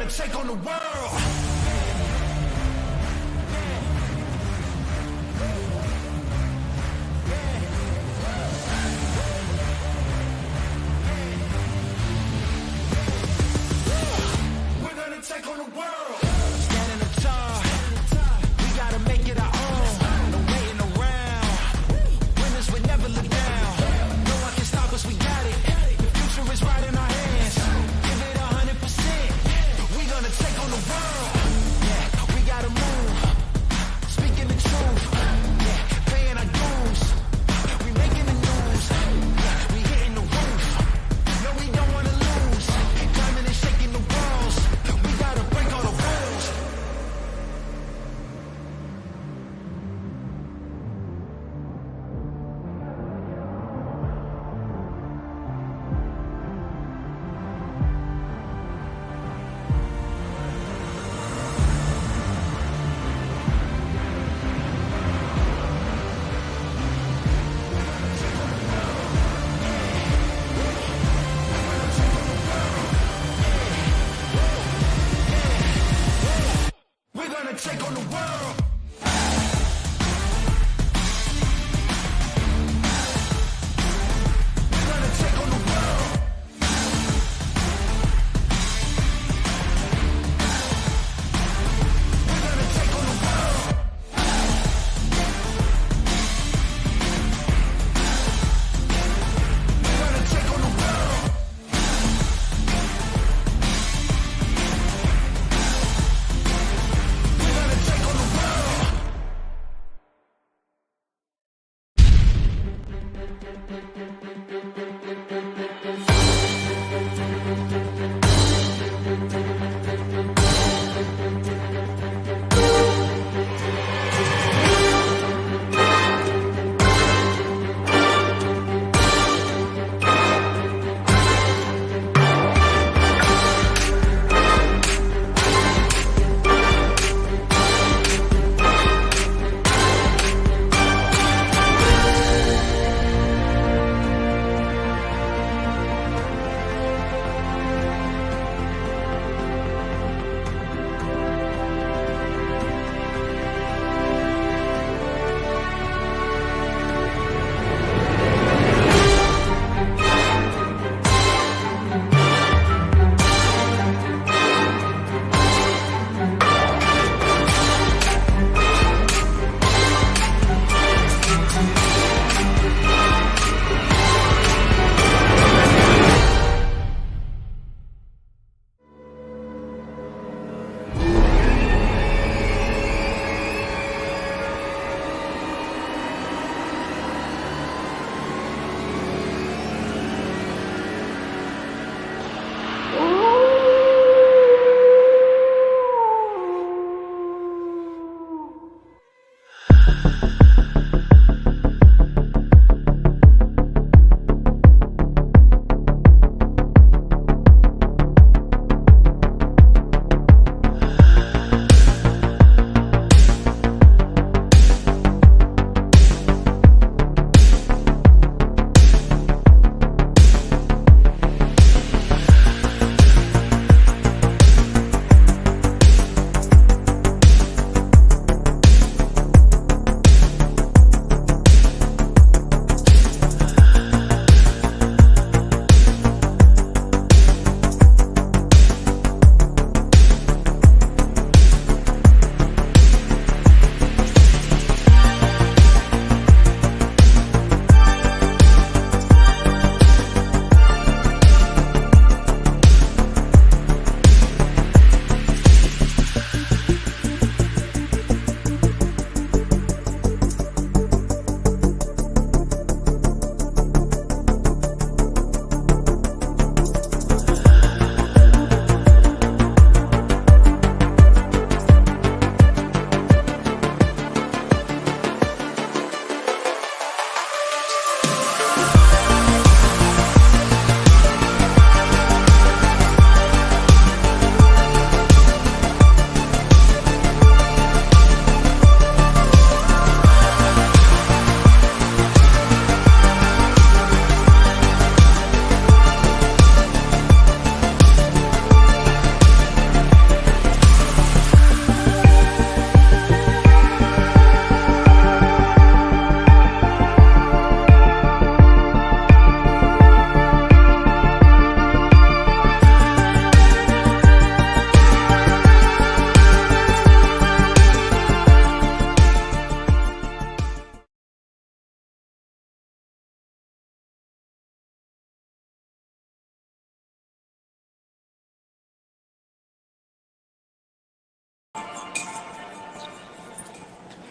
gonna take on the world. Take on the world. Standing tall, we gotta make it our own. No waiting around. Winners would never look down. No one can stop us, we got it. The future is right in our hands. Give it 100%. We gonna take on the world.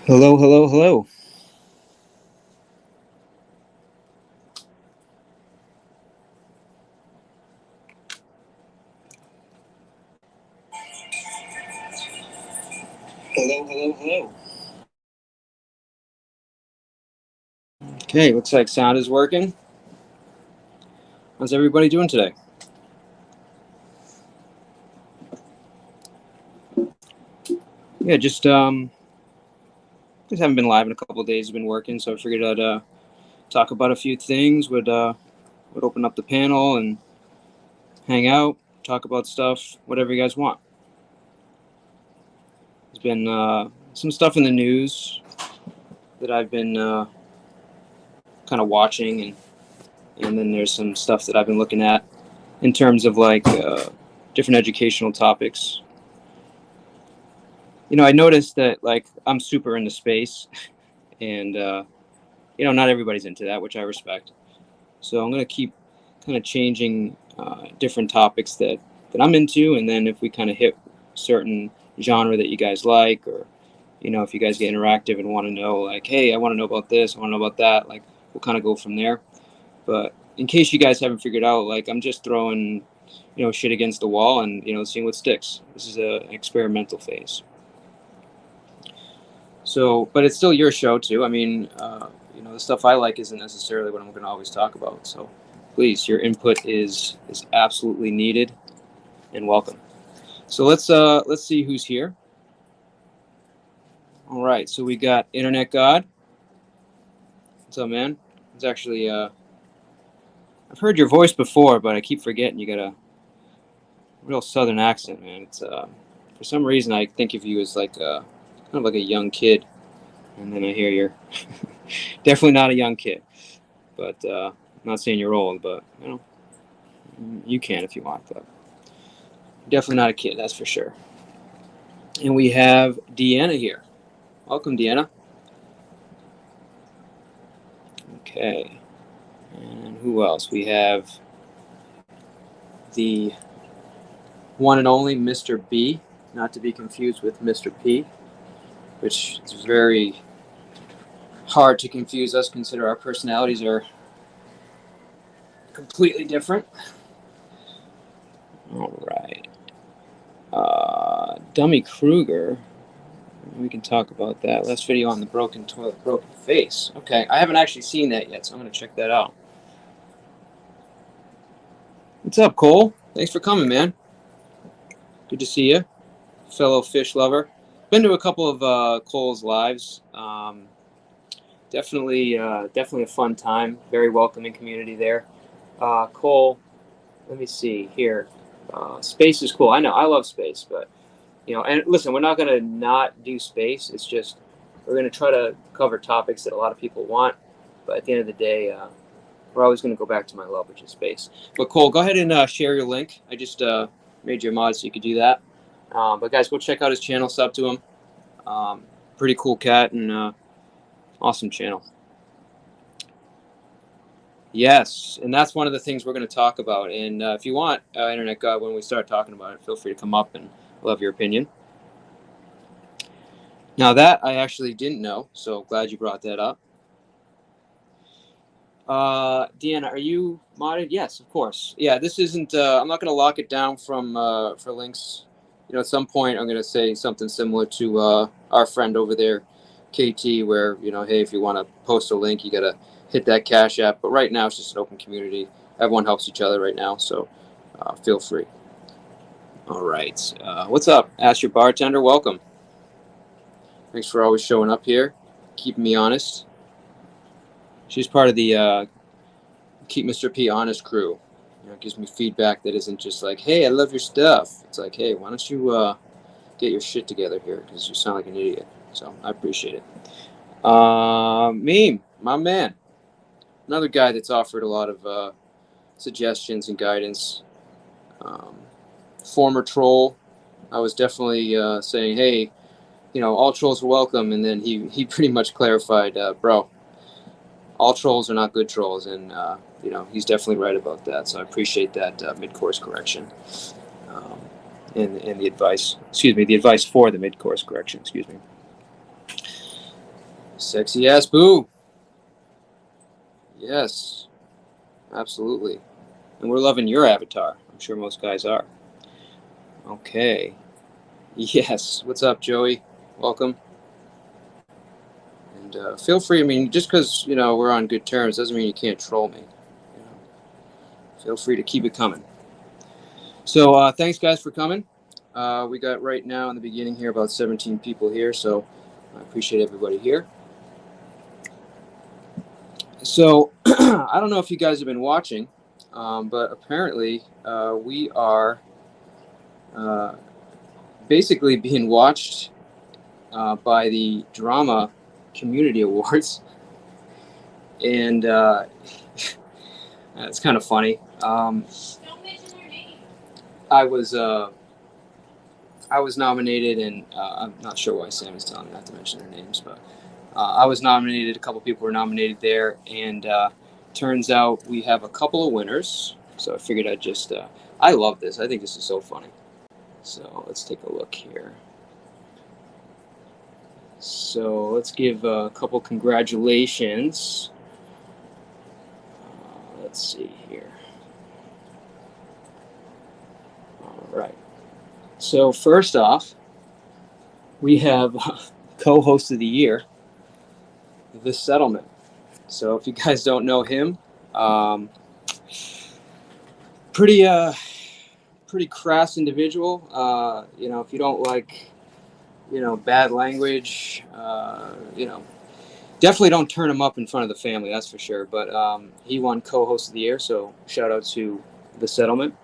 Hello, hello, hello. Hello, hello, hello. Okay, looks like sound is working. How's everybody doing today? Yeah, just haven't been live in a couple of days. I've been working, so I figured I'd talk about a few things. Would open up the panel and hang out, talk about stuff, whatever you guys want. There's been some stuff in the news that I've been kind of watching, and then there's some stuff that I've been looking at in terms of like different educational topics. You know, I noticed that like I'm super into space, and you know, not everybody's into that, which I respect. So I'm gonna keep kind of changing different topics that I'm into, and then if we kind of hit certain genre that you guys like, or you know, if you guys get interactive and want to know, like, hey, I want to know about this, I want to know about that, like, we'll kind of go from there. But in case you guys haven't figured out, like, I'm just throwing, you know, shit against the wall and you know, seeing what sticks. This is an experimental phase. So, but it's still your show too. I mean, you know, the stuff I like isn't necessarily what I'm going to always talk about. So, please, your input is absolutely needed and welcome. So let's see who's here. All right, so we got Internet God. What's up, man? It's actually I've heard your voice before, but I keep forgetting you got a real Southern accent, man. It's for some reason I think of you as like kind of like a young kid, and then I hear you're definitely not a young kid. But I'm not saying you're old, but you know, you can if you want, but definitely not a kid, that's for sure. And we have Deanna here. Welcome, Deanna. Okay. And who else? We have the one and only Mr. B, not to be confused with Mr. P, which is very hard to confuse us, consider our personalities are completely different. All right. Dummy Kruger. We can talk about that. Last video on the broken toilet, broken face. Okay, I haven't actually seen that yet, so I'm going to check that out. What's up, Cole? Thanks for coming, man. Good to see you, fellow fish lover. Been to a couple of Cole's lives. Definitely a fun time. Very welcoming community there. Cole, let me see here. Space is cool. I know, I love space, but you know, and listen, we're not going to not do space. It's just we're going to try to cover topics that a lot of people want. But at the end of the day, we're always going to go back to my love, which is space. But Cole, go ahead and share your link. I just made you a mod so you could do that. But guys, go check out his channel. Sub to him. Pretty cool cat and awesome channel. Yes, and that's one of the things we're going to talk about. And if you want, Internet God, when we start talking about it, feel free to come up and love your opinion. Now that I actually didn't know, so glad you brought that up. Deanna, are you modded? Yes, of course. Yeah, this isn't. I'm not going to lock it down from for links. You know, at some point, I'm going to say something similar to our friend over there, KT, where you know, hey, if you want to post a link, you got to hit that Cash App. But right now, it's just an open community. Everyone helps each other right now, so feel free. All right. What's up? Ask Your Bartender. Welcome. Thanks for always showing up here, keeping me honest. She's part of the Keep Mr. P Honest crew. You know, it gives me feedback that isn't just like, hey, I love your stuff. It's like, hey, why don't you get your shit together here because you sound like an idiot. So I appreciate it. Meme, my man. Another guy that's offered a lot of suggestions and guidance. Former troll. I was definitely saying, hey, you know, all trolls are welcome. And then he pretty much clarified, bro, all trolls are not good trolls. And, you know, he's definitely right about that. So I appreciate that mid-course correction. in the advice. Excuse me, the advice for the mid-course correction. Excuse me. Sexy ass boo. Yes, absolutely. And we're loving your avatar. I'm sure most guys are. Okay. Yes. What's up, Joey? Welcome. And feel free. I mean, just because we're on good terms doesn't mean you can't troll me. Feel free to keep it coming. So thanks, guys, for coming. We got right now in the beginning here about 17 people here, so I appreciate everybody here. So I don't know if you guys have been watching, but apparently we are basically being watched by the Drama Community Awards, and it's kind of funny. Don't mention their name. I was nominated, and I'm not sure why Sam is telling me not to mention their names, but I was nominated. A couple people were nominated there, and turns out we have a couple of winners. So I figured I'd just I love this. I think this is so funny. So let's take a look here. So let's give a couple congratulations. Let's see here. All right. So first off, we have co-host of the year, The Settlement. So if you guys don't know him, pretty crass individual. If you don't like, bad language, definitely don't turn him up in front of the family, that's for sure. But he won co-host of the year, so shout out to The Settlement.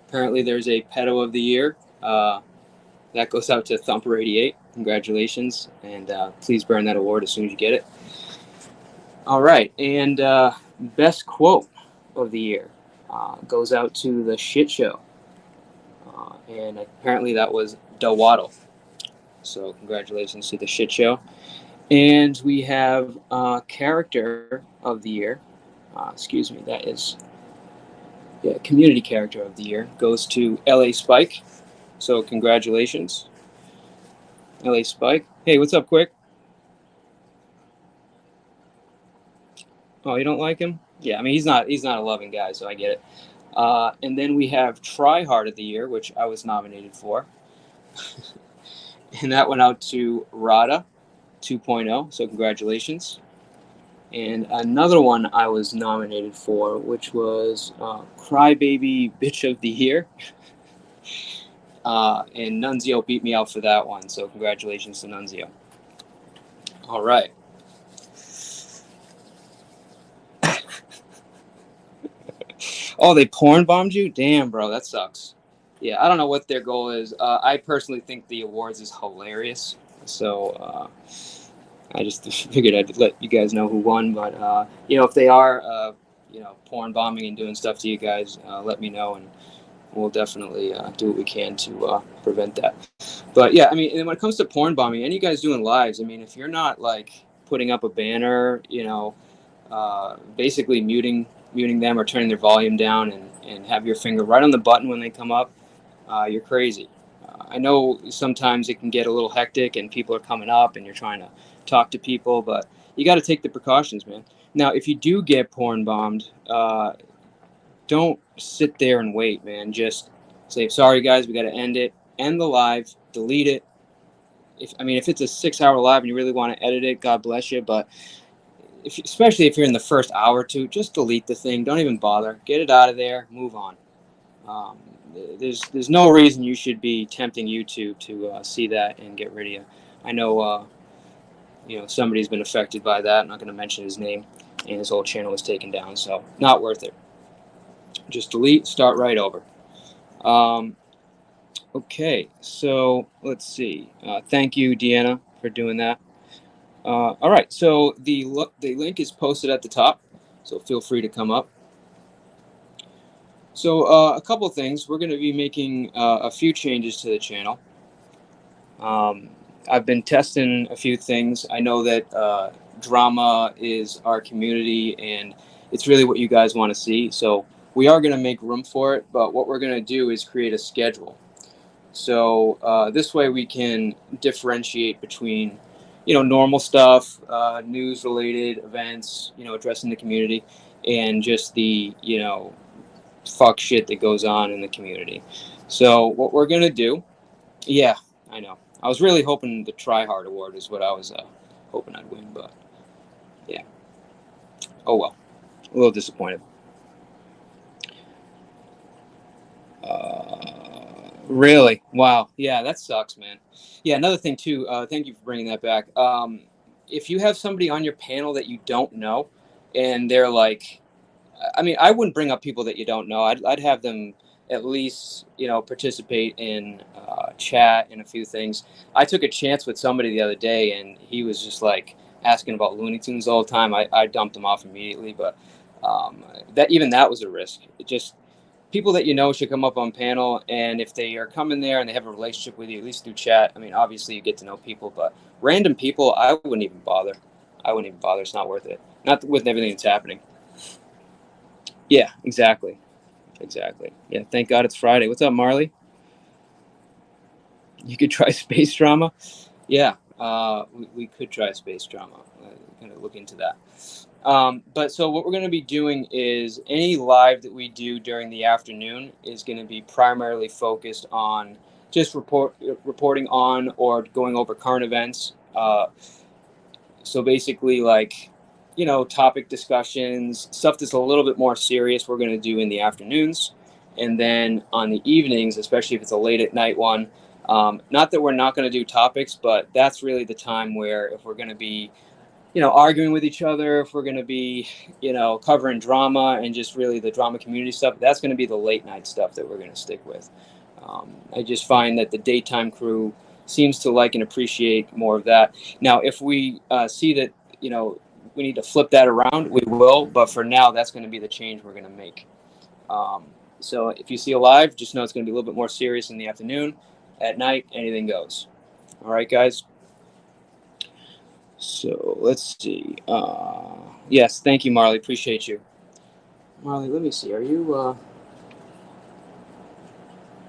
Apparently there's a pedo of the year. That goes out to Thumper88. Congratulations, and please burn that award as soon as you get it. All right, and best quote of the year goes out to The Shit Show. And apparently that was Dawaddle. So congratulations to The Shit Show. And we have character of the year. That is community character of the year goes to LA Spike. So congratulations, LA Spike. Hey, what's up, Quick? Oh, you don't like him? Yeah, I mean he's not a loving guy, so I get it. And then we have Try Hard of the Year, which I was nominated for. And that went out to Rada 2.0, so congratulations. And another one I was nominated for, which was Crybaby Bitch of the Year. And Nunzio beat me out for that one, so congratulations to Nunzio. All right. Oh, they porn bombed you? Damn, bro, that sucks. Yeah, I don't know what their goal is. I personally think the awards is hilarious. So I just figured I'd let you guys know who won. But, if they are, porn bombing and doing stuff to you guys, let me know. And we'll definitely do what we can to prevent that. But, yeah, I mean, and when it comes to porn bombing, and you guys doing lives, I mean, if you're not, putting up a banner, basically muting them or turning their volume down and have your finger right on the button when they come up, you're crazy. I know sometimes it can get a little hectic and people are coming up and you're trying to talk to people, but you got to take the precautions, man. Now, if you do get porn bombed, don't sit there and wait, man. Just say, sorry, guys, we got to end it. End the live, delete it. If it's a 6-hour live and you really want to edit it, God bless you, but especially if you're in the first hour or two, just delete the thing. Don't even bother. Get it out of there. Move on. There's no reason you should be tempting YouTube to see that and get rid of you. I know, somebody's been affected by that. I'm not going to mention his name, and his whole channel was taken down, so not worth it. Just delete, start right over. Okay, so let's see. Thank you, Deanna, for doing that. All right, so the link is posted at the top, so feel free to come up. So a couple things. We're going to be making a few changes to the channel. I've been testing a few things. I know that drama is our community, and it's really what you guys want to see. So we are going to make room for it, but what we're going to do is create a schedule. So this way we can differentiate between, normal stuff, news-related events, addressing the community, and just the, fuck shit that goes on in the community. So what we're going to do, yeah, I know. I was really hoping the Try Hard Award is what I was hoping I'd win, but yeah. Oh well. A little disappointed. Really? Wow. Yeah, that sucks, man. Yeah, another thing too, thank you for bringing that back. If you have somebody on your panel that you don't know and they're like, I mean, I wouldn't bring up people that you don't know. I'd have them at least, participate in chat and a few things. I took a chance with somebody the other day, and he was just like asking about Looney Tunes all the time. I dumped him off immediately, but that was a risk. It just people that should come up on panel, and if they are coming there and they have a relationship with you, at least through chat. I mean, obviously you get to know people, but random people, I wouldn't even bother. It's not worth it. Not with everything that's happening. Yeah, exactly. Yeah, thank God it's Friday. What's up, Marley? You could try space drama. Yeah, we could try space drama. I'm gonna look into that. But so what we're going to be doing is any live that we do during the afternoon is going to be primarily focused on just reporting on or going over current events. So basically, like, topic discussions, stuff that's a little bit more serious, we're going to do in the afternoons. And then on the evenings, especially if it's a late at night one, not that we're not going to do topics, but that's really the time where if we're going to be arguing with each other, if we're going to be, covering drama and just really the drama community stuff, that's going to be the late night stuff that we're going to stick with. I just find that the daytime crew seems to like and appreciate more of that. Now, if we see that, we need to flip that around, we will. But for now, that's going to be the change we're going to make. So if you see a live, just know it's going to be a little bit more serious in the afternoon. At night, anything goes. All right, guys. So let's see. Yes, thank you, Marley. Appreciate you. Marley, let me see. Are you?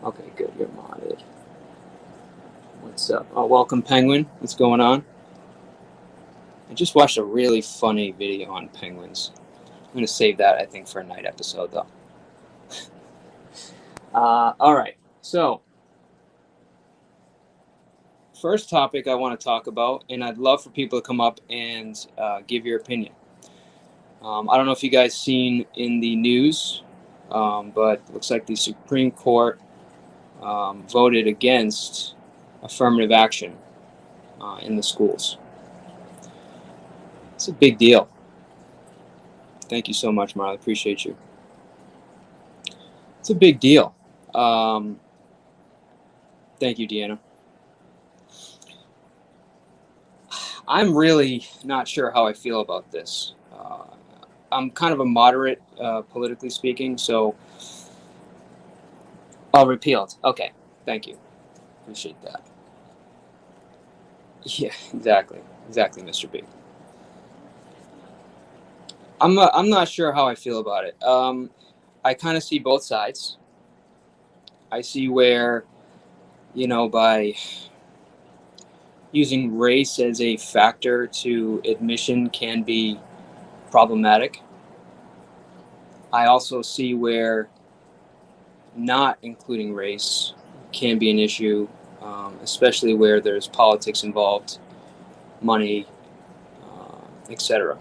Okay, good. You're modded. What's up? Oh, welcome, Penguin. What's going on? I just watched a really funny video on penguins. I'm gonna save that, I think, for a night episode, though. All right. So, first topic I want to talk about, and I'd love for people to come up and give your opinion. I don't know if you guys seen in the news, but it looks like the Supreme Court voted against affirmative action in the schools. It's a big deal. Thank you so much, Marley. Appreciate you. It's a big deal. Thank you, Deanna. I'm really not sure how I feel about this. I'm kind of a moderate, politically speaking, so I'll repeal it. Okay, thank you. Appreciate that. Yeah, exactly, Mr. B. I'm not sure how I feel about it. I kind of see both sides. I see where, by using race as a factor to admission can be problematic. I also see where not including race can be an issue, especially where there's politics involved, money, etc.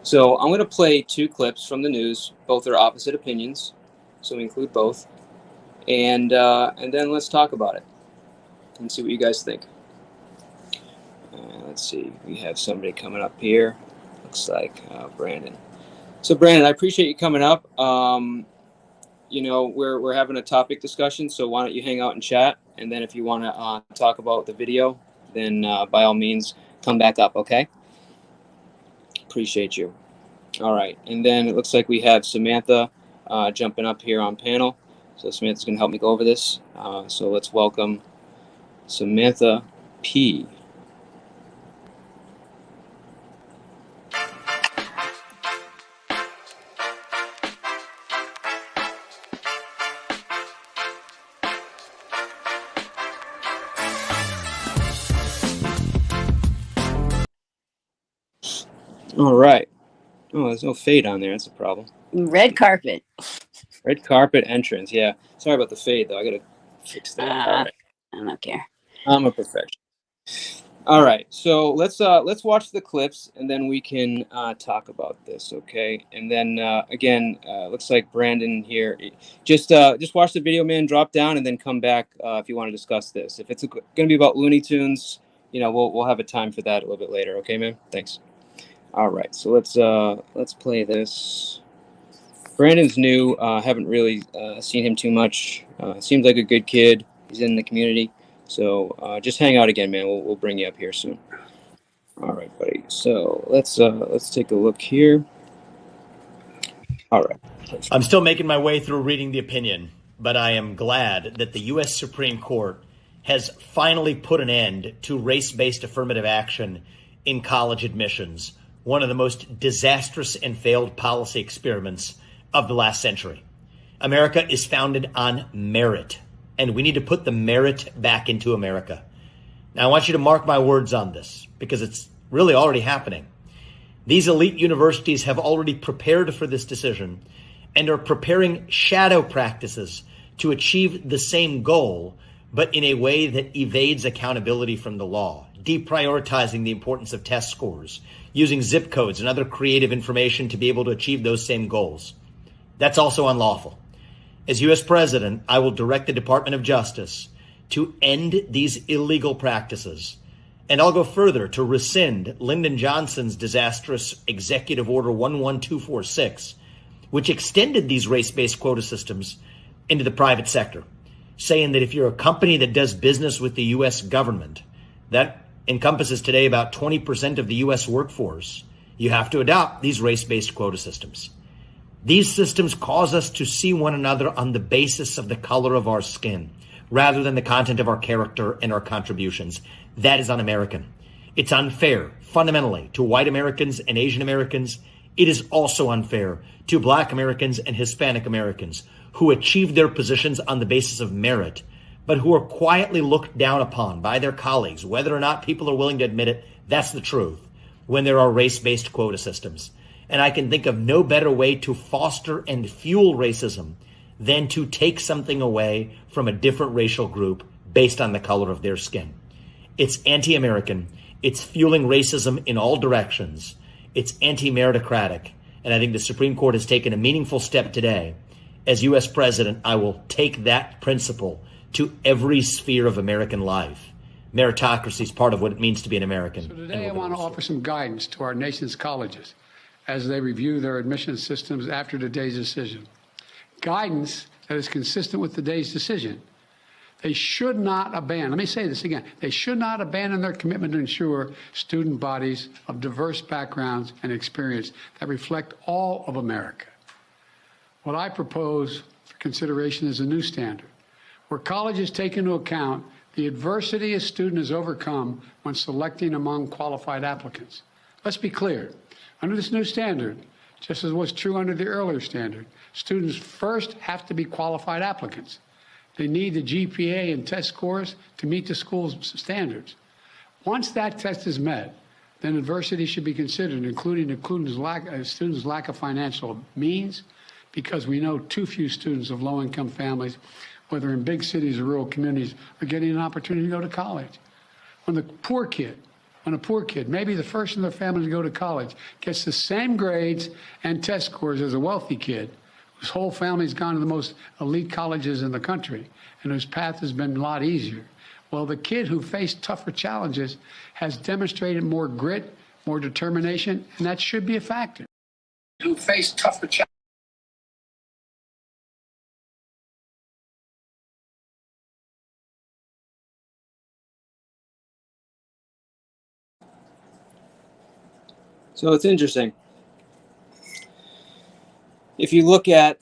So I'm going to play two clips from the news. Both are opposite opinions, so we include both. And then let's talk about it and see what you guys think. Let's see. We have somebody coming up here. Looks like Brandon. So Brandon, I appreciate you coming up. We're having a topic discussion, so why don't you hang out and chat? And then if you want to talk about the video, then by all means, come back up, okay? Appreciate you. All right. And then it looks like we have Samantha jumping up here on panel. So Samantha's going to help me go over this. So let's welcome Samantha P. All right. Oh, there's no fade on there. That's a problem. Red carpet. Red carpet entrance. Yeah. Sorry about the fade, though. I gotta fix that. All right. I don't care. I'm a perfectionist. All right. So let's watch the clips and then we can talk about this, okay? And then again, looks like Brandon here. Just watch the video, man. Drop down and then come back if you want to discuss this. If it's going to be about Looney Tunes, we'll have a time for that a little bit later, okay, man? Thanks. All right. So let's play this. Brandon's new. Haven't really seen him too much. Seems like a good kid. He's in the community. So just hang out again, man. We'll bring you up here soon. All right, buddy. So let's take a look here. All right. I'm still making my way through reading the opinion, but I am glad that the U.S. Supreme Court has finally put an end to race-based affirmative action in college admissions, one of the most disastrous and failed policy experiments of the last century. America is founded on merit, and we need to put the merit back into America. Now, I want you to mark my words on this because it's really already happening. These elite universities have already prepared for this decision and are preparing shadow practices to achieve the same goal, but in a way that evades accountability from the law, deprioritizing the importance of test scores, using zip codes and other creative information to be able to achieve those same goals. That's also unlawful. As U.S. President, I will direct the Department of Justice to end these illegal practices. And I'll go further to rescind Lyndon Johnson's disastrous Executive Order 11246, which extended these race-based quota systems into the private sector, saying that if you're a company that does business with the U.S. government, that encompasses today about 20% of the U.S. workforce, you have to adopt these race-based quota systems. These systems cause us to see one another on the basis of the color of our skin, rather than the content of our character and our contributions. That is un-American. It's unfair, fundamentally, to white Americans and Asian Americans. It is also unfair to Black Americans and Hispanic Americans who achieve their positions on the basis of merit, but who are quietly looked down upon by their colleagues, whether or not people are willing to admit it. That's the truth, when there are race-based quota systems. And I can think of no better way to foster and fuel racism than to take something away from a different racial group based on the color of their skin. It's anti-American. It's fueling racism in all directions. It's anti-meritocratic. And I think the Supreme Court has taken a meaningful step today. As U.S. President, I will take that principle to every sphere of American life. Meritocracy is part of what it means to be an American. So today I want to offer some guidance to our nation's colleges as they review their admission systems after today's decision. Guidance that is consistent with today's decision. They should not abandon, let me say this again, they should not abandon their commitment to ensure student bodies of diverse backgrounds and experience that reflect all of America. What I propose for consideration is a new standard, where colleges take into account the adversity a student has overcome when selecting among qualified applicants. Let's be clear. Under this new standard, just as was true under the earlier standard, students first have to be qualified applicants. They need the GPA and test scores to meet the school's standards. Once that test is met, then adversity should be considered, including students' lack of financial means, because we know too few students of low-income families, whether in big cities or rural communities, are getting an opportunity to go to college. When a poor kid, maybe the first in their family to go to college, gets the same grades and test scores as a wealthy kid, whose whole family's gone to the most elite colleges in the country, and whose path has been a lot easier. Well, the kid who faced tougher challenges has demonstrated more grit, more determination, and that should be a factor. Who faced tougher challenges. So it's interesting. If you look at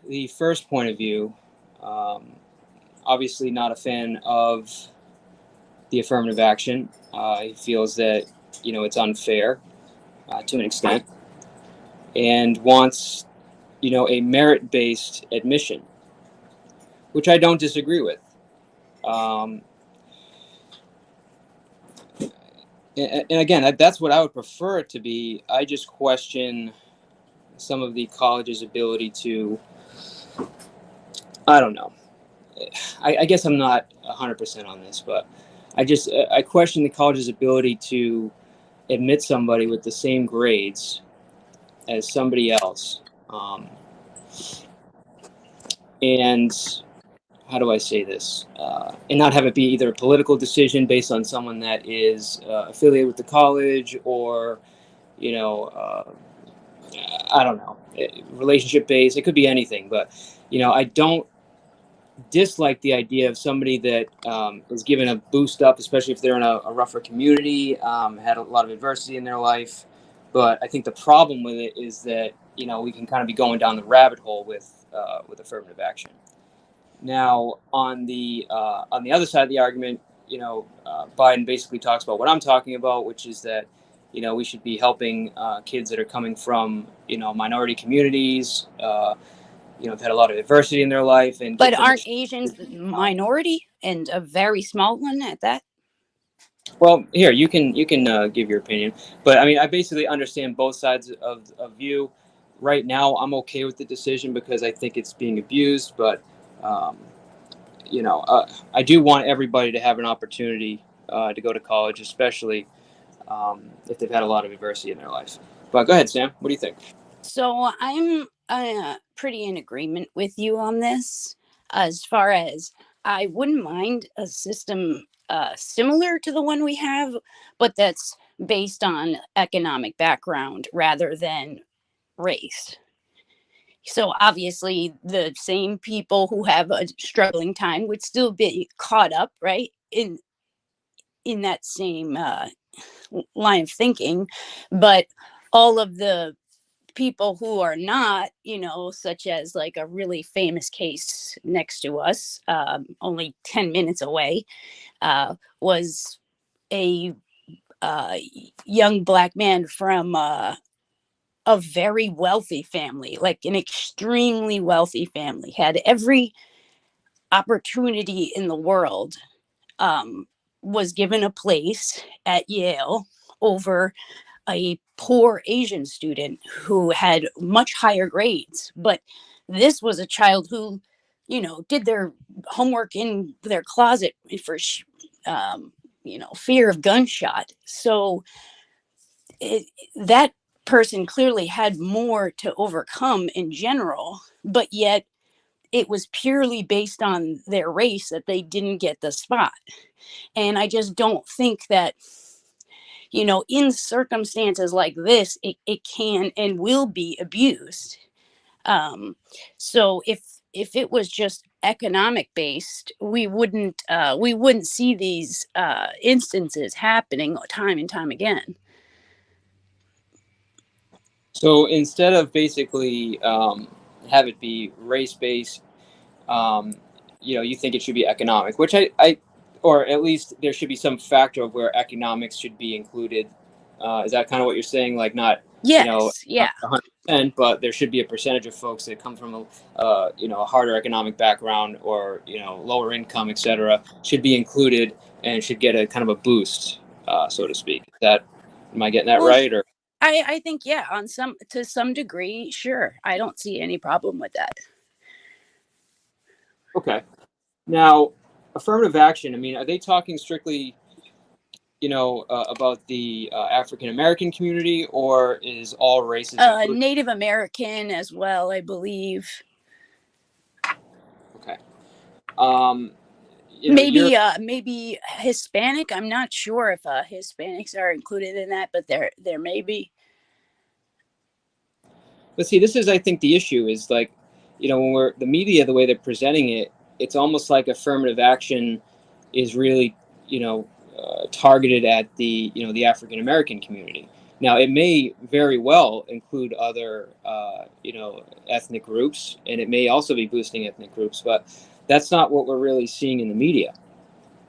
the first point of view, obviously not a fan of the affirmative action. He feels that, it's unfair to an extent and wants, a merit-based admission, which I don't disagree with. And again, that's what I would prefer it to be. I just question some of the college's ability to, I don't know. I guess I'm not 100% on this, but I question the college's ability to admit somebody with the same grades as somebody else. And how do I say this? And not have it be either a political decision based on someone that is affiliated with the college, or, you know, I don't know, relationship based. It could be anything, but, I don't dislike the idea of somebody that is given a boost up, especially if they're in a rougher community, had a lot of adversity in their life. But I think the problem with it is that, we can kind of be going down the rabbit hole with affirmative action. Now, on the other side of the argument, Biden basically talks about what I'm talking about, which is that, we should be helping kids that are coming from, minority communities, have had a lot of adversity in their life, and But aren't Asians the minority, and a very small one at that? Well, here you can give your opinion, but I mean, I basically understand both sides of view. Right now, I'm okay with the decision because I think it's being abused, but um, I do want everybody to have an opportunity to go to college, especially if they've had a lot of adversity in their life. But go ahead, Sam. What do you think? So I'm pretty in agreement with you on this, as far as I wouldn't mind a system similar to the one we have, but that's based on economic background rather than race. So obviously, the same people who have a struggling time would still be caught up, right, in that same line of thinking, but all of the people who are not, such as like a really famous case next to us, only 10 minutes away, was a young Black man from a very wealthy family, like an extremely wealthy family, had every opportunity in the world, was given a place at Yale over a poor Asian student who had much higher grades. But this was a child who, did their homework in their closet for, fear of gunshot. So that person clearly had more to overcome in general, but yet it was purely based on their race that they didn't get the spot. And I just don't think that, in circumstances like this, it can and will be abused. So if it was just economic based, we wouldn't see these instances happening time and time again. So instead of basically have it be race based, you think it should be economic, which I or at least there should be some factor of where economics should be included. Is that kind of what you're saying? Like not, Yes, yeah. 100%, but there should be a percentage of folks that come from a harder economic background, or lower income, etc., should be included and should get a kind of a boost, so to speak. Am I getting that right? Or I think, yeah, to some degree, sure. I don't see any problem with that. okay. Now, affirmative action. I mean, are they talking strictly, about the African American community, or is all races included? Native American as well, I believe. Okay. Maybe Hispanic. I'm not sure if Hispanics are included in that, but there may be. But see, this is, I think, the issue is like, when the media, the way they're presenting it, it's almost like affirmative action is really, targeted at the, the African American community. Now, it may very well include other, ethnic groups, and it may also be boosting ethnic groups, but that's not what we're really seeing in the media.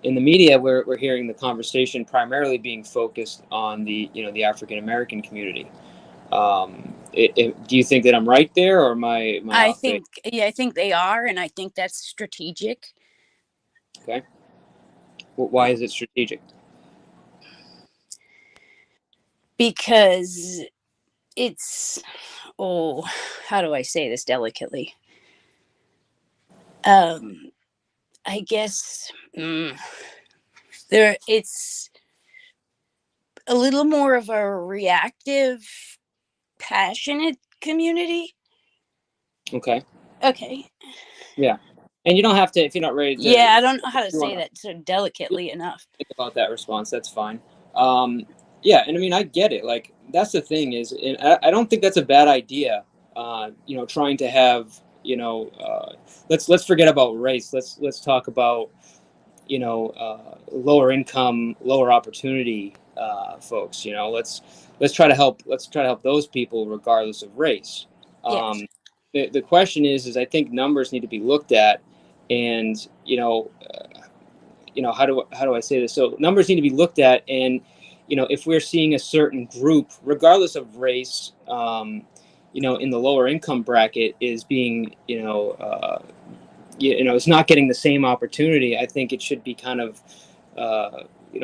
In the media, we're hearing the conversation primarily being focused on the, the African American community. Do you think that I'm right there, or am I I think they are, and I think that's strategic. Okay. Why is it strategic? because it's, oh, how do I say this delicately? I guess it's a little more of a reactive, passionate community. Okay. Okay. Yeah. And you don't have to, if you're not ready to. Yeah, I don't know how to if you say wanna that so delicately enough. think about that response, that's fine. Yeah, and I mean, I get it. Like, that's the thing is, and I don't think that's a bad idea. Trying to have, let's forget about race. Let's talk about, lower income, lower opportunity folks. Let's try to help those people regardless of race. Yes. The question is I think numbers need to be looked at, and how do I say this? So numbers need to be looked at, and if we're seeing a certain group, regardless of race, in the lower income bracket is being, it's not getting the same opportunity. I think it should be kind of,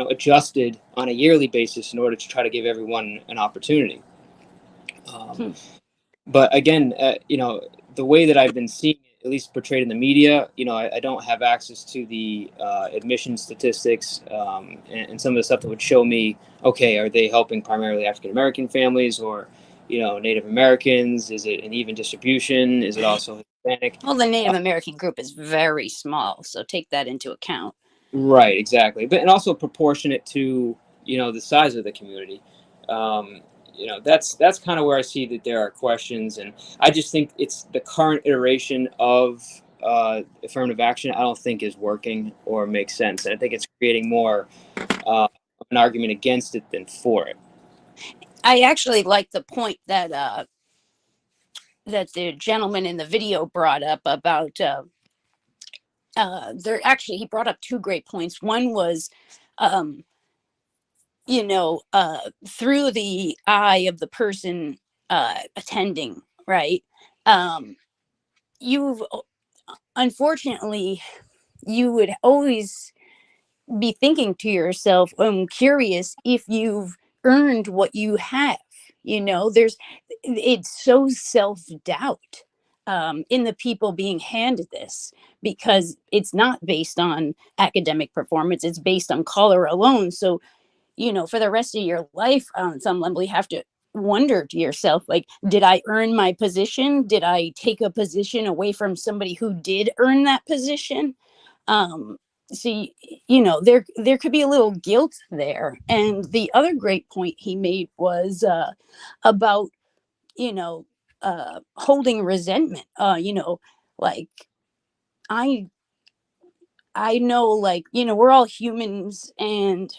adjusted on a yearly basis in order to try to give everyone an opportunity. But again, the way that I've been seeing it, at least portrayed in the media, I don't have access to the admission statistics and some of the stuff that would show me, okay, are they helping primarily African American families or, Native Americans? Is it an even distribution? Is it also Hispanic? Well, the Native American group is very small, so take that into account. Right, exactly. And also proportionate to, the size of the community. That's kind of where I see that there are questions, and I just think it's the current iteration of affirmative action. I don't think is working or makes sense. And I think it's creating more an argument against it than for it. I actually like the point that the gentleman in the video brought up about he brought up two great points. One was through the eye of the person attending, right? You've unfortunately, you would always be thinking to yourself, I'm curious if you've earned what you have. It's so self-doubt in the people being handed this, because it's not based on academic performance, it's based on color alone. So for the rest of your life, on some level, you have to wonder to yourself, like, did I earn my position? Did I take a position away from somebody who did earn that position? See, there could be a little guilt there. And the other great point he made was about, holding resentment. Like, I know, like, we're all humans, and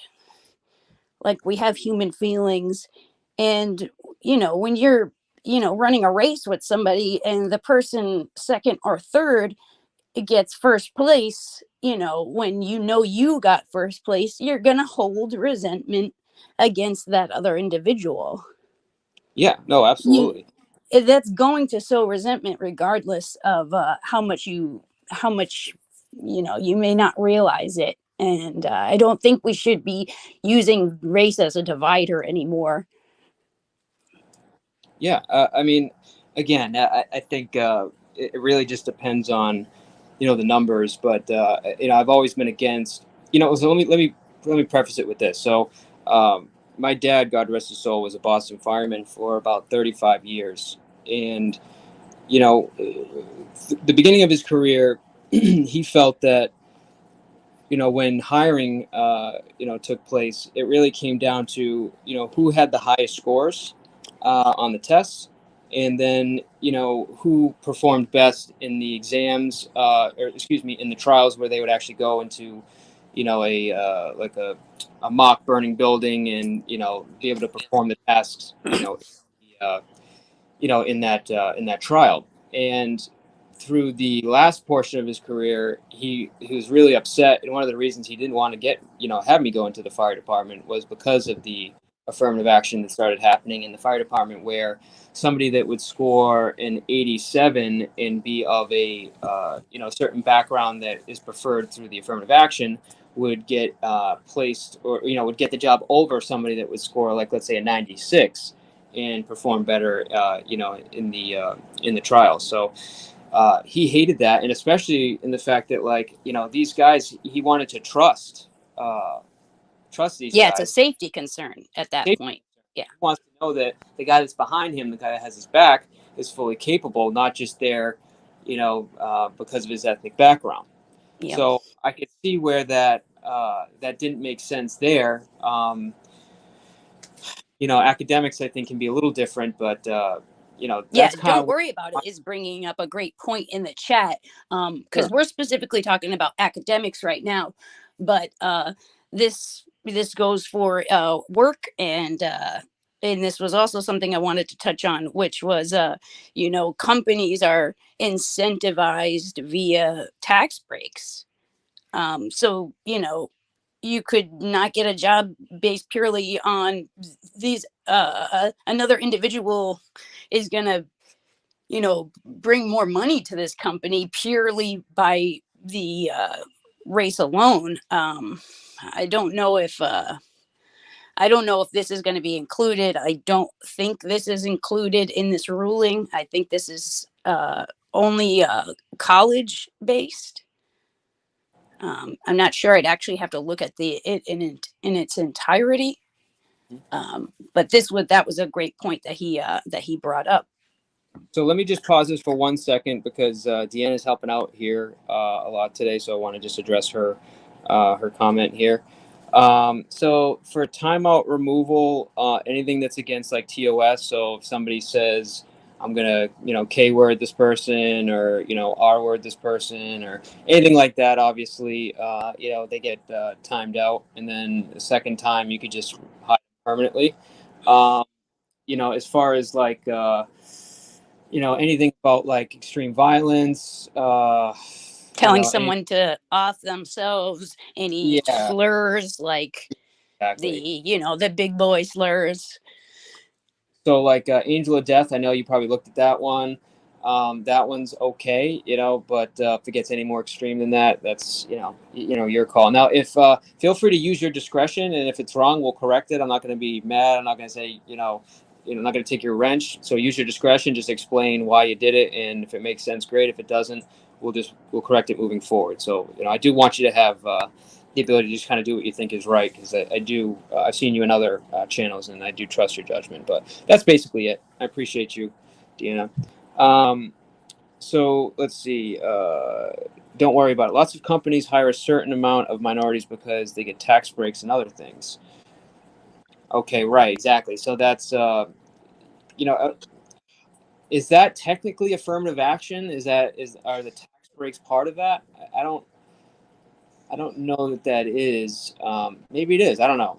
like, we have human feelings. And when you're running a race with somebody and the person second or third gets first place, when you got first place, you're gonna hold resentment against that other individual. Yeah, no, absolutely. That's going to sow resentment regardless of how much you may not realize it. And I don't think we should be using race as a divider anymore. Yeah, I mean, again, I think it really just depends on, the numbers. But I've always been against, So let me preface it with this. So, my dad, God rest his soul, was a Boston fireman for about 35 years, and the beginning of his career, he felt that, when hiring, took place, it really came down to, who had the highest scores on the tests, and then who performed best in the exams, in the trials where they would actually go into a mock burning building and be able to perform the tasks in that trial. And through the last portion of his career, he was really upset, and one of the reasons he didn't want to have me go into the fire department was because of the affirmative action that started happening in the fire department, where somebody that would score an 87 and be of a certain background that is preferred through the affirmative action would get placed, or would get the job over somebody that would score, like, let's say, a 96 and perform better in the trial. So he hated that, and especially in the fact that, like, these guys, he wanted to trust these Yeah, guys. it's a safety concern at that point. Yeah. He wants to know that the guy that's behind him, the guy that has his back, is fully capable, not just there, because of his ethnic background. Yeah. So I could see where that didn't make sense there. Academics, I think, can be a little different, but that's kind don't of worry about it is bringing up a great point in the chat, because we're specifically talking about academics right now, but this goes for work, and this was also something I wanted to touch on, which was companies are incentivized via tax breaks. So you could not get a job based purely on these. Another individual is going to, bring more money to this company purely by the race alone. I don't know if this is going to be included. I don't think this is included in this ruling. I think this is only college based. I'm not sure. I'd actually have to look at it in its entirety. But that was a great point that he brought up. So let me just pause this for 1 second, because Deanna's helping out here a lot today, so I want to just address her comment here. So for timeout removal, anything that's against, like, TOS. So if somebody says, I'm gonna, K-word this person, or R-word this person, or anything like that, obviously, they get timed out, and then the second time you could just hide permanently. As far as, like, anything about, like, extreme violence, telling someone to off themselves, any slurs, like exactly. the big boy slurs. So, like, Angel of Death, I know you probably looked at that one. That one's okay, but if it gets any more extreme than that, that's your call. Now, if feel free to use your discretion, and if it's wrong, we'll correct it. I'm not going to be mad. I'm not going to say I'm not going to take your wrench. So use your discretion. Just explain why you did it, and if it makes sense, great. If it doesn't, we'll correct it moving forward. So I do want you to have the ability to just kind of do what you think is right, because I do. I've seen you in other channels, and I do trust your judgment. But that's basically it. I appreciate you, Deanna. So let's see. Don't worry about it. Lots of companies hire a certain amount of minorities because they get tax breaks and other things. Okay, right, exactly. So that's is that technically affirmative action? Are the tax breaks part of that? I don't know that is. Maybe it is. I don't know.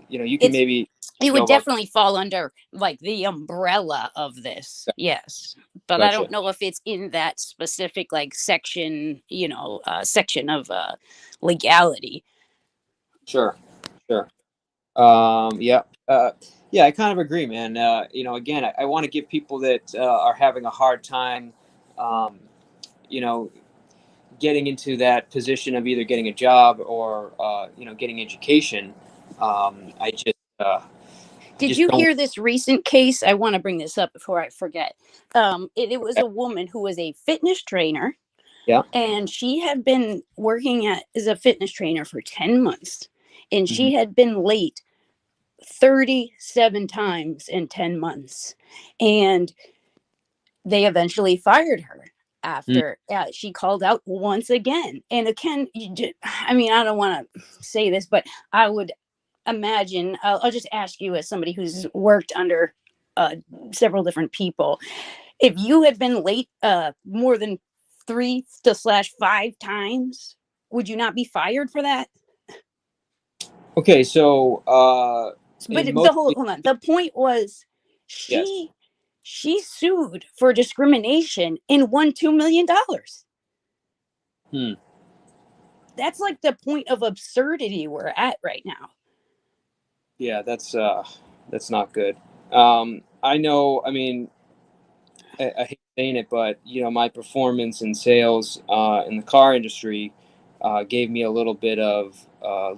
You can maybe. It would definitely fall under, like, the umbrella of this. Yes. But Gotcha. I don't know if it's in that specific, like, section, section of legality. Sure. Yeah. Yeah, I kind of agree, man. Again, I want to give people that are having a hard time, getting into that position of either getting a job or, getting education. I just. Did you hear this recent case? I want to bring this up before I forget. It was a woman who was a fitness trainer. Yeah. And she had been working as a fitness trainer for 10 months. And she had been late 37 times in 10 months. And they eventually fired her after she called out once again. And again, I don't want to say this, but I would imagine, I'll just ask you, as somebody who's worked under several different people, if you had been late more than 3/5 times, would you not be fired for that? Okay, so but hold on. The point was she sued for discrimination and won $2 million. That's like the point of absurdity we're at right now. Yeah, that's not good. I know. I mean, I hate saying it, but my performance in sales in the car industry gave me a little bit of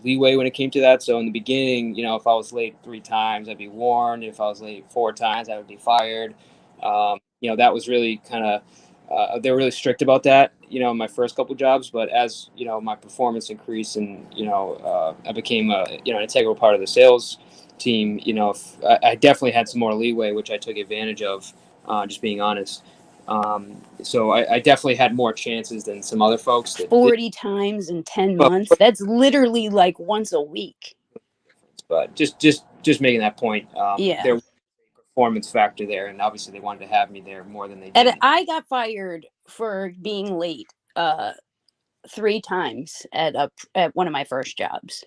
leeway when it came to that. So in the beginning, if I was late 3 times, I'd be warned. If I was late 4 times, I would be fired. That was really kind of they were really strict about that. In my first couple jobs, but as my performance increased and I became an integral part of the sales team. I definitely had some more leeway, which I took advantage of. Just being honest. So I definitely had more chances than some other folks that did. 40 times in 10 But, months. That's literally like once a week. but just making that point, Yeah. there was a performance factor there, and obviously they wanted to have me there more than they And did. I got fired for being late 3 times at one of my first jobs.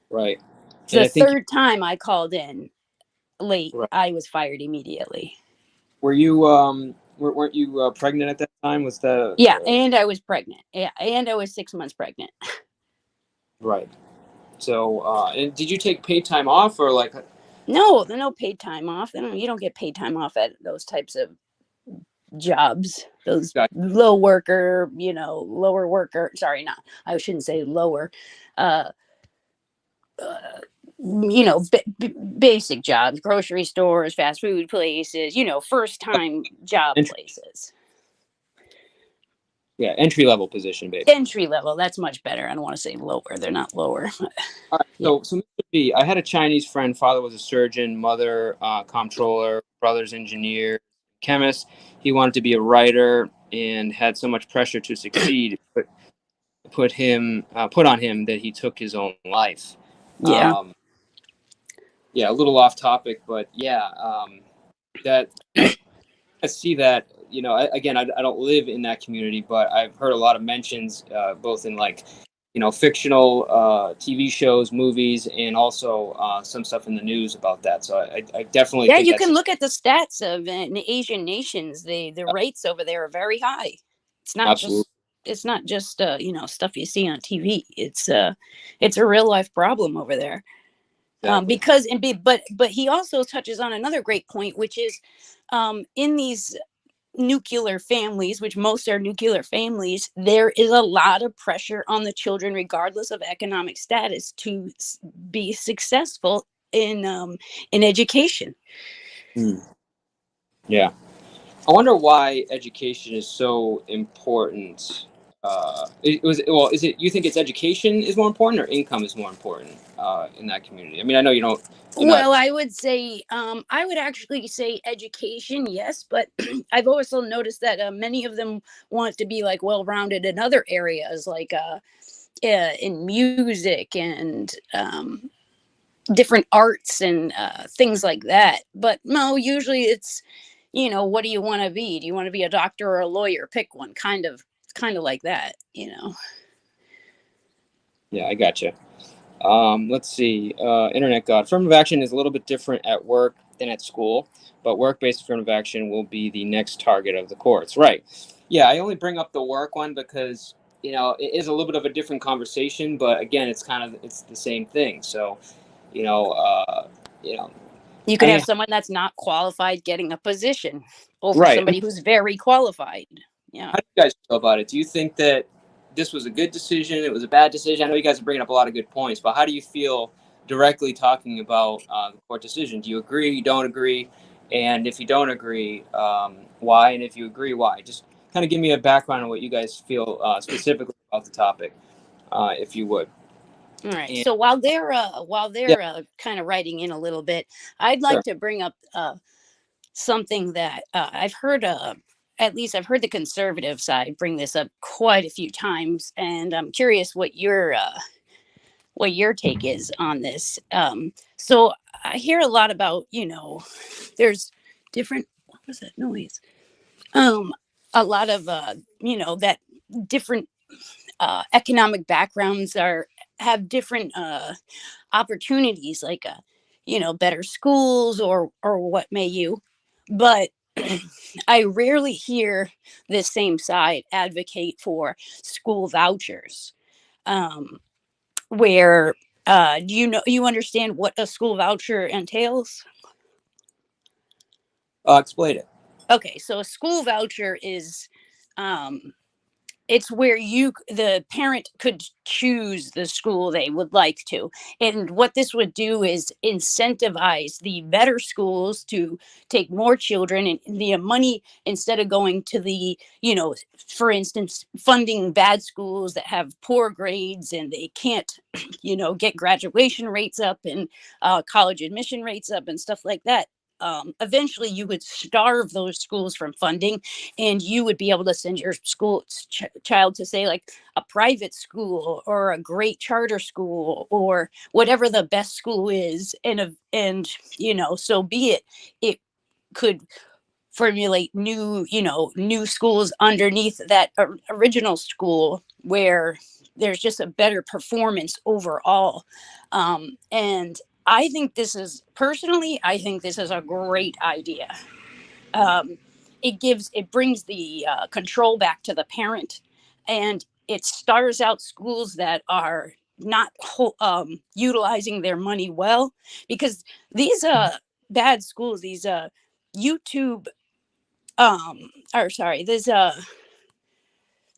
Right. The third time I called in late, right. I was fired immediately. Were you weren't you pregnant at that time? Was that Yeah, and I was pregnant. Yeah, and I was 6 months pregnant. Right. So and did you take paid time off or like? No paid time off. You don't get paid time off at those types of jobs. Those lower worker. Sorry, not. I shouldn't say lower. Basic jobs, grocery stores, fast food places, first time job places. Yeah, entry level position, basically. Entry level, that's much better. I don't want to say lower. They're not lower. All right, so Mr. B, I had a Chinese friend. Father was a surgeon, mother comptroller, brother's engineer, chemist. He wanted to be a writer and had so much pressure to succeed, put on him that he took his own life. Yeah. A little off topic, but that I see that. Again, I don't live in that community, but I've heard a lot of mentions, both in fictional TV shows, movies, and also some stuff in the news about that. So I definitely think you can look at the stats of in Asian nations. The rates over there are very high. It's not absolutely. It's not just stuff you see on TV. It's a real life problem over there. Exactly. But he also touches on another great point, which is in these nuclear families, which most are nuclear families, there is a lot of pressure on the children, regardless of economic status, to be successful in education. Yeah, I wonder why education is so important. Is it you think it's education is more important or income is more important in that community? I mean, I know you don't. I would say I would actually say education, yes, but I've also noticed that many of them want to be like well-rounded in other areas, like in music and different arts and things like that. But no, usually it's what do you want to be? Do you want to be a doctor or a lawyer? Pick one. Kind of like that, Yeah, I gotcha. Let's see. Internet God. Affirmative action is a little bit different at work than at school, but work-based affirmative action will be the next target of the courts. Right. Yeah, I only bring up the work one because, it is a little bit of a different conversation, but again, it's the same thing. So, you could have someone that's not qualified getting a position over somebody who's very qualified. Yeah. How do you guys feel about it? Do you think that this was a good decision? It was a bad decision? I know you guys are bringing up a lot of good points, but how do you feel directly talking about the court decision? Do you agree? You don't agree? And if you don't agree, why? And if you agree, why? Just kind of give me a background on what you guys feel specifically about the topic, if you would. All right. So while they're kind of writing in a little bit, I'd like to bring up something that I've heard. At least I've heard the conservative side bring this up quite a few times, and I'm curious what your take is on this. So I hear a lot about there's different. What was that noise? A lot of that different economic backgrounds have different opportunities, like better schools or what may you, but I rarely hear the same side advocate for school vouchers, where Do you understand what a school voucher entails? Explain it. Okay, so a school voucher is um, it's where the parent could choose the school they would like to, and what this would do is incentivize the better schools to take more children, and the money, instead of going to the, for instance, funding bad schools that have poor grades and they can't get graduation rates up and college admission rates up and stuff like that. Eventually you would starve those schools from funding, and you would be able to send your child to, say, like a private school or a great charter school or whatever the best school is, and so be it. It could formulate new schools underneath that original school where there's just a better performance overall. And I think this is a great idea. It brings the control back to the parent, and it stars out schools that are not utilizing their money well, because these bad schools, these YouTube or sorry,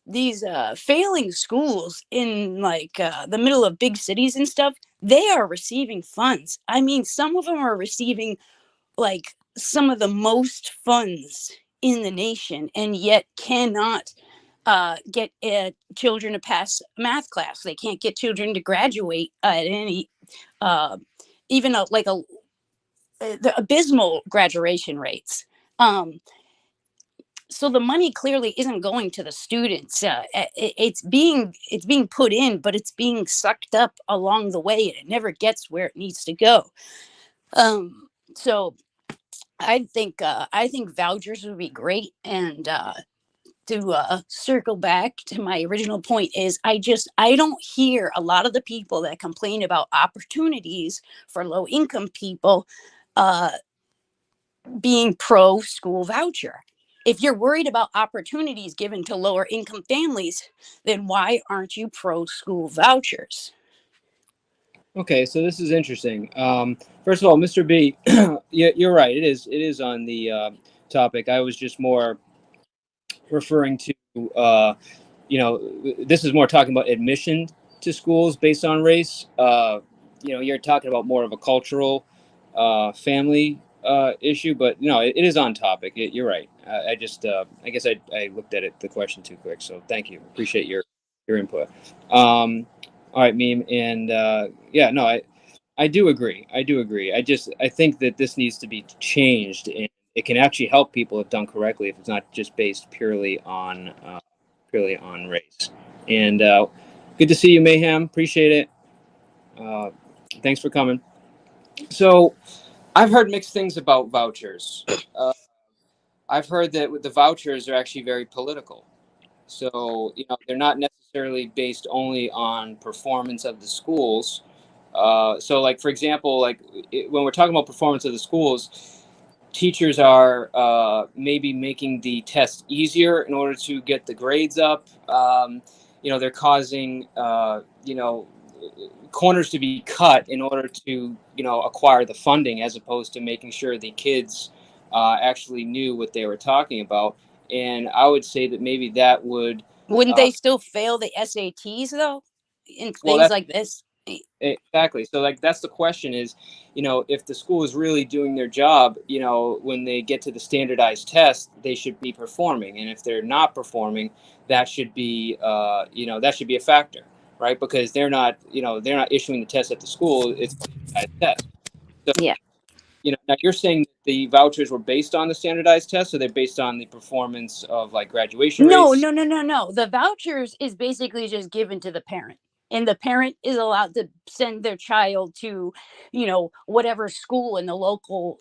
these failing schools in, like, the middle of big cities and stuff, they are receiving funds. I mean, some of them are receiving like some of the most funds in the nation, and yet cannot get children to pass math class. They can't get children to graduate at any, even the abysmal graduation rates. So the money clearly isn't going to the students. It's being put in, but it's being sucked up along the way, and it never gets where it needs to go. So I think vouchers would be great. And to circle back to my original point, is I don't hear a lot of the people that complain about opportunities for low income people being pro school voucher. If you're worried about opportunities given to lower income families, then why aren't you pro school vouchers? Okay, so this is interesting. First of all, Mr. B, you're right. It is on the topic. I was just more referring to, this is more talking about admission to schools based on race. You're talking about more of a cultural family issue, but no, it is on topic. You're right. I guess I looked at the question too quick. So thank you. Appreciate your input. All right, Meme. And I do agree. I think that this needs to be changed, and it can actually help people if done correctly, if it's not just based purely on race. And good to see you, Mayhem. Appreciate it. Thanks for coming. So I've heard mixed things about vouchers. I've heard that the vouchers are actually very political. So, they're not necessarily based only on performance of the schools. So, like, for example, when we're talking about performance of the schools, teachers are maybe making the test easier in order to get the grades up. They're causing, corners to be cut in order to, acquire the funding, as opposed to making sure the kids actually knew what they were talking about. And I would say that maybe that would... Wouldn't they still fail the SATs, though, in things like this? Exactly. So, like, that's the question is, if the school is really doing their job, when they get to the standardized test, they should be performing. And if they're not performing, that should be, that should be a factor, right? Because they're not issuing the test at the school. It's a test. So, yeah. Now you're saying the vouchers were based on the standardized test, or they're based on the performance of, like, graduation rates? No. The vouchers is basically just given to the parent, and the parent is allowed to send their child to, whatever school in the local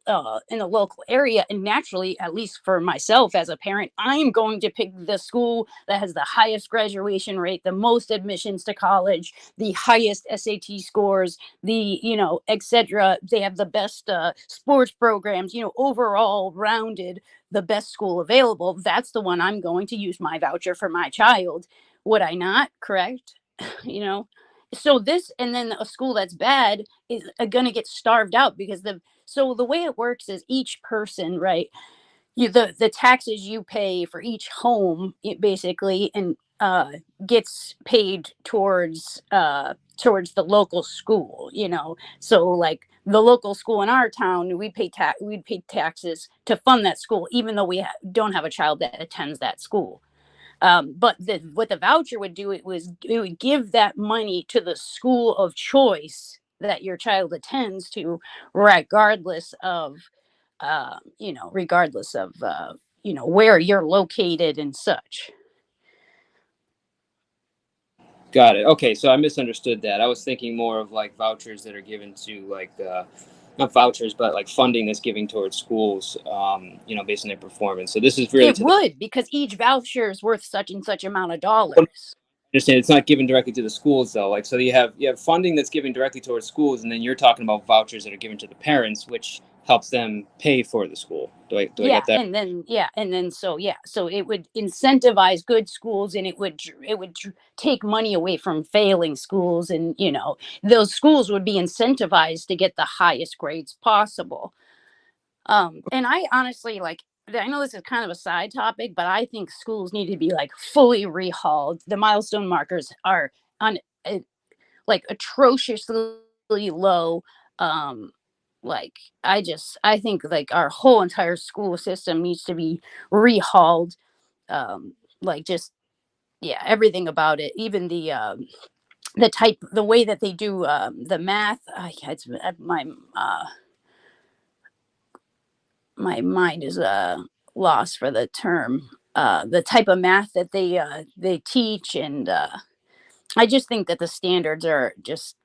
area. And naturally, at least for myself as a parent, I'm going to pick the school that has the highest graduation rate, the most admissions to college, the highest SAT scores, the, etc. They have the best sports programs, overall rounded, the best school available. That's the one I'm going to use my voucher for my child. Would I not? Correct. so this, and then a school that's bad is going to get starved out because the way it works is each person, right? The taxes you pay for each home, it basically, and gets paid towards the local school, so like the local school in our town, we'd pay taxes to fund that school even though we don't have a child that attends that school. But what the voucher would do, it would give that money to the school of choice that your child attends to, regardless of where you're located and such. Got it. Okay, so I misunderstood that. I was thinking more of like vouchers that are given to like not vouchers, but like funding that's given towards schools, based on their performance. So this is really It would, because each voucher is worth such and such amount of dollars. Understand it's not given directly to the schools though. Like, so you have funding that's given directly towards schools, and then you're talking about vouchers that are given to the parents, which helps them pay for the school. Do I get that? So it would incentivize good schools, and it would take money away from failing schools, and those schools would be incentivized to get the highest grades possible. And I honestly, like, I know this is kind of a side topic, but I think schools need to be like fully rehauled. The milestone markers are on like atrociously low. I think like our whole entire school system needs to be rehauled. Everything about it, even the way that they do the math. It's my mind is lost for the term. The type of math that they teach, and I just think that the standards are just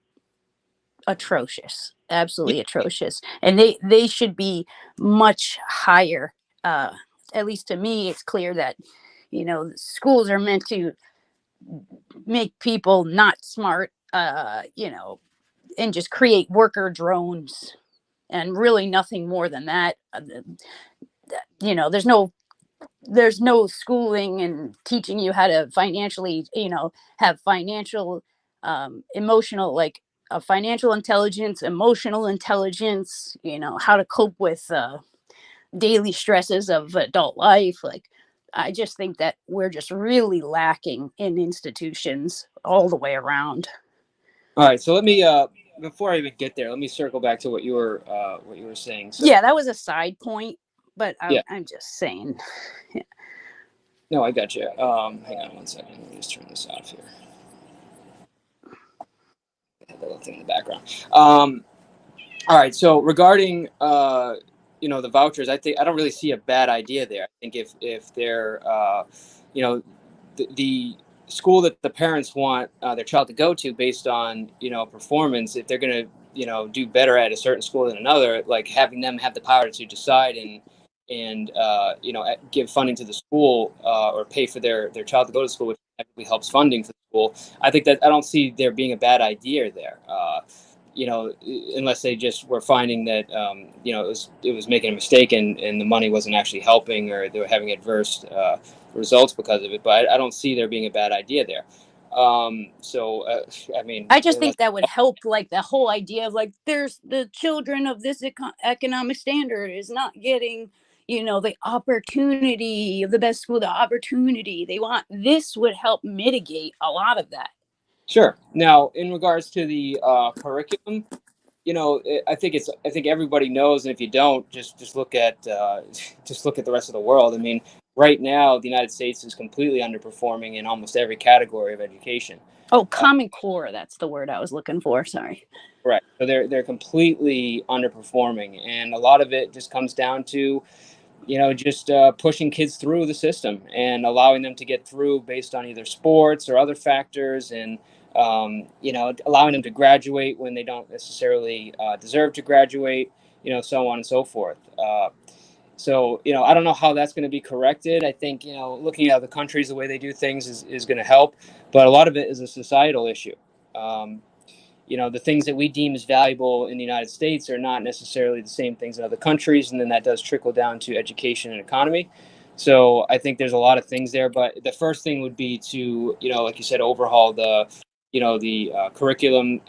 atrocious, absolutely atrocious, and they should be much higher. At least to me, it's clear that schools are meant to make people not smart, and just create worker drones, and really nothing more than that. There's no schooling and teaching you how to financially, have financial, emotional, like financial intelligence, emotional intelligence, how to cope with daily stresses of adult life. Like, I just think that we're just really lacking in institutions all the way around. All right, so let me before I even get there, let me circle back to what you were saying. So, yeah, that was a side point, but Yeah. I'm just saying. No, I got you. Hang on one second. Let me just turn this off here. I had that little thing in the background. All right. So regarding the vouchers, I don't really see a bad idea there. I think if they're the school that the parents want their child to go to based on performance, if they're going to do better at a certain school than another, like having them have the power to decide and give funding to the school or pay for their child to go to school, which actually helps funding for the school. I think that I don't see there being a bad idea there. Unless they just were finding that it was making a mistake and the money wasn't actually helping, or they were having adverse results because of it. But I don't see there being a bad idea there. I just think that would help, like the whole idea of like, there's the children of this economic standard is not getting the opportunity of the best school, the opportunity they want. This would help mitigate a lot of that. Sure. Now, in regards to the curriculum, I think everybody knows, and if you don't, just look at the rest of the world. I mean, right now, the United States is completely underperforming in almost every category of education. Oh, Common Core, that's the word I was looking for. Sorry. Right. So they're completely underperforming, and a lot of it just comes down to just pushing kids through the system and allowing them to get through based on either sports or other factors, and allowing them to graduate when they don't necessarily deserve to graduate, so on and so forth. So I don't know how that's going to be corrected. I think, looking at the countries, the way they do things is going to help, but a lot of it is a societal issue. The things that we deem as valuable in the United States are not necessarily the same things in other countries, and then that does trickle down to education and economy. So I think there's a lot of things there, but the first thing would be to, like you said, overhaul the the curriculum,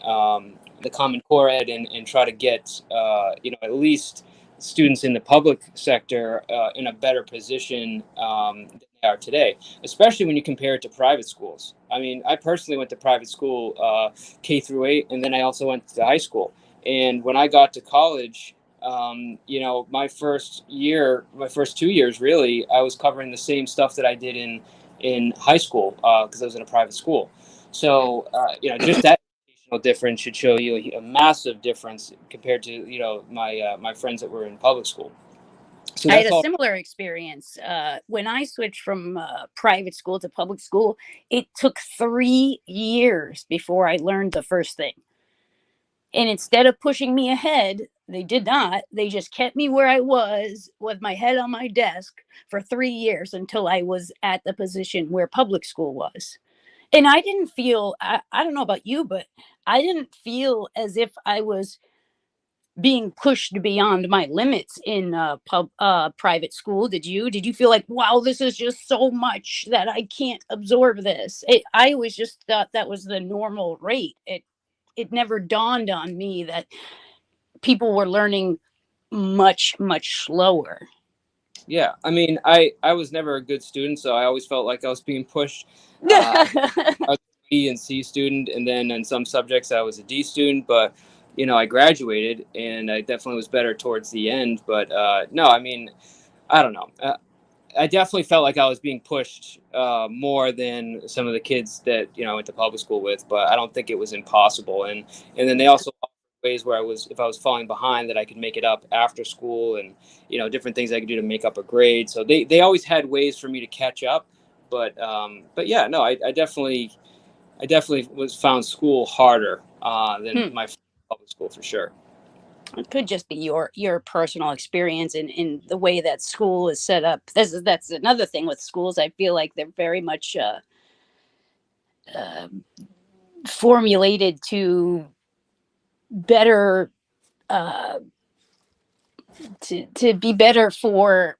the Common Core Ed, and try to get at least students in the public sector in a better position than they are today, especially when you compare it to private schools. I mean, I personally went to private school K through 8, and then I also went to high school. And when I got to college, my first 2 years, really, I was covering the same stuff that I did in high school because I was in a private school. So, just that educational difference should show you a massive difference compared to, my friends that were in public school. So I had that's a all. similar experience when I switched from private school to public school. It took 3 years before I learned the first thing. And instead of pushing me ahead, they did not. They just kept me where I was with my head on my desk for 3 years until I was at the position where public school was. And I didn't feel, I don't know about you, but I didn't feel as if I was being pushed beyond my limits in private school. Did you feel like, wow, this is just so much that I can't absorb this? I always just thought that was the normal rate. It never dawned on me that people were learning much, much slower. Yeah, I mean, I was never a good student, so I always felt like I was being pushed. I was a B and C student, and then in some subjects I was a D student, but I graduated, and I definitely was better towards the end. But no, I mean, I don't know. I definitely felt like I was being pushed more than some of the kids that I went to public school with, but I don't think it was impossible. And then they also offered ways where if I was falling behind, that I could make it up after school, and different things I could do to make up a grade. So they always had ways for me to catch up. But yeah, no, I definitely found school harder than my public school, for sure. It could just be your personal experience in the way that school is set up. That's another thing with schools. I feel like they're very much formulated to better to be better for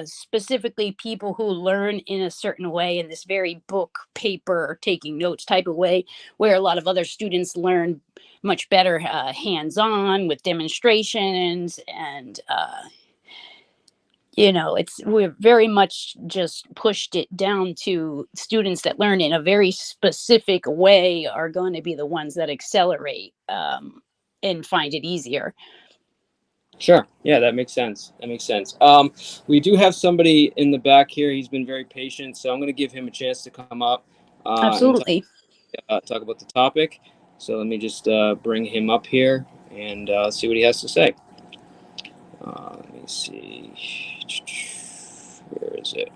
specifically people who learn in a certain way, in this very book, paper, taking notes type of way, where a lot of other students learn much better hands-on with demonstrations. And we're very much just pushed it down to students that learn in a very specific way are going to be the ones that accelerate and find it easier. Sure. Yeah, that makes sense. We do have somebody in the back here. He's been very patient, so I'm going to give him a chance to come up. Absolutely. And talk about the topic. So let me just bring him up here and see what he has to say. Let me see. Where is it?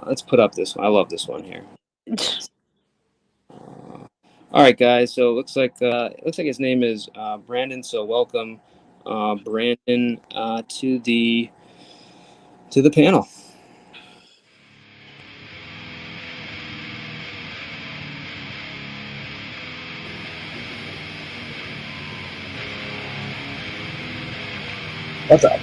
Let's put up this one. I love this one here. All right, guys. So it looks like his name is Brandon. So welcome, Brandon, to the panel. What's up?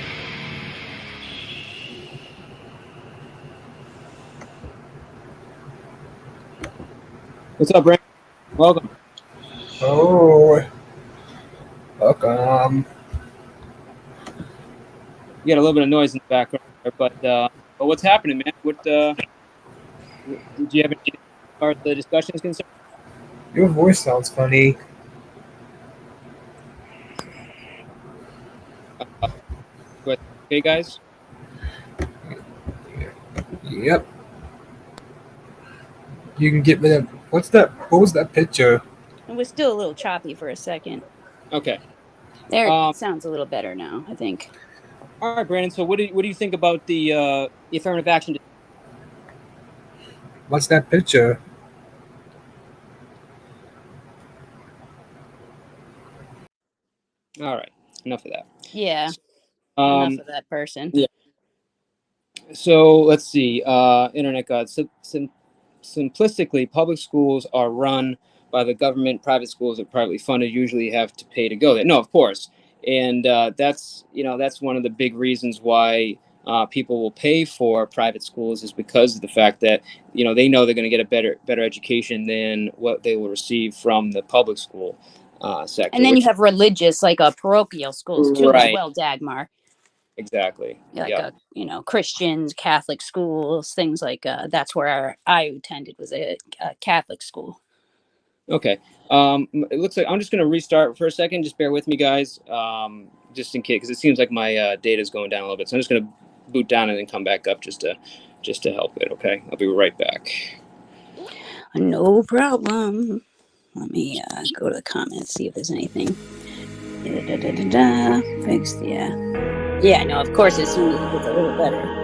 What's up, Brandon? Welcome. Oh, welcome. You got a little bit of noise in the background there, but what's happening, man? What did you have any part of the discussion is concerned? Your voice sounds funny. Okay, guys. Yep. You can get me that. What's that? What was that picture? It was still a little choppy for a second. Okay. There, it sounds a little better now, I think. All right, Brandon. So what do you think about the affirmative action? What's that picture? All right. Enough of that. Yeah. Enough of that person. Yeah. So let's see. Internet gods. Simplistically, public schools are run by the government. Private schools are privately funded. Usually, have to pay to go there. No, of course, and that's one of the big reasons why people will pay for private schools is because of the fact that they know they're going to get a better education than what they will receive from the public school sector. And then you have religious, like parochial schools too, as Right. well, Dagmar. Exactly. Like Yeah. Christians, Catholic schools, things like that's where I attended, was a Catholic school. Okay. It looks like I'm just going to restart for a second. Just bear with me, guys. Just in case, because it seems like my data is going down a little bit. So I'm just going to boot down and then come back up just to help it. Okay. I'll be right back. No problem. Let me go to the comments, see if there's anything. Fixed, yeah. Yeah, no, of course, as soon as it gets a little better.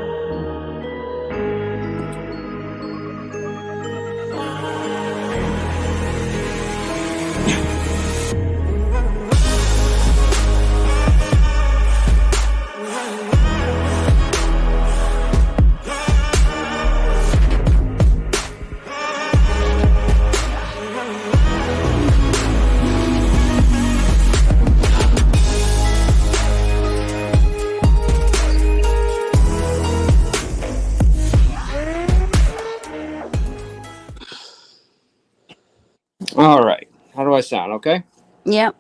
All right. How do I sound? Okay. Yep.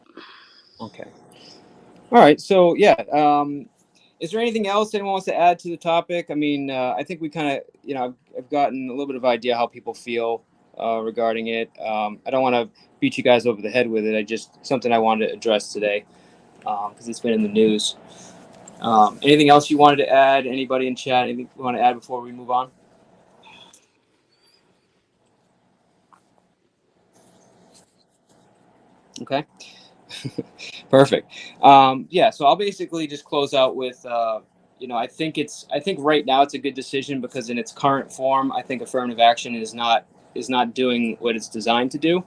Okay. All right. So yeah. Is there anything else anyone wants to add to the topic? I mean, I think we kind of, I've gotten a little bit of idea how people feel regarding it. I don't want to beat you guys over the head with it. Something I wanted to address today because it's been in the news. Anything else you wanted to add? Anybody in chat? Anything you want to add before we move on? Okay. Perfect. Yeah. So I'll basically just close out with, I think right now it's a good decision because in its current form, I think affirmative action is not doing what it's designed to do.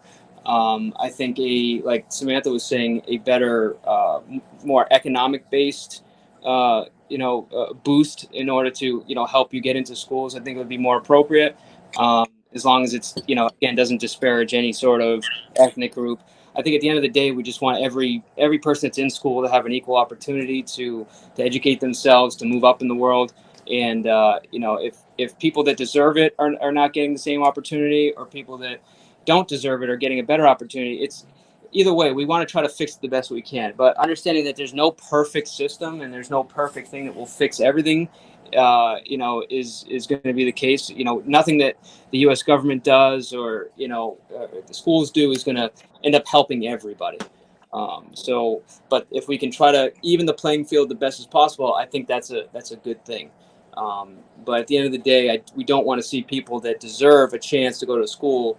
I think like Samantha was saying, a better, more economic based, boost in order to, help you get into schools, I think it would be more appropriate. As long as it's, again, doesn't disparage any sort of ethnic group. I think at the end of the day, we just want every person that's in school to have an equal opportunity to educate themselves, to move up in the world. And, if people that deserve it are not getting the same opportunity, or people that don't deserve it are getting a better opportunity, it's either way, we want to try to fix it the best we can. But understanding that there's no perfect system and there's no perfect thing that will fix everything, is going to be the case. Nothing that the U.S. government does or, the schools do is going to end up helping everybody. But if we can try to even the playing field the best as possible, I think that's a good thing. But at the end of the day, we don't want to see people that deserve a chance to go to school,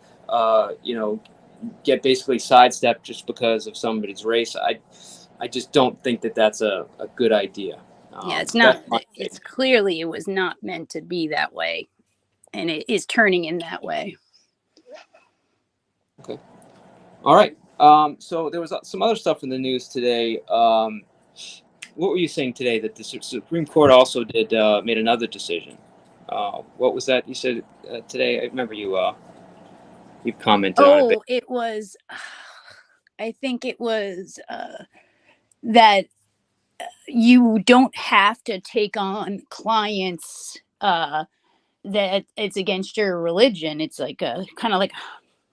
get basically sidestepped just because of somebody's race. I just don't think that that's a good idea. Yeah, it's not. It's clearly it was not meant to be that way, and it is turning in that way. Okay. All right. So there was some other stuff in the news today. What were you saying today? That the Supreme Court also made another decision. What was that you said today? I remember you commented on it. Oh, it was. I think it was that you don't have to take on clients that it's against your religion. It's like a kind of like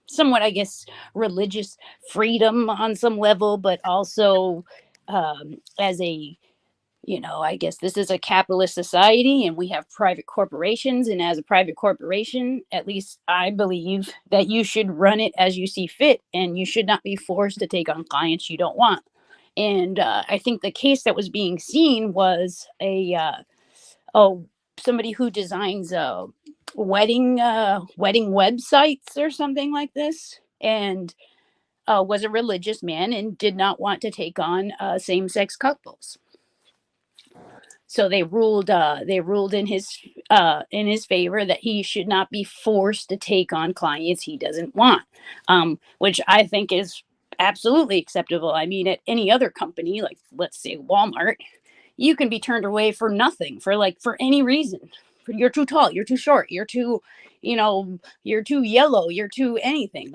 somewhat, I guess, religious freedom on some level, but also as a, I guess this is a capitalist society and we have private corporations. And as a private corporation, at least I believe that you should run it as you see fit and you should not be forced to take on clients you don't want. And I think the case that was being seen was somebody who designs wedding websites or something like this, and was a religious man and did not want to take on same-sex couples. So they ruled in his favor that he should not be forced to take on clients he doesn't want, which I think is absolutely acceptable. I mean, at any other company, like let's say Walmart, you can be turned away for nothing, for any reason. You're too tall, you're too short, you're too yellow, you're too anything.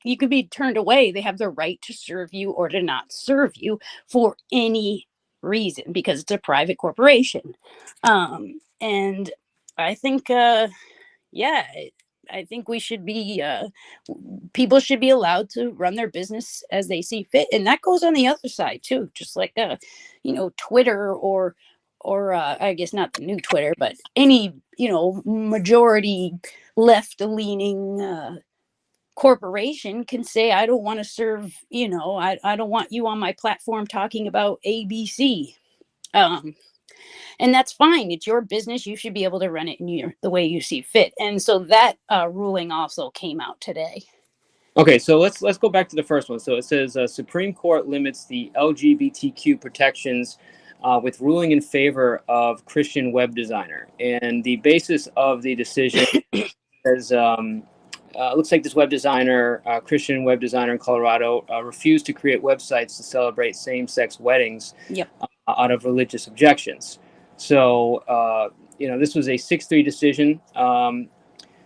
You could be turned away. They have the right to serve you or to not serve you for any reason, because it's a private corporation. And I think, yeah, I think we should be, people should be allowed to run their business as they see fit. And that goes on the other side too, just like, Twitter or I guess not the new Twitter, but any, majority left leaning, corporation can say, I don't want to serve, I don't want you on my platform talking about ABC. And that's fine. It's your business. You should be able to run it in the way you see fit. And so that ruling also came out today. Okay, so let's go back to the first one. So it says Supreme Court limits the LGBTQ protections with ruling in favor of Christian web designer. And the basis of the decision is looks like this web designer, Christian web designer in Colorado, refused to create websites to celebrate same-sex weddings out of religious objections. So, this was a 6-3 decision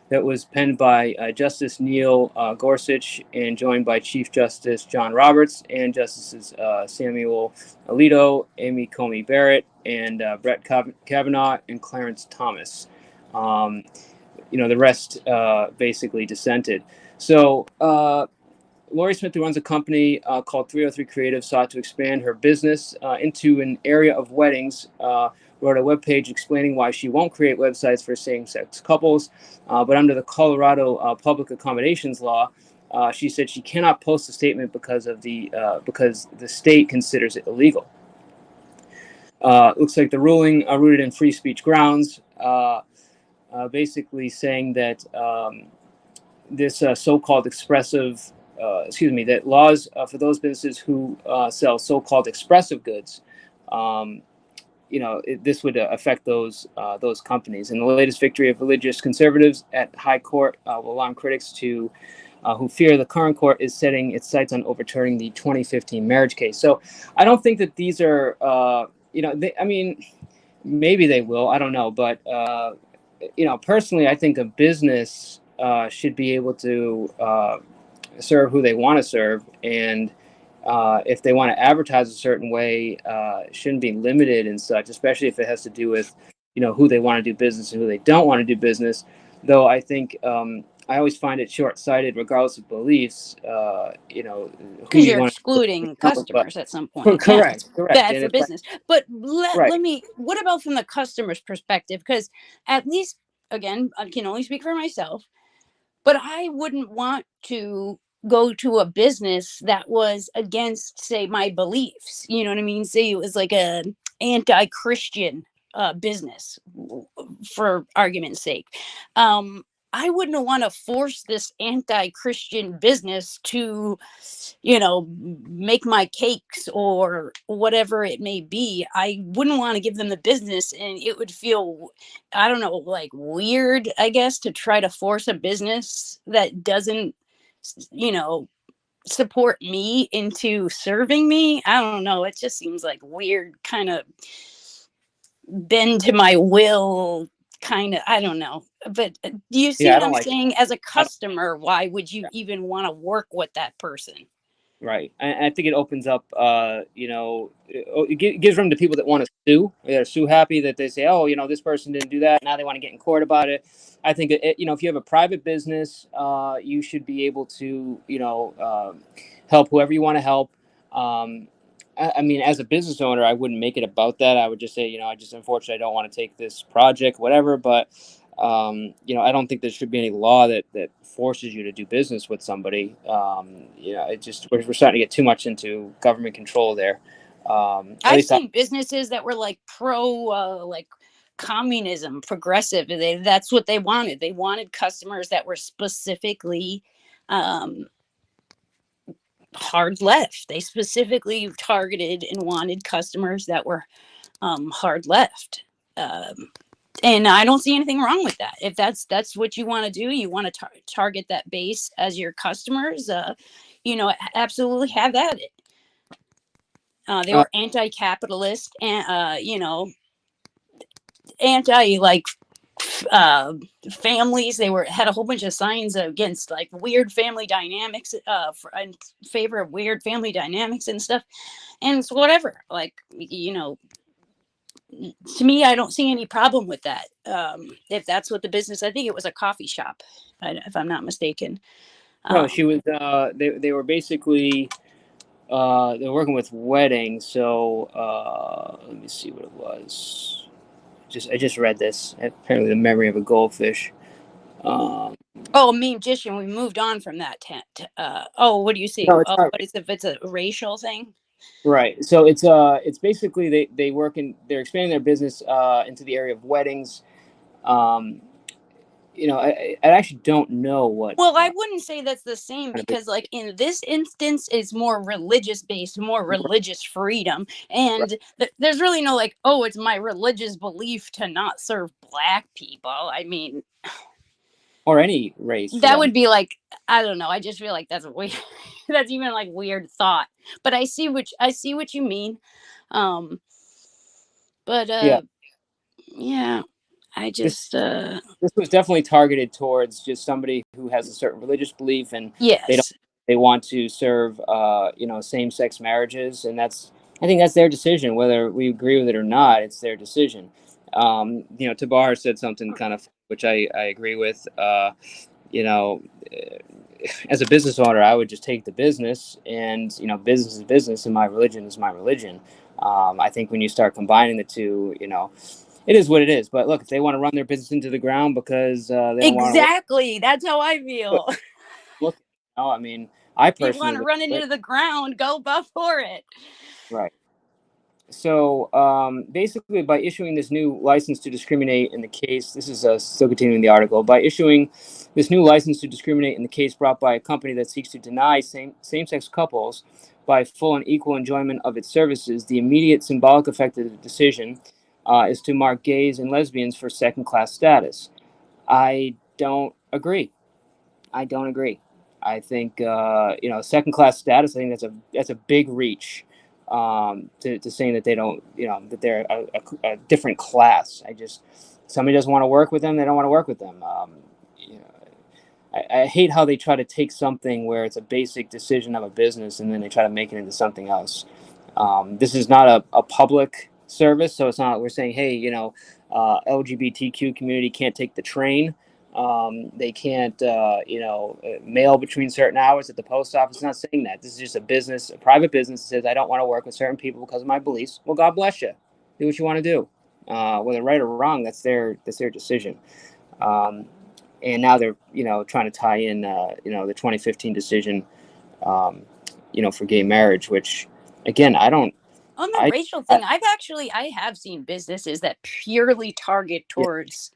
that was penned by Justice Neil Gorsuch and joined by Chief Justice John Roberts and Justices Samuel Alito, Amy Coney Barrett, and Brett Kavanaugh and Clarence Thomas. The rest basically dissented. So Laurie Smith, who runs a company called 303 Creative, sought to expand her business into an area of weddings, wrote a webpage explaining why she won't create websites for same-sex couples. But under the Colorado Public Accommodations Law, she said she cannot post a statement because the state considers it illegal. Looks like the ruling rooted in free speech grounds, basically saying that this so-called expressive, that laws for those businesses who sell so-called expressive goods, this would affect those companies. And the latest victory of religious conservatives at high court will alarm critics who fear the current court is setting its sights on overturning the 2015 marriage case. So I don't think that these are, maybe they will, I don't know. But, personally, I think a business should be able to serve who they want to serve. And if they want to advertise a certain way, shouldn't be limited and such, especially if it has to do with, who they want to do business and who they don't want to do business. Though I think I always find it short-sighted, regardless of beliefs. Because you're excluding customers at some point. Correct. Bad for business. But let me. What about from the customer's perspective? Because at least, again, I can only speak for myself, but I wouldn't want to go to a business that was against, say, my beliefs. You know what I mean? Say it was like a anti-Christian business, for argument's sake. I wouldn't want to force this anti-Christian business to, make my cakes or whatever it may be. I wouldn't want to give them the business, and it would feel, I don't know, like weird, I guess, to try to force a business that doesn't, support me into serving me. I don't know. It just seems like weird, kind of bend to my will, kind of, I don't know. But do you see what I'm saying? As a customer, why would you even want to work with that person? Right. I think it opens up, it gives room to people that want to sue. They're sue happy that they say, oh, this person didn't do that. Now they want to get in court about it. I think, if you have a private business, you should be able to, help whoever you want to help. As a business owner, I wouldn't make it about that. I would just say, unfortunately, I don't want to take this project, whatever. But, I don't think there should be any law that forces you to do we're starting to get too much into government control there. I've seen businesses that were like pro, communism, progressive. That's what they wanted. They wanted customers that were specifically hard left. They specifically targeted and wanted customers that were hard left. And I don't see anything wrong with that. If that's what you want to do, you want to target that base as your customers, absolutely have at it. They were anti-capitalist and, anti families. They had a whole bunch of signs against like weird family dynamics, in favor of weird family dynamics and stuff. And it's whatever, like, to me, I don't see any problem with that. If that's what the business, I think it was a coffee shop, if I'm not mistaken. No, she was. They were basically. They're working with weddings. So let me see what it was. I just read this. Apparently, the memory of a goldfish. Magician. We moved on from that tent. What do you see? No, it's not. But it's a racial thing. Right. So it's basically they're expanding their business into the area of weddings. I actually don't know what. Well, I wouldn't say that's the same, because like in this instance it's more religious based, more religious freedom. And there's really no like, oh, it's my religious belief to not serve black people. I mean, or any race. That would be like, I don't know. I just feel like that's a weird, that's even like weird thought. But I see what you mean. Yeah. I just this was definitely targeted towards just somebody who has a certain religious belief, and yes, they want to serve same-sex marriages, and I think that's their decision, whether we agree with it or not. It's their decision. Tabar said something kind of, which I agree with. As a business owner, I would just take the business, and business is business, and my religion is my religion. I think when you start combining the two, it is what it is. But look, if they want to run their business into the ground because they don't exactly, that's how I feel. Look, I mean, I personally, you want to run it into the ground, go for it. Right. So basically, by issuing this new license to discriminate in the case, this is still continuing the article, by issuing this new license to discriminate in the case brought by a company that seeks to deny same-sex couples by full and equal enjoyment of its services, the immediate symbolic effect of the decision is to mark gays and lesbians for second-class status. I don't agree. I think second-class status, I think that's a big reach to saying that they don't, that they're a different class. Somebody doesn't want to work with them, they don't want to work with them. I hate how they try to take something where it's a basic decision of a business and then they try to make it into something else. This is not a public service, so it's not we're saying, hey, LGBTQ community can't take the train, they can't mail between certain hours at the post office. It's not saying that. This is just a private business that says, I don't want to work with certain people because of my beliefs. Well, God bless you, do what you want to do, whether right or wrong, that's their decision. And now they're trying to tie in the 2015 decision for gay marriage, which again, I don't. On the racial thing, I have seen businesses that purely target towards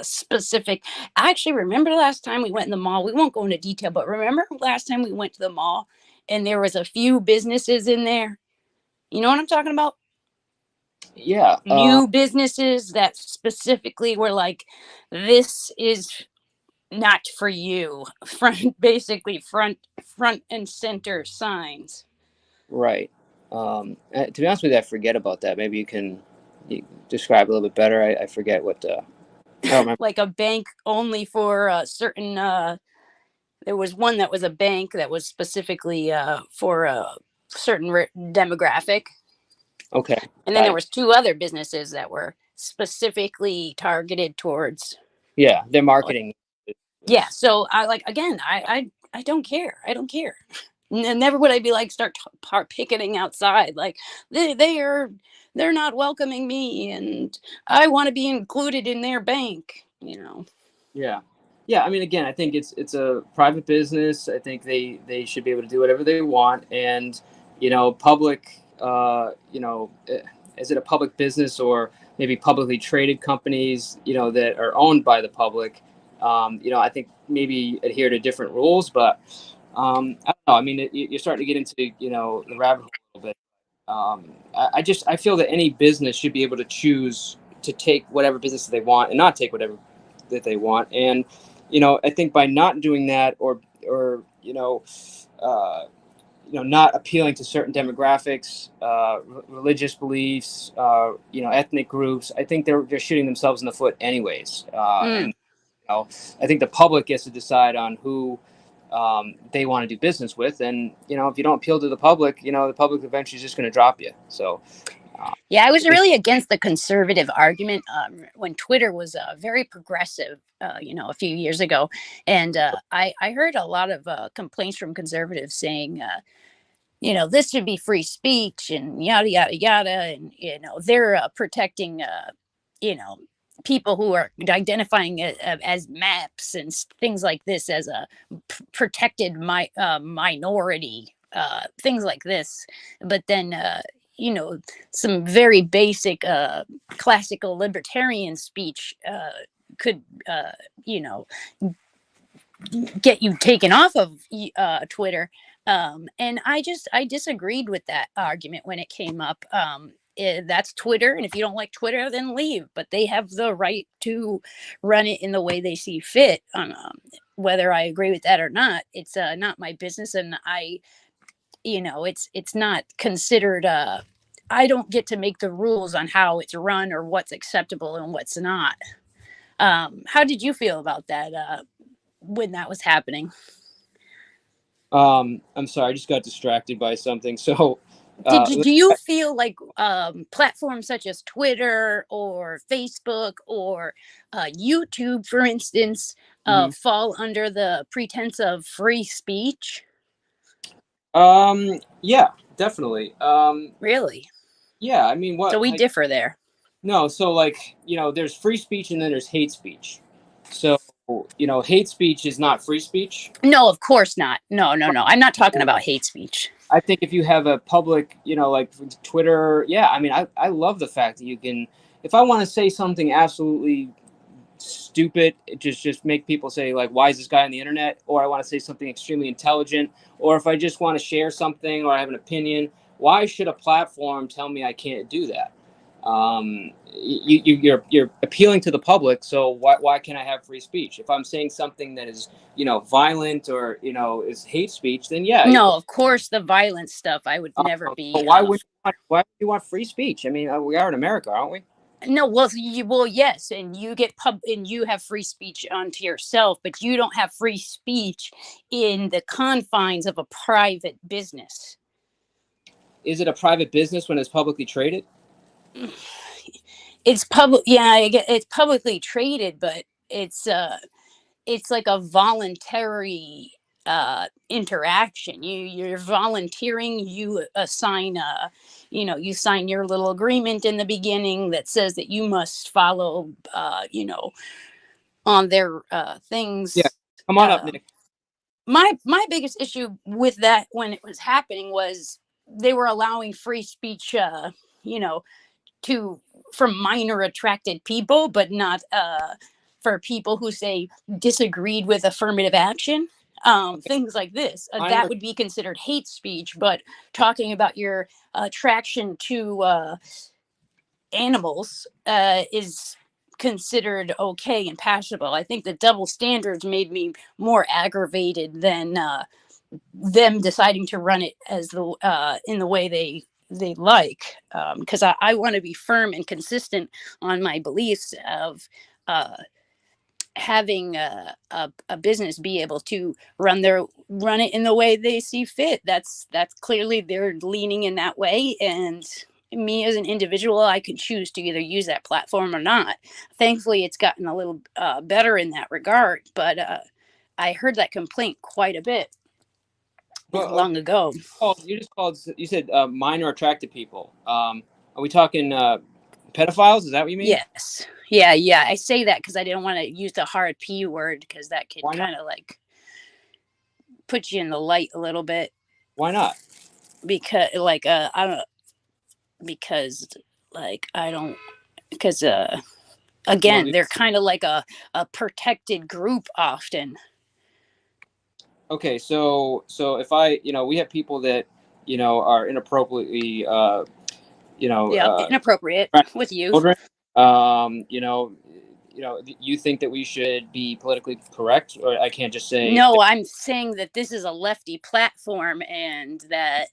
specific. I actually remember last time we went in the mall. We won't go into detail, but remember last time we went to the mall and there was a few businesses in there. You know what I'm talking about? Yeah. New businesses that specifically were like, this is not for you. Basically front and center signs. Right. To be honest with you, I forget about that. Maybe you can describe a little bit better. I forget what. I don't remember. Like a bank only for a certain. There was one that was a bank that was specifically for a certain demographic. Okay. And then there was two other businesses that were specifically targeted towards. Yeah, their marketing. Yeah. So I don't care. Never would I be like start picketing outside like they're not welcoming me and I want to be included in their bank, Yeah. I mean, again, I think it's a private business. I think they should be able to do whatever they want, and public. Is it a public business or maybe publicly traded companies that are owned by the public? I think maybe adhere to different rules, but. I don't know. I mean, you're starting to get into, the rabbit hole a little bit. I feel that any business should be able to choose to take whatever business they want and not take whatever that they want. And, I think by not doing that or not appealing to certain demographics, religious beliefs, ethnic groups. I think they're shooting themselves in the foot anyways. And I think the public gets to decide on who they want to do business with, and if you don't appeal to the public, the public eventually is just going to drop you. So. Yeah, I was really against the conservative argument when Twitter was very progressive, a few years ago. And I heard a lot of complaints from conservatives saying, this should be free speech and yada, yada, yada. And, they're protecting, people who are identifying as maps and things like this as a protected minority, things like this. But then, some very basic classical libertarian speech could, get you taken off of Twitter. And I disagreed with that argument when it came up. That's Twitter, and if you don't like Twitter, then leave. But they have the right to run it in the way they see fit. Whether I agree with that or not, it's not my business, and it's not considered. I don't get to make the rules on how it's run or what's acceptable and what's not. How did you feel about that when that was happening? I'm sorry, I just got distracted by something. So, do you feel like platforms such as Twitter or Facebook or YouTube, for instance, fall under the pretense of free speech? Yeah, definitely. Really? Yeah, I mean, what? So we differ there. No, so there's free speech and then there's hate speech. So, hate speech is not free speech. No, of course not. No. I'm not talking about hate speech. I think if you have a public, like Twitter, yeah, I mean, I love the fact that you can, if I want to say something absolutely stupid, just make people say, like, why is this guy on the internet? Or I want to say something extremely intelligent, or if I just want to share something or I have an opinion, why should a platform tell me I can't do that? You're appealing to the public, so why can't I have free speech? If I'm saying something that is violent or is hate speech, then yeah. No, of course the violent stuff I would never be. But why would you want free speech? I mean, we are in America, aren't we? No, well, yes, and you get and you have free speech unto yourself, but you don't have free speech in the confines of a private business. Is it a private business when it's publicly traded? It's public. Yeah, it's publicly traded, but it's like a voluntary interaction. You're volunteering. You assign you sign your little agreement in the beginning that says that you must follow on their things. Yeah, come on up, Nick. My biggest issue with that when it was happening was they were allowing free speech from minor attracted people, but not for people who say disagreed with affirmative action. Things like this, that would be considered hate speech, but talking about your attraction to animals is considered okay and passable. I think the double standards made me more aggravated than them deciding to run it as in the way they like, because I want to be firm and consistent on my beliefs of having a business be able to run it in the way they see fit. That's clearly they're leaning in that way, and me as an individual, I can choose to either use that platform or not. Thankfully, it's gotten a little better in that regard, but I heard that complaint quite a bit long ago. You said minor attracted people. Are we talking pedophiles? Is that what you mean? Yes. Yeah. I say that because I didn't want to use the hard P word, because that could kind of like put you in the light a little bit. Why not? Because again, they're kind of like a protected group often. Okay, so if we have people that are inappropriately inappropriate with youth. Children, you think that we should be politically correct, or I can't just say No, I'm saying that this is a lefty platform and that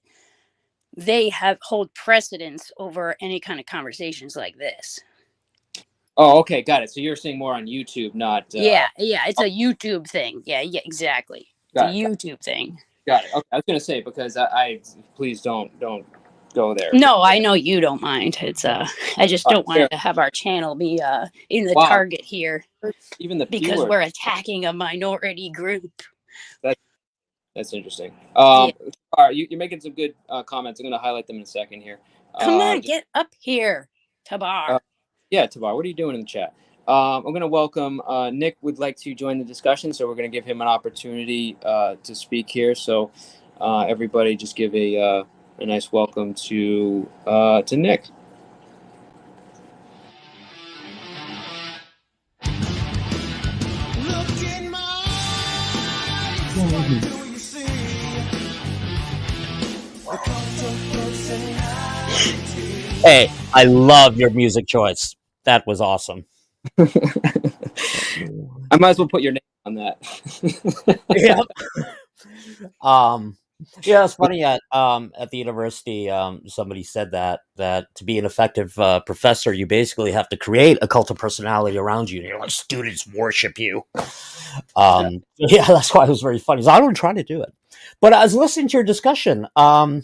they hold precedence over any kind of conversations like this. Oh, okay, got it. So you're saying more on YouTube, not Yeah, it's a YouTube thing. Yeah, exactly. It's a YouTube thing. Got it. Okay, I was gonna say, because I please don't go there. No, I know you don't mind. It's I just don't want to have our channel be in the target here, even because we're attacking a minority group. That's interesting. All right, you're making some good comments. I'm gonna highlight them in a second here. Come on, get up here, Tabar. Yeah, Tabar, what are you doing in the chat? I'm going to welcome Nick would like to join the discussion, so we're going to give him an opportunity to speak here. So everybody just give a nice welcome to Nick. Look in my eyes, what do you see? A cult of personality. Hey, I love your music choice. That was awesome. I might as well put your name on that. Yeah. Yeah, it's funny at the university, somebody said that to be an effective professor, you basically have to create a cult of personality around you. And you're like, students worship you. Yeah, that's why it was very funny. So I wasn't trying to do it, but I was listening to your discussion about.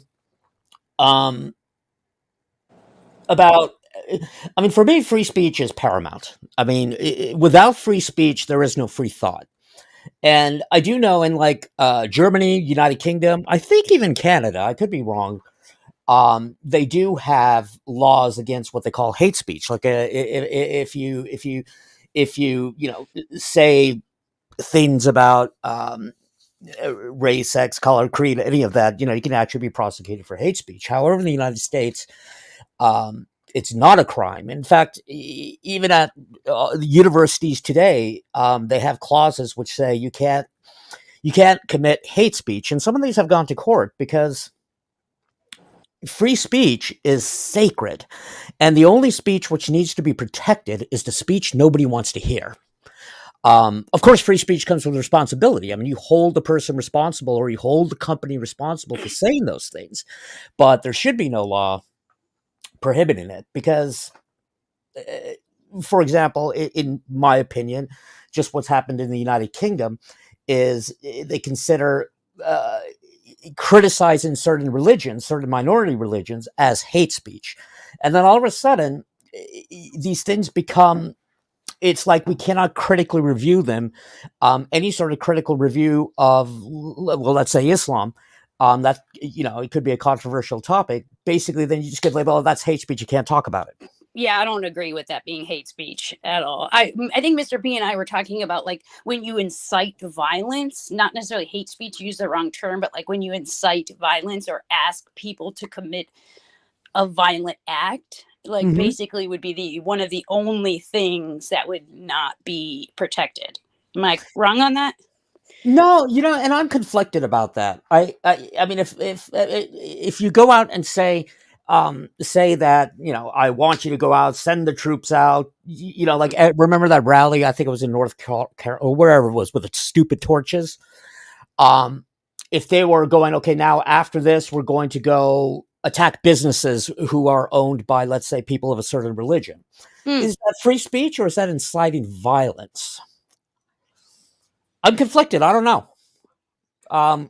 I mean, for me, free speech is paramount. I mean, without free speech, there is no free thought. And I do know in like Germany, United Kingdom, I think even Canada, I could be wrong, they do have laws against what they call hate speech. Like if you say things about race, sex, color, creed, any of that, you can actually be prosecuted for hate speech. However, in the United States, it's not a crime. In fact, even at universities today, they have clauses which say you can't commit hate speech, and some of these have gone to court because free speech is sacred, and the only speech which needs to be protected is the speech nobody wants to hear. Of course, free speech comes with responsibility. I mean, you hold the person responsible, or you hold the company responsible for saying those things, but there should be no law prohibiting it, because for example, in my opinion, just what's happened in the United Kingdom is they consider criticizing certain religions, certain minority religions, as hate speech, and then all of a sudden these things become, it's like we cannot critically review them. Any sort of critical review of, well, let's say Islam, that it could be a controversial topic. Basically, then you just get labeled, oh, that's hate speech. You can't talk about it. Yeah, I don't agree with that being hate speech at all. I think Mr. P and I were talking about like when you incite violence, not necessarily hate speech, use the wrong term, but like when you incite violence or ask people to commit a violent act, like basically would be one of the only things that would not be protected. Am I wrong on that? No, and I'm conflicted about that. I mean, if you go out and say that, I want you to go out, send the troops out, like remember that rally? I think it was in North Carolina or wherever it was with the stupid torches. If they were going, okay, now after this, we're going to go attack businesses who are owned by, let's say, people of a certain religion. Is that free speech, or is that inciting violence? I'm conflicted. I don't know. I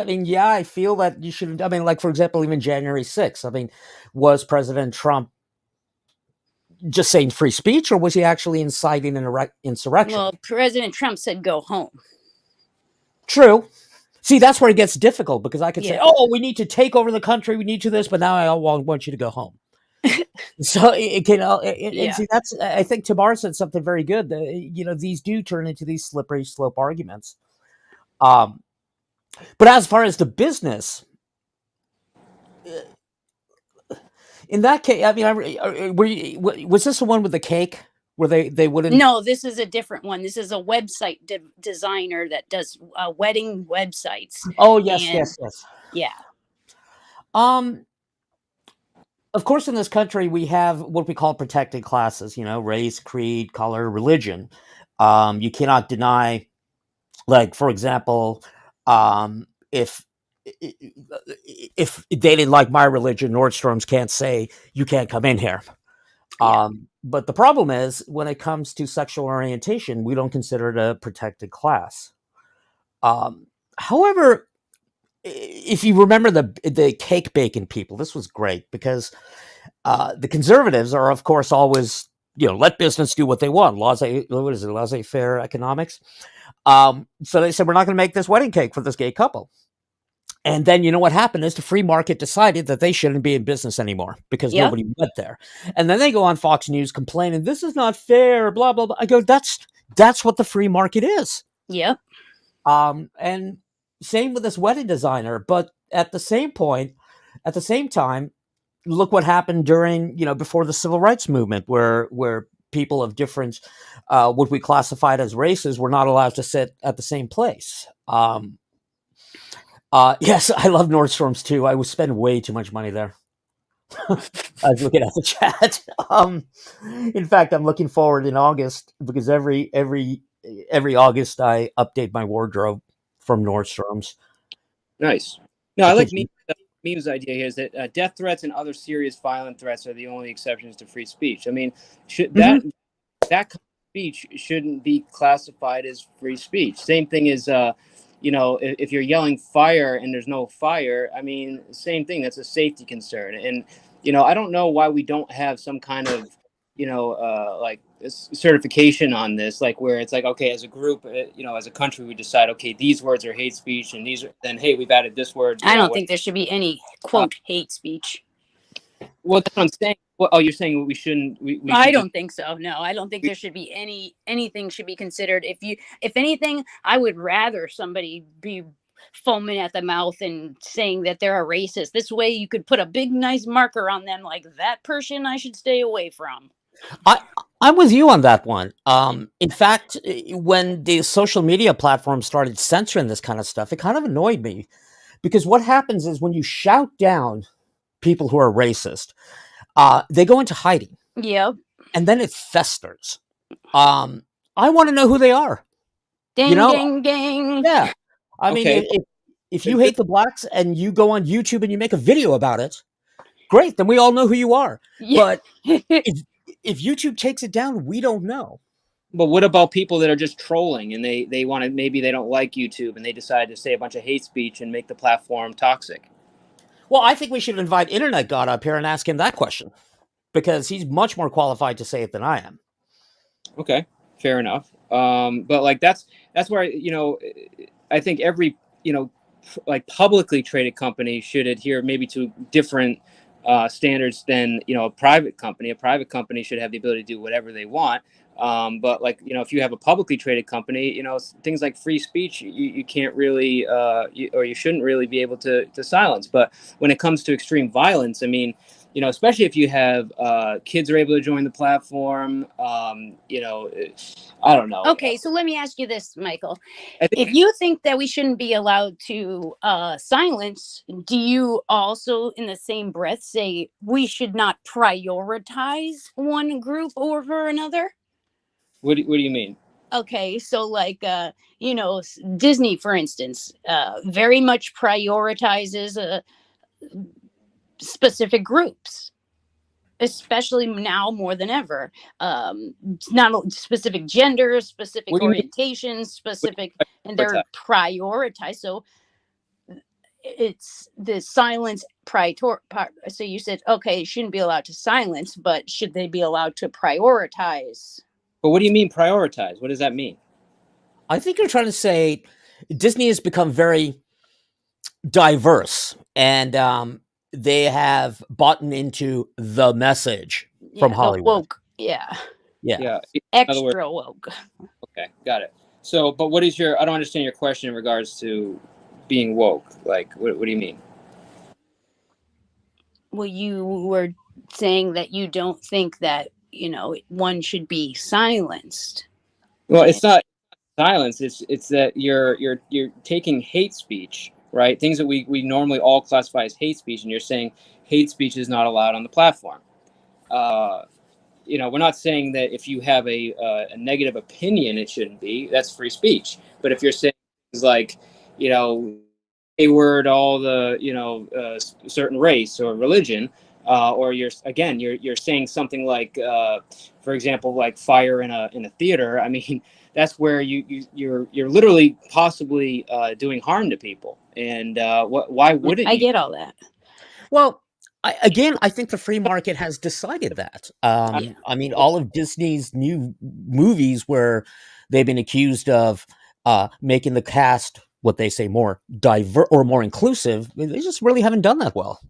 mean, yeah, I feel that you should. I mean, like, for example, even January 6th. I mean, was President Trump just saying free speech, or was he actually inciting an insurrection? Well, President Trump said go home. True. See, that's where it gets difficult, because I could say, oh, we need to take over the country, we need to this, but now I want you to go home. So it can, and see, that's, I think Tabar said something very good. These do turn into these slippery slope arguments. But as far as the business, in that case, I mean, was this the one with the cake where they wouldn't? No, this is a different one. This is a website designer that does wedding websites. Oh, yes. Yeah. of course, in this country, we have what we call protected classes, race, creed, color, religion. You cannot deny, like, for example, if they didn't like my religion, Nordstrom's can't say you can't come in here. Yeah. But the problem is when it comes to sexual orientation, we don't consider it a protected class. However, if you remember the cake baking people, this was great because the conservatives are, of course, always let business do what they want. Laissez-faire economics. So they said we're not going to make this wedding cake for this gay couple. And then what happened is the free market decided that they shouldn't be in business anymore because Yep. nobody went there. And then they go on Fox News complaining, this is not fair, blah, blah, blah. I go, that's what the free market is. Yep. And same with this wedding designer. But at the same time, look what happened during, before the civil rights movement, where people of different, what we classified as races were not allowed to sit at the same place. Yes, I love Nordstrom's too. I would spend way too much money there. I was looking at the chat. In fact, I'm looking forward in August because every August I update my wardrobe from Nordstrom's. Nice. No, I like Because- meme's idea here is that death threats and other serious violent threats are the only exceptions to free speech. I mean, should that kind of speech shouldn't be classified as free speech. Same thing as if you're yelling fire and there's no fire, I mean, same thing. That's a safety concern. And I don't know why we don't have some kind of like certification on this, like where it's like, okay, as a group, as a country, we decide, okay, these words are hate speech, and then hey, we've added this word. I don't think there should be any quote hate speech. Well, that's what I'm saying. Well, you're saying we shouldn't. We I should don't think so. No, I don't think there should be anything should be considered. If anything, I would rather somebody be foaming at the mouth and saying that they're a racist. This way you could put a big, nice marker on them, like that person I should stay away from. I'm with you on that one. In fact, when the social media platforms started censoring this kind of stuff, it kind of annoyed me because what happens is when you shout down people who are racist, they go into hiding. Yep. And then it festers. I want to know who they are. Ding, ding, ding. Yeah. I mean, Okay. if you hate the blacks and you go on YouTube and you make a video about it, great. Then we all know who you are. Yeah. But if YouTube takes it down, we don't know. But what about people that are just trolling and they want to, maybe they don't like YouTube and they decide to say a bunch of hate speech and make the platform toxic? Well, I think we should invite Internet God up here and ask him that question because he's much more qualified to say it than I am. Okay, fair enough. But like that's where I think every like publicly traded company should adhere maybe to different standards than a private company. A private company should have the ability to do whatever they want. But like if you have a publicly traded company, things like free speech you can't really or you shouldn't really be able to silence. But when it comes to extreme violence, I mean, especially if you have kids are able to join the platform, I don't know. Okay, so let me ask you this, Michael. I think, If you think that we shouldn't be allowed to silence, do you also, in the same breath, say we should not prioritize one group over another? what do you mean? Okay, so like Disney, for instance, very much prioritizes specific groups, especially now more than ever. Not specific genders, specific What do you mean? orientations, specific, and they're prioritized. So it's the silence so you said, okay, you shouldn't be allowed to silence, but should they be allowed to prioritize? But what do you mean prioritize? What does that mean? I think you're trying to say Disney has become very diverse and they have bought into the message from the Hollywood. woke, yeah, Yeah. extra woke. Okay, got it. So, but what is I don't understand your question in regards to being woke. Like, what do you mean? Well, you were saying that you don't think that, one should be silenced. Well, it's not silence. It's that you're taking hate speech right? Things that we normally all classify as hate speech, and you're saying hate speech is not allowed on the platform. We're not saying that if you have a negative opinion, it shouldn't be. That's free speech. But if you're saying things like, a word, all the, certain race or religion, or you're saying something like, for example, like fire in a theater. I mean, that's where you're literally possibly doing harm to people. And why wouldn't I you? get all that. Well, I think the free market has decided that. Yeah. I mean, all of Disney's new movies where they've been accused of making the cast what they say more diverse or more inclusive, they just really haven't done that well.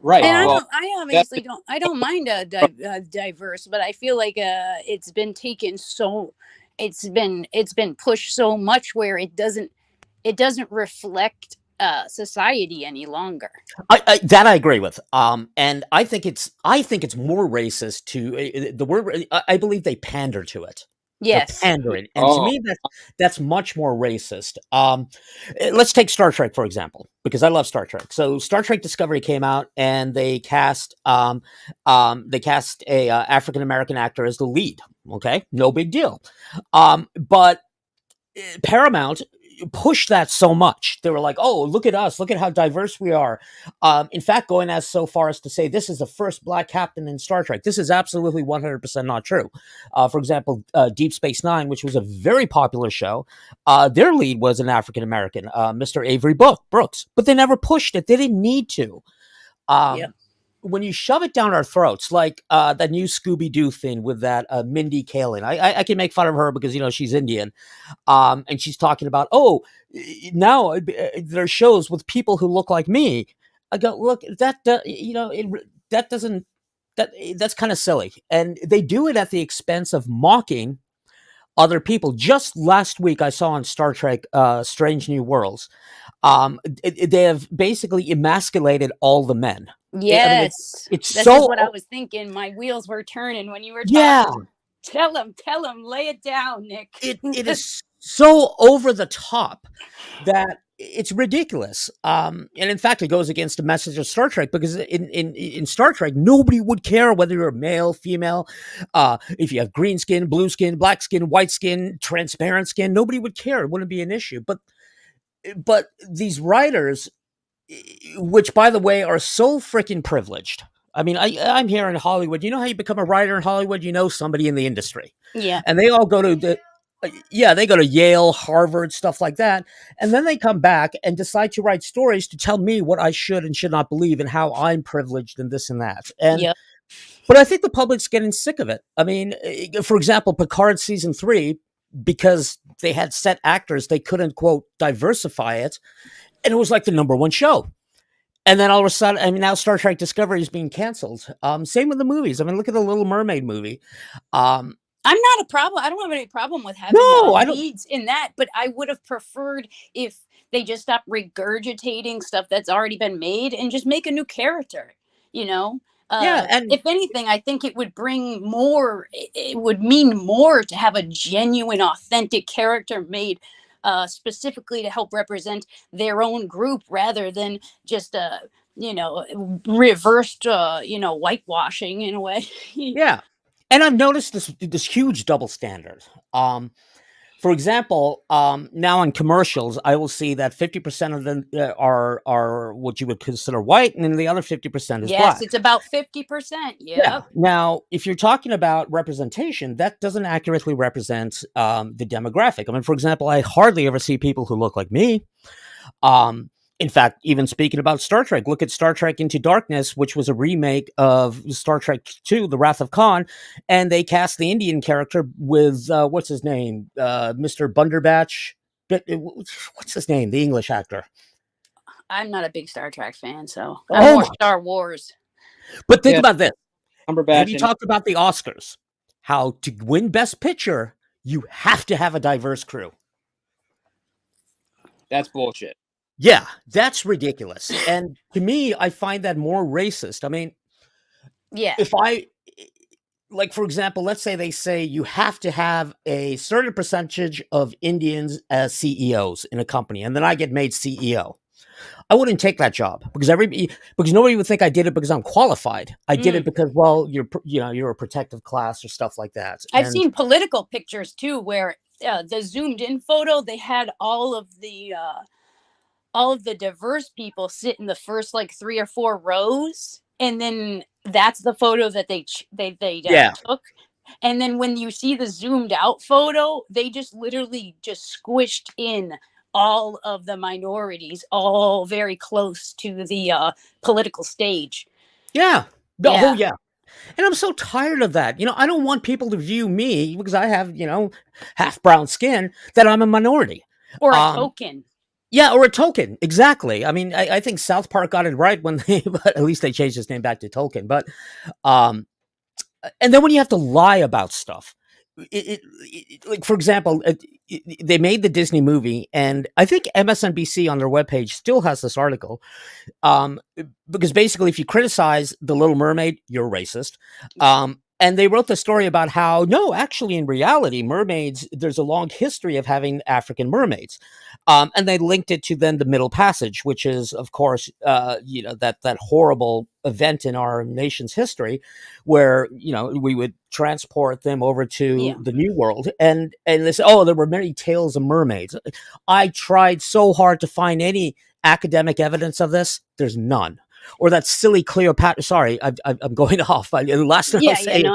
Right. And Well, I obviously don't. I don't mind diverse, but I feel like it's been taken so. It's been pushed so much where it doesn't reflect society any longer. That I agree with. And I think it's more racist to the word. I believe they pander to it. They're Yes. pandering, and to me, that's much more racist. Let's take Star Trek for example, because I love Star Trek. So Star Trek Discovery came out, and they cast a African American actor as the lead. Okay, no big deal. But Paramount pushed that so much. They were like, "Oh, look at us! Look at how diverse we are." In fact, going as so far as to say this is the first black captain in Star Trek. This is absolutely 100% not true. For example, Deep Space Nine, which was a very popular show, their lead was an African American, Mr. Avery Brooks, but they never pushed it. They didn't need to. Yeah. When you shove it down our throats, like that new Scooby-Doo thing with that Mindy Kaling, I can make fun of her because because she's Indian, and she's talking about now there are shows with people who look like me. I go, look, that that doesn't that's kind of silly, and they do it at the expense of mocking other people. Just last week, I saw on Star Trek Strange New Worlds, they have basically emasculated all the men. Yes. It's This so is what I was thinking. My wheels were turning when you were talking. yeah. Tell him, lay it down, Nick. It is so over the top that it's ridiculous. And in fact, it goes against the message of Star Trek, because in Star Trek, nobody would care whether you're male, female, if you have green skin, blue skin, black skin, white skin, transparent skin. Nobody would care. It wouldn't be an issue. But these writers, which by the way are so freaking privileged. I mean, I'm here in Hollywood. You know how you become a writer in Hollywood? You know somebody in the industry. Yeah. And they all go to they go to Yale, Harvard, stuff like that. And then they come back and decide to write stories to tell me what I should and should not believe and how I'm privileged and this and that. And Yep. but I think the public's getting sick of it. I mean, for example, Picard season 3, because they had set actors, they couldn't, quote, diversify it. And it was like the number one show. And then all of a sudden, I mean, now Star Trek Discovery is being canceled. Same with the movies. I mean, look at the Little Mermaid movie. I'm not a problem. I don't have any problem with having I don't. leads in that, but I would have preferred if they just stopped regurgitating stuff that's already been made and just make a new character, And if anything, I think it would bring more, it would mean more to have a genuine, authentic character made specifically to help represent their own group rather than just reversed whitewashing in a way. Yeah. And I've noticed this huge double standard. For example, now in commercials, I will see that 50% of them are what you would consider white, and then the other 50% is Yes, black. it's about 50%. Yeah. Now, if you're talking about representation, that doesn't accurately represent the demographic. I mean, for example, I hardly ever see people who look like me. In fact, even speaking about Star Trek, look at Star Trek Into Darkness, which was a remake of Star Trek II, The Wrath of Khan, and they cast the Indian character with, what's his name? Mr. Bunderbatch. What's his name? The English actor. I'm not a big Star Trek fan, so I'm more Star Wars. But think about this. Cumberbatch Have you talked about the Oscars? How to win Best Picture, you have to have a diverse crew. That's bullshit. Yeah, that's ridiculous. And to me, I find that more racist. I mean, yeah, if like for example, let's say they say you have to have a certain percentage of Indians as CEOs in a company, and then I get made CEO. I wouldn't take that job because nobody would think I did it because I'm qualified. I did it because, well, you're a protective class or stuff like that. I've And seen political pictures too, where the zoomed in photo, they had all of the diverse people sit in the first like 3 or 4 rows, and then that's the photo that they yeah, took. And then when you see the zoomed out photo, they just literally just squished in all of the minorities, all very close to the political stage. yeah, Yeah. oh yeah. And I'm so tired of that. I don't want people to view me because I have half brown skin that I'm a minority Or a um, token. Yeah, or a token. Exactly. I mean, I think South Park got it right when but at least they changed his name back to Token. But, and then when you have to lie about stuff, like for example, they made the Disney movie, and I think MSNBC on their webpage still has this article, because basically, if you criticize the Little Mermaid, you're racist. And they wrote the story about how, no, actually, in reality, mermaids, there's a long history of having African mermaids. And they linked it to then the Middle Passage, which is, of course, that horrible event in our nation's history where, we would transport them over to the New World. And they said, oh, there were many tales of mermaids. I tried so hard to find any academic evidence of this. There's none. Or that silly Cleopatra. Sorry, I'm going off. The last thing I'll say, I know.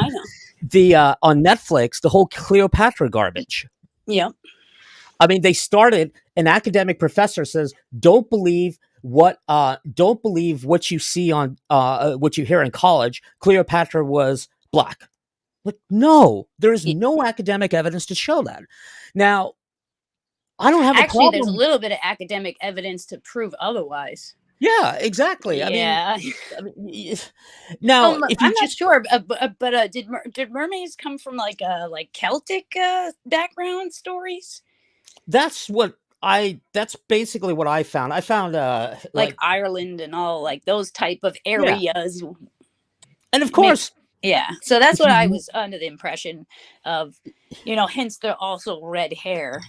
The on Netflix, the whole Cleopatra garbage. Yeah. I mean, they started. An academic professor says, "Don't believe what you see on what you hear in college. Cleopatra was black." Like, no, there is no academic evidence to show that. Now, I don't have a problem. There's a little bit of academic evidence to prove otherwise. Yeah, exactly. Yeah. I mean now, if you I'm not sure, but did mermaids come from like Celtic background stories? That's basically what I found. I found like Ireland and all like those type of areas. Yeah. And of course, yeah. So that's what I was under the impression of, hence they're also red hair.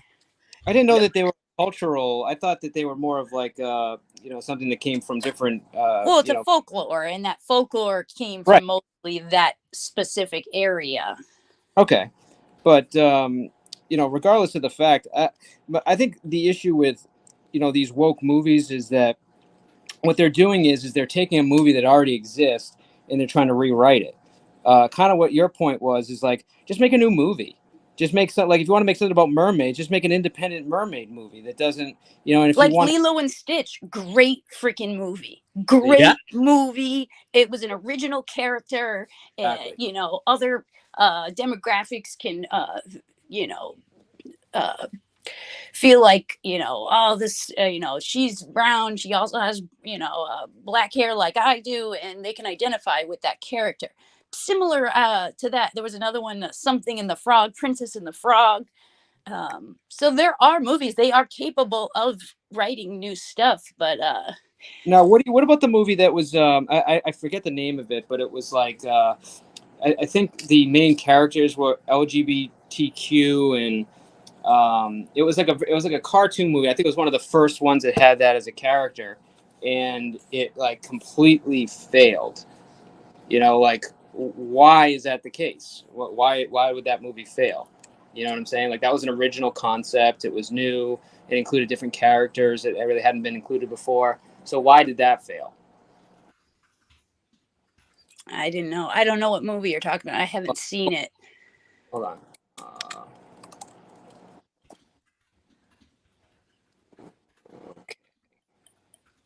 I didn't know that they were cultural. I thought that they were more of like something that came from different well, it's a folklore, and that folklore came from mostly that specific area. Okay. But regardless of the fact, I think the issue with these woke movies is that what they're doing is they're taking a movie that already exists and they're trying to rewrite it. Kind of what your point was is like, just make a new movie. Just make something, like if you want to make something about mermaids, just make an independent mermaid movie that doesn't, and if like you want Lilo and Stitch, great freaking movie. Great movie. It was an original character. Exactly. Other demographics can feel like, this, she's brown. She also has, black hair like I do, and they can identify with that character. Similar to that, there was another one, Something in the Frog, Princess and the Frog. So there are movies, they are capable of writing new stuff, but now what about the movie that was I forget the name of it, but it was like I think the main characters were LGBTQ, and it was like a cartoon movie. I think it was one of the first ones that had that as a character, and it like completely failed. Like, why is that the case? Why would that movie fail? You know what I'm saying? Like, that was an original concept. It was new. It included different characters that really hadn't been included before. So why did that fail? I didn't know. I don't know what movie you're talking about. I haven't seen it. Hold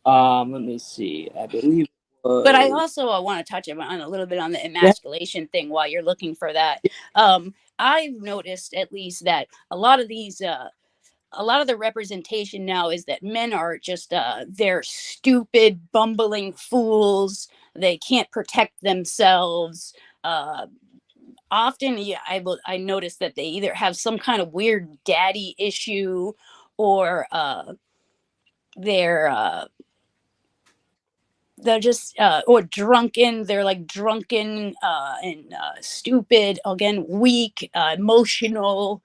on. Let me see. I believe. But I also want to touch on a little bit on the emasculation thing while you're looking for that. I've noticed at least that a lot of the representation now is that men are just they're stupid, bumbling fools. They can't protect themselves. Often, I notice that they either have some kind of weird daddy issue, or they're they're just or drunken. They're like drunken and stupid. Again, weak, emotional,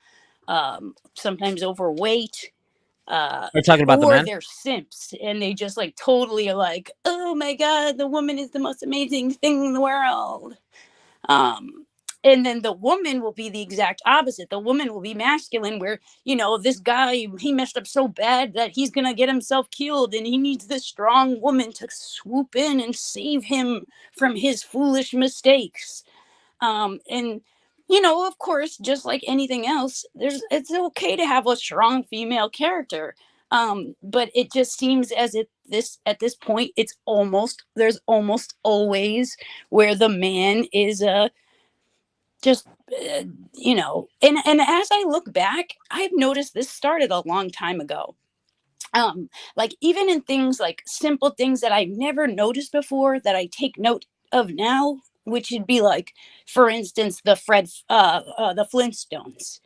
sometimes overweight. We're talking about the Or men. they're simps and they just like totally are like, oh my god, the woman is the most amazing thing in the world. And then the woman will be the exact opposite. The woman will be masculine, where, you know, this guy, he messed up so bad that he's gonna get himself killed, and he needs this strong woman to swoop in and save him from his foolish mistakes. And you know, of course, just like anything else, it's okay to have a strong female character. But it just seems as if at this point, there's almost always where the man is just you know, and as I look back, I've noticed this started a long time ago. Like even in things like simple things that I've never noticed before that I take note of now, which would be like, for instance, the Flintstones.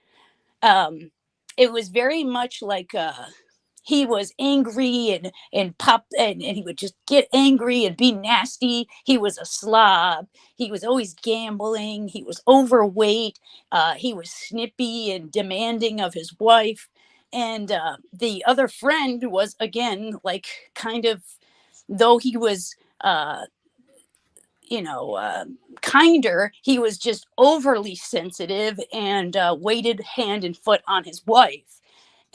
It was very much like he was angry and he would just get angry and be nasty. He was a slob. He was always gambling. He was overweight. He was snippy and demanding of his wife. And the other friend was, again, like, kind of, though he was kinder, he was just overly sensitive and waited hand and foot on his wife.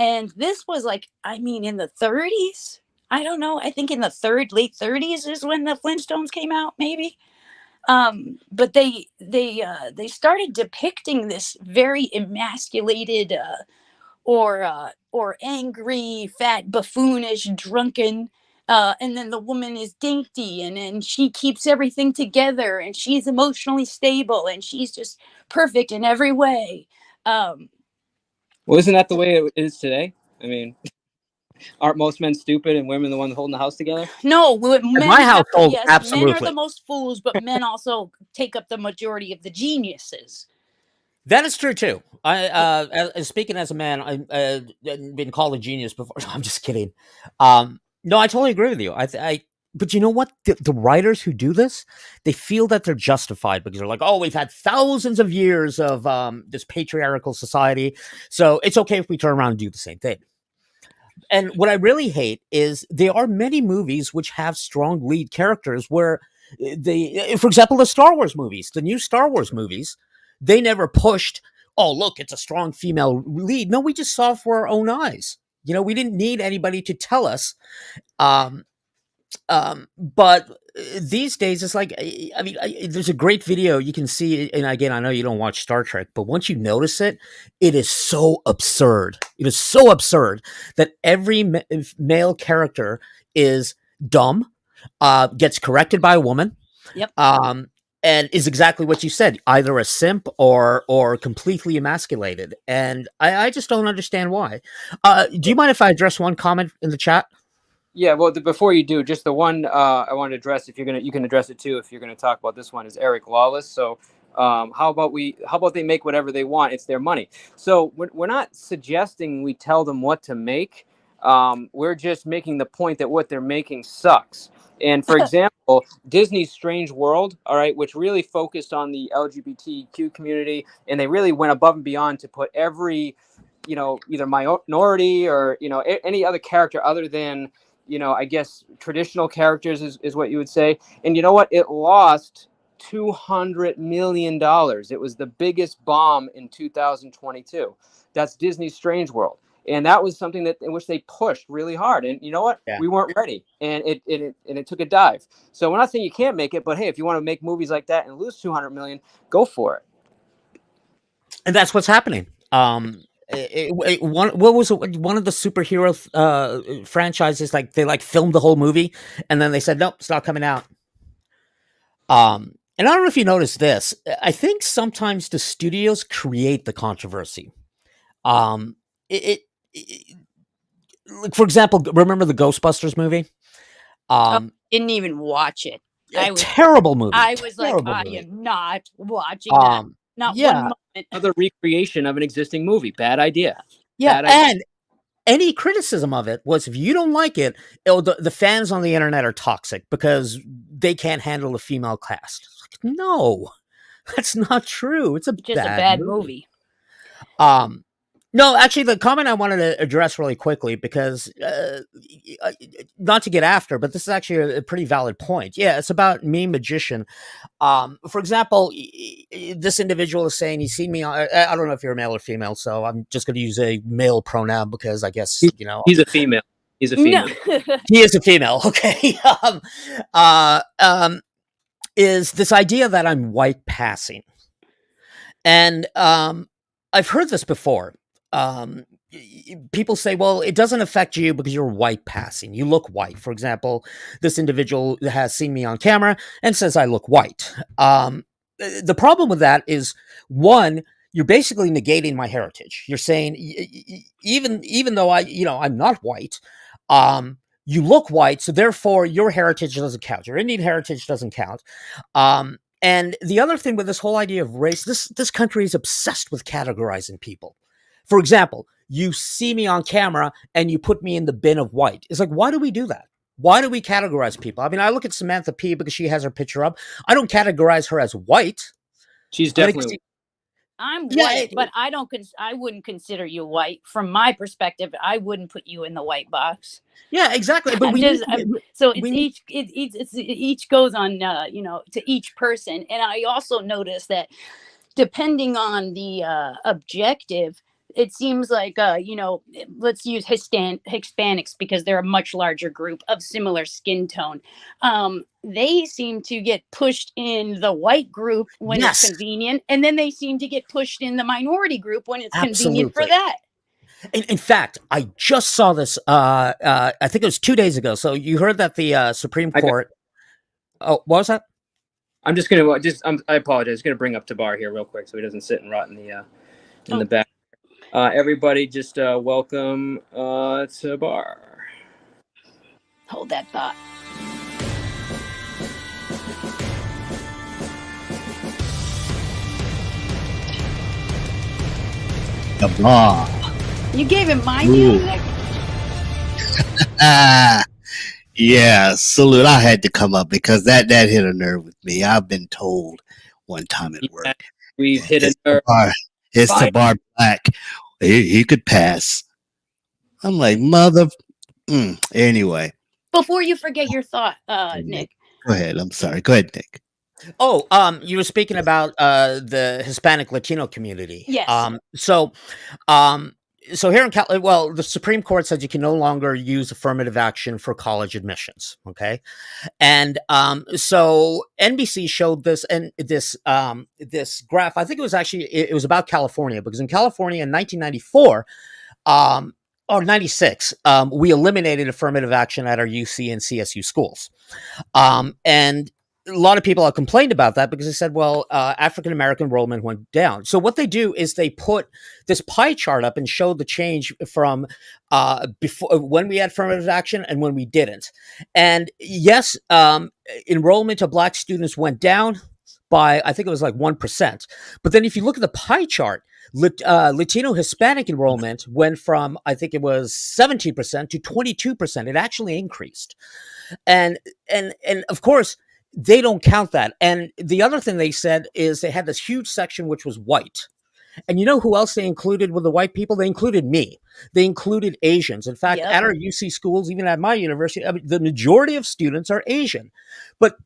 And this was like, I mean, in the 30s. I don't know. I think in the late 30s is when the Flintstones came out, maybe. But they started depicting this very emasculated or angry, fat, buffoonish, drunken. And then the woman is dainty and she keeps everything together and she's emotionally stable and she's just perfect in every way. Well, isn't that the way it is today? I mean, aren't most men stupid and women the ones holding the house together? No, men, my household, yes, absolutely. men are the most fools, but men also take up the majority of the geniuses. That is true too. Speaking as a man, I've been called a genius before. I'm just kidding. No, I totally agree with you. But you know what? The writers who do this, they feel that they're justified because they're like, oh, we've had thousands of years of this patriarchal society, so it's okay if we turn around and do the same thing. And what I really hate is there are many movies which have strong lead characters where for example, the Star Wars movies, the new Star Wars movies, they never pushed, oh, look, it's a strong female lead. No, we just saw it for our own eyes. You know, we didn't need anybody to tell us. But these days, it's like, I mean, there's a great video you can see. And again, I know you don't watch Star Trek, but once you notice it, it is so absurd. It is so absurd that every male character is dumb, gets corrected by a woman. Yep. And is exactly what you said, either a simp or completely emasculated. And I just don't understand why. Do you mind if I address one comment in the chat? Yeah, well, before you do, just the one I wanted to address, if you can address it too, if you're gonna talk about this one, is Eric Lawless. So how about they make whatever they want? It's their money. So we're not suggesting we tell them what to make. We're just making the point that what they're making sucks. And for example, Disney's Strange World, all right, which really focused on the LGBTQ community, and they really went above and beyond to put every, you know, either minority or, you know, any other character other than, you know, I guess traditional characters is what you would say. And you know what? It lost $200 million. It was the biggest bomb in 2022. That's Disney's Strange World. And that was something in which they pushed really hard. And you know what? Yeah. We weren't ready. And it took a dive. So we're not saying you can't make it, but hey, if you want to make movies like that and lose 200 million, go for it. And that's what's happening. What was it? One of the superhero franchises, like they filmed the whole movie and then they said, nope, it's not coming out. And I don't know if you noticed this. I think sometimes the studios create the controversy. Like, for example, remember the Ghostbusters movie? Didn't even watch it. Terrible movie. I was terrible like, movie. I am not watching that. Not one moment. Another recreation of an existing movie. Bad idea. Yeah, Bad idea. any criticism of it was, if you don't like it, the fans on the internet are toxic because they can't handle a female cast. Like, no, that's not true. It's Just a bad movie. No, actually, the comment I wanted to address really quickly, because not to get after, but this is actually a pretty valid point. Yeah, it's about Meme Magician. For example, this individual is saying he's seen me on, I don't know if you're a male or female, so I'm just going to use a male pronoun because I guess, He's a female. He's a female. No. he is a female. Okay. Is this idea that I'm white passing. And I've heard this before. People say, well, it doesn't affect you because you're white passing. You look white. For example, this individual has seen me on camera and says I look white. The problem with that is, one, you're basically negating my heritage. You're saying even though I'm not white, you look white, so therefore your heritage doesn't count. Your Indian heritage doesn't count. And the other thing with this whole idea of race, this country is obsessed with categorizing people. For example, you see me on camera and you put me in the bin of white. It's like, why do we do that? Why do we categorize people? I mean, I look at Samantha P because she has her picture up. I don't categorize her as white. She's definitely. I'm white, but I wouldn't consider you white. From my perspective, I wouldn't put you in the white box. Yeah, exactly. But each goes on, to each person. And I also noticed that depending on the objective, it seems like, let's use Hispanics because they're a much larger group of similar skin tone. They seem to get pushed in the white group when it's convenient, and then they seem to get pushed in the minority group when it's convenient for that. In fact, I just saw this, I think it was 2 days ago. So you heard that the Supreme Court... what was that? I'm just going to, I apologize. Going to bring up Tabar here real quick so he doesn't sit and rot in the back. Everybody just welcome Tabar. Hold that thought. Tabar. You gave him my name, Nick? Yeah, salute. I had to come up because that hit a nerve with me. I've been told one time at work. We've hit a nerve. It's Tabar Black. He could pass. I'm like, mother. Anyway. Before you forget your thought, Nick. Go ahead. I'm sorry. Go ahead, Nick. Oh, you were speaking about the Hispanic Latino community. Yes. So here in the Supreme Court says you can no longer use affirmative action for college admissions. Okay, and so NBC showed this and this graph. I think it was about California, because in California in 1994, or 96, we eliminated affirmative action at our UC and CSU schools, and a lot of people have complained about that because they said, well, African-American enrollment went down. So what they do is they put this pie chart up and show the change from before, when we had affirmative action and when we didn't. And yes, enrollment of Black students went down by, I think it was like 1%. But then if you look at the pie chart, Latino Hispanic enrollment went from, I think it was 17% to 22%. It actually increased. And of course, they don't count that. And the other thing they said is they had this huge section which was white. And you know who else they included with the white people? They included me. They included Asians. In fact, at our UC schools, even at my university, the majority of students are Asian. But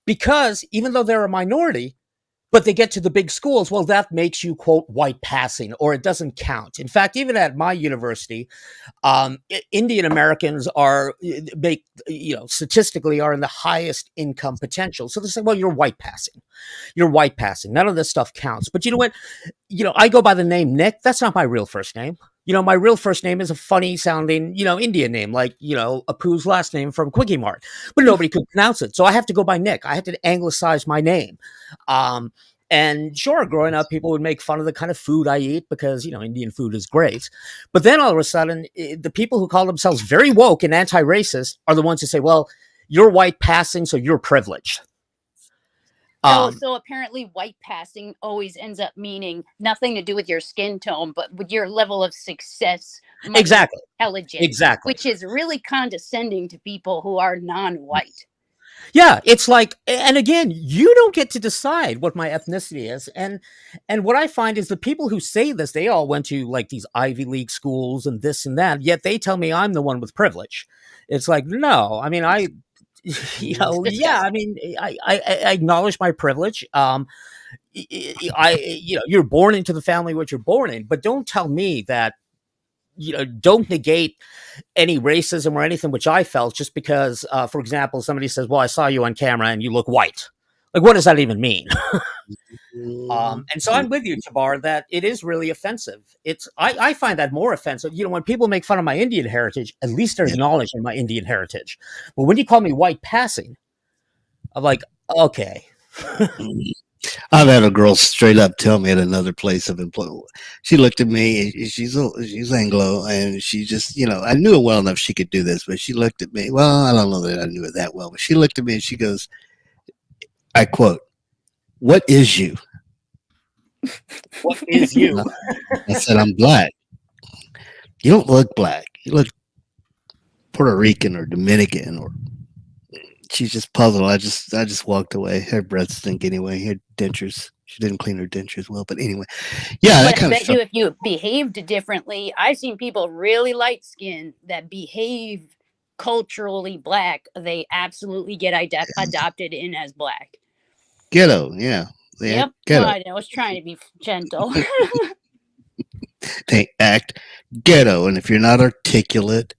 because even though they're a minority, but they get to the big schools, well, that makes you, quote, white passing, or it doesn't count. In fact, even at my university, Indian Americans statistically are in the highest income potential. So they say, well, you're white passing. You're white passing. None of this stuff counts. But you know what? I go by the name Nick. That's not my real first name. My real first name is a funny sounding, Indian name, like, Apu's last name from Quickie Mart, but nobody could pronounce it. So I have to go by Nick. I had to anglicize my name. And sure, growing up, people would make fun of the kind of food I eat because, Indian food is great. But then all of a sudden, the people who call themselves very woke and anti-racist are the ones who say, well, you're white passing, so you're privileged. Oh, Um, so apparently white passing always ends up meaning nothing to do with your skin tone, but with your level of success, money, exactly, intelligence, exactly. which is really condescending to people who are non-white. Yeah, it's like, and again, you don't get to decide what my ethnicity is. And what I find is the people who say this, they all went to like these Ivy League schools and this and that, yet they tell me I'm the one with privilege. It's like, no, I mean, yeah, I mean, I acknowledge my privilege. You're born into the family what you're born in, but don't tell me that, don't negate any racism or anything which I felt just because, for example, somebody says, "Well, I saw you on camera and you look white." Like, what does that even mean? And so I'm with you, Tabar, that it is really offensive. I find that more offensive. When people make fun of my Indian heritage, at least they're acknowledging my Indian heritage. But when you call me white passing, I'm like, okay. I've had a girl straight up tell me at another place of employment. She looked at me. She's Anglo, and she just, I knew it well enough she could do this, but she looked at me. Well, I don't know that I knew it that well, but she looked at me and she goes, I quote, "What is you?" What is you? I said, "I'm black." "You don't look black. You look Puerto Rican or Dominican." Or she's just puzzled. I just walked away. Her breath stink anyway. Her dentures. She didn't clean her dentures well, but anyway, yeah, that But I kind of bet you if you behaved differently, I've seen people really light skinned that behave culturally black. They absolutely get adopted in as black. ghetto. Yeah, they Yep. act ghetto. Well, I was trying to be gentle. They act ghetto, and if you're not articulate,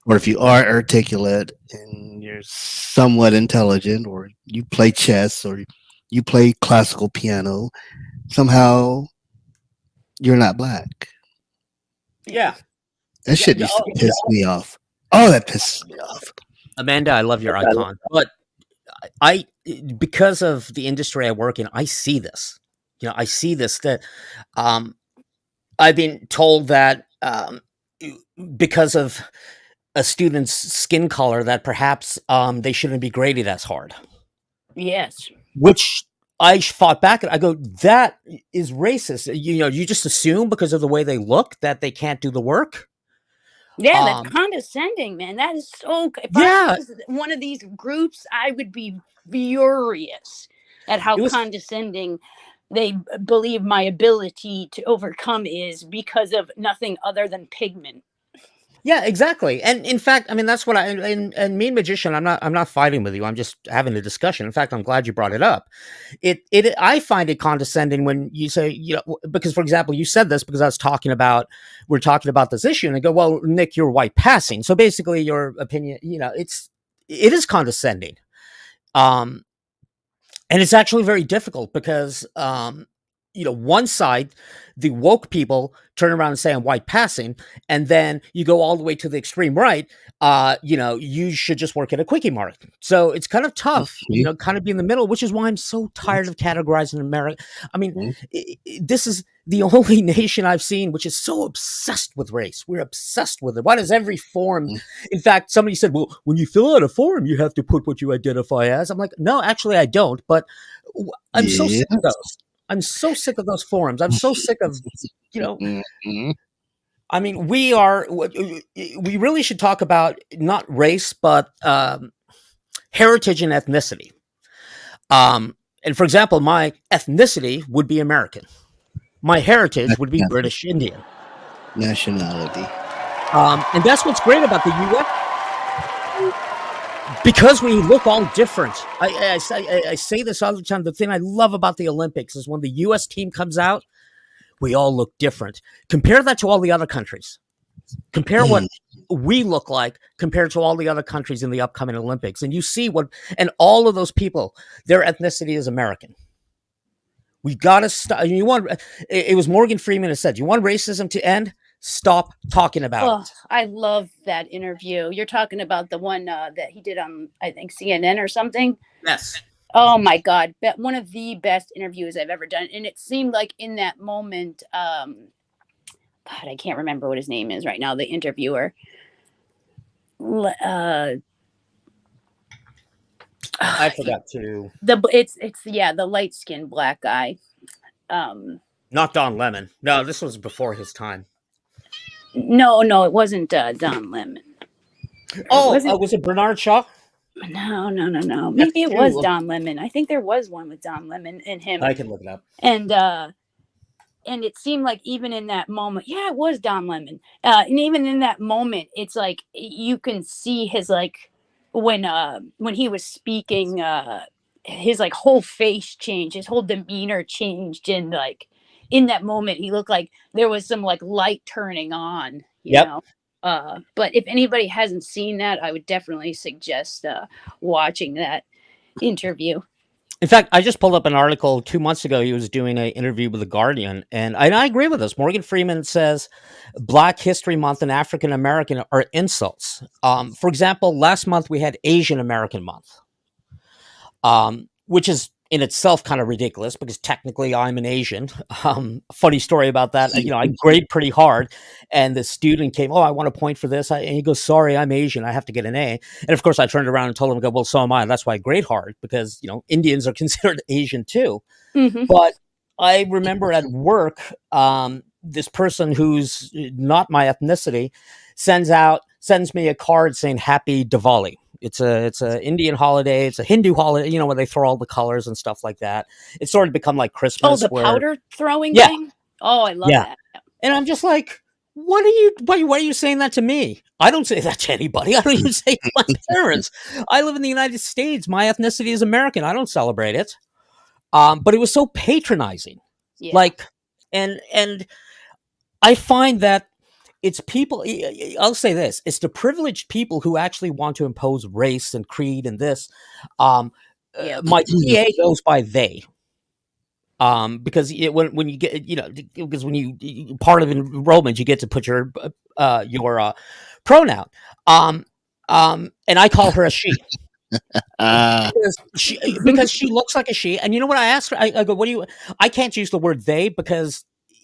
or if you are articulate and you're somewhat intelligent, or you play chess, or you play classical piano, somehow you're not black. Yeah. That shit used to piss me off. Oh, that pisses me off. Amanda, I love your icon, but I because of the industry I work in, I see this. I see this that I've been told that because of a student's skin color that perhaps they shouldn't be graded as hard. Yes. Which I fought back. I go, that is racist. You just assume because of the way they look that they can't do the work. Yeah, that's condescending, man. That is so. If I was one of these groups, I would be furious at how condescending they believe my ability to overcome is because of nothing other than pigment. Yeah, exactly. And in fact, I mean, that's what and Mean Magician, I'm not fighting with you. I'm just having a discussion. In fact, I'm glad you brought it up. I find it condescending when you say, because for example, you said this because we're talking about this issue and I go, well, Nick, you're white passing. So basically your opinion, it is condescending. And it's actually very difficult because, one side, the woke people turn around and say I'm white passing, and then you go all the way to the extreme right. You should just work at a quickie mart. So it's kind of tough, kind of be in the middle, which is why I'm so tired of categorizing America. I mean, this is the only nation I've seen which is so obsessed with race. We're obsessed with it. Why does every form? In fact, somebody said, "Well, when you fill out a form, you have to put what you identify as." I'm like, no, actually, I don't. But I'm so sick of those. I'm so sick of those forums. I'm so sick of, I mean, we really should talk about not race, but heritage and ethnicity. And for example, my ethnicity would be American. My heritage would be British Indian. Nationality. And that's what's great about the U.S. Because we look all different. I say this all the time. The thing I love about the Olympics is when the U.S. team comes out, we all look different. Compare that to all the other countries. Compare what we look like compared to all the other countries in the upcoming Olympics. And you see and all of those people, their ethnicity is American. We got to stop. It was Morgan Freeman who said, you want racism to end? Stop talking about it. I love that interview. You're talking about the one that he did on, I think, CNN or something. Yes. Oh my God. One of the best interviews I've ever done. And it seemed like in that moment, God, I can't remember what his name is right now, the interviewer. I forgot to. It's the light skinned black guy. Not Don Lemon. No, this was before his time. No, it wasn't Don Lemon. Oh, was it? Was it Bernard Shaw? No. Maybe it was true. Don Lemon. I think there was one with Don Lemon and him. I can look it up. And it seemed like even in that moment, yeah, it was Don Lemon. And even in that moment, it's like you can see his like when he was speaking, his like whole face changed, his whole demeanor changed, and like in that moment, he looked like there was some like light turning on. You Yep. know. But if anybody hasn't seen that, I would definitely suggest watching that interview. In fact, I just pulled up an article 2 months ago. He was doing an interview with The Guardian, and I agree with this. Morgan Freeman says Black History Month and African American are insults. For example, last month we had Asian American Month, which is in itself kind of ridiculous because technically I'm an Asian. Funny story about that. I grade pretty hard, and the student came, I want a point for this. And he goes, sorry, I'm Asian. I have to get an A. And of course I turned around and told him, well, so am I. That's why I grade hard, because, Indians are considered Asian too. Mm-hmm. But I remember at work, this person who's not my ethnicity sends me a card saying Happy Diwali. It's a Indian holiday. It's a Hindu holiday, where they throw all the colors and stuff like that. It's sort of become like Christmas. Oh, the powder throwing thing? Oh, I love that. And I'm just like, why are you saying that to me? I don't say that to anybody. I don't even say it to my parents. I live in the United States. My ethnicity is American. I don't celebrate it. But it was so patronizing. Yeah. Like, and I find that it's people, I'll say this, it's the privileged people who actually want to impose race and creed and this. My TA goes by they. Because when you get, because when you part of enrollment, you get to put your pronoun. And I call her a she. Because she looks like a she. And you know what I asked her? I go, I can't use the word they because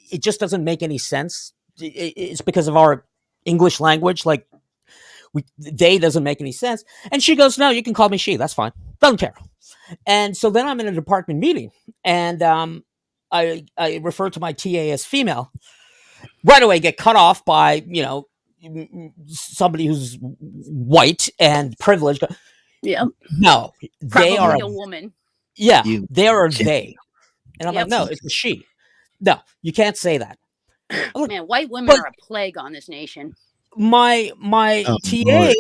it just doesn't make any sense. It's because of our English language. Like they doesn't make any sense. And she goes, no, you can call me she. That's fine. Don't care. And so then I'm in a department meeting and I refer to my TA as female. Right away get cut off by, somebody who's white and privileged. Yeah. No, Probably they are a woman. Yeah, they are a they. And I'm Yep. like, no, it's a she. No, you can't say that. Man, white women are a plague on this nation. My TA, Lord.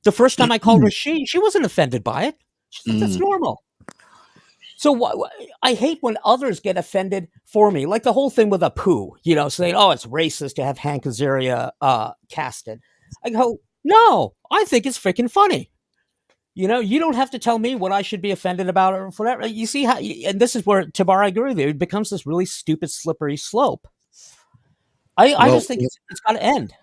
the first time I called her she wasn't offended by it. She said, that's normal. So I hate when others get offended for me, like the whole thing with Apu, saying, it's racist to have Hank Azaria casted. I go, no, I think it's freaking funny. You don't have to tell me what I should be offended about or whatever. You see how, and this is where Tabar, I agree with you. It becomes this really stupid, slippery slope. I just think it's got to end.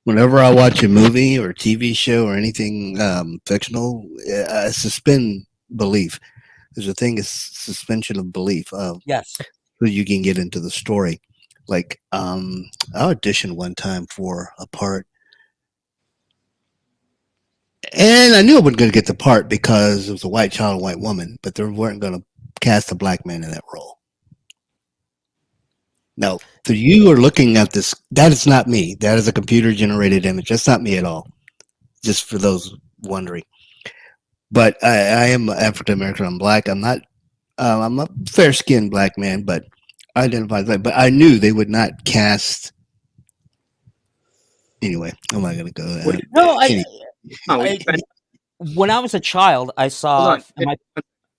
Whenever I watch a movie or TV show or anything fictional, I suspend belief. There's a thing is suspension of belief. Yes. So you can get into the story. Like I auditioned one time for a part. And I knew I wasn't going to get the part because it was a white child and white woman, but they weren't going to cast a black man in that role. Now, so you are looking at this. That is not me. That is a computer-generated image. That's not me at all. Just for those wondering. But I am African-American. I'm black. I'm not. I'm a fair-skinned black man, but I identify as black. But I knew they would not cast. Anyway, I'm not going to go. No, when I was a child, I saw.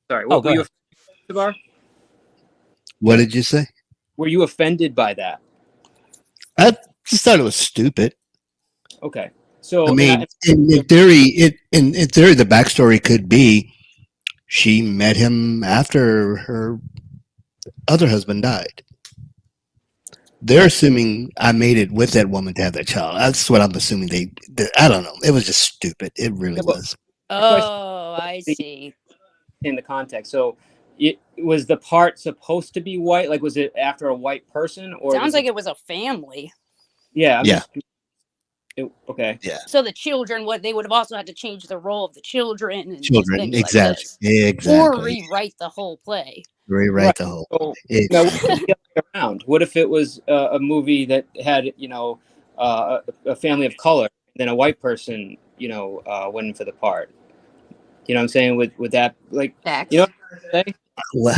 Sorry. Were you Tabar? What did you say? Were you offended by that? I just thought it was stupid. Okay. So I mean, in theory, the backstory could be she met him after her other husband died. They're assuming I made it with that woman to have that child. That's what I'm assuming. I don't know. It was just stupid. It really was. Oh, I see. In the context, so was the part supposed to be white? Like, was it after a white person? Or sounds like it was a family. Yeah. Yeah. Okay. Yeah, So the children, what they would have also had to change the role of the children and children, things like exactly, this, or exactly. rewrite the whole play. Rewrite Right. the whole. So It, now, what if the other way around? What if it was a movie that had, a family of color, then a white person, winning for the part? You know what I'm saying? Would that, like, Facts. you know what I'm saying? well,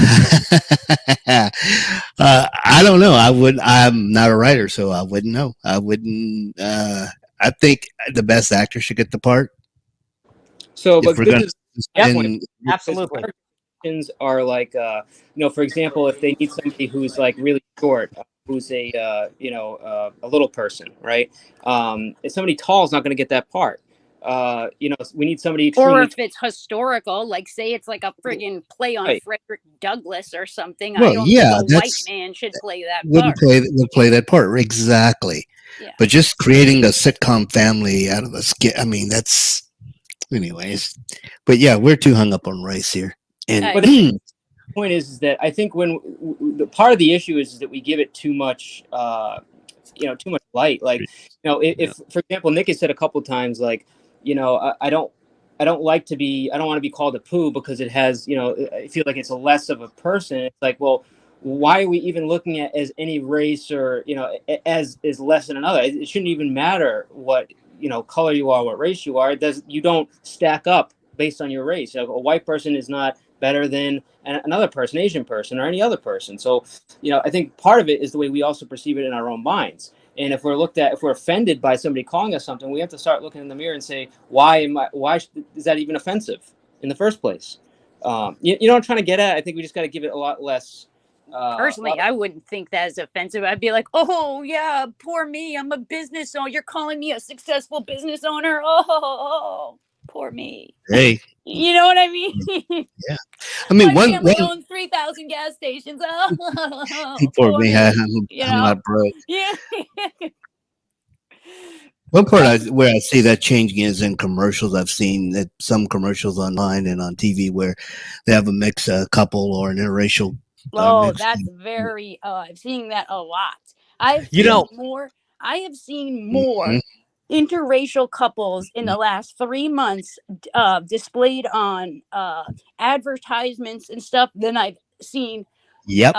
I don't know. I would. I'm not a writer, so I wouldn't know. I wouldn't. I think the best actor should get the part. So, If but we're this gonna is my point. spend, Absolutely. Are like, for example, if they need somebody who's like really short, who's a little person, right? If somebody tall is not going to get that part. We need somebody Or extremely if it's historical, like say it's like a friggin' play on Right. Frederick Douglass or something. I well, don't yeah, think a white that's man should play that wouldn't part. play that part exactly. Yeah. But just creating a sitcom family out of a skit. I mean, that's anyways. But yeah, we're too hung up on race here. And I But the point is that I think when the part of the issue is that we give it too much, too much light. Like, if for example, Nick has said a couple of times, like, I don't want to be called a poo because it has, I feel like it's a less of a person. It's like, well, why are we even looking at as any race or, as is less than another? It shouldn't even matter what, color you are, what race you are. You don't stack up based on your race. A white person is not better than another person, Asian person, or any other person. So, I think part of it is the way we also perceive it in our own minds. And if we're offended by somebody calling us something, we have to start looking in the mirror and say, why is that even offensive in the first place? You know what I'm trying to get at? I think we just got to give it a lot less. Personally, I wouldn't think that is offensive. I'd be like, oh, yeah, poor me. I'm a business owner. You're calling me a successful business owner. Oh, poor me. hey, You know what I mean? yeah. I mean, My one family owns 3,000 gas stations. Oh, poor me. me. I'm not broke. Yeah. One part where I see that changing is in commercials. I've seen that some commercials online and on TV where they have a mix, a couple or an interracial. Oh, mix. that's very. I'm seeing that a lot. I've You seen know- more. I have seen more Mhm. interracial couples in the last 3 months displayed on advertisements and stuff than I've seen Yep.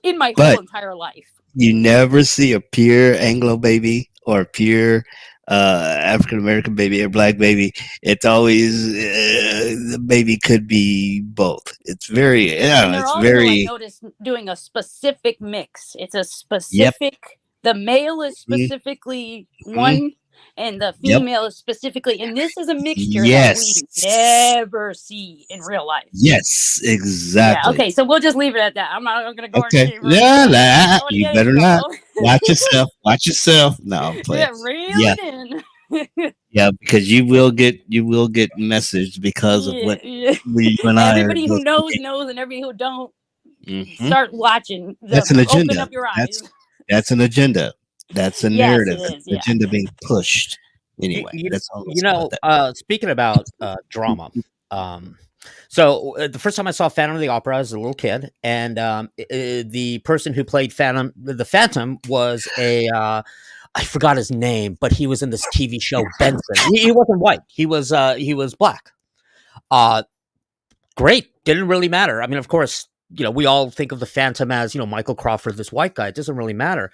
in my But- whole entire life. You never see a pure Anglo baby or a pure African American baby or black baby. It's always the baby could be both. It's very, And they're it's also, I very, noticed, doing a specific mix. It's a specific. The male is specifically one, and the Yep. female is specifically. And this is a mixture Yes. that we never see in real life. yes, exactly. Yeah. Okay. So we'll just leave it at that. I'm not going to go Okay. into Yeah, Oh, you yeah, better you not. know. Watch yourself. Watch yourself. No, I'm playing. Yeah, reel Yeah. it in. Yeah, because you will get messaged because of what Yeah. you and I Everybody are who both knows thinking. knows, and everybody who don't, Mhm. start watching. That's an Open agenda. up your eyes. That's an agenda. That's a Yes, narrative. it That's is, an yeah. agenda being pushed. Anyway, that's all. Speaking about drama, so the first time I saw Phantom of the Opera as a little kid, and the person who played the Phantom was I forgot his name, but he was in this TV show Benson. He wasn't white. He was black. Great. Didn't really matter. I mean, of course, we all think of the Phantom as, Michael Crawford, this white guy. It doesn't really matter.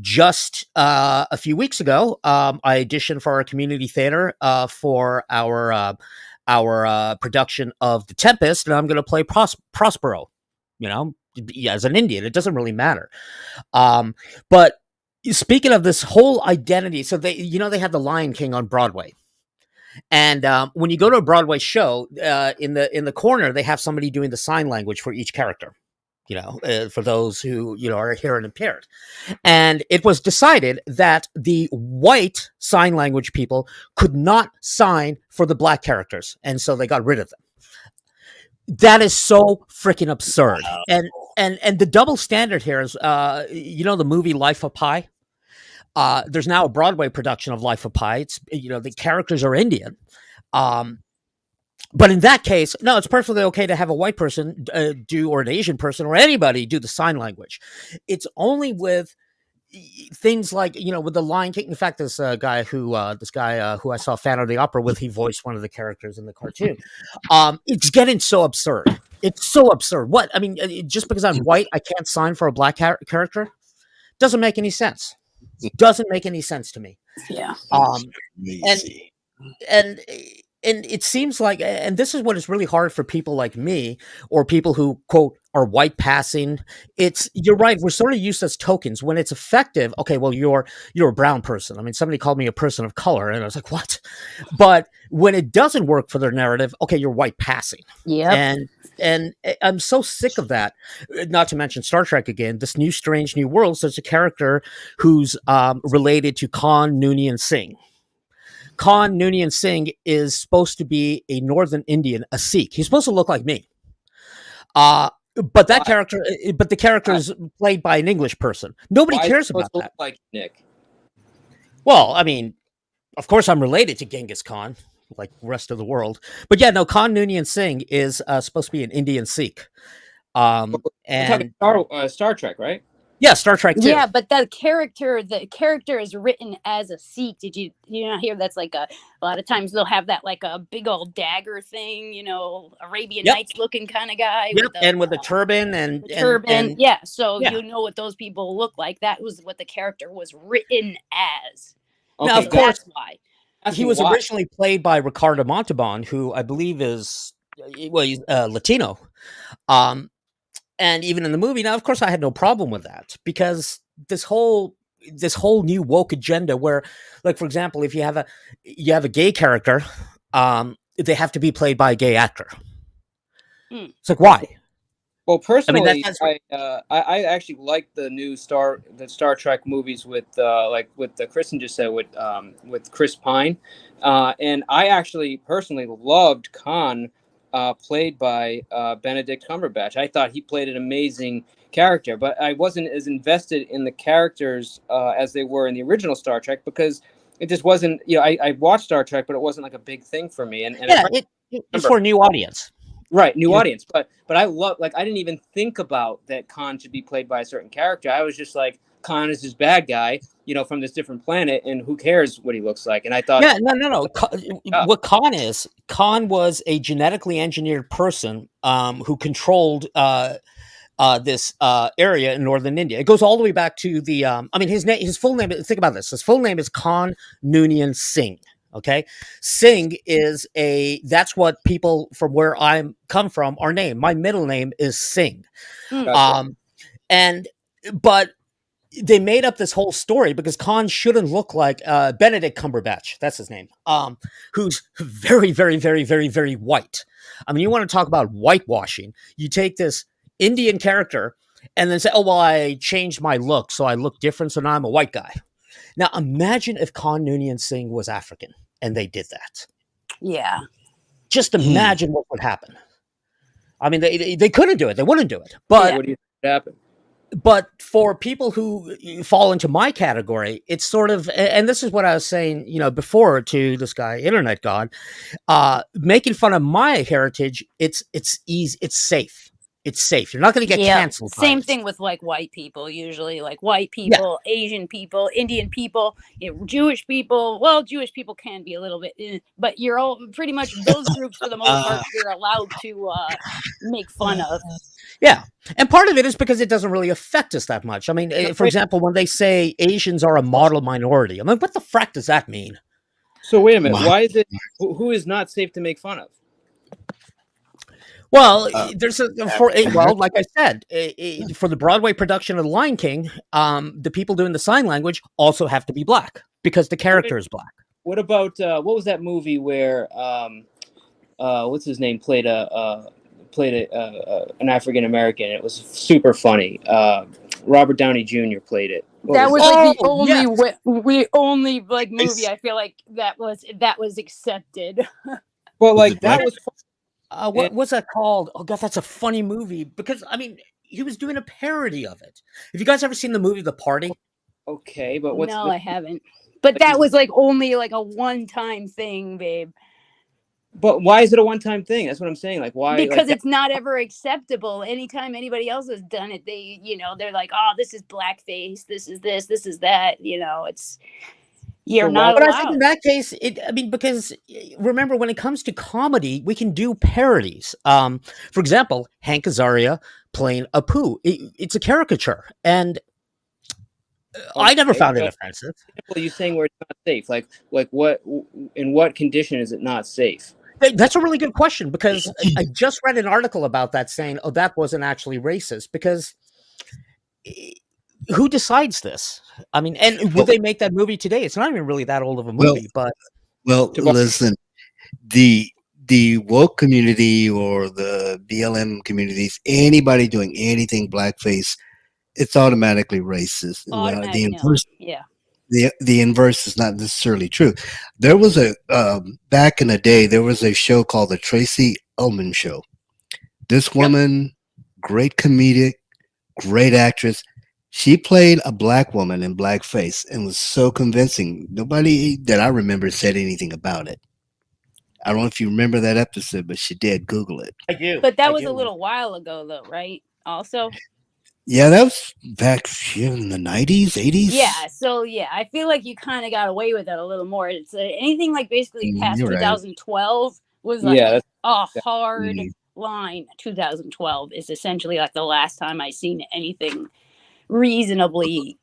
Just a few weeks ago, I auditioned for our community theater for our production of The Tempest, and I'm going to play Prospero, as an Indian. It doesn't really matter. But speaking of this whole identity, so they had The Lion King on Broadway. And when you go to a Broadway show, in the corner, they have somebody doing the sign language for each character, for those who, are hearing impaired. And it was decided that the white sign language people could not sign for the black characters. And so they got rid of them. That is so freaking absurd. Wow. And the double standard here is, the movie Life of Pi? There's now a Broadway production of Life of Pi. It's, the characters are Indian. But in that case, no, it's perfectly okay to have a white person or an Asian person or anybody do the sign language. It's only with, things like, with the Lion King. In fact, this guy who I saw Phantom of the Opera with, he voiced one of the characters in the cartoon. It's getting so absurd. It's so absurd. What I mean, just because I'm white, I can't sign for a black character. Doesn't make any sense. Doesn't make any sense to me. Yeah. Crazy. And it seems like, and this is what is really hard for people like me, or people who quote are white passing. You're right. We're sort of used as tokens. When it's effective, okay, well, you're a brown person. I mean, somebody called me a person of color, and I was like, what? But when it doesn't work for their narrative, okay, you're white passing. Yeah. And I'm so sick of that. Not to mention Star Trek again. This new Strange New Worlds. There's a character who's related to Khan Noonien Singh. Khan Noonien Singh is supposed to be a Northern Indian, a Sikh. He's supposed to look like me. But the character is played by an English person. Nobody cares about that. Like Nick. Well, I mean, of course, I'm related to Genghis Khan, like the rest of the world. But yeah, no, Khan Noonien Singh is supposed to be an Indian Sikh. We're talking Star Trek, right? Yeah, Star Trek too. Yeah, but the character is written as a Sikh. Did you not hear? That's like a lot of times they'll have that like a big old dagger thing, Arabian Nights looking kind of guy. Yep, with a turban and turban. And, yeah, so yeah. you know what those people look like. That was what the character was written as. Now, of course, that's why. He was originally played by Ricardo Montalban, who I believe is he's Latino. And even in the movie, now, of course, I had no problem with that, because this whole new woke agenda where, like, for example, if you have a gay character, they have to be played by a gay actor. It's like, why? Well, personally, I mean, I actually like the new Star Trek movies with what Kristen just said with Chris Pine, and I actually personally loved Khan. Played by Benedict Cumberbatch. I thought he played an amazing character, but I wasn't as invested in the characters as they were in the original Star Trek, because it just wasn't. I watched Star Trek, but it wasn't like a big thing for me. And it's for a new audience, right? New audience. But I love, like, I didn't even think about that Khan should be played by a certain character. I was just like, Khan is this bad guy, from this different planet, and who cares what he looks like? And I thought, no. What Khan was a genetically engineered person who controlled this area in northern India. It goes all the way back to the. His full name. Think about this. His full name is Khan Noonien Singh. Okay, Singh is that's what people from where I come from are named. My middle name is Singh, but they made up this whole story because Khan shouldn't look like Benedict Cumberbatch. That's his name. Who's very, very, very, very, very white. I mean, you want to talk about whitewashing? You take this Indian character and then say, "Oh, well, I changed my look, so I look different, so now I'm a white guy." Now, imagine if Khan Noonien Singh was African and they did that. Yeah. Just imagine what would happen. I mean, they couldn't do it. They wouldn't do it. But what do you think would happen? But for people who fall into my category, it's sort of, and this is what I was saying, before to this guy, Internet God, making fun of my heritage. It's easy. It's safe. It's safe. You're not going to get canceled. Same thing with like white people, usually like white people, Asian people, Indian people, Jewish people. Well, Jewish people can be a little bit, but you're all pretty much those groups for the most part you're allowed to make fun of. Yeah. And part of it is because it doesn't really affect us that much. I mean, for example, when they say Asians are a model minority, I mean, what the frack does that mean? So wait a minute. Why is it, who is not safe to make fun of? Well, like I said, for the Broadway production of The Lion King, the people doing the sign language also have to be black because the character is black. What about what was that movie where what's his name played an African American? It was super funny. Robert Downey Jr. played it. That was like the only like movie I feel like that was accepted. Well, like that was. What was that called? Oh God, that's a funny movie because I mean he was doing a parody of it. Have you guys ever seen the movie The Party? Okay, but I haven't. But that was like only like a one-time thing, babe. But why is it a one-time thing? That's what I'm saying. Like, why? Because like, it's not ever acceptable. Anytime anybody else has done it, they, they're like, oh, this is blackface. This is this. This is that. It's you're But why- not But I think in allowed. that case, because remember, when it comes to comedy, we can do parodies. For example, Hank Azaria playing Apu. It's a caricature, and I never Okay, found it but offensive. are you saying where it's not safe? Like what? In what condition is it not safe? That's a really good question, because I just read an article about that saying, "Oh, that wasn't actually racist," because who decides this? I mean, and would Well, they make that movie today? It's not even really that old of a well, movie, but well. To go- Listen, the woke community or the BLM communities, anybody doing anything blackface, it's automatically racist. Well, Automatic, no. inverse, Yeah. the inverse is not necessarily true. There was a back in the day, there was a show called the Tracy Ullman Show. This woman, great comedic, great actress. She played a black woman in blackface and was so convincing. Nobody that I remember said anything about it. I don't know if you remember that episode, but she did. Google it. I do. But that I was do. a little while ago, though, right? Also. Yeah, that was back in the 90s, 80s. Yeah. So yeah, I feel like you kind of got away with it a little more. It's anything like basically past You're right. 2012 was like Yeah, a hard Mm. line. 2012 is essentially like the last time I seen anything reasonably,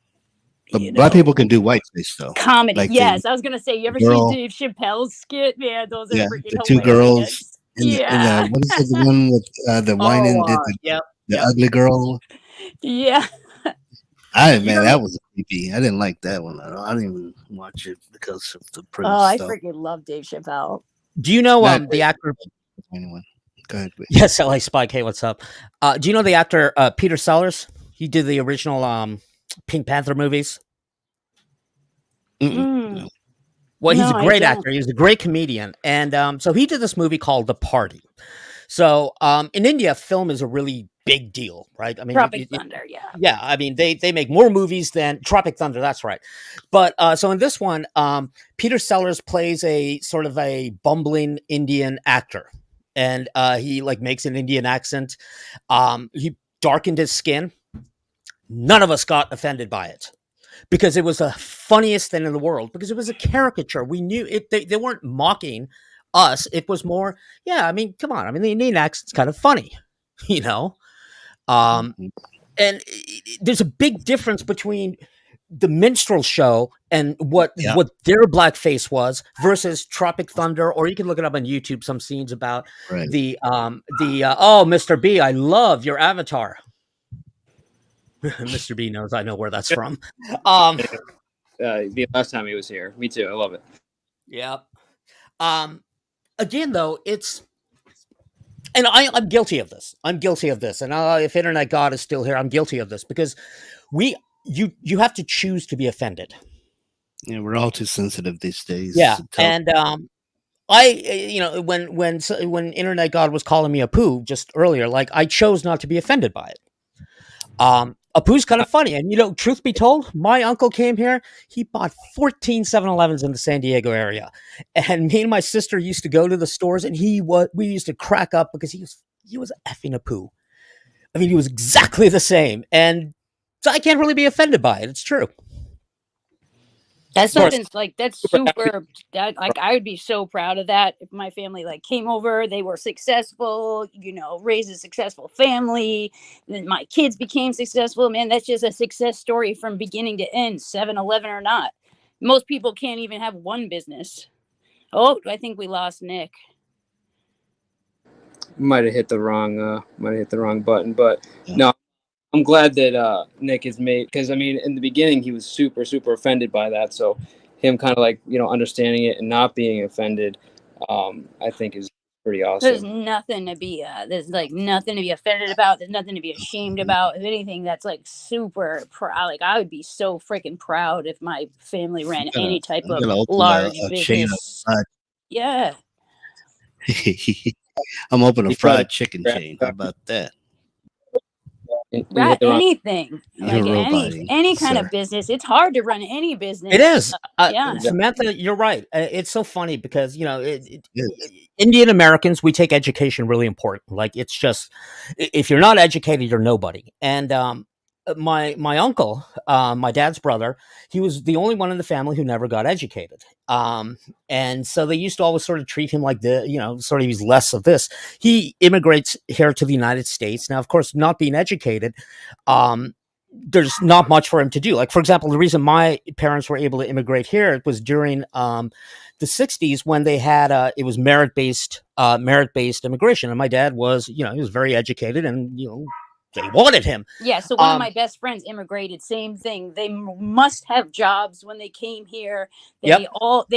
But black people can do whiteface though. comedy. Like Yes, I was gonna say, you ever girl- seen Dave Chappelle's skit? Man, those are Yeah, freaking the two hilarious. girls and Yeah. what is it? The one with the whining, Yep. the ugly girl. Yeah. Man, that was creepy. I didn't like that one at all. I didn't even watch it because of the premise Oh, I stuff. freaking love Dave Chappelle. Do you know Not the actor? Anyway, go ahead. Yes, LA Spike. Hey, what's up? Do you know the actor Peter Sellers? He did the original Pink Panther movies. Mm. Well, he's No, a I great don't. actor. He's a great comedian, and so he did this movie called The Party. So in India, film is a really big deal, right? I mean, Tropic Thunder, yeah. yeah, I mean they make more movies than Tropic Thunder. That's right. But so in this one, Peter Sellers plays a sort of a bumbling Indian actor, and he like makes an Indian accent. He darkened his skin. None of us got offended by it because it was the funniest thing in the world, because it was a caricature. We knew it. They weren't mocking us. It was more, yeah, I mean, come on. I mean, the Indian accent's kind of funny, you know? And there's a big difference between the minstrel show and what their blackface was versus Tropic Thunder, or you can look it up on YouTube, some scenes about the oh, Mr. B, I love your avatar. Mr. B knows I know where that's from. The last time he was here. Me too. I love it. Yep. Again, though, it's, and I'm guilty of this. I'm guilty of this. And if Internet God is still here, I'm guilty of this, because you have to choose to be offended. Yeah, we're all too sensitive these days. Yeah, and when Internet God was calling me a poo just earlier, like, I chose not to be offended by it. Apu's kind of funny. And, truth be told, my uncle came here. He bought 14 7-Elevens in the San Diego area. And me and my sister used to go to the stores, and we used to crack up because he was effing Apu. I mean, he was exactly the same. And so I can't really be offended by it. It's true. That's something like that's super. That like I would be so proud of that if my family like came over, they were successful, raised a successful family, then my kids became successful. Man, that's just a success story from beginning to end, 7-Eleven or not. Most people can't even have one business. Oh, I think we lost Nick. Might have hit the wrong button, but no. I'm glad that Nick has made, because I mean, in the beginning he was super, super offended by that. So him kind of like, understanding it and not being offended, I think is pretty awesome. There's nothing to be nothing to be offended about. There's nothing to be ashamed about. If anything, that's like super proud. Like I would be so freaking proud if my family ran any type of large business. Yeah. I'm opening a fried chicken chain. How about that? You Right, hit the wrong. anything, You're like roboting, any kind sir. of business. It's hard to run any It business. is. Yeah. Samantha, you're right. It's so funny because, Yes. Indian Americans, we take education really important. Like, it's just, if you're not educated, you're nobody. And my uncle, my dad's brother, he was the only one in the family who never got educated. And so they used to always sort of treat him like sort of he's less of this. He immigrates here to the United States. Now, of course, not being educated, there's not much for him to do. Like, for example, the reason my parents were able to immigrate here was during the 60s when they had it was merit-based immigration. And my dad was, he was very educated, and they wanted him. Yeah, so one of my best friends immigrated, same thing. They must have jobs when they came here. They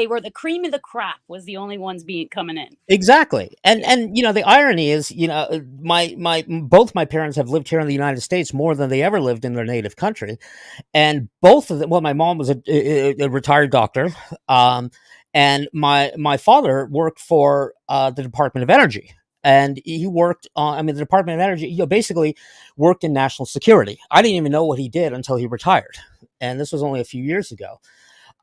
were the cream of the crop, was the only ones coming in. Exactly. And the irony is, both my parents have lived here in the United States more than they ever lived in their native country. And both of them, well, my mom was a retired doctor. And my father worked for the Department of Energy. And he worked on, the Department of Energy, basically worked in national security. I didn't even know what he did until he retired. And this was only a few years ago.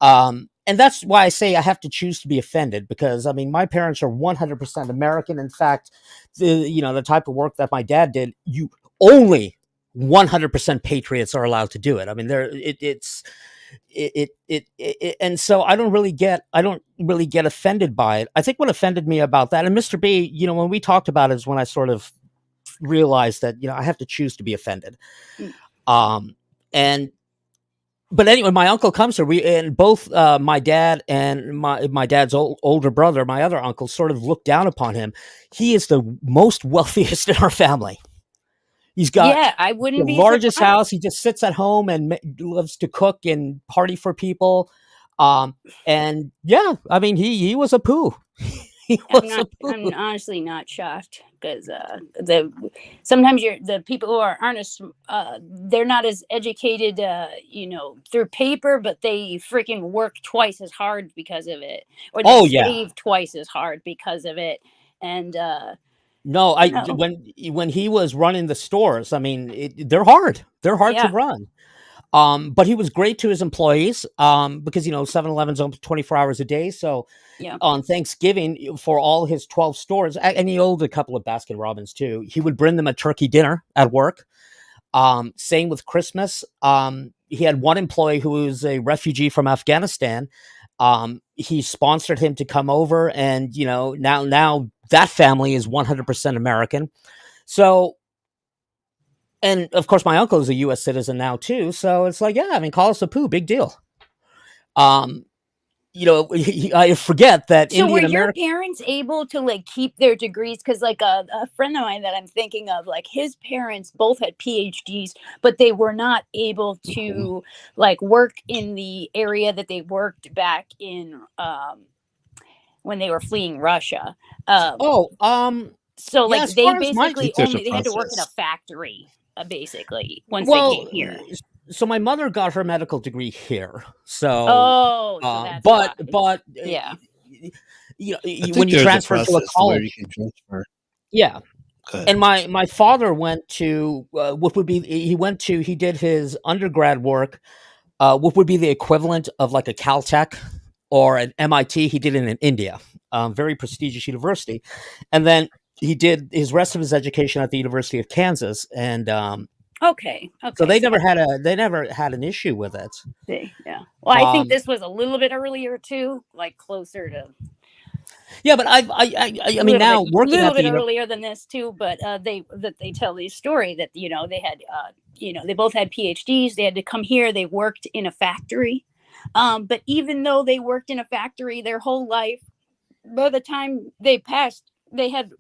And that's why I say I have to choose to be offended, because, my parents are 100% American. In fact, the type of work that my dad did, you only 100% patriots are allowed to do it. And so I don't really get offended by it. I think what offended me about that, and Mr. B, when we talked about it, is when I sort of realized that, I have to choose to be offended. But anyway, my uncle comes here. And both my dad and my dad's older brother, my other uncle, sort of look down upon him. He is the most wealthiest in our family. He's got I wouldn't the be largest surprised. house. He just sits at home and loves to cook and party for people. And yeah, he was a poo. I'm honestly not shocked, because sometimes the people who aren't they're not as educated, through paper, but they freaking work twice as hard because of it, or they save twice as hard because of it. And no, when he was running the stores, they're hard. They're hard to run. But he was great to his employees, because 7-Eleven's open 24 hours a day. So on Thanksgiving, for all his 12 stores, and he owned a couple of Baskin Robbins too, he would bring them a turkey dinner at work. Same with Christmas. He had one employee who was a refugee from Afghanistan. He sponsored him to come over, and now that family is 100% American. So, and of course, my uncle is a U.S. citizen now too. So it's like, call us a poo, big deal. I forget that. So were your parents able to keep their degrees? Because a friend of mine that I'm thinking of, his parents both had PhDs, but they were not able to work in the area that they worked back in when they were fleeing Russia. So they basically they had to work in a factory, basically, once they came here. So my mother got her medical degree here. So, so that's but why. When you transfer to a college, you can transfer. Yeah. And my father went to he did his undergrad work, what would be the equivalent of a Caltech or an MIT. He did it in India, very prestigious university, and then he did his rest of his education at the University of Kansas, and Okay. So they never had an issue with it. Yeah. Well, I think this was a little bit earlier too, closer to. Yeah, but now working a little at bit earlier than this too. But they tell the story that they had they both had PhDs. They had to come here. They worked in a factory, but even though they worked in a factory their whole life, by the time they passed, they had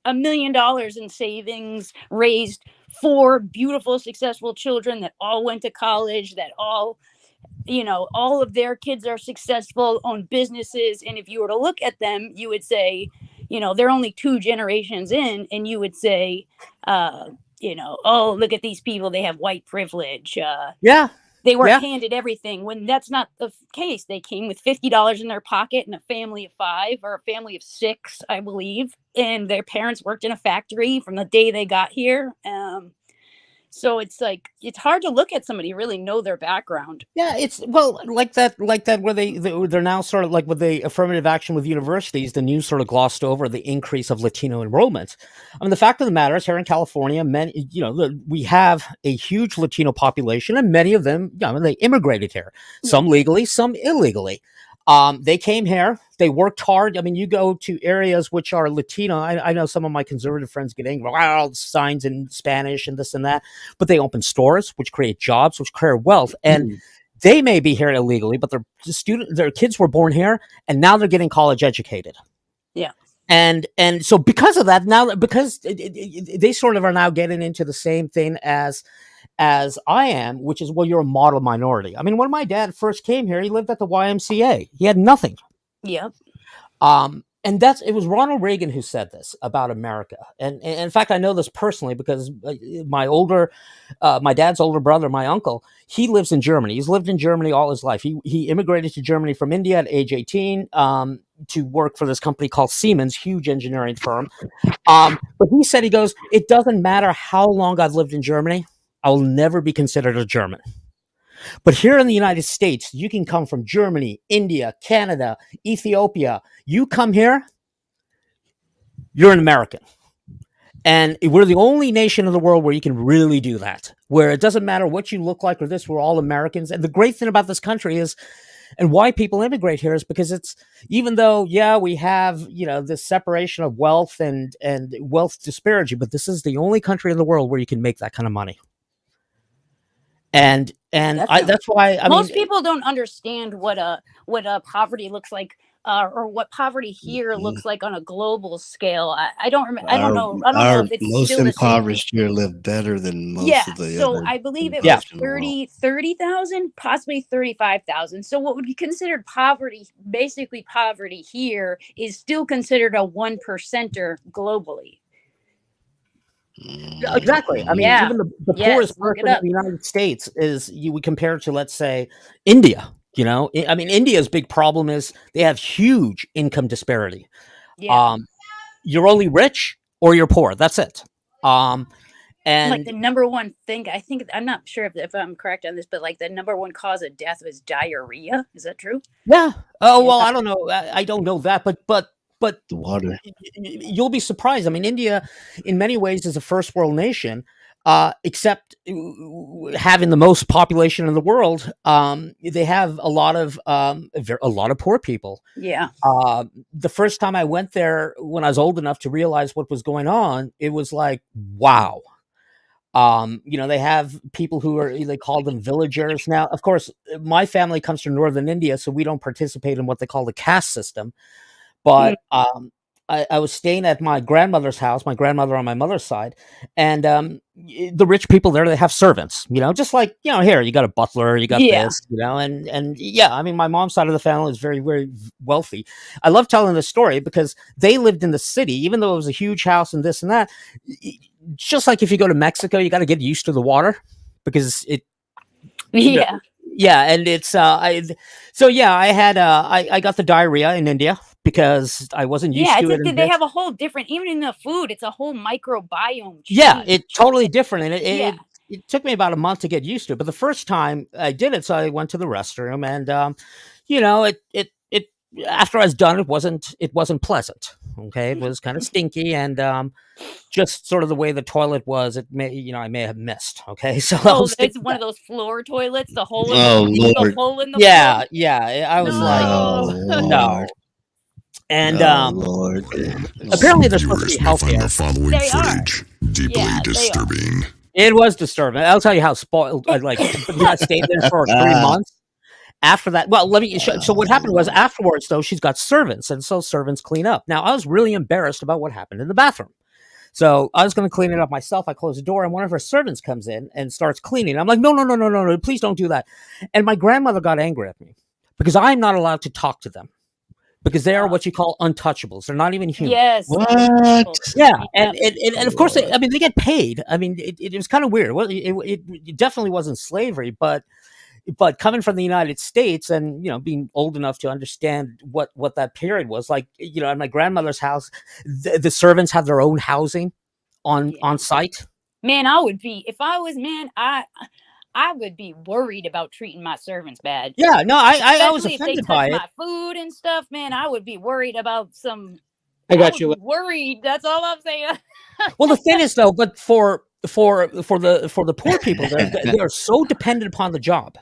$1 million in savings, raised 4 beautiful, successful children that all went to college, that all of their kids are successful, own businesses. And if you were to look at them, you would say, they're only 2 generations in, and you would say, oh, look at these people, they have white privilege. They were handed everything, when that's not the case. They came with $50 in their pocket, and a family of 5 or a family of 6, I believe. And their parents worked in a factory from the day they got here. So it's like it's hard to look at somebody really know their background. Yeah, it's well like that where they're now sort of like with the affirmative action with universities. The news sort of glossed over the increase of Latino enrollment. I mean, the fact of the matter is, here in California, we have a huge Latino population, and many of them, they immigrated here, some legally, some illegally. They came here, they worked hard. I mean, you go to areas which are Latino. I know some of my conservative friends get angry, wow, signs in Spanish and this and that, but they open stores, which create jobs, which create wealth. And they may be here illegally, but their kids were born here, and now they're getting college educated. Yeah. And so because of that, now because they sort of are now getting into the same thing as I am, which is, well, you're a model minority. I mean, when my dad first came here, he lived at the YMCA. He had nothing. Yep. And it was Ronald Reagan who said this about America. And in fact, I know this personally because my dad's older brother, my uncle, he lives in Germany. He's lived in Germany all his life. He immigrated to Germany from India at age 18 to work for this company called Siemens, huge engineering firm. But he said, he goes, it doesn't matter how long I've lived in Germany, I will never be considered a German. But here in the United States, you can come from Germany, India, Canada, Ethiopia. You come here, you're an American. And we're the only nation in the world where you can really do that, where it doesn't matter what you look like or this, we're all Americans. And the great thing about this country is, and why people immigrate here, is because it's, even though, we have, this separation of wealth and wealth disparity, but this is the only country in the world where you can make that kind of money. And that's why most people don't understand what a poverty looks like, or what poverty here looks like on a global scale. I don't know. I don't know if it's most still impoverished here live better than most of the so other I believe it impoverished was in the world. 30,000, possibly 35,000. So what would be considered poverty, basically poverty here, is still considered a 1%er globally. Exactly. I mean, even the poorest person in the United States we compare to, let's say, India. I mean, India's big problem is they have huge income disparity. Yeah. You're only rich or you're poor. That's it. And like the number one thing, I think, I'm not sure if I'm correct on this, but like the number one cause of death was diarrhea. Is that true? Yeah. Oh, well, I don't know. I don't know that, but the water. You'll be surprised. I mean, India, in many ways, is a first world nation, except having the most population in the world. They have a lot of poor people. Yeah. The first time I went there, when I was old enough to realize what was going on, it was like, wow. They have people they call them villagers. Now, of course, my family comes from northern India, so we don't participate in what they call the caste system. But I was staying at my grandmother's house, my grandmother on my mother's side, and the rich people there, they have servants, just like, here, you got a butler, you got this, and I mean, my mom's side of the family is very, very wealthy. I love telling this story because they lived in the city, even though it was a huge house and this and that. Just like if you go to Mexico, you got to get used to the water because it. Yeah. And it's I got the diarrhea in India because I wasn't used to it. They have a whole different, even in the food, it's a whole microbiome. Yeah, it's totally different. And it took me about a month to get used to it. But the first time I did it, so I went to the restroom and, it after I was done, it wasn't pleasant. Okay. It was kind of stinky and, just sort of the way the toilet was, I may have missed. Okay. So it's one of those floor toilets, the hole in the hole in the floor. Yeah. I was like, no. And Lord. Apparently they're supposed to be healthy. The following footage deeply disturbing. It was disturbing. I'll tell you how spoiled. I stayed there for 3 months. After that, well, let me show. So what happened was afterwards, though, she's got servants, and so servants clean up. Now, I was really embarrassed about what happened in the bathroom. So I was going to clean it up myself. I closed the door, and one of her servants comes in and starts cleaning. I'm like, no, please don't do that. And my grandmother got angry at me because I'm not allowed to talk to them because they are what you call untouchables. They're not even human. Yes. What? Yeah, and of course, they get paid. I mean, it was kind of weird. Well, it definitely wasn't slavery, but coming from the United States and, being old enough to understand what that period was like, at my grandmother's house, the servants had their own housing on site. Man, I would be if I was man. I would be worried about treating my servants bad. Yeah, no, I was Especially if they offended touch by it. my food and stuff. Man, I would be worried about some. I got would you. be worried. That's all I'm saying. Well, the thing is, though, but for the poor people, they're so dependent upon the job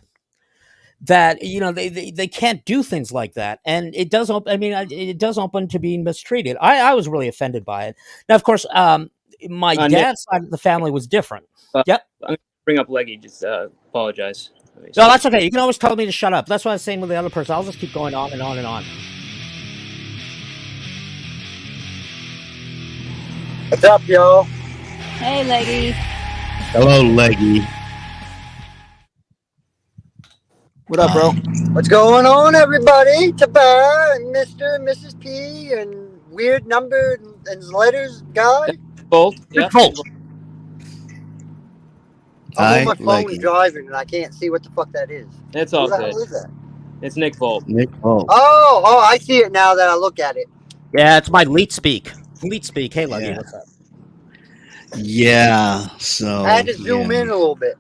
that they can't do things like that, and it does. It does open to being mistreated. I was really offended by it. Now, of course, my Nick, dad's side of the family was different. Yep. I'm gonna bring up Leggy. Just apologize. No, that's okay. You can always tell me to shut up. That's what I was saying with the other person. I'll just keep going on and on and on. What's up, y'all? Hey, Leggy. Hello, Leggy. What up, bro? What's going on, everybody? Tabar and Mr. and Mrs. P and weird number and letters guy. Bolt. Yeah. Bolt. I'm on my phone Leggy. driving and I can't see what the fuck that is. That's all Who the good. hell is that? It's Nick Volt. Nick Volt. Oh, I see it now that I look at it. Yeah, it's my Leet Speak. Leet Speak. Hey, Leggy, Yeah. what's up? Yeah. So I had to zoom in a little bit.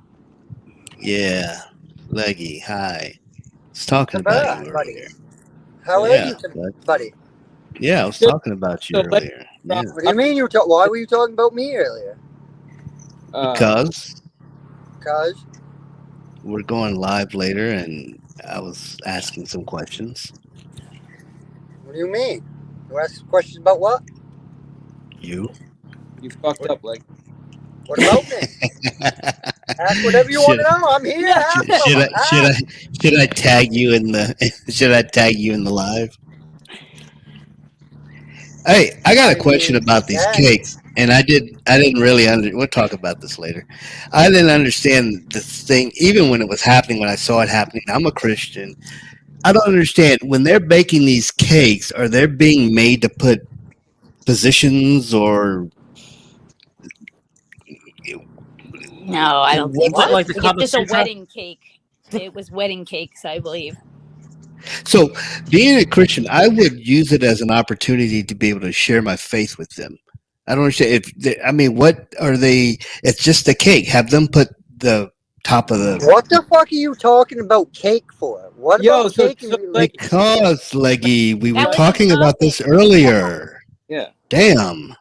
Yeah. Leggy, hi. I was talking Tabar, about you buddy. earlier. How Yeah, are you, but- buddy? Yeah, I was talking about you So, but- earlier. Yeah. What do you mean why were you talking about me earlier? Because Cause we're going live later and I was asking some questions. what do you mean? You ask questions about what? You? You fucked up, Leg. What about me? Ask whatever you want to know. I'm here. Ask them. Ask. Should I tag you in the should I tag you in the live? Hey, I got a question about these yeah. cakes, and I didn't really we'll talk about this later. I didn't understand the thing even when it was happening, when I saw it happening. I'm a Christian. I don't understand when they're baking these cakes, are they being made to put positions or No, I don't think What, so. like the It's Kama just a Sutra? wedding cake. It was wedding cakes, I believe. So, being a Christian, I would use it as an opportunity to be able to share my faith with them. I don't understand. What are they? It's just a cake. Have them put the top of the. What the fuck are you talking about cake for? What Yo, about so- cake? so, and like- Because, Leggy, we That were was talking the about this topic. earlier. Yeah. Damn.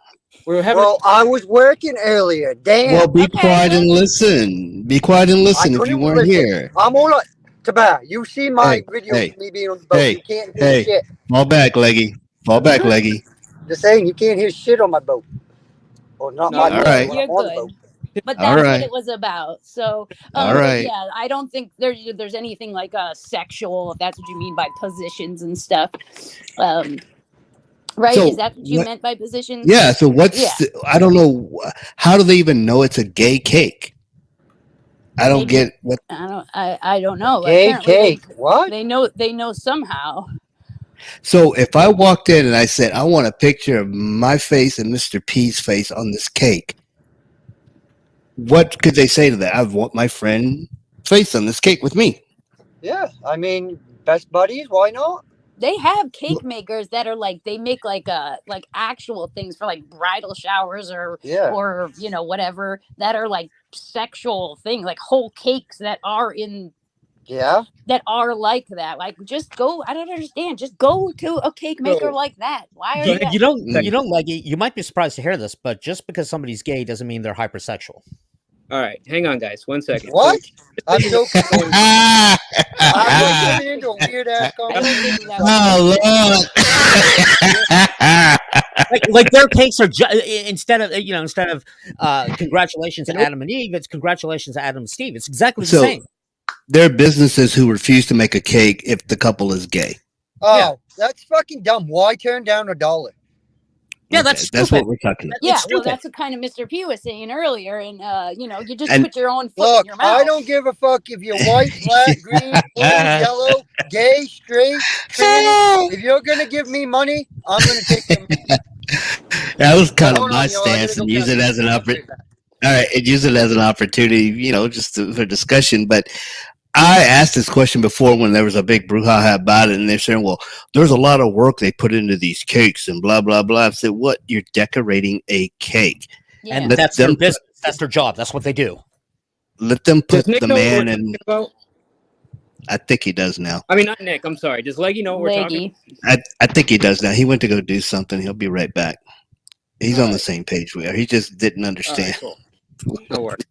We're having. well, I was working earlier. Damn. Well, be Okay, quiet and well- listen. Be quiet and listen if you couldn't weren't listen. here. I'm all like, Tabar, you see my Hey, video hey, of me being on the boat. hey, You can't hear hey. shit. Fall back, Leggy. Fall back, Leggy. Just saying, you can't hear shit on my boat. Or not No, my all boat. right. when You're I'm on the good. boat. But All that's right. what it was about. So, All but right. yeah, I don't think there's anything like sexual, if that's what you mean by positions and stuff. Right? So, Is that what you what- meant by positions? Yeah, so what's Yeah. I don't know, how do they even know it's a gay cake? I don't Maybe- get what. I don't know. Gay Apparently cake. What? They know somehow. So if I walked in and I said, I want a picture of my face and Mr. P's face on this cake, what could they say to that? I want my friend's face on this cake with me. Yeah, I mean, best buddies. Why not? They have cake makers that are like they make like actual things for like bridal showers or Yeah. whatever that are like sexual thing, like whole cakes that are Yeah. that are like that. Like just go. I don't understand. Just go to a cake maker No. like that. Why are You know, Leggy, you might be surprised to hear this, but just because somebody's gay doesn't mean they're hypersexual. All right, hang on, guys. 1 second. What? I'm so confused. Ah, I'm getting into a weird ass I don't conversation. think that oh, Lord. like their cakes are instead of congratulations to Adam and Eve, it's congratulations to Adam and Steve. It's exactly the So, same. there are businesses who refuse to make a cake if the couple is gay. Oh, Yeah. that's fucking dumb. Why turn down $1? Yeah, Okay, that's that's stupid. what we're talking about. Yeah, It's well, stupid. that's what kind of Mr. P was saying earlier, and you just And- put your own foot Look, in your mouth. I don't give a fuck if you're white, black, green, blue, yellow, gay, straight, trans. If you're gonna give me money, I'm gonna take your money. That was kind of Hold my on, yo, I gotta stance, go and use down. it as an opportunity. All right, and use it as an opportunity, just for discussion. But I asked this question before when there was a big brouhaha about it, and they're saying, "Well, there's a lot of work they put into these cakes and blah blah blah." I said, "What? You're decorating a cake, Yeah. And Let that's their them- business. That's their job. That's what they do. Let them Does put Nick the know what we're man talking in. about? I think he does now. I mean, not Nick. I'm sorry. Does Leggy know what we're talking Leggy. I think he does now. He went to go do something. He'll be right back. He's All on the right. same page we are. He just didn't All understand. right, cool. No worries.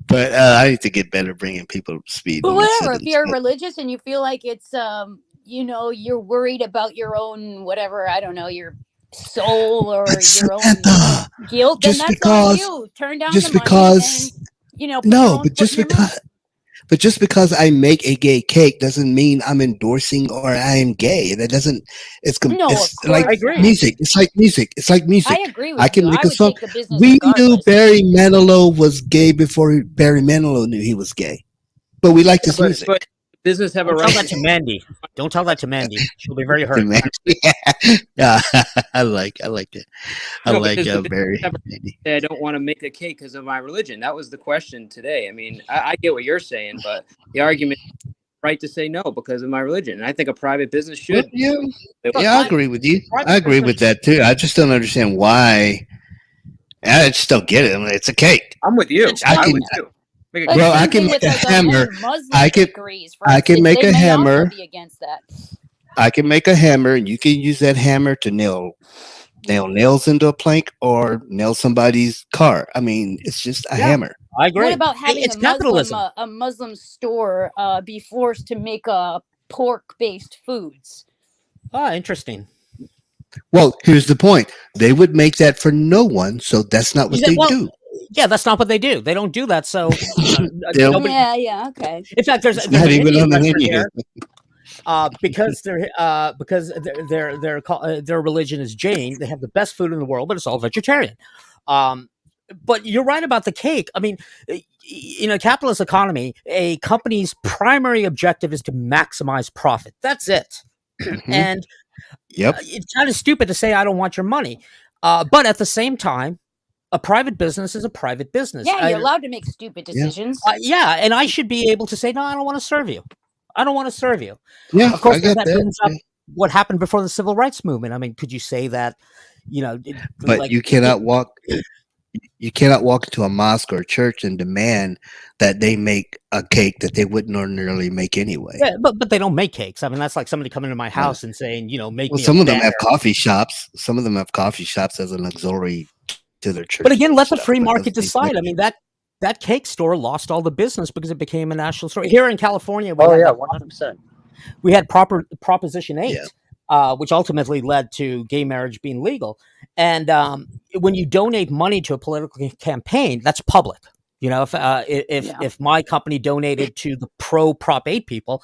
But I need to get better at bringing people to speed. But when it's whatever, said if you're and done. religious and you feel like it's you're worried about your own whatever, I don't know, your soul or But your own Samantha, guilt, then just that's on because, you. Turn down just the money because, and put your no, own but foot in your mouth. just because I make a gay cake doesn't mean I'm endorsing or I am gay. That doesn't. No, It's of like course not. music. It's like music. It's like music. I agree with I can you. make I a would song. take the business We knew regardless. Barry Manilow was gay before Barry Manilow knew he was gay, but we liked his music. But business have a Don't tell right that to Mandy. Don't tell that to Mandy. She'll be very hurt. Yeah, I like it. I No, like because the Barry. business have a right to say, I don't want to make a cake because of my religion. That was the question today. I mean, I get what you're saying, but the argument is right to say no because of my religion. And I think a private business should. Yeah, I agree with you. I agree with that too. I just don't understand why. I just don't get it. I mean, it's a cake. I'm with you. I I'm can, with you. Make a But bro, same I thing can make with a like hammer. many Muslim I can, bakeries, for I can instance. make They a may also hammer. be against that. I can make a hammer, and you can use that hammer to nail nails into a plank or nail somebody's car. I mean, it's just a hammer. I agree. What about having It's capitalism. a Muslim store be forced to make pork-based foods? Ah, interesting. Well, here's the point. They would make that for no one, so that's not what they do. Yeah, that's not what they do. They don't do that. So, nobody, yeah, okay. in fact, there's not an even Indian on the restaurant menu. here, because their religion is Jain. They have the best food in the world, but it's all vegetarian. But you're right about the cake. I mean, in a capitalist economy, a company's primary objective is to maximize profit. That's it. And it's kind of stupid to say I don't want your money, but at the same time, a private business is a private business. Yeah, you're allowed to make stupid decisions. Yeah, and I should be able to say, no, I don't want to serve you. I don't want to serve you. Yeah, of course, I get that that. brings up what happened before the civil rights movement. I mean, could you say that, But like, you cannot walk. You cannot walk into a mosque or a church and demand that they make a cake that they wouldn't ordinarily make anyway. Yeah, but they don't make cakes. I mean, that's like somebody coming to my house and saying, make Well, me. some a of them have banner. coffee shops. Some of them have coffee shops as an auxiliary to their church. But again, let the free But market those decide. I mean, that cake store lost all the business because it became a national store. Here in California, we had 100%. we had Proposition 8, which ultimately led to gay marriage being legal. And when you donate money to a political campaign, that's public. If my company donated to the pro Prop 8 people,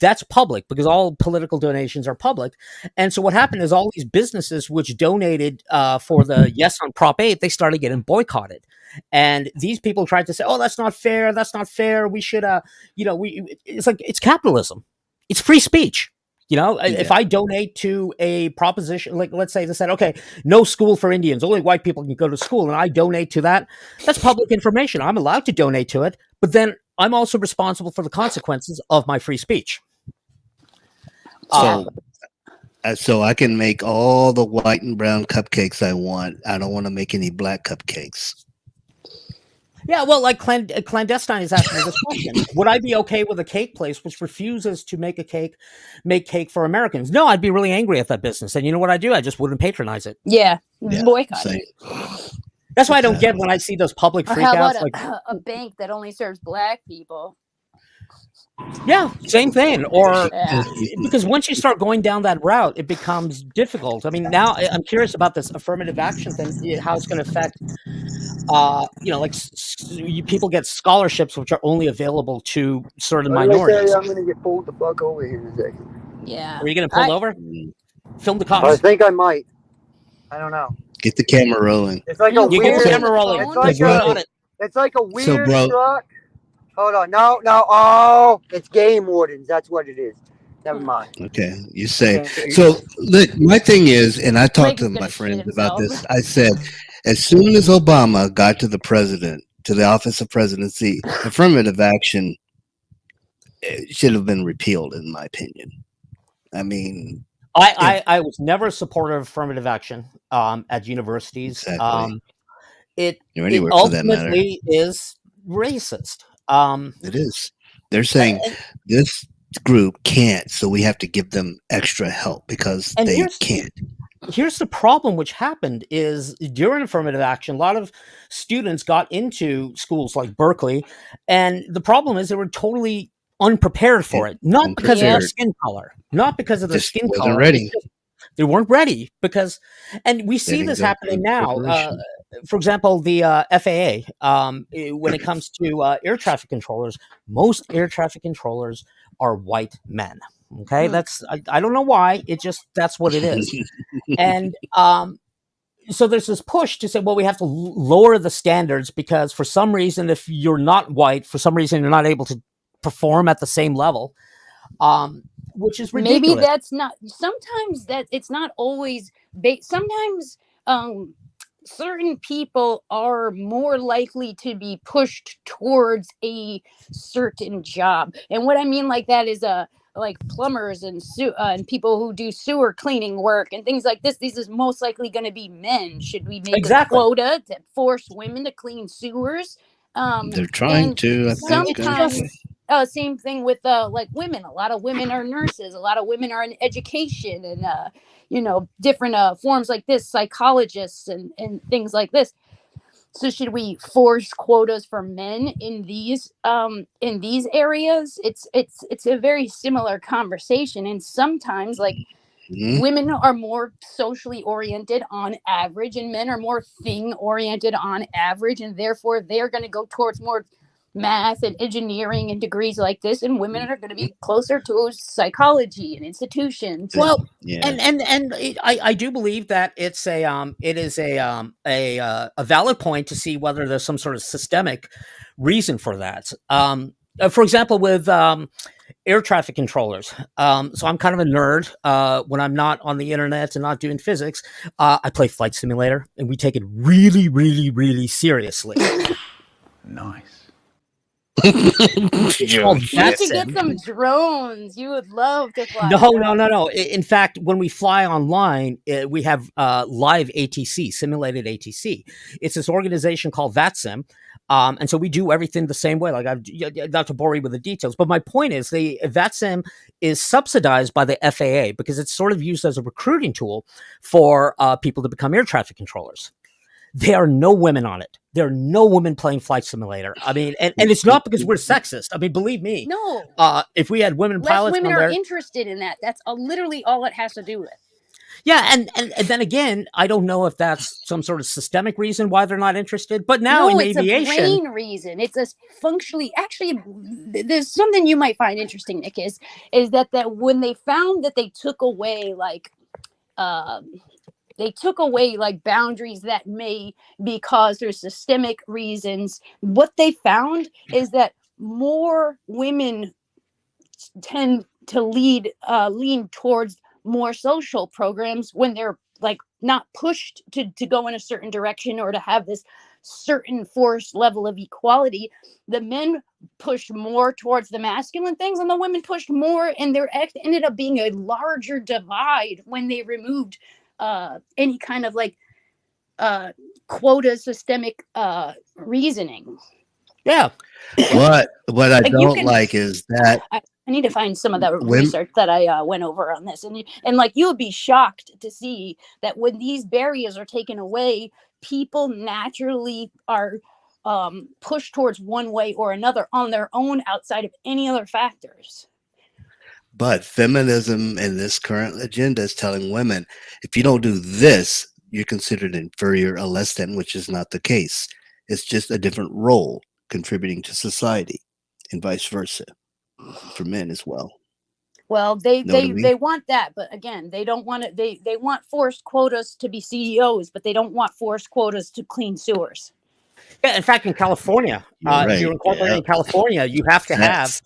that's public because all political donations are public. And so what happened is all these businesses which donated for the yes on Prop 8, they started getting boycotted. And these people tried to say, oh, that's not fair. That's not fair. We should, it's like, it's capitalism. It's free speech. If I donate to a proposition, like let's say they said, okay, no school for Indians, only white people can go to school, and I donate to that, that's public information. I'm allowed to donate to it, but then I'm also responsible for the consequences of my free speech. So I can make all the white and brown cupcakes I want. I don't want to make any black cupcakes. Yeah, well, like Clandestine is asking me this question. Would I be okay with a cake place which refuses to make cake for Americans? No, I'd be really angry at that business. And you know what I do? I just wouldn't patronize it. Yeah, boycott it. That's why I don't get when I see those public Or how freakouts. about a bank that only serves black people? Yeah, same thing. Or because once you start going down that route, it becomes difficult. I mean, now I'm curious about this affirmative action thing, how it's going to affect, people get scholarships which are only available to certain minorities. I'm going to get pulled the fuck over here in a second. Yeah. Are you going to pull over? Film the I cops. think I might. I don't know. Get the camera rolling. It's like a You weird. get the camera rolling. It's like a weird So, bro- truck. Hold on. No. Oh, it's game wardens. That's what it is. Never mind. Okay, you say. So look, my thing is, and I talked to my friends about this. I said, as soon as Obama got to the office of presidency, affirmative action should have been repealed, in my opinion. I mean, I was never a supporter of affirmative action at universities. Exactly. it Or it anywhere for that matter. ultimately is racist. It is. They're saying And, this group can't, so we have to give them extra help because and they can't. here's the problem which happened is during affirmative action, a lot of students got into schools like Berkeley, and the problem is they were totally unprepared for it, not because of their Unprepared. skin color, not because of their Just skin wasn't color. ready. It's just they weren't ready because, and we They see didn't this go happening through now. preparation. For example, the FAA, when it comes to air traffic controllers, most air traffic controllers are white men. Okay, that's I don't know why. It just that's what it is. And so there's this push to say, well, we have to lower the standards because for some reason, if you're not white, for some reason, you're not able to perform at the same level, which is ridiculous. Maybe that's not. Sometimes that it's not always. Sometimes certain people are more likely to be pushed towards a certain job, and what I mean like that is like plumbers and people who do sewer cleaning work and things like this. This is most likely going to be men. Should we make a quota to force women to clean sewers? They're trying to. I think. Sometimes same thing with like women. A lot of women are nurses. A lot of women are in education and different forms like this, psychologists and things like this. So should we force quotas for men in these areas? It's a very similar conversation, and sometimes like women are more socially oriented on average, and men are more thing oriented on average, and therefore they're going to go towards more math and engineering and degrees like this, and women are going to be closer to psychology and institutions. Well, and I do believe that it is a valid point to see whether there's some sort of systemic reason for that. For example, with air traffic controllers. So I'm kind of a nerd when I'm not on the internet and not doing physics. I play Flight Simulator, and we take it really, really, really seriously. Nice. You should get some drones. You would love to fly. No. In fact, when we fly online, we have live ATC, simulated ATC. It's this organization called VATSIM. And so we do everything the same way. Like not to bore you with the details, but my point is the VATSIM is subsidized by the FAA because it's sort of used as a recruiting tool for people to become air traffic controllers. There are no women on it. There are no women playing Flight Simulator. I mean, and it's not because we're sexist. I mean, believe me. No. If we had women pilots, women are interested in that. That's literally all it has to do with. Yeah, and then again, I don't know if that's some sort of systemic reason why they're not interested. But now in aviation, it's a brain reason. It's a functionally. Actually, there's something you might find interesting, Nick. Is that when they found that they took away boundaries that may be caused through systemic reasons. What they found is that more women tend to lean towards more social programs when they're like not pushed to go in a certain direction or to have this certain forced level of equality. The men pushed more towards the masculine things and the women pushed more, and there ended up being a larger divide when they removed any kind of like quota systemic reasoning. Yeah. What I don't like is that I need to find some of that research that I went over on this, and like you'll be shocked to see that when these barriers are taken away, people naturally are pushed towards one way or another on their own outside of any other factors. But feminism in this current agenda is telling women, if you don't do this, you're considered inferior or less than, which is not the case. It's just a different role contributing to society, and vice versa for men as well. Well, they want that, but again, they don't want it. They want forced quotas to be CEOs, but they don't want forced quotas to clean sewers. Yeah, in fact, in California, if you're incorporating in California, you have to have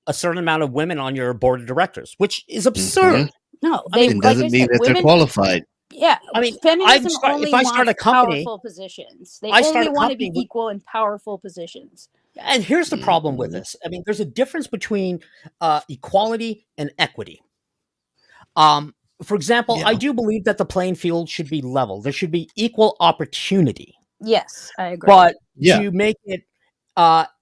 a certain amount of women on your board of directors, which is absurd. No, it doesn't mean that they're qualified. Yeah, I mean, feminism only if I start a company, powerful positions. They only want to be equal in powerful positions. And here's the problem with this. I mean, there's a difference between equality and equity. For example, I do believe that the playing field should be level. There should be equal opportunity. Yes, I agree. But Yeah. to make it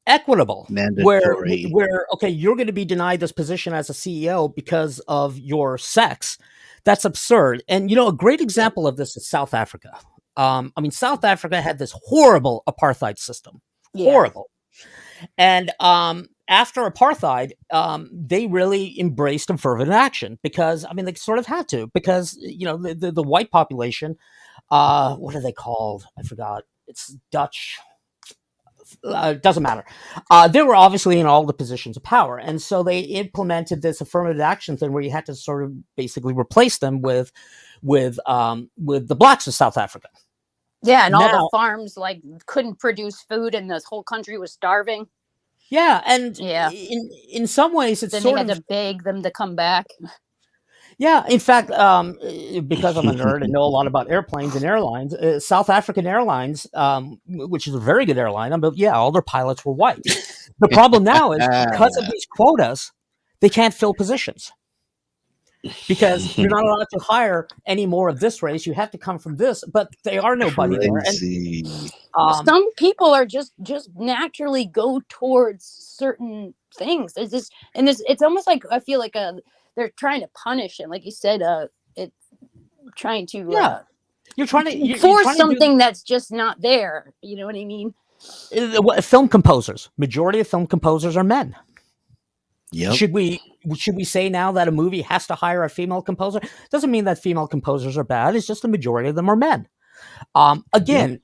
equitable, Mandatory. where okay, you're going to be denied this position as a CEO because of your sex. That's absurd. And a great example of this is South Africa. South Africa had this horrible apartheid system, horrible. And after apartheid, they really embraced affirmative action because they sort of had to, because the white population, what are they called? I forgot. It's Dutch. Doesn't matter. They were obviously in all the positions of power, and so they implemented this affirmative action thing where you had to sort of basically replace them with the blacks of South Africa. Yeah, and all the farms couldn't produce food, and this whole country was starving. Yeah, and in some ways, it's then sort they had of to beg them to come back. Yeah, in fact, because I'm a nerd and know a lot about airplanes and airlines, South African Airlines, which is a very good airline, but all their pilots were white. The problem now is because of these quotas, they can't fill positions because you're not allowed to hire any more of this race. You have to come from this, but they are nobody there. And, some people are just naturally go towards certain things. It's almost like I feel like they're trying to punish him, like you said. It's trying to you're trying to force something that's just not there. You know what I mean? Film composers. Majority of film composers are men. Yep. Should we say now that a movie has to hire a female composer? Doesn't mean that female composers are bad. It's just the majority of them are men. Again,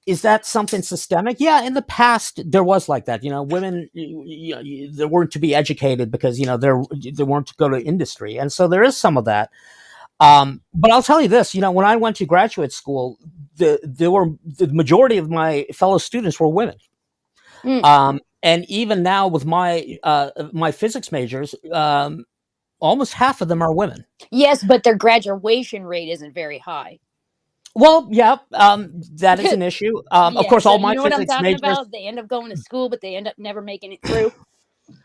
is that something systemic? Yeah, in the past there was like that. Women they weren't to be educated because they weren't to go to industry, and so there is some of that. But I'll tell you this: when I went to graduate school, the majority of my fellow students were women. And even now with my physics majors, almost half of them are women. Yes, but their graduation rate isn't very high. Well, yeah, that is an issue. Of course, all my what I'm physics talking majors. about? They end up going to school, but they end up never making it through.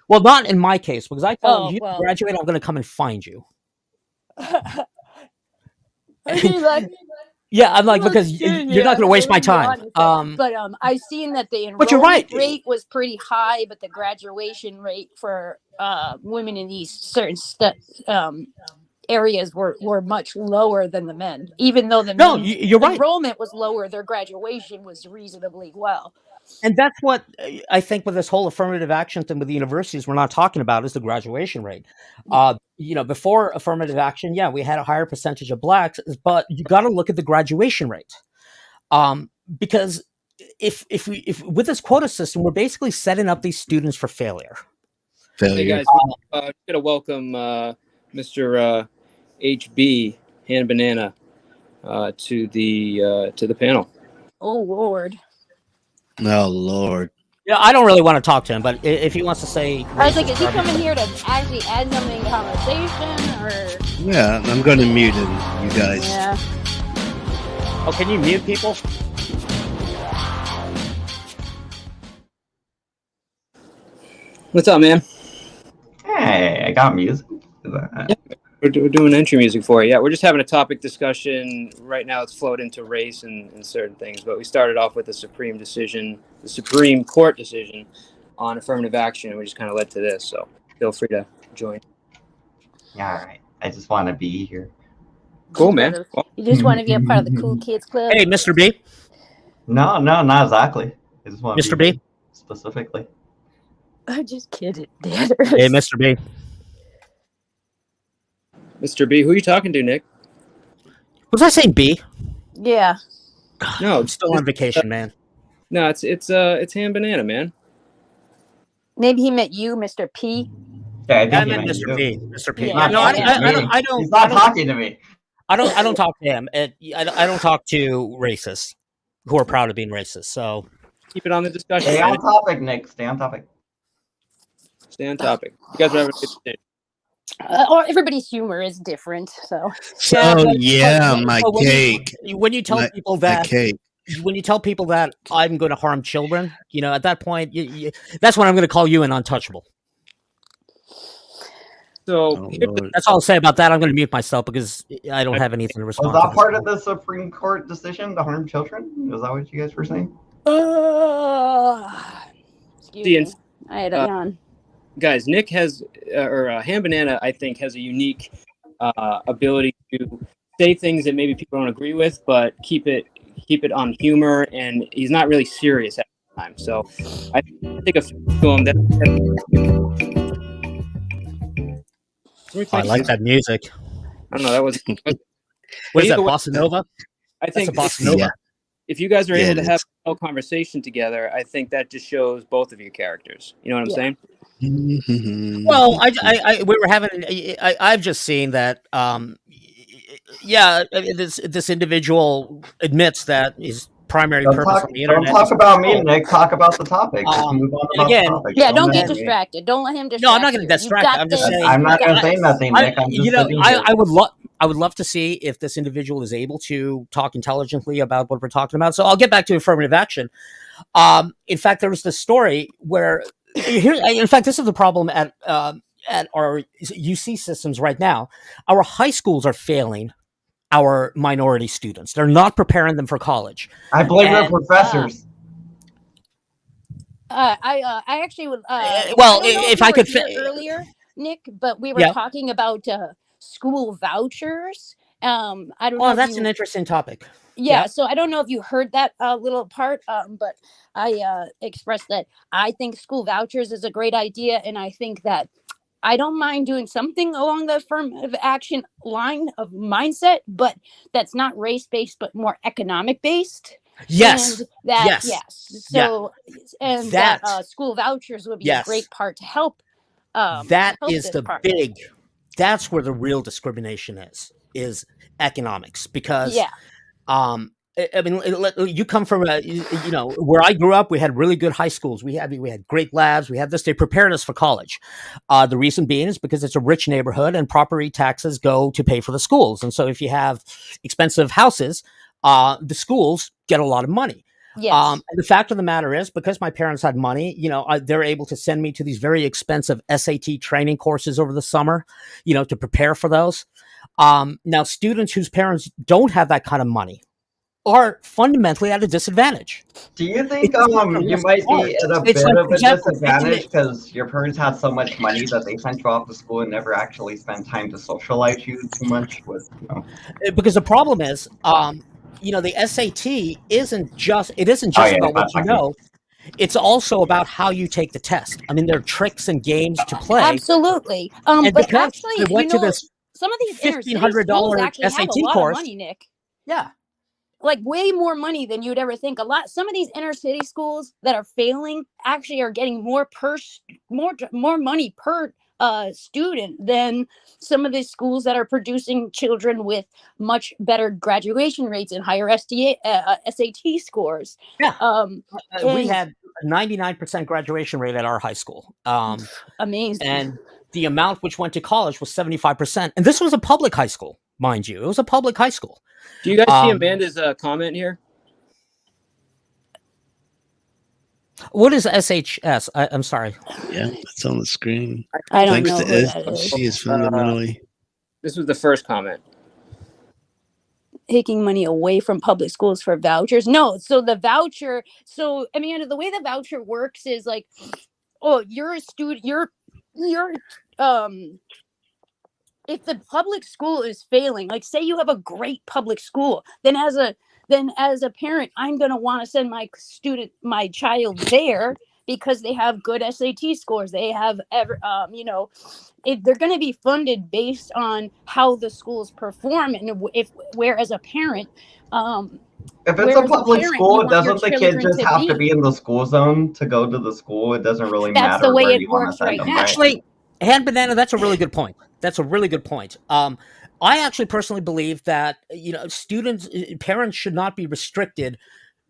Well, not in my case, because I told them, if you graduate, I'm going to come and find you. Yeah, I'm like, because you're not going to waste my time. But I've seen that the enrollment rate was pretty high, but the graduation rate for women in these certain areas were much lower than the men. Even though the you're right. enrollment was lower, their graduation was reasonably well. And that's what I think with this whole affirmative action thing with the universities we're not talking about is the graduation rate. Before affirmative action, we had a higher percentage of blacks, but you got to look at the graduation rate. Because if with this quota system, we're basically setting up these students for failure. Hey guys, I'm gonna welcome Mr. HB Hand Banana to the panel. Oh Lord. Oh Lord. Yeah, I don't really want to talk to him, but if he wants to say, I was like, is he coming here to actually add something in conversation, or? Yeah, I'm going to mute him, you guys. Yeah. Oh, can you mute people? What's up, man? Hey, I got music. We're doing entry music for you. Yeah, we're just having a topic discussion. Right now it's flowed into race and certain things, but we started off with the Supreme Court decision on affirmative action, and we just kind of led to this, so feel free to join. Yeah, all right. I just want to be here. Cool, man. You just want to be a part of the cool kids club? Hey, Mr. B. No, not exactly. I just want to Mr. be B. Specifically. I'm just kidding, Dad. Hey, Mr. B. Mr. B, who are you talking to, Nick? Was I saying B? Yeah. No, I'm still on vacation, man. No, it's Hand Banana, man. Maybe he meant you, Mr. P. Yeah, I meant Mr. P. Mr. P. Yeah. No, I don't. He's not talking to me. I don't talk to him. I don't talk to racists who are proud of being racist. So keep it on the discussion. Stay on topic, Nick. Stay on topic. Stay on topic. You guys are having a good day. Or everybody's humor is different, so. My cake. When you tell people that, when you tell people that I'm going to harm children, at that point, that's when I'm going to call you an untouchable. So That's all I'll say about that. I'm going to mute myself because I don't have anything to Was respond that to. part of the Supreme Court decision to harm children? Is that what you guys were saying? Excuse The me. I had a yawn. guys, Nick has, or Ham Banana, I think, has a unique ability to say things that maybe people don't agree with, but keep it on humor, and he's not really serious at the time. So I think of him that. I like that music. I don't know. That was. What is that, Either way, Bossa Nova? I think That's a Bossa Nova. if you guys are Yeah, able to it have is. a conversation together, I think that just shows both of your characters. You know what I'm saying? Well, we were having. I've just seen that. Yeah, this individual admits that his primary Don't purpose talk, on the don't internet. talk is about me, control. Nick. Talk about the topic. Just move on And about again, the topic. Yeah, don't get mention me. distracted. Don't let him distract No, I'm not going to you. distract. You got I'm just this. saying. I'm not You going to got say this. nothing, Nick. I'm just sitting here. I would love to see if this individual is able to talk intelligently about what we're talking about. So I'll get back to affirmative action. In fact, there was this story where here. In fact, this is the problem at our UC systems right now. Our high schools are failing our minority students. They're not preparing them for college. I blame the professors. I actually would. Well, I don't know if you I were could here fit earlier, Nick, but we were Yeah. talking about school vouchers. I don't know. Well, if that's you, an interesting topic. Yeah, so I don't know if you heard that little part, but I expressed that I think school vouchers is a great idea, and I think that I don't mind doing something along the affirmative action line of mindset, but that's not race-based, but more economic-based. Yes. And that, Yes. So, and that That- school vouchers would be Yes. a great part to help. That help is this the part. big. That's where the real discrimination is economics, because Yeah. I mean, you come from where I grew up. We had really good high schools. We had great labs. We had this. They prepared us for college. The reason being is because it's a rich neighborhood and property taxes go to pay for the schools. And so if you have expensive houses, the schools get a lot of money. Yes. And the fact of the matter is, because my parents had money, they're able to send me to these very expensive SAT training courses over the summer, to prepare for those. Now, students whose parents don't have that kind of money are fundamentally at a disadvantage. Do you think you might be at a bit of a disadvantage because your parents had so much money that they sent you off to school and never actually spent time to socialize you too much with? Because the problem is, the SAT isn't just about what you know. It's also about how you take the test. I mean, there are tricks and games to play. Absolutely. And But because actually, I went to this some of these inner city $1,500 schools actually have a SAT lot course. of money, Nick. Yeah. Like way more money than you'd ever think. Some of these inner city schools that are failing actually are getting more money per student than some of these schools that are producing children with much better graduation rates and higher SAT scores. Yeah. We had a 99% graduation rate at our high school. Amazing. And the amount which went to college was 75%. And this was a public high school, mind you. It was a public high school. Do you guys see Amanda's comment here? What is SHS? I'm sorry. Yeah, it's on the screen. I don't Thanks know to who that is. She is fundamentally. This was the first comment. Taking money away from public schools for vouchers. No, so the voucher. So I mean, the way the voucher works is like, oh, you're a student. You're if the public school is failing, like say you have a great public school, then as a parent, I'm going to want to send my child there because they have good SAT scores. They have they're going to be funded based on how the schools perform. And whereas a parent, if it's a public school, doesn't the kid just have to be in the school zone to go to the school? It doesn't really matter. That's the way where it you want to works send right them, now. right? Actually, Hand Banana, that's a really good point. I actually personally believe that parents should not be restricted,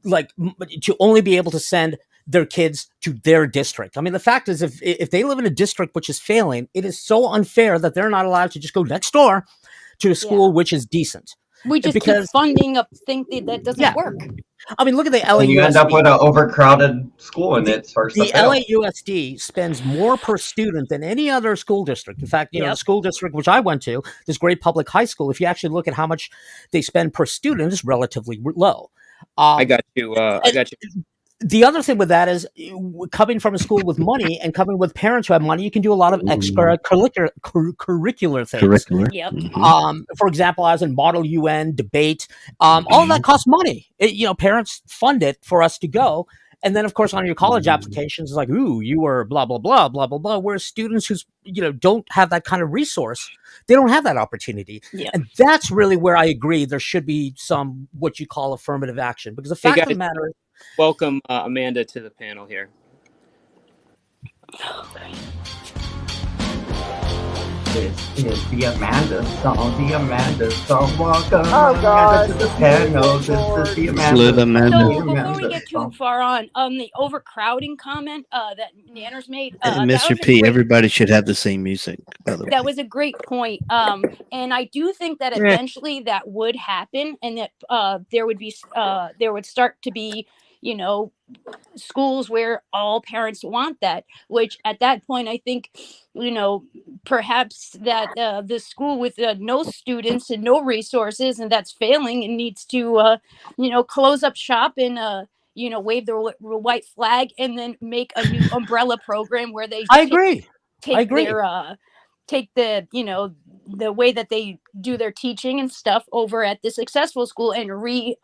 to only be able to send their kids to their district. I mean, the fact is, if they live in a district which is failing, it is so unfair that they're not allowed to just go next door to a school which is decent. We just keep funding a thing that doesn't work. I mean, look at the And you end up LAUSD. with an overcrowded school, and it starts to The fail. LAUSD spends more per student than any other school district. In fact, the Yep. school district which I went to, this great public high school, if you actually look at how much they spend per student, it's relatively low. I got you. I got you. The other thing with that is coming from a school with money and coming with parents who have money, you can do a lot of curricular things. Curricular. Yep. For example, I was in Model UN, debate. All that costs money. Parents fund it for us to go. And then, of course, on your college applications, it's like, ooh, you were blah, blah, blah, blah, blah, blah. Whereas students who, don't have that kind of resource, they don't have that opportunity. Yep. And that's really where I agree there should be some what you call affirmative action. Because the fact of the matter is, welcome Amanda to the panel here. This is the Amanda song. The Amanda song. Welcome Oh, God. Amanda to the panel. This is the Amanda. Salute Amanda. So The before we Amanda get too song. far on the overcrowding comment that Nanners made, And that Mr. was a P, great everybody should have the same music, by the way. that was a great point. And I do think that eventually that would happen, and that there would start to be, schools where all parents want that. Which at that point, I think, perhaps that the school with no students and no resources, and that's failing, and needs to, close up shop and wave the white flag, and then make a new umbrella program where they I agree. take their take the the way that they do their teaching and stuff over at the successful school and reintegrate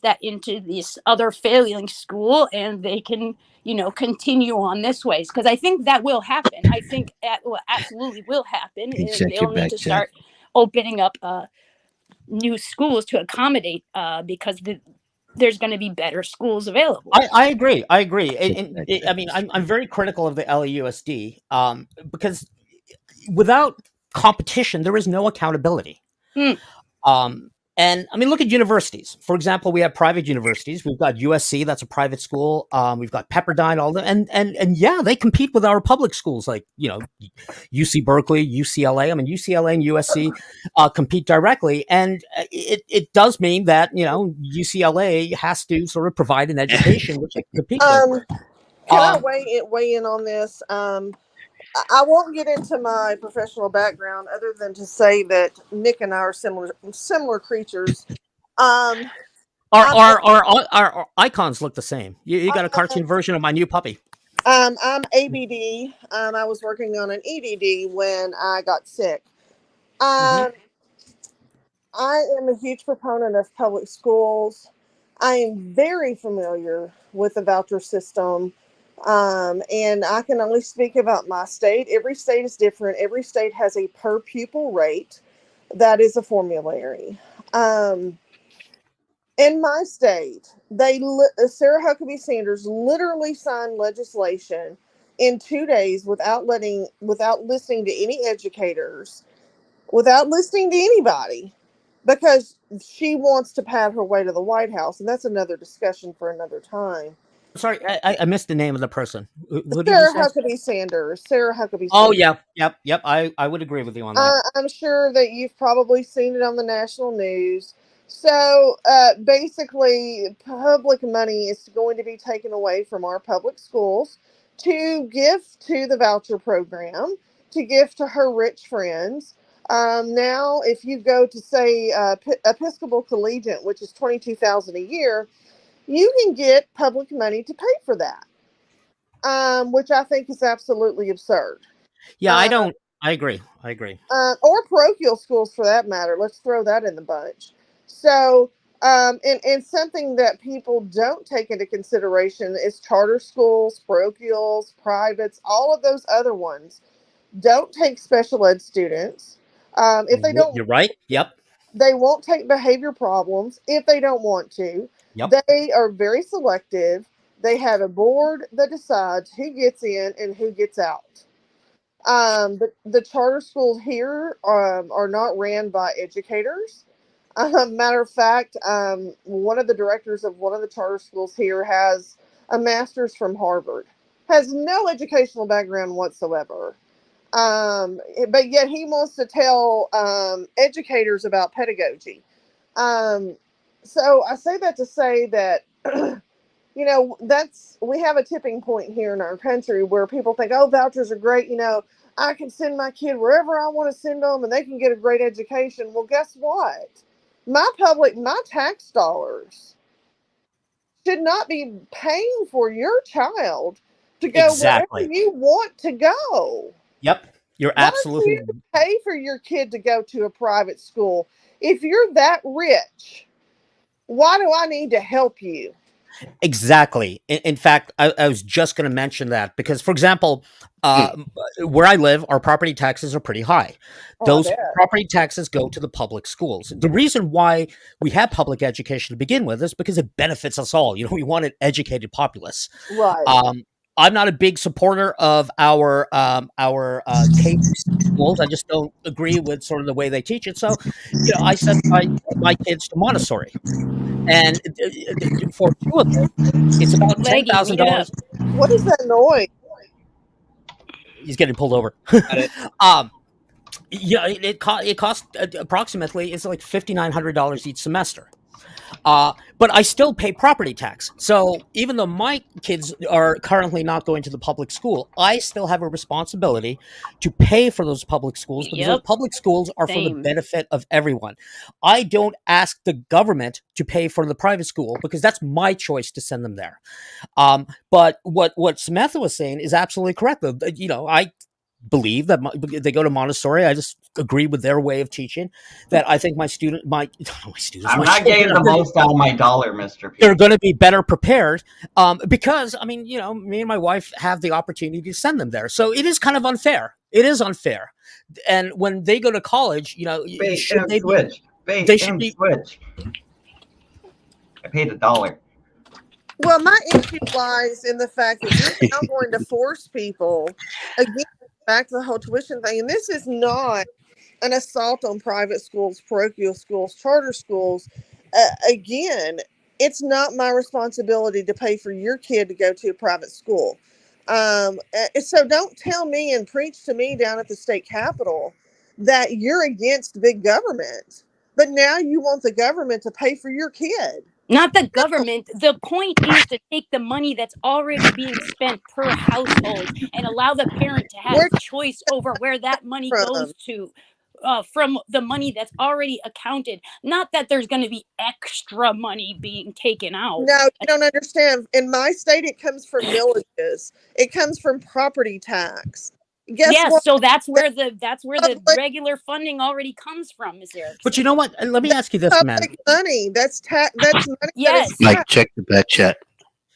that into this other failing school, and they can continue on this ways, because I think that will happen. I think that absolutely will happen. Check They'll your need back to check. start opening up new schools to accommodate because there's going to be better schools available. I agree. I mean, I'm very critical of the LAUSD because without competition, there is no accountability. And I mean, look at universities. For example, we have private universities. We've got USC, that's a private school. We've got Pepperdine, all that, and yeah, they compete with our public schools like UC Berkeley, UCLA. I mean, UCLA and USC compete directly, and it does mean that UCLA has to sort of provide an education which it competes with. Can I weigh in on this? I won't get into my professional background other than to say that Nick and I are similar creatures. Our icons look the same. You got a cartoon version of my new puppy. I'm ABD. I was working on an EDD when I got sick. I am a huge proponent of public schools. I am very familiar with the voucher system. And I can only speak about my state. Every state is different. Every state has a per pupil rate that is a formulary. In my state, Sarah Huckabee Sanders literally signed legislation in 2 days without listening to any educators, without listening to anybody, because she wants to pad her way to the White House, and that's another discussion for another time. Sorry, I missed the name of the person. Who did you Sarah say? Huckabee Sanders. Sarah Huckabee Sanders. Oh, yep. I would agree with you on that. I'm sure that you've probably seen it on the national news. So basically, public money is going to be taken away from our public schools to give to the voucher program, to give to her rich friends. Now, if you go to, say, Episcopal Collegiate, which is $22,000 a year, you can get public money to pay for that, which I think is absolutely absurd. Yeah, I agree. Or parochial schools, for that matter. Let's throw that in the bunch. So, and something that people don't take into consideration is charter schools, parochials, privates, all of those other ones don't take special ed students. If they don't, You're right. Yep. They won't take behavior problems if they don't want to. Yep. They are very selective. They have a board that decides who gets in and who gets out. The charter schools here are not ran by educators. Matter of fact, one of the directors of one of the charter schools here has a master's from Harvard, has no educational background whatsoever. But yet he wants to tell educators about pedagogy. So I say that to say that, we have a tipping point here in our country where people think, oh, vouchers are great. I can send my kid wherever I want to send them and they can get a great education. Well, guess what? My tax dollars should not be paying for your child to go Exactly. wherever you want to go. Yep. You're Why absolutely don't you pay for your kid to go to a private school? If you're that rich, why do I need to help you? exactly. In fact, I was just going to mention that because, for example, where I live, our property taxes are pretty high. Oh, I Those bet. property taxes go to the public schools. The reason why we have public education to begin with is because it benefits us all. We want an educated populace. Right. I'm not a big supporter of our K schools. I just don't agree with sort of the way they teach it. So, I sent my kids to Montessori, and for two of them, it's about $10,000. What is that noise? He's getting pulled over. Yeah, it costs approximately, it's like $5,900 each semester. But I still pay property tax. So even though my kids are currently not going to the public school, I still have a responsibility to pay for those public schools because those public schools are for the Same. benefit of everyone. I don't ask the government to pay for the private school because that's my choice to send them there. But what Samantha was saying is absolutely correct. I believe that they go to Montessori. I just agree with their way of teaching. That I think my students, I'm not getting the most out of my dollar, Mr. P. They're going to be better prepared because me and my wife have the opportunity to send them there. So it is kind of unfair. It is unfair. And when they go to college, Bait should and they switch. Bait they should and be switch. I paid $1. Well, my issue lies in the fact that you're now going to force people, again, back to the whole tuition thing. And this is not an assault on private schools, parochial schools, charter schools. Again, it's not my responsibility to pay for your kid to go to a private school. So don't tell me and preach to me down at the state capitol that you're against big government, but now you want the government to pay for your kid. Not the government. The point is to take the money that's already being spent per household and allow the parent to have choice over where that money goes to. From the money that's already accounted. Not that there's going to be extra money being taken out. No, you don't understand. In my state, it comes from villages. It comes from property tax. Yes, what? So that's where the regular funding already comes from, Ms. Erickson. But you know what? Let me ask you this, man. Money. That's money. Yes. Mike, check the back chat.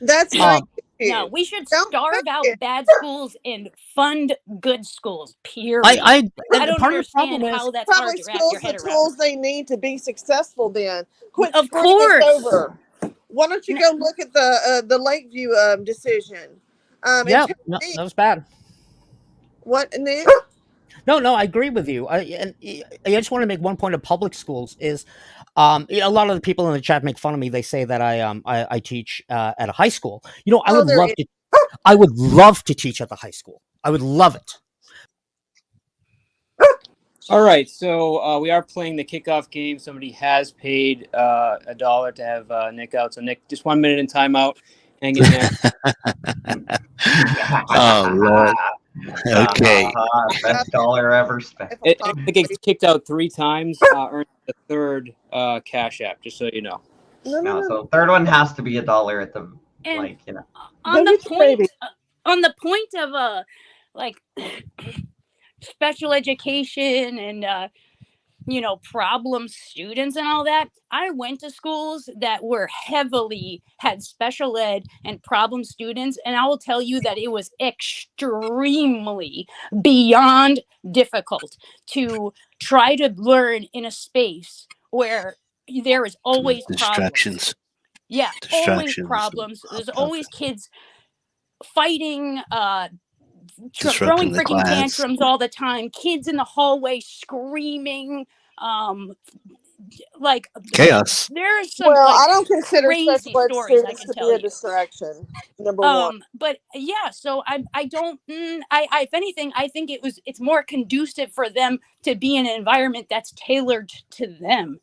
That's my issue. No, we should starve out bad schools and fund good schools. Period. I don't understand how that's hard to wrap your head around. The tools they need to be successful. Then quit. Of course. Over. Why don't you go look at the Lakeview decision? Yeah, no, that was bad. What, Nick? No, I agree with you. I just want to make one point of public schools is, a lot of the people in the chat make fun of me. They say that I teach at a high school. I would love to teach at the high school. I would love it. All right, so we are playing the kickoff game. Somebody has paid $1 to have Nick out. So Nick, just 1 minute in timeout. Hang in there. Oh Lord. Okay. Best dollar ever spent. It gets kicked out 3 times. Earned the third Cash App, just so you know. No, so third one has to be $1 at the On the point of special education and problem students and all that. I went to schools that were had special ed and problem students, and I will tell you that it was extremely beyond difficult to try to learn in a space where there is always distractions. Problems. Yeah, always problems. There's always kids fighting, throwing freaking tantrums all the time, kids in the hallway screaming, chaos. There's some I don't consider crazy stories I can tell you. A distraction. Number one. But yeah, so I don't. If anything, I think it's more conducive for them to be in an environment that's tailored to them.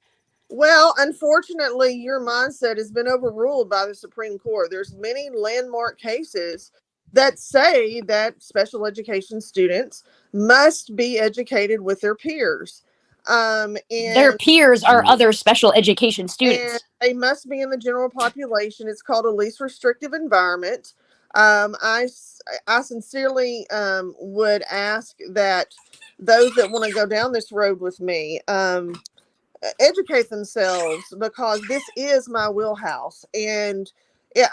Well, unfortunately, your mindset has been overruled by the Supreme Court. There's many landmark cases that say that special education students must be educated with their peers. Their And peers are other special education students. they must be in the general population. It's called a least restrictive environment. I sincerely would ask that those that want to go down this road with me educate themselves, because this is my wheelhouse, and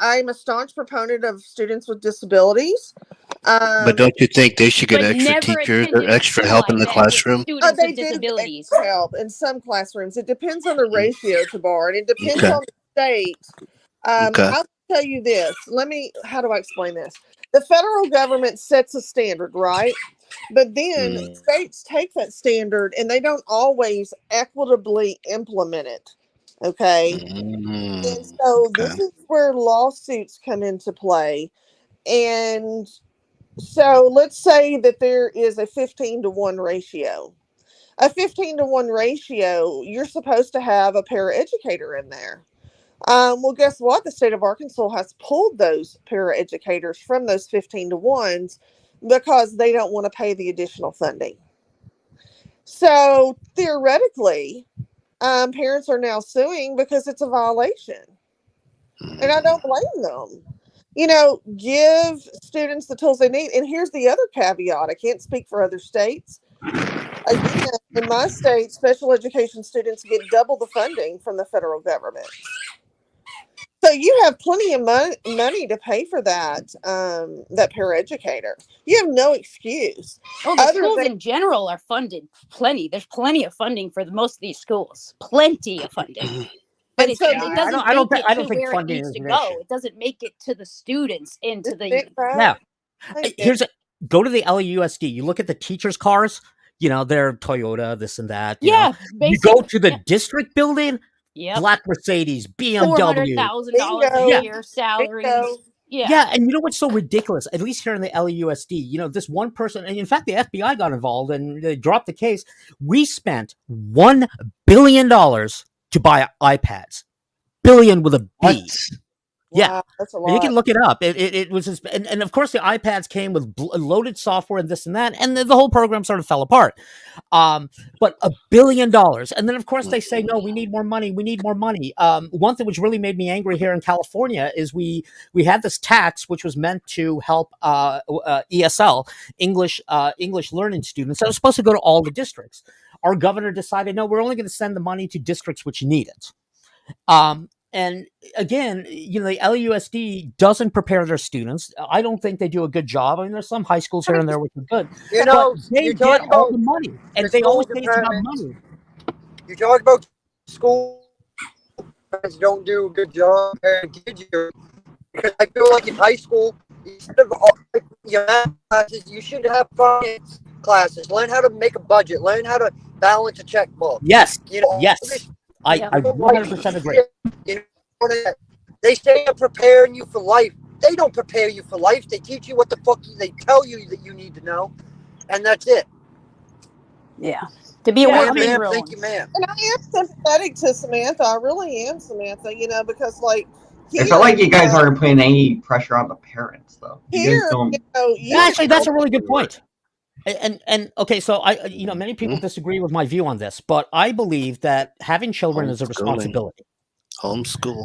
I'm a staunch proponent of students with disabilities. But don't you think they should get But extra never teachers attended or a extra school help in like the that with classroom? students They with do get disabilities. extra help in some classrooms. It depends on the ratio, Tabar, and it depends Okay. on the state. Okay. I'll tell you this. How do I explain this? The federal government sets a standard, right? But then states take that standard and they don't always equitably implement it. Okay. And so this is where lawsuits come into play. And so let's say that there is a 15-to-1 ratio. A 15-to-1 ratio, you're supposed to have a paraeducator in there. Well, guess what? The state of Arkansas has pulled those paraeducators from those 15-to-1s because they don't want to pay the additional funding. So theoretically, parents are now suing because it's a violation. And I don't blame them. Give students the tools they need. And here's the other caveat. I can't speak for other states. Again, in my state, special education students get double the funding from the federal government. So you have plenty of money to pay for that paraeducator. You have no excuse. Oh, the schools in general are funded plenty. There's plenty of funding for most of these schools. Plenty of funding. But it doesn't make it to where it needs to go. It doesn't make it to the students and to the... Yeah. Go to the LAUSD. You look at the teachers' cars, they're Toyota, this and that. Yeah. You go to the district building, black Mercedes, BMW. $400,000 a year salary. Yeah, and you know what's so ridiculous? At least here in the LAUSD, this one person, and in fact, the FBI got involved and they dropped the case. We spent $1 billion to buy iPads. Billion with a B. Yeah, wow, that's a lot. And you can look it up. It was, and of course the iPads came with loaded software and this and that, and the whole program sort of fell apart. But $1 billion, and then of course they say no, we need more money. We need more money. One thing which really made me angry here in California is we had this tax which was meant to help ESL English learning students. That was supposed to go to all the districts. Our governor decided no, we're only going to send the money to districts which need it. And again, the LAUSD doesn't prepare their students. I don't think they do a good job. I mean, there's some high schools here and there which are good. But they get all the money, and they always say it's about money. You talk about school parents don't do a good job parenting kids here, because I feel like in high school, instead of all your math classes, you should have finance classes. Learn how to make a budget. Learn how to balance a checkbook. Yes. Yes. I 100% agree. They say they're preparing you for life. They don't prepare you for life. They teach you what the fuck they tell you that you need to know, and that's it. Yeah. To be a working ma'am. Thank you, ma'am. And I am sympathetic to Samantha. I really am, Samantha. Because I feel like you guys aren't putting any pressure on the parents, though. Actually, that's a really good point. And okay, so many people disagree with my view on this, but I believe that having children is a responsibility. Homeschool.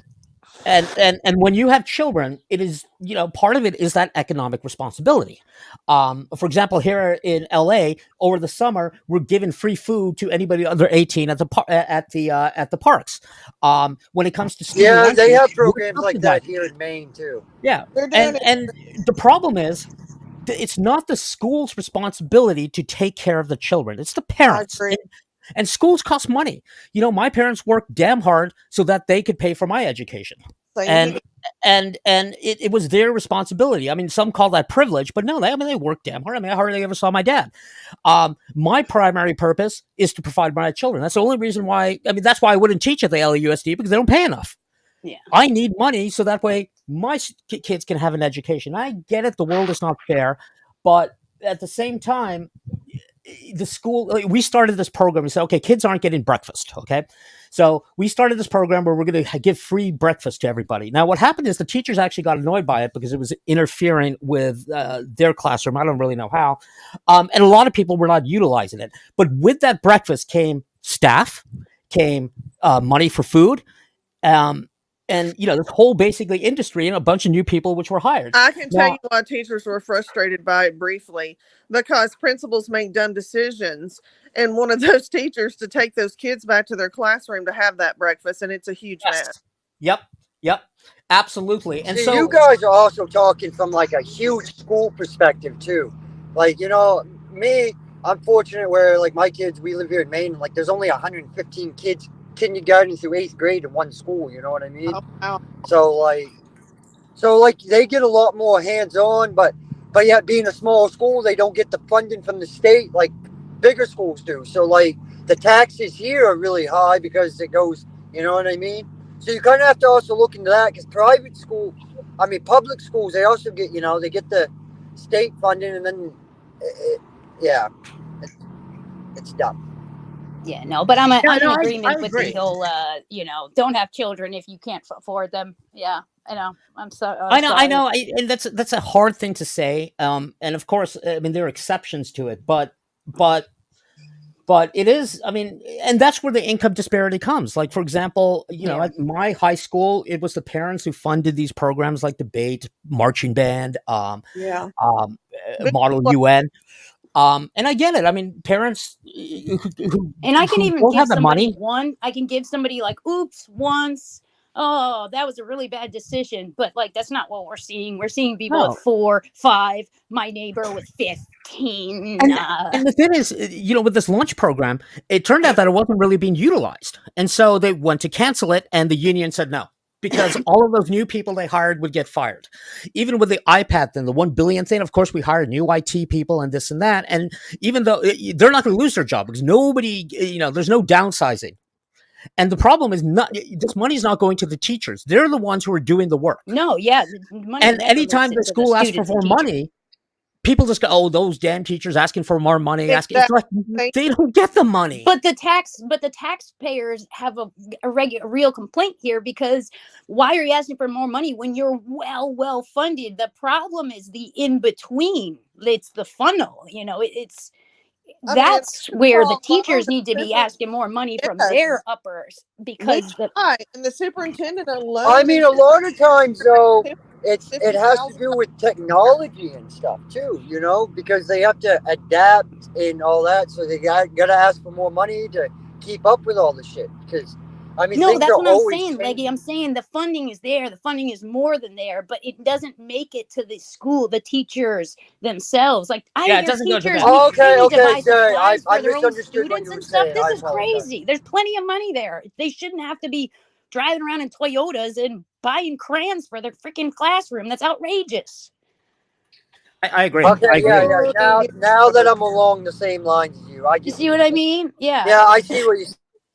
And when you have children, it is, part of it is that economic responsibility. For example, here in LA over the summer, we're giving free food to anybody under 18 at the parks. When it comes to student they have programs like that here in Maine too. Yeah, and the problem is, it's not the school's responsibility to take care of the children. It's the parents. And schools cost money. My parents worked damn hard so that they could pay for my education. And it was their responsibility. I mean, some call that privilege, but no, they worked damn hard. I mean, I hardly ever saw my dad. My primary purpose is to provide my children. That's the only reason why. I mean, that's why I wouldn't teach at the LAUSD, because they don't pay enough. Yeah. I need money so that way my kids can have an education. I get it. The world is not fair, but at the same time, the school, we started this program. We said, okay, kids aren't getting breakfast. Okay. So we started this program where we're going to give free breakfast to everybody. Now, what happened is the teachers actually got annoyed by it because it was interfering with their classroom. I don't really know how. And a lot of people were not utilizing it. But with that breakfast came staff, came money for food, and this whole basically industry and a bunch of new people which were hired. I can tell you why teachers were frustrated by it briefly, because principals make dumb decisions, and one of those teachers to take those kids back to their classroom to have that breakfast, and it's a huge mess. Yep, absolutely. And See, so you guys are also talking from like a huge school perspective too. Like, me, I'm fortunate where like my kids, we live here in Maine, like there's only 115 kids kindergarten through 8th grade in one school, you know what I mean? Oh, wow. So they get a lot more hands-on, but yet being a small school, they don't get the funding from the state like bigger schools do. So like the taxes here are really high because it goes, you know what I mean? So you kind of have to also look into that, because public schools, they also get, they get the state funding, and then it's dumb. Yeah, no, but I'm in I agreement with agree. the whole, don't have children if you can't afford them. Yeah, I know. I know. And that's a hard thing to say. And of course, I mean, there are exceptions to it, but it is, I mean, and that's where the income disparity comes. Like, for example, at my high school, it was the parents who funded these programs like debate, marching band, Yeah. Model UN. And I get it. I mean, parents who And I can even don't give have the somebody money. one. I can give somebody like, oops, once. Oh, that was a really bad decision. But like, that's not what we're seeing. We're seeing people No. at 4, 5. My neighbor with 15. And the thing is, with this lunch program, it turned out that it wasn't really being utilized. And so they went to cancel it, and the union said no, because all of those new people they hired would get fired. Even with the iPad thing, the 1 billion thing, of course, we hired new IT people and this and that. And even though they're not going to lose their job because nobody, there's no downsizing. And the problem is this money is not going to the teachers. They're the ones who are doing the work. No, yeah. The money And never anytime makes the it to school asks for students and more teachers. money, people just go, "Oh, those damn teachers asking for more money." It's Exactly. like, they don't get the money. But the taxpayers have a real complaint here, because why are you asking for more money when you're well funded? The problem is the in between. It's the funnel. That's where the teachers need to be asking more money from their uppers, because And the superintendent alone. I mean, a lot of times though, it has to do with technology and stuff too, because they have to adapt and all that. So they gotta ask for more money to keep up with all the shit. Because no, that's are what I'm always saying, changing. Leggy. I'm saying the funding is there. The funding is more than there, but it doesn't make it to the school, the teachers themselves. Like, Yeah, it hear doesn't go to teachers them. need, Okay, they need to okay, buy sorry. supplies I for their own misunderstood what students you and were stuff. saying. This I is apologize. crazy. There's plenty of money there. They shouldn't have to be driving around in Toyotas and buying crayons for their freaking classroom. That's outrageous. I agree. Okay, I agree. yeah. Now that I'm along the same lines as you, I You get see what I mean? Yeah. Yeah, I see what you're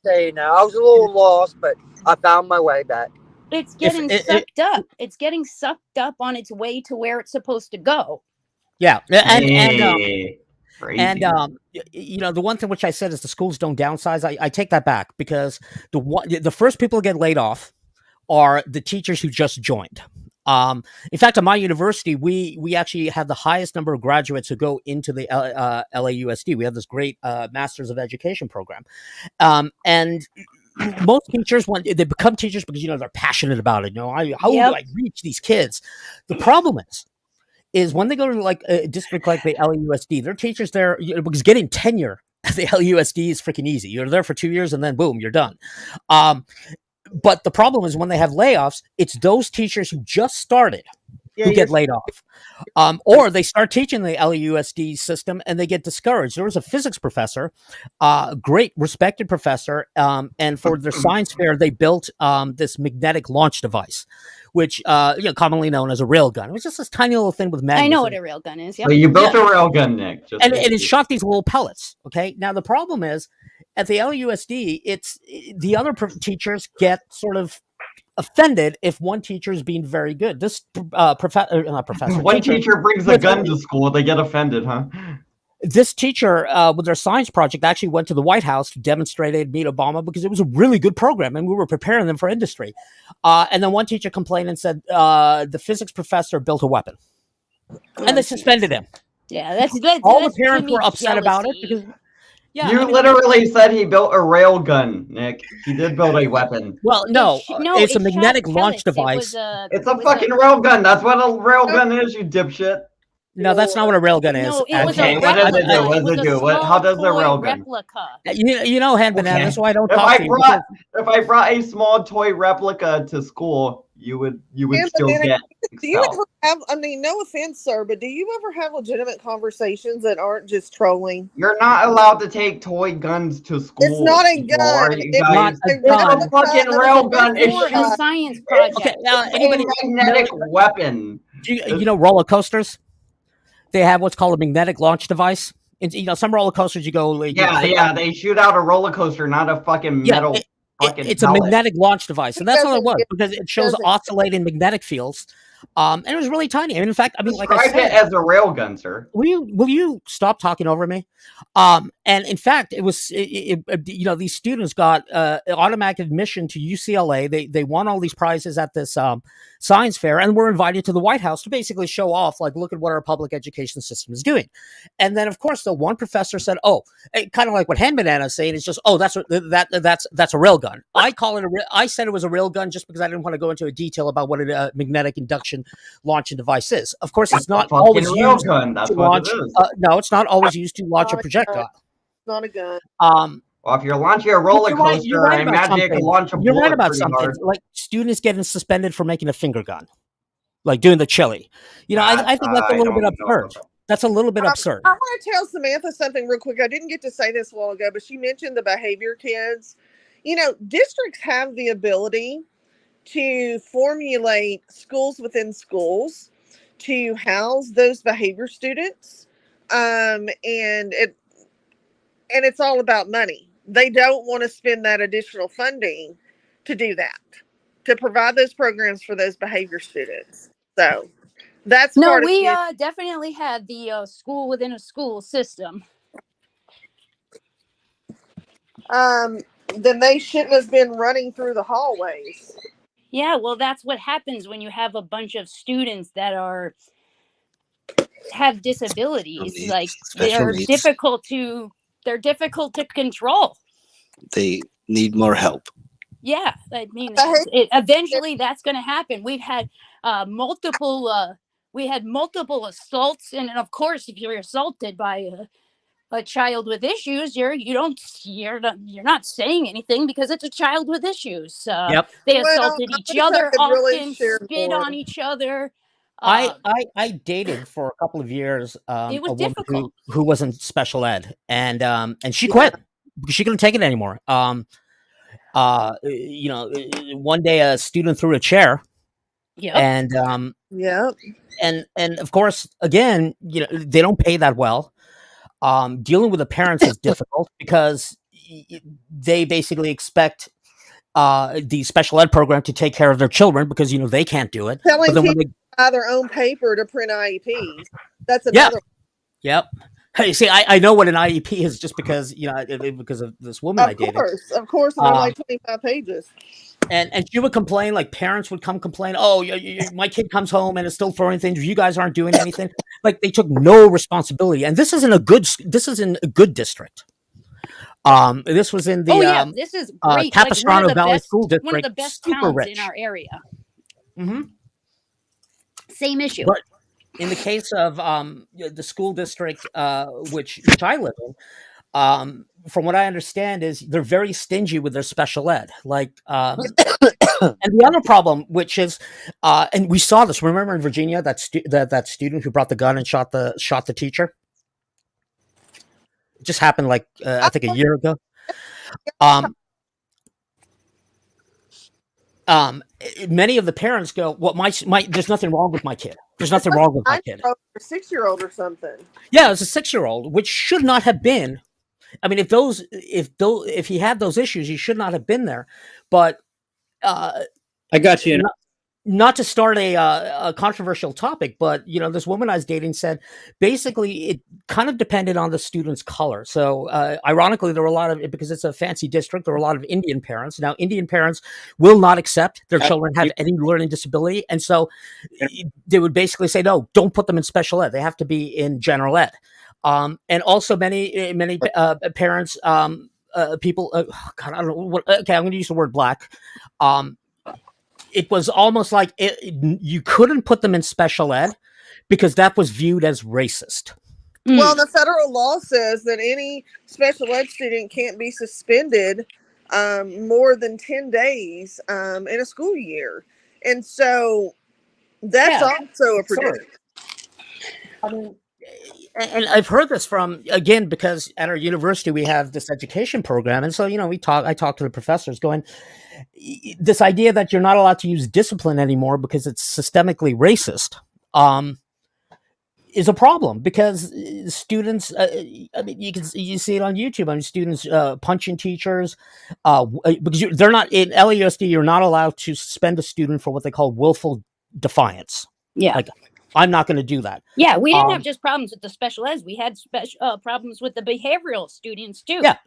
saying now. I was a little lost, but I found my way back. It's getting sucked up. It's getting sucked up on its way to where it's supposed to go. Yeah, Crazy. and the one thing which I said is the schools don't downsize. I take that back, because the first people to get laid off are the teachers who just joined. In fact, at my university, we actually have the highest number of graduates who go into the LAUSD. We have this great Masters of Education program, and most teachers, when they become teachers, because they're passionate about it. How do I reach these kids? The problem is when they go to like a district like the LAUSD, their teachers there, because getting tenure at the LAUSD is freaking easy. You're there for 2 years and then boom, you're done. But the problem is when they have layoffs, it's those teachers who just started who get laid off. Or they start teaching the LAUSD system and they get discouraged. There was a physics professor, great respected professor, and for their science fair, they built this magnetic launch device, which commonly known as a railgun. It was just this tiny little thing with magnets. I know what a railgun is. So you built a railgun, Nick. And it shot these little pellets. Okay. Now the problem is at the LAUSD, it's the other teachers get sort of offended if one teacher is being very good. This One teacher brings a gun to school, they get offended, huh? this teacher with their science project actually went to the White House to demonstrate they'd meet Obama because it was a really good program and we were preparing them for industry. And then one teacher complained and said the physics professor built a weapon, and they suspended him. Yeah, that's all that's the parents Jimmy's were upset about it jealousy. because yeah, You I mean, literally said he built a rail gun, Nick. He did build a weapon. well, no, No, it's a it shot magnetic launch pellets. It device. was a. It's It a was fucking rail gun. That's what a rail gun is, you dipshit. No, that's not what a railgun is. No, it was Okay, a what does it replica. do? What It does was it a do? What? How small does a toy rail gun? replica. You know, hand banana. Okay. That's why I don't If talk I to you. brought if I brought a small toy replica to school, you would Yeah, still but then get do you expelled. ever have? I mean, no offense, sir, but do you ever have legitimate conversations that aren't just trolling? You're not allowed to take toy guns to school. It's not a people. Are gun. you It's guys? not a It's gun. a fucking rail gun. It For a shoots. science project. Okay, It's anybody a magnetic weapon. you know roller coasters? They have what's called a magnetic launch device. And, you know, some roller coasters you go. Like, Yeah, they shoot out a roller coaster, not a fucking Yeah, metal fucking it's a pellet. magnetic launch device, and that's all it was Doesn't- because it shows doesn't- oscillating magnetic fields. And it was really tiny. And in fact, I mean, like I Describe said, it as a rail gun, sir. will you stop talking over me? And in fact, it was you know, these students got automatic admission to UCLA. They won all these prizes at this science fair and were invited to the White House to basically show off, like, look at what our public education system is doing. And then, of course, the one professor said, "Oh, kind of like what Hand Banana is saying, it's just, oh, that's a rail gun." I said it was a rail gun just because I didn't want to go into a detail about what a magnetic induction launching device is. Of course, it's not Fucking always rail used gun. That's to what launch. it is. No, it's not always used to launch a projectile. Not a gun. Well, if you're launching a roller You're right- coaster, you're right I about imagine it can something. launch a You're right bullet about pretty something. hard. Like students getting suspended for making a finger gun, like doing the chili. You know, I think that's a little bit absurd. That's a little bit absurd. I want to tell Samantha something real quick. I didn't get to say this a while ago, but she mentioned the behavior kids. You know, districts have the ability to formulate schools within schools to house those behavior students. And it's all about money. They don't want to spend that additional funding to do that, to provide those programs for those behavior students. So that's No, part of we it. definitely had the school within a school system. Then they shouldn't have been running through the hallways. Yeah, well, that's what happens when you have a bunch of students that have disabilities. needs, Like special they're needs. difficult to control. They need more help. Yeah, I mean, eventually that's going to happen. We've had multiple assaults, and of course, if you're assaulted by a child with issues, you're not saying anything because it's a child with issues. Yep. They Well, assaulted I each wish I other could really often, share spit more. on each other. I dated for a couple of years It was a woman difficult. who was in special ed, and she quit because she couldn't take it anymore. You know, one day a student threw a chair, Yep. and Yep. and of course, again, you know, they don't pay that well. Dealing with the parents is difficult because they basically expect the special ed program to take care of their children because, you know, they can't do it. Telling But then when people to buy their own paper to print IEPs. That's Yeah. another. Yep. Hey, see, I know what an IEP is just because, you know, because of this woman I Of dated. course, and they're like 25 pages. And she would complain, like parents would come complain, oh, my kid comes home and is still throwing things. You guys aren't doing anything. Like they took no responsibility. And this isn't a good district. This was in the this is great. Capistrano Valley School District. One of the best super towns rich. in our area. Mm-hmm. Same issue. But in the case of the school district, which I live in, from what I understand, is they're very stingy with their special ed. Like, and the other problem, which is, and we saw this. Remember in Virginia, that student who brought the gun and shot the teacher. It just happened like I think a year ago. Many of the parents go, "Well, my there's nothing wrong with my kid. There's nothing wrong with my kid." Or 6-year-old or something. Yeah, it's a 6-year-old, which should not have been. I mean, if he had those issues, he should not have been there. But I got you. not to start a controversial topic, but this woman I was dating said basically it kind of depended on the student's color. So ironically, there were a lot of, because it's a fancy district, there were a lot of Indian parents. Now, Indian parents will not accept their children have any learning disability, and so they would basically say, no, don't put them in special ed. They have to be in general ed. And also many parents, people. God, I don't know what. Okay, I'm going to use the word black. It was almost like you couldn't put them in special ed because that was viewed as racist. Well, the federal law says that any special ed student can't be suspended more than 10 days in a school year. And so that's also a prediction. I mean, and I've heard this from, again, because at our university we have this education program, and so I talk to the professors, going, this idea that you're not allowed to use discipline anymore because it's systemically racist is a problem, because students, I mean, you see it on YouTube. I mean, students punching teachers because they're not in LAUSD. You're not allowed to suspend a student for what they call willful defiance. Yeah. Like, I'm not going to do that. Yeah, we didn't have just problems with the special eds. We had problems with the behavioral students too. Yeah.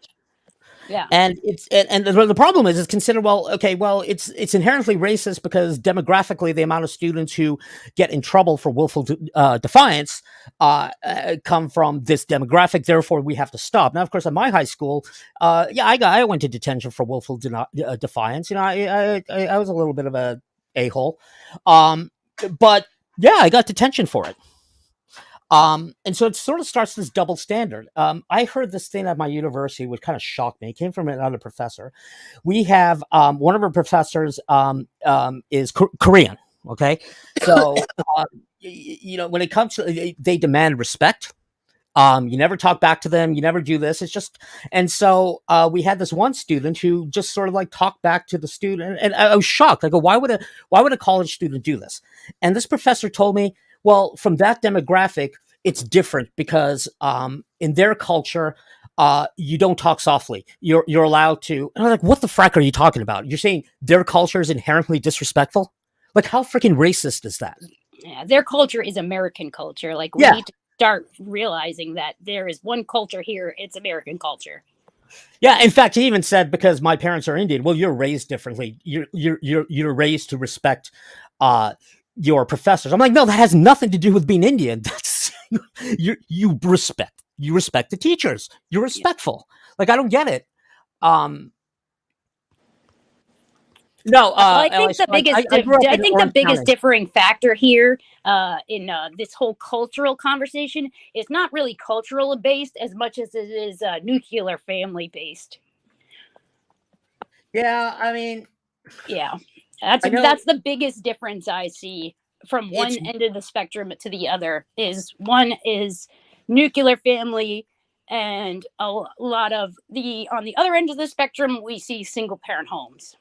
Yeah. And the problem is, it's considered, it's inherently racist because demographically the amount of students who get in trouble for willful defiance come from this demographic. Therefore, we have to stop. Now, of course, at my high school, I went to detention for willful defiance. I was a little bit of a a-hole, but yeah, I got detention for it. And so it sort of starts this double standard. I heard this thing at my university, which kind of shocked me. It came from another professor. We have one of our professors is Korean. Okay, so when it comes to, they demand respect. You never talk back to them. You never do this. It's just, and so we had this one student who just sort of like talked back to the student, and I was shocked. I go, why would a college student do this? And this professor told me, well, from that demographic, it's different because in their culture, you don't talk softly. You're allowed to. And I'm like, what the frack are you talking about? You're saying their culture is inherently disrespectful? Like, how freaking racist is that? Yeah, their culture is American culture. Like, we need to start realizing that there is one culture here. It's American culture. Yeah, in fact, he even said, because my parents are Indian. Well, you're raised differently. You're raised to respect your professors. I'm like, no, that has nothing to do with being Indian. That's you respect the teachers. You're respectful. Like, I don't get it. No, I think the biggest differing factor here in this whole cultural conversation is not really cultural based as much as it is nuclear family based. Yeah, I mean, yeah, that's the biggest difference I see from one end of the spectrum to the other. Is one is nuclear family, and a lot of on the other end of the spectrum we see single parent homes.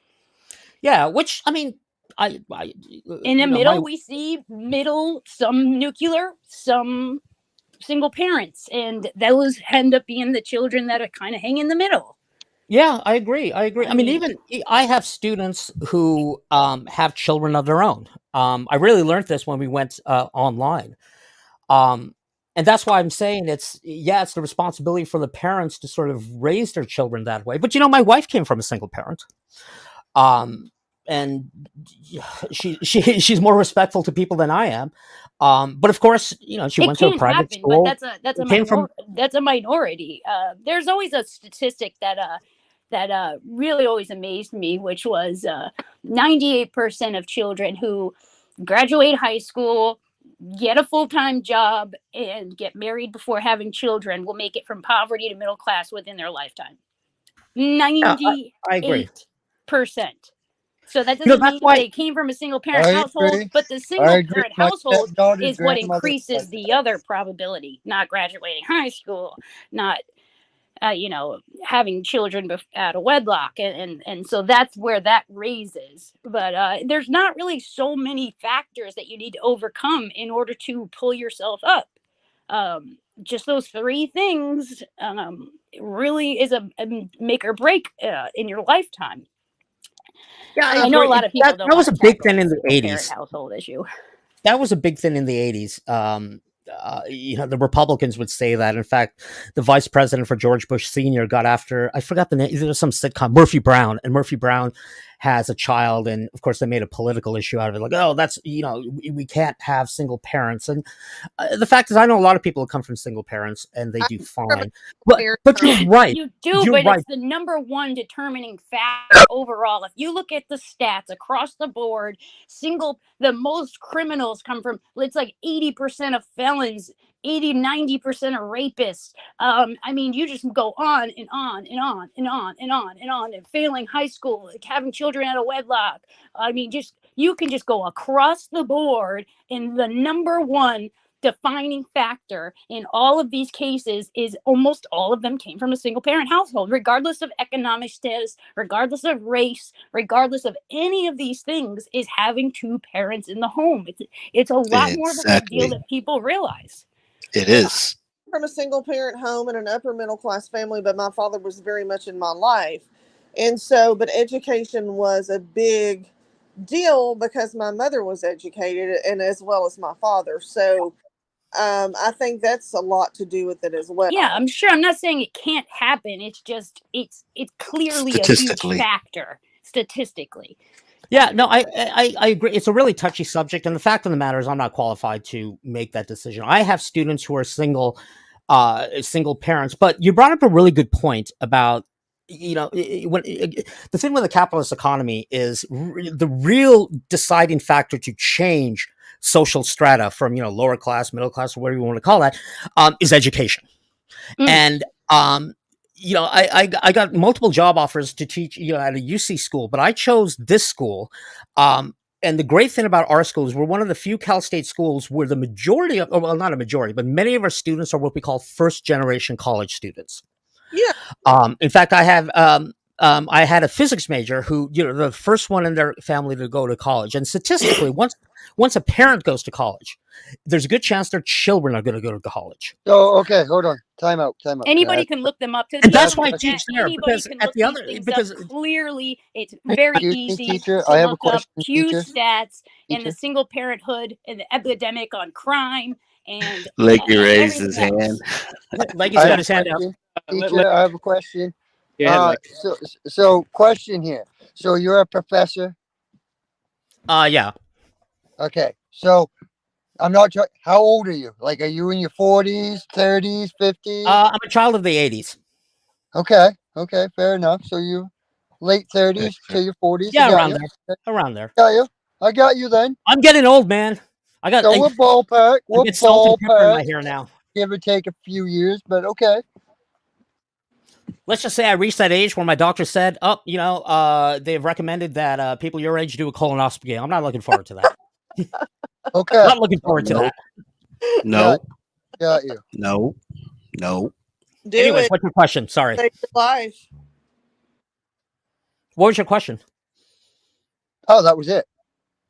Yeah, which, I mean, in the middle, we see some nuclear, some single parents, and those end up being the children that are kind of hang in the middle. Yeah, I agree. I mean, even I have students who have children of their own. I really learned this when we went online. And that's why I'm saying it's the responsibility for the parents to sort of raise their children that way. But, my wife came from a single parent. And she's more respectful to people than I am. But of course, she went to a private school. But that's a minority. There's always a statistic that really always amazed me, which was 98% of children who graduate high school, get a full-time job, and get married before having children will make it from poverty to middle class within their lifetime. 98%. I agree. So that doesn't mean they came from a single parent household, but the single parent household is what increases the other probability, not graduating high school, not having children out of wedlock, and so that's where that raises. But there's not really so many factors that you need to overcome in order to pull yourself up. Just those three things really is a make or break in your lifetime. Yeah, I know a lot of people don't. That was a big thing in the single-parent 80s. household issue. That was a big thing in the 80s. The Republicans would say that. In fact, the vice president for George Bush Sr. got after, I forgot the name, there was some sitcom, Murphy Brown, and Murphy Brown has a child, and of course they made a political issue out of it, like, oh, that's, we can't have single parents. And the fact is, I know a lot of people who come from single parents and they do fine, but you're right. You do, you're but right. it's the number one determining factor overall. If you look at the stats across the board, the most criminals come from, it's like 80% of felons, 90% of rapists. I mean, you just go on and on and on and on and on and on, and failing high school, like having children out of wedlock. I mean, you can just go across the board, and the number one defining factor in all of these cases is almost all of them came from a single parent household, regardless of economic status, regardless of race, regardless of any of these things, is having two parents in the home. It's a lot more of a big deal than people realize. It is. From a single parent home and an upper middle class family, but my father was very much in my life. And so, but education was a big deal because my mother was educated, and as well as my father. So I think that's a lot to do with it as well. Yeah, I'm sure. I'm not saying it can't happen. It's just, it's clearly a huge factor statistically. Yeah, no, I agree. It's a really touchy subject, and the fact of the matter is, I'm not qualified to make that decision. I have students who are single parents, but you brought up a really good point about, the thing with the capitalist economy is the real deciding factor to change social strata from lower class, middle class, or whatever you want to call that, is education. And I got multiple job offers to teach at a UC school, but I chose this school. And the great thing about our school is we're one of the few Cal State schools where the majority of, well, not a majority, but many of our students are what we call first generation college students. Yeah. In fact, I have I had a physics major who, the first one in their family to go to college. And statistically, once a parent goes to college, there's a good chance their children are going to go to college. Oh, okay. Hold on. Time out. Anybody can look them up. And that's why I teach there, because at the other, clearly it's very easy teacher, to I have a look question, up Pew teacher. stats and Teacher. the single parenthood and the epidemic on crime and Leggy raised his everything hand. else. Leggy's got his hand out. Teacher, I have a question. Yeah, So question here. So you're a professor? Yeah. Okay. So I'm not sure. How old are you? Like, are you in your 40s, 30s, 50s? I'm a child of the 80s. Okay. Okay. Fair enough. So you late 30s to your 40s? Yeah, I got around you. there. Around there. Got you. I got you then. I'm getting old, man. So we're ballpark. I We're get salt and pepper in my ballpark. hair now. Give or take a few years, but okay. Let's just say I reached that age where my doctor said, they've recommended that people your age do a colonoscopy. I'm not looking forward to that. Okay. Not looking forward to that. No. Got you. No. Do Anyways, it. what's your question? Sorry. Save your life. What was your question? Oh, that was it.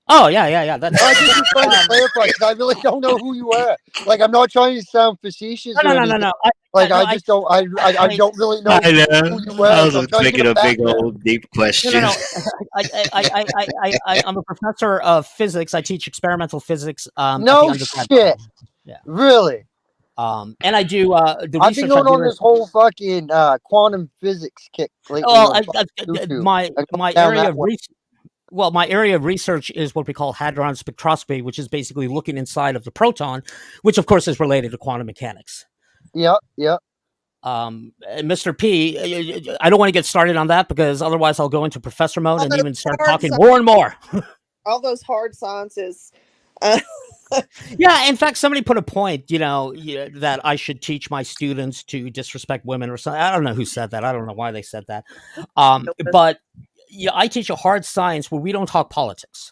Oh, yeah. That's I just trying to clarify because I really don't know who you are. Like, I'm not trying to sound facetious. No. I don't really know I know. who you are. I was so I'm trying to thinking get a big background. old deep question. No. I'm a professor of physics. I teach experimental physics. At No the undergrad shit. level. Yeah. Really? And I do the I've been research going I do on this whole fucking quantum physics kick lately. Oh, on YouTube. my I go down area that of way. research. Well, my area of research is what we call hadron spectroscopy, which is basically looking inside of the proton, which of course is related to quantum mechanics. Yeah. And Mr. P, I don't want to get started on that because otherwise I'll go into professor mode and even start talking more and more. All those hard sciences. Yeah, in fact, somebody put a point, that I should teach my students to disrespect women or something. I don't know who said that. I don't know why they said that. But I teach a hard science where we don't talk politics.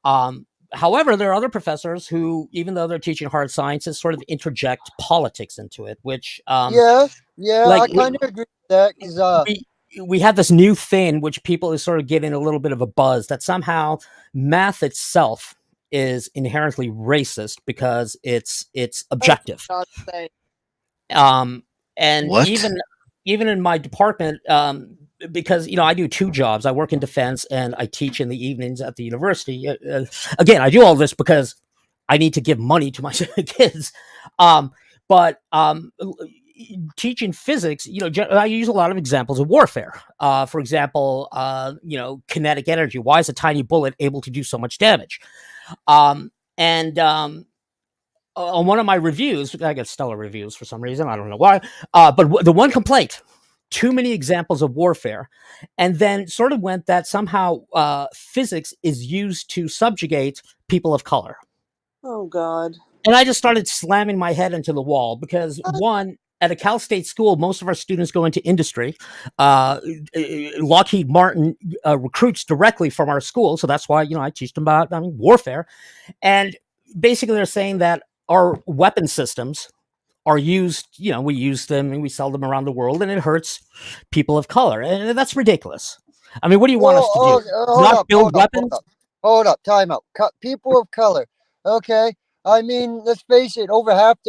However, there are other professors who, even though they're teaching hard sciences, sort of interject politics into it, which I kind of agree with that because we have this new thing which people is sort of getting a little bit of a buzz that somehow math itself is inherently racist because it's objective. And What? even in my department, because I do two jobs. I work in defense and I teach in the evenings at the university. Again, I do all this because I need to give money to my kids. But teaching physics, I use a lot of examples of warfare. For example, kinetic energy. Why is a tiny bullet able to do so much damage? On one of my reviews, I get stellar reviews for some reason. I don't know why. But the one complaint, too many examples of warfare, and then sort of went that somehow physics is used to subjugate people of color. Oh, God. And I just started slamming my head into the wall because, one, at a Cal State school, most of our students go into industry. Lockheed Martin recruits directly from our school. So that's why, I teach them about warfare. And basically they're saying that our weapon systems are used, we use them and we sell them around the world, and it hurts people of color. And that's ridiculous. I mean, what do you want us to do? Not build weapons? Hold up, time out. People of color. Okay. I mean, let's face it,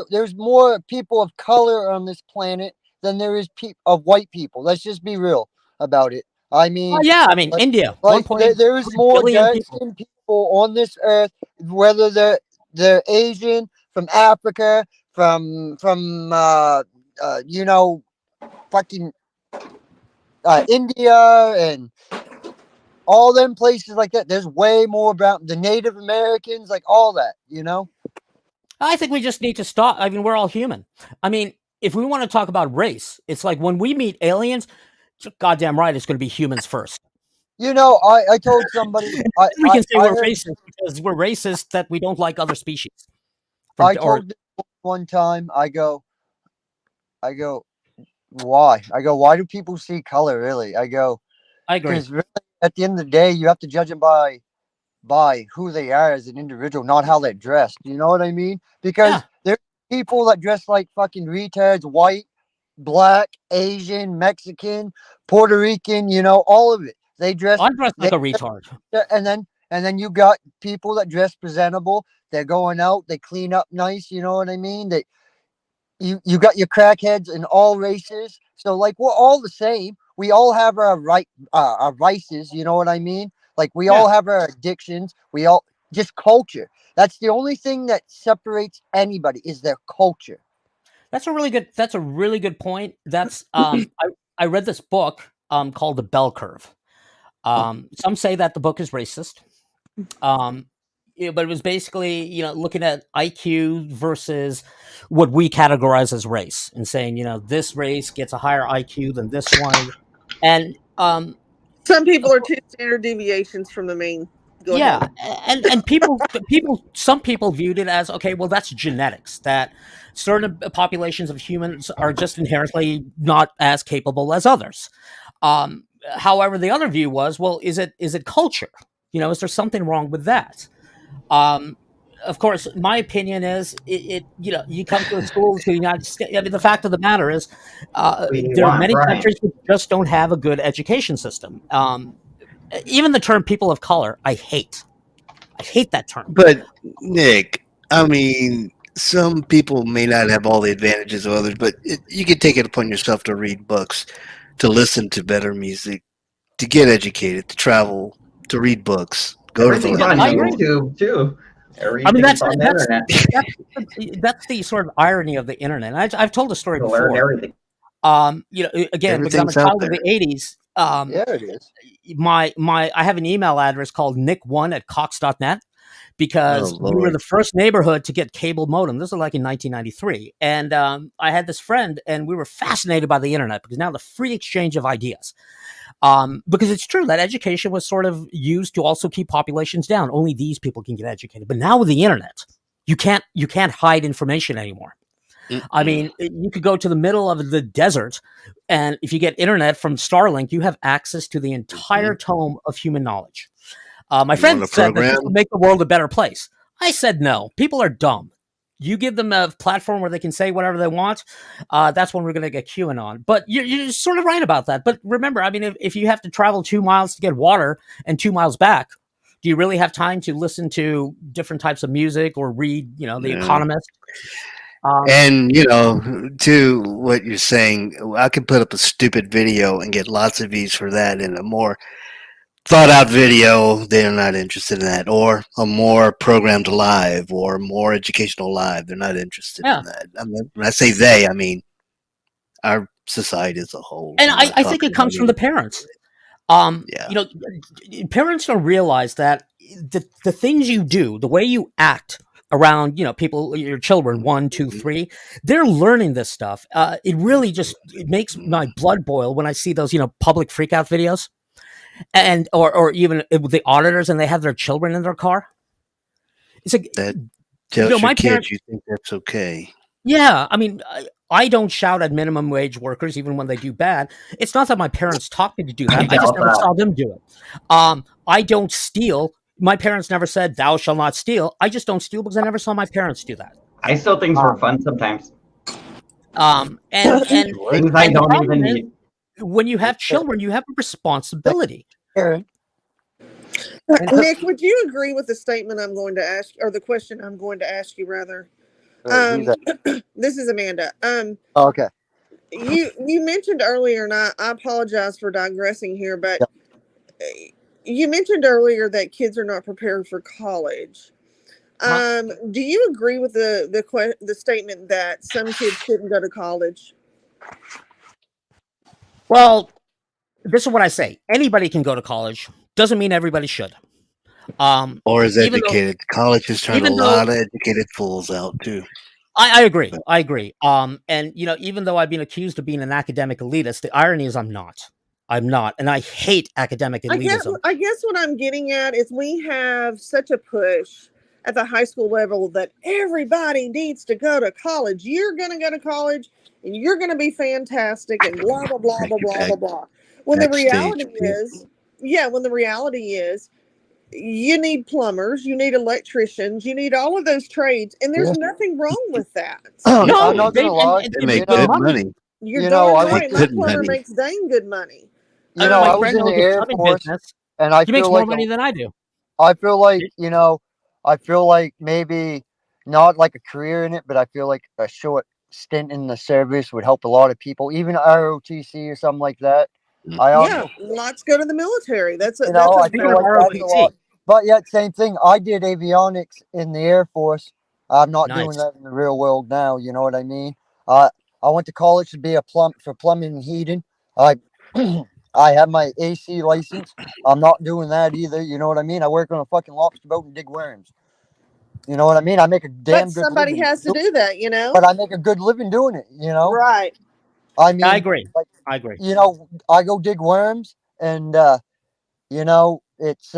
there's more people of color on this planet than there is of white people. Let's just be real about it. I mean, India. There is more dark-skinned people on this earth, whether they're Asian, from Africa, from fucking India and all them places like that. There's way more about the Native Americans, like all that, I think we just need to stop. I mean, we're all human. I mean, if we want to talk about race, it's like when we meet aliens, goddamn right, it's going to be humans first. I told somebody we can say we're racist because we're racist that we don't like other species. I told them one time, I go, why? Why do people see color, really? I agree. Because really, at the end of the day, you have to judge them by who they are as an individual, not how they're dressed. You know what I mean? Because there's people that dress like fucking retards, white, black, Asian, Mexican, Puerto Rican, all of it. They dress. I dress like a retard. And then you got people that dress presentable. They're going out. They clean up nice. You know what I mean? You got your crackheads in all races. So like we're all the same. We all have our vices. You know what I mean? Like we all have our addictions. We all just culture. That's the only thing that separates anybody is their culture. That's a really good point. That's I read this book called The Bell Curve. Some say that the book is racist. But it was basically, looking at IQ versus what we categorize as race and saying, this race gets a higher IQ than this one. And some people are 2 standard deviations from the mean. Go ahead. And some people viewed it as, okay, well, that's genetics, that certain populations of humans are just inherently not as capable as others. However, the other view was, well, is it culture? Is there something wrong with that? Of course, my opinion is you come to a school to the United States. I mean, the fact of the matter is, there are many countries that just don't have a good education system. Even the term "people of color," I hate that term. But Nick, I mean, some people may not have all the advantages of others, but you can take it upon yourself to read books, to listen to better music, to get educated, to travel, to read books. Go to the on YouTube too. I mean, that's the sort of irony of the internet. I've told a story before. Everything. Again, because I'm a child of the '80s. It is. I have an email address called nick1@cox.net because we were the first neighborhood to get cable modem. This was like in 1993, and I had this friend, and we were fascinated by the internet because now the free exchange of ideas. Because it's true that education was sort of used to also keep populations down. Only these people can get educated. But now with the internet, you can't hide information anymore. I mean, you could go to the middle of the desert, and if you get internet from Starlink, you have access to the entire tome of human knowledge. My friend said that this would make the world a better place. I said no. People are dumb. You give them a platform where they can say whatever they want. That's when we're going to get QAnon. But you're sort of right about that. But remember, I mean, if you have to travel 2 miles to get water and 2 miles back, do you really have time to listen to different types of music or read, The Economist? And to what you're saying, I could put up a stupid video and get lots of views for that, and a more thought out video, they're not interested in that, or a more programmed live or more educational live, they're not interested in that. I mean, when I say they, I mean our society as a whole. And I think it comes from the parents. Parents don't realize that the things you do, the way you act around, people, your children, 1, 2, 3, they're learning this stuff. It really it makes my blood boil when I see those, public freakout videos, and or even the auditors, and they have their children in their car. It's like that tells your kids you think that's okay. Yeah, I mean, I don't shout at minimum wage workers even when they do bad. It's not that my parents taught me to do that. I just never saw them do it. I don't steal. My parents never said, "Thou shalt not steal." I just don't steal because I never saw my parents do that. I steal things for fun sometimes. And things I don't even need. When you have children, you have a responsibility. Nick, would you agree with the statement I'm going to ask, or the question I'm going to ask you, rather? This is Amanda. Okay. You mentioned earlier, and I apologize for digressing here, but you mentioned earlier that kids are not prepared for college. Do you agree with the statement that some kids shouldn't go to college? Well, this is what I say. Anybody can go to college. Doesn't mean everybody should. Or is educated. College has turned a lot of educated fools out too. I agree. I agree. And even though I've been accused of being an academic elitist, the irony is I'm not. And I hate academic elitism. I guess what I'm getting at is we have such a push at the high school level that everybody needs to go to college. You're going to go to college and you're going to be fantastic and blah, blah, blah, blah, blah, blah, blah. When the reality is, you need plumbers, you need electricians, you need all of those trades, and there's nothing wrong with that. I'm not gonna lie. They make good money. You're darn right. My plumber makes dang good money. I was in the Air Force, and he makes more money than I do. I feel like maybe not like a career in it, but I feel like a short stint in the service would help a lot of people, even ROTC or something like that. Lots go to the military. I feel like that's a lot. But yet, same thing. I did avionics in the Air Force. I'm not doing that in the real world now. You know what I mean? I went to college to be for plumbing and heating. I have my AC license. I'm not doing that either. You know what I mean? I work on a fucking lobster boat and dig worms. You know what I mean? I make a damn good somebody living. Has to do that, But I make a good living doing it, Right. I mean, I agree. I agree. I go dig worms, and it's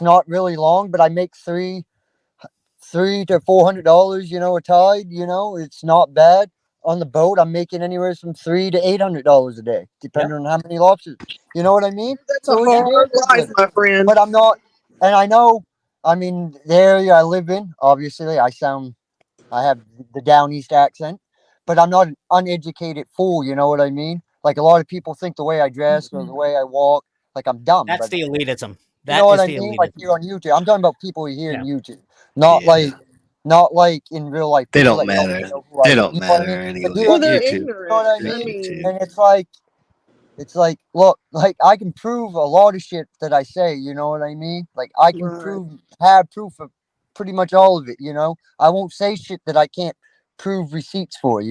not really long, but I make $300 to $400, a tide. It's not bad. On the boat, I'm making anywhere from $300 to $800 a day, depending on how many lobsters. You know what I mean? That's a hard life, my friend. But I'm not, and I know. I mean, the area I live in, obviously, I have the down east accent, but I'm not an uneducated fool. You know what I mean? Like a lot of people think the way I dress or the way I walk, like I'm dumb. That's the elitism. You know what I mean? Like here on YouTube, I'm talking about people here on YouTube, not like in real life. They don't matter. They don't matter anyway. Well, they're ignorant. You know what I mean? And it's like, look, like I can prove a lot of shit that I say. You know what I mean? Like I can have proof of pretty much all of it. I won't say shit that I can't prove receipts for.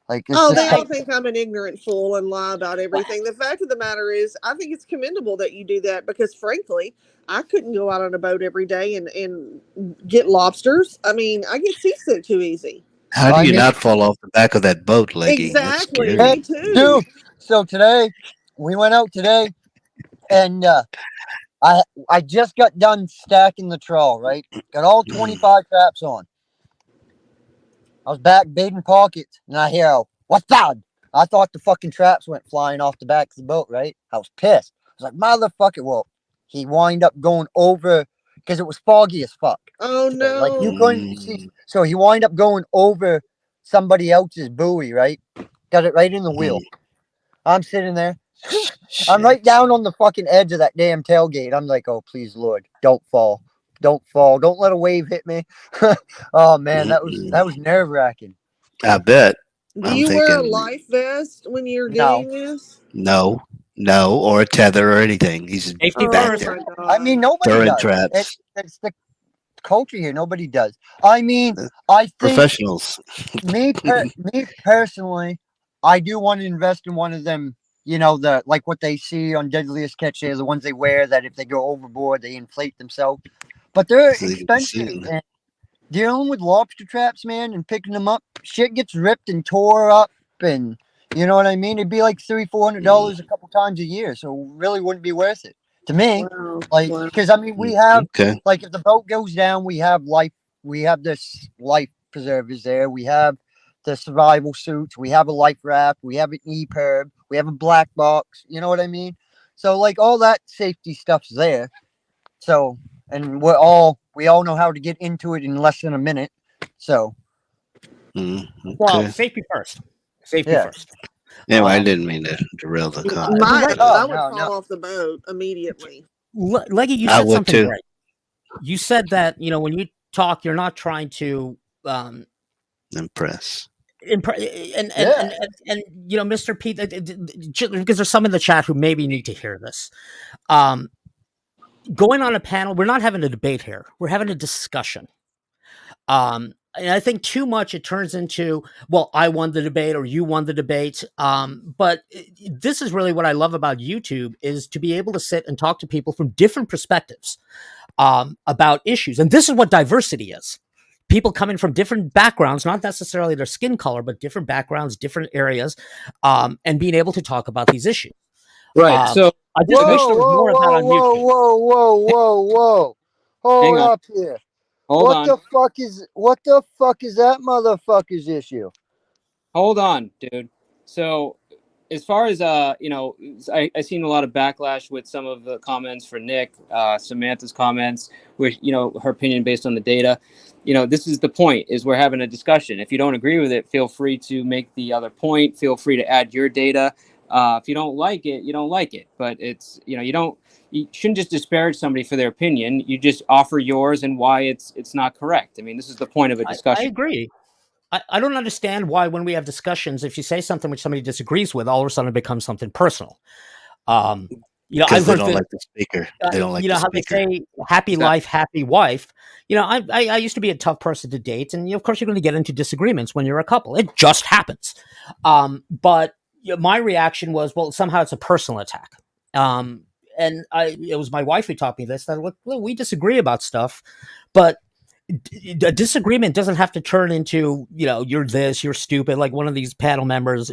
Like they all think I'm an ignorant fool and lie about everything. The fact of the matter is, I think it's commendable that you do that because, frankly, I couldn't go out on a boat every day and get lobsters. I mean, I get seasick too easy. How do you not fall off the back of that boat, Leggy? Exactly. Me too. Dude, so today, we went out today, and I just got done stacking the trawl, right? Got all 25 traps on. I was back baiting pockets, and I hear, "What's that?" I thought the fucking traps went flying off the back of the boat, right? I was pissed. I was like, motherfucker. Well, he wind up going over, because it was foggy as fuck. Oh, no. Like, you couldn't see. So he wind up going over somebody else's buoy, right? Got it right in the wheel. I'm sitting there. I'm right down on the fucking edge of that damn tailgate. I'm like, oh, please, Lord, don't fall. Don't fall. Don't let a wave hit me. Oh man, that was nerve wracking. I bet. Do I'm you wear a thinking life vest when you're No. doing this? no, or a tether or anything. He's Safety back first. there I mean, nobody throwing does. traps. It's the culture here. Nobody does. I mean, I think Professionals. me personally, I do want to invest in one of them. You know, the like what they see on Deadliest Catch, they're the ones they wear that if they go overboard, they inflate themselves. But they're So you can see expensive. them. And dealing with lobster traps, man, and picking them up, shit gets ripped and tore up, and you know what I mean. It'd be like $300-400 a couple times a year, so it really wouldn't be worth it to me. Wow. Like, Wow. because I mean, we have Okay. like if the boat goes down, we have this life preservers there. We have the survival suits. We have a life raft. We have an EPIRB. We have a black box. You know what I mean? So like all that safety stuff's there. So and we all know how to get into it in less than a minute. So Well, Okay. safety first. Safety Yeah. first. Anyway, I didn't mean to derail the con. I would no, fall off the boat immediately. Leggy, you I said would something too. great. You said that when you talk, you're not trying to Impress. and Mr. Pete, because there's some in the chat who maybe need to hear this. Going on a panel, we're not having a debate here. We're having a discussion. And I think too much it turns into, well, I won the debate or you won the debate. But this is really what I love about YouTube is to be able to sit and talk to people from different perspectives about issues. And this is what diversity is. People coming from different backgrounds, not necessarily their skin color, but different backgrounds, different areas, and being able to talk about these issues. Right. So I just wish there was more of that on YouTube. Whoa. Hang Hold on. up here. Hold What on. the fuck is that motherfucker's issue? Hold on, dude. So, as far as I seen a lot of backlash with some of the comments for Nick, Samantha's comments, which her opinion based on the data. This is the point: is we're having a discussion. If you don't agree with it, feel free to make the other point. Feel free to add your data. If you don't like it, you don't like it. But it's you shouldn't just disparage somebody for their opinion. You just offer yours and why it's not correct. I mean, this is the point of a discussion. I agree. I don't understand why when we have discussions, if you say something which somebody disagrees with, all of a sudden it becomes something personal. Because they don't like the speaker. They don't like the how speaker. they say happy life, happy wife. I used to be a tough person to date, and of course you're going to get into disagreements when you're a couple. It just happens. But my reaction was, well, somehow it's a personal attack. And it was my wife who taught me this, that look, we disagree about stuff, but a disagreement doesn't have to turn into, you're this, you're stupid. Like one of these panel members,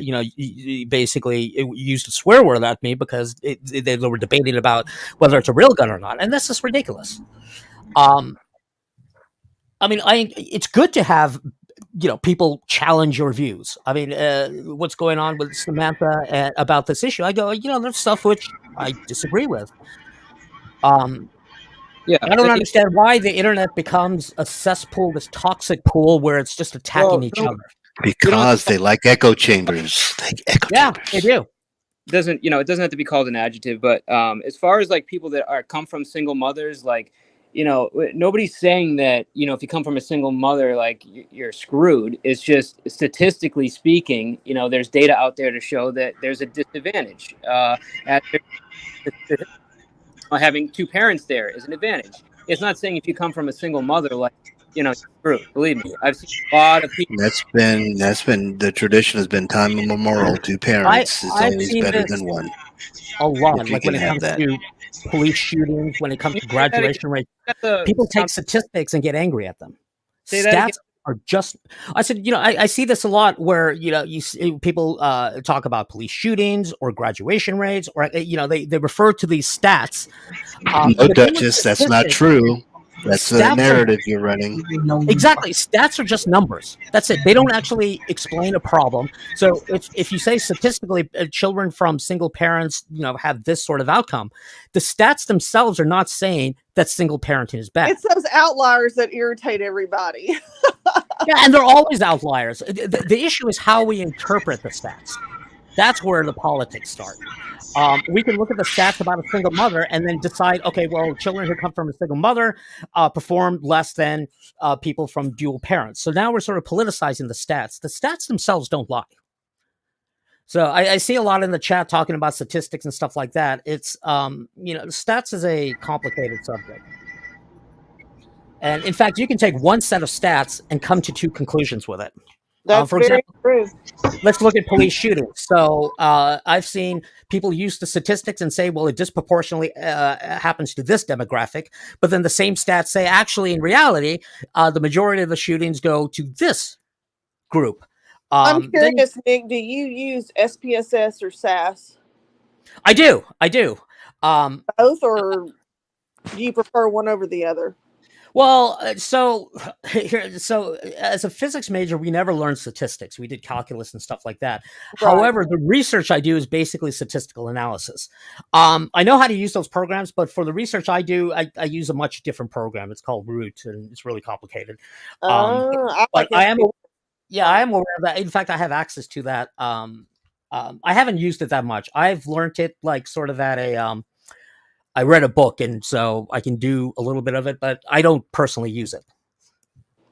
basically used a swear word at me because they were debating about whether it's a real gun or not. And that's just ridiculous. It's good to have, people challenge your views. I mean, what's going on with Samantha about this issue? I go, there's stuff which I disagree with. Yeah, I don't understand why the internet becomes a cesspool, this toxic pool where it's just attacking each other. Because they like echo chambers. They do. It doesn't have to be called an adjective, but as far as like people that come from single mothers, like, nobody's saying that, if you come from a single mother, like you're screwed. It's just statistically speaking, there's data out there to show that there's a disadvantage. Having two parents there is an advantage. It's not saying if you come from a single mother, like, you're screwed. Believe me, I've seen a lot of people. That's been the tradition has been time immemorial. Two parents is always better than one. A lot, If you like when can it have comes that. to police shootings, when it comes to graduation rates, people take statistics and get angry at them. Say that again. Stats are just. I said, I see this a lot where you see people talk about police shootings or graduation rates, or they refer to these stats. No, Duchess, that's not true. That's the narrative you're running. Exactly. Stats are just numbers. That's it. They don't actually explain a problem. So if you say statistically children from single parents, have this sort of outcome, the stats themselves are not saying that single parenting is bad. It's those outliers that irritate everybody. Yeah, and they're always outliers. The issue is how we interpret the stats. That's where the politics start. We can look at the stats about a single mother and then decide, okay, well, children who come from a single mother perform less than people from dual parents. So now we're sort of politicizing the stats. The stats themselves don't lie. So I see a lot in the chat talking about statistics and stuff like that. It's, stats is a complicated subject. And in fact, you can take one set of stats and come to two conclusions with it. That's For very example, true. let's look at police shootings. So I've seen people use the statistics and say, well, it disproportionately happens to this demographic. But then the same stats say, actually, in reality, the majority of the shootings go to this group. I'm curious, Nick, do you use SPSS or SAS? I do. Both, or do you prefer one over the other? Well, so as a physics major, we never learned statistics. We did calculus and stuff like that. Right. However, the research I do is basically statistical analysis. I know how to use those programs, but for the research I do, I use a much different program. It's called Root, and it's really complicated. I am aware of that. In fact, I have access to that. I haven't used it that much. I've learned it like sort of at a I read a book, and so I can do a little bit of it, but I don't personally use it.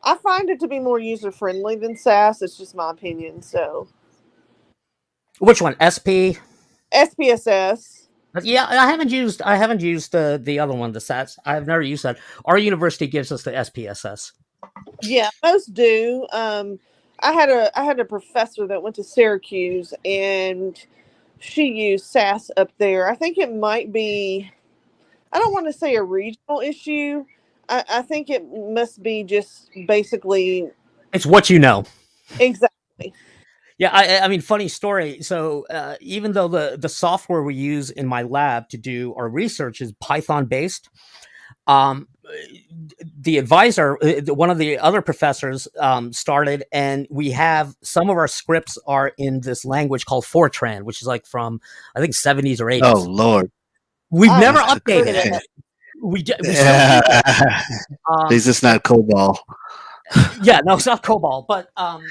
I find it to be more user-friendly than SAS. It's just my opinion. So, which one? SPSS. Yeah, I haven't used the other one, the SAS. I've never used that. Our university gives us the SPSS. Yeah, most do. I had a professor that went to Syracuse, and she used SAS up there. I think it might be, I don't want to say a regional issue. I think it must be just basically. It's what you know. Exactly. Yeah, I mean, funny story. So even though the software we use in my lab to do our research is Python based, the advisor, one of the other professors, started, and we have some of our scripts are in this language called Fortran, which is like from, I think, 70s or 80s. Oh, Lord. We've never updated it. Is this not COBOL? Yeah, no, it's not COBOL, but and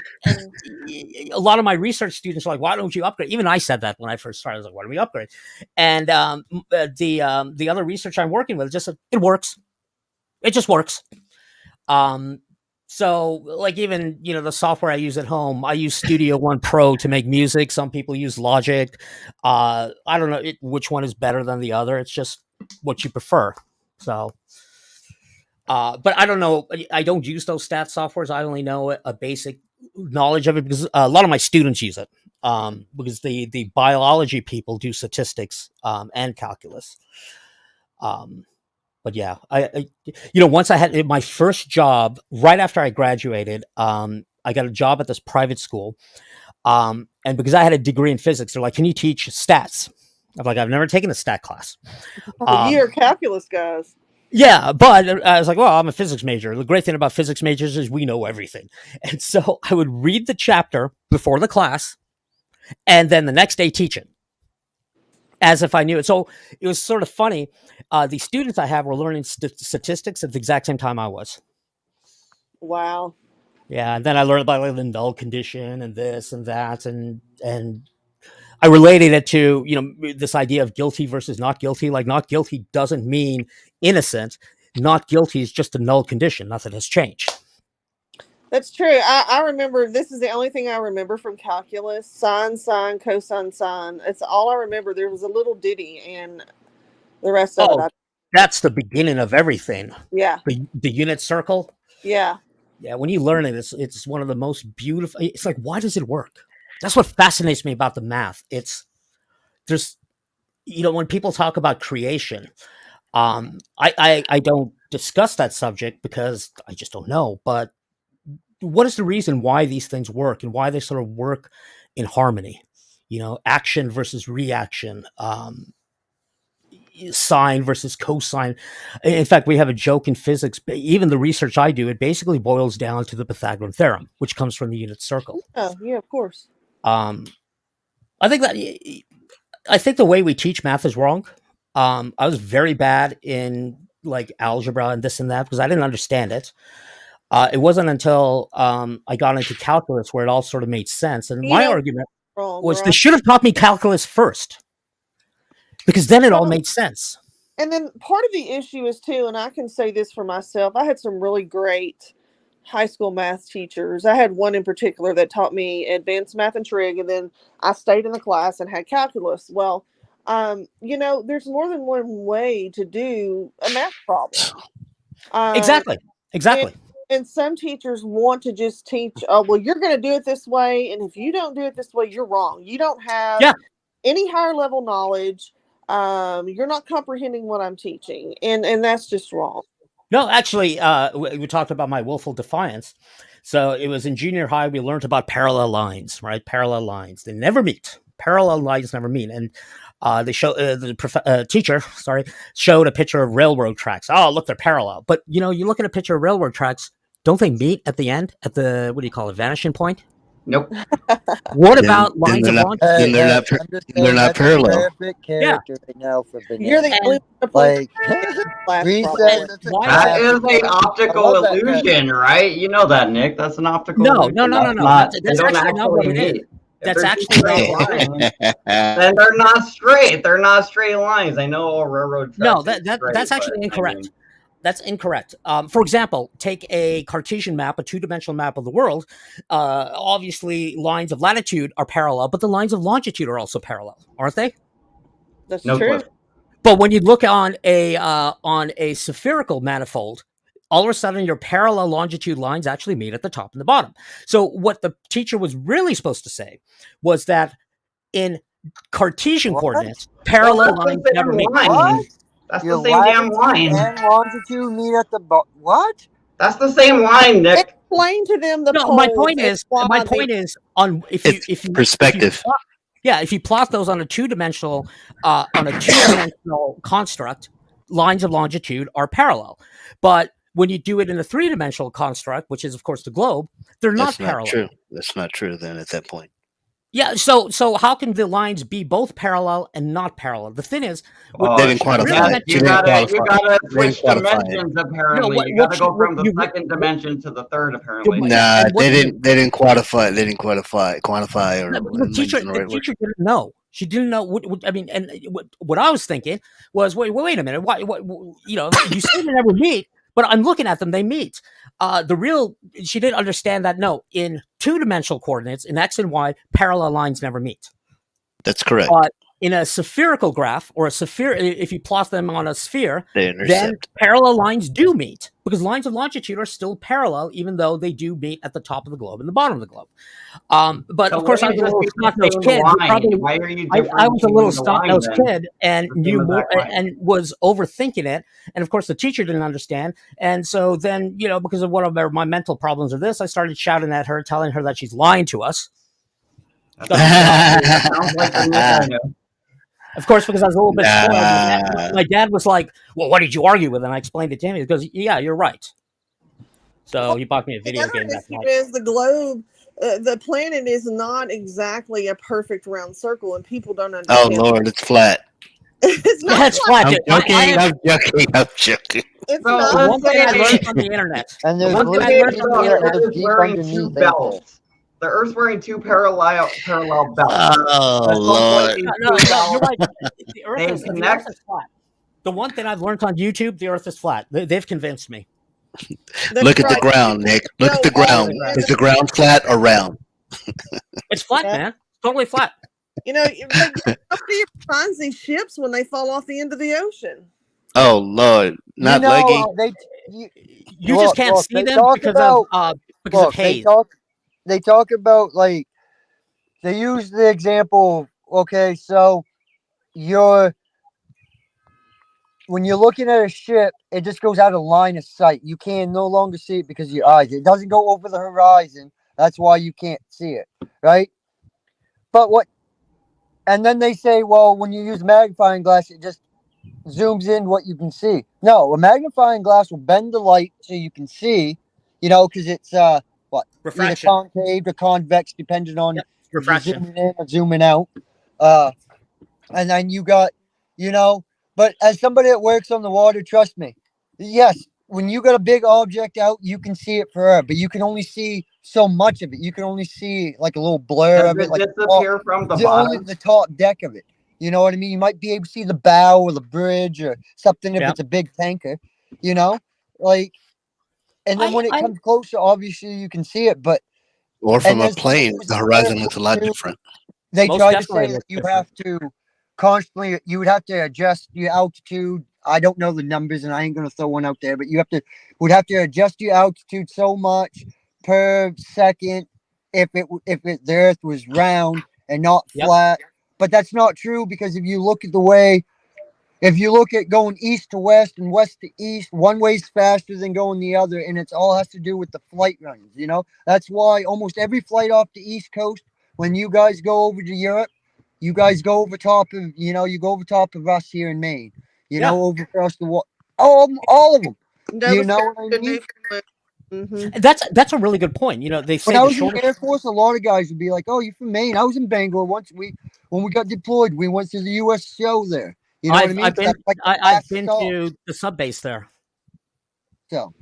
a lot of my research students are like, "Why don't you upgrade?" Even I said that when I first started. I was like, "Why don't we upgrade?" And the other research I'm working with just said, it works. It just works. So like even the software I use at home, I use Studio One Pro to make music. Some people use Logic. I don't know which one is better than the other. It's just what you prefer. So. But I don't know. I don't use those stat softwares. I only know a basic knowledge of it because a lot of my students use it. Because the biology people do statistics and calculus. But yeah, I once I had my first job right after I graduated, I got a job at this private school, and because I had a degree in physics, they're like, "Can you teach stats?" I'm like, "I've never taken a stat class." You're calculus guys. Yeah, but I was like, well, I'm a physics major. The great thing about physics majors is we know everything. And so I would read the chapter before the class and then the next day teach it as if I knew it. So it was sort of funny. The students I have were learning statistics at the exact same time I was. Wow. Yeah, and then I learned about the null condition and this and that, and I related it to, this idea of guilty versus not guilty. Like, not guilty doesn't mean innocent. Not guilty is just a null condition. Nothing has changed. That's true. I remember, this is the only thing I remember from calculus. Sine, cosine, sine. It's all I remember. There was a little ditty, and the rest of it. That's the beginning of everything. Yeah. The unit circle. Yeah. Yeah, when you learn it, it's one of the most beautiful. It's like, why does it work? That's what fascinates me about the math. There's when people talk about creation, I don't discuss that subject because I just don't know. But what is the reason why these things work and why they sort of work in harmony? Action versus reaction, sine versus cosine. In fact, we have a joke in physics. Even the research I do, it basically boils down to the Pythagorean theorem, which comes from the unit circle. Oh, yeah, of course. I think the way we teach math is wrong. I was very bad in like algebra and this and that because I didn't understand it. It wasn't until I got into calculus where it all sort of made sense. And my argument, wrong, was they right? should have taught me calculus first, because then it all made sense. And then part of the issue is too, and I can say this for myself, I had some really great high school math teachers. I had one in particular that taught me advanced math and trig, and then I stayed in the class and had calculus. Well, there's more than one way to do a math problem. Exactly. And some teachers want to just teach, oh, well, you're going to do it this way, and if you don't do it this way, you're wrong. You don't have any higher level knowledge. You're not comprehending what I'm teaching, and that's just wrong. No, actually, we talked about my willful defiance. So it was in junior high, we learned about parallel lines, right? Parallel lines. They never meet. Parallel lines never meet. And they show the teacher showed a picture of railroad tracks. Oh, look, they're parallel. But, you look at a picture of railroad tracks, don't they meet at the end, at the, what do you call it, vanishing point? Nope. What about lines of longitude? They're not parallel. You're the only like that is an optical illusion, right? You know that, Nick. That's an optical illusion. No. That's actually not what it is. That's actually then they're not straight. They're not straight lines. I know all railroad tracks. No, that's actually incorrect. That's incorrect. For example, take a Cartesian map, a two-dimensional map of the world. Obviously, lines of latitude are parallel, but the lines of longitude are also parallel, aren't they? That's true. But when you look on a spherical manifold, all of a sudden your parallel longitude lines actually meet at the top and the bottom. So what the teacher was really supposed to say was that in Cartesian coordinates, parallel lines never meet. That's the same damn line. And longitude meet at the what? That's the same line, Nick. Explain to them the my point is on if you perspective. If you plot those on a two-dimensional construct, lines of longitude are parallel. But when you do it in a three-dimensional construct, which is of course the globe, they're not parallel. True. That's not true then at that point. Yeah, so how can the lines be both parallel and not parallel? The thing is, they didn't quantify. You gotta switch dimensions. Apparently, you gotta go from the second dimension to the third. Apparently, nah, they didn't quantify. They didn't quantify or the teacher didn't know. She didn't know. What I was thinking was, wait a minute. What you say they never meet. But I'm looking at them; they meet. She didn't understand that. No, in two-dimensional coordinates, in X and Y, parallel lines never meet. That's correct. But in a spherical graph or a sphere, if you plot them on a sphere, then parallel lines do meet because lines of longitude are still parallel, even though they do meet at the top of the globe and the bottom of the globe. But of course, I was a little snot-nosed kid. I was a little snot-nosed kid and knew more and was overthinking it. And of course, the teacher didn't understand. And so then, because of whatever my mental problems of this, I started shouting at her, telling her that she's lying to us. Sounds like Of course, because I was a little bit spoiled. My dad was like, "Well, what did you argue with?" And I explained it to him. He goes, "Yeah, you're right." So he bought me a video game. Is the globe, the planet is not exactly a perfect round circle, and people don't understand. Oh Lord, it's flat. It's not it's flat. I'm joking. It's not. The one thing I learned from the internet. And there's one thing I learned from the internet is wearing two belts. The Earth's wearing two parallel belts. Oh Lord! No, you're right. The Earth is flat. The one thing I've learned on YouTube, the Earth is flat. They've convinced me. Look at the ground, Nick. Look at the ground. Is the ground flat or round? It's flat, man. Totally flat. Nobody finds these ships when they fall off the end of the ocean. Oh Lord, not leggy. You just can't see them because of haze. They talk about they use the example. Okay, so when you're looking at a ship, it just goes out of line of sight. You can no longer see it because of your eyes. It doesn't go over the horizon. That's why you can't see it, right? And then they say, well, when you use magnifying glass, it just zooms in what you can see. No, a magnifying glass will bend the light so you can see, because it's refraction, either concave or convex, depending on refraction, zooming in or zooming out. And then you got, but as somebody that works on the water, trust me, yes, when you got a big object out, you can see it forever, but you can only see so much of it. You can only see like a little blur Does of it, it like disappear from the only bottom? the top deck of it. You know what I mean? You might be able to see the bow or the bridge or something if Yeah. it's a big tanker. You know, like, and then when it comes closer, obviously you can see it. But Or from a there's plane, the horizon looks a lot different. They Most try to definitely say that looks you different. have to constantly, you would have to adjust your altitude. I don't know the numbers, and I ain't gonna throw one out there, but would have to adjust your altitude so much per second if the Earth was round and not flat. But that's not true, because if you look at going east to west and west to east, one way's faster than going the other, and it's all has to do with the flight runs. You know, that's why almost every flight off the East Coast, when you guys go over to Europe, you guys go over top of, you go over top of us here in Maine. Over across the water, all of them. You know what I mean? That's a really good point. They say When I the was in shortest. the Air Force, a lot of guys would be like, "Oh, you're from Maine." I was in Bangor once. When we got deployed, we went to the U.S. show there. You know what I mean? I've been, That's like the I've last been stop. to the sub base there. So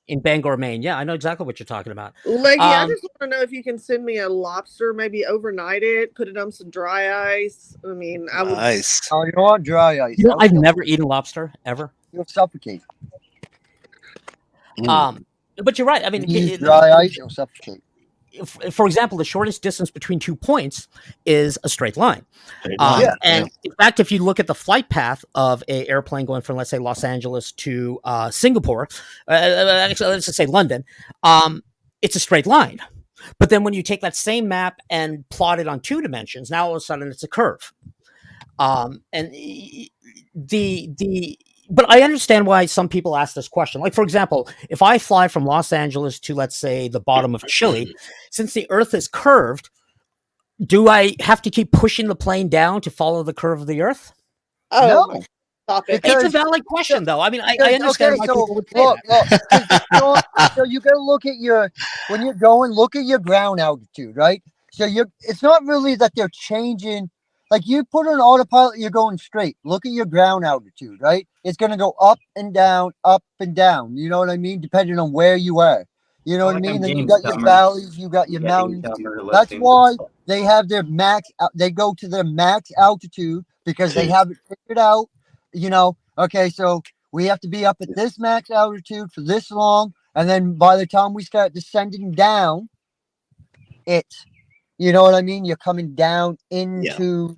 in Bangor, Maine. Yeah, I know exactly what you're talking about. Leggy, I just want to know if you can send me a lobster, maybe overnight it, put it on some dry ice. I mean, I would. Nice. Oh, you want dry ice? I've never eaten lobster ever. You'll suffocate. But you're right. I mean, dry ice, you'll suffocate. For example, the shortest distance between 2 points is a straight line. In fact, if you look at the flight path of an airplane going from, let's say, Los Angeles to Singapore, actually, let's just say London, it's a straight line. But then when you take that same map and plot it on 2 dimensions, now all of a sudden it's a curve. But I understand why some people ask this question. Like, for example, if I fly from Los Angeles to, let's say, the bottom of Chile, since the Earth is curved, do I have to keep pushing the plane down to follow the curve of the Earth? Oh, no. Stop it. It's a valid question, though. I mean, I understand why people would say that. So you got to look at when you're going, look at your ground altitude, right? So it's not really that they're changing. Like, you put on autopilot, you're going straight. Look at your ground altitude, right? It's going to go up and down, up and down. You know what I mean? Depending on where you are. You know what I mean? Then you got your valleys, you got your mountains. That's why they have their they go to their max altitude, because they have it figured out. Okay, so we have to be up at this max altitude for this long. And then by the time we start descending down, you know what I mean? You're coming down into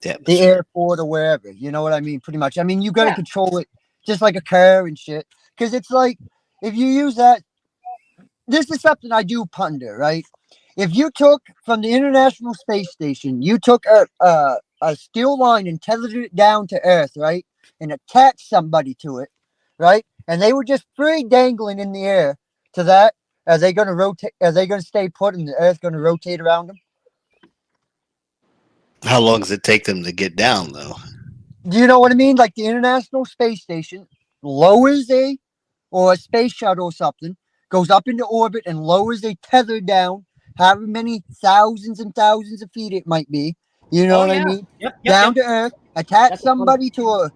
the airport or wherever. You know what I mean? Pretty much. I mean, you got to control it just like a car and shit. Because it's like, if you use that, this is something I do ponder, right? If you took from the International Space Station, you took a steel line and tethered it down to Earth, right? And attached somebody to it, right? And they were just free dangling in the air to that. Are they going to rotate? Are they going to stay put and the Earth going to rotate around them? How long does it take them to get down, though? Do you know what I mean? Like the International Space Station lowers a space shuttle or something, goes up into orbit and lowers a tether down, however many thousands and thousands of feet it might be. You know what I mean? Down to Earth, attach somebody to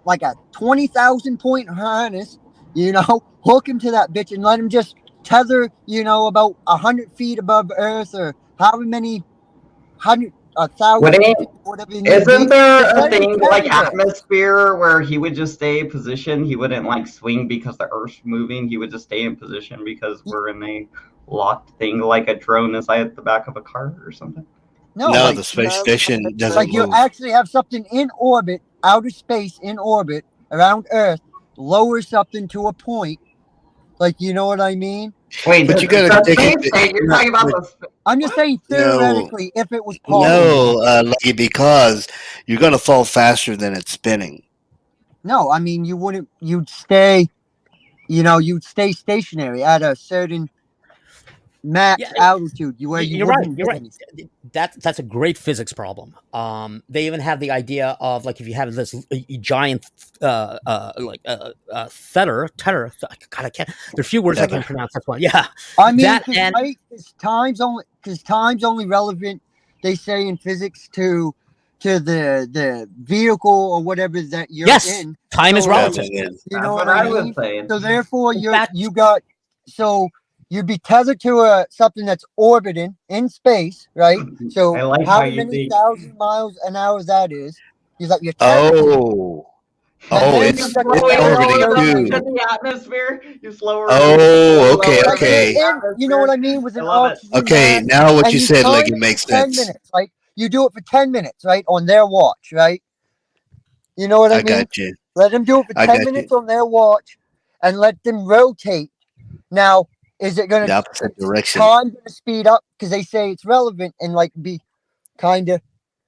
like a 20,000 point harness, hook him to that bitch and let him just tether, about 100 feet above Earth or however many 1,000 feet, whatever. Isn't there a thing like atmosphere where he would just stay in position? He wouldn't like swing because the Earth's moving. He would just stay in position because we're in a locked thing, like a drone inside the back of a car or something. No, the space station doesn't like move. You actually have something in orbit, outer space in orbit around Earth, lower something to a point. Like, you know what I mean? Wait, but you got to take it. You're talking about the. I'm just saying theoretically, if it was possible. No, Lucky, because you're going to fall faster than it's spinning. No, I mean, you'd stay stationary at a certain max altitude. You're right. That's a great physics problem. They even have the idea of, like, if you have this giant tether. God, I can't. There are a few words I can't pronounce. That's why. Yeah. I mean, because time's only relevant, they say in physics, to the vehicle or whatever that you're in. Time is relative. You know what I mean? So therefore, you'd be tethered to something that's orbiting in space, right? So I like how how you many think. thousand miles an hour that is like you're tethered to it. Oh, And oh, then it's you got Slow the it orbiting lower air into too. the atmosphere. You slower Oh, okay, lower like into okay, the you know what atmosphere. I mean, with I an love it. oxygen okay. mask, Now what and you you said, time like, it it makes for 10 sense. minutes. Like you do it for 10 minutes, right, on their watch, right? You know what I I mean? got you. Let them do it for I 10 got you. minutes on their watch and let them rotate. Now, is it going The to opposite direction. time going to speed up? Because they say it's relevant and like be kind of.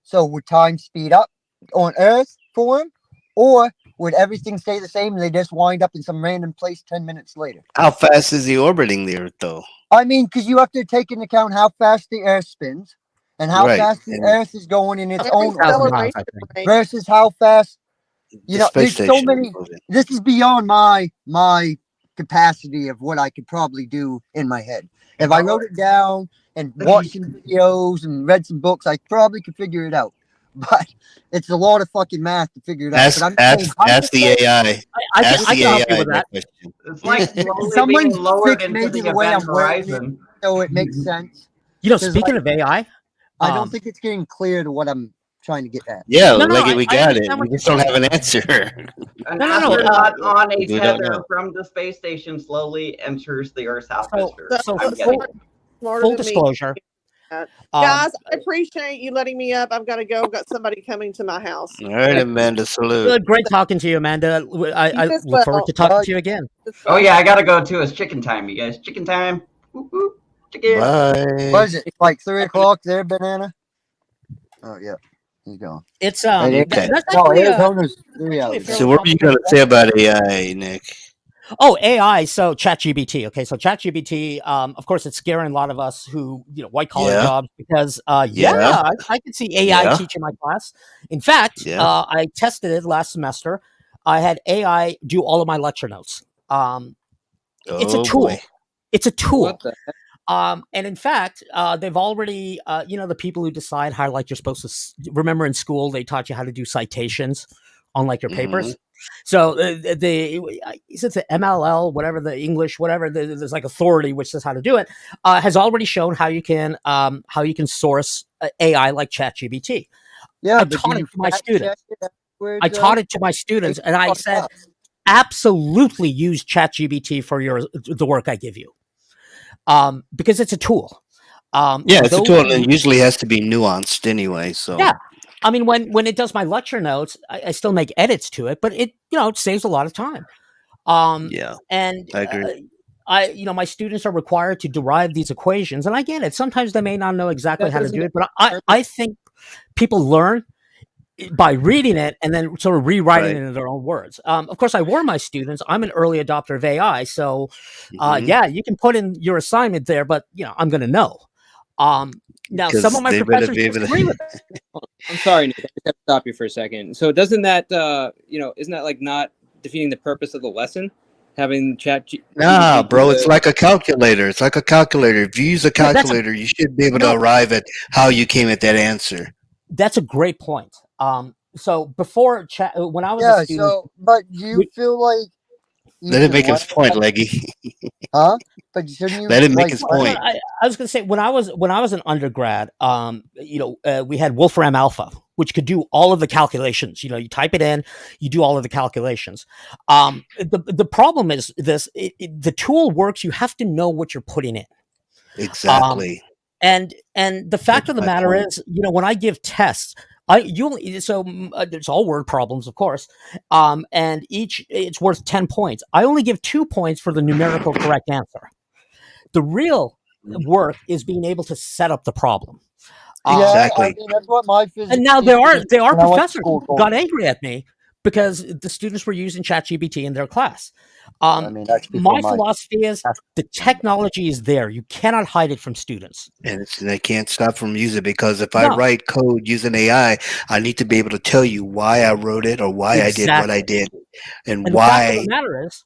So would time speed up on Earth for them? Or would everything stay the same and they just wind up in some random place 10 minutes later? How fast is he orbiting the Earth, though? I mean, because you have to take into account how fast the Earth spins and how Right, fast the and Earth is going in its And own orbit miles, I think. rate. versus how fast, the there's space so station is many. moving. This is beyond my capacity of what I could probably do in my head. If I wrote it down and watched some videos and read some books, I probably could figure it out. But it's a lot of fucking math to figure it out. Ask, But I'm saying, ask the AI. I Ask can the help you AI with that that. question. It's like slowly someone being lowered fix into maybe the the way event I'm wording it horizon. so it makes sense. You know, 'Cause, speaking like, of AI, I don't think it's getting clear to what I'm trying to get at. Yeah, No, like I we got it. understand We what you're just don't have saying. an answer. An No. astronaut on a We don't tether know. from the space station slowly enters the Earth's So, atmosphere. so I'm full, getting it. Smarter full than me. disclosure, Guys, I appreciate you letting me up. I've got to go. I've got somebody coming to my house. All right, Amanda, salute. great talking to you, Amanda. I You as look forward well. to talking to you again. Oh yeah, I gotta go too. It's chicken time, you guys. Chicken time. Whoop, whoop. Chicken. Bye. What is it? Like 3:00 there, Banana? Oh yeah, he's gone. It's Okay. that's No, actually Arizona's actually 3 a hours. fairly So what were you going to say about AI, Nick? Oh, AI. So ChatGPT. Okay, so ChatGPT. Of course, it's scaring a lot of us who, white collar Yeah. jobs because, Yeah. I could see AI Yeah. teaching my class. In fact, Yeah. I tested it last semester. I had AI do all of my lecture notes. It's a Oh, tool. boy. It's a tool. What the heck? And in fact, they've already, the people who decide how, like, you're supposed to remember in school, they taught you how to do citations on like your papers. So is it the MLL, whatever the English, whatever there's like authority which says how to do it, has already shown how you can source AI like ChatGPT. Yeah, I but taught do it you to my fact students. check it afterwards, I taught it to my students, and I said, absolutely use ChatGPT for the work I give you, because it's a tool. Yeah, it's a tool, and it usually has to be nuanced anyway. So Yeah. I mean, when it does my lecture notes, I still make edits to it, but it saves a lot of time. Yeah, and I agree. My students are required to derive these equations, and I get it. Sometimes they may not know exactly how to do it, but I think people learn by reading it and then sort of rewriting it in their own words. Of course, I warn my students, I'm an early adopter of AI, so yeah, you can put in your assignment there, but I'm going to know. Now, some of my professors disagree with it. I'm sorry, Nick. I just have to stop you for a second. So doesn't that, isn't that like not defeating the purpose of the lesson? Having Nah, bro, it's like a calculator. It's like a calculator. If you use a calculator, you should be able to arrive at how you came at that answer. That's a great point. So before when I was a student, but you feel like let it make his point, Leggy. Huh? But shouldn't you let it make his point? I was going to say when I was an undergrad, we had Wolfram Alpha, which could do all of the calculations. You type it in, you do all of the calculations. The problem is this: the tool works. You have to know what you're putting in. Exactly. And the fact of the matter is, when I give tests, it's all word problems, of course. And it's worth 10 points. I only give 2 points for the numerical correct answer. The real work is being able to set up the problem. Exactly. I mean, that's what my physics. And now there are when I went to professors school who got angry at me because the students were using ChatGPT in their class. That's my philosophy is the technology is there. You cannot hide it from students. And they can't stop from using it because if I write code using AI, I need to be able to tell you why I wrote it or why I did what I did and why. The fact of the matter is,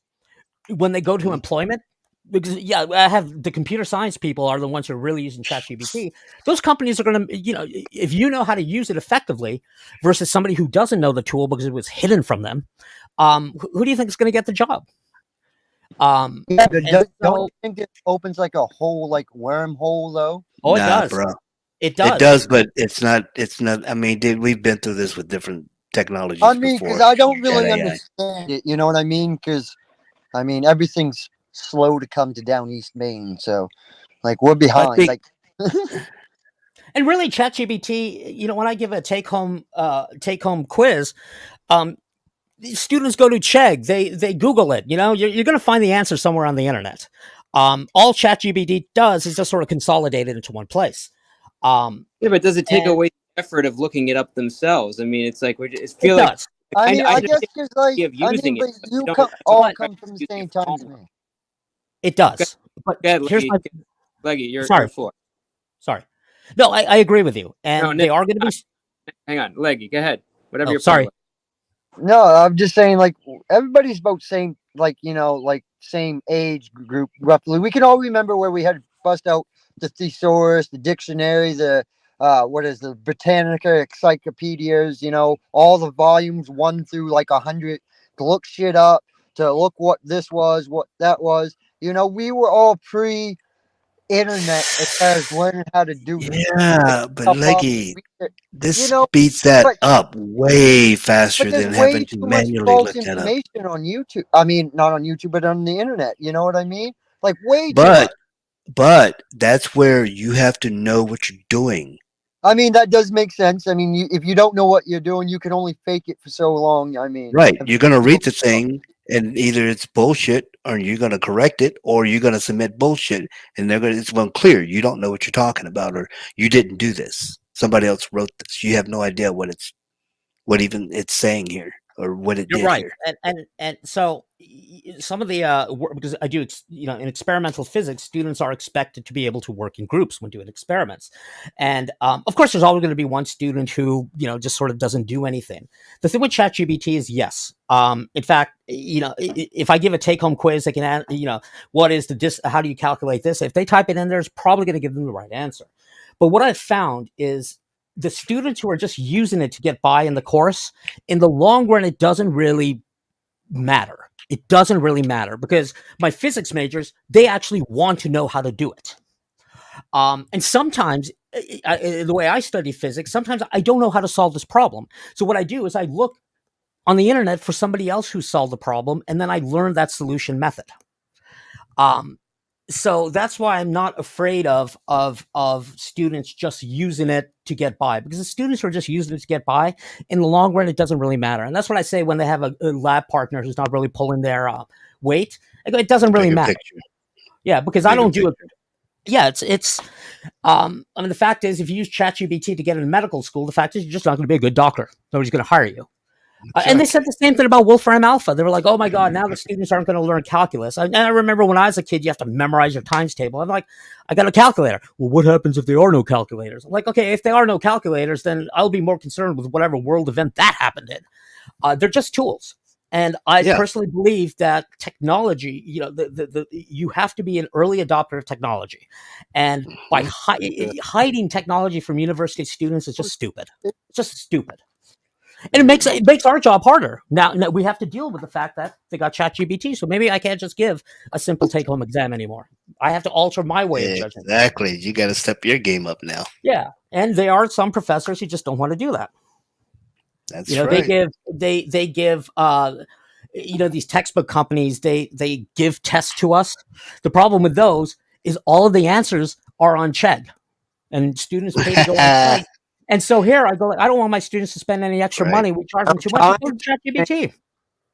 when they go to employment, because I have the computer science people are the ones who are really using ChatGPT. Those companies are going to, if you know how to use it effectively versus somebody who doesn't know the tool because it was hidden from them, who do you think is going to get the job? Yeah, but And don't so, you think it opens like a whole like wormhole though? oh, it Nah, does. bro. It It does. does, but it's not. It's not. I mean, dude, we've been through this with different technologies I mean, because before. I don't Chat really AI. understand it. You know what I mean? Because I mean, everything's slow to come to down East Maine, so like we're I behind. think. Like, And really, ChatGPT, when I give a take home quiz, um, students go to Chegg, they Google it. You're going to find the answer somewhere on the internet. All ChatGPT does is just sort of consolidate it into one place. Yeah, but does it take And away the effort of looking it up themselves? I mean, it's like it it feel like does. I mean, I guess understand because the like idea of I using mean, it, but but you don't all don't come from the use same your time as phone. me. It does. But Go ahead, here's my Leggy, you're sorry, floor. sorry. No, I agree with you, No, and Nick, they are going to be. hang on, Leggy, go ahead. Whatever Oh, your point sorry. was. No, I'm just saying like everybody's about same like like same age group roughly. We can all remember where we had to bust out the thesaurus, the dictionary, the what is the Britannica encyclopedias, all the volumes 1 through like 100 to look shit up, to look what this was, what that was. We were all pre internet as far as learning how to do Yeah, but stuff up. Leggy, this You know, speeds that but up way but faster there's than way having to too much manually false look that up. information on YouTube. I mean, not on YouTube, but on the internet. You know what I mean? Like way too But much. but that's where you have to know what you're doing. I mean, that does make sense. I mean, if you don't know what you're doing, you can only fake it for so long. I mean, Right. You're gonna read the thing and either it's bullshit or you're gonna correct it or you're gonna submit bullshit and it's clear you don't know what you're talking about or you didn't do this. Somebody else wrote this. You have no idea what even it's saying here or what it You're did right, here. and so some of the because I do in experimental physics, students are expected to be able to work in groups when doing experiments, and of course, there's always going to be one student who just sort of doesn't do anything. The thing with ChatGPT is yes, in fact, if I give a take-home quiz, they can what is how do you calculate this? If they type it in there, it's probably going to give them the right answer. But what I've found is the students who are just using it to get by in the course, in the long run, it doesn't really matter. It doesn't really matter because my physics majors, they actually want to know how to do it. And sometimes, the way I study physics, sometimes I don't know how to solve this problem. So what I do is I look on the internet for somebody else who solved the problem, and then I learn that solution method. So that's why I'm not afraid of students just using it to get by, because the students who are just using it to get by, in the long run, it doesn't really matter. And that's what I say when they have a lab partner who's not really pulling their weight. I go, it doesn't really matter. Picture. Yeah, because I don't do it. Yeah, it's. I mean, the fact is, if you use ChatGPT to get into medical school, the fact is you're just not going to be a good doctor. Nobody's going to hire you. And they said the same thing about Wolfram Alpha. They were like, oh my God, now the students aren't going to learn calculus. And I remember when I was a kid, you have to memorize your times table. I'm like, I got a calculator. Well, what happens if there are no calculators? I'm like, okay, if there are no calculators, then I'll be more concerned with whatever world event that happened in. They're just tools. And I personally believe that technology, you have to be an early adopter of technology. And by hiding technology from university students is just stupid. It's just stupid. And it makes our job harder. Now we have to deal with the fact that they got ChatGPT, so maybe I can't just give a simple take-home exam anymore. I have to alter my way of judging. Exactly. You got to step your game up now. Yeah, and there are some professors who just don't want to do that. That's right. They give these textbook companies, they give tests to us. The problem with those is all of the answers are on Chegg, and students pay to go on Chegg. And so here I go, I don't want my students to spend any extra money. We charge them too much. Go to ChatGPT.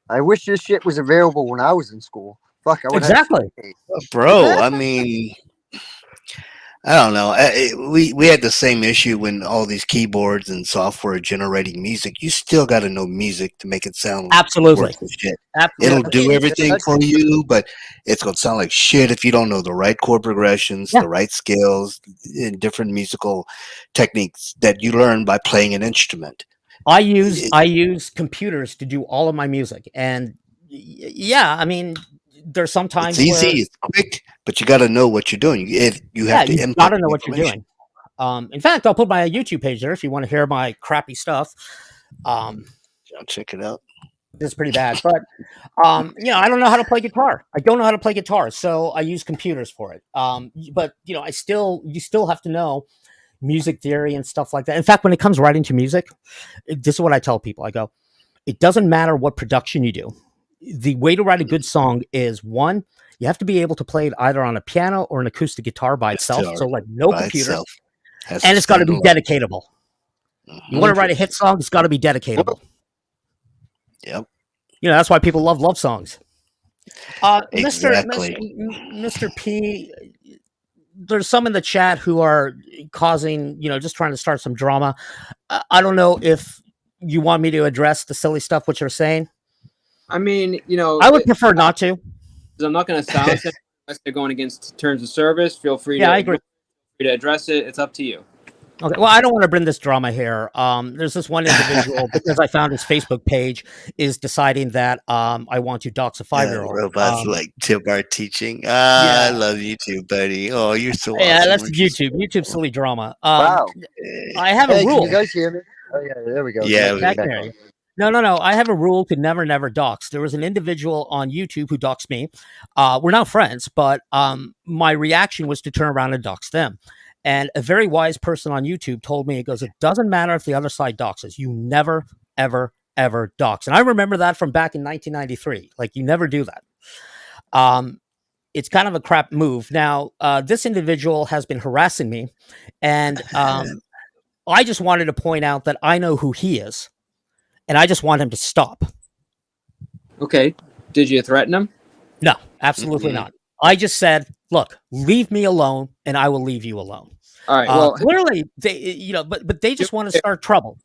I wish this shit was available when I was in school. Fuck, I would exactly, bro. I mean, I don't know. We had the same issue when all these keyboards and software generating music. You still got to know music to make it sound absolutely shit. Absolutely. It'll do everything for you, but it's gonna sound like shit if you don't know the right chord progressions, the right scales, and different musical techniques that you learn by playing an instrument. I use computers to do all of my music, and yeah, I mean, there's sometimes it's easy, it's quick, but you got to know what you're doing. You have to you got to know what you're doing. In fact, I'll put my YouTube page there if you want to hear my crappy stuff. I'll check it out. It's pretty bad. But I don't know how to play guitar. I don't know how to play guitar, so I use computers for it. But you still have to know music theory and stuff like that. In fact, when it comes right into music, this is what I tell people. I go, it doesn't matter what production you do. The way to write a good song is, one, you have to be able to play it either on a piano or an acoustic guitar by itself. So like no computer. And it's got to be dedicatable. You want to write a hit song, it's got to be dedicatable. Yep. That's why people love love songs. Exactly. Mr. P, there's some in the chat who are causing, just trying to start some drama. I don't know if you want me to address the silly stuff which you're saying. I mean, I would prefer not to. I'm not going to sound unless they're going against terms of service. Feel free to I agree. To address it. It's up to you. Okay. Well, I don't want to bring this drama here. There's this one individual, because I found his Facebook page, is deciding that I want to dox a 5-year-old. Robots like Tim Bar teaching. I love YouTube, buddy. Oh, you're so awesome. Yeah, that's YouTube. YouTube silly drama. Wow. I have a rule. Can you guys hear me? Oh yeah, there we go. Yeah, No. I have a rule to never dox. There was an individual on YouTube who doxed me. We're not friends, but my reaction was to turn around and dox them. And a very wise person on YouTube told me, it goes, it doesn't matter if the other side doxes. You never, ever, ever dox. And I remember that from back in 1993. Like, you never do that. It's kind of a crap move. Now, this individual has been harassing me. And I just wanted to point out that I know who he is. And I just want him to stop. Okay. Did you threaten him? No, absolutely not. I just said, look, leave me alone and I will leave you alone. All right. Well, clearly they, but they just want to start trouble.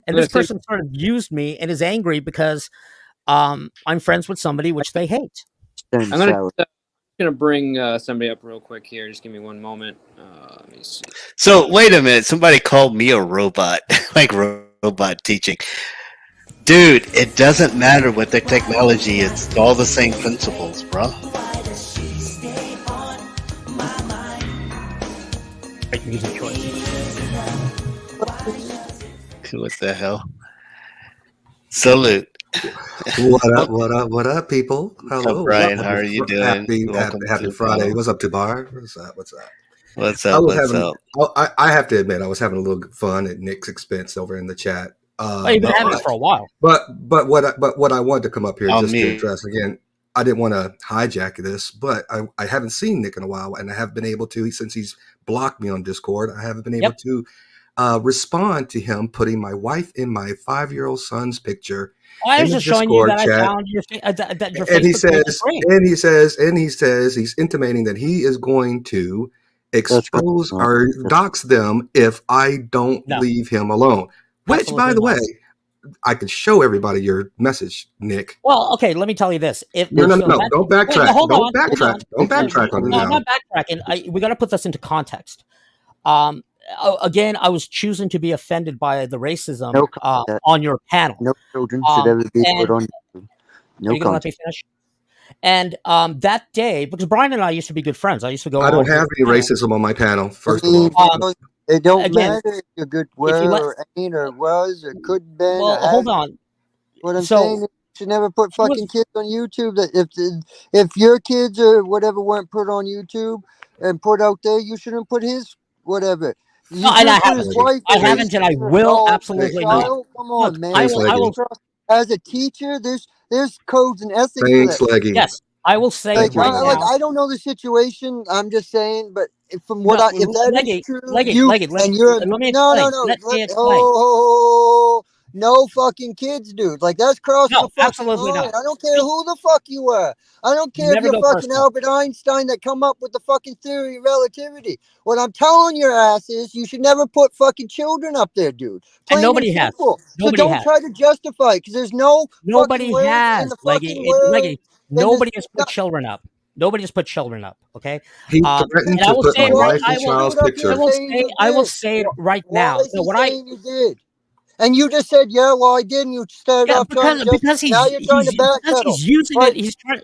And this person sort of used me and is angry because I'm friends with somebody which they hate. I'm going to bring somebody up real quick here. Just give me one moment. Let me see. So wait a minute. Somebody called me a robot, like robot teaching. Dude, it doesn't matter what the technology is. It's all the same principles, bro. Music choice. What the hell? Salute. What up, people? Hello, Brian. How are you doing? Happy Friday. What's up, Tabar? What's up? I have to admit, I was having a little fun at Nick's expense over in the chat. You've been having it for a while. But what I wanted to come up here just to address again. I didn't want to hijack this, but I haven't seen Nick in a while, and I have been able to, since he's blocked me on Discord, I haven't been able to respond to him putting my wife and my 5-year-old son's picture. I was just showing you that I found your Facebook and he says he's intimating that he is going to expose or dox them if I don't leave him alone. Which, Absolutely by the not. way, I could show everybody your message, Nick. Well, okay, let me tell you this. No, don't backtrack. Don't backtrack on it now. I'm not backtracking. We got to put this into context. Again, I was choosing to be offended by the racism on your panel. No children should ever be put on. No, are you going to let me finish? And that day, because Brian and I used to be good friends. I used to go. I don't have any racism on my panel. First of all, it don't matter if you're good or ain't or was or could have been. Well, hold on. What I'm saying is you should never put fucking kids on YouTube. That if your kids or whatever weren't put on YouTube and put out there, you shouldn't put his whatever. No, and I haven't, and I will absolutely not. Come on, man. I will. As a teacher, there's codes and ethics. Thanks, Leggy. Yes, I will say like, right now. I don't know the situation. I'm just saying, but from what if that Leggy, is true, Leggy, no fucking kids, dude. Like that's crossing the fucking absolutely line. not. I don't care who the fuck you are. I don't care if you're fucking Albert Einstein that come up with the fucking theory of relativity. What I'm telling your ass is you should never put fucking children up there, dude. And nobody has. Nobody so don't try to justify it because there's nobody has. Leggy, nobody has put children up. Nobody has put children up. Okay. He threatened to put my wife and child's picture. I will say it right now. So what you did. And you just said, "Yeah, well, I didn't." You started off because he's now you're trying to backpedal. He's using it.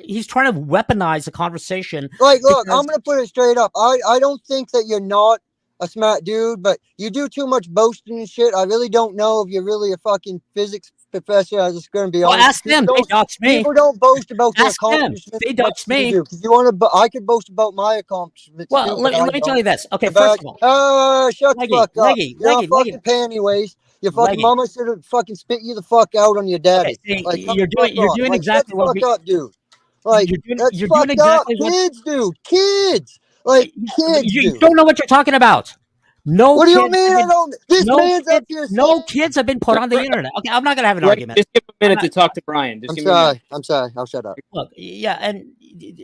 He's trying to weaponize the conversation. Like, look, I'm gonna put it straight up. I don't think that you're not a smart dude, but you do too much boasting and shit. I really don't know if you're really a fucking physics Professor, I was just going to be Well, honest. ask them. They dox me. People don't boast about their Ask them. accomplishments. They dox me. If you want to, I could boast about my accomplishments. Well, too, let but I me tell don't. you this. Okay, You're first back- of all, shut Leggy, the fuck up. Leggy, You're Leggy, a fucking Leggy. panty waste. Your fucking Leggy. mama should have fucking spit you the fuck out on your daddy. Okay, see, Like, you're doing like, exactly shut what the we. fuck up, dude. Like, You're doing- that's you're doing fucked exactly up. what- Kids, dude. Kids. Like, kids, You dude. don't know what you're talking about. No. What do you kids mean have I been- don't? This no man's up kids, here no kids have been put on the internet. Okay, I'm not gonna have an Greg, argument. just give him a minute I'm to talk to Brian. Just I'm give him a minute. sorry. I'm sorry. I'll shut up. Look, yeah, and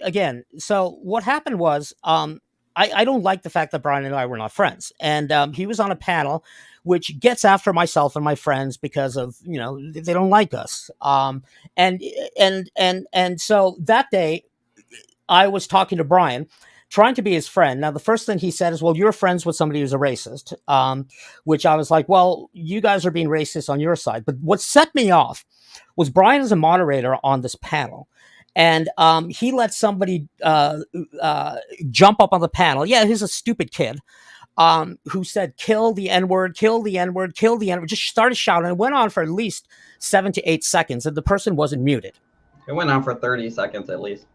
again, so what happened was, I don't like the fact that Brian and I were not friends, and he was on a panel which gets after myself and my friends because of, you know, they don't like us, and so that day I was talking to Brian, trying to be his friend. Now, the first thing he said is, well, you're friends with somebody who's a racist, which I was like, well, you guys are being racist on your side. But what set me off was Brian is a moderator on this panel. And he let somebody jump up on the panel. Yeah, he's a stupid kid who said, kill the N-word, kill the N-word, kill the N-word. Just started shouting. It went on for at least 7 to 8 seconds, and the person wasn't muted. It went on for 30 seconds at least.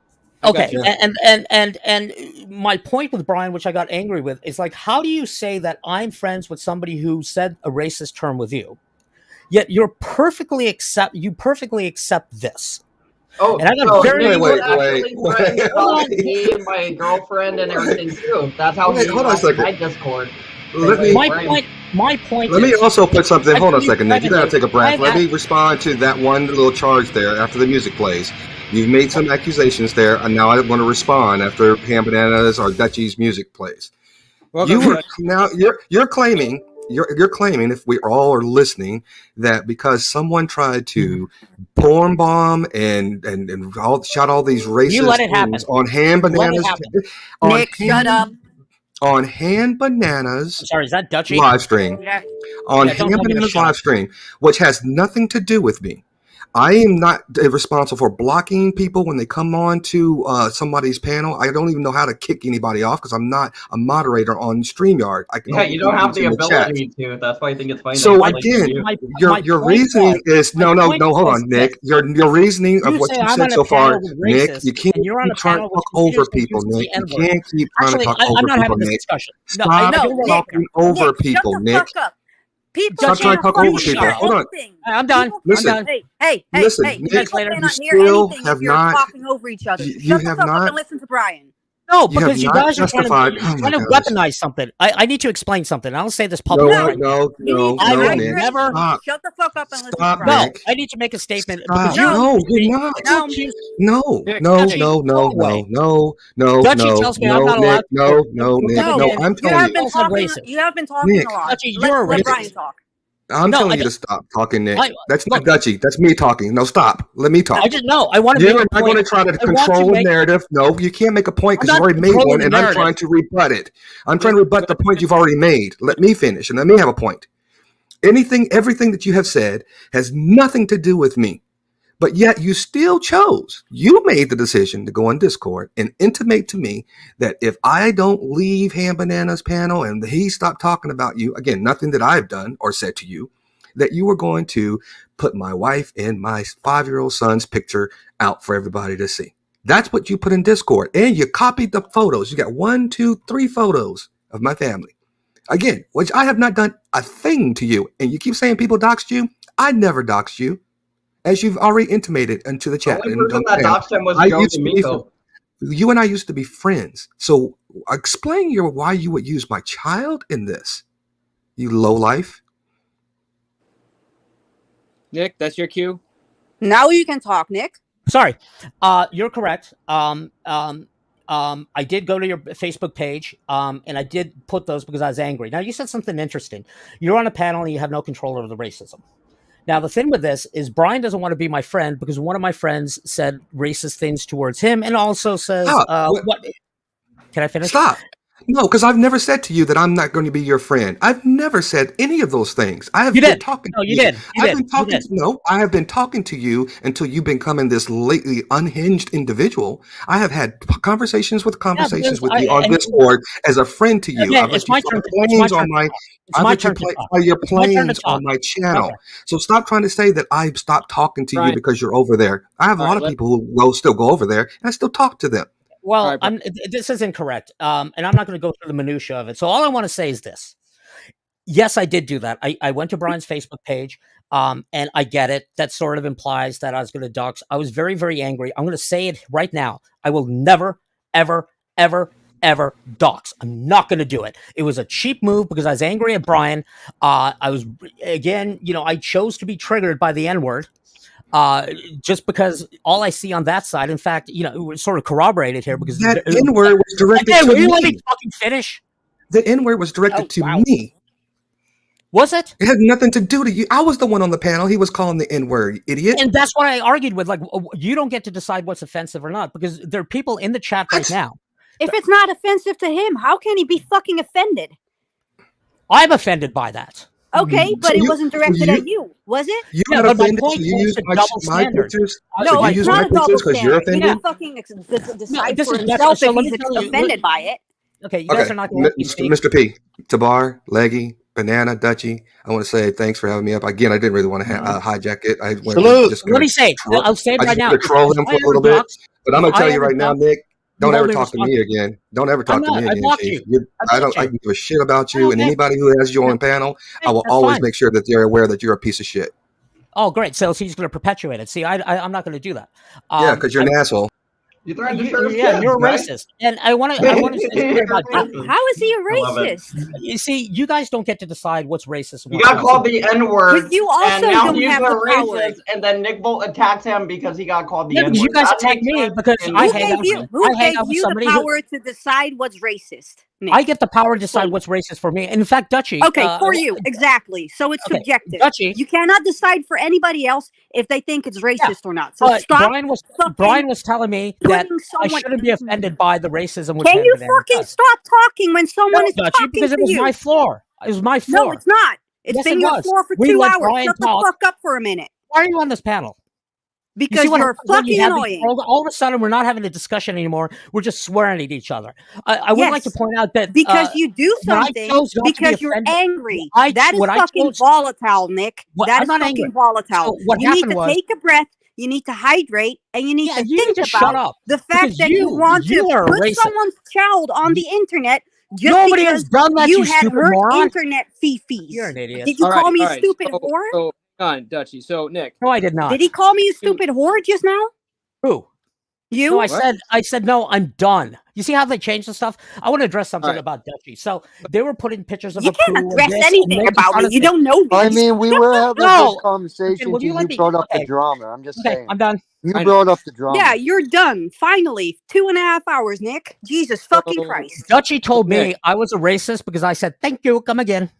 Okay, and my point with Brian, which I got angry with, is like, how do you say that I'm friends with somebody who said a racist term with you, yet you perfectly accept this? Oh, and I got so very wait, me and my girlfriend and everything too. That's how Wait, he hold on a lost second. my Discord. Let me- My point. Let me is, also put something. I Hold on a believe second, Nick. You gotta take a breath. Let me I've- respond to that one little charge there after the music plays. You've made some accusations there, and now I want to respond after Ham Bananas or Dutchie's music plays. You're claiming if we all are listening that because someone tried to porn bomb and shout all these racist You let it happen. things on Ham Let it Bananas. happen. on Nick, Ham- shut up. On Ham Bananas. I'm sorry, is that Dutchie? Live stream. Yeah. On Yeah, don't Ham tell me to Bananas shut up. live stream, which has nothing to do with me. I am not responsible for blocking people when they come on to somebody's panel. I don't even know how to kick anybody off because I'm not a moderator on StreamYard. I can Yeah, only you don't do have things the in chat. ability to. That's why I think it's funny. So that it's like again, you. your reasoning is no, hold on, Nick. Your reasoning of You what say you I'm on said a so far, panel with Nick. racists, You can't and you're on keep a trying to panel talk with over confused people, uses the Nick. You N-word. can't keep trying Actually, to talk I'm over not having people, this Nick. discussion. No, Stop you're talking over people, Nick. Fuck up. People Stop trying to can't talk over fucking people. hear Hold on. anything. I'm done. Listen. I'm done. Hey, Listen, people Nick, cannot you hear still anything have if you're not. talking over each other. You Shut the have fuck up not. and listen to Brian. No, You have because you not guys are trying justified. to, Oh my gosh. weaponize something. I need to explain something. I'll say this No, publicly. no, I will Nick. never. Stop. Shut the fuck up and listen Stop, to Brian. No, I need to make a statement Stop. because you. No, you're not. No, No, Nick, no, Dutchie, no, no, go away. no, no, Dutchie no, tells me I'm no, not Nick, allowed to no, talk. no, Nick, No, no. I'm you telling have you. been Also talking. racist. You have been talking Nick. a lot. Dutchie, you're a Let racist. Brian talk. I'm No, telling I you to don't- stop talking, Nick. I- That's not look. Dutchie. That's me talking. No, stop. Let me talk. I just know. I want to You're make a not going point. to try to I want control to a make- narrative. No, you can't make a point because I'm you've not already made controlling one, the and I'm narrative. trying to rebut it. I'm trying to rebut the point you've already made. Let me finish, and let me have a point. Everything that you have said has nothing to do with me. But yet you still chose. You made the decision to go on Discord and intimate to me that if I don't leave Ham Bananas panel and he stopped talking about you, again, nothing that I've done or said to you, that you were going to put my wife and my 5-year-old son's picture out for everybody to see. That's what you put in Discord. And you copied the photos. You got 1, 2, 3 photos of my family. Again, which I have not done a thing to you. And you keep saying people doxed you. I never doxed you. As you've already intimated into the chat. The only person that doxed him was Joe D'Amico. You and I used to be friends. So explain why you would use my child in this. You lowlife. Nick, that's your cue. Now you can talk, Nick. Sorry, you're correct. I did go to your Facebook page, and I did put those because I was angry. Now, you said something interesting. You're on a panel and you have no control over the racism. Now, the thing with this is Brian doesn't want to be my friend because one of my friends said racist things towards him and also says, what? Can I finish? Stop. No, because I've never said to you that I'm not going to be your friend. I've never said any of those things. I have You been did. talking No, to you you. did. You I've did. been You talking did. to no, I have been talking to you until you've been becoming this lately unhinged individual. I have had conversations Yeah, because with you on and Discord as a friend to you. again, I've let it's you my fly turn. It's my planes turn on to my talk. It's I've my let you turn to talk. fly your It's my turn to planes on talk. my Okay. channel. So stop trying to say that I've stopped talking to you Brian. because you're over there. I have a All lot right, of people who will still go over there and I still talk to them. Well, right, Brian. this is incorrect, and I'm not going to go through the minutia of it. So all I want to say is this: yes, I did do that. I went to Brian's Facebook page, and I get it. That sort of implies that I was going to dox. I was very, very angry. I'm going to say it right now. I will never, ever, ever, ever dox. I'm not going to do it. It was a cheap move because I was angry at Brian. I was, again, I chose to be triggered by the N-word. Just because all I see on that side, in fact, it was sort of corroborated here because That N-word was directed again, to will you let me me. fucking finish? The N-word was directed to me. Was it? It had nothing to do to you. I was the one on the panel. He was calling the N-word, you idiot. And that's what I argued with. Like, you don't get to decide what's offensive or not because there are people in the chat right now. If it's not offensive to him, how can he be fucking offended? I'm offended by that. Okay, but it wasn't directed at you, was it? You're Yeah, not but my offended, point so you is use the my double standard. pictures. No, So you it's use not my a double pictures because you're standard. He offended. can fucking decide this for is himself so if let me he's tell you, offended by it. Okay, you guys are not going to let me speak. Mr. P, Tabar, Leggy, Banana, Dutchy. I want to say thanks for having me up. Again, I didn't really want to hijack it. I went Salute. just Let me say, I'll say it I right just now. want to troll him for a little bit. But I'm going to tell you right now, Nick, don't ever talk to me again. Don't ever talk to me again, Chief. I don't give a shit about you. And anybody who has you on panel, I will that's always fine. make sure that they're aware that you're a piece of shit. Oh, great. So he's going to perpetuate it. See, I'm not going to do that. Yeah, because you're an asshole. You threatened to sheriff's Yeah, kids, you're a right? racist. And I want to say something about How is he a I love it. racist? You see, you guys don't get to decide what's racist. And You what's got not. called the N-word, But you and also now don't he's have a the power. racist, and then Nick Bolt attacks him because he got called the Yeah, N-word. because you guys That attack makes me sense. because And I Who hang gave out. you I hang the out with somebody who power to decide what's racist? Nick? I get the power to decide what's racist for me. And in fact, Dutchy. Okay, for you, exactly. So it's okay, subjective. Dutchy. You cannot decide for anybody else if they think it's racist or not. So But stop. Brian was telling me that putting I someone- shouldn't be offended by the racism which Can you Banana fucking does. stop talking when someone is Dutchy, talking because to it was you? my floor. It was my floor. No, it's not. It's Yes, been it your was. floor for We 2 let hours. Brian Shut talk. the fuck up for a minute. Why are you on this panel? Because you see what you're happens when you fucking have these annoying. trolls? All of a sudden, we're not having a discussion anymore. We're just swearing at each other. I would like to Yes, point out that because you do when I something chose not to be because you're offended- angry. I- That is when I fucking chose- volatile, Nick. What- That I'm is not fucking angry. volatile. So what You need happened to was- take a breath. You need to hydrate, and you need Yeah, to you need think to shut about up, the fact because that you want you to are a put racist. someone's child on the internet just Nobody because has done that, you you had stupid hurt moron. internet fifis. You're an idiot. Did you All call right, me a all right. stupid whore? So, hang on, Dutchy. So, Nick. No, I did not. Did he call me a stupid whore just now? Who? You? No, I said no. I'm done. You see how they changed the stuff? I want to address something about Dutchy. So they were putting pictures of You a can't poo and address this and anything making about fun me. of You me. don't know I this. mean, we were having a No. good conversation will you till let you me- brought up okay. the drama. I'm just Okay, saying. I'm done. You I know. brought up the drama. Yeah, you're done. Finally. 2.5 hours, Nick. Jesus fucking Christ. Dutchy told me Nick. I was a racist because I said, thank you, come again.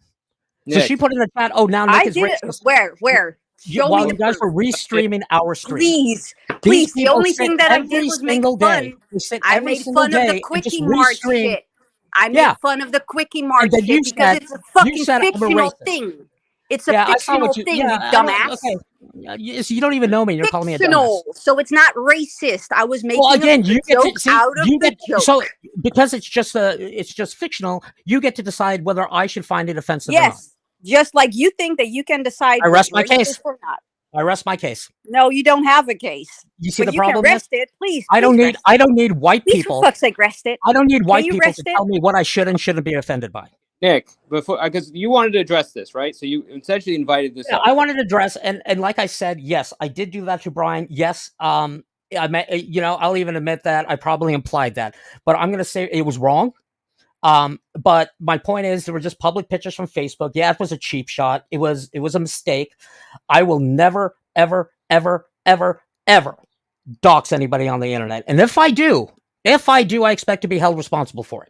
So Nick. she put in the chat, oh, now Nick I is did it. racist. Where? Show While me you the guys proof. were restreaming our stream. Please. These Please. The people only sit thing that I every did was make single fun. day. They sit I every made single fun of the day and just Quickie Mart restream. shit. I made Yeah. fun of the Quickie Mart And then shit you because said- it's a you fucking said I'm a fictional racist. thing. It's a Yeah, I saw fictional what you. thing, Yeah, you I don't- dumbass. okay. So you don't even know me. And you're calling me a dumbass. Fictional. So it's not racist. I was making Well, again, a you get joke to see. out of You the get joke. so because it's just fictional. You get to decide whether I should find it offensive or not. Yes. Just like you think that you can decide I rest my what's case. racist or not. I rest my case. No, you don't have a case. You see But the you problem can is rest it. Please. I don't please need rest I don't need white Please, people. for fuck's sake, rest it. I don't need white you people rest to it? tell me what I should and shouldn't be offended by. Nick, because you wanted to address this, right? So you essentially invited this Yeah, up. I wanted to address and like I said, yes, I did do that to Brian. Yes, I I'll even admit that I probably implied that, but I'm gonna say it was wrong. But my point is, there were just public pictures from Facebook. Yeah, it was a cheap shot. It was a mistake. I will never, ever, ever, ever, ever dox anybody on the internet. And if I do, I expect to be held responsible for it.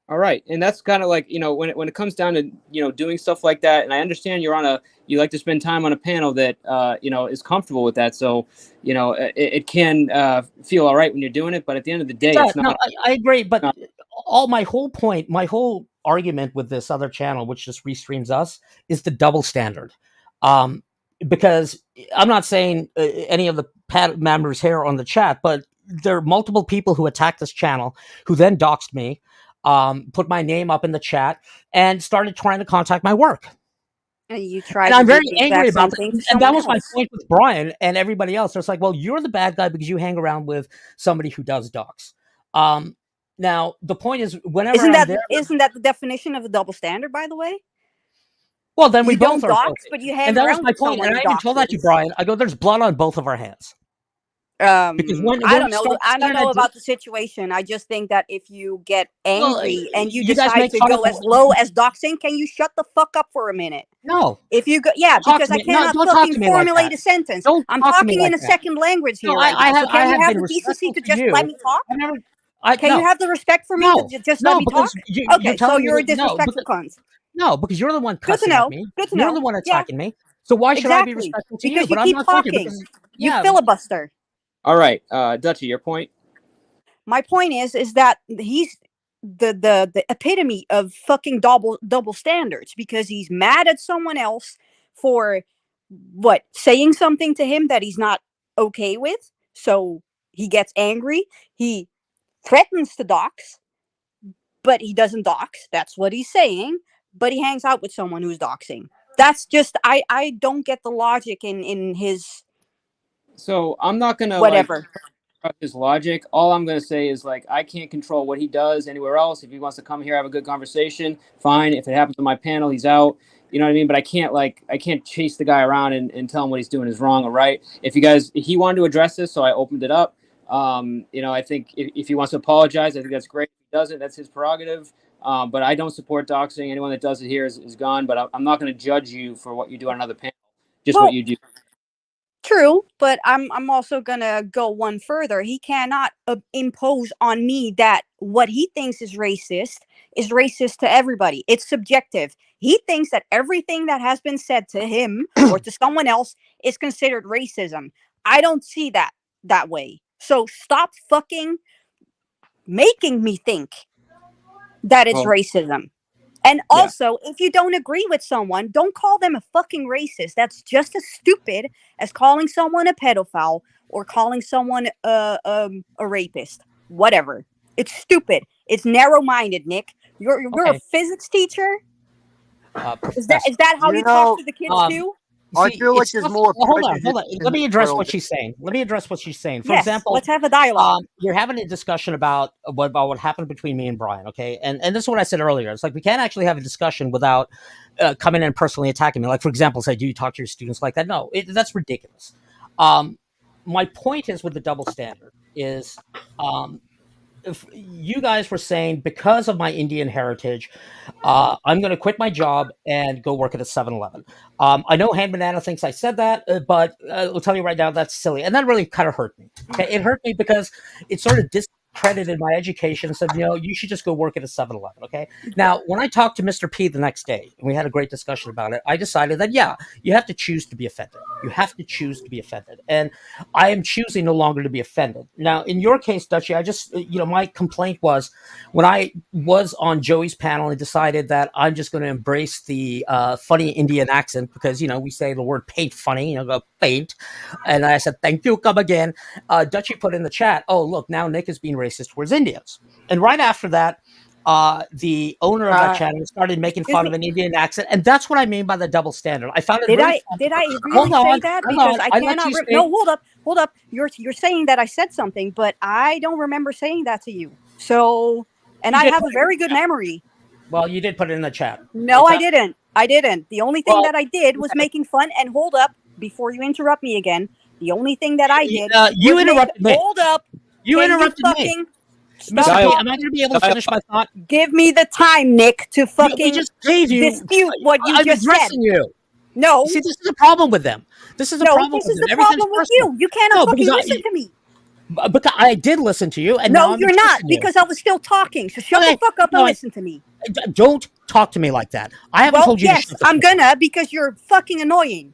All right, and that's kind of like when it comes down to doing stuff like that, and I understand you like to spend time on a panel that is comfortable with that, so it can feel all right when you're doing it, but at the end of the day, Yeah, it's not. no, I agree, but all my whole point, my whole argument with this other channel, which just restreams us, is the double standard. Because I'm not saying any of the members here on the chat, but there are multiple people who attacked this channel who then doxed me, put my name up in the chat, and started trying to contact my work. And you tried. And to I'm do very the angry exact about same it. thing to And that someone was my else. point with Brian and everybody else. It's like, well, you're the bad guy because you hang around with somebody who does dox. Now, the point is, whenever Isn't I'm that there, the definition of a double standard? By the way, well, then we you both don't are dox, guilty. but you hang And that was around my with point. someone And who I even told that to doxes. Brian. I go, there's blood on both of our hands. Because when I we don't know. start I don't saying know I about the situation. I just think that if you get Well, angry and you you guys decide make to fun go of as low as doxing, can you shut the fuck up for a minute? No. If you go, yeah, Don't talk because to I me. No, cannot don't talk fucking to me like formulate that. a sentence. Don't I'm talk to me talking in like a that. second language here No, right now. So I can you have have been the decency respectful to to just you. let me talk? Can No. you have the respect for me No. to just No, let me talk? because you're Okay, so telling me you're a that, no, disrespectful cunt. no, because you're the one Good to cussing at know. me. Good to You're know. the one Yeah, attacking me. So why should I be exactly. respectful to you? Because But you I'm keep not going to talking. because You yeah. filibuster. All right, Dutchy, your point. My point is that he's the epitome of fucking double standards, because he's mad at someone else for what, saying something to him that he's not okay with. So he gets angry. He threatens to dox, but he doesn't dox. That's what he's saying. But he hangs out with someone who's doxing. That's just I don't get the logic in his So I'm not gonna whatever. like his logic. All I'm gonna say is like I can't control what he does anywhere else. If he wants to come here, have a good conversation, fine. If it happens on my panel, he's out. You know what I mean? But I can't chase the guy around and tell him what he's doing is wrong or right. If he wanted to address this, so I opened it up. I think if he wants to apologize, I think that's great. If he doesn't, that's his prerogative. But I don't support doxing. Anyone that does it here is gone. But I'm not going to judge you for what you do on another panel. Just what you do. True, but I'm also gonna go one further. He cannot impose on me that what he thinks is racist to everybody. It's subjective. He thinks that everything that has been said to him or to someone else is considered racism. I don't see that way. So stop fucking making me think that it's racism. And also, if you don't agree with someone, don't call them a fucking racist. That's just as stupid as calling someone a pedophile or calling someone a rapist. Whatever. It's stupid. It's narrow-minded, Nick. You're a physics teacher? Is that how you talk to the kids too? I feel like there's more. Hold on. Let me address what she's saying. For Yes, example, let's have a dialogue. You're having a discussion about what happened between me and Brian, okay? And this is what I said earlier. It's like we can't actually have a discussion without coming in and personally attacking me. Like, for example, say, do you talk to your students like that? No, that's ridiculous. My point is with the double standard is if you guys were saying because of my Indian heritage, I'm going to quit my job and go work at a 7-Eleven. I know Han Banana thinks I said that, but I'll tell you right now, that's silly. And that really kind of hurt me. Okay? It hurt me because it sort of discredited my education and said, you should just go work at a 7-Eleven. Okay. Now, when I talked to Mr. P the next day, and we had a great discussion about it, I decided that, you have to choose to be offended. You have to choose to be offended. And I am choosing no longer to be offended. Now, in your case, Dutchy, I just, my complaint was when I was on Joey's panel and decided that I'm just going to embrace the funny Indian accent because, we say the word paint funny, go paint. And I said, thank you, come again. Dutchy put in the chat, oh, look, now Nick is being racist towards Indians. And right after that, the owner of that channel started making fun of an Indian accent, and that's what I mean by the double standard. I found it. Did I really say that? Because I cannot. No, hold up. You're saying that I said something, but I don't remember saying that to you. So, and I have a very good memory. Well, you did put it in the chat. No, I didn't. The only thing that I did was making fun. And hold up, before you interrupt me again. The only thing that I did. You interrupted me. Hold up. You interrupted me. Mr. P, am I going to be able to finish my thought? Give me the time, Nick, to fucking we just gave you, dispute what you I'm just addressing said. You. No. See, this is a problem with them. This is a problem with them. This is the problem with you. You cannot fucking listen to me. Because I did listen to you. And no, you're not, because I was still talking. So shut the fuck up and listen to me. Don't talk to me like that. I haven't told you to shut the I'm gonna, because you're fucking annoying.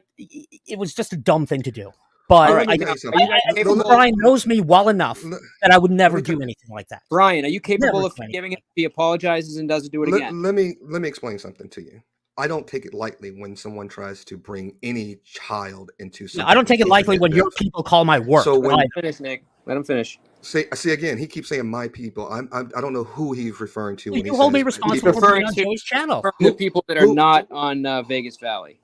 it was just a dumb thing to do. But All right. Brian knows me well enough that I would never do anything like that. Brian, are you capable Never of do anything. forgiving him if he apologizes and doesn't do it again? Let me explain something to you. I don't take it lightly when someone tries to bring any child into something. I don't take it lightly when your people call my work. So when finish, Nick, let him finish. See again, he keeps saying my people. I don't know who he's referring to. When You he hold says me my responsible people. for being on Joey's channel. The people that are not on Vegas Valley.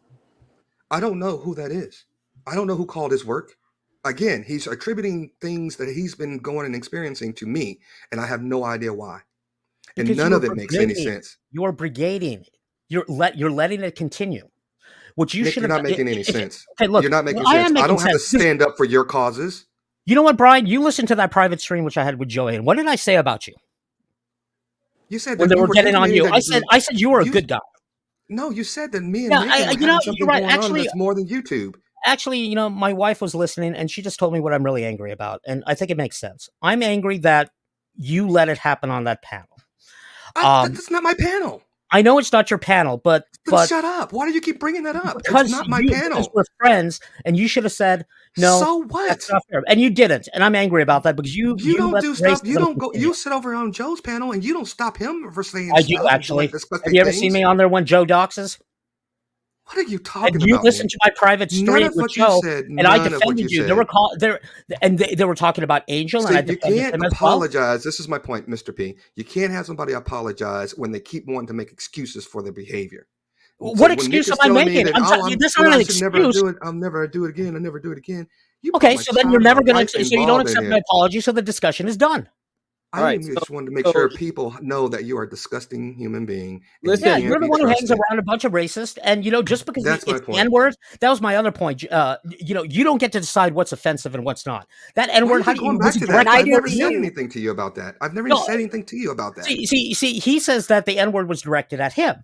I don't know who that is. I don't know who called his work. Again, he's attributing things that he's been going and experiencing to me, and I have no idea why. And Because none you're of it makes any brigading. sense. You're brigading. You're letting it continue. What you Nick, should you're have not making any sense. Okay, look, you're not making I sense. am I making don't have to sense. stand up for your causes. You know what, Brian? You listened to that private stream which I had with Joey, and what did I say about you? You said When that they you were getting on intimated you, that I said you were a good guy. No, you said that me and Yeah, Megan were having something you're right. going on Actually, that's more than YouTube. Actually, my wife was listening, and she just told me what I'm really angry about, and I think it makes sense. I'm angry that you let it happen on that panel. That's not my panel. I know it's not your panel, but Shut up. Why do you keep bringing that up? Because it's not my because panel. we're friends, and you should have said no. So what? That's not fair. And you didn't, and I'm angry about that because you don't let do stuff. You racism don't go. continue. You sit over on Joe's panel and you don't stop him for saying I stuff. do and actually. doing disgusting Have you ever things. seen me on there when Joe doxes? What are you talking And you about? listened man? to my private None stream of with what you Joe, said, and I none of what defended you you. They were said. they were talking about Angel, and I See, you defended can't him as well. apologize. This is my point, Mr. P. You can't have somebody apologize when they keep wanting to make excuses for their behavior. What So when excuse Nick am is I telling me making? that, I'm oh, telling you, I'm- this is well, not I an should never excuse. do it. I'll never do it again. I'll never do it again. You put Okay, my so then child you're and never my going wife to. So you don't involved in accept here. my apology. So the discussion is done. I just wanted to make sure people know that you are a disgusting human being. and Yeah, you you're can't the be one who hangs trusted. around a bunch of racists, and just because That's my it's the point. N-word, that was my other point. You don't get to decide what's offensive and what's not. That Why N-word, are how you do you going was back it to that? directed I've never towards said you? anything to you about that. I've never No, even said anything to you about that. See, he says that the N-word was directed at him.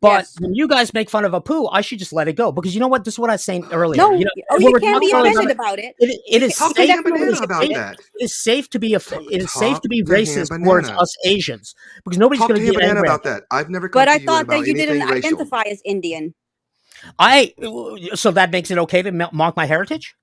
But when you guys make fun of Apu, I should just let it go because you know what? This is what I was saying earlier. No, when you we're can be talking offended about it. it is Talk to safe. him banana about that. It is safe to be it is safe to be Talk to him racist towards banana. us Asians because nobody's Talk going to to him get banana angry. about that. I've never come But to I you thought about that you anything didn't racial. identify as Indian. So that makes it okay to mock my heritage?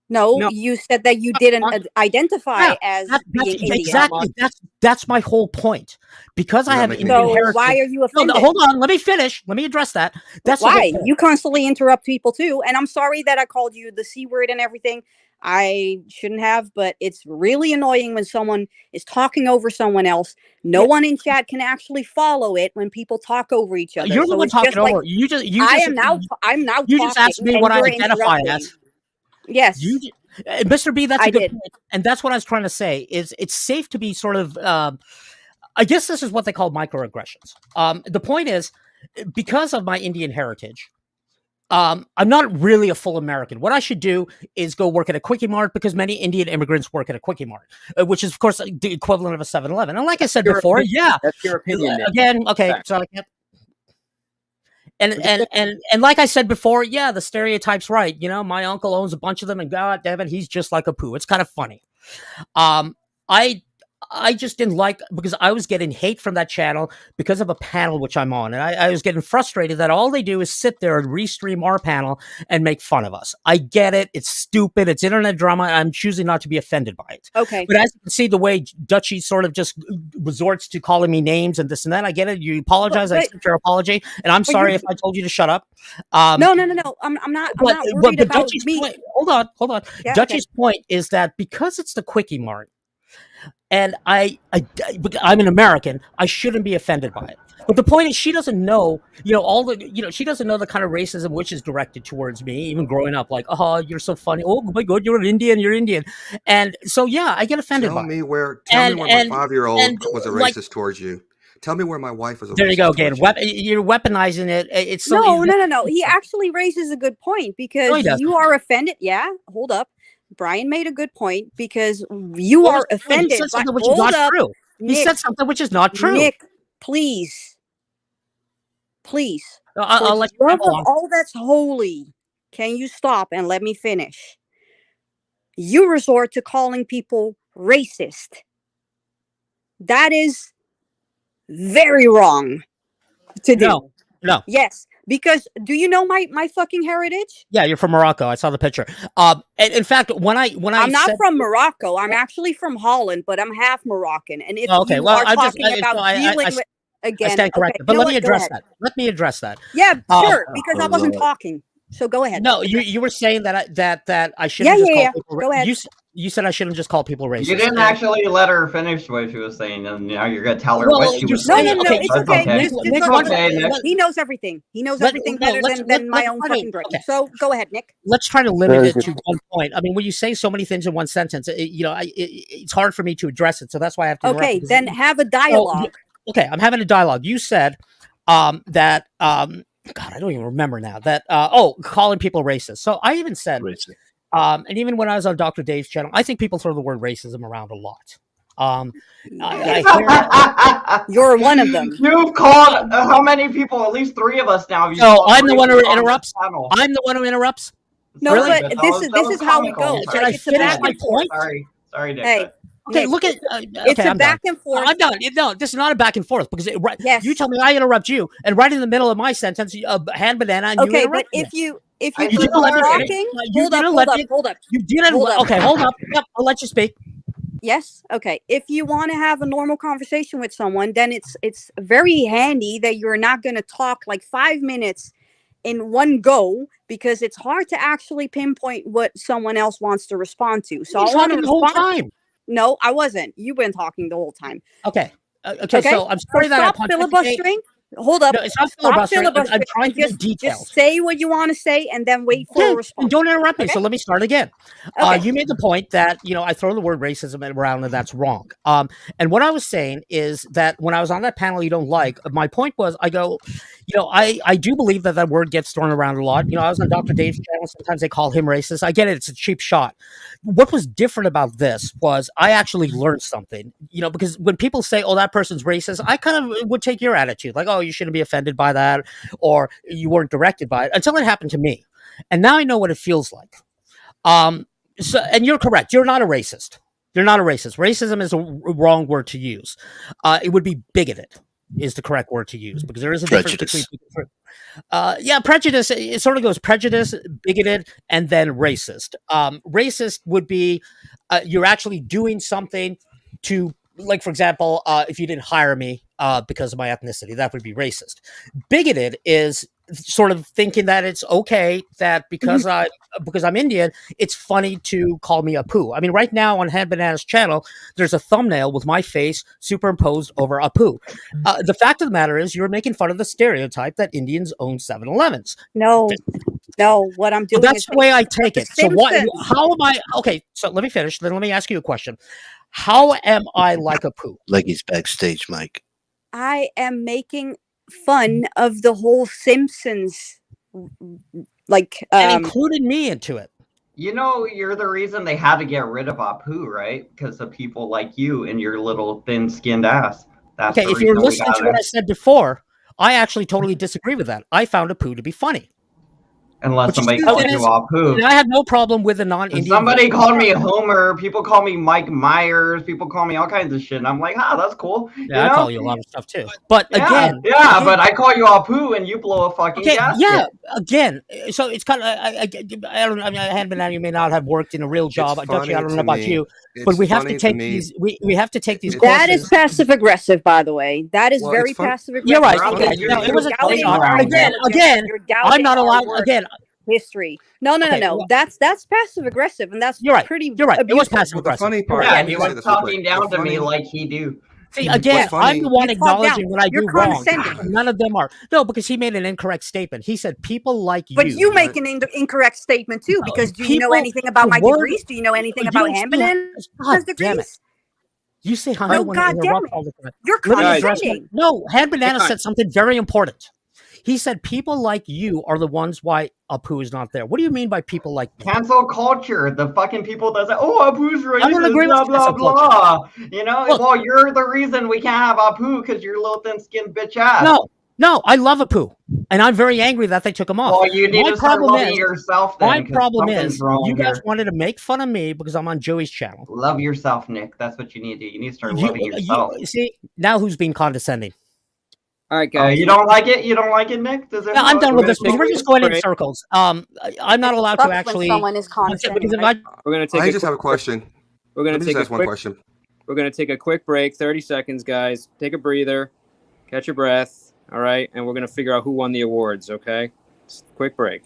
No, you said that you didn't identify as being Indian. Exactly. That's my whole point. Because I have Indian So heritage. why are you No, offended? hold on. Let me finish. Let me address that. That's the whole why point. you constantly interrupt people too. And I'm sorry that I called you the C word and everything. I shouldn't have, but it's really annoying when someone is talking over someone else. No one in chat can actually follow it when people talk over each other. You're the So one it's just talking over. like I'm now you just talking asked me and what I you're identify interrupting. as. Yes. Mr. B, that's a I good did. point. And that's what I was trying to say is it's safe to be sort of I guess this is what they call microaggressions. The point is, because of my Indian heritage, I'm not really a full American. What I should do is go work at a Quickie Mart because many Indian immigrants work at a Quickie Mart, which is, of course, the equivalent of a 7-Eleven. And like I said before, That's your opinion. Nick. Again, okay, Fact. so I can't. And like I said before, yeah, the stereotype's right. My uncle owns a bunch of them, and God damn it, he's just like Apu. It's kind of funny. I just didn't like because I was getting hate from that channel because of a panel which I'm on, and I was getting frustrated that all they do is sit there and restream our panel and make fun of us. I get it; it's stupid, it's internet drama. And I'm choosing not to be offended by it. Okay, but as you can see, the way Dutchie sort of just resorts to calling me names and this and that, I get it. You apologize, I accept your apology, and I'm sorry if I told you to shut up. No. I'm not worried about Dutchie's me. point, hold on. Yeah, Dutchie's point is that because it's the Quickie Mart. And I'm an American. I shouldn't be offended by it. But the point is, she doesn't know, she doesn't know the kind of racism which is directed towards me, even growing up. Like, oh, you're so funny. Oh my God, you're Indian. And so, yeah, I get offended by it. Tell me where my 5-year-old was a racist towards you. Tell me where my wife was a racist. There you go again. You're weaponizing it. It's so no. He actually raises a good point because you are offended. Yeah, hold up. Brian made a good point because you are offended. He said something which is not true. He said something which is not true. Nick, please. I'll let you love of all that's holy. Can you stop and let me finish? You resort to calling people racist. That is very wrong to do. No. Yes. Because do you know my fucking heritage? Yeah, you're from Morocco. I saw the picture. And in fact, when I I'm not said, from Morocco. I'm actually from Holland, but I'm half Moroccan. And if okay, you well, are I'm just talking about dealing with I again, stand corrected. But you know let me what? Go address ahead. that. Let me address that. Yeah, sure. Oh, Because I wasn't Lord. talking. So go ahead. No, you were saying that I shouldn't Yeah, just yeah, call yeah. people. Go ahead. You said I shouldn't just call people racist. You didn't And- actually let her finish what she was saying, and now you're gonna tell her Well, what she you're was No, saying. no, no, okay, it's That's okay. okay. Just It's look, okay, Nick. he knows everything. He knows everything better than my own fucking brain. okay. So go ahead, Nick. Let's try to limit it to one point. I mean, when you say so many things in one sentence, it's hard for me to address it. So that's why I have to. interrupt Okay, because- then have a So, dialogue. okay, I'm having a dialogue. You said that God, I don't even remember now. That calling people racist. So I even said, and even when I was on Dr. Dave's channel, I think people throw the word racism around a lot. You're one of them. You've called how many people? At least 3 of us now. Have you So called I'm the one who racist on interrupts. this channel. I'm the one who interrupts. No, Really? but this is how it goes. Can I It's a finish back my and forth. point? Sorry, Nick. Hey, Okay, Nick, look at. it's Okay, a I'm back done. and forth. I'm done. No, this is not a back and forth because Yes. you tell me I interrupt you, and right in the middle of my sentence, hand banana, and you Okay, interrupt but me. if you You keep didn't let me finish. talking, You hold up, didn't hold let up, me. hold up. You didn't. Hold up. Okay, hold up. Yep, I'll let you speak. Yes. Okay. If you want to have a normal conversation with someone, then it's very handy that you're not going to talk like 5 minutes in one go because it's hard to actually pinpoint what someone else wants to respond to. So You're I want to talking the whole respond. time. No, I wasn't. You've been talking the whole time. Okay. Okay. So I'm sorry that stop I filibustering. Hold up. No, it's not Stop filibustering. I'm filibustering. trying to be detailed. Just say what you want to say and then wait for a Okay, response. and don't interrupt me. Okay? So let me start again. Okay. You made the point that I throw the word racism around and that's wrong. And what I was saying is that when I was on that panel you don't like, my point was I go, I do believe that word gets thrown around a lot. I was on Dr. Dave's channel. Sometimes they call him racist. I get it. It's a cheap shot. What was different about this was I actually learned something. Because when people say, "Oh, that person's racist," I kind of would take your attitude, like, "Oh, you shouldn't be offended by that," or "You weren't directed by it," until it happened to me. And now I know what it feels like. So, and you're correct. You're not a racist. You're not a racist. Racism is a wrong word to use. It would be bigoted is the correct word to use because there is a difference between. Prejudice. It sort of goes prejudice, bigoted, and then racist. Racist would be you're actually doing something to, like, for example, if you didn't hire me because of my ethnicity, that would be racist. Bigoted is sort of thinking that it's okay that because I'm Indian, it's funny to call me Apu. I mean, right now on Hand Banana's channel, there's a thumbnail with my face superimposed over Apu. The fact of the matter is, you're making fun of the stereotype that Indians own 7-Elevens. No, what I'm doing. Well, that's is the way I take it. So what? Simpsons. How am I? Okay, so let me finish. Then let me ask you a question. How am I like Apu? Like he's backstage, Mike. I am making fun of the whole Simpsons, like, And included me into it. You're the reason they had to get rid of Apu, right? Because of people like you and your little thin-skinned ass. That's Okay, the if you're reason we listening got to what it. I said before, I actually totally disagree with that. I found Apu to be funny. Unless somebody called you Apu. And I had no problem with a non-Indian. Somebody called me Homer. People call me Mike Myers. People call me all kinds of shit. And I'm like, that's cool. Yeah, I call you a lot of stuff too. But again, but I call you Apu and you blow a fucking gasket. Yeah, again. So it's kind of I don't know. I mean, Hand Banana, you may not have worked in a real job. Dutchie, I don't know about you, but we have to take these. We have to take these. That is passive aggressive, by the way. That is very passive aggressive. You're right. Okay, it was again. I'm not allowed again. History. No. That's passive aggressive, and that's you're right. Pretty. You're right. Abusive. It was passive aggressive. The funny part. Yeah, he was talking down to me like he do. See, again, I'm the one acknowledging when I do wrong. None of them are. No, because he made an incorrect statement. He said people like you. But you make an incorrect statement too, because do you know anything about my degrees? Do you know anything about Hand Banana's degrees? You say hi No, when I interrupt all the time. You're condescending. No, Hand Banana said something very important. He said people like you are the ones why Apu is not there. What do you mean by people like me? Cancel culture. The fucking people that say, "Oh, Apu's racist," I don't agree blah with blah cancel blah. Look, well, you're the reason we can't have Apu because you're a little thin-skinned bitch ass. No, I love Apu, and I'm very angry that they took him off. Well, you need to start loving yourself then. My problem something's is wrong you guys here. wanted to make fun of me because I'm on Joey's channel. Love yourself, Nick. That's what you need to do. You need to start loving yourself. See, now who's being condescending? All right, Oh, guys. you don't like it? You don't like it, Nick? Does it? Yeah, I'm done with this gonna because we're take just a going in break. circles. I'm not allowed to Sucks when actually. someone is Because condescending, if right? We're gonna take. I just have a question. We're gonna Let me take just a ask one quick. question. We're gonna take a quick break, 30 seconds, guys. Take a breather, catch your breath. All right, and we're gonna figure out who won the awards. Okay, just a quick break.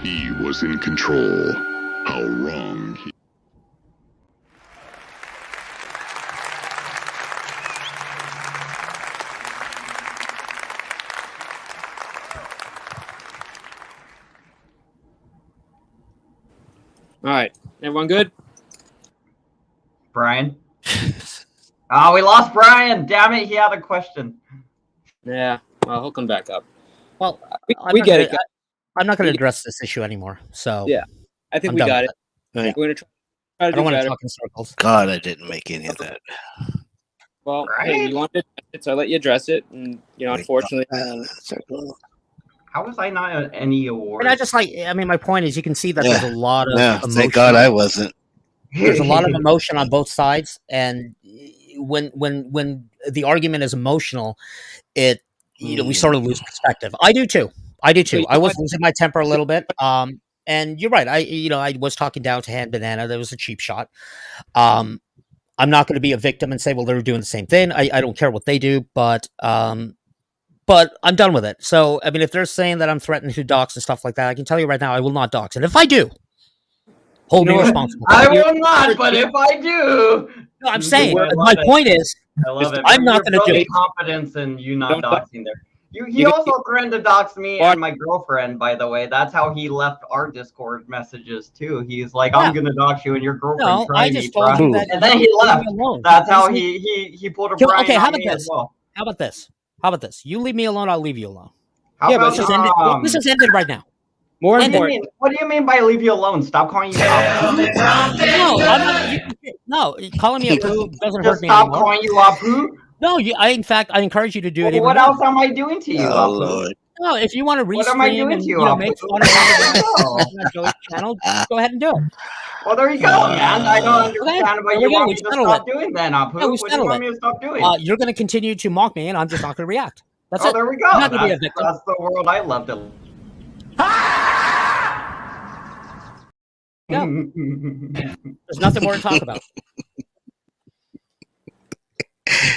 He was in control. How wrong he... All right, everyone good? Brian? Oh, we lost Brian. Damn it, he had a question. Yeah. Well, he'll come back up. Well, we get it. I'm not going to address this issue anymore. So Yeah, I think I'm we done got with it. Right. We're gonna try I to don't do want to better. talk in circles. God, I didn't make any of that. Well, hey, you wanted to address it, so I let you address it, and unfortunately, How was I not at any award? And I just my point is, you can see that Yeah. there's a lot of Yeah, emotion. thank God I wasn't. There's a lot of emotion on both sides, and when the argument is emotional, we sort of lose perspective. I do too. I was losing my temper a little bit. And you're right. I was talking down to Hand Banana. That was a cheap shot. I'm not going to be a victim and say, well, they're doing the same thing. I don't care what they do, but I'm done with it. So, I mean, if they're saying that I'm threatening to dox and stuff like that, I can tell you right now, I will not dox. And if I do, hold me responsible. I will not, but if I do. No, I'm saying, my point is, I love it. I'm not going to do it. Confidence in you not doxing there. He also threatened to dox me and my girlfriend, by the way. That's how he left our Discord messages, too. He's like, I'm going to dox you and your girlfriend. No, I just told you that. And then he left. That's how he pulled a Brian Okay, how on about me as this? well. How about this? You leave me alone, I'll leave you alone. How about this is ended right now. More what do you mean by leave you alone? Stop calling you Apu. No, I'm not. No, calling me Apu doesn't hurt me stop anymore. calling you Apu. No, in fact, I encourage you to do it. Well, what else am I doing to you, Oh, Apu? Lord. No, if you want to What am I restream doing and to you, make Apu? fun of Joey's channel, go ahead and do it. Well, there you go, man. I don't understand what there you we go. want We me to settled stop it. doing then, Apu. Yeah, we What do you settled want it. me to stop doing? You're going to continue to mock me, and I'm just not going to react. That's oh, it. there we go. I'm not going to be a victim. That's the world I love to live. Yeah. There's nothing more to talk about.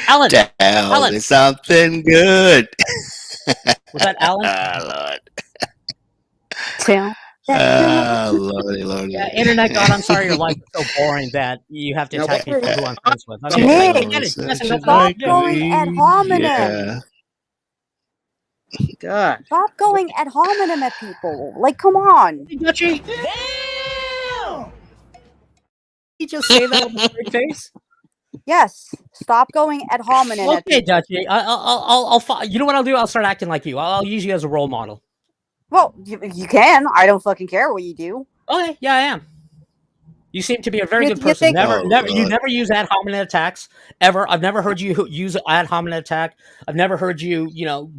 Alan. Tell me something good. Was that Alan? Oh, Lord. Tell. Oh, lordy. Yeah, internet God, I'm sorry your life is so boring that you have to Now, attack me for who I'm friends with. I get it. Nick, Listen, stop going ad hominem. Yeah. God. Stop going ad hominem at people. Like, come on. Dutchie. He just say that with a straight face. Yes, stop going ad hominem at Okay, people. Dutchie. I'll. You know what I'll do? I'll start acting like you. I'll use you as a role model. Well, you can. I don't fucking care what you do. Okay, yeah, I am. You seem to be a very You- good you person. think- You never use ad hominem attacks ever. I've never heard you use ad hominem attack. I've never heard you,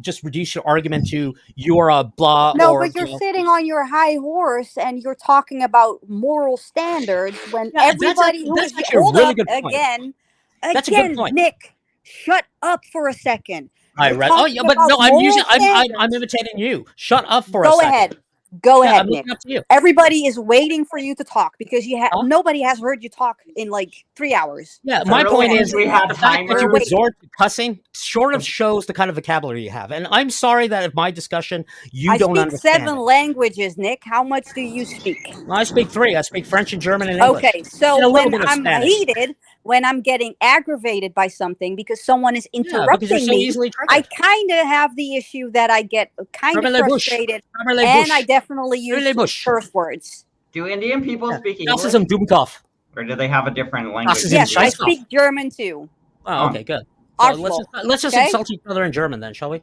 just reduce your argument to you're a blah. No, or, but you're sitting on your high horse and you're talking about moral standards when everybody who that's is actually a hold really up good point. again. That's a good point. Nick, shut up for a second. I You're read. Oh talking yeah, but about no, I'm moral using. I'm standards. imitating you. Shut up for a Go second. ahead. Go Yeah, ahead, I'm Nick. looking up to you. Everybody is waiting for you to talk because nobody has heard you talk in like 3 hours. Yeah, So my go point ahead. is the fact that you resort to cussing sort of shows the kind of vocabulary you have. And I'm sorry that if my discussion you I don't speak understand. 7 languages, Nick. How much do you speak? I speak 3. I speak French and German and English. Okay, And a so little when bit of I'm Spanish. heated, when I'm getting aggravated by something because someone is because you're interrupting so me, easily I triggered. kind of have the issue that I get kind Fermez of les bouches. frustrated, Fermez les and I bouches. definitely Fermez les use bouches. curse words. Do Indian people speak Das English? ist ein Dummkopf. Or do they have a different language? is Yes, I Scheißkopf. speak German too. Oh, okay, good. So Arschloch, let's just okay? insult each other in German then, shall we?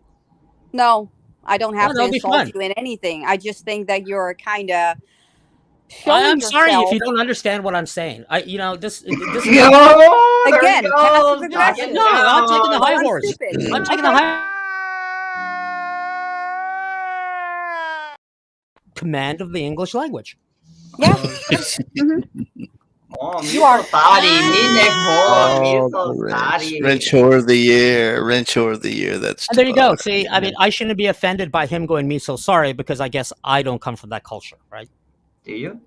No, I don't have Oh, to that'll be insult fun. you in anything. I just think that you're kind of I'm sorry if yourself. you don't understand what I'm saying. This is Again, passive aggressive. No, I'm taking the high I'm horse. stupid. I'm taking the high command of the English language. Yeah. Oh, me You are- so sorry. Me next hole. Me Oh, so the sorry. wrench whore of the year. Wrench whore of the year. That's And there you go. tough. See, I mean, I shouldn't be offended by him going me so sorry because I guess I don't come from that culture, right? Do you?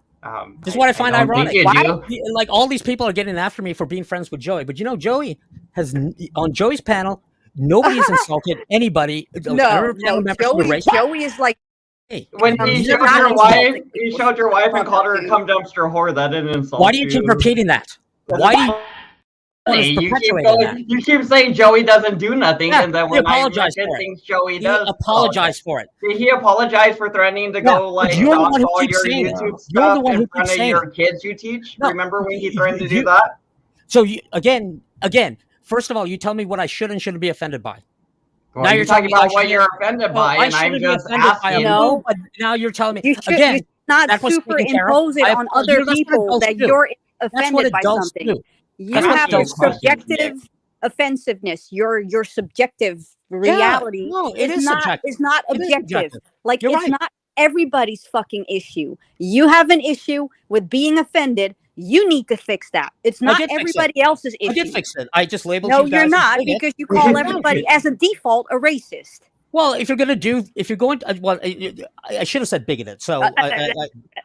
This is what I find don't ironic. think you do. Like all these people are getting after me for being friends with Joey, but Joey has on Joey's panel. Nobody's insulted anybody. No, Joey is like. When he You're showed not your insulting wife, he showed your wife and called her a cum dumpster whore. That didn't insult Why do you keep repeating that? Why do you? Hey, you keep perpetuating that? you keep saying Joey doesn't do nothing, Yeah, and then he when I apologized mention for it. things Joey He does, apologized for it. Did he apologize for threatening to Yeah, go but like you're the dox one who all keeps your saying it. YouTube You're the stuff one who in front keeps of saying your it. kids you teach? No, Remember when he threatened to do you- that? So you, again, first of all, you tell me what I should and shouldn't be offended by. Well, now you're talking about I what shouldn't- you're offended well, by, I and I'm shouldn't be just offended by a asking. move, but now you're telling me You should again. not that was taken care of. superimpose it on other that's what people adults that do. you're That's what offended by adults something. do. You That's what have a adults do. subjective offensiveness. Your subjective reality no, it is not subjective. is not It is objective. subjective. Like You're it's right. not everybody's fucking issue. You have an issue with being offended. You need to fix that. It's I not did fix it. everybody else's issue. I did fix it. I just labeled No, you guys you're as not, bigot. because you call everybody as a default a racist. Well, if you're going, well, I should have said bigoted. So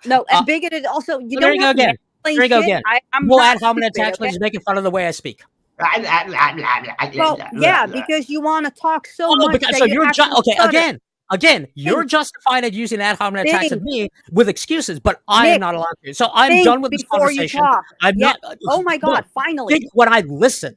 No, and bigoted also. You so don't there you go have to again. explain There you go shit. again. I'm We'll not add hominin stupid, attacks when okay? he's making fun of the way I speak. Well, yeah, because you want to talk so Oh, no, much. because, that so you you're have to okay. stutter. Again, you're justified at using ad hominem attacks at Think. me with excuses, but I am Nick, not allowed to. So I'm think done with this before you conversation. talk. I'm Yeah. not. Oh my God! no, Finally. Think when I listen.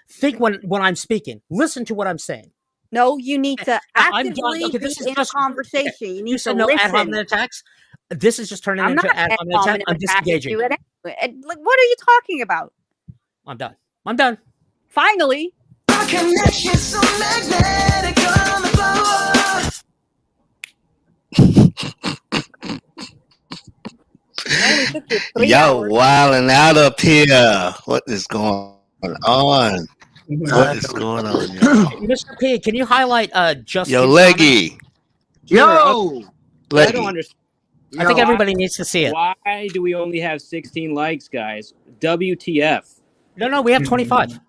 Think when I'm speaking. Listen to what I'm saying. No, you need to I'm actively done. Okay, this be is in just a conversation. You You need to said no ad listen. hominem attacks. This is just turning I'm into not ad hominem attack. hominem I'm attacking disengaging. you. Like, what are you talking about? I'm done. I'm done. Finally. Yo, wilding out up here. What is going on? What is going on, y'all? Mr. P, can you highlight Justin? Yo, Leggy. Yo! I Leggy. don't understand. I think everybody needs to see it. Why do we only have 16 likes, guys? WTF? No, we have 25.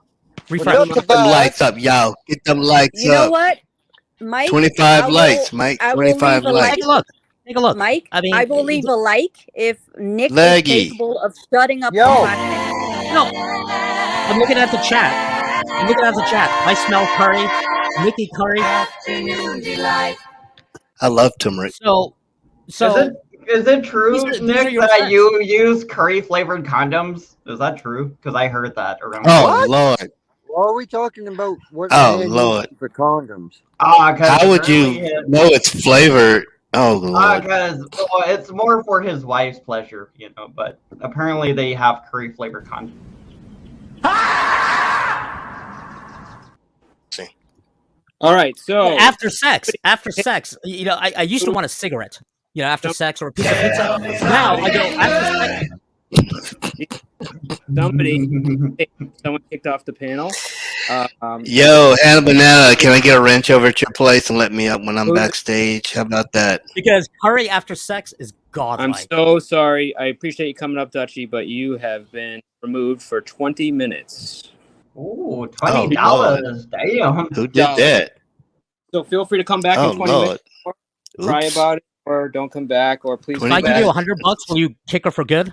Refresh. Get them lights up, y'all. Get them lights You know up. what, Mike? 25 I will- likes, Mike. I will 25 leave a likes. like. Take a look. Take a look. Mike, I mean, I will leave a like if Nick Leggy. is capable of shutting up. Yo. for 5 minutes. No, I'm looking at the chat. I'm looking at the chat. I smell curry. Nikki Curry. I love turmeric. So Is it true, These are Nick, your that friends. you use curry-flavored condoms? Is that true? Because I heard that around. Oh What? Lord. Why are we talking about what Oh man Lord. uses for condoms? How would you know it's flavored? Oh Lord. Because it's more for his wife's pleasure, you know. But apparently they have curry-flavored condoms. All right, so after sex, you know, I used to want a cigarette, you know, after sex or a piece of pizza. Now I go after sex. Someone kicked off the panel. Yo, Hannah Banana, can I get a wrench over at your place and let me up when I'm backstage? How about that? Because curry after sex is godlike. I'm so sorry. I appreciate you coming up, Dutchie, but you have been removed for 20 minutes. Ooh, $20. Damn. Who did that? So feel free to come back in 20 minutes. Or cry about it, or don't come back, or please. If I give you $100, will you kick her for good?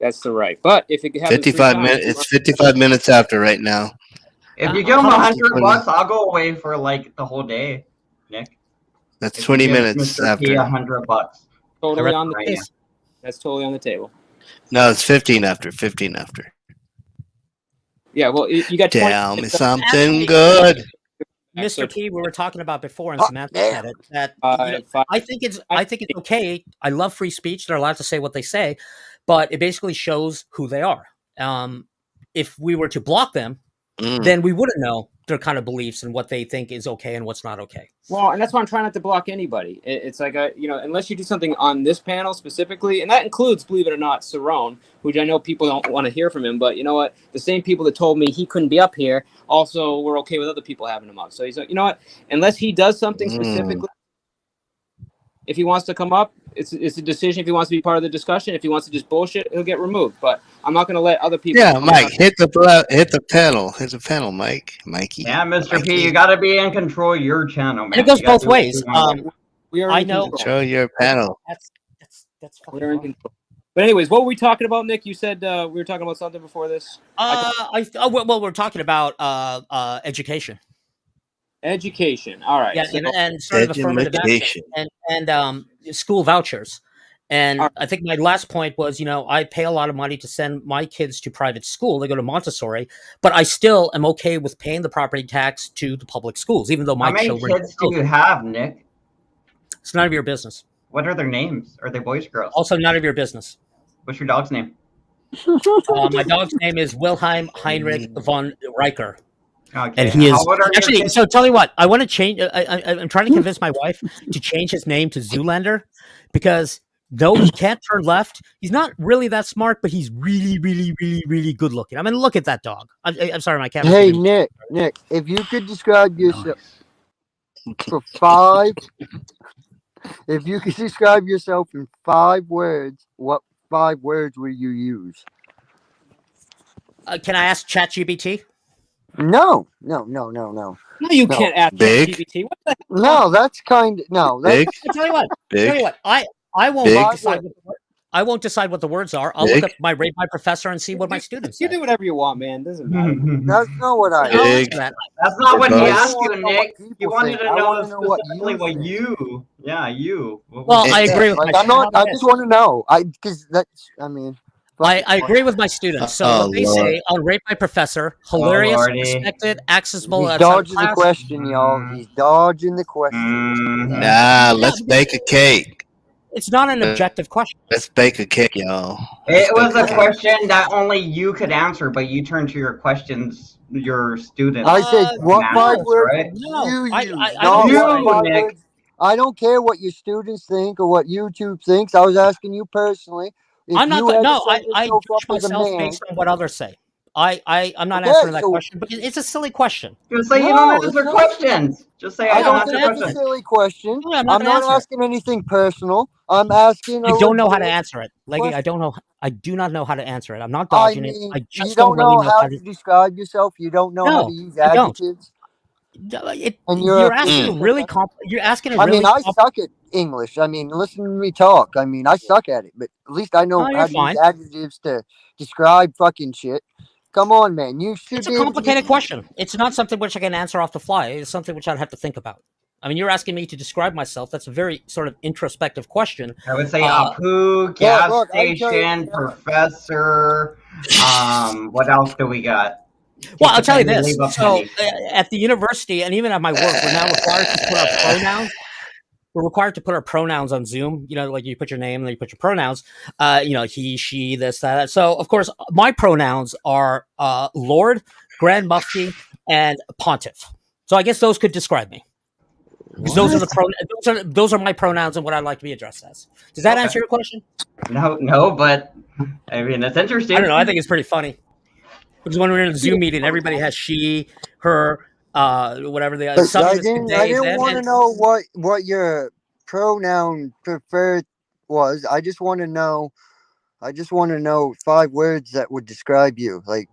That's the right. But if it happens 55 minutes. It's 55 minutes after right now. If you give him $100, I'll go away for like the whole day, Nick. That's 20 minutes Mr. after. P $100. Totally on the Right table. now. That's totally on the table. No, it's 15 after. 15 after. Yeah, well, you got 20 Tell me minutes. something good. Mr. P, we were talking about before, and Oh, Samantha damn. said it. That you know, I think it's okay. I love free speech; they're allowed to say what they say, but it basically shows who they are. If we were to block them, then we wouldn't know their kind of beliefs and what they think is okay and what's not okay. Well, and that's why I'm trying not to block anybody. It's like, unless you do something on this panel specifically, and that includes, believe it or not, Cerrone, which I know people don't want to hear from him, but you know what? The same people that told me he couldn't be up here also were okay with other people having him up. So he's like, you know what? Unless he does something specifically, if he wants to come up, it's a decision. If he wants to be part of the discussion, if he wants to just bullshit, he'll get removed. But I'm not going to let other people. Yeah, Mike, hit the panel. Hit the panel, Mikey. Yeah, Mr. P, you got to be in control of your channel, man. And it goes You gotta both do what ways. you want. We are I in know. control. Control your panel. That's We're in control. But anyways, what were we talking about, Nick? You said we were talking about something before this. Well, we're talking about education. Education. All right. Yeah, So, and sort of affirmative action and school vouchers. And I think my last point was, I pay a lot of money to send my kids to private school. They go to Montessori, but I still am okay with paying the property tax to the public schools, even though my How many children. kids do you have, Nick? It's none of your business. What are their names? Are they boys or girls? Also, none of your business. What's your dog's name? My dog's name is Wilhelm Heinrich von Riker. Okay. And he is How old are your actually. kids? So tell you what, I want to change. I'm trying to convince my wife to change his name to Zoolander, because though he can't turn left, he's not really that smart, but he's really, really, really, really good looking. I mean, look at that dog. I'm sorry, my cat. Hey, Nick, if you could describe yourself for 5, if you could describe yourself in 5 words, what 5 words would you use? Can I ask ChatGPT? No. no, you can't ask Big. ChatGPT. What the hell? No, that's kind of no. That's Big. I tell you what. Big. Tell you what. I won't Big. decide. I won't decide what the words are. I'll Big. look up rate my professor and see what my students You say. do whatever you want, man. Doesn't matter. that's not what I. Big. That. That's not what he Because- asked you, I wanna know Nick. what He people wanted think. to I know wanna know what specifically you what think. you. Yeah, you. Well, I agree with Like, my. I'm not. how I about just this? want to know. Because that's. I mean. I agree with my students. So Oh, what they Lord. say, I'll rate my professor. Hilarious, Lordy. respected, accessible. He's outside of dodging the class. question, y'all. He's dodging the question. Mhm. Nah, let's bake a cake. It's not an objective question. Let's bake a cake, y'all. It was a cake. question that only you could answer, but you turned to your questions, your students. I said, what Matters, 5 words right? would No, you I use? don't Not You, what 5 Nick. words. I don't care what your students think or what YouTube thinks. I was asking you personally. If I'm not. you had to No, set I yourself judge up as a myself man, based on what others say. I'm not okay, answering that so question, but it's a silly question. Just say you no, don't it's answer not. questions. Just say I I don't don't I'm think answer not it's a answering questions. silly question. No, I'm not I'm gonna not answer it. asking anything personal. I'm asking a I don't know how to legit answer it, Leggy. I don't know. I do not know how to answer it. I'm not I dodging it. mean, I you just don't don't really know know how how to to. describe yourself. You don't know how to No, use I don't. adjectives. It, And you're asking a really You're asking a I really. mean, I suck at English. I mean, listen to me talk. I mean, I suck at it, but at least I know Oh, how you're to fine. use adjectives to describe fucking shit. Come on, man. You should It's a be able to. complicated question. It's not something which I can answer off the fly. It's something which I'd have to think about. I mean, you're asking me to describe myself. That's a very sort of introspective question. I would say Apu, gas look, I tell you- station, professor. What else do we got? Well, I'll tell you Leave this. a So penny. at the university and even at my work, we're now required to put our pronouns. We're required to put our pronouns on Zoom. You know, like you put your name and then you put your pronouns. You know, he, she, this, that. So, of course, my pronouns are Lord, Grand Mufti, and Pontiff. So I guess those could describe me. Because those are the those are my pronouns and what I'd like to be addressed as. Does that answer your question? No, but I mean, it's interesting. I don't know. I think it's pretty funny. Because when we're in a Zoom meeting, everybody has she, her, whatever they are. But I didn't want to know what your pronoun preferred was. I just want to know 5 words that would describe you. Like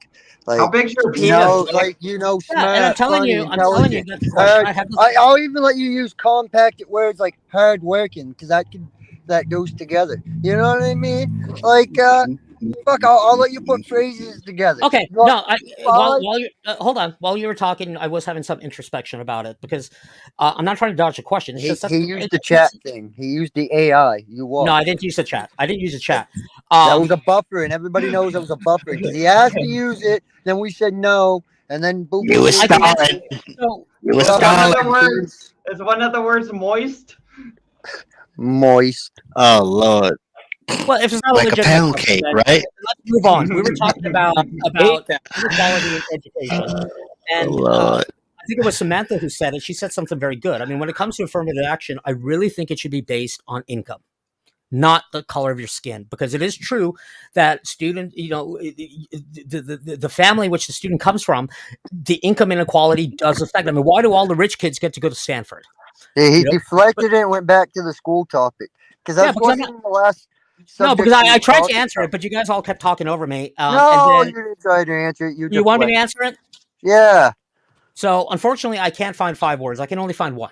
How big's your penis? you know, Nick? like you know, Yeah, smart, and I'm telling funny, you intelligent. that's the question. I have this- I'll even let you use compacted words like hard working because that goes together. You know what I mean? Like fuck, I'll let you put phrases together. Okay, What- no, while five- you hold on, while you were talking, I was having some introspection about it because I'm not trying to dodge the question. It's He, just he used the chat thing. He used the AI. You walked. No, I didn't use the chat. I didn't use the chat. That was a buffer, and everybody knows that was a buffer because he asked to use it. Then we said no, and then boom. You were boom, boom. stalling. So, You were Is one of the stalling. words? Is one of the words moist? Moist. Oh Lord. well, if it's not Like a legitimate pound question, cake, then right? let's move on. We were talking about inequality in education, and Lord. I think it was Samantha who said it. She said something very good. I mean, when it comes to affirmative action, I really think it should be based on income, not the color of your skin, because it is true that student, you know, the family which the student comes from, the income inequality does affect. I mean, why do all the rich kids get to go to Stanford? He You know? deflected it and went back to the school topic because Yeah, that because I'm wasn't the last. No, because subject we I tried talked to answer about. it, but you guys all kept talking over me. No, And you then didn't try to answer it. you want me to deflected. answer it? Yeah. So unfortunately, I can't find 5 words. I can only find one,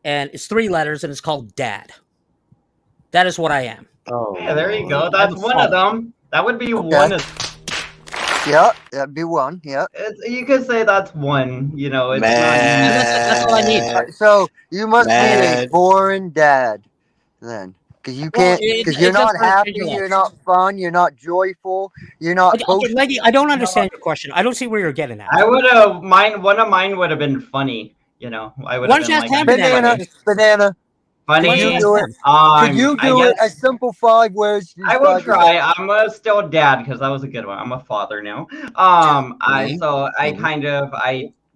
and it's 3 letters, and it's called Dad. That is what I am. Oh. Yeah, there you go. That's one of them. That would be one of. Yeah, that'd be one. Yeah. You could say that's one. You know, it's That's all I need. So you must be a Man. boring dad, then, because you Well, can't, it- because it you're does not sort of happy, change your you're life. not fun, you're not joyful, you're not. Okay, Leggy, I don't understand your question. I don't see where you're getting at. I would have one of mine would have been funny. You know, I would Why have don't you been ask like him then? Banana. funny. Could you do it? Um, Could you I do it? guess- A simple 5 words. to I will describe try. yourself. I'm still dad because that was a good one. I'm a father now. I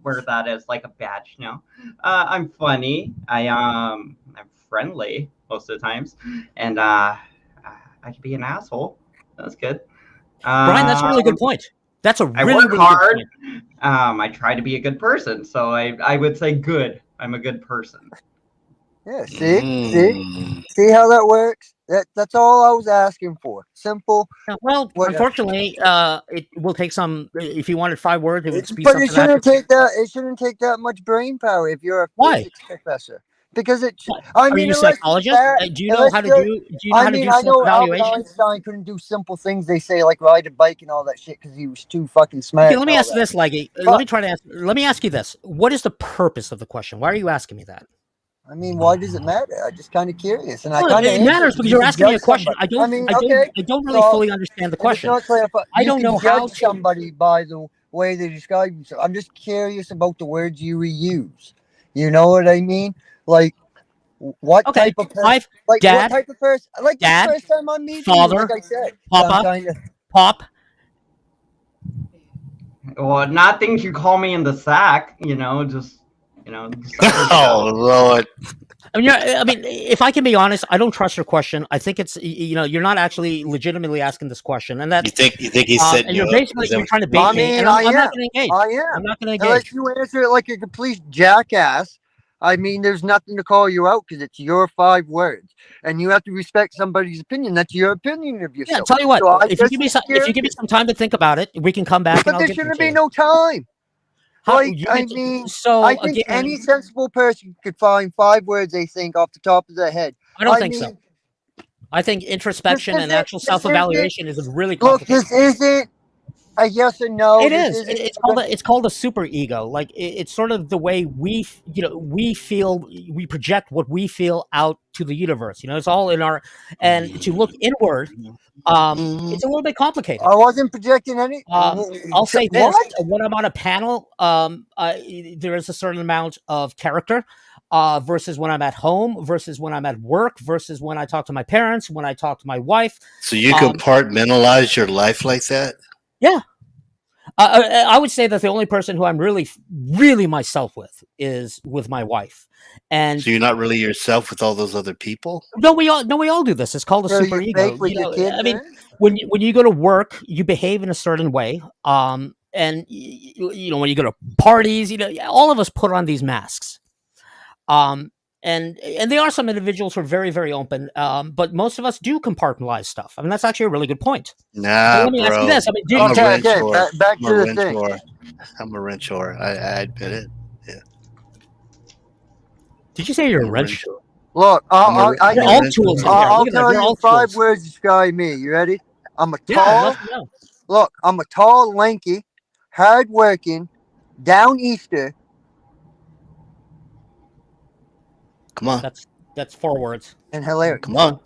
wear that as like a badge now. I'm funny. I'm friendly most of the times, and I can be an asshole. That's good. Brian, that's a really good point. That's a I really, work really hard. good point. I try to be a good person, so I would say good. I'm a good person. Yeah. See how that works. That's all I was asking for. Simple. Well, What- unfortunately, it will take some. If you wanted 5 words, it would be But something. it shouldn't take that. It shouldn't take that much brain power if you're a Why? physics professor. Because it. Are you a psychologist? Do you know how to do? Do you know how to do I know Albert self-evaluation? Einstein couldn't do simple things they say like ride a bike and all that shit because he was too fucking smart. Okay, let me and all ask you that. this, Leggy. Let me ask you this. What is the purpose of the question? Why are you asking me that? I mean, why does it matter? I'm just kind of curious, and I Well, kind of it matters because you're asking me a question. I don't really fully understand the question. I don't know how judge somebody by the way they describe themselves. I'm just curious about the words you reuse. You know what I mean? Like, what type of person? Like, Dad, what type of person? Like, Dad, the first time I'm meeting Father, you, like I said, Papa, I'm kinda- Pop. Well, not things you call me in the sack. You know, just Oh Lord. I mean, if I can be honest, I don't trust your question. I think it's you're not actually legitimately asking this question, and that's You think he said and you're you up? basically Is that you're what- trying to bait I me, mean, and I I'm not am. going to engage. I am. I'm not going to Unless engage. you answer it like a complete jackass. I mean, there's nothing to call you out because it's your 5 words, and you have to respect somebody's opinion. That's your opinion of yourself. Yeah, tell you what. So I If you just give me some, figured- if you give me some time to think about it, we can come back. but and I'll there give shouldn't them be to no time. How- Like, you I get to- mean, so I think again- any sensible person could find 5 words they think off the top of their head. I don't think so. mean, I think introspection this and isn't- actual this isn't- self-evaluation is really Look, complicated. this isn't a yes and no. It This is. isn't It's called a super ego. Like it's sort of the way we feel. We project what we feel out to the universe. It's all in our. And to look inward, it's a little bit complicated. I wasn't projecting any. I'll say this: What? when I'm on a panel, there is a certain amount of character. Versus when I'm at home, versus when I'm at work, versus when I talk to my parents, when I talk to my wife. So you compartmentalize your life like that? Yeah. I would say that the only person who I'm really, really myself with is with my wife. And so you're not really yourself with all those other people? No, we all do this. It's called a So super you ego. fake with your kids I mean, then? when you go to work, you behave in a certain way. And when you go to parties, all of us put on these masks. And there are some individuals who are very, very open, but most of us do compartmentalize stuff. I mean, that's actually a really good point. Nah, So let me ask you bro. this. I mean, I'm a Okay, wrench back I'm to a the wrench thing. whore. I'm a wrench whore. I admit it. Yeah. Did you say you're a I'm a wrench? wrench whore. Look, I'm I You're can. all tools in here. I'll Look at that. tell You're you all 5 tools. words to describe me. You ready? I'm a Yeah, I'd tall. love to know. Look, I'm a tall, lanky, hard-working, down Easter. Come on. That's 4 words. And hilarious. Come on.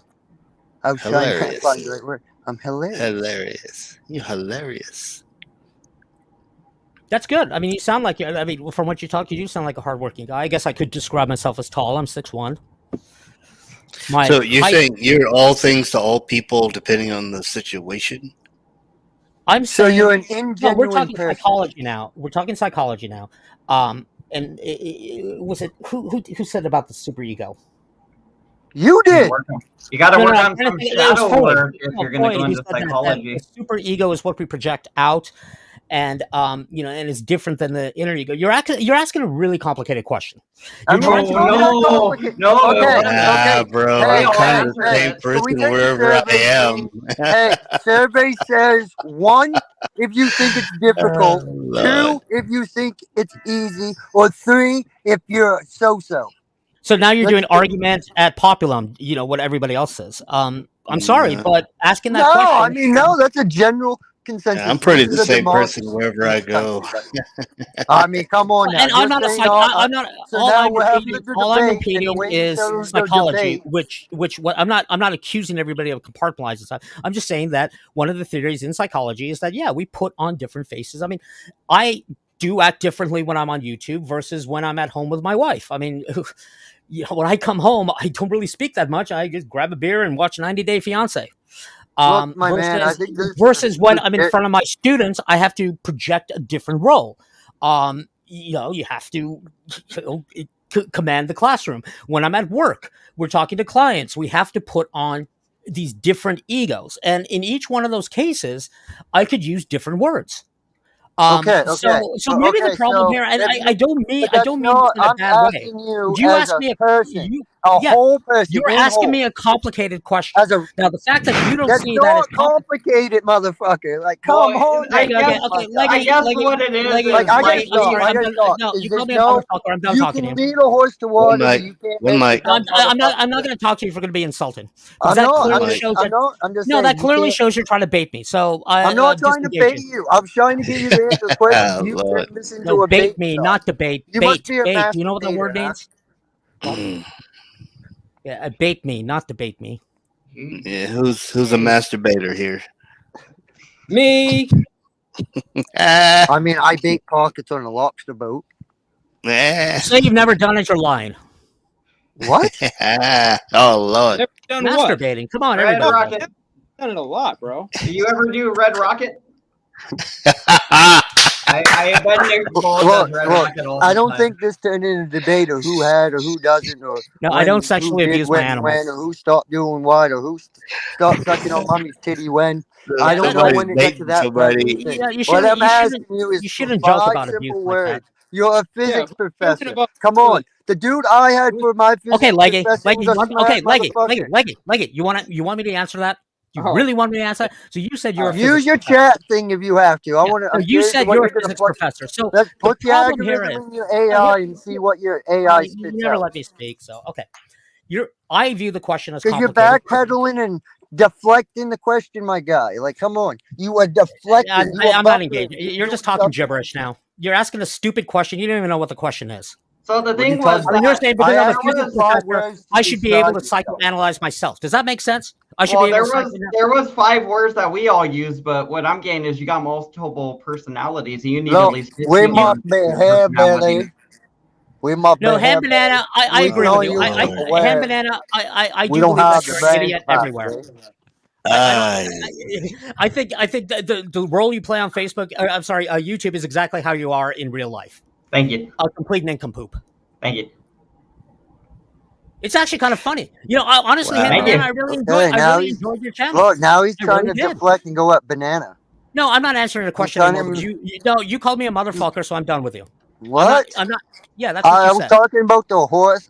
I was trying to Hilarious. find the right word. I'm hilarious. Hilarious. You're hilarious. That's good. I mean, you sound like, I mean, from what you talk, you do sound like a hardworking guy. I guess I could describe myself as tall. I'm 6'1". So you're height- saying you're all things to all people depending on the situation? I'm So saying, you're an no, we're ingenuine talking person. psychology now. We're talking psychology now. And was it who said about the superego? You did. You got to No, work no, on I'm trying some to think- it was shadow Freud. work if No, you're going to Freud, go he into said that psychology. the super ego is what we project out, and and it's different than the inner ego. You're asking a really complicated question. You're I'm trying not to- trying to complicate. no. Okay, Nah, okay. bro. Hey, I'm kind of hey, the same hey, can we person take a wherever I survey, am. Hey, survey says 1 if you think it's difficult, Lord. 2 if you think it's easy, or 3 if you're so-so. So now you're Let's doing do- argument at populum. What everybody else says. I'm sorry, but asking that No, question. I mean, no, that's a general consensus. Yeah, I'm pretty This the is a same democracy. person wherever I go. I mean, come on now. And I'm You're not a saying, psych. I'm not. so all now I'm we're having repeating. the All I'm debate, and the repeating way you is chose the psychology, debate. which what I'm not accusing everybody of compartmentalizing stuff. I'm just saying that one of the theories in psychology is that we put on different faces. I mean, I do act differently when I'm on YouTube versus when I'm at home with my wife. I mean, when I come home, I don't really speak that much. I just grab a beer and watch 90 Day Fiance. Look, my man, I think Versus when I'm in front of my students, I have to project a different role. You have to command the classroom. When I'm at work, we're talking to clients. We have to put on these different egos, and in each one of those cases, I could use different words. Okay. So maybe the problem here, and I don't mean this in a bad way. Asking you You as ask a me a person, whole person. You're asking me a complicated question. Now, the fact that you don't That's see not that as complicated, motherfucker. Like, come on. I guess what it is Like, I like, gotta stop. No, Is you this call me a no? motherfucker. I'm done You talking to can you. lead a horse to water, but you can't One make mic. it dumb I'm not going to talk to you if we're going to be insulting. I'm That not. clearly I'm shows just that. saying, That you clearly can't- shows you're trying to bait me. So I'm not trying to bait you. I'm trying to get you to answer the question. You Lord. turned this into No, a bait bait me, shop. not debate. You Bait, must be a bait. Do you know what that masturbator, word huh? means? Yeah, bait me, not debate me. Yeah, who's a masturbator here? Me. I mean, I bait pockets on a lobster boat. Say you've never done it, you're lying. What? Oh Lord. Never done what? Masturbating. Come on, Red everybody. Rocket. I've done it a lot, bro. Do you ever do Red Rocket? I have been exposed Look, as Red look, Rocket all the I don't time. think this turned into a debate of who had or who doesn't, or No, I when, don't who sexually did abuse my when, animals. or who stopped doing what, or who stopped sucking on mommy's titty when. I don't know Somebody's when it got to baiting that somebody. point. Yeah, you What shouldn't. I'm You asking shouldn't. you is You shouldn't joke 5 about abuse simple like that. words. You're a physics joking professor. about Come on. The dude I had for my physics Okay, Leggy, professor Leggy, was a smart motherfucker. Leggy. You want me to answer that? You Oh. really want me to answer that? So you said you're a Use physics your professor. chat thing if you have to. I want to. No, you said you're a physics professor. So Let's the put the problem here algorithm is in your AI and see what your AI you spits never out. let me speak. So okay, I view the question as Because you're complicated. backpedaling and deflecting the question, my guy. Like, come on, you are deflecting. I'm not engaged. You're just talking gibberish now. You're asking a stupid question. You don't even know what the question is. So the thing talking was, about? You're saying because I'm a I physics was professor, I should be able to psychoanalyze myself. Does that make sense? I should well, be able to. there was 5 words that we all use, but what I'm getting is you got multiple personalities, and you need at least 15 we must be here, personalities. Billy. We must No, be Ham here, Banana, Billy. I We agree know with you. you I aware. Ham Banana, I We do don't believe have that you're the an brain idiot everywhere. capacity. I think the role you play on Facebook, I'm sorry, YouTube is exactly how you are in real life. Thank you. A complete nincompoop. Thank you. It's actually kind of funny. You know, honestly, Wow. Ham Thank Banana, you. I really Okay, now he's- enjoyed your channel. Look, now he's I trying really to did. deflect and go up banana. No, I'm not answering the question telling anymore. him- Because you called me a motherfucker, so I'm done with you. What? I'm not. Yeah, that's what I you was said. talking about the horse.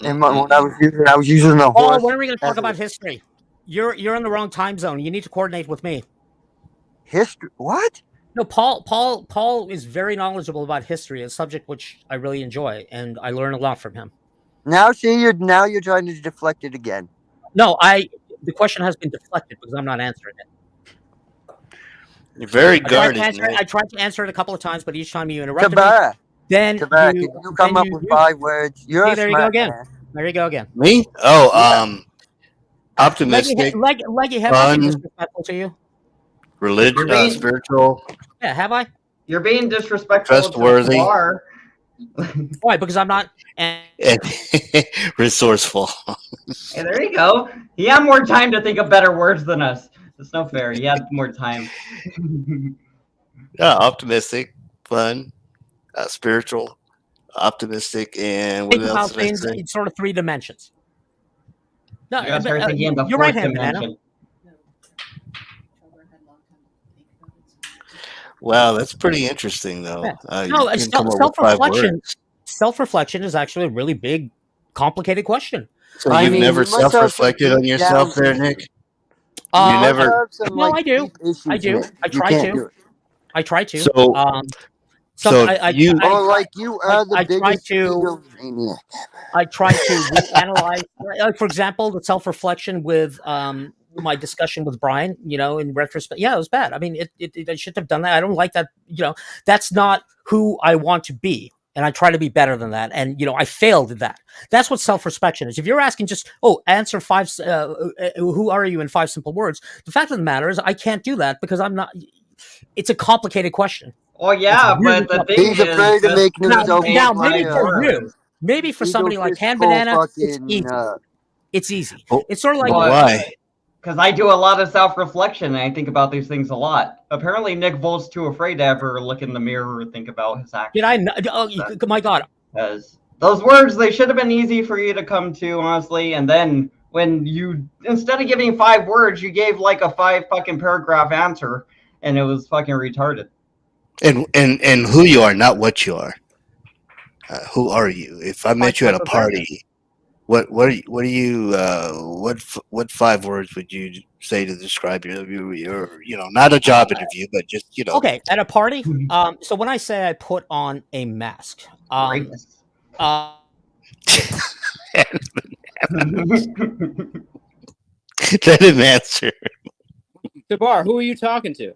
And when I was using the Oh, horse. when are we going to talk as a- about history? You're in the wrong time zone. You need to coordinate with me. History? What? No, Paul is very knowledgeable about history, a subject which I really enjoy, and I learn a lot from him. Now, see, you're trying to deflect it again. No, the question has been deflected because I'm not answering it. You're very I tried, guarded. to answer, Nick. I tried to answer it a couple of times, but each time you interrupted Tabara. me. Then Tabara, you, can you come then up with 5 words? You're See, a there you go smart again. man. There you go again. Me? Oh, optimistic, Leggy, have I been fun, disrespectful to you? religious, spiritual, Yeah, have I? You're being disrespectful. Trustworthy. To Bar. Why? Because I'm not. And resourceful. Hey, there you go. He had more time to think of better words than us. It's no fair. He had more time. Yeah, optimistic, fun, spiritual, optimistic, and what think about else did I things say? in sort of 3 dimensions. No, You gotta start thinking in the you're right, 4th Ham Banana. dimension. Wow, that's pretty interesting, though. Yeah. You No, can come up with 5 self-reflection. words. Self-reflection is actually a really big, complicated question. So you've never self-reflected on yourself, there, Nick? You never. No, I do. I do. I try can't do to. it. I try to. So- so you- you are the I try biggest to. egomaniac. I try to analyze, like, for example, the self-reflection with my discussion with Brian. You know, in retrospect, yeah, it was bad. I mean, I shouldn't have done that. I don't like that. You know, that's not who I want to be, and I try to be better than that. And you know, I failed at that. That's what self-reflection is. If you're asking just, answer 5, who are you in 5 simple words? The fact of the matter is, I can't do that because I'm not. It's a complicated question. Oh yeah, It's really but the thing He's is, afraid to make himself now look maybe like for a- you, maybe for somebody like Ham egotistical Banana, it's fucking, easy. It's easy. Oh, It's sort of like why? Because I do a lot of self-reflection and I think about these things a lot. Apparently, Nick Volt's too afraid to ever look in the mirror or think about his actions. Did I? Oh, my God! Because those words, they should have been easy for you to come to, honestly. And then when you, instead of giving 5 words, you gave like a 5 fucking paragraph answer, and it was fucking retarded. And who you are, not what you are. Who are you? If I met you at a party, what 5 words would you say to describe your not a job interview, but just Okay, at a party. So when I say I put on a mask, let him answer. Tabar, who are you talking to?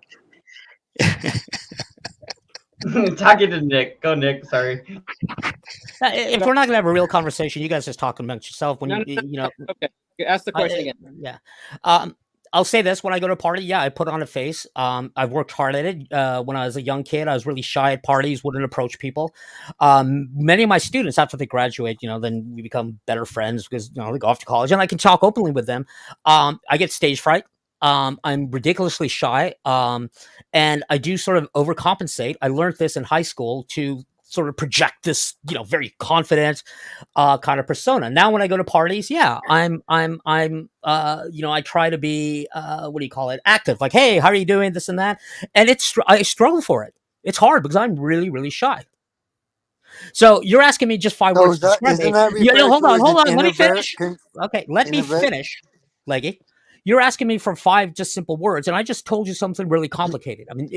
Talking to Nick. Go, Nick. Sorry. If we're not gonna have a real conversation, you guys just talk amongst yourself. When No, you know. Okay, ask the question again. Yeah. I'll say this: when I go to a party, yeah, I put on a face. I've worked hard at it. When I was a young kid, I was really shy at parties, wouldn't approach people. Many of my students, after they graduate, then we become better friends because they go off to college, and I can talk openly with them. I get stage fright. I'm ridiculously shy, and I do sort of overcompensate. I learned this in high school to sort of project this, very confident kind of persona. Now, when I go to parties, yeah, I try to be active. Like, hey, how are you doing? This and that, and I struggle for it. It's hard because I'm really, really shy. So you're asking me just 5 words to describe me. Hold on. Let me finish. Okay, let me finish, Leggy. You're asking me for 5 just simple words, and I just told you something really complicated. I mean,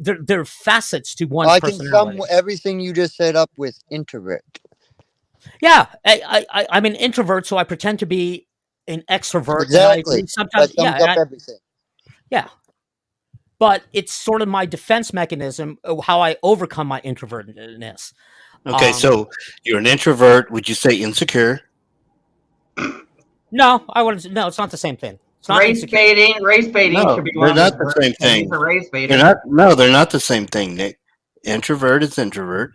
there are facets to one's I can personality. sum everything you just said up with introvert. Yeah, I'm an introvert, so I pretend to be an extrovert. And I agree Exactly. sometimes, That sums up everything. yeah. But it's sort of my defense mechanism, how I overcome my introvertedness. Okay, so you're an introvert. Would you say insecure? No, I wouldn't. No, it's not the same thing. It's not Race insecure. baiting. Race baiting No, should be they're one not of the his same words, 'cause thing. he's a race baiter. They're not. No, they're not the same thing, Nick. Introvert is introvert.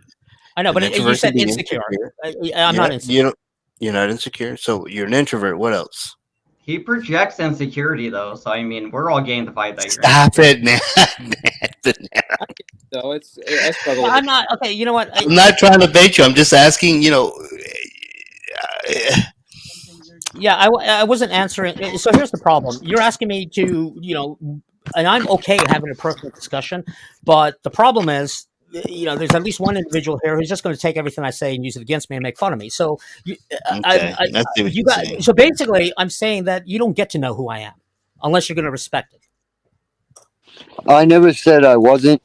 I know, An but you introvert said can be insecure. I'm You're not insecure. You're not insecure. So you're an introvert. What else? He projects insecurity, though. So I mean, we're all game to fight that. You're Stop it, man. So I struggle. With I'm not okay. You know what? I'm not trying to bait you. I'm just asking. Yeah, I wasn't answering. So here's the problem. You're asking me to, and I'm okay having a personal discussion, but the problem is, there's at least one individual here who's just going to take everything I say and use it against me and make fun of me. So, Okay, I see what you you're got. saying. So basically, I'm saying that you don't get to know who I am unless you're going to respect it. I never said I wasn't.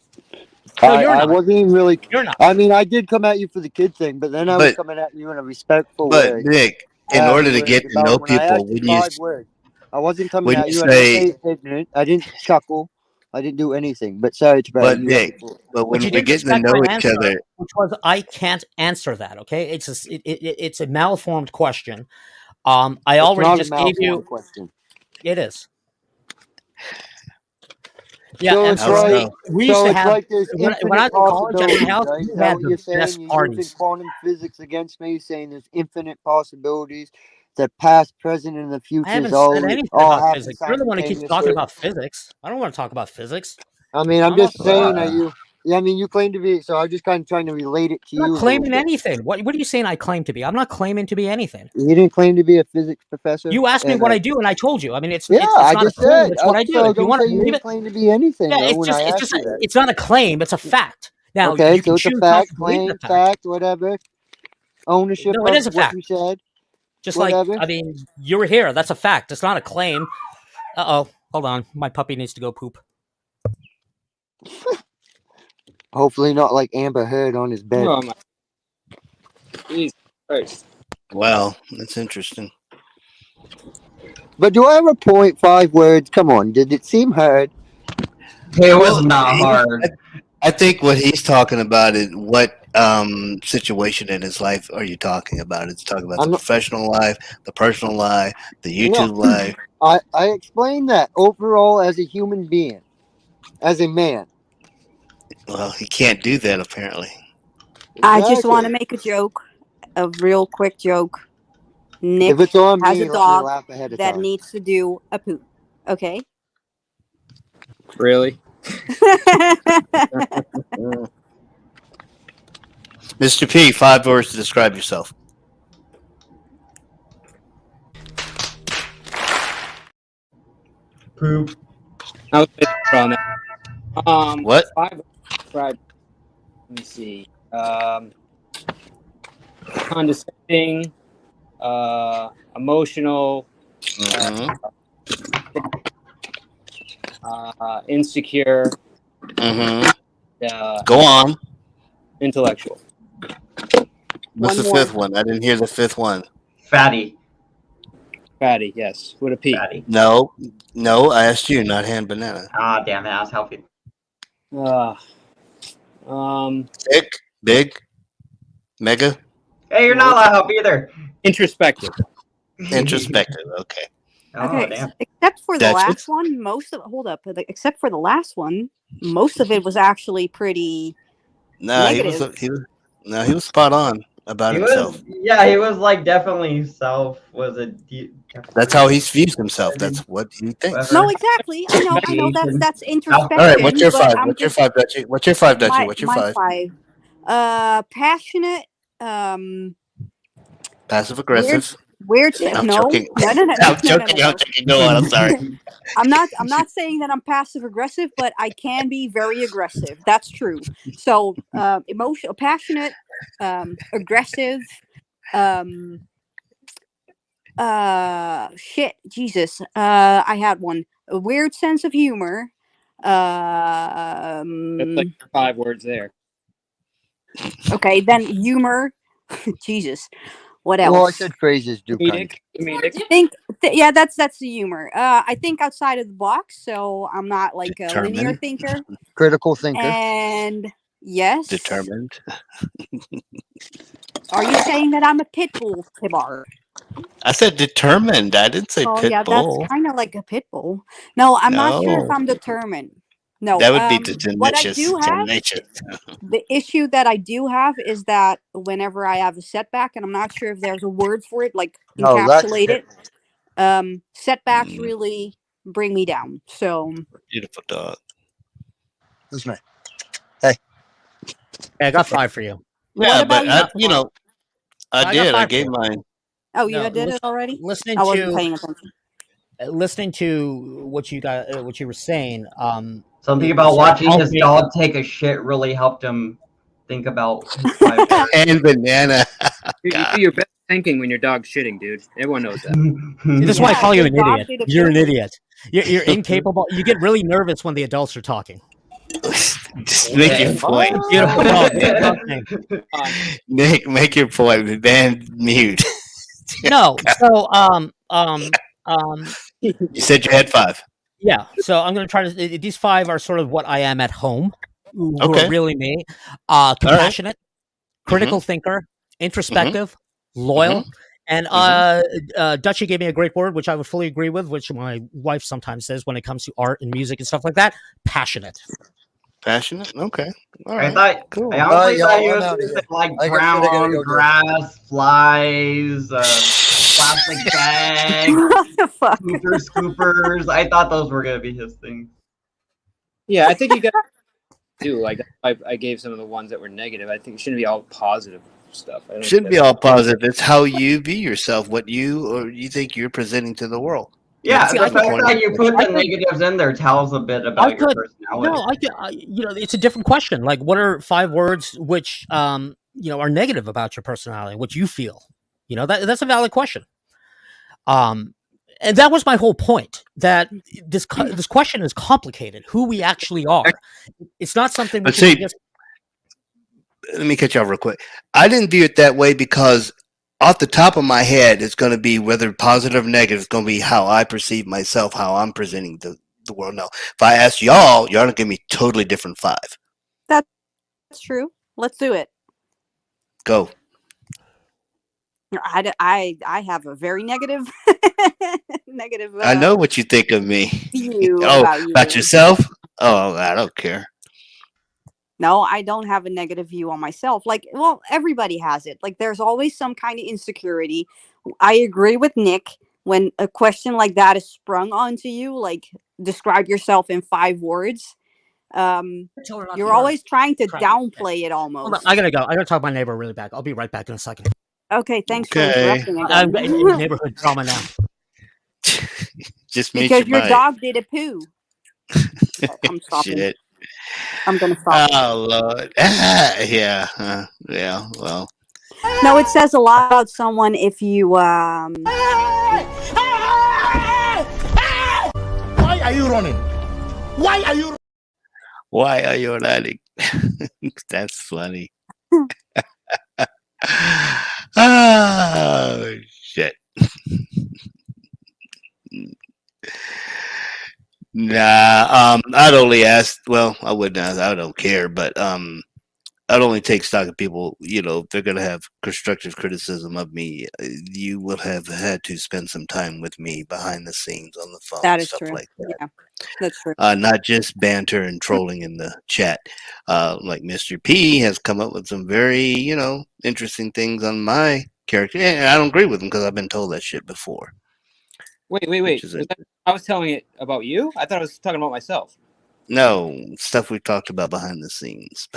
No, you're I not. wasn't even really. You're not. I mean, I did come at you for the kid thing, but then I was But- coming at you in a respectful But way. Nick, in order to Afterwards, get to about know when I people, asked you wouldn't you? 5 words. I wasn't coming Wouldn't at you you. I didn't say- say ignorant. I didn't chuckle. I didn't do anything. But sorry to But you. Nick, but when But you we're did getting to respect know my each answer, other, which was I can't answer that. Okay, it's a malformed question. I It's already not a just gave you. malformed question. It is. Yeah, So and it's so like, we used so to it's have like there's when infinite I was in college at possibilities, my house. right? We Is that had what the you're saying? best You're parties. using quantum physics against me, saying there's infinite possibilities. The past, present, and the I future haven't is all said anything all about happen physics. You're the one who keeps talking simultaneously. about physics. I don't want to talk about physics. I mean, I'm I'm not just saying, are you? Yeah, I mean, you claim to be. So I'm just kind of trying to relate it to I'm you a not little claiming bit. anything. What are you saying I claim to be? I'm not claiming to be anything. You didn't claim to be a physics professor. You asked me And, what I do, and I told you. I mean, it's yeah, it's I not a just claim. said. It's what I do. So If you don't want say to you believe didn't it, claim to be anything yeah, though. it's When just I it's asked just you that. it's not a claim. It's a fact. Now Okay, you can so it's a choose not fact, to believe claim, the fact. fact, whatever. Ownership No, it of is a what fact. you said. Just Whatever. like, I mean, you were here. That's a fact. It's not a claim. Uh-oh. Hold on. My puppy needs to go poop. Hopefully not like Amber Heard on his bed. Oh my. Jesus Christ. wow, that's interesting. But do I have a 0.5 words? Come on, did it seem hard? It was not hard. I think what he's talking about is what situation in his life are you talking about? It's talking about I'm the not- professional life, the personal life, the No. YouTube life. I explained that overall as a human being, as a man. Well, he can't do that apparently. I just want to Exactly. make a joke, a real quick joke. Nick If it's on has me, a let me dog laugh ahead of that time. needs to do a poop. Okay. Really? Mr. P, 5 words to describe yourself. Poop. I was on that. What? 5 describe. Let me see. Condescending, emotional, insecure. Go on. Intellectual. What's One the more. 5th one? I didn't hear the 5th one. Fatty. Fatty, yes. With a P. Fatty. No, I asked you, not hand banana. Ah, damn it. I was helping. Big, mega, Hey, you're not allowed to help either. Introspective. introspective. Okay. Oh, Okay, damn. except for the That's it? last one, except for the last one, most of it was actually pretty No, negative. he was spot on about He himself. was, yeah, he was like definitely self. Was a. That's how he views himself. That's what he thinks. No, exactly. I know. That's introspection. All right, what's your but 5? I'm What's your just- 5, Dutchie? What's your 5, Dutchie? What's your my 5? 5. Passionate. Passive aggressive. Weird. I'm No. joking. No. I'm joking. Go on. I'm sorry. I'm not saying that I'm passive aggressive, but I can be very aggressive. That's true. So, emotional, passionate, aggressive, shit, Jesus. I had one. A weird sense of humor. That's like 5 words there. Okay, then humor, Jesus. What Well, I else? said phrases do kind Comedic. Comedic. I think yeah, that's the humor. I think outside of the box, so I'm not like a linear Determined. thinker. critical thinker. And yes, Determined. are you saying that I'm a pit bull, Tibar? I said determined. I didn't say Oh pit yeah, that's bull. kind of like a pit bull. No, I'm not sure if No. I'm determined. No, That would be what I tenacious. do have, the issue that I do have is that whenever I have a setback, and I'm not sure if there's a word for it, like No, that's encapsulate it. it, setbacks really bring me down. So Beautiful dog. Who's me? Hey. I got 5 for you. Yeah, about but you, I, you know, I I got did. I 5 for gave you. mine. oh, you No, did it already? listening I wasn't to paying attention. listening to what you got, what you were saying. Something it about sort of watching helped his me- dog take a shit really helped him think about his 5 words. And banana. You do your best thinking when your dog's shitting, dude. Everyone knows that. See, this is why I Yeah, call you your an dog idiot. did a You're an poo. idiot. You're incapable. You get really nervous when the adults are talking. Just make your point. Beautiful dog. Good dog name. Nick, make your point. Then mute. No, so You said you had 5. yeah. So I'm gonna try to. These 5 are sort of what I am at home, who Okay. are really me. Compassionate, critical thinker, introspective, loyal, and Dutchie gave me a great word, which I would fully agree with, which my wife sometimes says when it comes to art and music and stuff like that. Passionate. Passionate? Okay. All I right. thought, Cool. I honestly y'all, thought you I'm was outta gonna here. say like I got shit I gotta brown go do. grass, flies, plastic bags, What the fuck? scoopers. I thought those were gonna be his things. Yeah, I think you got do like I gave some of the ones that were negative. I think it shouldn't be all positive stuff. I don't Shouldn't think be all positive. It's how you view yourself, what you think you're presenting to the world. Yeah, See, the I fact could- that you put I the could- negatives in there tells a bit about your personality. No, it's a different question. Like, what are 5 words which, are negative about your personality, what you feel? That's a valid question. And that was my whole point. That this question is complicated. Who we actually are. It's not something. But see, let me cut you off real quick. I didn't view it that way because off the top of my head, it's going to be whether positive or negative. It's going to be how I perceive myself, how I'm presenting the world. No, if I ask y'all going to give me totally different 5. That's true. Let's do it. Go. I have a very negative negative. I know what you think of me. View about you. yourself? Oh, I don't care. No, I don't have a negative view on myself. Like, well, everybody has it. Like, there's always some kind of insecurity. I agree with Nick when a question like that is sprung onto you, like describe yourself in 5 words. You're always trying to downplay it almost. I gotta go. I gotta talk to my neighbor really back. I'll be right back in a second. Okay, thanks for Okay. interrupting I'm again. in neighborhood drama now. Just mute Because your mic. dog did a poo. I'm stopping. Shit. I'm gonna stop. Oh Lord. Yeah. Yeah. Well. No, it says a lot about someone if you Why are you running? Why are you? Why are you running? That's funny. Oh shit. Nah, I'd only ask. Well, I wouldn't ask. I don't care, but I'd only take stock of people. If they're gonna have constructive criticism of me, you would have had to spend some time with me behind the scenes on the phone. That is stuff true. like that. Yeah, that's true. Not just banter and trolling in the chat. Like Mr. P has come up with some very, interesting things on my character, and I don't agree with him because I've been told that shit before. Wait. I was telling it about you? I thought I was talking about myself. No, stuff we've talked about behind the scenes.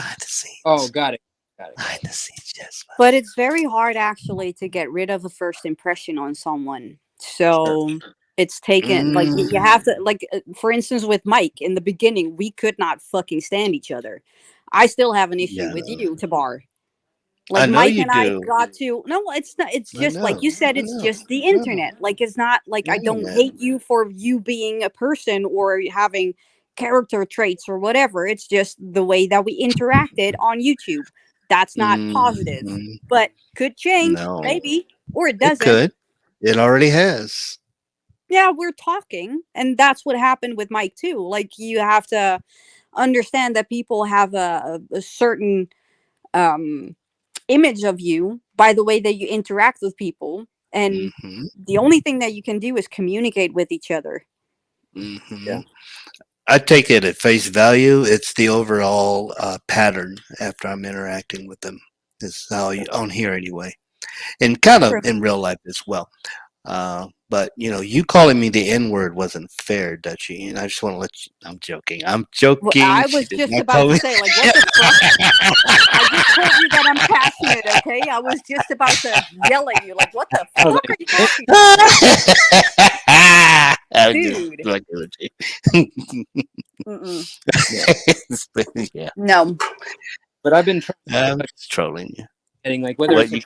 Oh, got it. Behind the scenes, yes. But it's very hard actually to get rid of a first impression on someone. So it's taken like you have to for instance with Mike in the beginning we could not fucking stand each other. I still have an issue with you, Tabar. Like know Mike you and I do. got to it's not it's I just like know, you said, I it's know, just the internet. Like it's not like I don't hate you for you being a person or having character traits or whatever. It's just the way that we interacted on YouTube. That's not positive, but could change, No, maybe, or it it doesn't. could. It already has. Yeah, we're talking, and that's what happened with Mike too. Like, you have to understand that people have a certain image of you by the way that you interact with people, and the only thing that you can do is communicate with each other. Yeah. I take it at face value. It's the overall pattern after I'm interacting with them. Is how you on here anyway, and kind of True. in real life as well. But you calling me the N word wasn't fair, Dutchie. And I just want to let you. I'm joking. I'm joking. Well, I She was did just not about call to me- say, like, what the fuck? I just told you that I'm passionate, okay? I was just about to yell at you, like, what the fuck are you talking about? I'm Dude. just fucking with you. Mm-mm. Yeah. No. But I've been trying I'm just trolling you. getting like whether What it's you-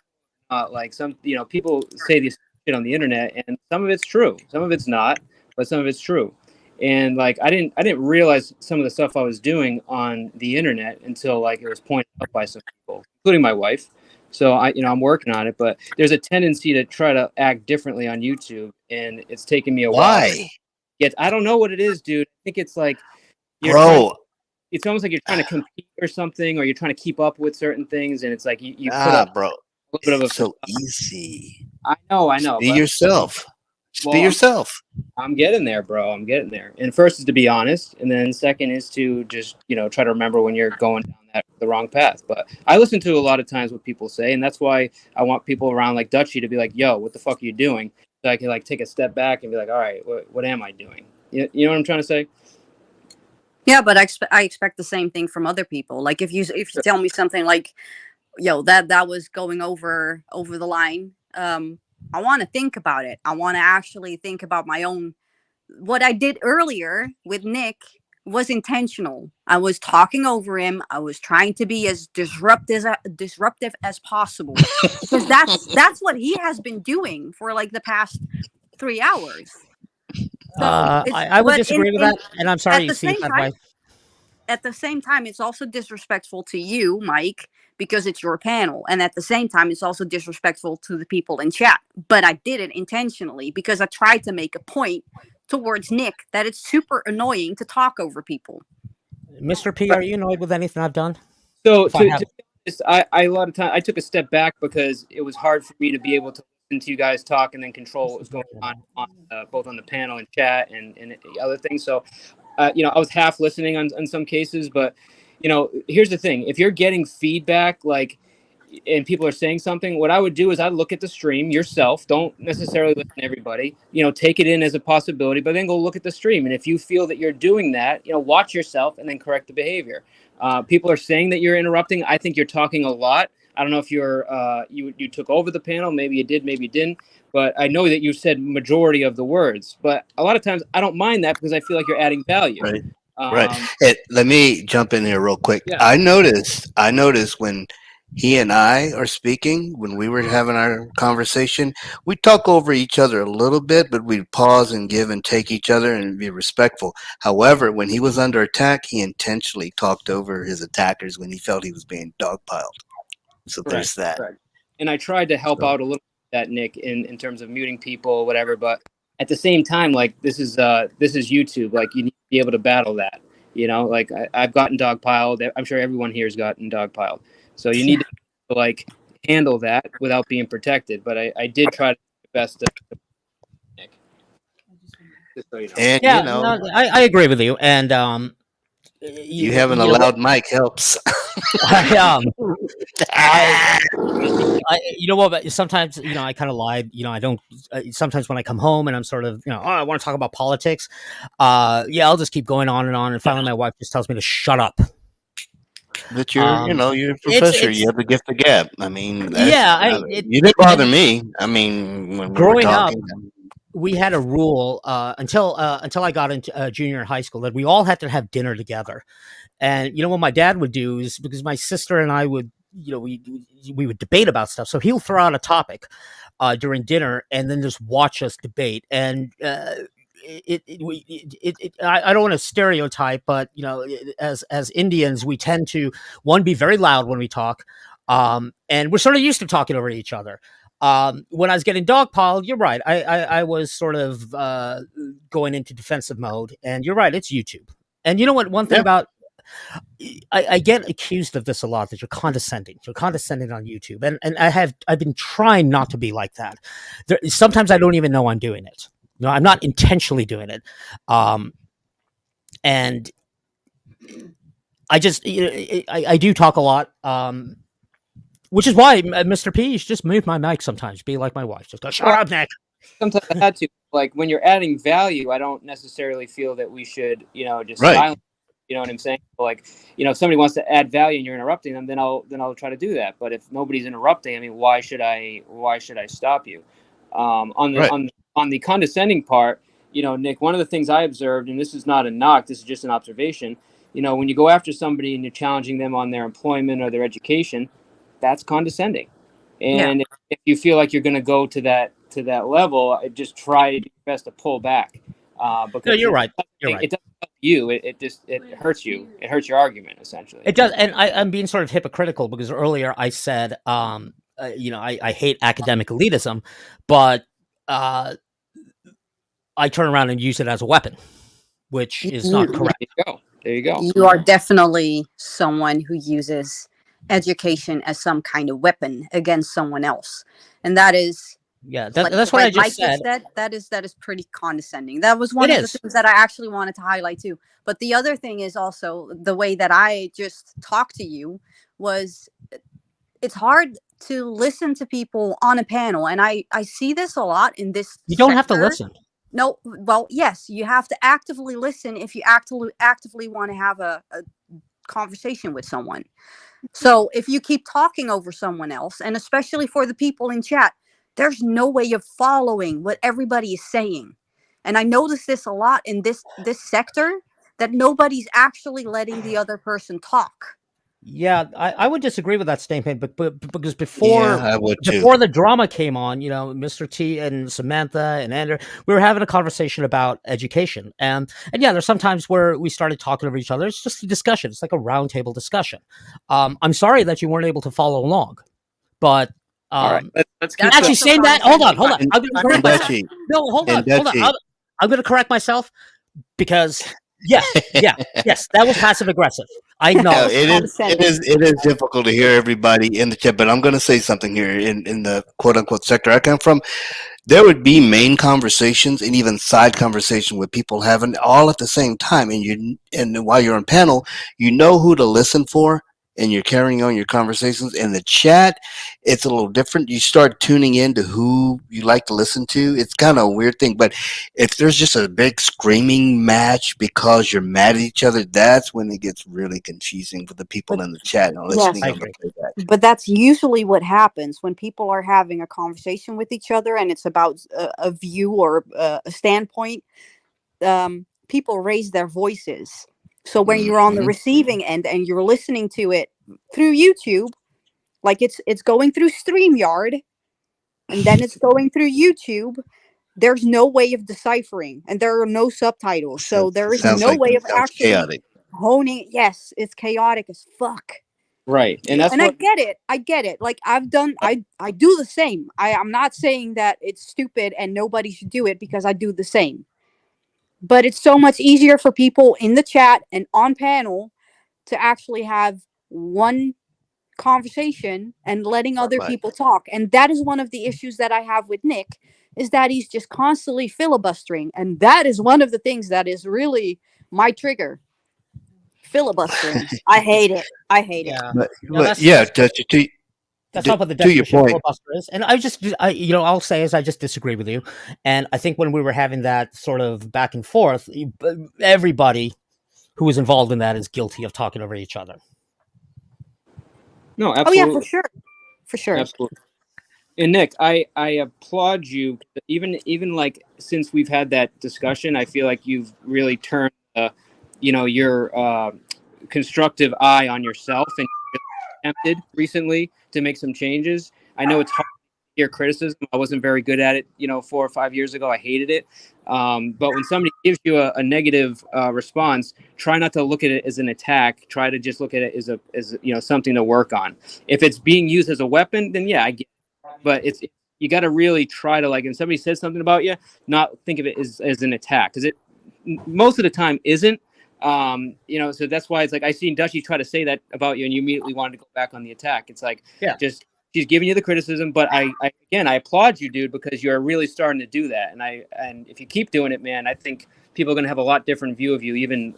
like some people say this shit on the internet, and some of it's true, some of it's not, but some of it's true. And like I didn't realize some of the stuff I was doing on the internet until like it was pointed out by some people, including my wife. So I'm working on it, but there's a tendency to try to act differently on YouTube, and it's taken me a while. Why? Yet I don't know what it is, dude. I think it's like Bro. it's almost like you're trying to compete or something, or you're trying to keep up with certain things, and it's like you put up bro. a little bit of a It's so easy. I know. Be but- yourself. Just Well, be yourself. I'm getting there, bro. I'm getting there. And first is to be honest, and then second is to just try to remember when you're going down the wrong path. But I listen to a lot of times what people say, and that's why I want people around like Dutchie to be like, "Yo, what the fuck are you doing?" So I can like take a step back and be like, "All right, what am I doing?" You know what I'm trying to say? Yeah, but I expect the same thing from other people. Like, if you tell me something like, "Yo, that was going over the line," I want to think about it. I want to actually think about my own. What I did earlier with Nick was intentional. I was talking over him. I was trying to be as disruptive as possible, because that's what he has been doing for like the past 3 hours. So I would disagree with that, and I'm sorry at you the see same it that time, way. At the same time, it's also disrespectful to you, Mike, because it's your panel. And at the same time, it's also disrespectful to the people in chat. But I did it intentionally because I tried to make a point towards Nick that it's super annoying to talk over people. Mr. P, are you annoyed with anything I've done? So If I have- to be honest, I a lot of time I took a step back because it was hard for me to be able to listen to you guys talk and then control what was going on both on the panel and chat and other things. So I was half listening on some cases, but here's the thing: if you're getting feedback, like, and people are saying something, what I would do is I'd look at the stream yourself. Don't necessarily listen to everybody. Take it in as a possibility, but then go look at the stream. And if you feel that you're doing that, watch yourself and then correct the behavior. People are saying that you're interrupting. I think you're talking a lot. I don't know if you're you took over the panel. Maybe you did, maybe you didn't. But I know that you said majority of the words. But a lot of times I don't mind that because I feel like you're adding value. Right. Right. Hey, let me jump in here real quick. Yeah. I noticed when he and I are speaking, when we were having our conversation, we talk over each other a little bit, but we'd pause and give and take each other and be respectful. However, when he was under attack, he intentionally talked over his attackers when he felt he was being dogpiled. So there's that. Correct. And I tried to help out a little bit that, Nick, in terms of muting people, whatever. But at the same time, like this is YouTube. Like you need to be able to battle that. Like I've gotten dogpiled. I'm sure everyone here has gotten dogpiled. So you need to like handle that without being protected. But I did try to do my best to Nick. Just so you know. And Yeah, no, I agree with you. And you having a loud mic helps. You know what? But sometimes, I kind of lie. I don't. Sometimes when I come home and I'm sort of, I want to talk about politics. I'll just keep going on. And finally, my wife just tells me to shut up. But you're, you're a professor. You have the gift of gab. I mean, you didn't bother me. I mean, when we were growing up, talking, we had a rule until I got into junior high school that we all had to have dinner together. And what my dad would do is, because my sister and I would, we would debate about stuff. So he'll throw out a topic during dinner and then just watch us debate. And I don't want to stereotype, but as Indians, we tend to, one, be very loud when we talk, And we're sort of used to talking over each other. When I was getting dogpiled, you're right. I was sort of going into defensive mode, and you're right. It's YouTube. And you know what? One thing about I get accused of this a lot, that you're condescending. You're condescending on YouTube, and I've been trying not to be like that. Sometimes I don't even know I'm doing it. No, I'm not intentionally doing it. And I just I do talk a lot. Which is why Mr. P just mute my mic sometimes. Be like my wife, just go, shut up, Nick. Sometimes I had to. Like when you're adding value, I don't necessarily feel that we should, just Right. silence. You know what I'm saying? Like, if somebody wants to add value and you're interrupting them, then I'll try to do that. But if nobody's interrupting, I mean, why should I stop you? On the condescending part, Nick, one of the things I observed, and this is not a knock, this is just an observation. When you go after somebody and you're challenging them on their employment or their education, that's condescending. And if you feel like you're going to go to that level, just try to do your best to pull back. Because No, you're right. You're right. It doesn't help you. It hurts you. It hurts your argument essentially. It does, and I'm being sort of hypocritical because earlier I said, I hate academic elitism, but I turn around and use it as a weapon, which is not correct. There you go. You are definitely someone who uses education as some kind of weapon against someone else, and that is that's what I just said. That is pretty condescending. That was one of the things that I actually wanted to highlight too. But the other thing is also the way that I just talked to you was, it's hard to listen to people on a panel, and I see this a lot in this. You don't have to sector. listen. No, well, yes, you have to actively listen if you actively want to have a conversation with someone. So if you keep talking over someone else, and especially for the people in chat, there's no way of following what everybody is saying. And I notice this a lot in this sector, that nobody's actually letting the other person talk. Yeah, I would disagree with that statement, but because before I would too. before the drama came on, Mr. T and Samantha and Andrew, we were having a conversation about education, and yeah, there's sometimes where we started talking over each other. It's just a discussion. It's like a roundtable discussion. I'm sorry that you weren't able to follow along, but all right, let's keep actually saying that. Hold on. I'm going to correct myself. Dutchie. No, hold on. Dutchie. I'm going to correct myself because yes, that was passive aggressive. I know it is difficult to hear everybody in the chat, but I'm going to say something here. In the quote unquote sector I come from, there would be main conversations and even side conversation with people having all at the same time, and while you're on panel, you know who to listen for, and you're carrying on your conversations. In the chat, it's a little different. You start tuning in to who you like to listen to. It's kind of a weird thing, but if there's just a big screaming match because you're mad at each other, that's when it gets really confusing for the people in the chat and listening. Yes. But that's usually what happens when people are having a conversation with each other and it's about a view or a standpoint. People raise their voices. So when you're on the receiving end and you're listening to it through YouTube, like it's going through StreamYard and then it's going through YouTube, there's no way of deciphering and there are no subtitles. So there is no way of actually honing. Yes, it's chaotic as fuck. Right. And that's I get it. Like I do the same. I'm not saying that it's stupid and nobody should do it, because I do the same. But it's so much easier for people in the chat and on panel to actually have one conversation and letting other people talk. And that is one of the issues that I have with Nick, is that he's just constantly filibustering. And that is one of the things that is really my trigger. Filibustering. I hate it. That's not what the definition of filibuster is. And I'll say is I just disagree with you. And I think when we were having that sort of back and forth, everybody who was involved in that is guilty of talking over each other. No, absolutely. Oh yeah, for sure. Absolutely. And Nick, I applaud you. Even like since we've had that discussion, I feel like you've really turned, your constructive eye on yourself, and attempted recently to make some changes. I know it's hard hear criticism. I wasn't very good at it, 4 or 5 years ago. I hated it. But when somebody gives you a negative response, try not to look at it as an attack. Try to just look at it as something to work on. If it's being used as a weapon, then yeah, I get it. But you got to really try to, like, if somebody says something about you, not think of it as an attack, because it most of the time isn't. So that's why it's like I seen Dutchie try to say that about you, and you immediately wanted to go back on the attack. It's like, just she's giving you the criticism, but I applaud you, dude, because you're really starting to do that. And if you keep doing it, man, I think people are going to have a lot different view of you, even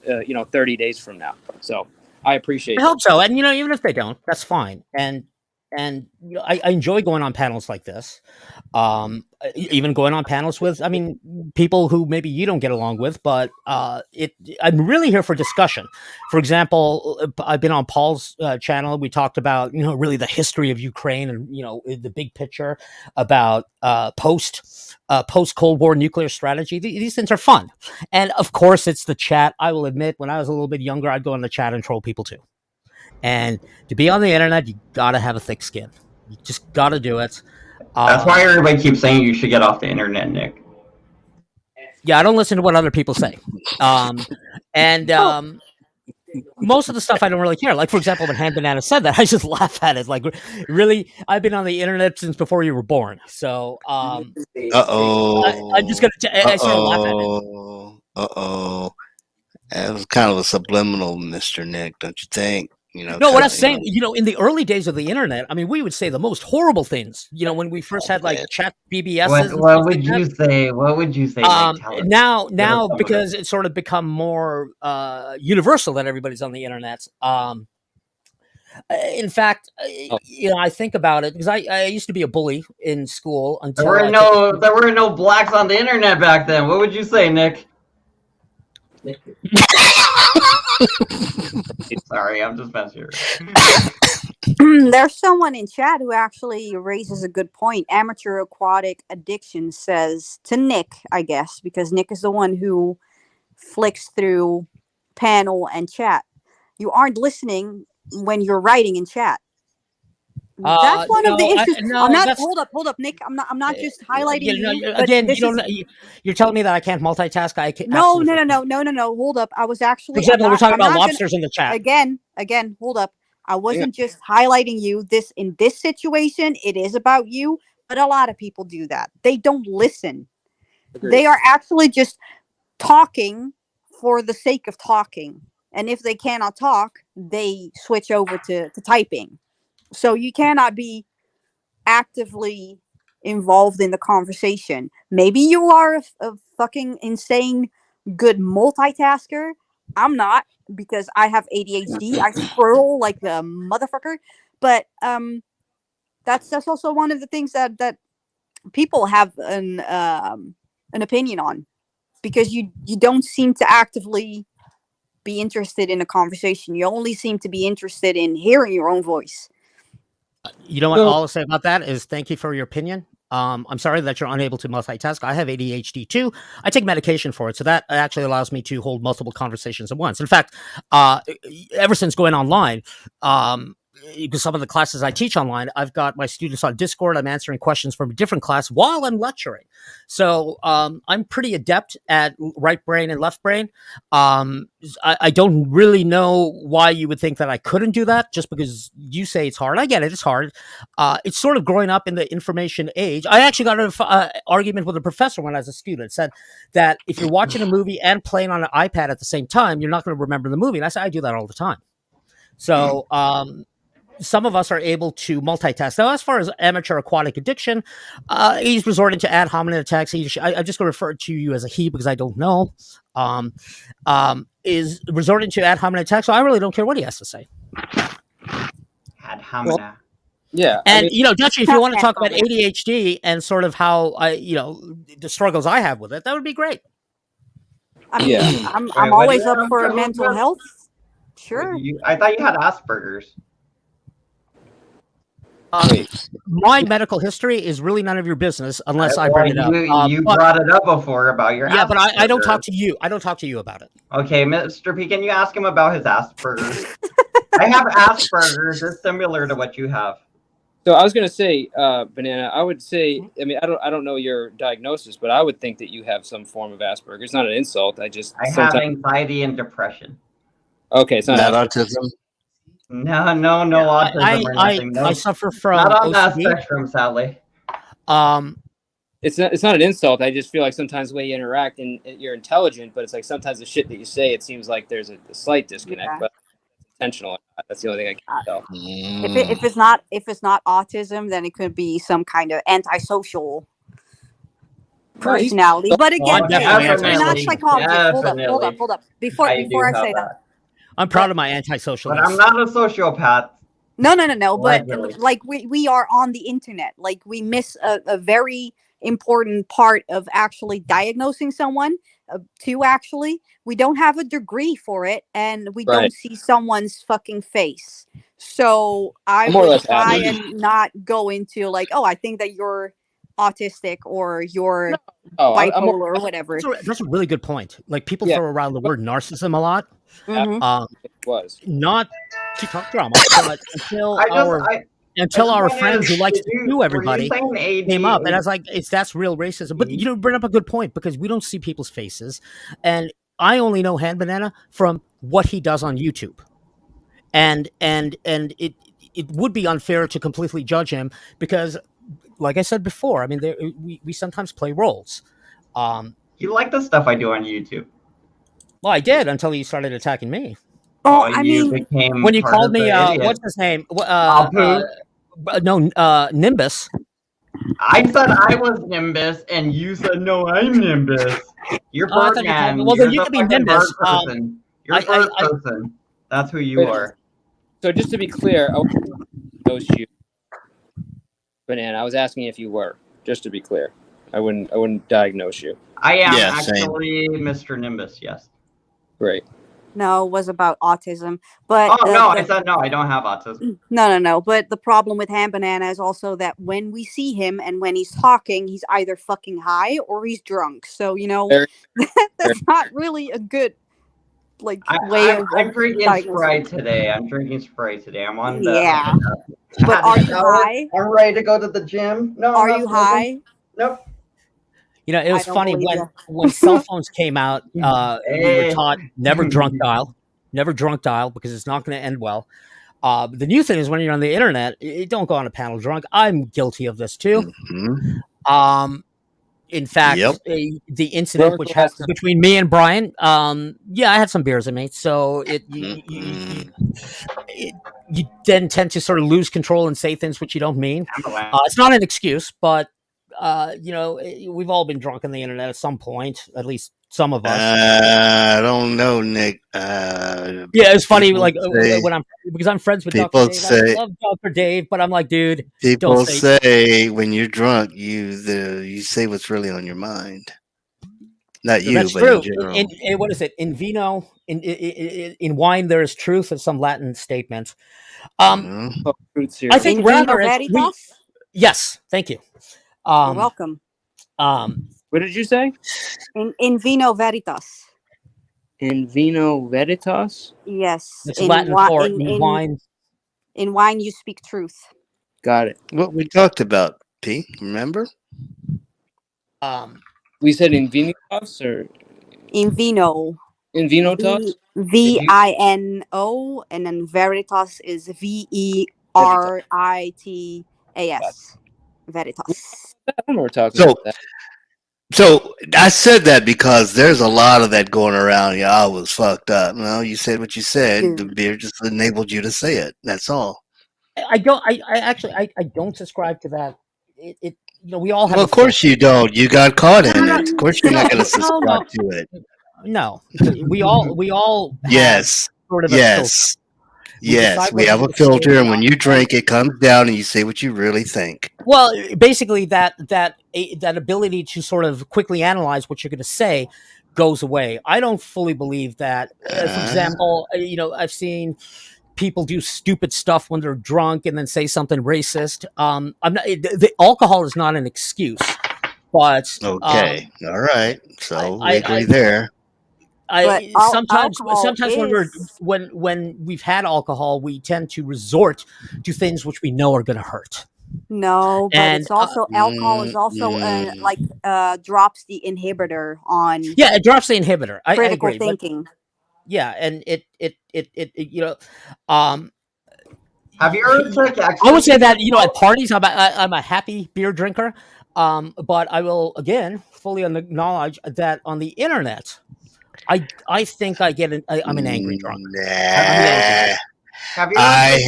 30 days from now. So I appreciate I hope so. And even if they don't, that's fine. And I enjoy going on panels like this. Even going on panels with, people who maybe you don't get along with, but I'm really here for discussion. For example, I've been on Paul's channel. We talked about, really the history of Ukraine and, the big picture about post Cold War nuclear strategy. These things are fun. And of course, it's the chat. I will admit, when I was a little bit younger, I'd go in the chat and troll people too. And to be on the internet, you gotta have a thick skin. You just gotta do it. That's why everybody keeps saying you should get off the internet, Nick. Yeah, I don't listen to what other people say. Most of the stuff I don't really care. Like, for example, when Han Banana said that, I just laugh at it. Like, really, I've been on the internet since before you were born. So, I'm just gonna. I sort of laugh at it. That was kind of a subliminal, Mr. Nick, don't you think? No, what I was saying, in the early days of the internet, we would say the most horrible things. When we first had like chat BBSs. What would you say? What would you say? Now, because it's sort of become more universal that everybody's on the internet. In fact, I think about it because I used to be a bully in school until there were no blacks on the internet back then. What would you say, Nick? Sorry, I'm just messing here. There's someone in chat who actually raises a good point. Amateur Aquatic Addiction says to Nick, I guess, because Nick is the one who flicks through panel and chat. You aren't listening when you're writing in chat. That's one of the issues. Hold up, Nick. I'm not just highlighting you. Again, you're telling me that I can't multitask. I can't. No. Hold up. I was actually. For example, we're talking about lobsters in the chat. Again. Hold up. I wasn't just highlighting you. In this situation, it is about you. But a lot of people do that. They don't listen. Agreed. They are actually just talking for the sake of talking. And if they cannot talk, they switch over to typing. So you cannot be actively involved in the conversation. Maybe you are a fucking insane good multitasker. I'm not, because I have ADHD. I scroll like the motherfucker. But that's also one of the things that people have an opinion on, because you don't seem to actively be interested in a conversation. You only seem to be interested in hearing your own voice. You know what all I'll say about that is thank you for your opinion. I'm sorry that you're unable to multitask. I have ADHD too. I take medication for it, so that actually allows me to hold multiple conversations at once. In fact, ever since going online, because some of the classes I teach online, I've got my students on Discord. I'm answering questions from a different class while I'm lecturing. So I'm pretty adept at right brain and left brain. I don't really know why you would think that I couldn't do that, just because you say it's hard. I get it. It's hard. It's sort of growing up in the information age. I actually got an argument with a professor when I was a student. Said that if you're watching a movie and playing on an iPad at the same time, you're not going to remember the movie. And I said, I do that all the time. So some of us are able to multitask. Now, as far as Amateur Aquatic Addiction, he's resorting to ad hominem attacks. I'm just going to refer to you as a he because I don't know. Is resorting to ad hominem attacks, so I really don't care what he has to say. Ad hominem. Well, yeah. And, Dutchie, if you want to talk about ADHD and sort of how the struggles I have with it, that would be great. I mean, I'm always up for mental health. Sure. I thought you had Asperger's. My medical history is really none of your business unless I bring it up. You brought it up before about your Asperger's. Yeah, but I don't talk to you. I don't talk to you about it. Okay, Mr. P, can you ask him about his Asperger's? I have Asperger's. It's similar to what you have. So I was going to say, Banana. I would say, I mean, I don't know your diagnosis, but I would think that you have some form of Asperger's. It's not an insult. I have sometimes anxiety and depression. Okay, it's not autism. No autism or nothing. No. I suffer from not on OCD. that spectrum, sadly. It's not an insult. I just feel like sometimes the way you interact and you're intelligent, but it's like sometimes the shit that you say, it seems like there's a slight disconnect, but it's intentional. That's the only thing I can tell. If it's not autism, then it could be some kind of antisocial personality. But again, I'm not a psychologist. Hold up. Before I say that, I'm proud of my antisocial. But I'm not a sociopath. No. But like we are on the internet. Like we miss a very important part of actually diagnosing someone. We don't have a degree for it, and we don't see someone's fucking face. So I would try and not go into like, oh, I think that you're autistic or you're bipolar or whatever. That's a really good point. Like people throw around the word narcissism a lot. It was not to talk drama, but until our friend who likes to sue everybody came up, and I was like, that's real racism. But you bring up a good point because we don't see people's faces, and I only know Han Banana from what he does on YouTube, and it would be unfair to completely judge him because, like I said before, I mean, we sometimes play roles. You like the stuff I do on YouTube? Well, I did until you started attacking me. Oh, I mean, when you called me, what's his name? Nimbus. I said I was Nimbus, and you said no, I'm Nimbus. You're Birdman. Well, then you could be Nimbus. You're a bird person. That's who you are. So just to be clear, I wouldn't diagnose you, Banana. I was asking if you were. Just to be clear, I wouldn't diagnose you. I am actually Mr. Nimbus. Yes. Great. No, it was about autism. But I said no, I don't have autism. No. But the problem with Han Banana is also that when we see him and when he's talking, he's either fucking high or he's drunk. So that's not really a good way of. I'm drinking Sprite today. I'm on the. Yeah. But are you high? I'm ready to go to the gym. No. Are you high? Nope. It was funny when cell phones came out. We were taught never drunk dial because it's not going to end well. The new thing is when you're on the internet, you don't go on a panel drunk. I'm guilty of this too. Mm-hmm. In fact, the incident which happened between me and Brian, I had some beers in me, so you then tend to sort of lose control and say things which you don't mean. It's not an excuse, but. We've all been drunk on the internet at some point, at least some of us. I don't know, Nick. It's funny, because I'm friends with Dr. Dave. I love Dr. Dave, but I'm like, dude. People say when you're drunk, you say what's really on your mind. Not you, that's but true. in general. What is it? In vino, in wine, there is truth. It's some Latin statement. I think rather. Yes, thank you. You're welcome. What did you say? In vino veritas. In vino veritas? Yes. It's Latin for in wine. In wine, you speak truth. Got it. What we talked about, P. Remember? We said in vinitas or in vino. In vinotas? VINO, and then veritas is VERITAS. Veritas. I don't know what we're talking about. So I said that because there's a lot of that going around. Yeah, I was fucked up. No, you said what you said. The beer just enabled you to say it. That's all. I don't subscribe to that. We all have. Well, of course you don't. You got caught in it. Of course you're not going to subscribe to it. No, we all. Yes. Yes, we have a filter, and when you drink, it comes down, and you say what you really think. Well, basically, that ability to sort of quickly analyze what you're going to say goes away. I don't fully believe that. For example, I've seen people do stupid stuff when they're drunk and then say something racist. The alcohol is not an excuse, but okay, all right. So we agree there. Sometimes when we've had alcohol, we tend to resort to things which we know are going to hurt. No, but And it's also alcohol is also drops the inhibitor on yeah, it drops the inhibitor. I critical agree, but thinking. yeah, and um, Have you ever took I would say that ecstasy? at parties I'm a happy beer drinker, but I will again fully acknowledge that on the internet, I think I'm an angry drunk. I'm an angry. Have you I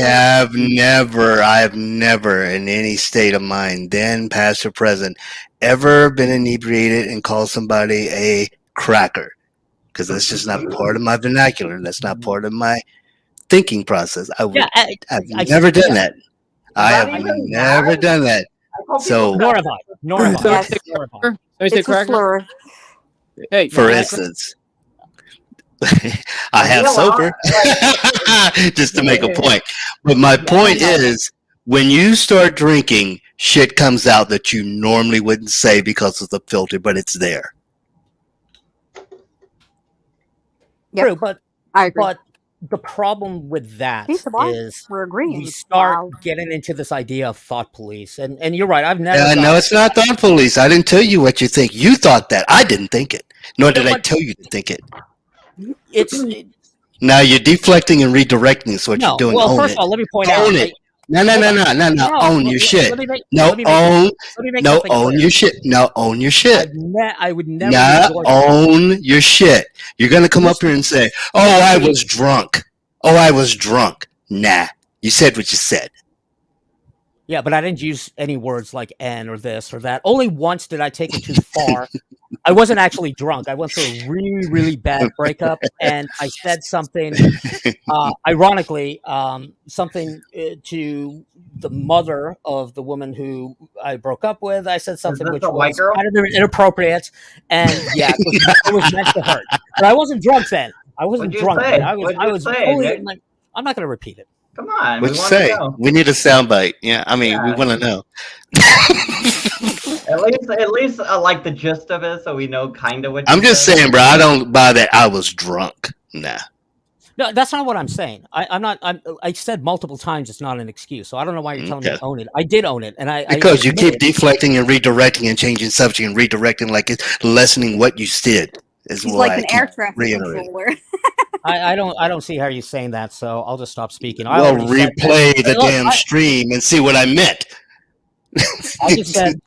ever have never in any state of mind, then, past, or present, ever been inebriated and called somebody a cracker. Because that's just not part of my vernacular. That's not part of my thinking process. I've never done that. I have never done that. So, Nor have I. Nor have I. Yes. Nor have I. Let me say It's a cracker. slur. Hey, for instance, I have sober, just to make a point. But my point is, when you start drinking, shit comes out that you normally wouldn't say because of the filter, but it's there. True, but I agree. But the problem with that See, Saban, is we're agreeing. we start Wow. getting into this idea of thought police, and you're right. I've never. No, done it's not thought police. I didn't tell you what you think. You thought that. I didn't think it. Nor did I tell you to think it. It's Now you're deflecting and redirecting is what no. you're doing. Well, Own first it. of all, let me point Own out. it. No. Own your shit. Let me make No, something own clear. your shit. No, own your shit. I would never. Nah, resort- own your shit. You're gonna come up here and say, "Oh, I was drunk. Oh, I was drunk." Nah, you said what you said. Yeah, but I didn't use any words like "n" or this or that. Only once did I take it too far. I wasn't actually drunk. I went through a really, really bad breakup, and I said something, ironically, something to the mother of the woman who I broke up with. I said something which was kind of inappropriate, and yeah, it was meant to hurt. But I wasn't drunk then. I wasn't drunk then. I was fully. I'm not going to repeat it. Come on. What'd you say? We need a soundbite. Yeah, I mean, we want to know. At least like the gist of it, so we know kind of what. I'm just saying, bro. I don't buy that. I was drunk. Nah. No, that's not what I'm saying. I said multiple times it's not an excuse, so I don't know why you're telling me to own it. I did own it, and because you keep deflecting and redirecting and changing subject and redirecting like it's lessening what you said. Is He's why like an air traffic controller. I don't see how you're saying that, so I'll just stop speaking. Well, replay the damn stream and see what I meant. I just said.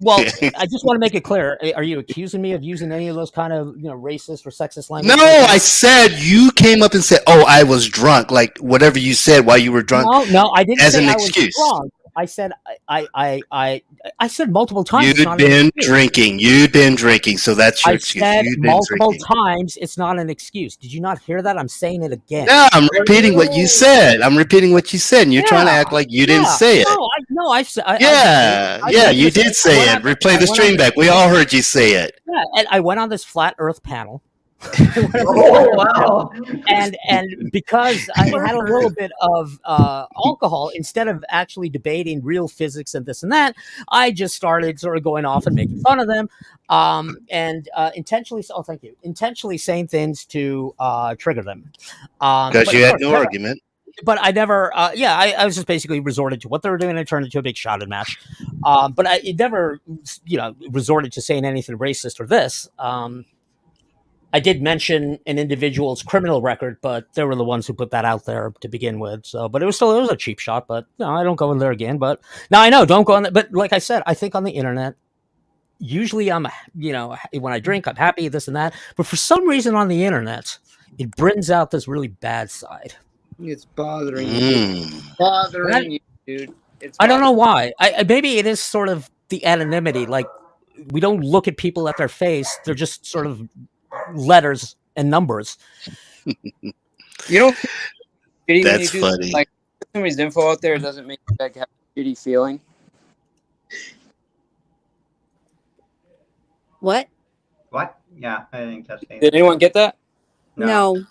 Well, I just want to make it clear. Are you accusing me of using any of those kind of racist or sexist language? No, I said you came up and said, "Oh, I was drunk." Like whatever you said while you were drunk. No, I didn't as say an I excuse. was drunk. I said I said multiple times. You'd been drinking. You'd been drinking, so that's your excuse. I said You'd been multiple drinking. times. It's not an excuse. Did you not hear that? I'm saying it again. No, I'm repeating what you said. I'm repeating what you said, and you're trying to act like you didn't say it. I said. Yeah, you did say it. Replay the stream back. We all heard you say it. Yeah, and I went on this flat Earth panel. Oh wow! And because I had a little bit of alcohol, instead of actually debating real physics and this and that, I just started sort of going off and making fun of them, and intentionally. Oh, thank you. Intentionally saying things to trigger them. Because you had no argument. But I never, I was just basically resorted to what they were doing and turned into a big shouted match. But I never, resorted to saying anything racist or this. I did mention an individual's criminal record, but they were the ones who put that out there to begin with. So, but it was a cheap shot. But no, I don't go in there again. But now I know, don't go on there. But like I said, I think on the internet, usually I'm, when I drink, I'm happy, this and that. But for some reason on the internet, it brings out this really bad side. It's bothering you. Bothering you, dude. I don't know why. Maybe it is sort of the anonymity. Like we don't look at people at their face; they're just sort of letters and numbers. That's funny. Like somebody's info out there doesn't make you have a shitty feeling. What? What? Yeah, I didn't catch anything. Did anyone get that? No.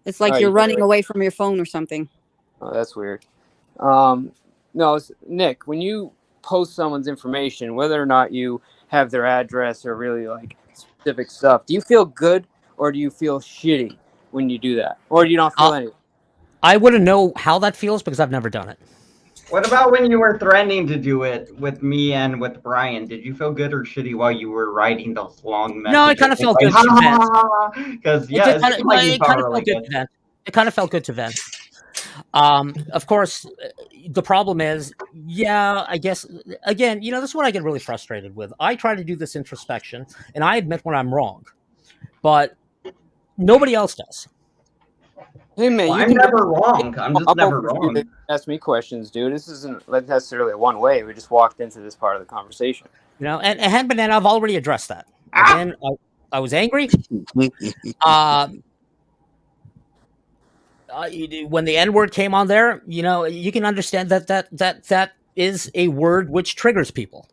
It's like you're running away from your phone or something. Oh, that's weird. No, Nick, when you post someone's information, whether or not you have their address or really like specific stuff, do you feel good or do you feel shitty when you do that? Or do you not feel anything? I wouldn't know how that feels because I've never done it. What about when you were threatening to do it with me and with Brian? Did you feel good or shitty while you were writing those long messages? No, it kind of felt good to vent. Because yeah, it seemed like you It felt kind of really felt good good. to vent. It kind of felt good to vent. Of course, the problem is, yeah, I guess, again, this is what I get really frustrated with. I try to do this introspection, and I admit when I'm wrong, but nobody else does. Hey man, Well, you I'm can never wrong. I'm just never open for you wrong. to ask me questions, dude. This isn't necessarily a one way. We just walked into this part of the conversation. And Han Banana, I've already addressed that. Again, I was angry. When the N word came on there, you can understand that is a word which triggers people.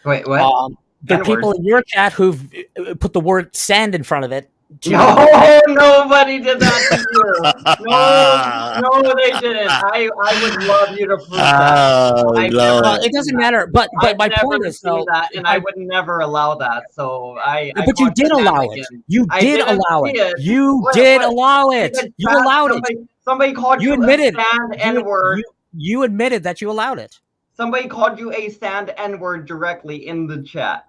Wait, what? There are people in your chat who've put the word sand in front of it. No, nobody did that to you. No, they didn't. I would love you to prove that. Well, it doesn't matter. But I've my never point is, seen though, that, and I would never allow that. So but you did allow it. You did allow it. You did allow it. You allowed it. Somebody called you admitted a sand N-word. You admitted that you allowed it. Somebody called you a sand N-word directly in the chat.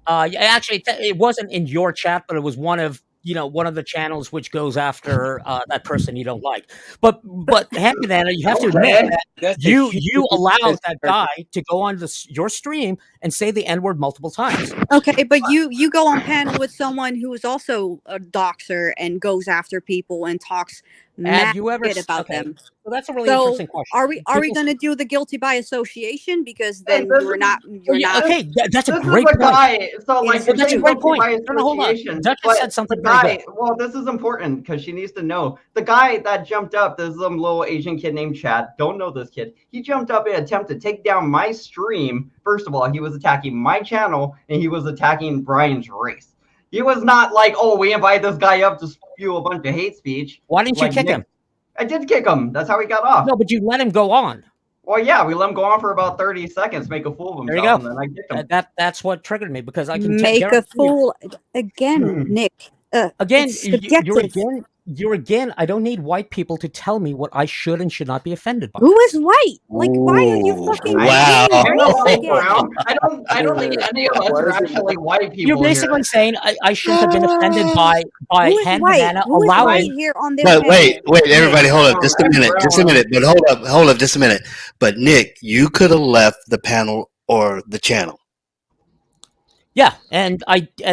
Actually, it wasn't in your chat, but it was one of the channels which goes after that person you don't like. But Han Banana, you have to admit that you allowed that guy to go on your stream and say the N-word multiple times. Okay, but you go on panel with someone who is also a doxer and goes after people and talks mad shit about them. So that's a really interesting question. Are we going to do the guilty by association? Because then you're not. Okay, that's a This great is a point. guy. So like, But that's a great point. No, hold on. association, Duchess but said something the very guy. Well, this is important because she needs to know. The guy that jumped up, this is some little Asian kid named Chad. Don't know this kid. He jumped up in an attempt to take down my stream. First of all, he was attacking my channel and he was attacking Brian's race. He was not like, oh, we invited this guy up to spew a bunch of hate speech. Why didn't you kick him? I did kick him. That's how he got off. No, but you let him go on. Well, yeah, we let him go on for about 30 seconds, make a fool of There you himself, go. and then I kicked him. That's what triggered me because I can Make a guarantee you- fool again, Nick. Again, it's you're subjective. again. I don't need white people to tell me what I should and should not be offended by. Who is white? Like, why are you fucking? Wow. saying race again? I don't think any of us are actually white people. You're basically here. saying I shouldn't have been offended by Who is Han white? Banana Who is white allowing. here on this? But panel? wait, everybody, hold up, just a minute. But hold up, just a minute. But Nick, you could have left the panel or the channel. Yeah, and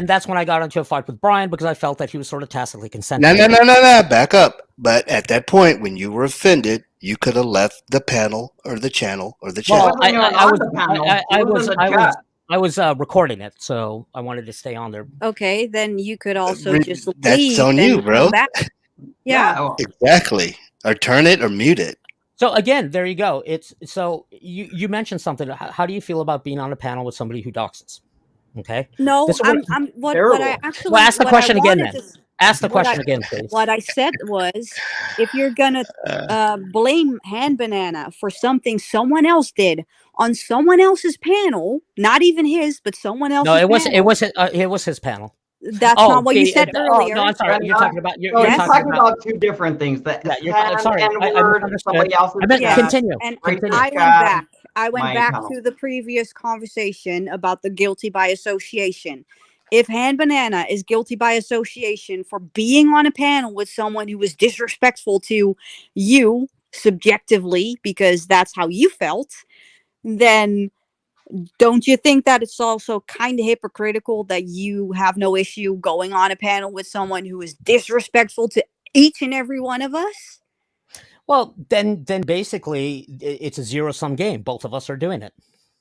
that's when I got into a fight with Brian because I felt that he was sort of tacitly consenting. No, back up. But at that point, when you were offended, you could have left the panel or the channel or the channel. Well, I was recording it, so I wanted to stay on there. Okay, then you could also just leave. That's on and you, come bro. back. Yeah. Exactly. Or turn it or mute it. So again, there you go. It's so you mentioned something. How do you feel about being on a panel with somebody who doxes? Okay. No, This is what I actually. Well, ask the what I question again, wanted then. to- Ask the what question I- again, please. What I said was, if you're gonna blame Han Banana for something someone else did on someone else's panel, not even his, but someone else's. No, it was panel, it was his panel. That's not what you said earlier. No, I'm sorry. You're talking about. You're He's talking talking about. about two different things. The sorry, I N-word, misunderstood. somebody else's I meant chat, continue. And Continue. I went my back panel. to the previous conversation about the guilty by association. If Han Banana is guilty by association for being on a panel with someone who was disrespectful to you subjectively because that's how you felt, then don't you think that it's also kind of hypocritical that you have no issue going on a panel with someone who is disrespectful to each and every one of us? Well, then basically it's a zero-sum game. Both of us are doing it.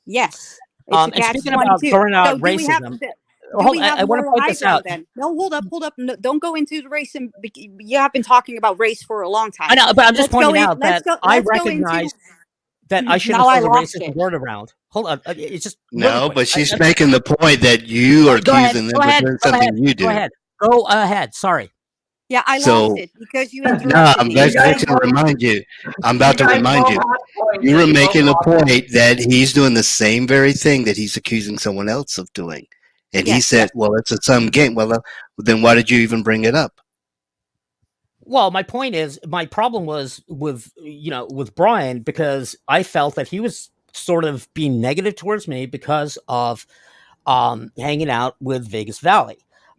Yes. And speaking about throwing out racism, I want to point this out. Then? No, hold up. No, don't go into the race. You have been talking about race for a long time. I know, but I'm just pointing out that I let's go recognize that I shouldn't Now I throw the lost racist it. word around. Hold on, it's just No, really quick. but she's making the point that you are Go ahead, accusing them go of ahead, doing go something ahead, you do. Go ahead. Sorry. Yeah, I So- lost it because you interrupted No, I'm me. just to remind you. I'm about to remind you. You were making a point that he's doing the same very thing that he's accusing someone else of doing. And he Yes. said, well, it's a some game. Well, then why did you even bring it up? Well, my point is, my problem was with Brian, because I felt that he was sort of being negative towards me because of hanging out with Vegas Valley.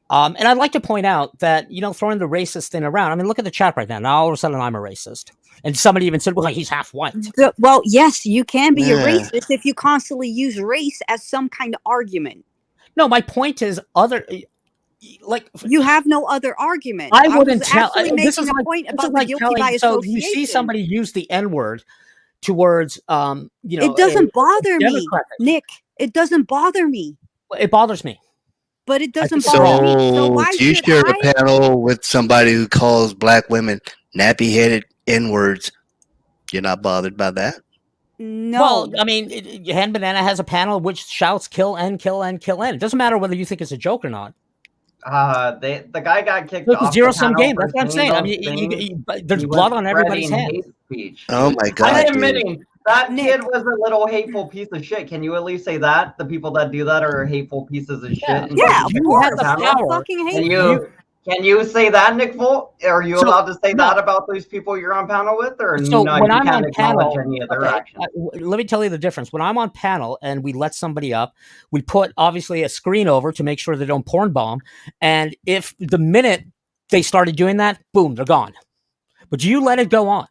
And I'd like to point out that, throwing the racist thing around, I mean, look at the chat right now. Now all of a sudden I'm a racist. And somebody even said, well, he's half white. Well, yes, you can be a Yeah. racist if you constantly use race as some kind of argument. No, my point is you have no other argument. I wouldn't was tell. actually This making is a like, point this about is the like guilty telling, by so you see association. somebody use the N-word towards, It doesn't bother me, Democrat. Nick. It doesn't bother me. It bothers me. But it doesn't So, bother me. So why do you should share I? a panel with somebody who calls black women nappy-headed N-words? You're not bothered by that? No. Well, I mean, Hand Banana has a panel which shouts kill N, kill N, kill N. It doesn't matter whether you think it's a joke or not. The guy got kicked It's a off. zero-sum the panel game. for That's what I'm saying. I mean, there's he blood was on everybody's spreading hands. hate speech. Oh my God, I'm dude. admitting that kid was a little hateful piece of shit. Can you at least say that the people that do that are hateful pieces of shit? and Yeah, fucking of people course. on the panel? Fucking hate. Can you say that, Nick Volt? Are you So, allowed to say no. that about those people you're on panel with, or So no? when You I'm can't on acknowledge panel, any of their okay, actions. let me tell you the difference. When I'm on panel and we let somebody up, we put obviously a screen over to make sure they don't porn bomb. And if the minute they started doing that, boom, they're gone. But you let it go on.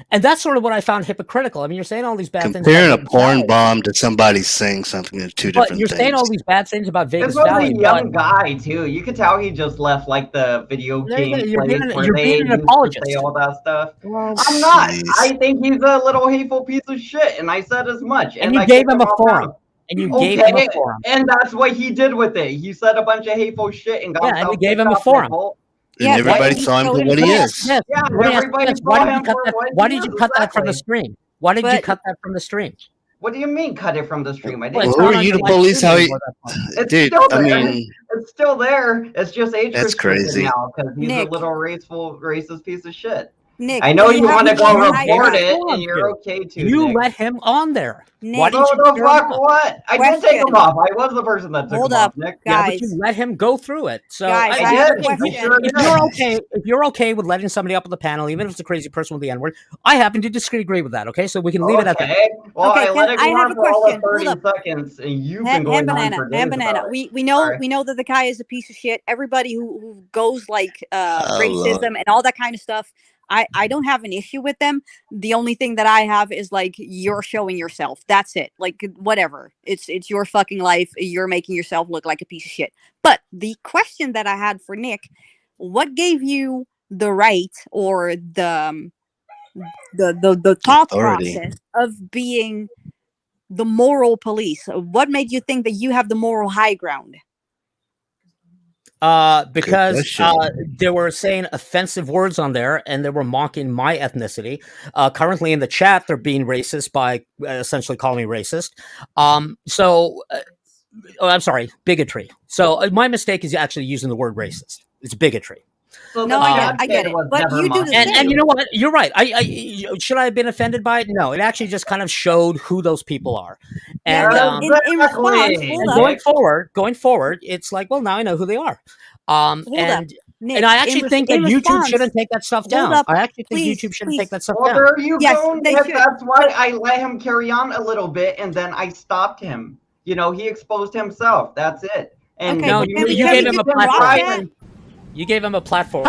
And that's sort of what I found hypocritical. I mean, you're saying all these bad things. Comparing a about Vegas porn Valley, bomb to somebody saying something is two but different you're things. saying all these bad things about Vegas This was Valley. a young guy too. You could tell he just left like the video There you go. game You're place being- where you're they being an used to apologist. say all that stuff. Well, I'm not. jeez. I think he's a little hateful piece of shit, and I said as much. And you I gave kicked him a off forum. panel. And you gave him a forum. And that's what he did with it. He said a bunch of hateful shit and got Yeah, and himself you gave kicked him a off, forum. Nick Volt. And Yeah, everybody but saw him he for showed what he himself. is. Yes. Yeah, Let me ask you everybody this. saw Why did him you cut for that? what Why he did you is, cut that from the exactly. stream? Why did you But- cut that from the stream? What do you mean cut it from the stream? I Well, didn't. it's Who not are on you your to live police stream how he? anymore at that point. It's Dude, still I there. mean, It's still there. It's just age that's restricted crazy. now because he's Nick. a little racist piece of shit. Nick, I know you have want to the go same report high it, ground. and you're okay to. You Nick. let him on there. Nick. Why did No, you the tear him fuck off? what? I did take him Question. off. I was the person that took Hold him up, off, Nick. Yeah, but guys. you let him go through it. So Guys, I I have a did. I question. sure if did. you're okay with letting somebody up on the panel, even if it's a crazy person with the N-word, I happen to disagree with that. Okay, so we can leave it at that. Okay. Well, Okay, I let it I go have on a for all question. of 30 Hold seconds, and you've been Hand going on banana, for days hand banana. about it. We know Sorry. that the guy is a piece of shit. Everybody who goes like Oh, Lord. racism and all that kind of stuff. I don't have an issue with them. The only thing that I have is like you're showing yourself. That's it. Like whatever. It's your fucking life. You're making yourself look like a piece of shit. But the question that I had for Nick, what gave you the right or the thought Authority. process of being the moral police? What made you think that you have the moral high ground? Because question. they were saying offensive words on there, and they were mocking my ethnicity. Currently in the chat, they're being racist by essentially calling me racist. I'm sorry, bigotry. So my mistake is actually using the word racist. It's bigotry. So No, the I chat get kid it. was But never you do the mocking same. And you know what? You're right. Should I have been offended by it? No, it actually just kind of showed who those people are. Yeah, And but in response, Exactly. hold and up. going forward, it's like, well, now I know who they are. Hold up. And Nick, I actually think that in YouTube response, shouldn't take that stuff hold down. up, I actually think please, YouTube shouldn't please. take that stuff Well, down. there you Yes, go, they Nick. should. That's why I let him carry on a little bit, and then I stopped him. You know, he exposed himself. That's it. And Okay, No, but you, can we you can gave we him a just drop platform. that? You gave him a platform.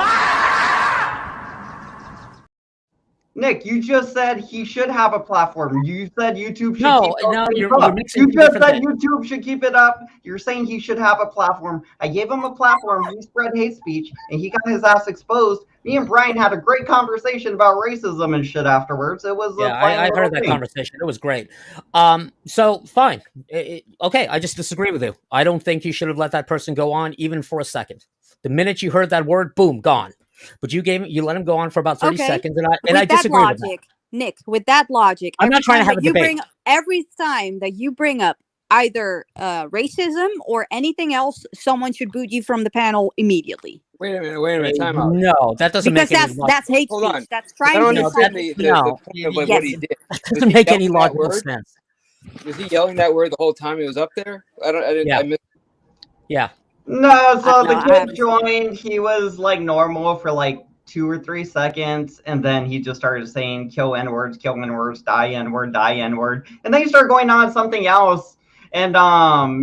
Nick, you just said he should have a platform. You said YouTube should No, keep those no, things you're up. mixing You two just different said things. YouTube should keep it up. You're saying he should have a platform. I gave him a platform. He spread hate speech, and he got his ass exposed. Me and Brian had a great conversation about racism and shit afterwards. It was a Yeah, fun I little heard that thing. conversation. It was great. So fine. Okay, I just disagree with you. I don't think you should have let that person go on even for a second. The minute you heard that word, boom, gone. But you let him go on for about 30 Okay. seconds, and I With that disagree with that. logic, Nick, with that logic, I'm every not trying to time have that a debate. every time that you bring up either racism or anything else, someone should boot you from the panel immediately. Wait a minute, time out. No, that doesn't Because make any that's hate Hold speech. on. That's I trying don't to understand incite the hate No, point of like, Yes. what he did. that Was doesn't he make yelling any that logical word? sense. Was he yelling that word the whole time he was up there? I didn't. Yeah. I missed. Yeah. No, so No, the I kid haven't seen it. joined. He was like normal for like 2 or 3 seconds, and then he just started saying kill N-words, die N-word, die N-word. And then he started going on something else. And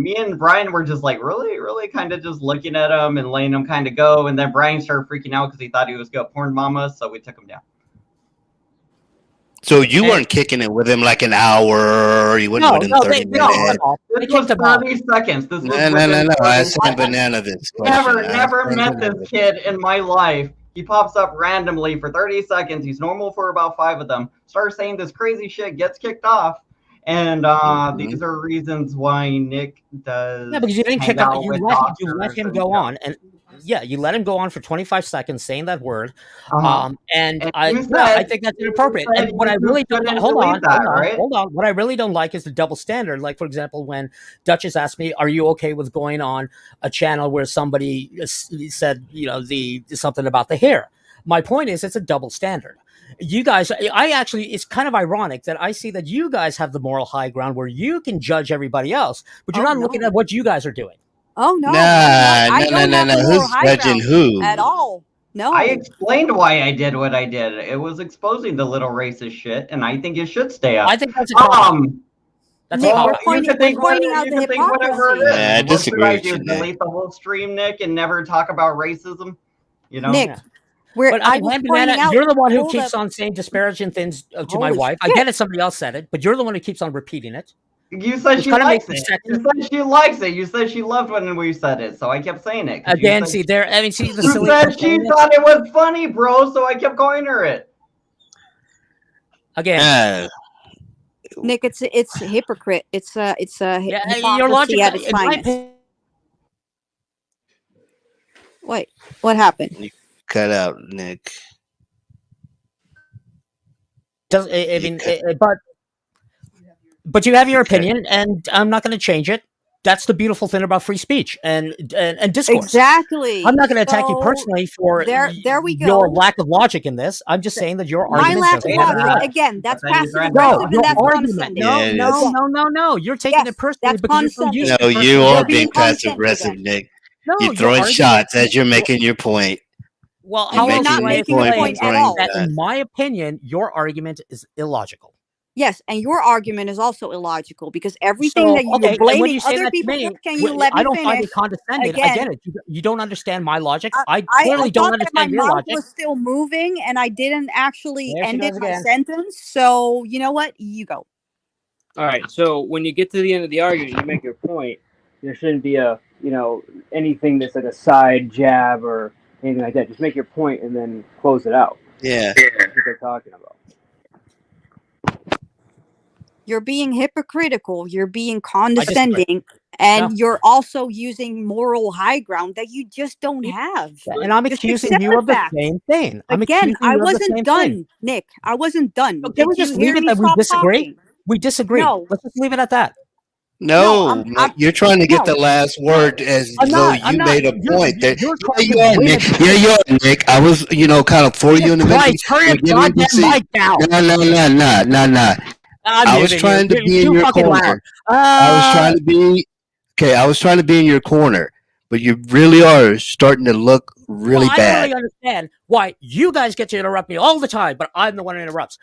me and Brian were just like really kind of just looking at him and letting him kind of go. And then Brian started freaking out because he thought he was going to porn mama, so we took him down. So you weren't kicking it with him like an hour. You wouldn't with him 30 minutes. This was 30 seconds. This was No. I said banana this question. Never met this kid in my life. He pops up randomly for 30 seconds. He's normal for about 5 of them. Starts saying this crazy shit, gets kicked off. And these are reasons why Nick does. Yeah, because you didn't kick out out. You let him go on, and you let him go on for 25 seconds saying that word. And I think that's inappropriate. And what I really don't hold on. What I really don't like is the double standard. Like, for example, when Duchess asked me, "Are you okay with going on a channel where somebody said, something about the hair?" My point is, it's a double standard. You guys, it's kind of ironic that I see that you guys have the moral high ground where you can judge everybody else, but you're not looking at what you guys are doing. Oh no! No. Who's judging who? At all? No. I explained why I did what I did. It was exposing the little racist shit, and I think it should stay up. I think that's That's Nick, all. we're pointing out the hypocrisy. Yeah, I disagree with you, delete the whole stream, Nick, and never talk about racism. Nick. But Banana, you're the one who keeps on saying disparaging things to my wife. I get it, somebody else said it, but you're the one who keeps on repeating it. You said she likes it. You said she likes it. You said she loved when we said it, so I kept saying it. Again, you the silly. said she thought it was funny, bro, so I kept calling her it. Again. Nick, it's a hypocrite. It's a your logic at its finest. Wait, what happened? Cut out, Nick. But you have your opinion, and I'm not going to change it. That's the beautiful thing about free speech and discourse. Exactly. I'm not going to attack you personally for there we go. Your lack of logic in this. I'm just saying that your argument. My lack of logic. Again, that's passive aggressive, and that's condescending. No. You're taking it personally because you're No, you are being passive aggressive, Nick. No, you're throwing shots as you're making your point. Well, how you're not making a point at all. In my opinion, your argument is illogical. Yes, and your argument is also illogical because everything that you're blaming other people for, can you let me finish? I don't find it condescending. Again, I get it. You don't understand my logic. I clearly don't understand your logic. My mouth was still moving, and I didn't actually end my sentence. So, you know what? You go. All right. So when you get to the end of the argument, you make your point. There shouldn't be anything that's like a side jab or anything like that. Just make your point and then close it out. Yeah. That's what they're talking about. You're being hypocritical. You're being condescending. And you're also using moral high ground that you just don't have. And I'm accusing you of the same thing. Again, I wasn't done, Nick. I wasn't done. Can we just leave it that we disagree? We disagree. No. Let's just leave it at that. No, you're trying to get the last word as though you made a point. Yeah, you are, Nick. I was, kind of for you in the middle. Turn your goddamn mic down. No. I was trying to be in your corner. I was trying to be in your corner, but you really are starting to look really bad. I don't really understand why you guys get to interrupt me all the time, but I'm the one who interrupts.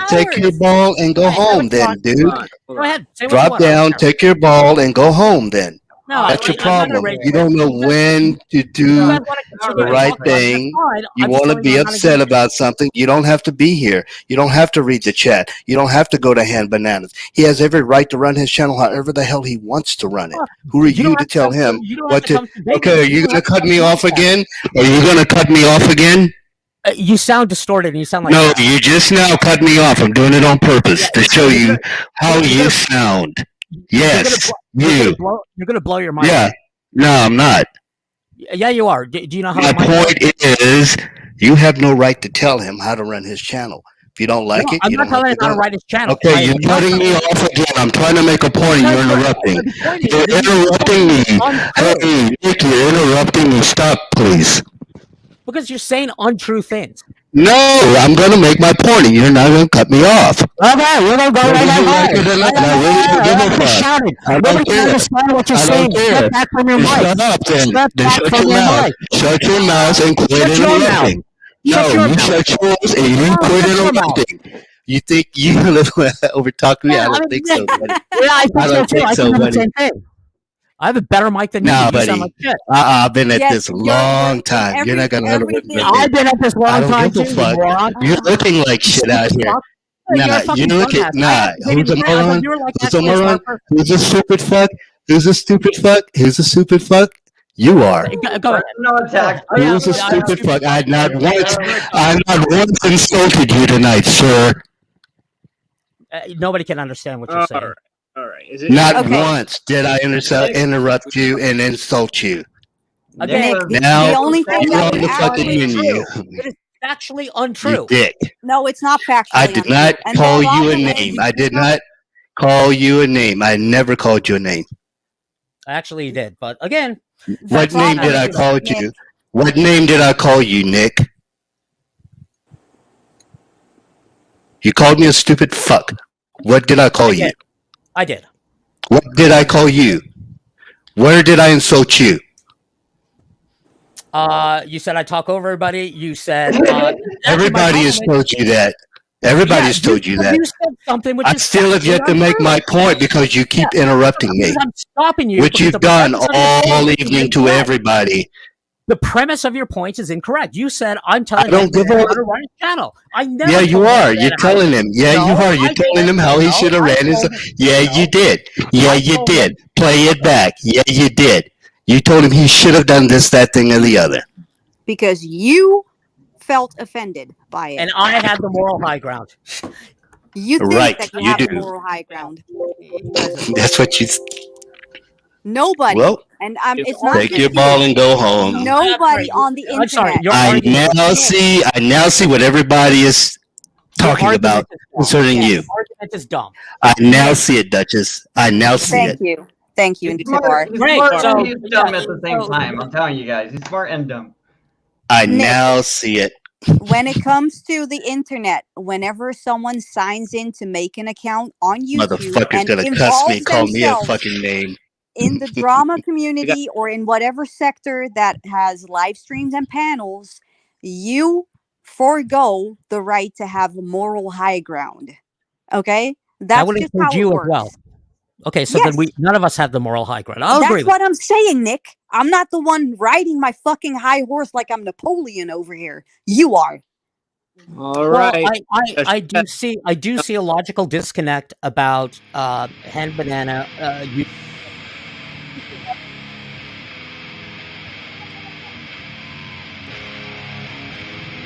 Take your ball and go home then, dude. Go ahead. Drop down, take your ball, and go home then. That's your problem. You don't know when to do the right thing. You want to be upset about something. You don't have to be here. You don't have to read the chat. You don't have to go to Hand Bananas. He has every right to run his channel however the hell he wants to run it. Who are you to tell him what to? Okay, are you going to cut me off again? Are you going to cut me off again? You sound distorted. You sound like no. You just now cut me off. I'm doing it on purpose to show you how you sound. Yes, you're gonna blow your mind. Yeah, no, I'm not. Yeah, you are. Do you know how? My point is, you have no right to tell him how to run his channel. If you don't like it, I'm not telling him how to run his channel. Okay, you're cutting me off again. I'm trying to make a point. You're interrupting. You're interrupting me. Hey, Nick, you're interrupting me. Stop, please. Because you're saying untrue things. No, I'm going to make my point, and you're not going to cut me off. Okay, we're gonna go Whether right you like ahead. it or not, I really don't give a fuck. Shouting. I don't Nobody can care. understand what you're I saying. don't care. Step back from your Then mic. shut up then. Step Then back shut from your your mouth. mic. Shut your mouth and quit Shut your mouth. interrupting. Shut No, your you mouth. shut yours and you No, quit shut your mouth. interrupting. You think you're going to overtalk me? Yeah, I I don't mean, think so, buddy. yeah, I think I so don't too. think I so, think I'm the buddy. same thing. I have a better mic than you. Nah, You sound buddy. like shit. I've been at Yes, this a you're long in time. You're not going to everything. interrupt me. I've been at this I long don't time give too, a you fuck. moron. You're looking like You shit out stupid here. fuck. You're a Nah, fucking you look at dumbass. I have to take who's it a to task, moron? but you're like Who's that a too, moron? Harper. Who's a stupid fuck? Who's a stupid fuck? Who's a stupid fuck? You are. Go ahead. No attack. Who's a stupid fuck? I not once insulted you tonight, sir. Nobody can understand what you're saying. All right. Is it Not Okay. once did I interrupt you and insult you. Again, Nick, Now the only thing you're that on is the fucking actually menu. It is factually You untrue. dick. no, it's not factually I did untrue. not And call there are you a the ways name. you I can did go. not call you a name. I never called you a name. Actually, you did. But again, What facts name don't did I matter. call Nick. you? What name did I call you, Nick? You called me a stupid fuck. What did I call you? I did. What did I call you? Where did I insult you? You said I talk over everybody. You said Everybody has told you that. Everybody's told you that. You said something which I is still have yet to factually make untrue. my point because you keep interrupting me, Because I'm stopping you. which because you've the done premise of your all point is evening to incorrect. everybody. The premise of your point is incorrect. You said I'm telling don't him give how a- to run his channel. I never. Yeah, you told him are. that You're how- telling him. Yeah, No, you are. I You're telling told him how he no, should have I ran his. told him- Yeah, no. you did. Yeah, I you told did. Play it back. Yeah, you did. You told him he should have done this, that, thing, or the other. Because you felt offended by it. And I had the moral high ground. You think Right, that you, you have do. the moral high ground. That's what you. Nobody. Well, And it's not take just your you. ball and go home. Nobody on the internet. I'm sorry. Your I argument, now see what everybody is talking argument about is dumb. concerning Yes. you. your argument is dumb. I now see it, Duchess. I now see Thank it. you. Thank you, He's Tibar. smart, he's Great, smart so- and he's dumb yeah, at the same so- time. I'm telling you guys, he's smart and dumb. I Nick. now see it. When it comes to the internet, whenever someone signs in to make an account on YouTube Motherfucker's and gonna cuss involves me and call me a themselves fucking name. in the drama community or in whatever sector that has live streams and panels, you forego the right to have moral high ground. Okay? That That's would just how include it you works. as well. Okay, so Yes. then none of us have the moral high ground. I'll agree That's with what I'm saying, Nick. I'm not the one riding my fucking high horse like I'm Napoleon over here. You are. All Well, right. I do see a logical disconnect about Hen Banana.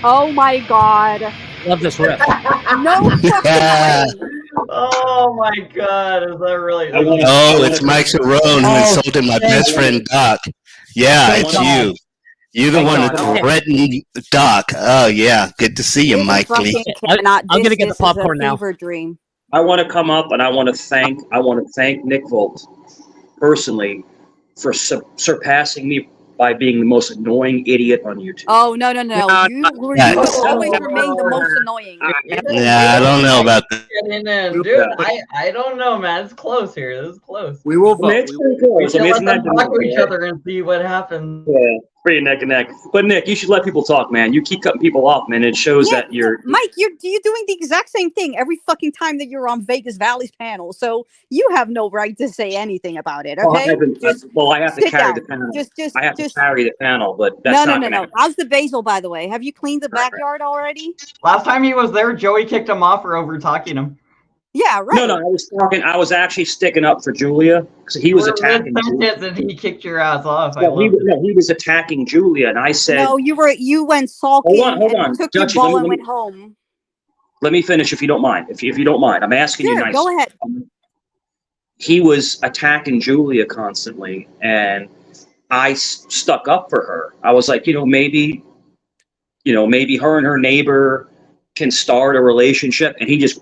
Oh my god. Love this riff. No fucking way. Oh my god, is that really? Oh, it's Mike Cerrone who Oh, insulted my best friend Doc. Yeah, Thank it's God. you. You're the Thank one God. that threatened Doc. Oh yeah, good to see you, This Mike Lee. fucking cannot. I'm gonna This get the is a popcorn now. fever dream. I want to come up and I want to thank Nick Volt personally for surpassing me by being the most annoying idiot on YouTube. Oh no. You will always remain the most annoying. Yeah, I don't know about that. Getting in, dude. I don't know, man. It's close here. This is close. We will vote. It's pretty close. We I mean, should isn't let that them talk to each yeah. other and see what happens. Yeah, pretty neck and neck. But Nick, you should let people talk, man. You keep cutting people off, man. It shows Yeah, that you're. Mike, you're doing the exact same thing every fucking time that you're on Vegas Valley's panel. So you have no right to say anything about it. Well, Okay? I have to sit carry down. the panel. Just I have to carry the panel, but that's no. not gonna happen. How's the basil, by the way? Have you cleaned the backyard already? Last time he was there, Joey kicked him off for over talking him. Yeah, right. No, I was talking. I was actually sticking up for Julia because he was We're attacking. Julia. mid-sentence and he kicked your ass off. I No, love it. he was attacking Julia, and I said, No, you went sulking Hold on. and took Dutchie, your ball let and me- went home. "Let me finish, if you don't mind. If you don't mind, I'm asking you Sure, nicely." go ahead. He was attacking Julia constantly, and I stuck up for her. I was like, maybe her and her neighbor can start a relationship, and he just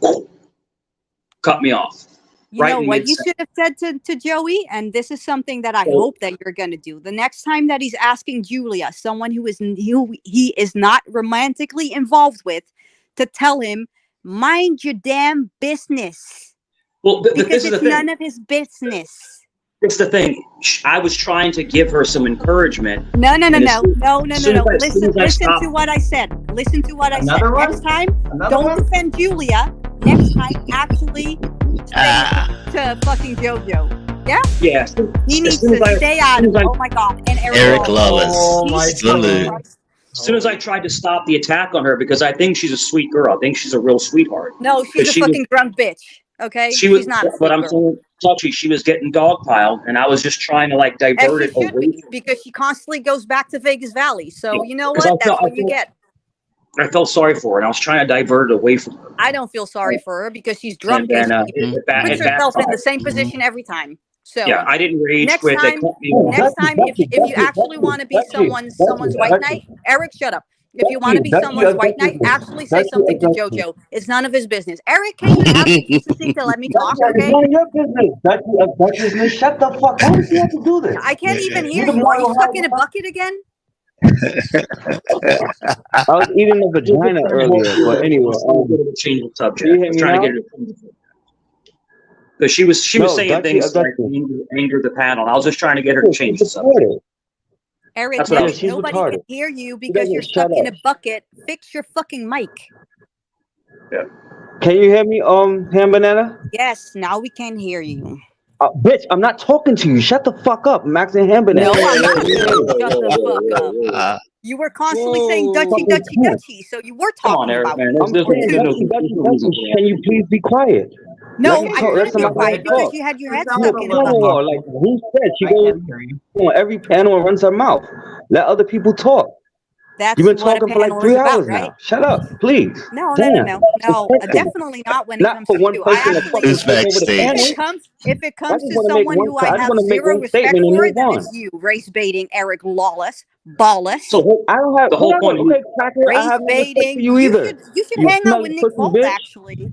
cut me off. You right know in what you mid-sentence. should have said to Joey, and this is something that I So- hope that you're going to do. The next time that he's asking Julia, someone who he is not romantically involved with, to tell him, mind your damn business. Well, Because this is the it's thing. none of his business. It's the thing. I was trying to give her some encouragement. No. and as soon as Listen I to stopped- what I said. Listen to what I said. Another one? Next time, Another don't one? defend Julia. Next time, actually say to fucking JoJo. Yeah? Yeah. He as needs soon as to I- stay as out soon of as it. I- Oh my god. And Eric Lawless. Oh my Salute. God. As soon as I tried to stop the attack on her, because I think she's a sweet girl. I think she's a real sweetheart. No, she's a She was- fucking drunk bitch. Okay? She was, She's not a but sweet I'm girl. saying, Touchy, she was getting dogpiled, and I was just trying to like As divert she it should away. be, because she constantly goes back to Vegas Valley. So you know 'Cause what? I That's felt- what I you felt- get. I felt sorry for her, and I was trying to divert it away from her. I don't feel sorry for her because she's drunk And and then, she it back- puts it herself in the backfired. same position every time. So Yeah, I didn't rage next quit. They time, cut me off. next time, if you actually want to be someone's white knight, Eric, shut up. If you want to be someone's white knight, actually say something to JoJo. It's none of his business. Eric, can you have the decency to let me talk? It's Okay. none of your business. That's business. Shut the fuck. Why does he have to do this? I can't even hear You're the you. Are you moral stuck in high a bucket again? I was eating a vagina earlier, but anyway. Change the subject. Can you hear I'm me trying now? to get her. Because she was No, saying that's things the- like anger the panel. I was just trying to get her to change the subject. Eric, That's what I was- she's nobody retarded. can hear you because doesn't you're shut stuck in a up. bucket. Fix your fucking mic. Yeah. Can you hear me, Ham Banana? Yes, now we can hear you. Bitch, I'm not talking to you. Shut the fuck up. I'm asking Ham Banana. No, I'm not. Shut the fuck up. You were constantly saying Dutchy, Dutchy, Dutchy, so you were Come on, talking Eric, about man. it. There's saying no Dutchy, Dutchy, no reason Dutchy. for Can you please be quiet? No, Let me I talk. Let couldn't be somebody quiet because talk. you had your head Sounds stuck a in a little bucket. Like who said she goes on every panel and runs her mouth? Let other people talk. That's You've been what a talking for like panel 3 is about, hours right? now. Shut up, please. No, Damn. definitely not when it Not comes for to one you. person to Actually, fucking Who's take over the backstage? panel. if it comes just to wanna make someone one- who I I just have wanna make zero one respect statement and for, move then on. it's you, race baiting Eric Lawless, Ballas. So I don't have the whole point. Okay, cracker, I Race have no respect baiting. for you either. You should You hang out smelly with Nick pussy Bolt, bitch. actually.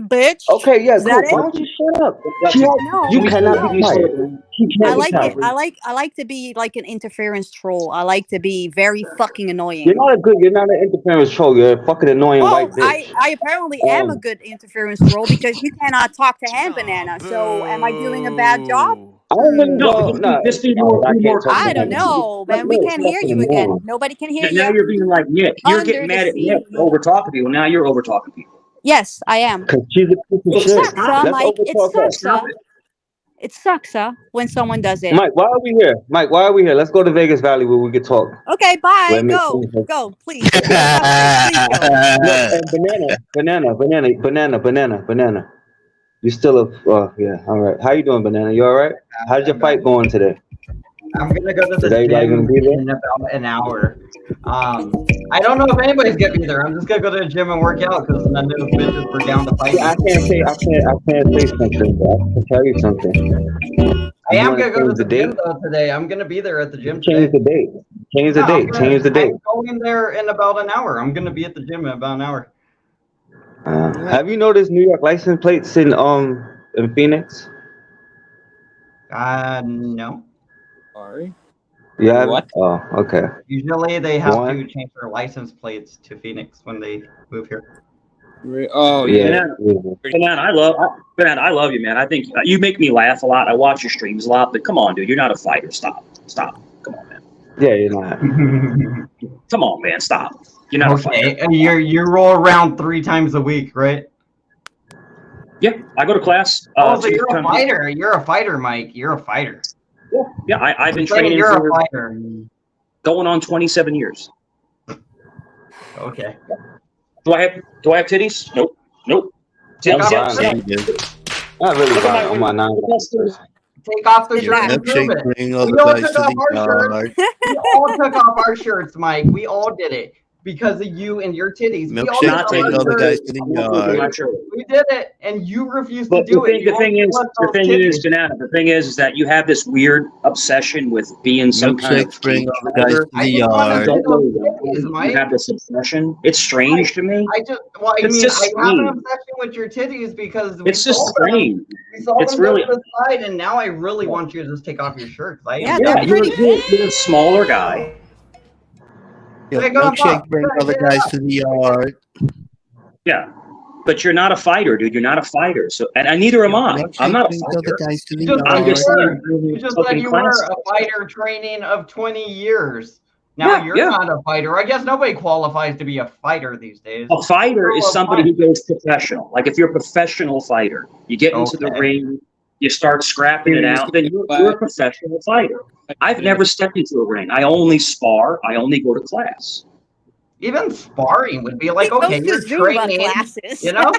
Bitch. Okay, yeah, Is cool. that it? Why don't you shut up? No, You cannot no. be quiet. She I can't be like it. quiet. I like to be like an interference troll. I like to be very fucking annoying. You're not an interference troll. You're a fucking annoying Well, white bitch. I apparently am a good interference troll because you cannot talk to Ham Banana. So am I doing a bad job? I don't really No, know. this be more. I be more can't talk to I don't him. know, man. We can't hear you again. Nobody can hear Now you. you're being like Nick. You're Under getting the mad at sea. Nick for over talking people. Now you're over talking people. Yes, I am. Cause she's a piece of It shit. sucks, Let's Mike. It overtalk her. sucks, It sucks, when someone does it. Mike, why are we here? Mike, why are we here? Let's go to Vegas Valley where we can talk. Okay, bye. Where it makes Go, sense. go, please. Please go. Banana. You still yeah, all right. How you doing, Banana? You all right? How's your fight going today? I'm gonna go to the Is everybody gym gonna be there? in about an hour. I don't know if anybody's gonna be there. I'm just gonna go to the gym and work out because none of those bitches were down to fight. I can't say something, but I can tell you something. I am You gonna wanna go to change the the gym date? though today. I'm gonna be there at the gym Change today. the date. Change the No, date. Change the date. I'm going there in about an hour. I'm gonna be at the gym in about an hour. Have you noticed New York license plates in Phoenix? No. Sorry. Yeah. What? Oh, okay. Usually they have Why? to change their license plates to Phoenix when they move here. Oh Yeah. Banana, I love you, man. I think you make me laugh a lot. I watch your streams a lot, but come on, dude, you're not a fighter. Stop. Come on, man. Yeah, you're not. Come on, man. Stop. You're not a fighter. Okay, and you roll around 3 times a week, right? Yeah, I go to class. So you're a fighter. You're a fighter, Mike. You're a fighter. Yeah, I've been I'm saying training you're for a fighter. going on 27 years. Okay. Do I have titties? Nope. Take off Yeah, the yeah. shirt. Not really Look at bad on my nine. Take off the Your shirt and prove milkshake it. bring all We the all guys took to off the our shirts. yard. We all took off our shirts, Mike. We all did it because of you and your titties. We all took Milkshake off bring our all the guys shirts. to the yard. We did it, and you refused But to do it. the thing is that you have this weird obsession with being some kind of Milkshakes bring all the guys to the yard. titties, Mike. You have this obsession. It's strange to me. I It's mean, just I have an strange. obsession with your titties because It's just strange. We saw It's them really. go to the side, and now I really want you to just take off your shirt. Yeah, you're a smaller guy. Yeah, Pick 'em milkshake up. brings other guys to the yard. Yeah, but you're not a fighter, dude. You're not a fighter. So, and neither am I. I'm not a Brings other fighter. guys to the I'm just yard. saying. You just said fucking you were classic. a fighter training of 20 years. Now Yeah, you're yeah. not a fighter. I guess nobody qualifies to be a fighter these days. A fighter is You're a somebody fighter. who goes professional. Like if you're a professional fighter, you get into the Okay. ring, you start scrapping it out, then you're a professional fighter. I've never stepped into a ring. I only spar. I only go to class. Even sparring would be like, He goes okay, to you're Zumba training, classes. you know?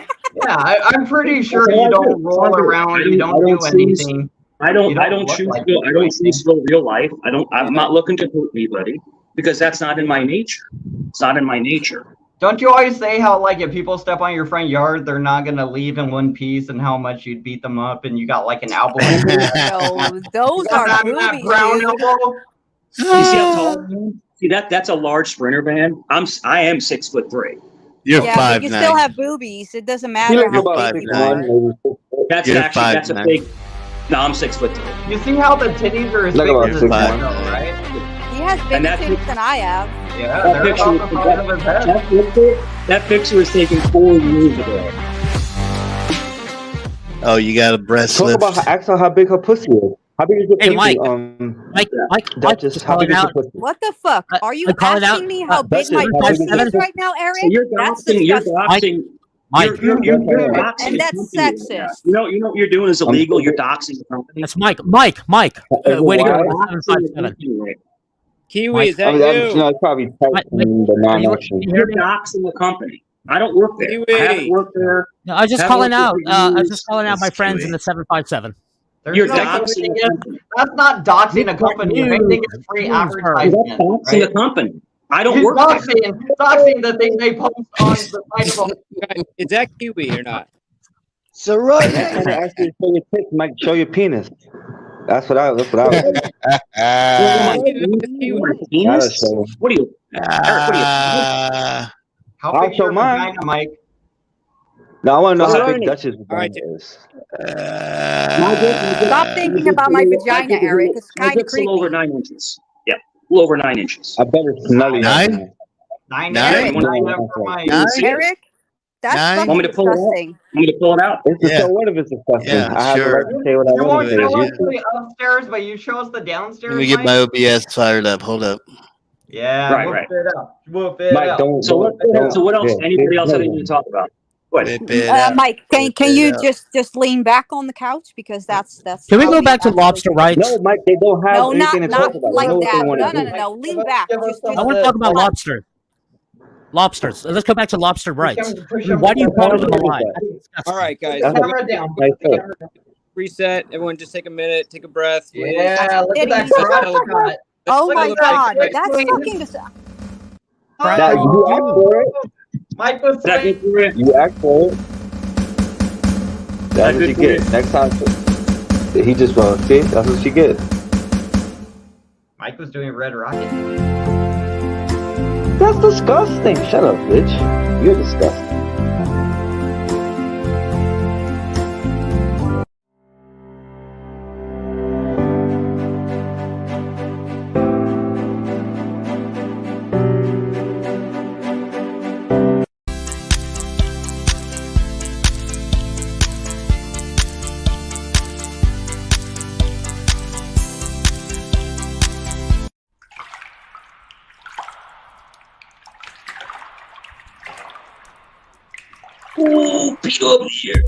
Yeah, I'm pretty sure That's all you I don't do. roll around, you don't do choose- anything. I don't. You I don't don't look choose. like real, you I do don't anything. choose real life. I don't. I'm not looking to hurt anybody because that's not in my nature. It's not in my nature. Don't you always say how, like, if people step on your front yard, they're not going to leave in one piece and how much you'd beat them up and you got, like, an elbow? No, those are that boobies, brown dude. elbow? You see how tall I am? See that's a large sprinter, man. I am 6'3". You're Yeah, but you 5'9". still have boobies. It doesn't matter You're how about big you 5'9". are. That's You're actually that's a 5'9". big. No, I'm 6'3". You see how the titties are as Look big about as his 6'1". head, though, right? He has bigger And that titties than I have. Yeah, That they're picture, about the size of his head. that picture was taken 4 years ago. Oh, you got a breast Talk lift. about ask her how big her pussy is. How big is your Hey, pussy? Mike. Mike, Duchess, just how calling big is out. your pussy? What the fuck? Are you I call it asking out. me how big Duchess, my how big pussy is your is pussy? right now, Eric? So you're That's doxing. You're disgusting. doxing. Mike. You're Mike. doxing And the that's company right now. sexist. You know what you're doing is illegal. You're doxing the company. That's Mike. Mike. Is it Way to go. wide? You're doxing the 757. company right now. Kiwi, Mike. is I that mean, you? it's probably Mike, typing the are you- non-action. you hear You're me? doxing the company. I don't work there. I haven't Kiwi. worked there. No, I was just Haven't calling worked there out. for I was years. just calling out my It's friends Kiwi. in the 757. There's You're no doxing such thing the as- company. That's not doxing a company. If anything, it's free News, That's advertisement, doxing the right? company. I don't He's work there. doxing the thing they post on the side of a Is that Kiwi or not? So right. And ask you to show your tits, Mike. Show your penis. That's what I was. Oh my Kiwi. Gotta penis? show. What are you, Eric? What are you? How I'll big's show your mine. vagina, Mike? Now I want to know how Alright. big Duchess' Alright. vagina is. Stop thinking about my vagina, Eric. It's My kind of dick's a little over creepy. 9 inches. Yeah, a little over 9 inches. I bet it's smelly. 9? 9 Nine? inches. Nine? Nine for Mike. Nine? Eric, that's Nine? fucking Want me to pull it out? disgusting. Want me to pull it out? It's Yeah. so what if it's disgusting? Yeah, I have the sure. right to say what I You want won't to say. show us You too. the upstairs, but you show us the downstairs, Let me get Mike? my OBS fired up. Hold up. Yeah, Right, whoop right. it up. Whoop it Mike, up. don't. So what? So what else? Yeah, Anybody yeah, else have yeah. anything to talk about? What? Whip it out. Mike, Whip can it you out. just lean back on the couch because that's Can we how go back to actually- lobster rights? No, Mike, they don't have No, anything to not talk about. They like know what they that. want No, to no, do. no, no. Lean Give us- back. give us Just some I of want to the- talk about lobster. Lobsters. Let's go back to lobster rights. Why do you call them alive? All right, guys. That's so Camera down. Right there. reset. Everyone, just take a minute, take a breath. Yeah, look at that Titties. crotch cut. Oh Look my at that god, quick that's swing. fucking disgusting. That, you asked for it. Mike was That swing. good for it? You asked for it. That's what you get. Next time, he just wrote. See, that's what you get. Mike was doing Red Rocket. That's disgusting. Shut up, bitch. You're disgusting. Ooh, Pete over here.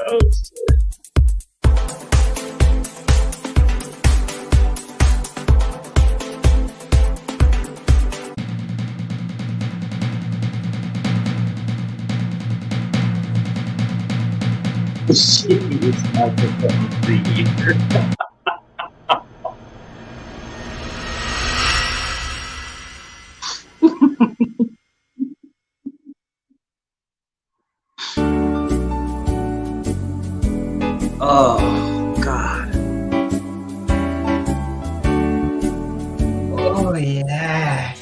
Oh, shit. Jeez, microphone creator. Oh, God. Oh, yeah.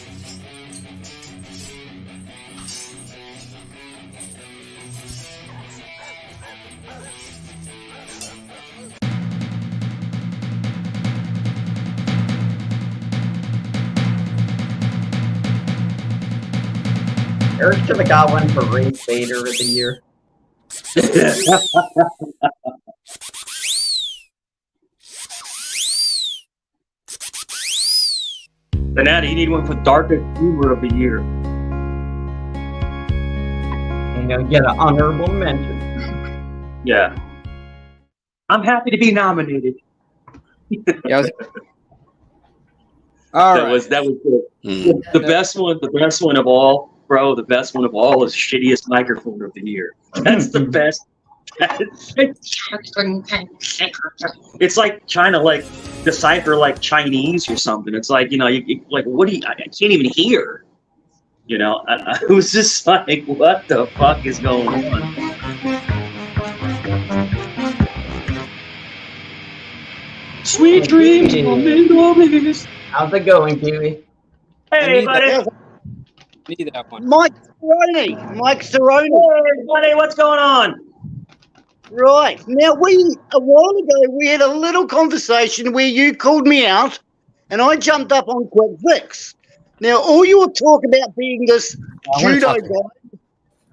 Eric should have got one for race baiter of the year. Banana, you need one for darkest humor of the year. And you'll get an honorable mention. Yeah. I'm happy to be nominated. Yeah, all that right. was good. The best one of all, bro. The best one of all is shittiest microphone of the year. That's the best. It's like trying to like decipher like Chinese or something. It's like, you know, you like, what do you? I can't even hear. You know, I was just like, what the fuck is going on? Sweet dreams, moments. How's it going, Kiwi? Hey, buddy. Need that one. Mike Cerrone. Mike Cerrone. Hey, buddy, what's going on? Right. Now, a while ago, we had a little conversation where you called me out and I jumped up on Quick Fix. Now, all your talk about being this judo guy,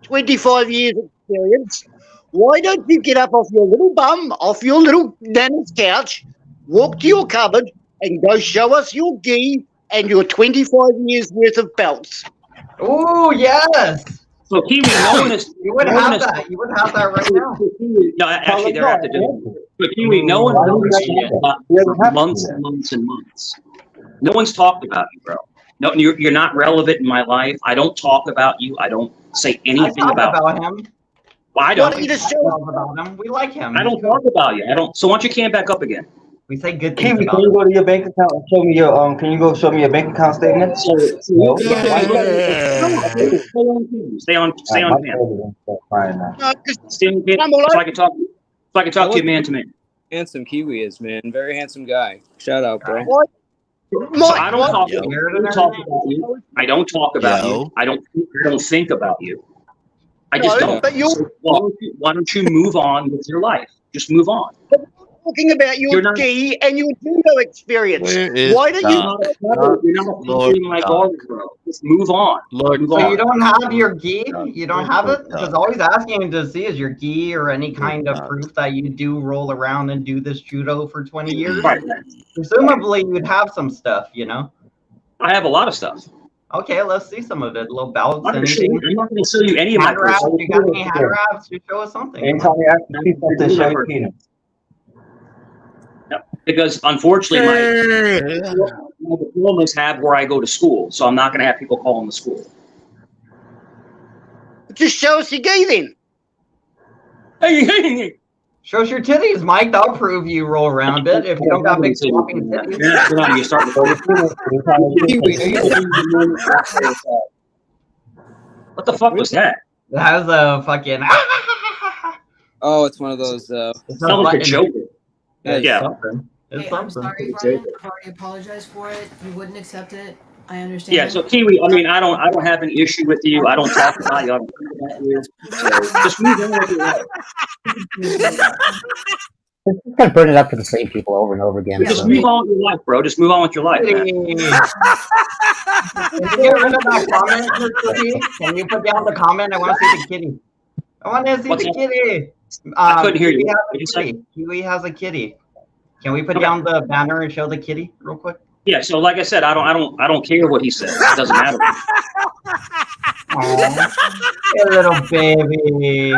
25 years experience, why don't you get up off your little bum, off your little nana's couch, walk to your cupboard and go show us your gi and your 25 years worth of belts? Oh, yes. So Kiwi, no one is. You would have that. You would have that right now. No, actually, they're have to do it. But Kiwi, no one knows you for months and months and months. No one's talked about you, bro. No, you're not relevant in my life. I don't talk about you. I don't say anything about him. Well, I don't. Why don't you just show us about him? We like him. I don't talk about you. I don't. So why don't you cam back up again? We say good things Kiwi, about can you him. go to your bank account and show me your Can you go show me your bank account statement? No? Stay on cam. Stay on cam. So I can talk. So I can talk to you man to man. Handsome Kiwi is, man. Very handsome guy. Shout out, bro. So I don't talk about you. I don't talk about you. I don't think about you. I just don't. But you're So why don't you move on with your life? Just move on. talking about your gi and your judo experience. Why don't You're not Lord my God, bro. Just move on. Lord, move so on. you don't have your gi? You don't have it? Because always asking to see is your gi or any kind of proof that you do roll around and do this judo for 20 years. Right. Presumably you'd have some stuff, you know? I have a lot of stuff. Okay, let's see some of it. Little belts, I'm anything. not going to show you any of my Hand wraps, personal you got any hand wraps? You show us something. Anytime you ask me something, show your penis. Because unfortunately, my diplomas have where I go to school, so I'm not going to have people calling the school. Just show us your gi then. Show us your titties, Mike. That'll prove you roll around it if you don't got big flopping titties. Yeah, you start What the fuck was that? That was a fucking. Oh, it's one of those. It sounds like a joke. Yeah. It's Hey, I'm something. sorry, Brian. I've already apologized for it. You wouldn't accept it. I understand. Yeah, so Kiwi, I mean, I don't have an issue with you. I don't talk about you. I don't think about you. So just move on with your life. Just kind of burn it up to the same people over and over again. Just move on with your life, bro. Just move on with your life, man. Can you get rid of that comment, Mr. P? Can you put down the comment? I want to see the kitty. I want to see What's the that? kitty. I couldn't hear you. Kiwi has a What'd you say? kitty. Kiwi has a kitty. Can we put down the banner and show the kitty real quick? Yeah, so like I said, I don't care what he says. It doesn't matter. Aww, little baby.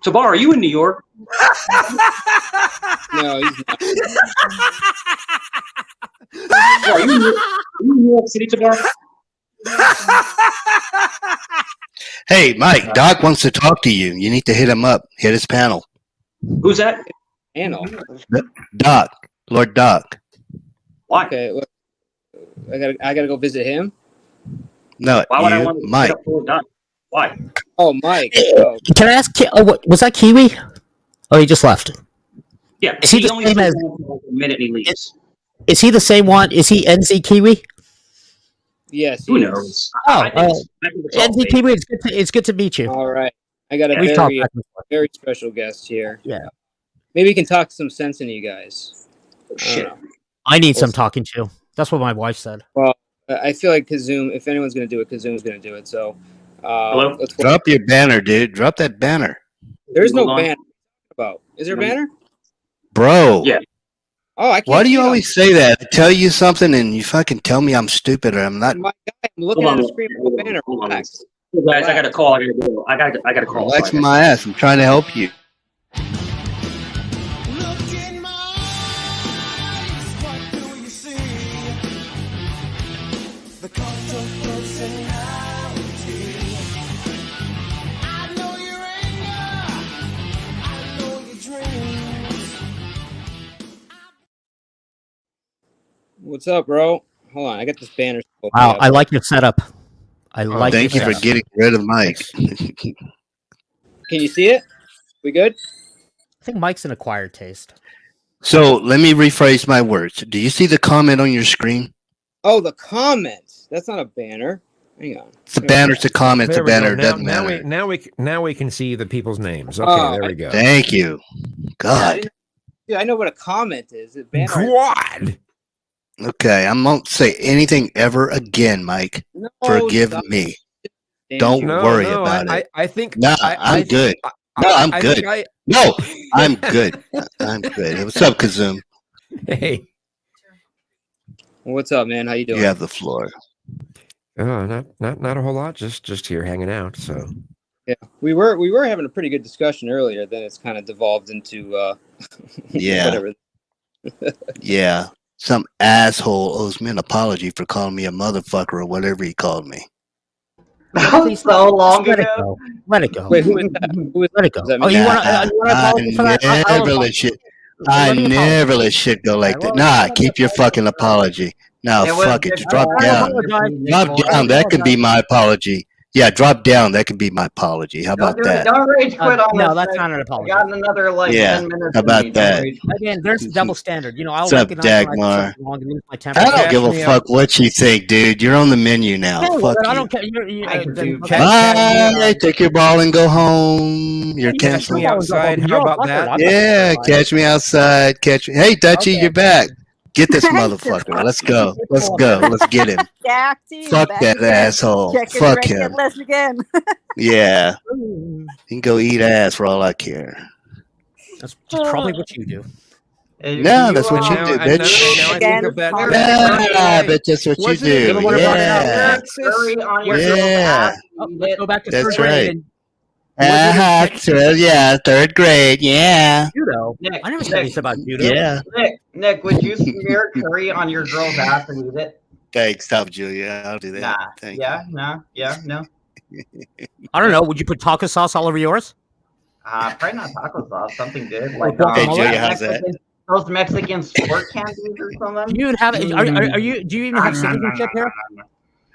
Tabar, are you in New York? No, he's not. Are you in New York City, Tabar? Hey, Mike, Doc wants to talk to you. You need to hit him up. Hit his panel. Who's that? Anal. Doc, Lord Doc. Why? Okay, look, I gotta go visit him. No, Why would I you, want to Mike. hit up Lord Doc? Why? Oh, Mike. Oh, Can I ask? What was that? Kiwi? Oh, he just left. Yeah, Is he he the only same stays as- on for like a minute and he leaves. Is he the same one? Is he NZ Kiwi? yes. Who he is. knows? Oh, I think it's all NZ fake. Kiwi. It's good to meet you. All right. I got a We've talked very, back and forth. very special guest here. Yeah. Maybe we can talk some sense into you guys. Shit. I need We'll some see. talking to. That's what my wife said. Well, I feel like Kazoom. If anyone's going to do it, Kazoom's going to do it. So, Hello? let's Drop your banner, dude. Drop that banner, There's no Hold on. banner. About is there a banner? bro. Yeah. Oh, I can't. Why do see you it on- always say that? I tell you something and you fucking tell me I'm stupid or I'm not. My guy, I'm looking Hold at on. a screen with a banner. Hold on. Relax. Hey, guys, I got a call. I got a call. Relax my ass. I'm trying to help you. Look in my eyes, what do you see? The cult of personality. I know your anger, I know your dreams. What's up, bro? Hold on, I got this banner. Wow, I like your setup. I like. Thank you your for setup. getting rid of Mike. Can you see it? We good? I think Mike's an acquired taste. So let me rephrase my words. Do you see the comment on your screen? Oh, the comments. That's not a banner. Hang on. It's a banner. It's a comment. It's a There we go. banner. It doesn't Now matter. now we can see the people's names. Okay, Oh, there we go. Thank you. God. Yeah, I know what a comment is. A banner. God. Okay, I won't say anything ever again, Mike. No, Forgive stop. me. Don't No, worry no, about it. I think. No, I I'm think- good. I- No, I'm I good. think I- No, I'm good. I'm good. What's up, Kazoom? Hey. What's up, man? How you doing? You have the floor. Oh, not a whole lot. Just here hanging out. So. Yeah, we were having a pretty good discussion earlier. Then it's kind of devolved into Yeah. whatever. Yeah. Some asshole owes me an apology for calling me a motherfucker or whatever he called me. That was so long Let it ago. go. Let it go. Wait, who is that? Who is Let it go. Does that Oh, mean- you want to apologize for that? I never let shit. I Let me never let shit go like that. Nah, keep your fucking apology. No, It was fuck it. just- Drop I down. apologize. Drop down. That could be my apology. Yeah, drop down. That could be my apology. How about Don't do it. that? Don't rage quit on no, this. that's Nick. not an I apology. got another like Yeah, 10 minutes. how in about me. Don't that? rage quit. Again, there's double standard. You know, I'll What's up, recognize when I do Dagmar? something wrong and lose my temper. I don't give a me fuck what you think, dude. You're on the menu now. Yeah, well, Fuck then I you. don't care. You're, I can do Bye. Take your ball and go home. You're Catch canceled. me outside. How about that? Yeah, catch me outside. Catch me. Hey, Dutchie, you're back. Get this motherfucker. Let's go. Let's go. Let's get him. Back to you. Fuck back that again. asshole. Check it Fuck right him. at less again. Yeah. You can go eat ass for all I care. That's probably what you do. No, that's what you Now- do, and now- and bitch. now I think of that. Yeah, bitch, that's what you Wasn't it do. the one about Yeah. Curry on your girl's Yeah. ass. Oh, Eat let's it. go back to That's third grade. right. And Yeah, third grade. Yeah. judo. Nick, I never said Nick, anything about judo. Yeah. Nick, would you smear curry on your girl's ass and eat it? Thanks, stop, Julia. I'll do that. Nah. Thank Yeah, no, yeah, no. I don't know. Would you put taco sauce all over yours? Probably not taco sauce. Something good like Hey, Julia, how's that? those Mexican sport candies or something. Do you even have? Are you? Do you even have citizenship here?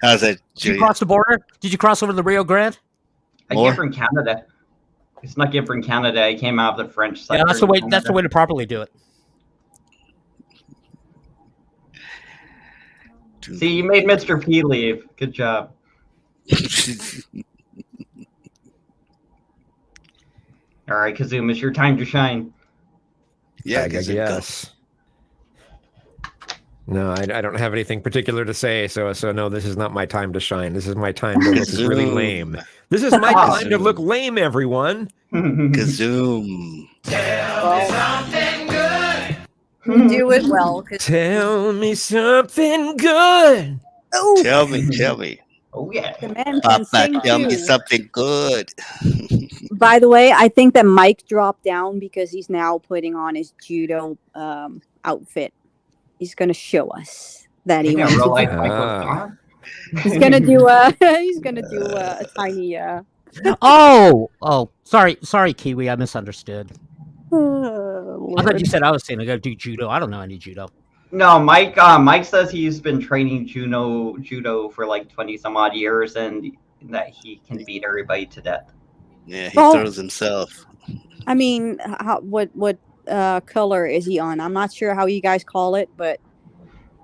How's that, Did you Julia? cross the border? Did you cross over the Rio Grande? I came from Canada. It's not came from Canada. I came out of the French side. Yeah, that's the way. That's the way to properly do it. See, you made Mr. P leave. Good job. All right, Kazoom, it's your time to shine. Yeah, I guess. No, I don't have anything particular to say. So no, this is not my time to shine. This is my time to look really lame. This is my time to look lame, everyone. Kazoom. You do it well. 'cause- Tell me something good. Oh, Tell me. Oh yeah. the man can Papa, sing tell me too. something good. By the way, I think that Mike dropped down because he's now putting on his judo outfit. He's gonna show us that he I wants didn't to realize do. Mike was gone. He's gonna do a he's gonna do a tiny Oh, sorry, Kiwi. I misunderstood. I Lord. thought you said I was saying I gotta do judo. I don't know any judo. No, Mike. Mike says he's been training judo for like 20 some odd years, and that he can beat everybody to death. Yeah, he Well- throws himself. I mean, what color is he on? I'm not sure how you guys call it, but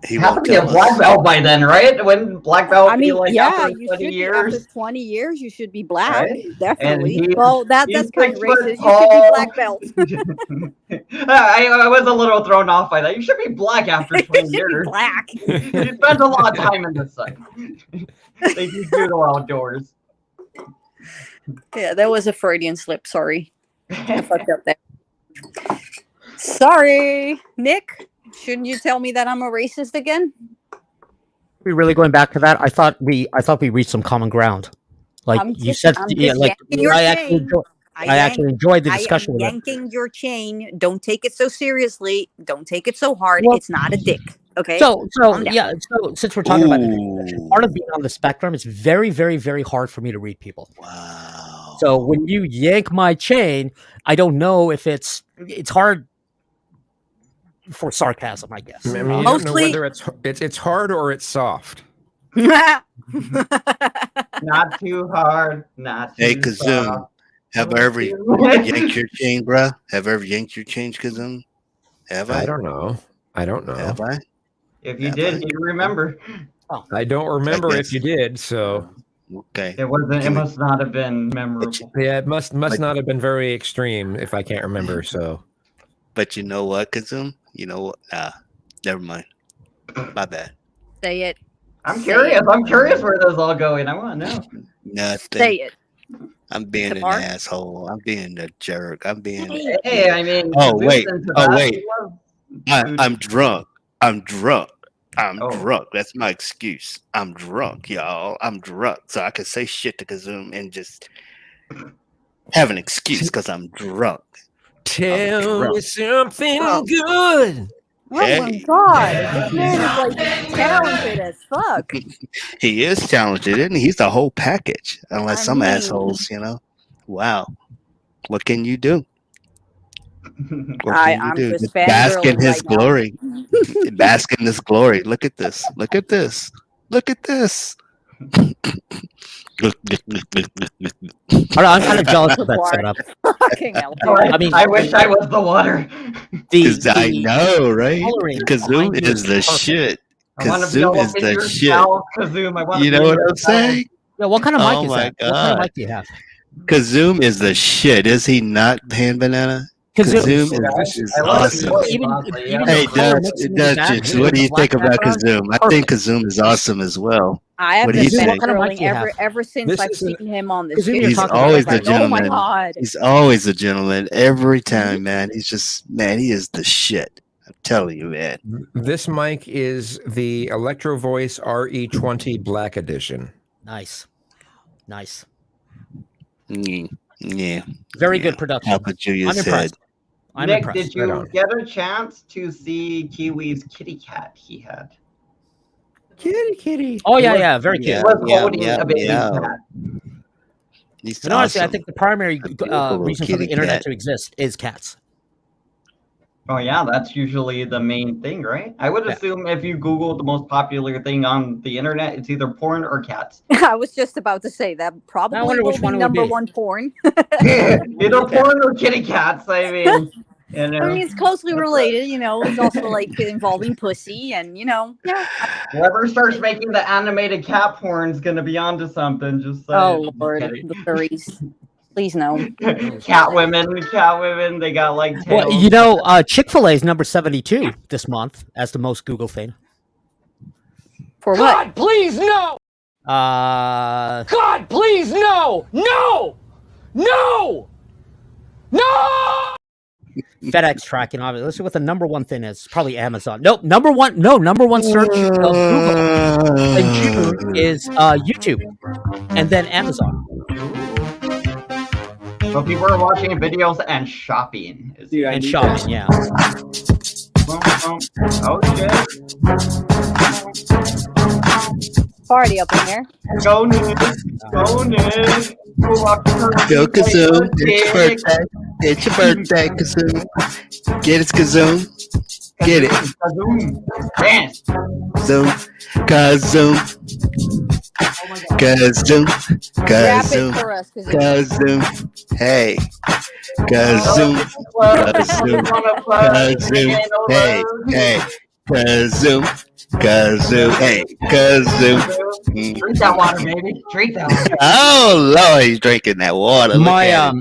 He Have to won't be a tell black us. belt by then, right? When black belt I be mean, like yeah, after you 20 should be years, after 20 years. You should be black, right? And definitely. he's Well, that's he's kind of 6 foot racist. You should be tall. black belt. I was a little thrown off by that. You should be black after 20 You should be years. black. You spend a lot of time in the sun. They do go outdoors. Yeah, that was a Freudian slip. Sorry, I fucked up there. Sorry, Nick. Shouldn't you tell me that I'm a racist again? We really going back to that? I thought we reached some common ground. Like I'm you just- said, I'm yeah, just like yanking your I actually, chain. I actually enjoyed the discussion. I am with it. yanking your chain. Don't take it so seriously. Don't take it so hard. Well- It's not a dick. Okay. So Calm down. yeah. So since we're talking about it, part of being on the spectrum, it's very, very, very hard for me to read people. Wow. So when you yank my chain, I don't know if it's hard for sarcasm, I guess. I mean, you don't know Mostly- whether it's hard or it's soft. Not too hard. Not too Hey, Kazoom, soft. have I ever yanked your chain, bruh? Have I ever yanked your chain, Kazoom? Have I? I don't know. Have I? If you did, you remember. I don't remember guess. if you did. So Okay. It wasn't. It must not have been memorable. yeah, it must not have been very extreme if I can't remember. So But you know what, Kazoom? You know what? Never mind. My bad. Say it. I'm curious. I'm curious where this is all going. I want to know. Nothing. Say it. I'm being an Tamar? asshole. I'm being a jerk. I'm being. Hey, I mean. Oh Kazoom's wait. into Oh that. wait. He loves I'm drunk. I'm drunk. I'm Oh. drunk. That's my excuse. I'm drunk, y'all. I'm drunk. So I can say shit to Kazoom and just have an excuse because I'm drunk. tell me something good. Oh my Hey. god, this man is like talented as fuck. He is talented, isn't he? He's the whole package. Unless I some mean- assholes, you know. Wow. What can you do? What I- can you I'm do? just Bask in fangirling his right now. glory. Bask in his glory. Look at this. Look at this. Look at this. I'm kind of jealous of that Water. setup. Fucking hell. I mean, I wish I was the water. I know, right? coloring Kazoom behind is you the is perfect. shit. I want to be all Kazoom is up in the your shit. mouth, Kazoom. I want You to know be what in your I'm saying? Yeah, what kind of mic Oh is my that? What kind God. of mic do you have? Kazoom is the shit. Is he not, Pan Banana? Kazoom- Kazoom is I love his awesome. voice, Even- honestly, even yeah. Hey, the color Dutch, mixing in the back, Dutch, what do you black think about background? Kazoom? I think Kazoom is awesome as well. I have What do been you think? What kind of mic fangirling do you ever have? ever since This I've is a- seen him on this Because you're shit. He's talking always about the like, Oh my gentleman. god. He's always a gentleman every time, man. He's just, man, he is the shit. I'm telling you, man. This mic is the Electro Voice RE20 Black Edition. Nice, nice, Yeah. very Yeah. good production. Top of Julia's I'm head. impressed. I'm Nick, impressed. did you Right on. get a chance to see Kiwi's kitty cat he had? Kitty. Oh yeah, yeah, very cute. Yeah, He was yeah, holding yeah, a baby yeah. cat. He's And honestly, I awesome. think the primary beautiful little reason for the kitty internet cat. to exist is cats. Oh yeah, that's usually the main thing, right? I would Yeah. assume if you Google the most popular thing on the internet, it's either porn or cats. I was just about to say that probably wonder will which be one it would number be. one porn. Either porn or kitty cats. I mean, you know, I mean, it's closely related, you know. It's also like involving pussy, and you know, yeah. whoever starts making the animated cat porn is gonna be onto something. Just Oh saying. lord, Kidding. the furries. Please no. cat women, they got like tails. Well, you know, Chick-fil-A is number 72 this month as the most Google thing. For what? Please, no! God, please, no! No! No! No! FedEx tracking, obviously. Let's see what the number one thing is. Probably Amazon. Nope, number one search of Google in June is YouTube, and then Amazon. So people are watching videos and shopping. And shopping, yeah. Oh shit! Party up in there. Go Nick! Go Nick! Go Kazoom. It's your birthday. It's your birthday, Kazoom. Get it, Kazoom. Get it. Kazoom. Dance. Zoom. Kazoom. Kazoom. Rap it Kazoom. for us, Kazoom. Kazoom. Hey. Kazoom. Kazoom. Kazoom. Hey. Hey. Kazoom. Kazoo. Hey, Kazoo. Drink that water, baby. Drink that water. Oh Lord, he's drinking that water. My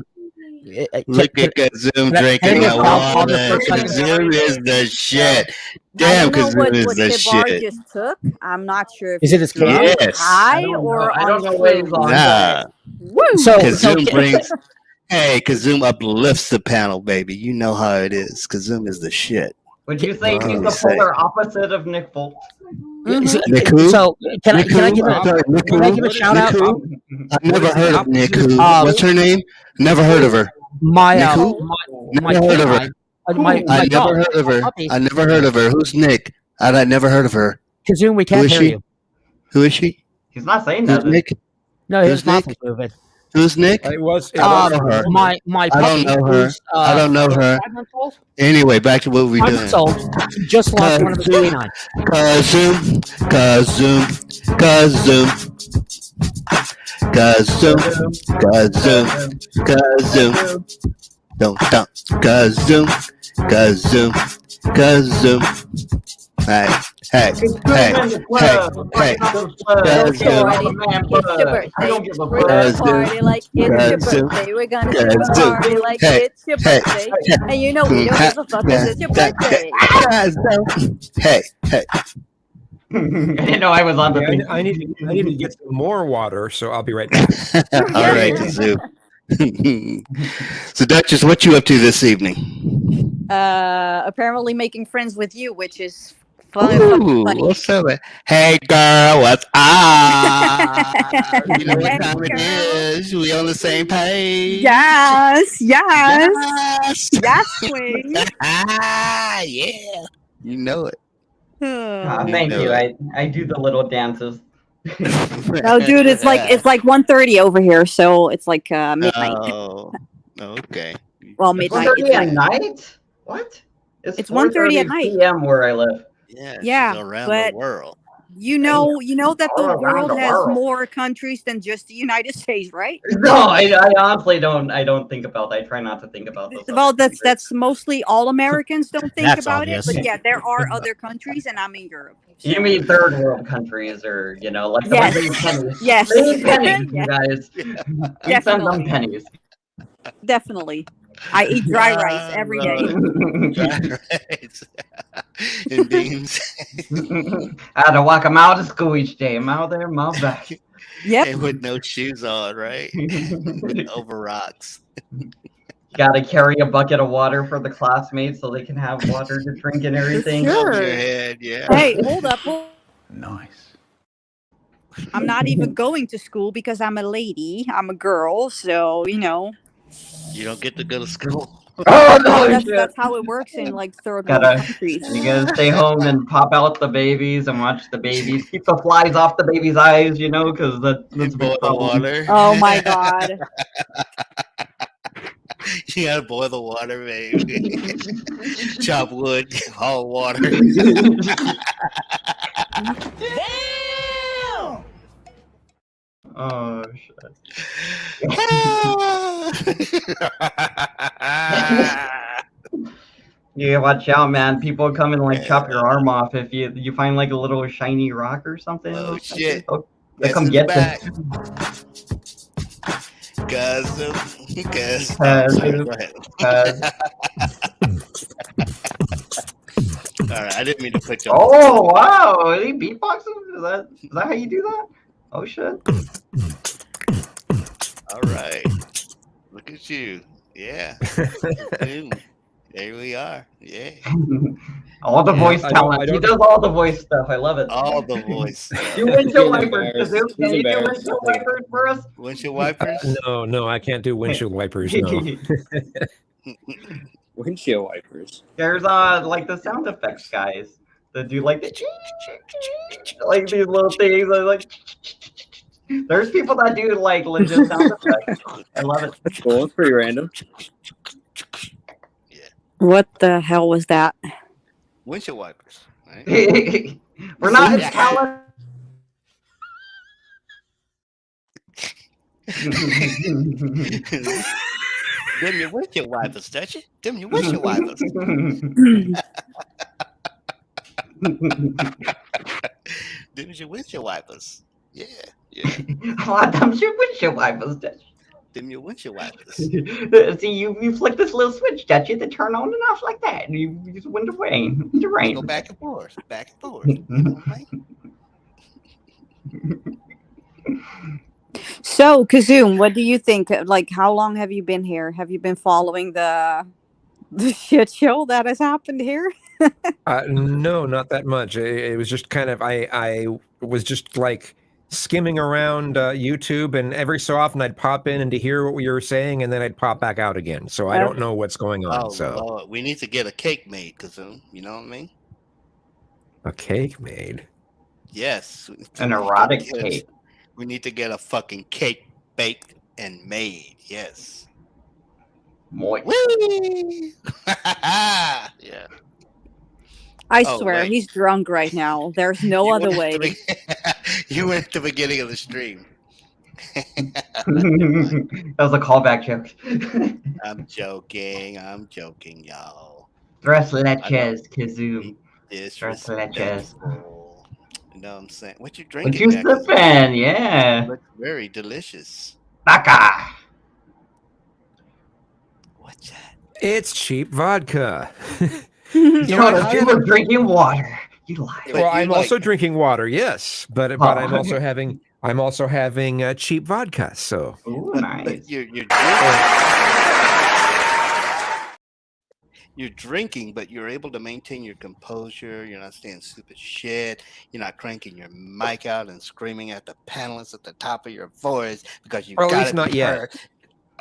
Look at Kazoo drinking that water. Kazoo is the shit. Damn, I don't know Kazoo what is the Kibar shit. just took. I'm not sure if Is it he's his can? drunk, Yes. high or I don't on know what he's shrooms. on. Nah. Woo! Kazoo brings. Hey, Kazoo uplifts the panel, baby. You know how it is. Kazoo is the shit. Would you say What he's can the we say? polar opposite of Nick Foltz? Nick who? So can I Nick who? give I'm sorry, Nick can I who? give a shout Nick out? who? I've never heard of Nick who. Um, What's her name? Never heard of her. My Nick who? my Never heard of her. canine, my I never dog, heard of my her. puppy. I never heard of her. Who's Nick? I never heard of her. Kazoo, we Who can't is hear she? you. Who is she? He's not saying Who's nothing. Nick? No, Who's his mouth Nick? is moving. Who's Nick? It was. I don't know her. My I puppy, don't know her. who's I don't know her. 5 months old. Anyway, back to what we 5 doing. months old. Just lost one of his canines. Kazoo, Kazoo, Kazoo, Kazoo, Kazoo, Kazoo. Don't stop. Kazoo, Kazoo, Kazoo. Hey, hey, hey, hey, hey. Party like it's your birthday. We're gonna have a party like it's your birthday. And you know we don't give a fuck 'cause it's your birthday. Hey, hey. I didn't know I was on the Yeah, thing. I need to get some more water, so I'll be right back. All right, Kazoo. So, Duchess, what you up to this evening? Apparently making friends with you, which is fun. Ooh, Funny. what's up? Hey, girl, what's up? You know what time it is? We on the same page? Yes, yes, Yes. yes, queen. Yeah. You know it. Thank know you. it. I do the little dances. No, dude, it's like 1:30 over here, so it's like midnight. Oh, okay. Well, midnight. 1:30 It's at like, night? What? It's 1:30 at night. p.m. where I live. Yeah, Yeah, she's around but the world. you know that the All around world the has world. more countries than just the United States, right? No, I honestly don't. I don't think about. I try not to think about those. Well, that's mostly all Americans don't think That's about obvious. it, but yeah, there are other countries, and I'm in Europe. You mean third world countries, or like the Yes. ones that eat pennies? Yes. They eat pennies, you Yes. guys. We send them Definitely. pennies. Definitely, I eat dry rice every day. Dry rice. And beans. I had to walk them out of school each day. Mouth there, mouth back. Yep. And with no shoes on, right? Over rocks. Got to carry a bucket of water for the classmates so they can have water to drink and everything. Sure. Over your head, yeah. Hey, hold up. Nice. I'm not even going to school because I'm a lady. I'm a girl, so You don't get to go to school. Oh no! that's how it works in like third world Gotta, countries. you gotta stay home and pop out the babies and watch the babies. Keep the flies off the baby's eyes, because that's Boil the water. Oh my god. You gotta boil the water, baby. Chop wood, haul water. Oh shit! You watch out, man. People come and chop your arm off if you find like a little shiny rock or something. Oh shit! They Guess come who's get back? you. Cause Cause- go ahead. All right, I didn't mean to put you. on the Oh wow! Are they beatboxing? Is that how you do that? Oh shit! All right. Look at you. Yeah. Boom. There we are. Yeah. All the voice I don't- talent. I He don't- does all the voice stuff. I love it. All the voice. Do windshield He's wipers. embarrassed. Can He's you do embarrassed. windshield wipers for us? Windshield wipers? No, I can't do windshield wipers. No. Windshield wipers. There's like the sound effects guys that do like the like these little things. Like there's people that do like legit sound effects. I love it. That's cool. It's pretty random. What the hell was that? Windshield wipers. Right? We're not as talented. Them your windshield wipers, don't you? Them your windshield wipers. Them's your windshield wipers. Yeah, yeah. Them's your windshield wipers. Them your windshield wipers. See, you flick this little switch, that you to turn on and off like that, and you just win the rain. The rain. Go back and forth, back and forth. You know what I mean? So, Kazoom, what do you think? Like, how long have you been here? Have you been following the shit show that has happened here? No, not that much. It was just kind of I was just like skimming around YouTube, and every so often I'd pop in and to hear what you were saying, and then I'd pop back out again. So I don't know what's going on. Oh, So Lord. We need to get a cake made, Kazoom. You know what I mean? a cake made. Yes. An erotic Yes. cake. We need to get a fucking cake baked and made. Yes. Moist. Whee! Yeah. I Oh, swear, wait. he's drunk right now. There's no You other went way. at the you went at the beginning of the stream. That was a callback joke. I'm joking, y'all. Tres leches, Kazoom. Tres leches. Disrespectful. You know what I'm saying? What you What drinking? you there, Kazoom? sipping? Yeah. Looks very delicious. Baka. It's cheap vodka. You were drinking water. You lied. Well, I'm also drinking water, yes, but I'm also having cheap vodka. So Ooh, nice. But you're drinking, but you're able to maintain your composure. You're not saying stupid shit. You're not cranking your mic out and screaming at the panelists at the top of your voice because you Or at got least not yet.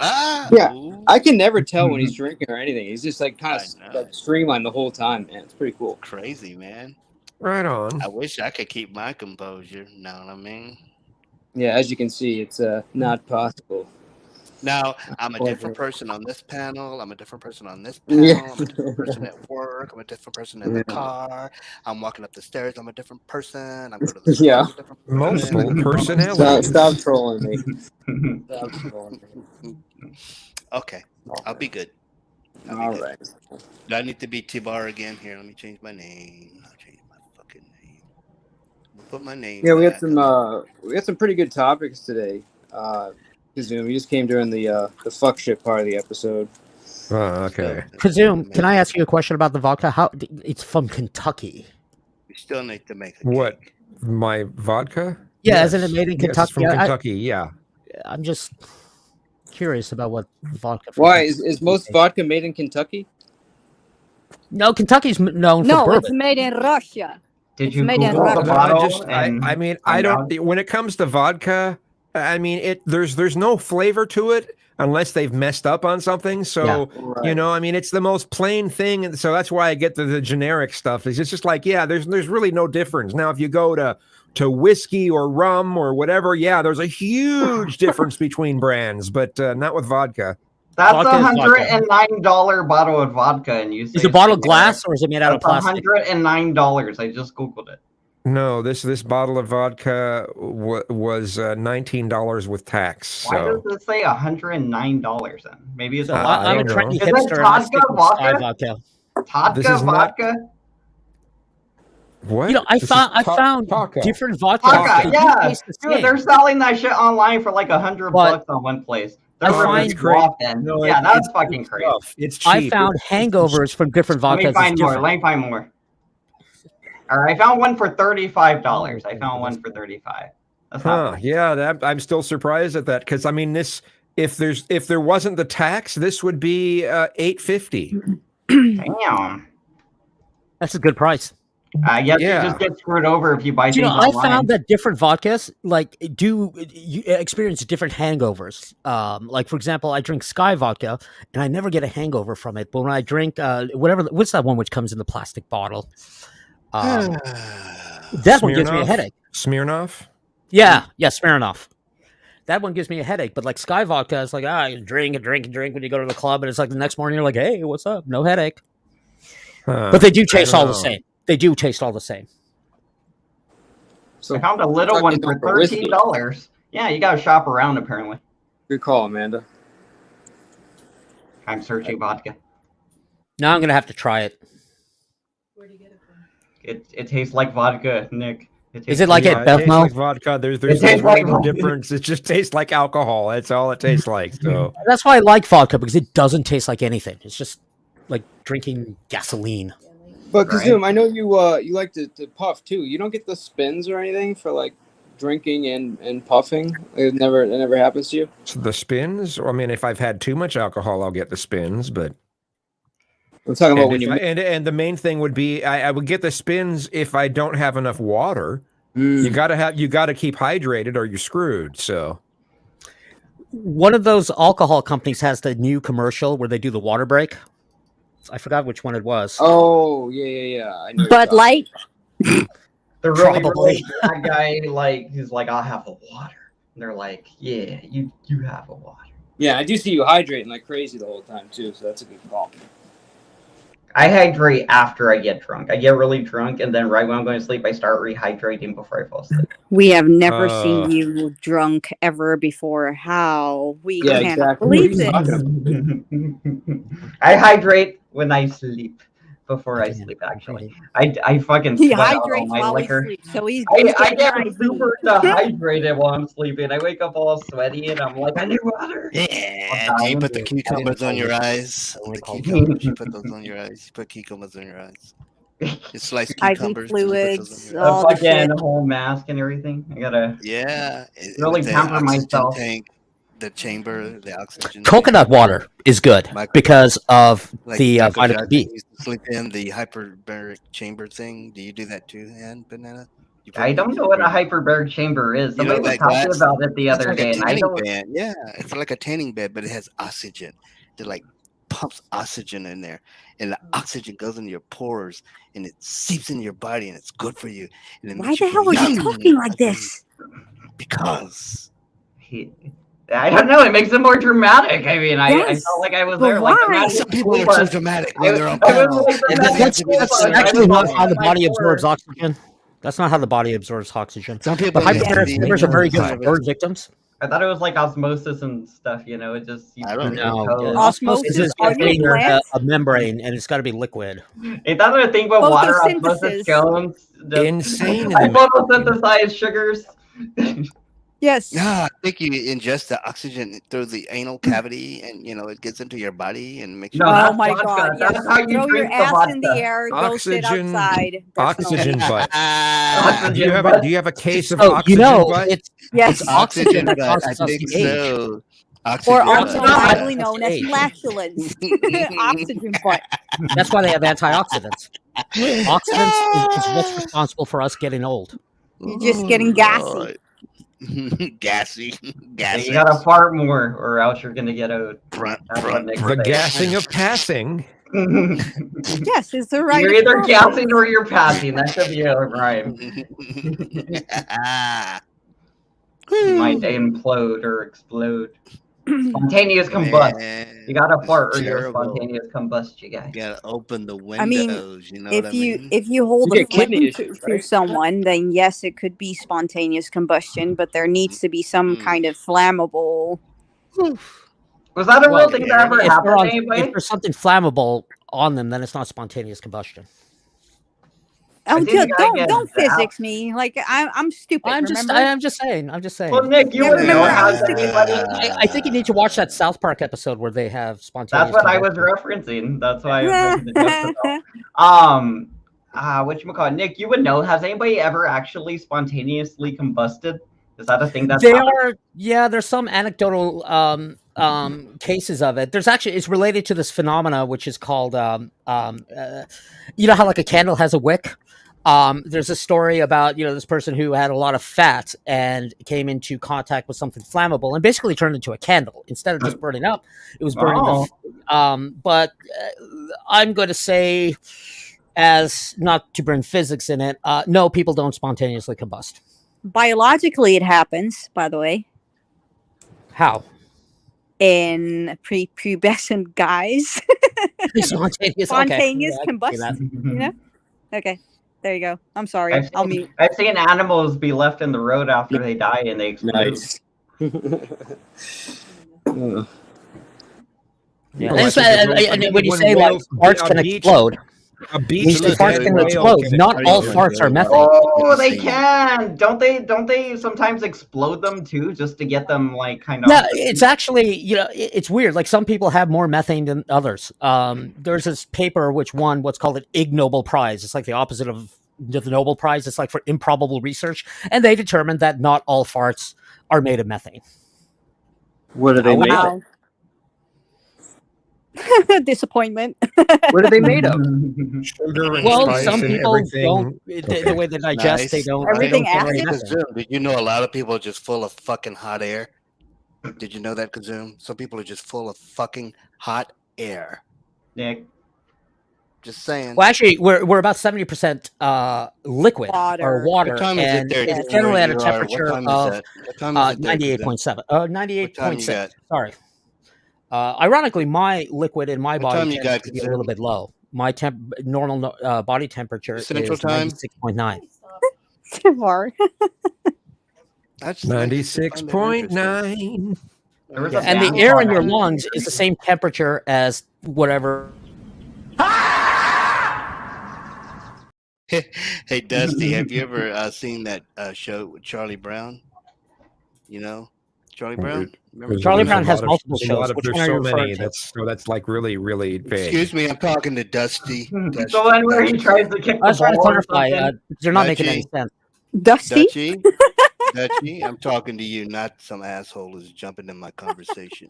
Yeah, I can never tell when he's drinking or anything. He's just like kind of like streamlined the whole time, man. It's pretty cool. Crazy, man. Right on. I wish I could keep my composure. Know what I mean? Yeah, as you can see, it's not possible. Now, I'm a Or- different person on this panel. I'm a different person on this panel. Yeah. I'm a different person at work. I'm a different person in the car. I'm walking up the stairs. I'm a different person. I'm going to the store. Yeah. I'm a different person. Multiple personalities. Stop trolling me. Stop trolling me. Okay, I'll be good. All right. Do I need to be T-Bar again? Here, let me change my name. I'll change my fucking name. I'll put my name. Yeah, we had back. some pretty good topics today. Kazoom, we just came during the fuck shit part of the episode. Oh, okay. Kazoom, can I ask you a question about the vodka? How it's from Kentucky? We still need to make What? My vodka? Yeah, isn't it made in Yes, it's Kentucky? from Kentucky, yeah. I'm just curious about what vodka. Why is most vodka made in Kentucky? No, Kentucky's known for No, bourbon. it's made in Russia. Did It's you made in Google the Russia. bottle? I mean, I don't. When it comes to vodka, I mean, there's no flavor to it unless they've messed up on something. So you know, I mean, it's the most plain thing, and so that's why I get the generic stuff. It's just like, yeah, there's really no difference. Now, if you go to whiskey or rum or whatever, yeah, there's a huge difference between brands, but not with vodka. That's Vodka is vodka. $109 bottle of vodka, and you say Is the it's bottle generic. glass or is it made out of That's plastic? $109. I just googled it. No, this bottle of vodka was $19 with tax. Why So does it say $109 then? Maybe it's I I'm a don't trendy know. Is it hipster. And I Todka stick with Sky vodka? vodka. Todka This is not- vodka? What? You know, I This is found Taka. different vodka. Todka, They do yeah. taste the Dude, same. they're selling that shit online for like $100 But on one place. I They're find- ripping you off then. No, Yeah, that's it's fucking crazy. tough. It's cheap. I I found hangovers from different Let me vodkas. find It's more. different. Let me find more. All right, I found one for $35. I found one for $35. That's not Huh? Yeah, I'm still surprised at that because I mean, if there wasn't the tax, this would be $8.50. Damn. That's a good price. You Yeah. just get screwed over if you buy You things know, I online. found that different vodkas like do you experience different hangovers. Like for example, I drink Sky vodka and I never get a hangover from it. But when I drink what's that one which comes in the plastic bottle? That one gives me a Smirnoff? headache. Smirnoff. Yeah, Smirnoff. That one gives me a headache. But like Sky vodka, it's like you drink and drink and drink when you go to the club, and it's like the next morning you're like, hey, what's up? No headache. But they do taste all the same. They do taste all the same. So I found a little one for $13. Yeah, you gotta shop around apparently. Good call, Amanda. I'm searching vodka. Now I'm gonna have to try it. It tastes like vodka, Nick. Is it like Yeah, at it tastes Bevmo? like vodka. There's tastes like no vodka. difference. It just tastes like alcohol. That's all it tastes like. So That's why I like vodka, because it doesn't taste like anything. It's just like drinking gasoline. But Kazum, I know you like to puff too. You don't get the spins or anything for like drinking and puffing. It never happens to you. the spins. I mean, if I've had too much alcohol, I'll get the spins. But I'm talking about and, when if you. and the main thing would be I would get the spins if I don't have enough water. Mm. You gotta keep hydrated or you're screwed. So One of those alcohol companies has the new commercial where they do the water break. I forgot which one it was. Oh yeah. I know Bud Light. The really, Probably. really bad guy, like, he's like, I'll have the water. And they're like, yeah, you have a water. Yeah, I do see you hydrating like crazy the whole time too. So that's a good call. I hydrate after I get drunk. I get really drunk, and then right when I'm going to sleep, I start rehydrating before I fall asleep. We have never seen you drunk ever before. How? We cannot believe this. I hydrate when I sleep. Before I sleep, actually, I fucking He sweat out all hydrates my while liquor. he sleeps, so he's I getting get IV. super dehydrated while I'm sleeping. I wake up all sweaty, and I'm like, I need water. Yeah, do you put the cucumbers on your eyes? The cucumbers, you put those on your eyes. You put cucumbers on your eyes. You slice IV cucumbers. fluids, A all the shit. fucking whole mask and everything. I gotta really with the pamper oxygen myself. tank, the chamber, the oxygen. Coconut water is good because of Like the Michael vitamin Jackson B. used to sleep in the hyperbaric chamber thing. Do you do that too, Ann Banana? I don't know what a hyperbaric chamber is. You know Somebody was that talking glass? about it the It's other like day, a and I tanning don't. bed. Yeah, it's like a tanning bed, but it has oxygen. It like pumps oxygen in there, and the oxygen goes into your pores, and it seeps into your body, and it's good for you. And it Why makes the you hell feel are you young. talking like this? Because I don't know. It makes it more dramatic. I mean, I Yes, felt like I was but there. Like, why? imagine some people school are so bus. dramatic when they're on I was panel. like, And imagine then that's school That's bus. I actually was not how the on body my absorbs board. oxygen. That's not how the body absorbs oxygen. Some people But have hyperbaric the chambers are very good for of it. burn victims. I thought it was like osmosis and stuff. You know, it just you I don't turn your No, toes. osmosis is Are you getting plants? a membrane, and it's got to be liquid. Ain't that the thing with water Photosynthesis. osmosis, Jones? insane. I photosynthesize sugars. Yes. No, I think you ingest the oxygen through the anal cavity, and it gets into your body and makes you. No, Oh that's my vodka. God! Yes. That's how you Throw your drink the ass in the vodka. air. Go sit Oxygen- outside. Oxygen butt. Oxygen Do you have butt. a case of Oh, oxygen butt? it's Yes. it's oxygen that butt. causes I us think to age. so. Or Oxygen also butt. widely known as flatulence. Oxygen butt. That's why they have antioxidants. Oxidants is what's responsible for us getting old. You're just getting gassy. Lord. Gassy. Yeah, Gassy. you gotta fart more, or else you're gonna get out. That's what Nick The said. gassing of passing. Yes, it's the right. You're either approach. gassing or you're passing. That should be a rhyme. You might implode or explode. Spontaneous combust. Man, You gotta fart or it's you're terrible. spontaneous combust, you guys. You gotta open the windows. I mean, you know what I mean? if you hold You a get kidney flame issues, to right? someone, then yes, it could be spontaneous combustion, but there needs to be some kind of flammable. Was that a real Well, thing that ever if, happened they're to on- anybody? if there's something flammable on them, then it's not spontaneous combustion. Oh, think the guy gets don't zapped. physics me. Like I'm stupid. I'm remember? just saying. Well, Nick, you Yeah, wouldn't know remember how how anybody. I think you need to watch that South Park episode where they have spontaneous. That's what I was combustion. referencing. That's why I was making the joke about. Whatchamacallit, Nick, you would know. Has anybody ever actually spontaneously combusted? Is that a thing that's They happened? are, yeah. There's some anecdotal cases of it. There's actually it's related to this phenomena which is called you know how like a candle has a wick. There's a story about this person who had a lot of fat and came into contact with something flammable and basically turned into a candle instead of just burning up. It was burning. But I'm going to say, as not to bring physics in it, no, people don't spontaneously combust. Biologically, it happens. By the way, How? in prepubescent guys, Spontaneous. spontaneous Okay. Yeah, I can see that. combustion. You know? Okay, there you go. I'm sorry. I've I'll seen, mute. I've seen animals be left in the road after they die and they explode. Nice. Yeah. Like And when you say like parts can explode, A beach These farts can explode. Not all farts are methane. Oh, they can. Don't they sometimes explode them too, just to get them like kind of? Yeah, it's actually, it's weird. Like some people have more methane than others. There's this paper which won what's called an Ig Nobel Prize. It's like the opposite of the Nobel Prize. It's like for improbable research, and they determined that not all farts are made of methane. What are they made of? Disappointment. What are they made of? Sugar and Well, spice some and people everything. don't. The way they digest, they don't. Everything they don't generate acid? methane. Did you know a lot of people are just full of fucking hot air? Did you know that, Kazum? Some people are just full of fucking hot air. Nick. Just saying. Well, actually, we're about 70% liquid or water, What time is it and there? it's generally at a Where you are? temperature What time of is it? What time is it there, 98.7, What time you 98.6. got? Sorry. Ironically, my liquid in my What body time you tends got, to be a little bit low. My normal body temperature Central is time? 96.9. Timar. That's 96.9. And the air in your lungs is the same temperature as whatever. Hey, Dusty, have you ever seen that show with Charlie Brown? You know, Charlie Brown? Remember Charlie Brown has There's multiple a lot shows. of- Which There's one are so you referring many. to? That's like really, really big. Excuse me, I'm talking to Dusty. The one where he tries to kick I was the trying to ball or clarify. something. They're not making any Dutchie. sense. Dusty? Dutchie, I'm talking to you, not some asshole who's jumping in my conversation.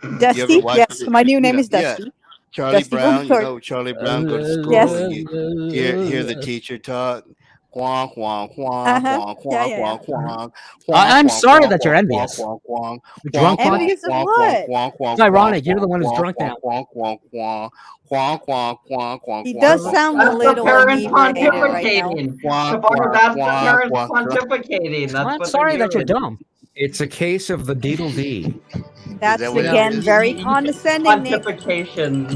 You Dusty? ever watch Yes, it? my new name Yeah, is Dusty. yeah. Charlie Dusty Brown, you Bumper. know Charlie Brown go to school Yes. and you hear the teacher talk. Quong, quong, quong, Uh-huh. quong, quong, Yeah, yeah, quong, yeah. quong, I'm quong, sorry quong, that you're quong, envious. quong, quong, You're quong, drunk, Mike? Envious of quong, what? quong, quong, It's ironic. quong, You're the one who's quong, drunk quong, now. quong, quong, quong, quong, quong, quong, quong, He quong, does quong, sound a That's the little parents inebriated right now. pontificating. quong, Tabar, that's the quong, parents quong, quong. pontificating. That's I'm what sorry they're that you're doing. dumb. It's a case of the Deedle D. That's that what it again is? very condescending, Nick. Pontification.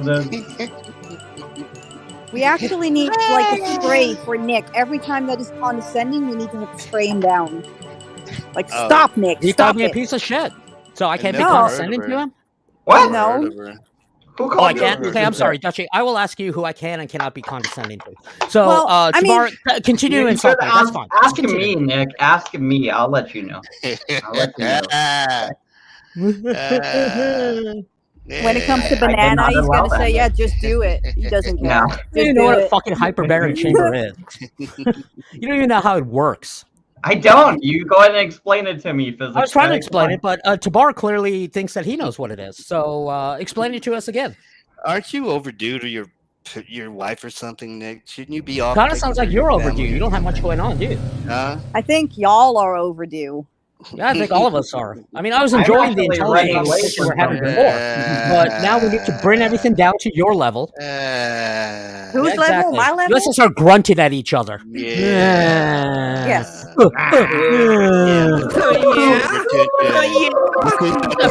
We actually need like a spray for Nick. Every time that is condescending, we need to spray him down. Like, Oh. stop, Nick. He Stop called me a it. piece of shit. So I can't be never condescending heard of to her. him? What? No. Heard of her. Who Oh, I called you? can't. Okay, I'm sorry, Dutchie. I will ask you who I can and cannot be condescending to. So, Well, I mean- Tamar, continue You to insult should me. That's fine. Just Ask continue. me, Nick. Ask me. I'll let you know. I'll let you know. When it comes to banana, he's gonna say, "Yeah, just do it." He doesn't care. No. Just You do know what a it. fucking hyperbaric chamber is. You don't even know how it works. I don't. You go ahead and explain it to me physically. I was trying to explain it, but Tabar clearly thinks that he knows what it is. So explain it to us again. Aren't you overdue to your wife or something, Nick? Shouldn't you be off? Kind of taking sounds care like of you're your overdue. family? You don't have much going on, do you? Huh? I think y'all are overdue. Yeah, I think all of us are. I mean, I was I'm enjoying the actually intelligent running away conversation from we're having something. before, but now we need to bring everything down to your level. Whose Yeah, level? exactly. My level? Let's just start grunting at each other. Yes. I'm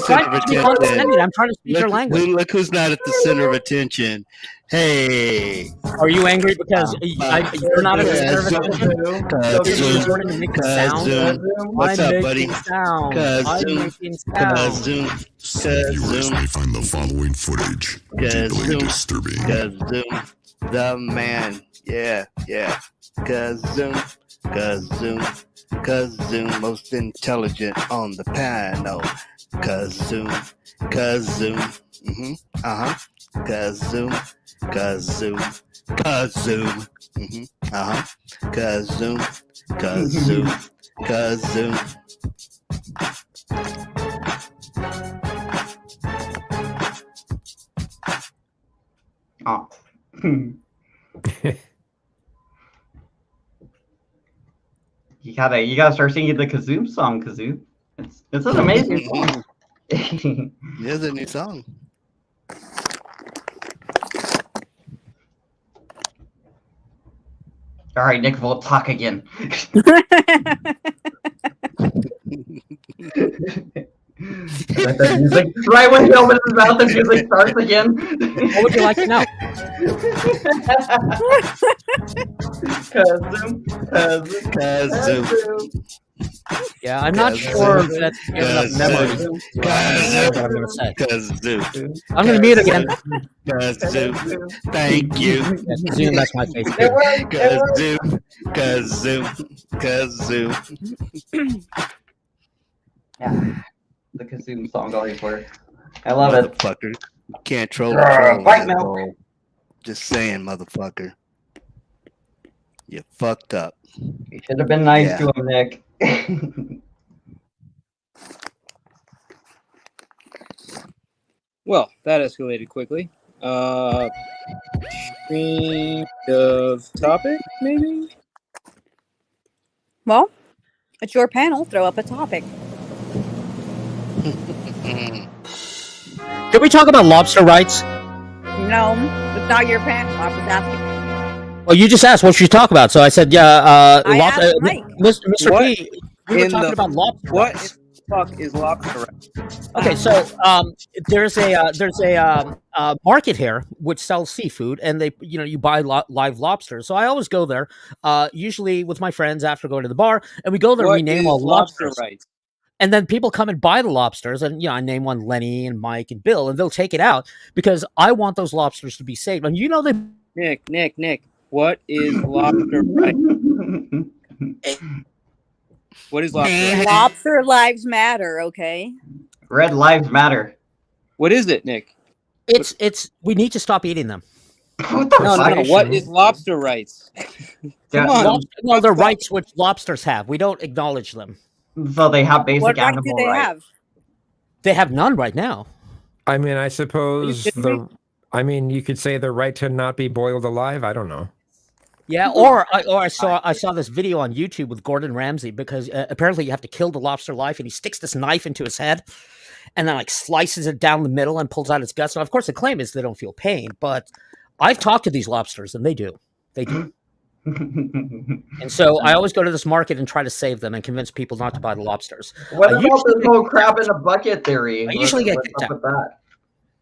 trying to be condescending. I'm trying to speak your language. Look who's not at the center of attention. Hey. Are you angry because you're not at the center of attention? You're starting to make a sound. What's I'm up, buddy? making sound. I'm making sound. Viewers may find the following footage deeply disturbing. Kazum, the man. Yeah. Kazum, most intelligent on the panel. Kazum. Kazum. Kazum. Oh. You gotta start singing the Kazoo song, Kazoo. It's an amazing song. There's a new song. All right, Nick, we'll talk again. That music, right when he opens his mouth, the music starts again. What would you like to know? Kazum. Yeah, I'm not sure that's enough memory to understand what I'm going to say. I'm going to mute again. Thank you. Yes, Zoom, that's my face. Kazoo. Yeah, the Kazoom song always works. I love it. Motherfucker. You can't troll the Grr, troll. white milk. Just saying, motherfucker. You fucked up. You should have been nice to him, Nick. Well, that escalated quickly. Change of topic, maybe? Well, it's your panel. Throw up a topic. Can we talk about lobster rights? No, it's not your panel. I was asking. Well, you just asked what you talk about, so I said, yeah, I asked Mike. Mr. What P, we were talking about lobster What rights. in the fuck is lobster rights? Okay, so there's a market here which sells seafood, and they you buy live lobsters. So I always go there, usually with my friends after going to the bar, and we go there and we name all lobsters. Rights? And then people come and buy the lobsters, and I name one Lenny and Mike and Bill, and they'll take it out because I want those lobsters to be saved. And they Nick, what is lobster rights? What is lobster rights? Lobster lives matter, okay? Red lives matter. What is it, Nick? It's we need to stop eating them. No. What is lobster rights? Come on. Well, the rights which lobsters have. We don't acknowledge them. So they have basic What right animal do they rights. have? They have none right now. I mean, I suppose you could say the right to not be boiled alive. I don't know. Yeah, or I saw this video on YouTube with Gordon Ramsay because apparently you have to kill the lobster life, and he sticks this knife into his head, and then slices it down the middle and pulls out its guts. And of course, the claim is they don't feel pain, but I've talked to these lobsters, and they do. They do. And so I always go to this market and try to save them and convince people not to buy the lobsters. What about this whole crab in a bucket theory? I usually get What's kicked up out. with that?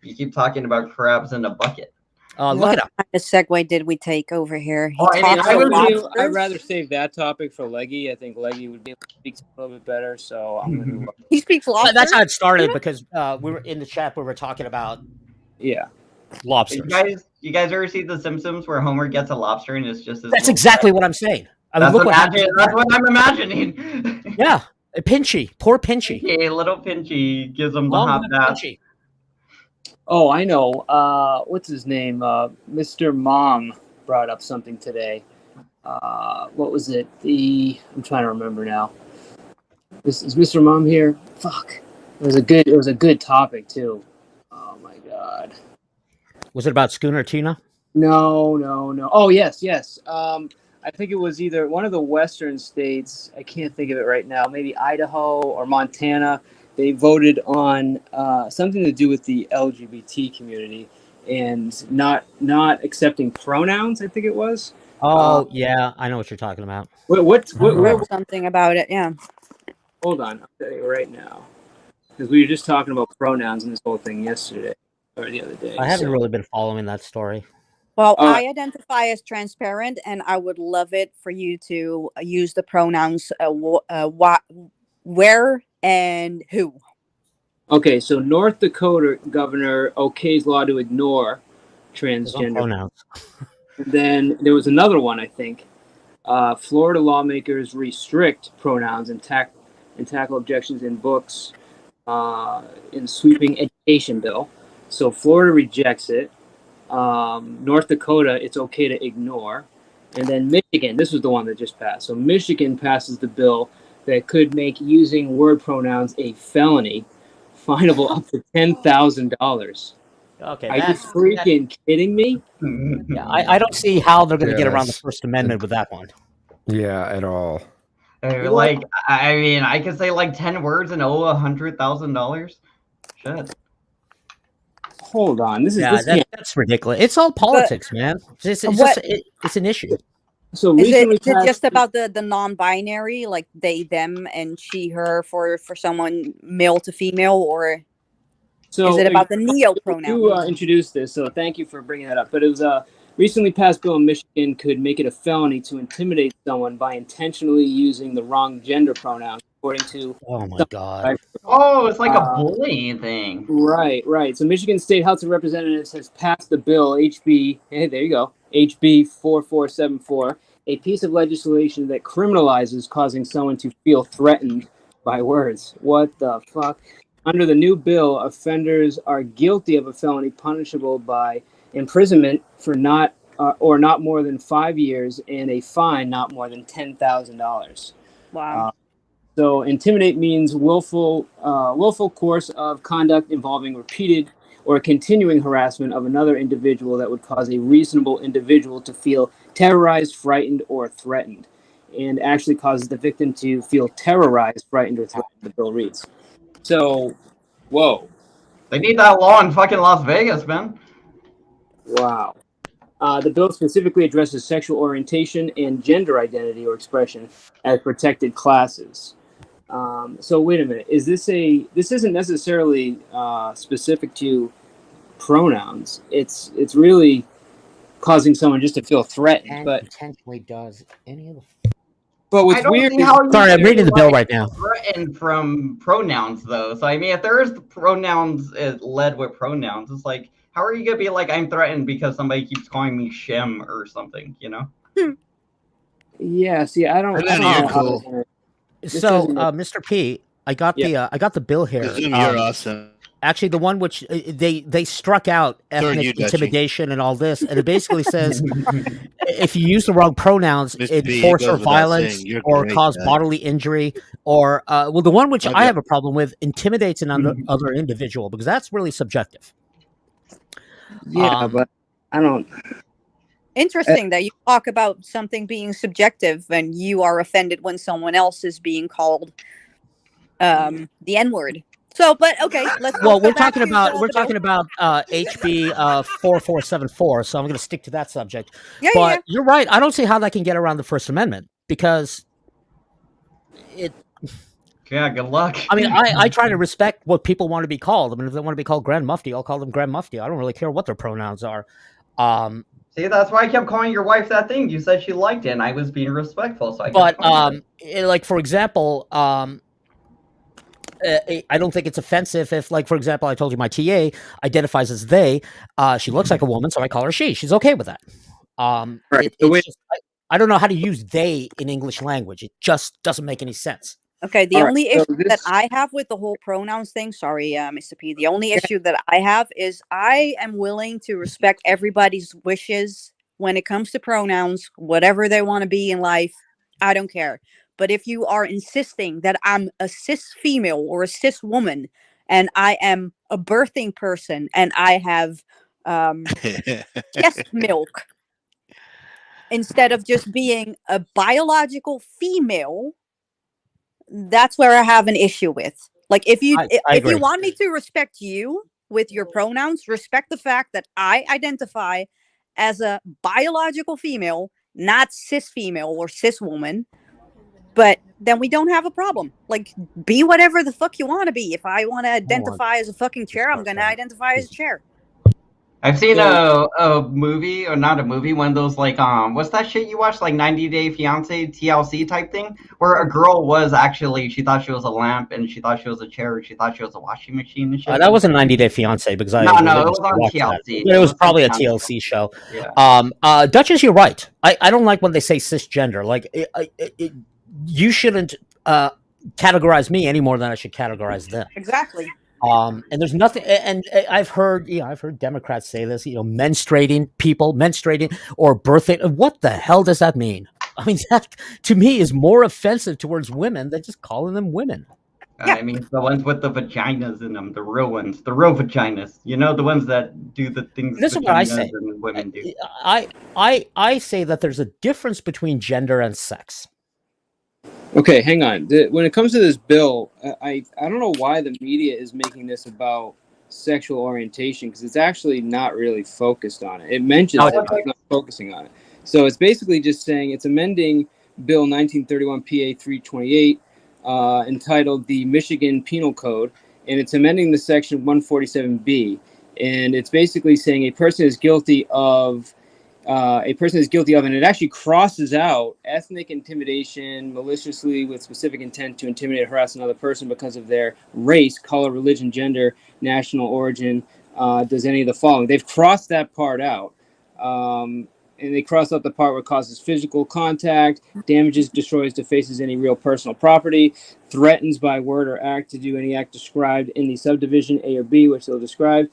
You keep talking about crabs in a bucket. Look it up. What kind of segue did we take over here? He I'd rather save that topic for Leggy. I think Leggy would be able to speak a little bit better. So I'm going to. He speaks lobster. That's how it started because we were in the chat. We were talking about lobsters. You guys ever see The Simpsons where Homer gets a lobster and it's just That's exactly what I'm saying. I mean, That's what I'm imagining. Yeah, Pinchy, poor Pinchy. A little Pinchy gives him the Long hot live bath. Pinchy. Oh, I know. What's his name? Mr. Mom brought up something today. What was it? I'm trying to remember now. Is Mr. Mom here? Fuck. It was a good topic too. Oh my god. Was it about Schooner Tina? No. Oh yes. I think it was either one of the western states. I can't think of it right now. Maybe Idaho or Montana. They voted on something to do with the LGBT community and not accepting pronouns. I think it was. Oh yeah, I know what you're talking about. Where something about it? Yeah. Hold on, I'll tell you right now, because we were just talking about pronouns and this whole thing yesterday or the other day. I haven't really been following that story. Well, I identify as transparent, and I would love it for you to use the pronouns where and who. Okay, so North Dakota governor okays law to ignore transgender pronouns. Then there was another one, I think. Florida lawmakers restrict pronouns and tackle objections in books in sweeping education bill. So Florida rejects it. North Dakota, it's okay to ignore. And then Michigan, this was the one that just passed. So Michigan passes the bill that could make using word pronouns a felony, finable up to $10,000. Okay, are you freaking kidding me? Yeah, I don't see how they're going to get around the First Amendment with that one. Yeah, at all. Like, I mean, I could say like 10 words and owe $100,000. Shit. Hold on, that's ridiculous. It's all politics, man. It's an issue. So is it just about the non-binary, like they, them, and she, her, for someone male to female, or is it about the neo pronoun? You introduced this, so thank you for bringing that up. But it was a recently passed bill in Michigan could make it a felony to intimidate someone by intentionally using the wrong gender pronoun. according to. Oh my God. Oh, it's like a bullying thing. Right. So Michigan State House of Representatives has passed the bill HB. Hey, there you go. HB 4474, a piece of legislation that criminalizes causing someone to feel threatened by words. What the fuck? Under the new bill, offenders are guilty of a felony punishable by imprisonment for not more than 5 years and a fine not more than $10,000. Wow. So intimidate means willful course of conduct involving repeated or continuing harassment of another individual that would cause a reasonable individual to feel terrorized, frightened, or threatened, and actually causes the victim to feel terrorized, frightened, or threatened, the bill reads. So, whoa. They need that law in fucking Las Vegas, man. Wow. The bill specifically addresses sexual orientation and gender identity or expression as protected classes. So wait a minute. This isn't necessarily specific to pronouns. It's really causing someone just to feel threatened, And but potentially does any of the. But what's I don't weird see is, how you Sorry, I'm can, reading the bill right like, now. threaten from pronouns, though. So I mean, if there's pronouns led with pronouns, it's like, how are you gonna be like, I'm threatened because somebody keeps calling me Shem or something, you know? yeah. See, I don't know how this So, isn't Mr. P, I got the bill here. Zoom, you're awesome. Actually, the one which they struck out So are ethnic you, Dutchie. intimidation and all this, and it basically says if you use the wrong pronouns, Mr. P, it force goes or without violence saying, you're or great, cause guy. bodily injury, or well, the one which Okay. I have a problem with intimidates an other individual because that's really subjective. but I don't. Interesting that you talk about something being subjective and you are offended when someone else is being called the N-word. So, but okay, let's. Well, go we're back talking to, about the bill. HB 4474, so I'm going to stick to that subject. Yeah, but yeah. you're right. I don't see how that can get around the First Amendment because it. Yeah, good luck. I mean, I try to respect what people want to be called. I mean, if they want to be called Grand Mufti, I'll call them Grand Mufti. I don't really care what their pronouns are. See, that's why I kept calling your wife that thing. You said she liked it, and I was being respectful. So I kept But calling her. like for example, I don't think it's offensive if, like for example, I told you my TA identifies as they. She looks like a woman, so I call her she. She's okay with that. Right. It's just, I don't know how to use they in English language. It just doesn't make any sense. Okay, the All right, only so issue that I have with the whole pronouns thing, sorry, Mr. P, the only issue that I have is I am willing to respect everybody's wishes when it comes to pronouns, whatever they want to be in life. I don't care. But if you are insisting that I'm a cis female or a cis woman and I am a birthing person and I have chest milk instead of just being a biological female, that's where I have an issue with. Like, if you I if you agree. want me to respect you with your pronouns, respect the fact that I identify as a biological female, not cis female or cis woman. But then we don't have a problem. Like, be whatever the fuck you want to be. If I want to identify as a fucking chair, I'm gonna identify as a chair. I've seen a movie, or not a movie, one of those like what's that shit you watch, like 90 Day Fiance TLC type thing, where a girl was actually, she thought she was a lamp and she thought she was a chair and she thought she was a washing machine and shit. That wasn't 90 Day Fiance because I No, it was on watched TLC. that. It was probably a TLC show. Yeah. Duchess, you're right. I don't like when they say cisgender. Like you shouldn't categorize me any more than I should categorize them. Exactly. And there's nothing, and I've heard Democrats say this, menstruating or birthing. What the hell does that mean? I mean, that to me is more offensive towards women than just calling them women. I mean, the ones with the vaginas in them, the real ones, the real vaginas. You know, the ones that do the things This is what I vaginas say. and women do. I say that there's a difference between gender and sex. Okay, hang on. When it comes to this bill, I don't know why the media is making this about sexual orientation, because it's actually not really focused on it. It mentions it, but it's not focusing on it. So it's basically just saying it's amending Bill 1931 PA 328, entitled the Michigan Penal Code, and it's amending the section 147B. And it's basically saying a person is guilty of a person is guilty of, and it actually crosses out ethnic intimidation maliciously with specific intent to intimidate or harass another person because of their race, color, religion, gender, national origin, does any of the following. They've crossed that part out. And they cross out the part where it causes physical contact, damages, destroys, defaces any real personal property, threatens by word or act to do any act described in the subdivision A or B, which they'll describe,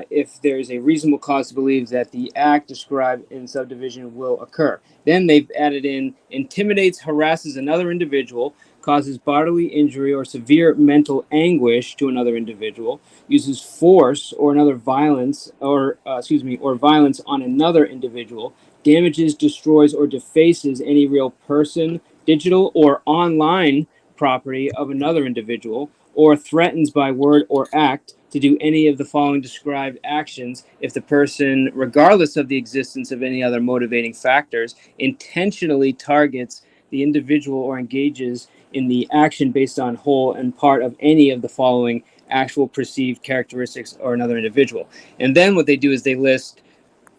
if there is a reasonable cause to believe that the act described in subdivision will occur. Then they've added in intimidates, harasses another individual, causes bodily injury or severe mental anguish to another individual, uses force or another violence or violence on another individual, damages, destroys, or defaces any real person, digital or online property of another individual, or threatens by word or act to do any of the following described actions if the person, regardless of the existence of any other motivating factors, intentionally targets the individual or engages in the action based on whole and part of any of the following actual perceived characteristics or another individual. And then what they do is they list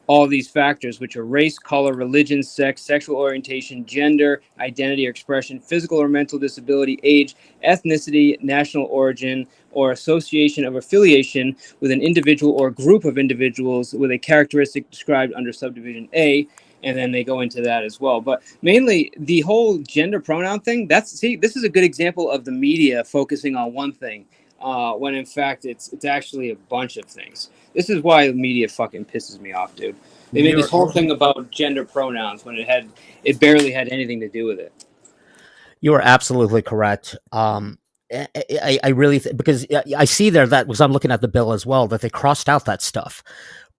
all these factors, which are race, color, religion, sex, sexual orientation, gender, identity or expression, physical or mental disability, age, ethnicity, national origin, or association of affiliation with an individual or group of individuals with a characteristic described under subdivision A. And then they go into that as well. But mainly the whole gender pronoun thing, this is a good example of the media focusing on one thing, when in fact it's actually a bunch of things. This is why the media fucking pisses me off, dude. They made this whole thing about gender pronouns when it barely had anything to do with it. You are absolutely correct. I really because I see there that because I'm looking at the bill as well that they crossed out that stuff.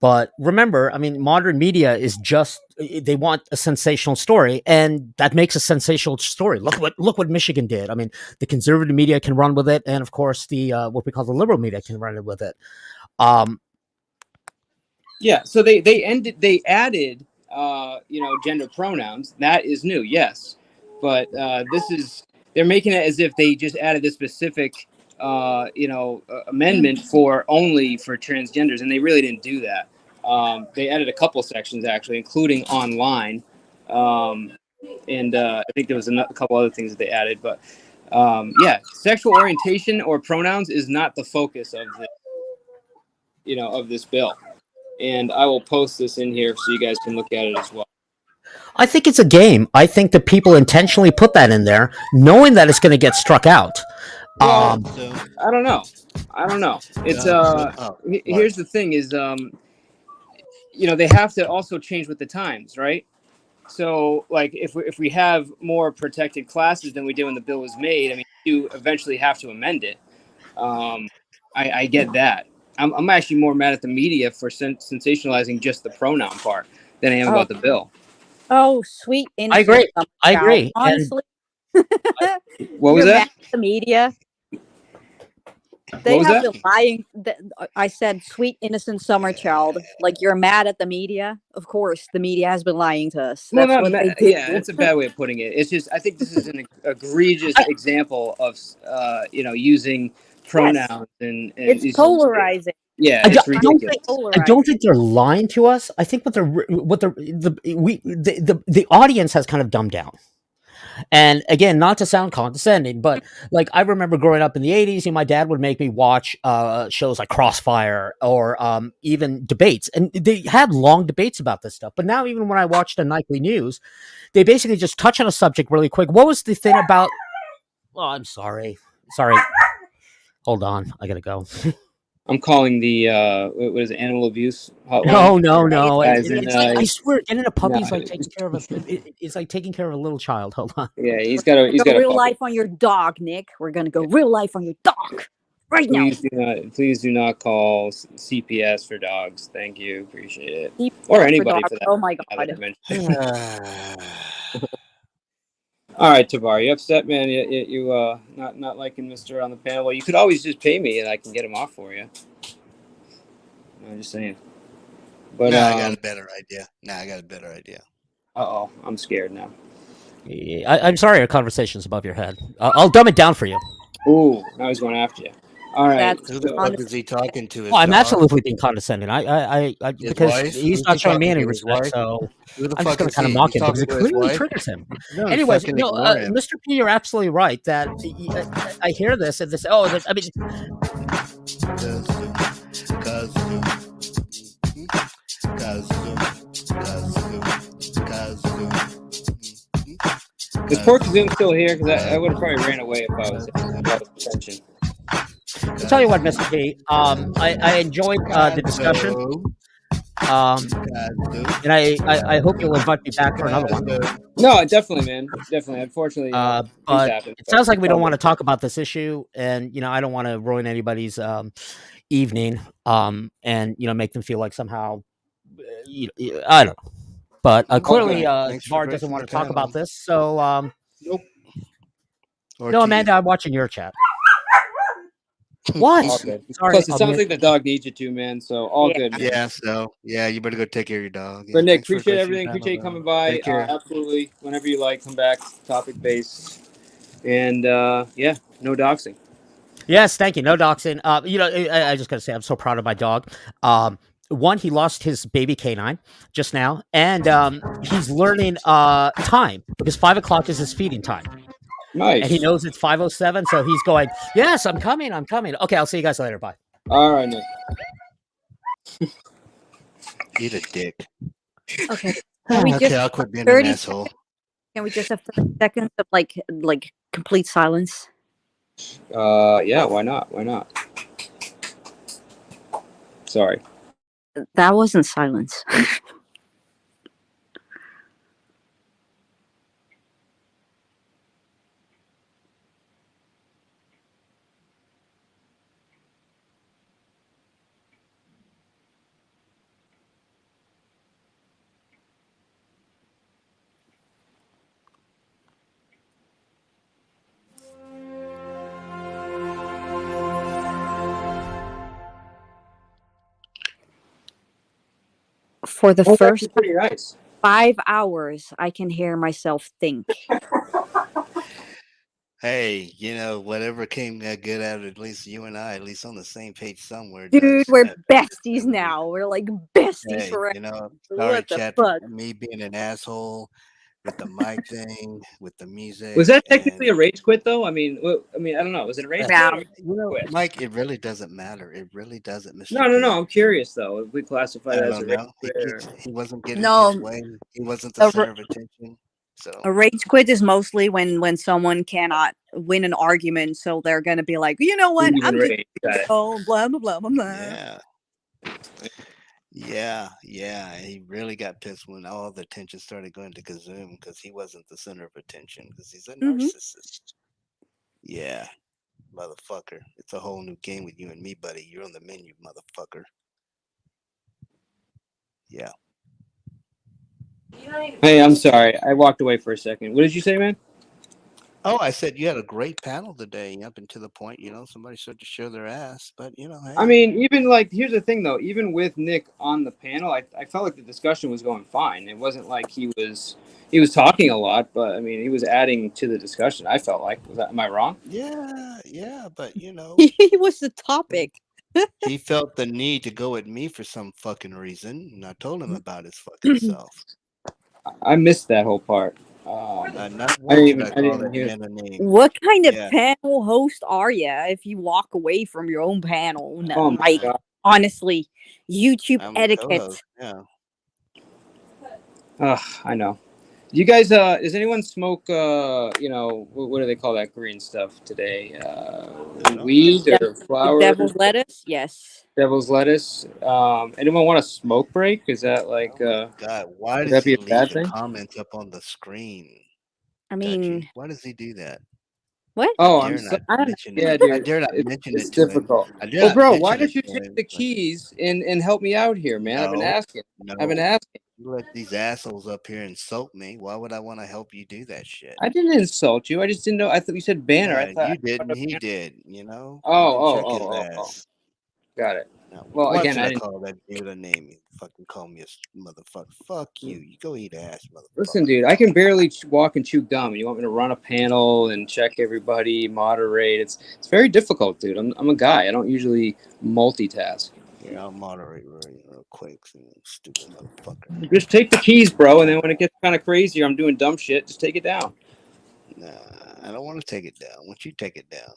But remember, I mean, modern media is just they want a sensational story, and that makes a sensational story. Look what Michigan did. I mean, the conservative media can run with it, and of course, the what we call the liberal media can run with it. Yeah, so they added gender pronouns. That is new, yes, but they're making it as if they just added this specific amendment for transgenders, and they really didn't do that. They added a couple sections actually, including online, and I think there was a couple other things that they added. But sexual orientation or pronouns is not the focus of this bill. And I will post this in here so you guys can look at it as well. I think it's a game. I think that people intentionally put that in there, knowing that it's going to get struck out. I don't know. It's here's the thing is they have to also change with the times, right? So like if we have more protected classes than we did when the bill was made, I mean, you eventually have to amend it. I get that. I'm actually more mad at the media for sensationalizing just the pronoun part than I am about the bill. Oh, sweet. I agree. I agree. Honestly. What was that? The media. They have been lying. I said, sweet, innocent summer child. Like, you're mad at the media? Of course, the media has been lying to us. That's what they do. Yeah, that's a bad way of putting it. It's just, I think this is an egregious example of, using pronouns and it's polarizing. Yeah, I it's ridiculous. I don't think they're lying to us. I think the audience has kind of dumbed down. And again, not to sound condescending, but like I remember growing up in the 80s, my dad would make me watch shows like Crossfire or even debates. And they had long debates about this stuff. But now even when I watch the nightly news, they basically just touch on a subject really quick. What was the thing about... Oh, I'm sorry. Hold on. I got to go. I'm calling the what is it, animal abuse hotline? No. I swear, getting a puppy is like taking care of it's like taking care of a little child. Hold on. Yeah, he's got a real life on your dog, Nick. We're gonna go real life on your dog right now. Please do not call CPS for dogs. Thank you, appreciate it. Or anybody for that. Oh my god. All right, Tabar, you upset, man? You not liking Mr. on the panel? Well, you could always just pay me and I can get him off for you. I'm just saying. But I got a better idea. Uh-oh, I'm scared now. I'm sorry, our conversation's above your head. I'll dumb it down for you. Ooh, now he's going after you. All right. That's Who the fuck is he talking to? His Oh, I'm dog? absolutely being condescending. I His because wife? he's Who's not he showing me talking any to? His respect, wife? so Who the I'm just fuck going to is kind of he? mock He's him because talking it to his clearly wife? triggers him. No, Anyways, fucking no, ignore him. Mr. P, you're absolutely right that I hear this and this. Oh, I mean, Is Pork Zoom still here? Because I would have probably ran away if I was attention. I'll tell you what, Mr. P. I enjoyed the discussion. And I hope you'll invite me back for another one. No, definitely, man. Definitely. Unfortunately, things But happen. it sounds like we don't want to talk about this issue, and I don't want to ruin anybody's evening, and make them feel like somehow I don't know. But clearly, Thanks for Var doesn't gracing want the to talk panel. about this. So, nope. No, Amanda, I'm watching your chat. What? All good. Sorry, Plus, it I'll sounds be- like the dog needs you too, man. So all good, man. Yeah, so you better go take care of your dog. But Nick, thanks for appreciate gracing the everything. panel, Appreciate you though. coming by. Take care. Absolutely. Whenever you like, come back. Topic based. And yeah, no doxing. Yes, thank you. No doxing. I just gotta say, I'm so proud of my dog. One, he lost his baby canine just now, and he's learning time because 5 o'clock is his feeding time. Nice. And he knows it's 5:07, so he's going, yes, I'm coming. Okay, I'll see you guys later. Bye. All right, Nick. Eat a dick. Okay. Can we Okay, just I'll quit being 30 an asshole. Can we just have 30 seconds of like complete silence? Yeah, why not? Why not? Sorry. That wasn't silence. For the That's first actually pretty nice. 5 hours, I can hear myself think. Hey, whatever came good out of at least you and I, at least on the same page somewhere. Dude, does. we're besties now. We're like besties Hey, forever. sorry, What the chat, fuck? for me being an asshole with the mic thing, with the music. Was that technically a rage quit though? I mean, I don't know. Was it a rage quit? Quit? Mike, it really doesn't matter. It really doesn't, Mr. No. I'm curious though. If we classify I that as a don't rage know. quit, He wasn't getting No. his way. He wasn't the center of attention. So A rage quit is mostly when someone cannot win an argument, so they're gonna be like, you know what? Even I'm just rage. Got it. blah blah blah blah blah. Yeah. He really got pissed when all the attention started going to Kazoom because he wasn't the center of attention because he's a narcissist. Yeah, motherfucker. It's a whole new game with you and me, buddy. You're on the menu, motherfucker. Yeah. Hey, I'm sorry. I walked away for a second. What did you say, man? Oh, I said you had a great panel today, up until the point, somebody started to show their ass, but hey. I mean, even like, here's the thing though. Even with Nick on the panel, I felt like the discussion was going fine. It wasn't like he was talking a lot, but I mean, he was adding to the discussion. I felt like, am I wrong? Yeah, but He was the topic. he felt the need to go at me for some fucking reason, and I told him about his fucking self. I missed that whole part. Not I didn't once did I even call that hear. man a name. What kind of Yeah. panel host are you if you walk away from your own panel? No, Oh my Mike, God. honestly, YouTube I'm a etiquette. co-host, yeah. I know. Do you guys? Does anyone smoke? What do they call that green stuff today? Weed or flower? Devil's lettuce? Yes. Devil's lettuce. Anyone want a smoke break? Is that like? God, why would does that be he a bad leave the thing? comments up on the screen? I mean, Why does he do that? what? Oh, I I'm dare so, not I don't mention yeah, it. dude. I dare not it's mention it's it to him. difficult. I dare Well, not bro, mention why don't it you to take him, the but keys and help me out here, man? I've been no, asking. I've been no. asking. You let these assholes up here insult me. Why would I want to help you do that shit? I didn't insult you. I just didn't know. I thought you said banner. I Yeah, thought. you didn't. He did. I've been Oh. checking his ass. Got it. Now, Well, why again, should I I didn't. call that dude a name? You fucking call me a motherfucker. Fuck you. You go eat ass, motherfucker. Listen, dude, I can barely walk and chew gum. You want me to run a panel and check everybody, moderate? It's very difficult, dude. I'm a guy. I don't usually multitask. Yeah, I'll moderate real quick. So stupid motherfucker. Just take the keys, bro, and then when it gets kind of crazy or I'm doing dumb shit, just take it down. Nah, I don't want to take it down. Why don't you take it down?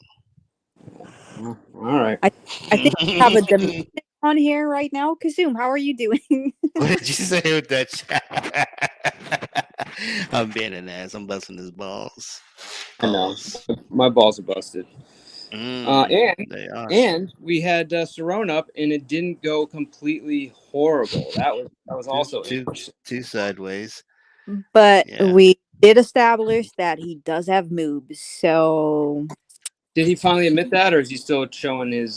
All right. I think we have a domestic on here right now. Kazoom, how are you doing? What did you say with that chat? I'm being an ass. I'm busting his balls. I know. My balls are busted. They are. And we had Cerrone up, and it didn't go completely horrible. That was also two sideways. But Yeah. we did establish that he does have moves. So Did he finally admit that, or is he still showing his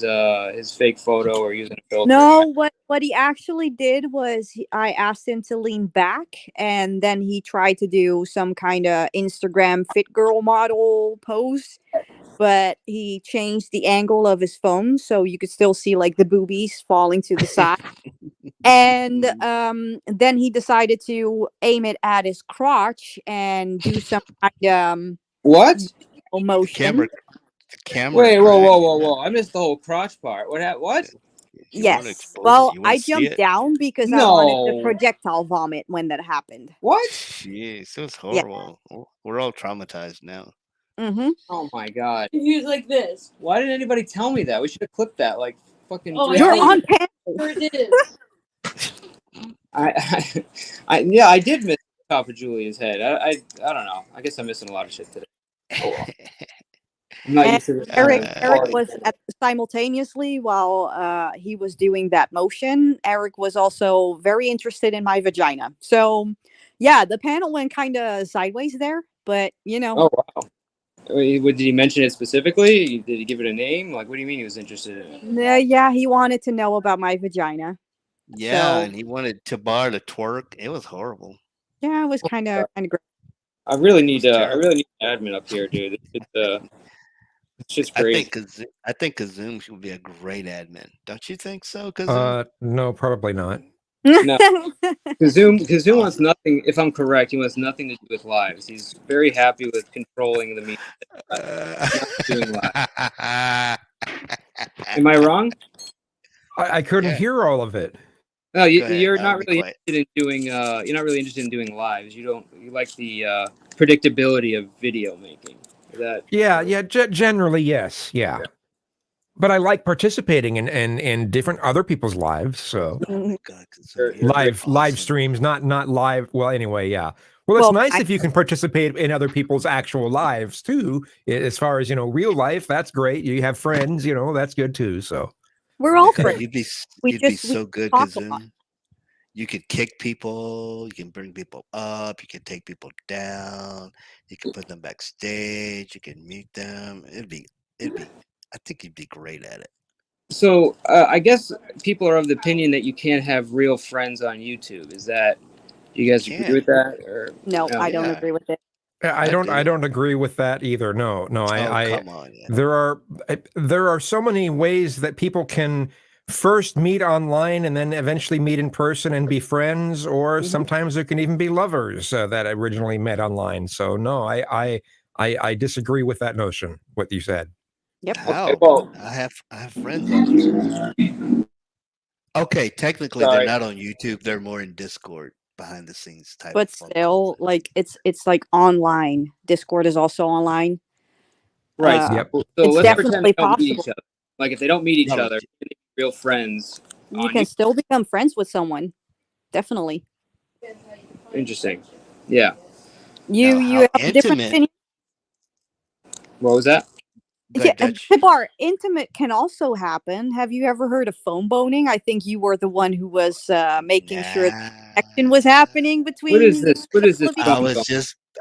fake photo or using a filter? no, what he actually did was I asked him to lean back, and then he tried to do some kind of Instagram fit girl model pose, but he changed the angle of his phone so you could still see like the boobies falling to the side. And then he decided to aim it at his crotch and do some kind of What? motion. The camera. Wait, whoa! I missed the whole crotch part. What? Yes. Well, I jumped down because I wanted to No. projectile vomit when that happened. What? Jeez, it was horrible. We're all traumatized now. Mm-hmm. Oh my god. He was like this. Why didn't anybody tell me that? We should have clipped that like fucking. Oh, 3 You're hours on ago. panel. Sure did. I did miss the top of Julia's head. I don't know. I guess I'm missing a lot of shit today. Oh, well. I'm not And used to this. Eric was simultaneously while he was doing that motion. Eric was also very interested in my vagina. So, yeah, the panel went kind of sideways there, but you know. Oh wow. Did he mention it specifically? Did he give it a name? Like, what do you mean he was interested in it? Yeah, he wanted to know about my vagina. Yeah, So- and he wanted Tabar to twerk. It was horrible. Yeah, it was kind of great. I really need an admin up here, dude. It's just crazy. I think Kazoom should be a great admin. Don't you think so, Kazoom? No, probably not. No, Kazoom wants nothing. If I'm correct, he wants nothing to do with lives. He's very happy with controlling the media, not doing live. Am I wrong? I couldn't hear all of it. No, Go ahead, you're I'll not be really quiet. interested in doing. You're not really interested in doing lives. You like the predictability of video making. Is that Yeah, generally, yes. Yeah. But I like participating in different other people's lives. So live streams, not live. Well, anyway, yeah. Well, it's nice if you can participate in other people's actual lives too. As far as real life, that's great. You have friends, that's good too. So We're all friends. You'd be We so good, talk a lot. Kazoom. You could kick people. You can bring people up. You can take people down. You can put them backstage. You can mute them. It'd be. I think you'd be great at it. so? I guess people are of the opinion that you can't have real friends on YouTube. Is that you guys agree with that? Or No, I don't agree with it. I don't agree with that either. No. Come on. There are so many ways that people can first meet online and then eventually meet in person and be friends, or sometimes there can even be lovers that originally met online. So no, I disagree with that notion. What you said. Yep. How? Okay, well- I have friends on YouTube. Okay, technically Sorry. they're not on YouTube. They're more in Discord, behind the scenes type. But still, like it's like online. Discord is also online. Right. Yep. So It's let's pretend definitely they don't meet possible. each other. Like if they don't meet each No. other, they can be real friends. You on can still become friends with someone. Definitely. Interesting. Yeah. You have a different intimate- opinion. What was that? Yeah, Tibar, intimate can also happen. Have you ever heard of phone boning? I think you were the one who was making sure the connection was happening between. What is this? What is this?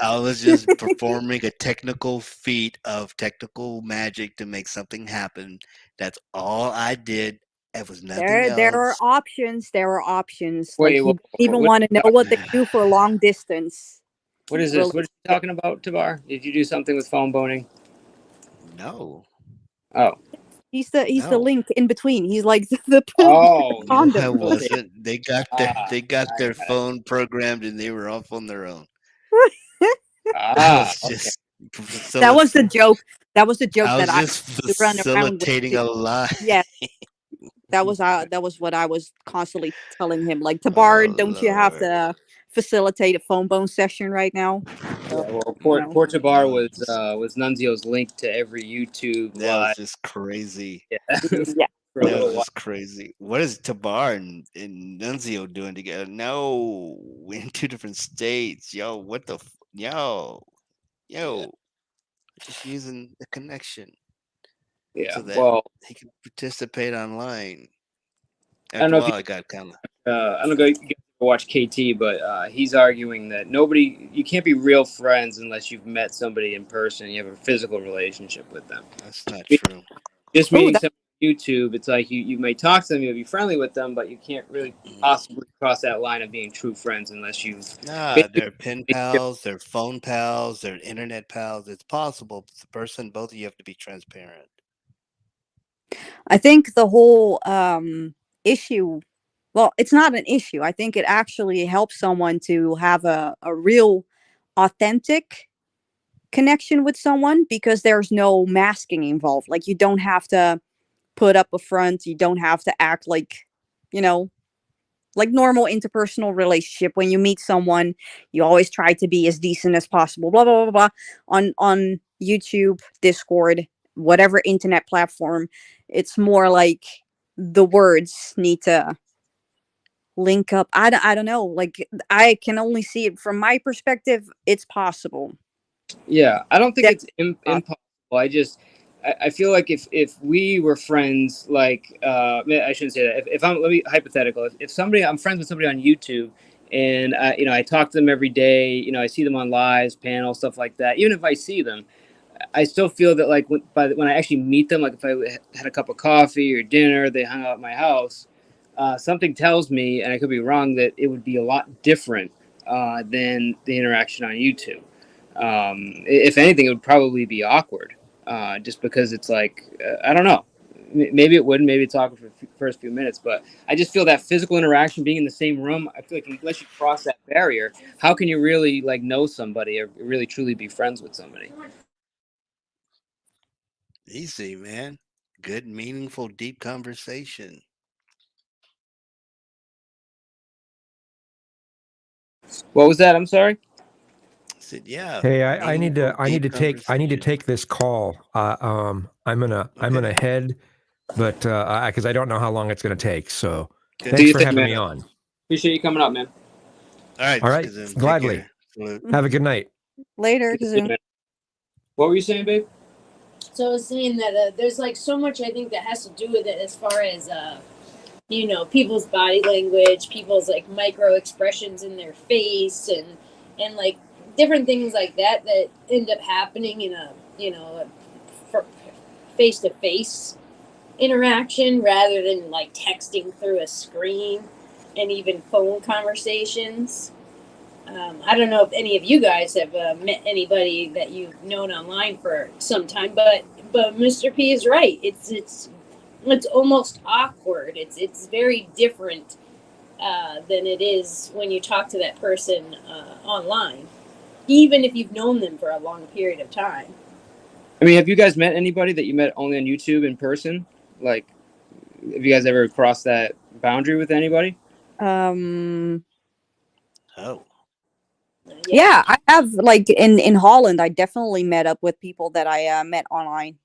I was just performing a technical feat of technical magic to make something happen. That's all I did. It was nothing else. There are options. There are options. Wait, like you wh- don't even what- want to know what they do for long distance. What is this? What are you talking about, Tabar? Did you do something with phone boning? No. Oh. He's the No. link in between. He's like the Oh, No, condom. I wasn't. They got their right. phone programmed and they were off on their own. I Ah, was okay. just That was the joke. That was the joke I that was I just used to run around with. facilitating a lie. Yeah, that was what I was constantly telling him. Like, Tabar, Oh don't you have Lord. to facilitate a phone bone session right now? Yeah, well, You know. Portabar was Nunzio's link to every YouTube That was live. just crazy. Yeah. Yeah. For a That little was while. just crazy. What is Tabar and Nunzio doing together? No, we're in two different states. Yo, what the yo. Just using the connection Yeah. so that Well, he can participate online. I don't After know a if while, you, it got kind of I don't know if you guys ever watch KT, but he's arguing that you can't be real friends unless you've met somebody in person. You have a physical relationship with them. that's not true. Just Oh, meeting that, somebody on YouTube, it's like you may talk to them, you'll be friendly with them, but you can't really possibly cross that line of being true friends unless you've Nah, they're pen pals, they're phone pals, they're internet pals. It's possible. But the person, both of you have to be transparent. I think the whole issue. Well, it's not an issue. I think it actually helps someone to have a real, authentic connection with someone because there's no masking involved. Like, you don't have to put up a front. You don't have to act like, you know, like normal interpersonal relationship. When you meet someone, you always try to be as decent as possible. Blah blah blah blah. On YouTube, Discord, whatever internet platform, it's more like the words need to link up. I don't know. Like, I can only see it from my perspective. It's possible. Yeah, I don't think That- it's impossible. I feel like if we were friends, like I shouldn't say that. If I'm let me hypothetical. If somebody I'm friends with somebody on YouTube, and I talk to them every day. I see them on lives, panels, stuff like that. Even if I see them, I still feel that like when I actually meet them, like if I had a cup of coffee or dinner, they hung out at my house, something tells me, and I could be wrong, that it would be a lot different than the interaction on YouTube. If anything, it would probably be awkward, just because it's like I don't know. Maybe it wouldn't. Maybe it's awkward for the first few minutes, but I just feel that physical interaction, being in the same room, I feel like unless you cross that barrier, how can you really like know somebody or really truly be friends with somebody? Easy, man. Good, meaningful, deep conversation. What was that? I'm sorry. I said, yeah. Hey, I need to deep take this call. I'm gonna head, but because I don't know how long it's gonna take. So Do thanks you for think, having man? me on. Appreciate you coming up, man. All right, Gladly. Have a good night. Later. What were you saying, babe? So I was saying that there's like so much I think that has to do with it as far as people's body language, people's like micro expressions in their face, and like different things like that end up happening in a face to face interaction rather than like texting through a screen and even phone conversations. I don't know if any of you guys have met anybody that you've known online for some time, but Mr. P is right. It's almost awkward. It's very different than it is when you talk to that person online, even if you've known them for a long period of time. I mean, have you guys met anybody that you met only on YouTube in person? Like, have you guys ever crossed that boundary with anybody? Yeah, I have, like, in Holland, I definitely met up with people that I met online.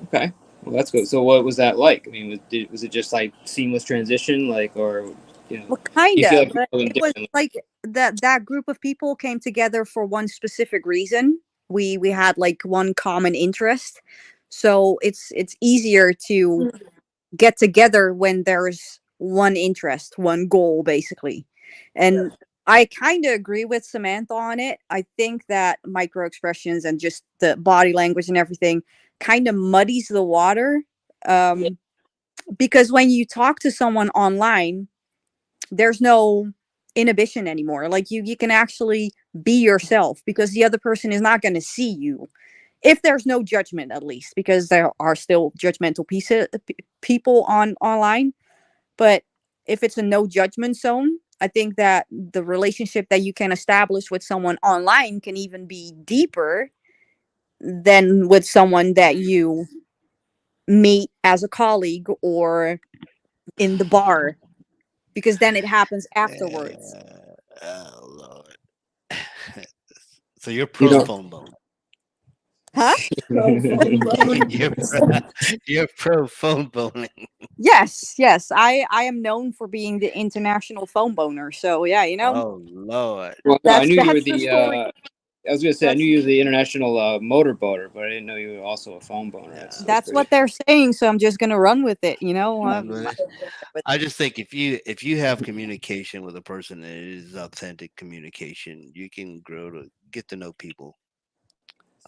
Okay, well that's good. So what was that like? I mean, was it just like seamless transition, like, or Well, kind you feel of, like but you know them it was differently? like that group of people came together for one specific reason. We had like one common interest, so it's easier to get together when there's one interest, one goal, basically. And I kind of agree with Samantha on it. I think that micro expressions and just the body language and everything kind of muddies the water, because when you talk to someone online, there's no inhibition anymore. Like, you can actually be yourself because the other person is not going to see you. if there's no judgment, at least, because there are still judgmental people online. But if it's a no judgment zone, I think that the relationship that you can establish with someone online can even be deeper than with someone that you meet as a colleague or in the bar, because then it happens afterwards. Oh Lord. So you're You pro don't. phone bone. Huh? You're pro phone boning. Yes, I am known for being the international phone boner. So yeah, Oh Lord. Well, no, I knew you were that's the the. story. I was gonna say I That's knew you were the international motor boater, but I didn't know you were also a phone boner. That's that's pretty. what they're saying. So I'm just gonna run with it. Run with it. I just think if you have communication with a person that is authentic communication, you can grow to get to know people.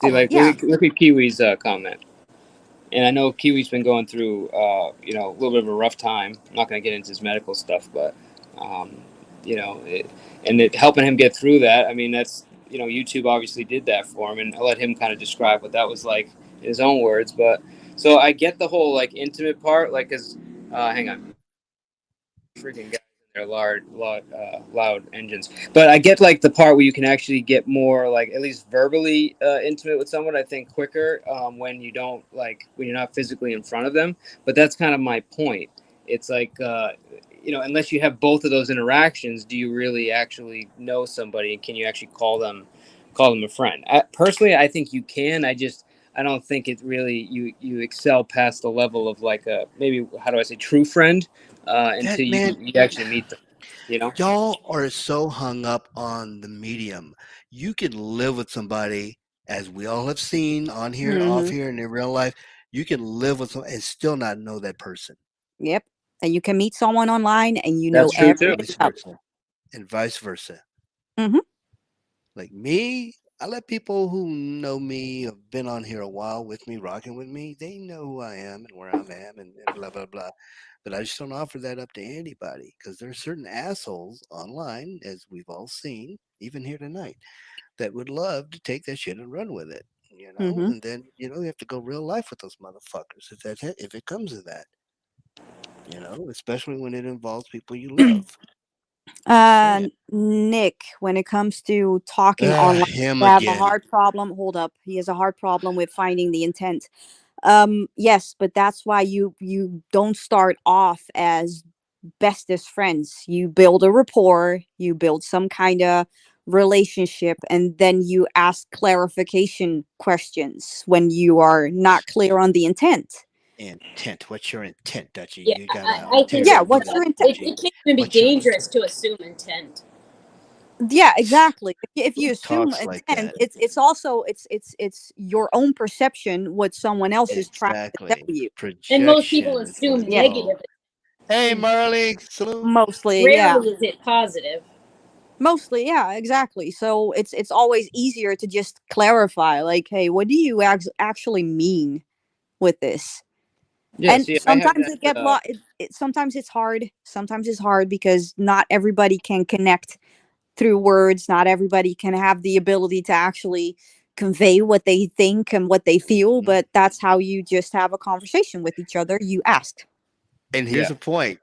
See, like look at Kiwi's comment, and I know Kiwi's been going through a little bit of a rough time. I'm not gonna get into his medical stuff, but helping him get through that. I mean, that's YouTube obviously did that for him, and I'll let him kind of describe what that was like in his own words. But so I get the whole like intimate part, like, cause hang on, freaking guys in their loud engines. But I get like the part where you can actually get more like at least verbally intimate with someone. I think quicker when you don't when you're not physically in front of them. But that's kind of my point. It's like unless you have both of those interactions, do you really actually know somebody, and can you actually call them a friend? Personally, I think you can. I don't think it really you excel past the level of like a maybe true friend until you actually meet them. Y'all are so hung up on the medium. You can live with somebody, as we all have seen on here, off here, and in real life. You can live with someone and still not know that person. Yep. And you can meet someone online and That's true too. everything else. And vice versa. Mm-hmm. Like me, I let people who know me, have been on here a while with me, rocking with me, they know who I am and where I am and blah, blah, blah. But I just don't offer that up to anybody because there are certain assholes online, as we've all seen, even here tonight, that would love to take that shit and run with it. And then you have to go real life with those motherfuckers if it comes to that. Especially when it involves people you love. Nick, when it comes to talking online, he has a hard problem. Hold up, he has a hard problem with finding the intent. Yes, but that's why you don't start off as bestest friends. You build a rapport, you build some kind of relationship, and then you ask clarification questions when you are not clear on the intent. Intent. What's your intent, Dutchie? Yeah, You got I think what's your intent? It can even be dangerous to assume intent. Yeah, exactly. If you assume talks like intent, that? it's also it's your own perception what someone else is trying to tell you. And most people Projection is assume what it's negative. called. Hey, Marley, salute. Mostly, Rarely is it positive. Mostly, yeah, exactly. So it's always easier to just clarify, like, hey, what do you actually mean with this? Yeah, and see, sometimes I it get sometimes it's hard. Sometimes it's hard because not everybody can connect through words. Not everybody can have the ability to actually convey what they think and what they feel. But that's how you just have a conversation with each other. You ask. And here's a point.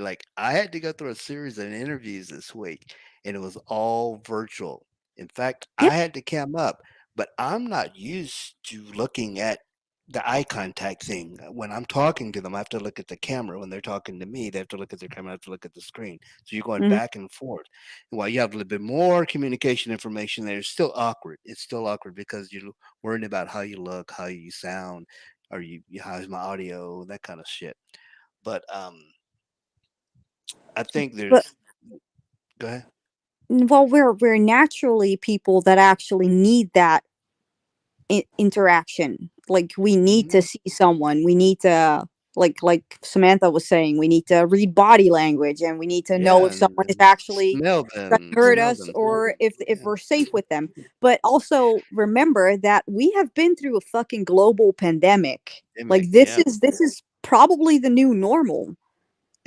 Like I had to go through a series of interviews this week, and it was all virtual. In fact, I had to cam up, but I'm not used to looking at the eye contact thing. When I'm talking to them, I have to look at the camera. When they're talking to me, they have to look at their camera. I have to look at the screen. So you're going back and forth. And while you have a little bit more communication information there, it's still awkward. It's still awkward because you're worrying about how you look, how you sound, or how's my audio, that kind of shit. But I think there's. Go ahead. Well, we're naturally people that actually need that interaction. Like we need to see someone. We need to like Samantha was saying. We need to read body language, and we need to know if someone is actually smell gonna them, hurt us or if we're safe with them. But also remember that we have been through a fucking global pandemic. Like this is probably the new normal.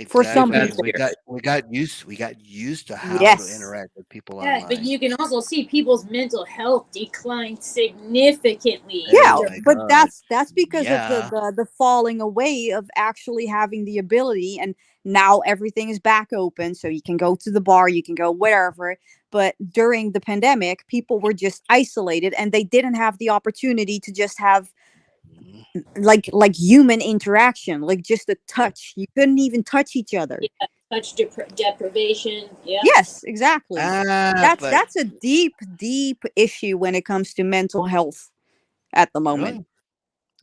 For some Exactly. people. We got used to how to Yes. interact with people Yeah, but online. you can also see people's mental health decline significantly. Yeah, Oh after- my but God. that's because of Yeah. the falling away of actually having the ability, and now everything is back open, so you can go to the bar, you can go wherever. But during the pandemic, people were just isolated, and they didn't have the opportunity to just have like human interaction, like just a touch. You couldn't even touch each other. Yeah, touch deprivation. Yeah. Yes, exactly. But That's a deep issue when it comes to mental health at the moment. really,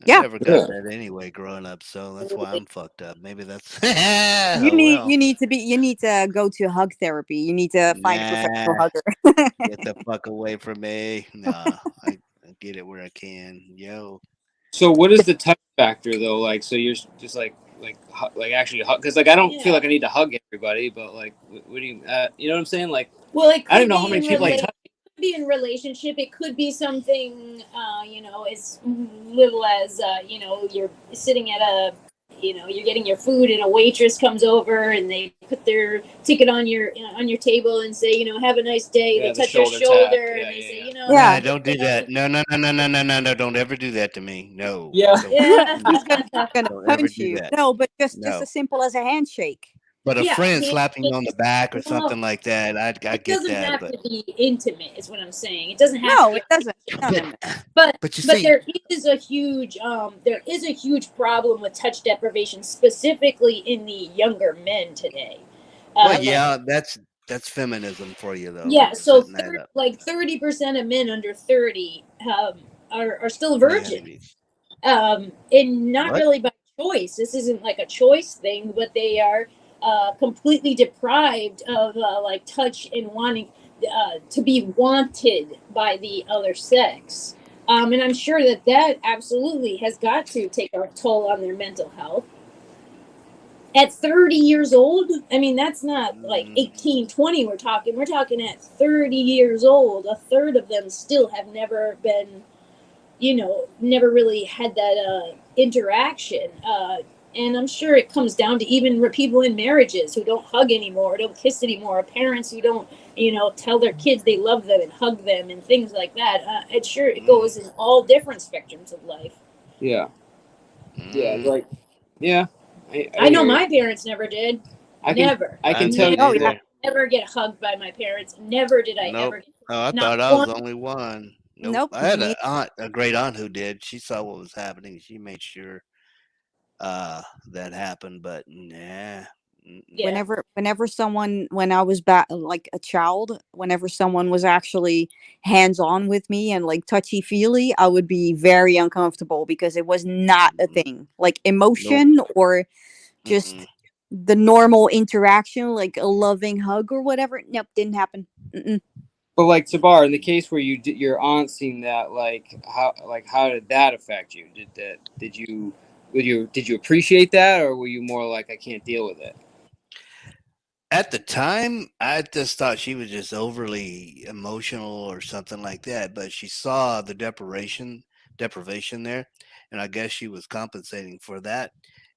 I Yeah. never got that anyway growing up, so that's why I'm fucked up. Maybe that's You oh need well. you need to go to hug therapy. You need to find a professional Nah, hugger. get the fuck away from me. Nah, I get it where I can. Yo. So what is the touch factor though? Like, so you're just like actually hug, because like I don't feel like I need to hug everybody, but like what do you you know what I'm saying? Like, Well, it could I don't know be how many in people I rela- touch. it could be in relationship. It could be something, as little as you're sitting at you're getting your food and a waitress comes over and they put their ticket on your table and say, have a nice day. Yeah, They the touch your shoulder shoulder tap. and they say, Nah, don't do that. No, don't ever do that to me. No. Yeah. Don't, Who's gonna don't ever punch do you? that. No, but just No. as simple as a handshake. But a Yeah, friend yeah, slapping you on the back or well, something like that, I it get doesn't that. have But to be intimate, is what I'm saying. It doesn't have No, to be it doesn't. No. But you see, there is a huge problem with touch deprivation, specifically in the younger men today. well, Like, yeah, that's feminism for you though. yeah, so setting that up. 30% of men under 30 are still What do you have, virgins, and not What? really by choice. This isn't like a choice thing, but they are completely deprived of like touch and wanting to be wanted by the other sex. And I'm sure that absolutely has got to take a toll on their mental health. At 30 years old, I mean, that's not like 18, 20 we're talking at 30 years old. A third of them still have never been, never really had that interaction. And I'm sure it comes down to even people in marriages who don't hug anymore, don't kiss anymore, parents who don't, tell their kids they love them and hug them and things like that. It goes in all different spectrums of life. Yeah. Yeah. Like, yeah. I know my parents never did. I can tell you. Oh, yeah. Never get hugged by my parents. Never did I Nope. ever get Oh, I not thought I was one- the only one. Nope. I had a great aunt who did. She saw what was happening. She made sure that happened, but nah. Whenever someone, when I was back like a child, whenever someone was actually hands on with me and like touchy feely, I would be very uncomfortable because it was not a thing. Like emotion or just the normal interaction, like a loving hug or whatever. Nope, didn't happen. Mm-mm. But like Tabar, in the case where your aunt seen that, how did that affect you? Did you appreciate that, or were you more like, I can't deal with it? At the time, I just thought she was just overly emotional or something like that. But she saw the deprivation there, and I guess she was compensating for that,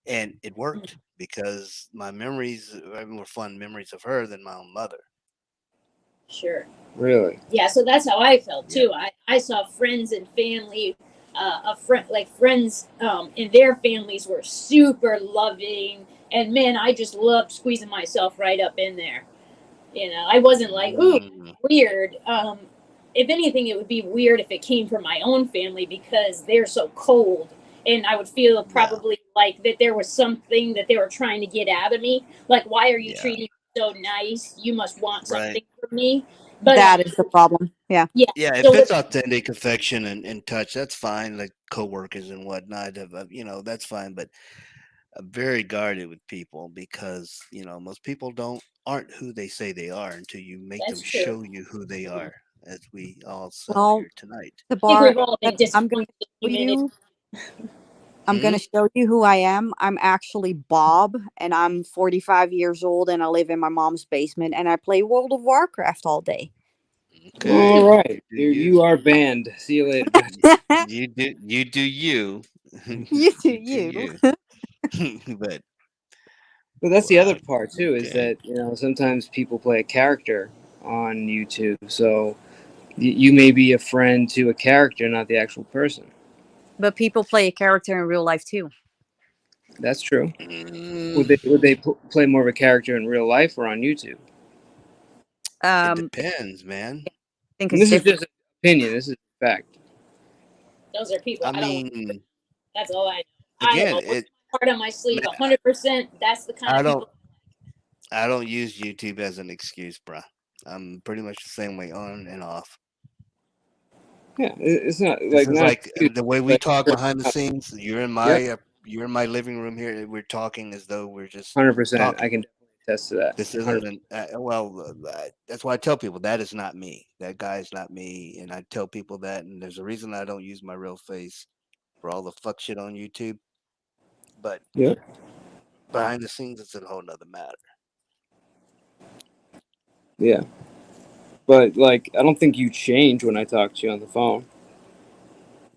and it worked because my memories are more fun memories of her than my own mother. Sure. Really? Yeah, so that's how I felt too. I saw friends and family, friends, and their families were super loving, and man, I just loved squeezing myself right up in there. I wasn't like, ooh, weird. If anything, it would be weird if it came from my own family because they're so cold, and I would feel probably like that there was something that they were trying to get out of me. Like, why are you treating me so nice? You must want something from me. But that is the problem. Yeah. Yeah. Yeah, if So it's authentic affection and touch, that's fine. Like coworkers and whatnot, that's fine. But I'm very guarded with people because most people aren't who they say they are until you make That's them true. show you who they are, as we all said Well, here tonight. the I think bar. we've all been I'm going to show disappointed. you. I'm going to show you who I am. I'm actually Bob, and I'm 45 years old, and I live in my mom's basement, and I play World of Warcraft all day. All right, you are banned. See you later. You do you. You do you. But But that's the other part too, is that sometimes people play a character on YouTube, so you may be a friend to a character, not the actual person. But people play a character in real life too. That's true. Would they play more of a character in real life or on YouTube? It depends, man. I think And this is just an opinion. This is a fact. Those are people. I I don't. mean, That's all I know. again, I have a heart on my sleeve. 100%. That's the kind I of don't. people. I don't use YouTube as an excuse, bruh. I'm pretty much the same way on and off. Yeah, it's not This is like the way we like- talk behind the scenes. You're in my you're in my living room here. We're talking as though we're just 100%. talking. I can definitely attest to that. This isn't that's why I tell people that is not me. That guy is not me, and I tell people that. And there's a reason I don't use my real face for all the fuck shit on YouTube. But behind the scenes, it's a whole nother matter. Yeah. But like, I don't think you change when I talk to you on the phone.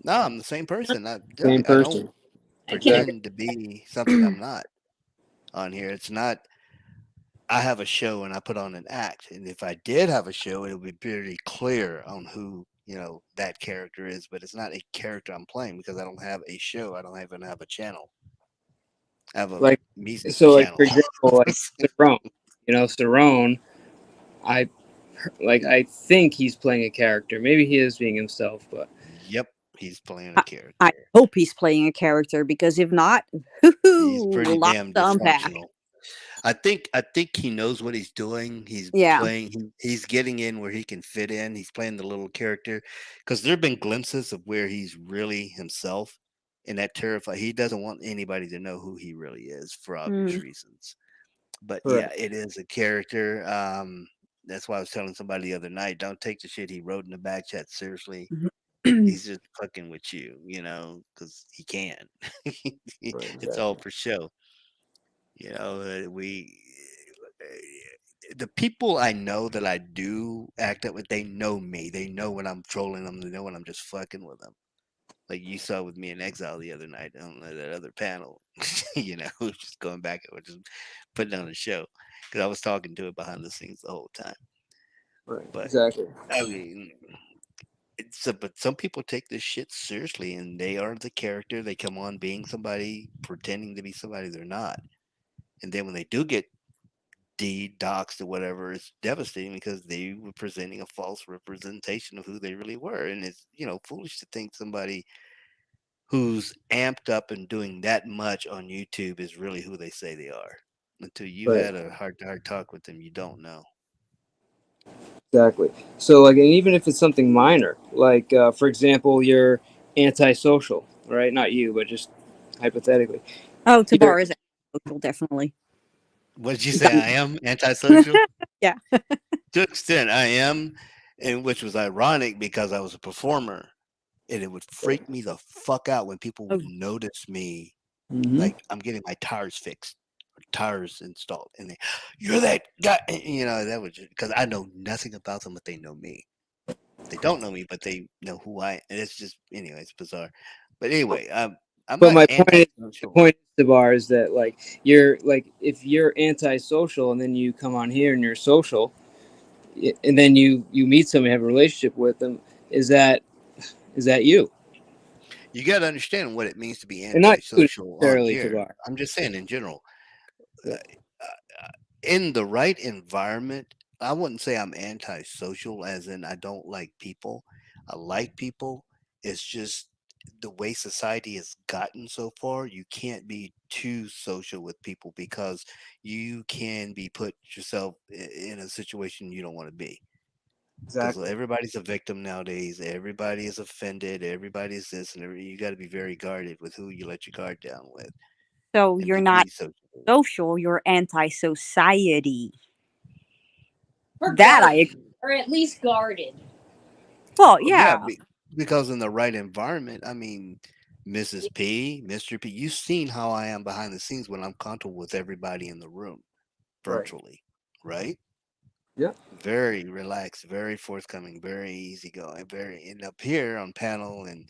No, I'm the same person. Same I person. don't pretend to be something I'm not on here. It's not. I have a show and I put on an act, and if I did have a show, it would be pretty clear on who that character is. But it's not a character I'm playing because I don't have a show. I don't even have a channel. I have a music channel. Like for example, like Cerrone. Cerrone. I think he's playing a character. Maybe he is being himself, but yep, he's playing a character. I hope he's playing a character, because if not, He's pretty lots damn to unpack. dysfunctional. I think he knows what he's doing. He's Yeah. playing. He's getting in where he can fit in. He's playing the little character, because there've been glimpses of where he's really himself, and that terrifies. He doesn't want anybody to know who he really is for obvious reasons. But Correct. yeah, it is a character. That's why I was telling somebody the other night, don't take the shit he wrote in the back chat seriously. He's just fucking with you, because he can. It's all for show. The people I know that I do act up with, they know me. They know when I'm trolling them. They know when I'm just fucking with them. Like you saw with me in Exile the other night on that other panel. Just going back and just putting on a show, because I was talking to it behind the scenes the whole time. Right. But Exactly. I mean, but some people take this shit seriously, and they are the character. They come on being somebody, pretending to be somebody they're not. And then when they do get doxed or whatever, it's devastating, because they were presenting a false representation of who they really were. And it's, foolish to think somebody who's amped up and doing that much on YouTube is really who they say they are. Until you've had a heart-to-heart talk with them, you don't know. Exactly. So, like, and even if it's something minor, like, for example, you're antisocial, right? Not you, but just hypothetically. Oh, Tabar is antisocial, definitely. What did you say? I am antisocial? Yeah. To an extent, I am, and which was ironic because I was a performer, and it would freak me the fuck out when people would notice me, like I'm getting my tires fixed, or tires installed, and you're that guy. That was because I know nothing about them, but they know me. They don't know me, but they know who I am. And it's just, anyway, it's bizarre. But anyway, I'm But not my point antisocial. is, Bar, is that like you're like, if you're antisocial and then you come on here and you're social, and then you meet someone, have a relationship with them, is that you? You got to understand what it means to be And not you antisocial on necessarily, here. Tabar. I'm just saying in general. In the right environment, I wouldn't say I'm antisocial, as in I don't like people. I like people. It's just the way society has gotten so far, you can't be too social with people, because you can be put yourself in a situation you don't want to be. Because everybody's a victim nowadays. Everybody is offended. Everybody is this, and you got to be very guarded with who you let your guard down with. So And you're be not pretty social, you're anti-society. Or That guarded, or at least guarded. Well, yeah, yeah. because in the right environment, I mean, Mrs. P, Mr. P, you've seen how I am behind the scenes when I'm comfortable with everybody in the room, virtually, right? Yeah. Very relaxed, very forthcoming, very easygoing, and up here on panel, and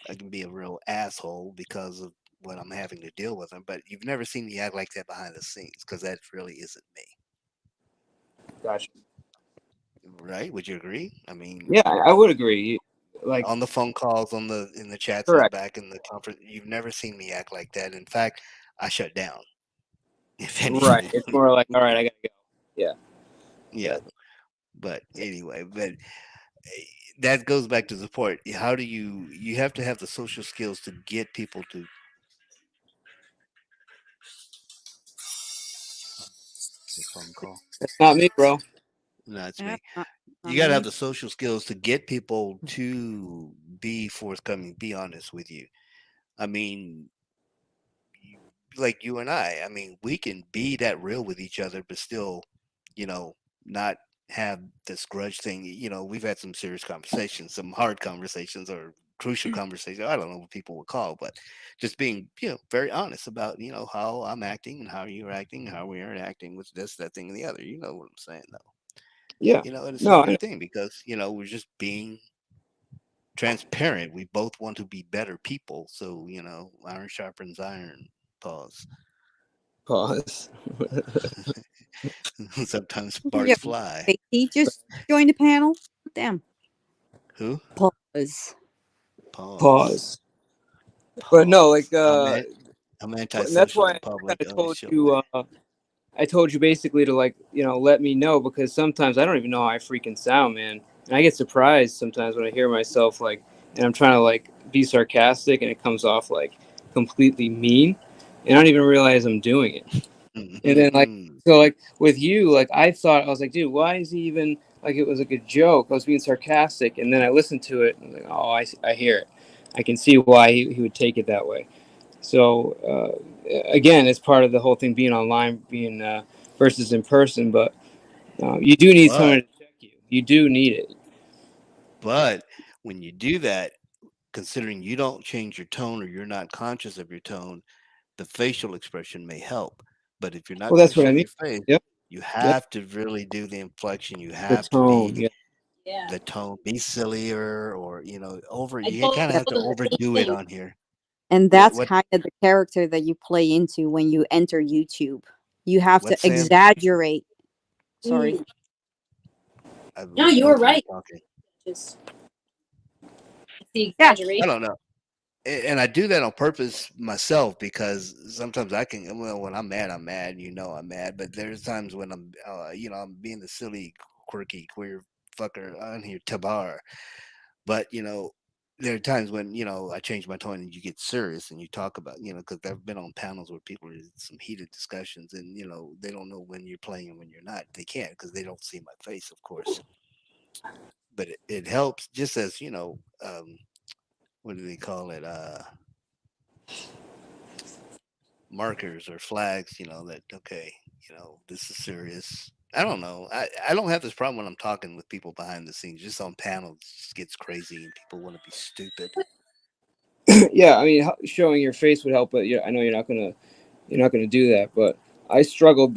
I can be a real asshole because of when I'm having to deal with them. But you've never seen me act like that behind the scenes because that really isn't me. Gotcha. Right? Would you agree? I mean, Yeah, I would agree. Like on the phone calls, in the chats, correct. back in the conference, you've never seen me act like that. In fact, I shut down. If anything. Right. It's more like, all right, I gotta go. Yeah. Yeah. But anyway, that goes back to support. How do you have to have the social skills to get people to phone call. That's not me, bro. No, it's Yeah, me. not You got to have me. the social skills to get people to be forthcoming, be honest with you. I mean, like you and I mean, we can be that real with each other, but still, not have this grudge thing. We've had some serious conversations, some hard conversations, or crucial conversations. I don't know what people would call, but just being, very honest about, how I'm acting and how you're acting, how we are acting with this, that thing, and the other. You know what I'm saying, though. Yeah. And it's No, a good thing because, we're just being transparent. We both want to be better people. So, iron sharpens iron. Pause. Pause. Sometimes Yeah, sparks fly. he just joined the panel. Damn. Who? Pause. Pause. But no, like I'm and that's antisocial why in I public. kind of Oh, told shit. you. I told you basically to let me know, because sometimes I don't even know how I freaking sound, man. And I get surprised sometimes when I hear myself and I'm trying to be sarcastic and it comes off completely mean, and I don't even realize I'm doing it. And then so with you, I thought, I was like, dude, why is he even it was a joke? I was being sarcastic, and then I listened to it and I'm like, oh, I hear it. I can see why he would take it that way. So again, it's part of the whole thing, being online, being versus in person. But you do need someone to check you. You do need it. But when you do that, considering you don't change your tone or you're not conscious of your tone, the facial expression may help. But if you're not Well, going that's to what show I mean. your face, Yep. you Yep. have to really do the inflection. You The have to tone. be Yeah. the tone, be sillier or over. I You told kind of have to them the same overdo it thing. on here. And that's What kind of the character that you play into when you enter YouTube. You have to What's Sam? exaggerate. Sorry. No, you were right. Just the exaggeration. I don't know. And I do that on purpose myself because sometimes when I'm mad, I'm mad. I'm mad. But there's times when I'm being the silly, quirky, queer fucker on here, Tabar. But, there are times when, I change my tone and you get serious and you talk about, because I've been on panels where people are in some heated discussions and, they don't know when you're playing and when you're not. They can't because they don't see my face, of course. But it helps just as, what do they call it? Markers or flags, that, okay, this is serious. I don't know. I don't have this problem when I'm talking with people behind the scenes. Just on panels, it just gets crazy and people want to be stupid. Yeah, I mean, showing your face would help, but I know you're not gonna do that. But I struggled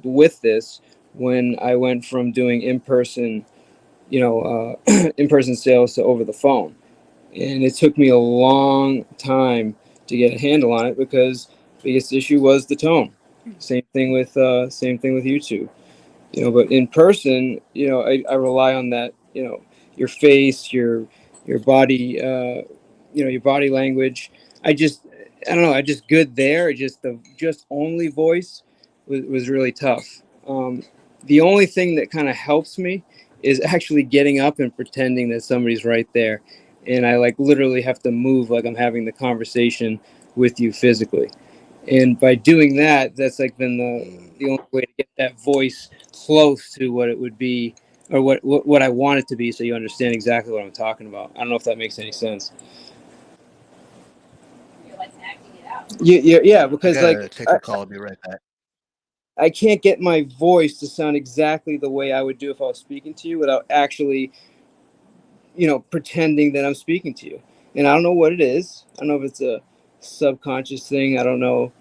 with this when I went from doing in-person, in-person sales to over the phone, and it took me a long time to get a handle on it because the biggest issue was the tone. Same thing with YouTube. But in person, I rely on that, your face, your body, your body language. I don't know. I just good there. Just only voice was really tough. The only thing that kind of helps me is actually getting up and pretending that somebody's right there. And I literally have to move like I'm having the conversation with you physically. And by doing that, that's been the only way to get that voice close to what it would be, or what I want it to be, so you understand exactly what I'm talking about. I don't know if that makes any sense. Yeah, because I gotta take a call. I'll be right back. I can't get my voice to sound exactly the way I would do if I was speaking to you without actually, pretending that I'm speaking to you. And I don't know what it is. I don't know if it's a subconscious thing. I don't know.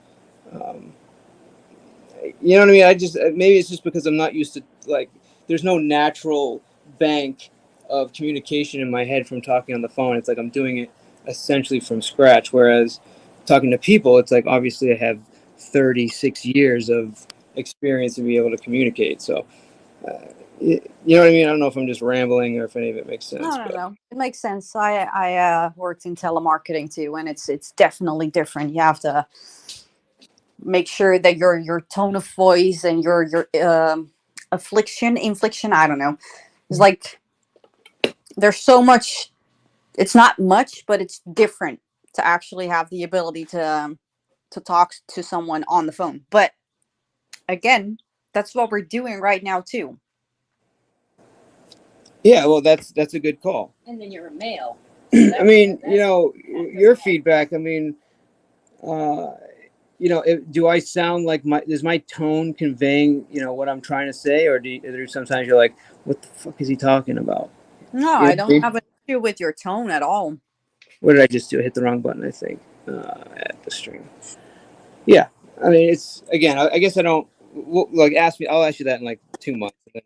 You know what I mean? Maybe it's just because I'm not used to there's no natural bank of communication in my head from talking on the phone. It's like I'm doing it essentially from scratch. Whereas talking to people, it's like obviously I have 36 years of experience to be able to communicate. So, you know what I mean? I don't know if I'm just rambling or if any of it makes sense. No. It makes sense. I worked in telemarketing too, and it's definitely different. You have to make sure that your tone of voice and your inflection, I don't know. It's like there's so much. It's not much, but it's different to actually have the ability to talk to someone on the phone. But again, that's what we're doing right now too. Yeah, well, that's a good call. And then you're a male. I mean, you know, your feedback. I mean, you know, do I sound like is my tone conveying, you know, what I'm trying to say, or sometimes you're like, what the fuck is he talking about? No, I don't have an issue with your tone at all. What did I just do? I hit the wrong button, I think. Add the stream. Yeah, I mean, it's again. I guess I don't like ask me. I'll ask you that in like 2 months, and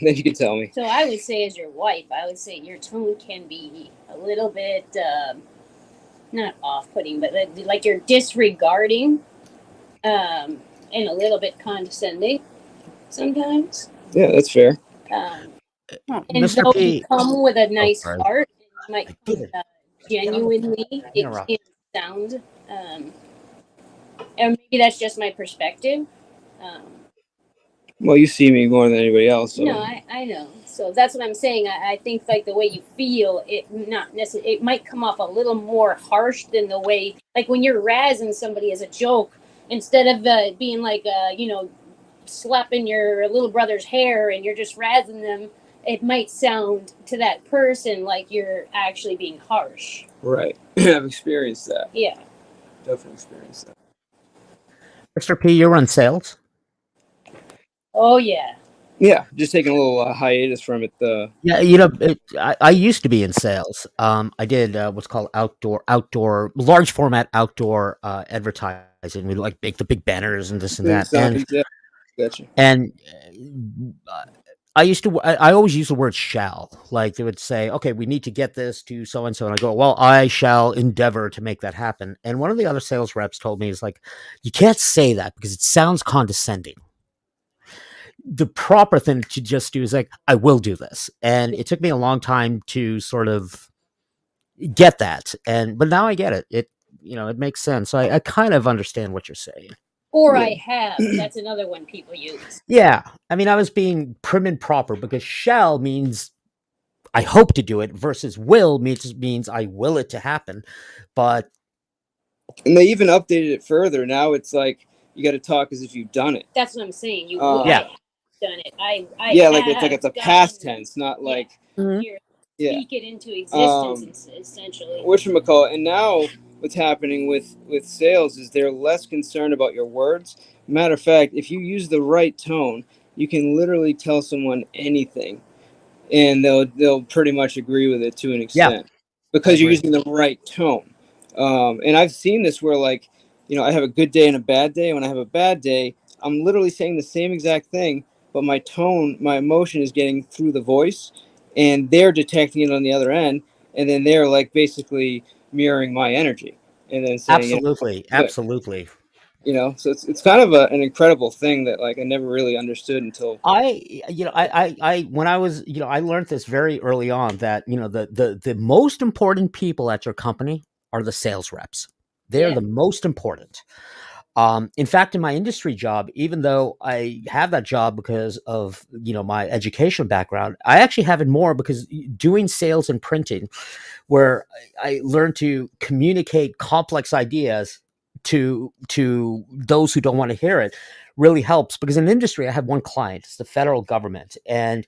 then you can tell me. So I would say, as your wife, I would say your tone can be a little bit not off-putting, but like you're disregarding, and a little bit condescending sometimes. Yeah, that's fair. And Mr. though P. you come with a nice sorry. heart, you might come genuinely. It Interrupt. can sound, and maybe that's just my perspective. Well, you see me more than anybody else. So. No, I know. So that's what I'm saying. I think like the way you feel, it might come off a little more harsh than the way, like when you're razzing somebody as a joke, instead of being like, you know, slapping your little brother's hair and you're just razzing them, it might sound to that person like you're actually being harsh. Right. I've experienced that. Yeah. Definitely experienced that. Mr. P, you run sales? Oh, yeah. Yeah, just taking a little hiatus from it. Yeah, you know, I used to be in sales. I did what's called outdoor, large format outdoor advertising. We like make the big banners and this and that. Yeah, gotcha. And I always use the word shall. Like they would say, okay, we need to get this to so and so, and I go, well, I shall endeavor to make that happen. And one of the other sales reps told me, is like, you can't say that because it sounds condescending. The proper thing to just do is like, I will do this. And it took me a long time to sort of get that. But now I get it. It makes sense. So I kind of understand what you're saying. Or I have. That's another one people use. Yeah. I mean, I was being prim and proper because shall means I hope to do it versus will means I will it to happen. But. And they even updated it further. Now it's like, you got to talk as if you've done it. That's what I'm saying. You yeah. Done it. I like it's a past tense, not like speak it into existence essentially. Whatchamacallit. And now what's happening with sales is they're less concerned about your words. Matter of fact, if you use the right tone, you can literally tell someone anything, and they'll pretty much agree with it to an extent because you're using the right tone. And I've seen this where, like, you know, I have a good day and a bad day. When I have a bad day, I'm literally saying the same exact thing, but my tone, my emotion is getting through the voice, and they're detecting it on the other end, and then they're like basically mirroring my energy, and then saying, absolutely. You know, so it's kind of an incredible thing that like I never really understood until I when I was, I learned this very early on that, the most important people at your company are the sales reps. They're the most important. In fact, in my industry job, even though I have that job because of, my education background, I actually have it more because doing sales and printing, where I learned to communicate complex ideas to those who don't want to hear it, really helps. Because in industry, I have one client, it's the federal government. And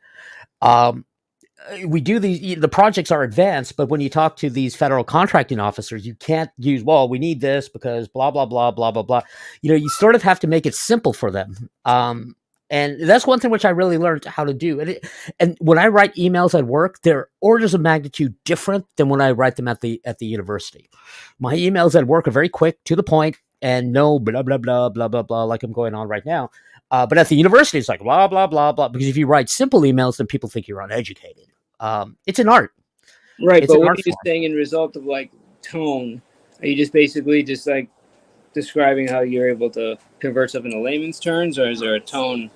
we do the projects are advanced, but when you talk to these federal contracting officers, you can't use, well, we need this because blah, blah, blah, blah, blah, blah. You sort of have to make it simple for them. And that's one thing which I really learned how to do. And when I write emails at work, they're orders of magnitude different than when I write them at the university. My emails at work are very quick, to the point, and no blah, blah, blah, blah, blah, blah, like I'm going on right now. But at the university, it's like blah, blah, blah, blah, because if you write simple emails, then people think you're uneducated. It's an art. Right, It's but an what art are you form. saying in result of like tone, are you just basically just like describing how you're able to convert stuff into layman's terms, or is there a tone?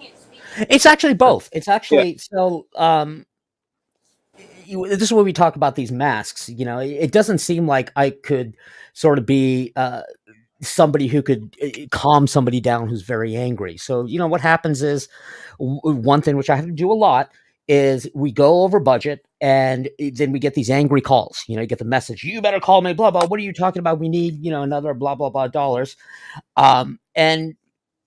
It's actually both. It's actually so. This is where we talk about these masks. You know, it doesn't seem like I could sort of be somebody who could calm somebody down who's very angry. So, you know, what happens is one thing which I have to do a lot is we go over budget and then we get these angry calls. You know, you get the message, you better call me, blah, blah. What are you talking about? We need, you know, another blah, blah, blah dollars. And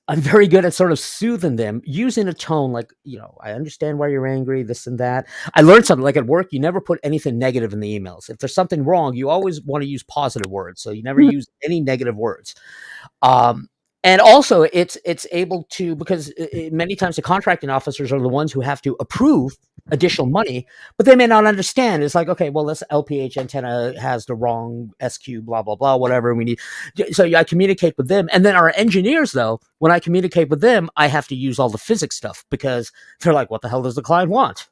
I'm very good at sort of soothing them using a tone like, you know, I understand why you're angry, this and that. I learned something like at work, you never put anything negative in the emails. If there's something wrong, you always want to use positive words. So you never use any negative words. And also it's able to, because many times the contracting officers are the ones who have to approve additional money, but they may not understand. It's like, okay, well, this LPH antenna has the wrong SQ, blah, blah, blah, whatever we need. So I communicate with them. And then our engineers, though, when I communicate with them, I have to use all the physics stuff because they're like, what the hell does the client want?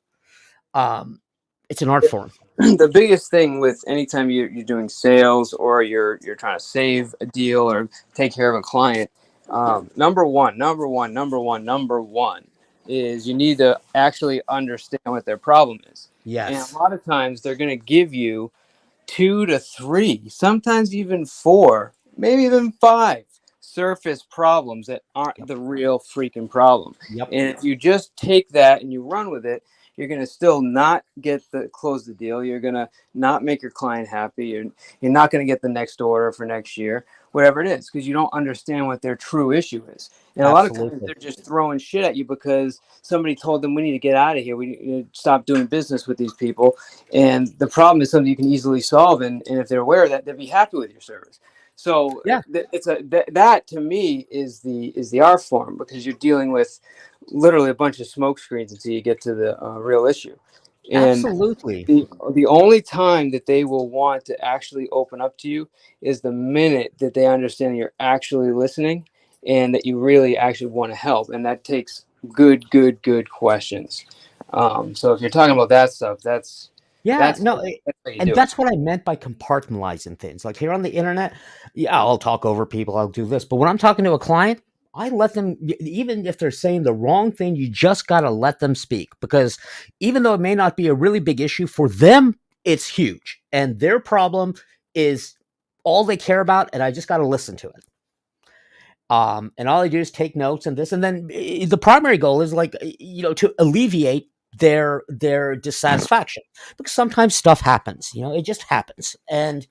It's an art form. The biggest thing with anytime you're doing sales or you're trying to save a deal or take care of a client, number one is you need to actually understand what their problem is. Yes. And a lot of times they're going to give you 2 to 3, sometimes even 4, maybe even 5 surface problems that aren't the real freaking problem. Yep. And if you just take that and you run with it, you're going to still not close the deal. You're going to not make your client happy. You're not going to get the next order for next year, whatever it is, because you don't understand what their true issue is. And a lot of times they're just throwing shit at you because somebody told them we need to get out of here. We need to stop doing business with these people. And the problem is something you can easily solve. And if they're aware of that, they'll be happy with your service. So that to me is the art form, because you're dealing with literally a bunch of smoke screens until you get to the real issue. And absolutely. The only time that they will want to actually open up to you is the minute that they understand you're actually listening and that you really actually want to help. And that takes good questions. So if you're talking about that stuff, that's what I meant by compartmentalizing things. Like here on the internet, I'll talk over people, I'll do this. But when I'm talking to a client, I let them, even if they're saying the wrong thing, you just got to let them speak, because even though it may not be a really big issue for them, it's huge. And their problem is all they care about. And I just got to listen to it. And all I do is take notes and this, and then the primary goal is like, you know, to alleviate their dissatisfaction, because sometimes stuff happens, you know, it just happens. And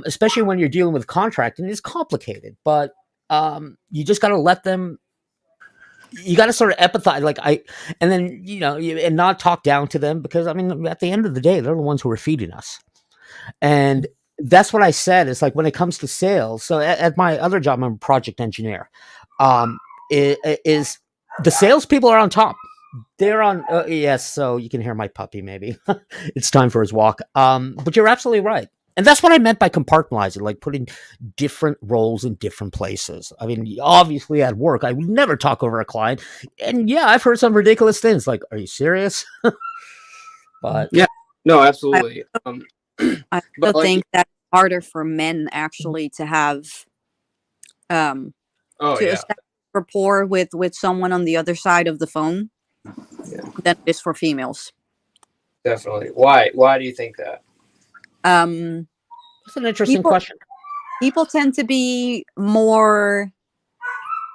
especially when you're dealing with contracting, it's complicated, but you just got to let them, you got to sort of empathize, and then, you know, and not talk down to them, because I mean, at the end of the day, they're the ones who are feeding us. And that's what I said. It's like when it comes to sales. So at my other job, I'm a project engineer. Is the salespeople are on top. They're on. Yes. So you can hear my puppy. Maybe it's time for his walk. But you're absolutely right. And that's what I meant by compartmentalizing, like putting different roles in different places. I mean, obviously at work, I would never talk over a client. And yeah, I've heard some ridiculous things like, are you serious? But yeah, no, absolutely. I still think that's harder for men actually to have establish rapport with someone on the other side of the phone than it is for females. Definitely. Why do you think that? That's an interesting question. People tend to be more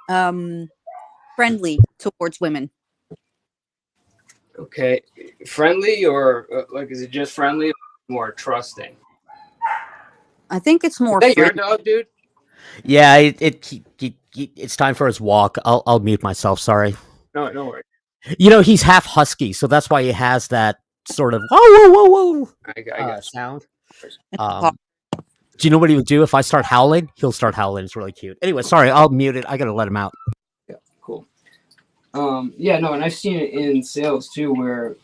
friendly towards women. Okay, friendly, or like, is it just friendly, or more trusting? I think it's more. Is that your dog, dude? Yeah, it's time for his walk. I'll mute myself. Sorry. No worries. You know, he's half husky, so that's why he has that sort of whoa I got sound. Do you know what he would do if I start howling? He'll start howling. It's really cute. Anyway, sorry, I'll mute it. I gotta let him out. Yeah, cool. And I've seen it in sales too, where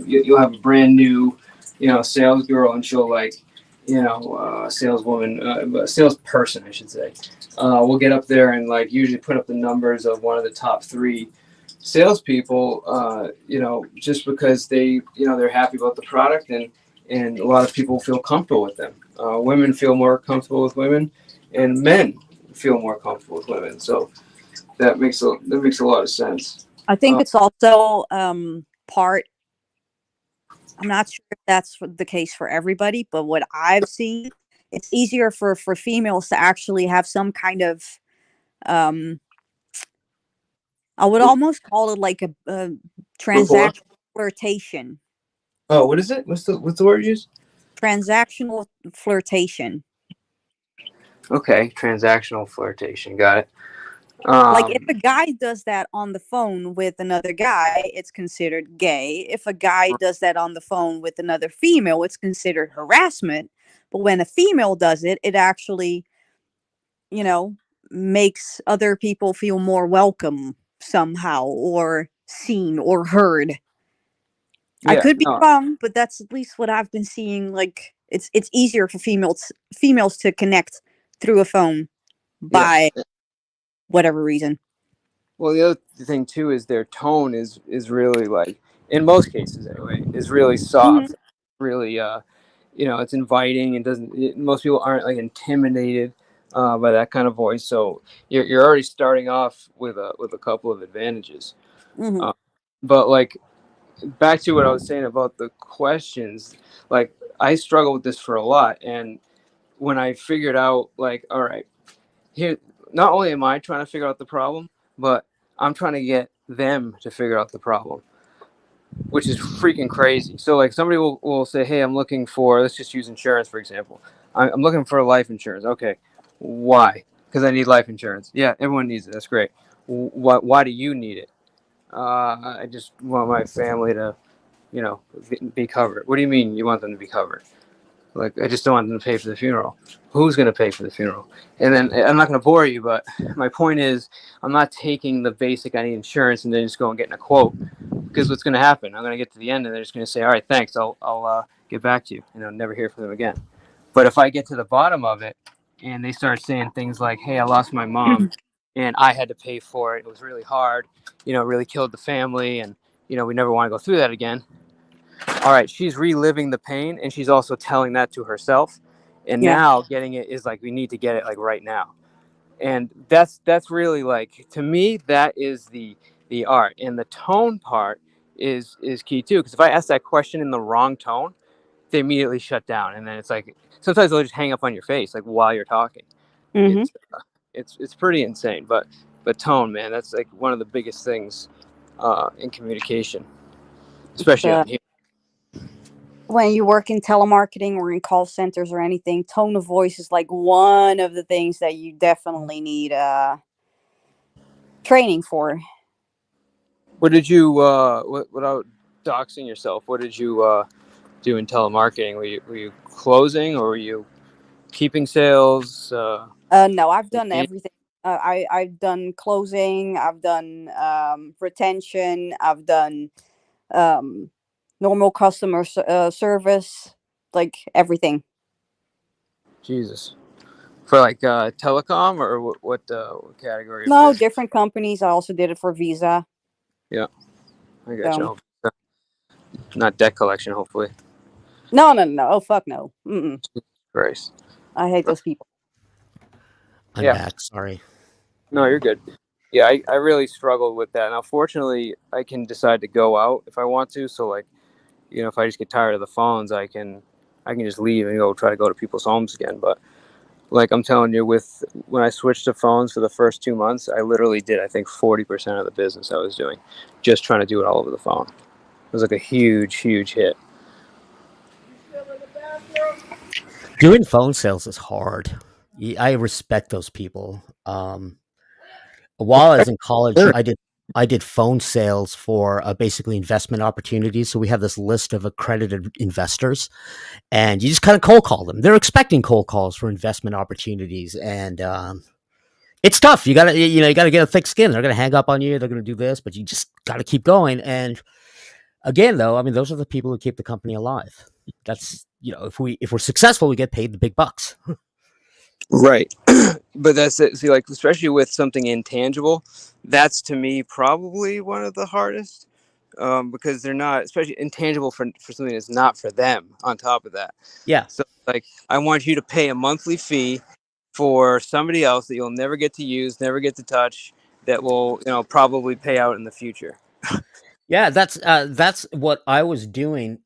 you'll have a brand new, you know, sales girl, and she'll saleswoman, salesperson, I should say, will get up there and like usually put up the numbers of one of the top 3 salespeople, just because they're happy about the product, and and a lot of people feel comfortable with them. Women feel more comfortable with women, and men feel more comfortable with women. So that makes a lot of sense. I think it's also part. I'm not sure if that's the case for everybody, but what I've seen, it's easier for females to actually have some kind of, I would almost call it like a transactional flirtation. Oh, what is it? What's the word used? Transactional flirtation. Okay, transactional flirtation. Got it. Like if a guy does that on the phone with another guy, it's considered gay. If a guy does that on the phone with another female, it's considered harassment. But when a female does it, it actually, makes other people feel more welcome somehow, or seen or heard. I could be wrong, but that's at least what I've been seeing. Like it's easier for females to connect through a phone by whatever reason. Well, the other thing too is their tone is really, like, in most cases anyway, is really soft. Really, it's inviting and most people aren't like intimidated by that kind of voice. So you're already starting off with a couple of advantages. But like, back to what I was saying about the questions, like I struggle with this for a lot. And when I figured out, like, all right, here, not only am I trying to figure out the problem, but I'm trying to get them to figure out the problem, which is freaking crazy. So like somebody will say, hey, I'm looking for, let's just use insurance, for example. I'm looking for life insurance. Okay. Why? Because I need life insurance. Yeah, everyone needs it. That's great. Why do you need it? I just want my family to, be covered. What do you mean you want them to be covered? Like, I just don't want them to pay for the funeral. Who's going to pay for the funeral? And then I'm not going to bore you, but my point is I'm not taking the basic, I need insurance, and then just go and getting a quote. Because what's going to happen? I'm going to get to the end, and they're just going to say, all right, thanks. I'll get back to you. And I'll never hear from them again. But if I get to the bottom of it, and they start saying things like, hey, I lost my mom, and I had to pay for it. It was really hard. Really killed the family, and, we never want to go through that again. All right, she's reliving the pain, and she's also telling that to herself. And now getting it is like, we need to get it like right now. And that's really, like, to me, that is the art. And the tone part is key too. Because if I ask that question in the wrong tone, they immediately shut down. And then it's like, sometimes they'll just hang up on your face, like, while you're talking. It's pretty insane. But tone, man, that's like one of the biggest things in communication, especially on here. When you work in telemarketing or in call centers or anything, tone of voice is like one of the things that you definitely need training for. What did you, without doxing yourself, what did you do in telemarketing? Were you closing, or were you keeping sales? No, I've done everything. I've done closing. I've done retention. I've done normal customer service, like everything. Jesus. For like telecom, or what category? No, different companies. I also did it for Visa. Yeah, I got you. Not debt collection, hopefully. No. Oh, fuck no. Christ. I hate those people. I'm back. Sorry. No, you're good. Yeah, I really struggled with that. Now, fortunately, I can decide to go out if I want to. So, like, if I just get tired of the phones, I can just leave and try to go to people's homes again. But like I'm telling you, when I switched to phones for the first 2 months, I literally did, I think, 40% of the business I was doing, just trying to do it all over the phone. It was like a huge, huge hit. Doing phone sales is hard. I respect those people. While I was in college, I did phone sales for basically investment opportunities. So we have this list of accredited investors, and you just kind of cold call them. They're expecting cold calls for investment opportunities, and it's tough. You gotta get a thick skin. They're gonna hang up on you. They're gonna do this, but you just gotta keep going. And again, though, I mean, those are the people who keep the company alive. That's if we're successful, we get paid the big bucks. Right. But that's it. See, like, especially with something intangible, that's to me probably one of the hardest, because they're not, especially intangible for something that's not for them. On top of that, Yeah. so like I want you to pay a monthly fee for somebody else that you'll never get to use, never get to touch, that will probably pay out in the future. Yeah, that's what I was doing.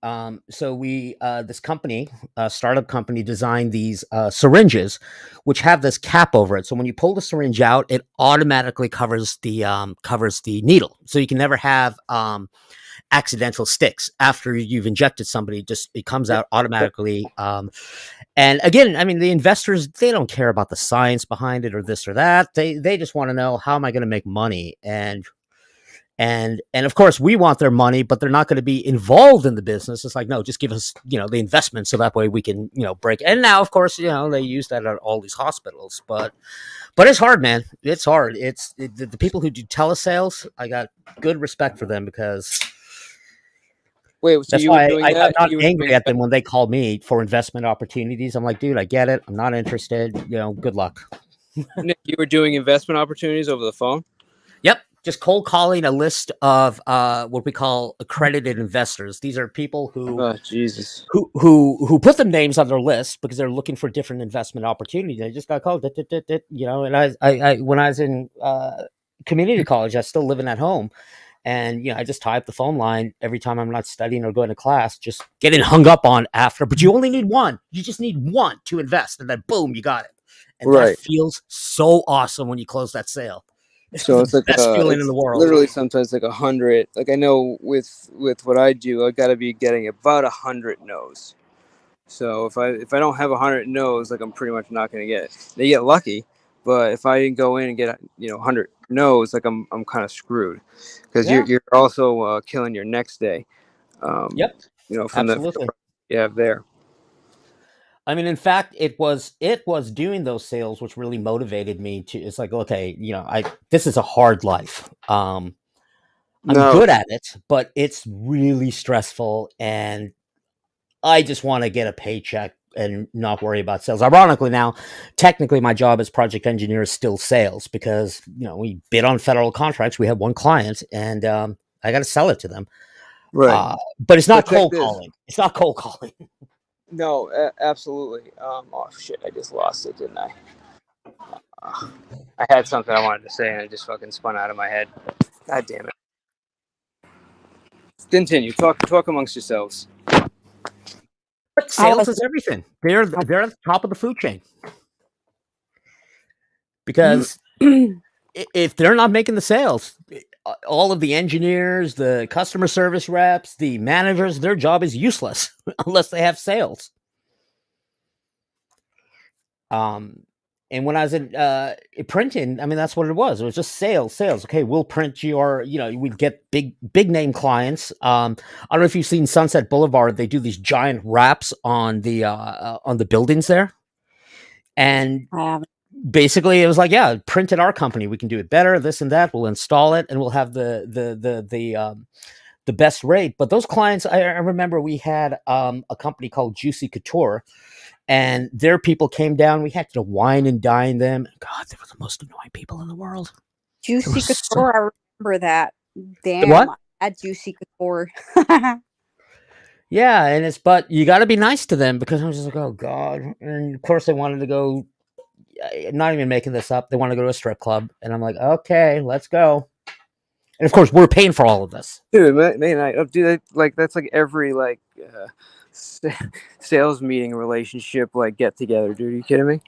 So we this company, startup company, designed these syringes, which have this cap over it. So when you pull the syringe out, it automatically covers the needle. So you can never have accidental sticks after you've injected somebody. Just it comes out automatically. And again, I mean, the investors, they don't care about the science behind it or this or that. They just want to know, how am I going to make money? And of course we want their money, but they're not going to be involved in the business. It's like, no, just give us, the investment, so that way we can, break. And now, of course, they use that at all these hospitals, but it's hard, man. It's hard. The people who do telesales, I got good respect for them, because Wait, so that's you were why doing I'm that? not You were angry doing at them when they call me for investment opportunities. I'm like, dude, I get it. I'm not interested. Good luck. Nick, you were doing investment opportunities over the phone? Yep. Just cold calling a list of what we call accredited investors. These are people who Jesus, who put them names on their list because they're looking for different investment opportunities. I just got called, and I when I was in community college, I was still living at home, and I just tie up the phone line every time I'm not studying or going to class, just getting hung up on after. But you only need one. You just need one to invest, and then boom, you got it. And Right. that feels so awesome when you close that sale. So it's like best feeling in the world. Literally, sometimes like 100. Like I know with what I do, I got to be getting about 100 no's. So if I don't have 100 no's, like I'm pretty much not going to get it. They get lucky, but if I didn't go in and get 100 no's, like I'm kind of screwed, because Yeah. you're also killing your next day. Yep. From Absolutely. the you have there. I mean, in fact, it was doing those sales which really motivated me to. It's like, okay, this is a hard life. I'm No. good at it, but it's really stressful, and I just want to get a paycheck and not worry about sales. Ironically, now, technically, my job as project engineer is still sales, because we bid on federal contracts. We have one client, and I got to sell it to them. Right. But it's not But check cold this. calling. It's not cold calling. No, absolutely. Oh shit, I just lost it, didn't I? I had something I wanted to say and it just fucking spun out of my head. God damn it. Continue. Talk amongst yourselves. But sales is everything. They're at the top of the food chain. Because if they're not making the sales, all of the engineers, the customer service reps, the managers, their job is useless unless they have sales. And when I was in printing, I mean, that's what it was. It was just sales. Okay, we'll print your, we'd get big name clients. I don't know if you've seen Sunset Boulevard. They do these giant wraps on the buildings there. And basically it was like, yeah, print at our company. We can do it better, this and that. We'll install it and we'll have the best rate. But those clients, I remember we had a company called Juicy Couture. And their people came down. We had to wine and dine them. God, they were the most annoying people in the world. Juicy Couture, I remember that. Damn, what? at Juicy Couture. Yeah, and but you got to be nice to them, because I was just like, oh God. And of course, they wanted to go. I'm not even making this up. They want to go to a strip club, and I'm like, okay, let's go. And of course, we're paying for all of this, dude. Dude, like that's like every sales meeting relationship get together, dude. Are you kidding me?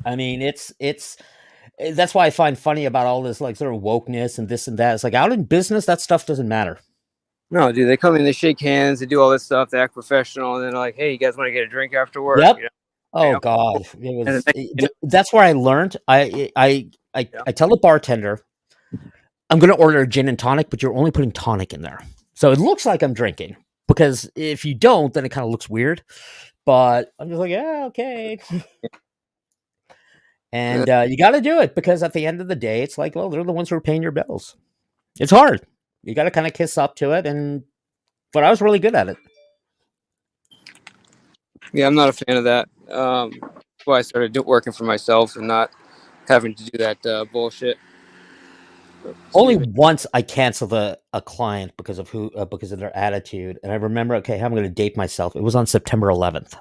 I mean, it's that's why I find funny about all this sort of wokeness and this and that. It's like, out in business, that stuff doesn't matter. No, dude, they come in, they shake hands, they do all this stuff, they act professional, and then like, hey, you guys want to get a drink after work? Yep. Oh God, that's where I learned. I tell the bartender, I'm going to order a gin and tonic, but you're only putting tonic in there, so it looks like I'm drinking. Because if you don't, then it kind of looks weird. But I'm just like, yeah, okay. And you got to do it, because at the end of the day, it's like, well, they're the ones who are paying your bills. It's hard. You got to kind of kiss up to it. But I was really good at it. Yeah, I'm not a fan of that. That's why I started working for myself and not having to do that bullshit. Only Steven. once I canceled a client because of because of their attitude, and I remember. Okay, I'm going to date myself. It was on September 11th,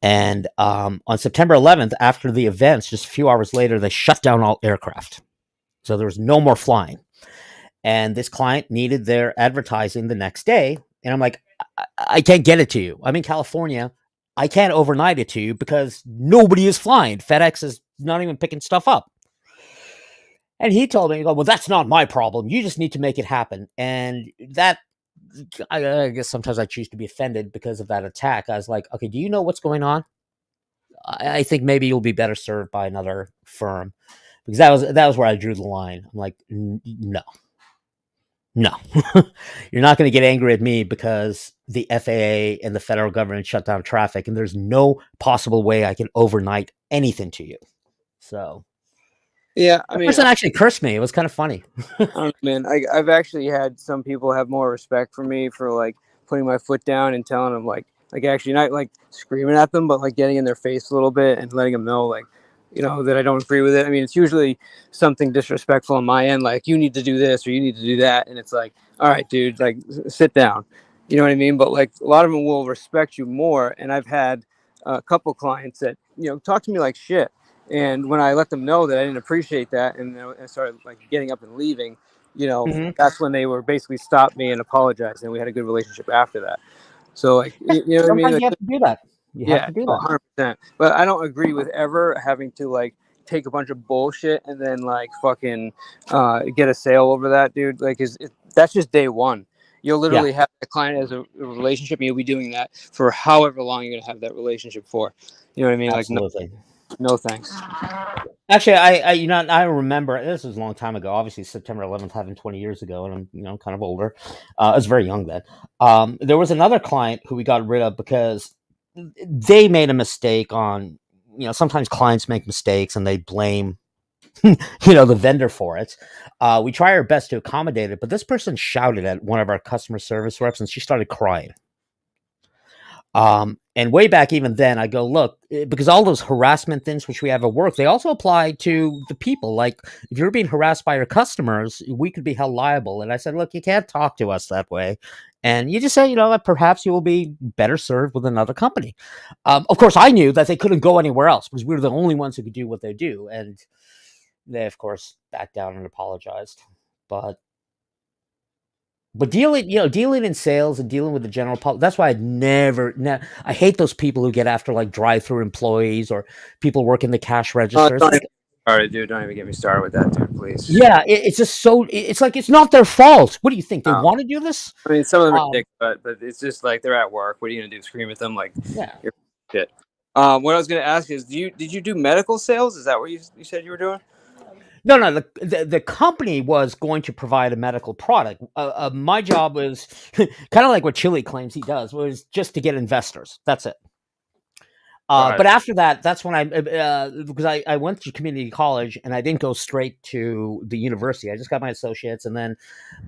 and on September 11th, after the events, just a few hours later, they shut down all aircraft, so there was no more flying. And this client needed their advertising the next day, and I'm like, I can't get it to you. I'm in California. I can't overnight it to you because nobody is flying. FedEx is not even picking stuff up. And he told me, well, that's not my problem. You just need to make it happen. And that, I guess sometimes I choose to be offended because of that attack. I was like, okay, do you know what's going on? I think maybe you'll be better served by another firm, because that was where I drew the line. I'm like, no, you're not going to get angry at me because the FAA and the federal government shut down traffic, and there's no possible way I can overnight anything to you. So. Yeah, I The mean, person actually cursed me. It was kind of funny. I don't know, man. I've actually had some people have more respect for me for like putting my foot down and telling them like actually not like screaming at them, but like getting in their face a little bit and letting them know like, you know, that I don't agree with it. I mean, it's usually something disrespectful on my end, like you need to do this or you need to do that, and it's like, all right, dude, like sit down. You know what I mean? But like a lot of them will respect you more, and I've had a couple clients that, you know, talk to me like shit. And when I let them know that I didn't appreciate that, and I started like getting up and leaving, you know, that's when they were basically stopped me and apologized, and we had a good relationship after that. So like, you know what I mean? Sometimes Like, you have to do that. You have to do that. 100%. But I don't agree with ever having to like take a bunch of bullshit and then like fucking get a sale over that, dude. Like, that's just day one. You'll literally have a client as a relationship, and you'll be doing that for however long you're gonna have that relationship for. You know what I mean? Absolutely. Like, no thanks. Actually, I you know, I remember this was a long time ago. Obviously, September 11th happened 20 years ago, and I'm, you know, kind of older. I was very young then. There was another client who we got rid of because they made a mistake on, you know, sometimes clients make mistakes and they blame, you know, the vendor for it. We try our best to accommodate it, but this person shouted at one of our customer service reps and she started crying. And way back even then, I go, look, because all those harassment things which we have at work, they also apply to the people. Like if you're being harassed by your customers, we could be held liable. And I said, look, you can't talk to us that way. And you just say, you know, that perhaps you will be better served with another company. Of course, I knew that they couldn't go anywhere else because we were the only ones who could do what they do. And they, of course, backed down and apologized. But dealing in sales and dealing with the general public, that's why I hate those people who get after like drive-through employees or people working the cash registers. Don't even get started, dude. Don't even get me started with that, dude, please. Yeah, it's just so, it's like, it's not their fault. What do you think? They want to do this? I mean, some of them are dicks, but it's just like they're at work. What are you gonna do? Scream at them? Like, yeah, you're shit. What I was gonna ask is, did you do medical sales? Is that what you said you were doing? No. The company was going to provide a medical product. My job was kind of like what Chili claims he does, was just to get investors. That's it. But after that, that's when because I went to community college and I didn't go straight to the university. I just got my associates, and then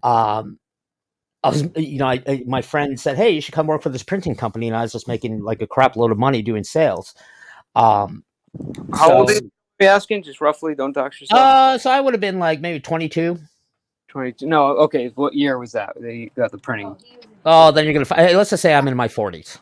I was, you know, my friend said, "Hey, you should come work for this printing company," and I was just making like a crap load of money doing sales. How old are you? Be asking, just roughly. Don't dox yourself. So I would have been like maybe 22. 22. No, okay. What year was that? They got the printing. Oh, then you're gonna. Let's just say I'm in my 40s.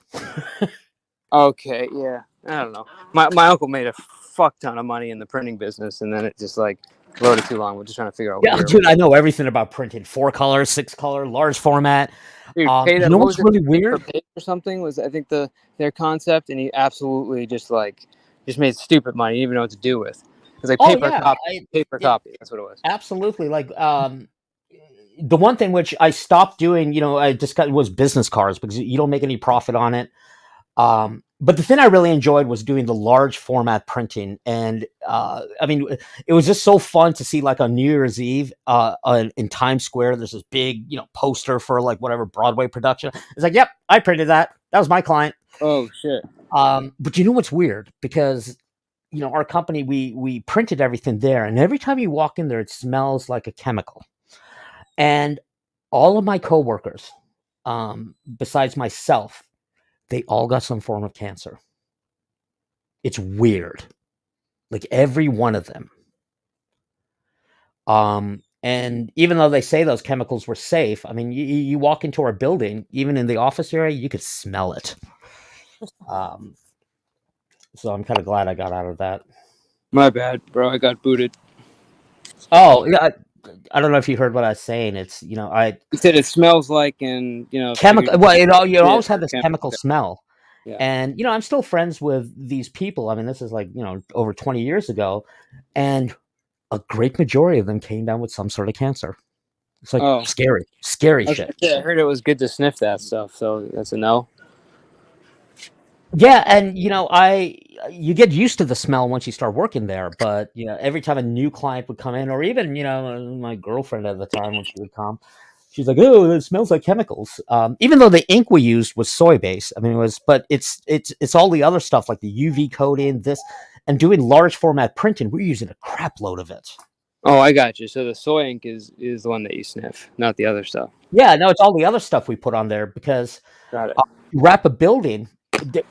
Okay, yeah. I don't know. My uncle made a fuck ton of money in the printing business, and then it just like loaded too long. We're just trying to figure out. Yeah, dude, I know everything about printing. 4-color, 6-color, large format. Dude, You know what's really weird? Or something was, I think, their concept, and he absolutely just made stupid money, even know what to do with. It was like paper copy. That's what it was. Absolutely. Like the one thing which I stopped doing, you know, was business cards because you don't make any profit on it. But the thing I really enjoyed was doing the large format printing. And I mean, it was just so fun to see, like, on New Year's Eve in Times Square, there's this big, you know, poster for like whatever Broadway production. It's like, yep, I printed that. That was my client. Oh, shit. But you know what's weird? Because, you know, our company, we printed everything there. And every time you walk in there, it smells like a chemical. And all of my coworkers, besides myself, they all got some form of cancer. It's weird. Like every one of them. And even though they say those chemicals were safe, I mean, you walk into our building, even in the office area, you could smell it. So I'm kind of glad I got out of that. My bad, bro. I got booted. Oh, yeah. I don't know if you heard what I was saying. It's, you said it smells like, and chemical. Well, you yeah, always had this chemical. chemical smell. Yeah. And, I'm still friends with these people. I mean, this is like, over 20 years ago. And a great majority of them came down with some sort of cancer. It's like scary shit. I heard it was good to sniff that stuff. So that's a no. Yeah, and you get used to the smell once you start working there, but every time a new client would come in, or even my girlfriend at the time when she would come, she's like, "Oh, it smells like chemicals." Even though the ink we used was soy based, I mean, but it's all the other stuff like the UV coating, this, and doing large format printing. We're using a crap load of it. Oh, I got you. So the soy ink is the one that you sniff, not the other stuff. Yeah, no, it's all the other stuff we put on there because Got it. You wrap a building.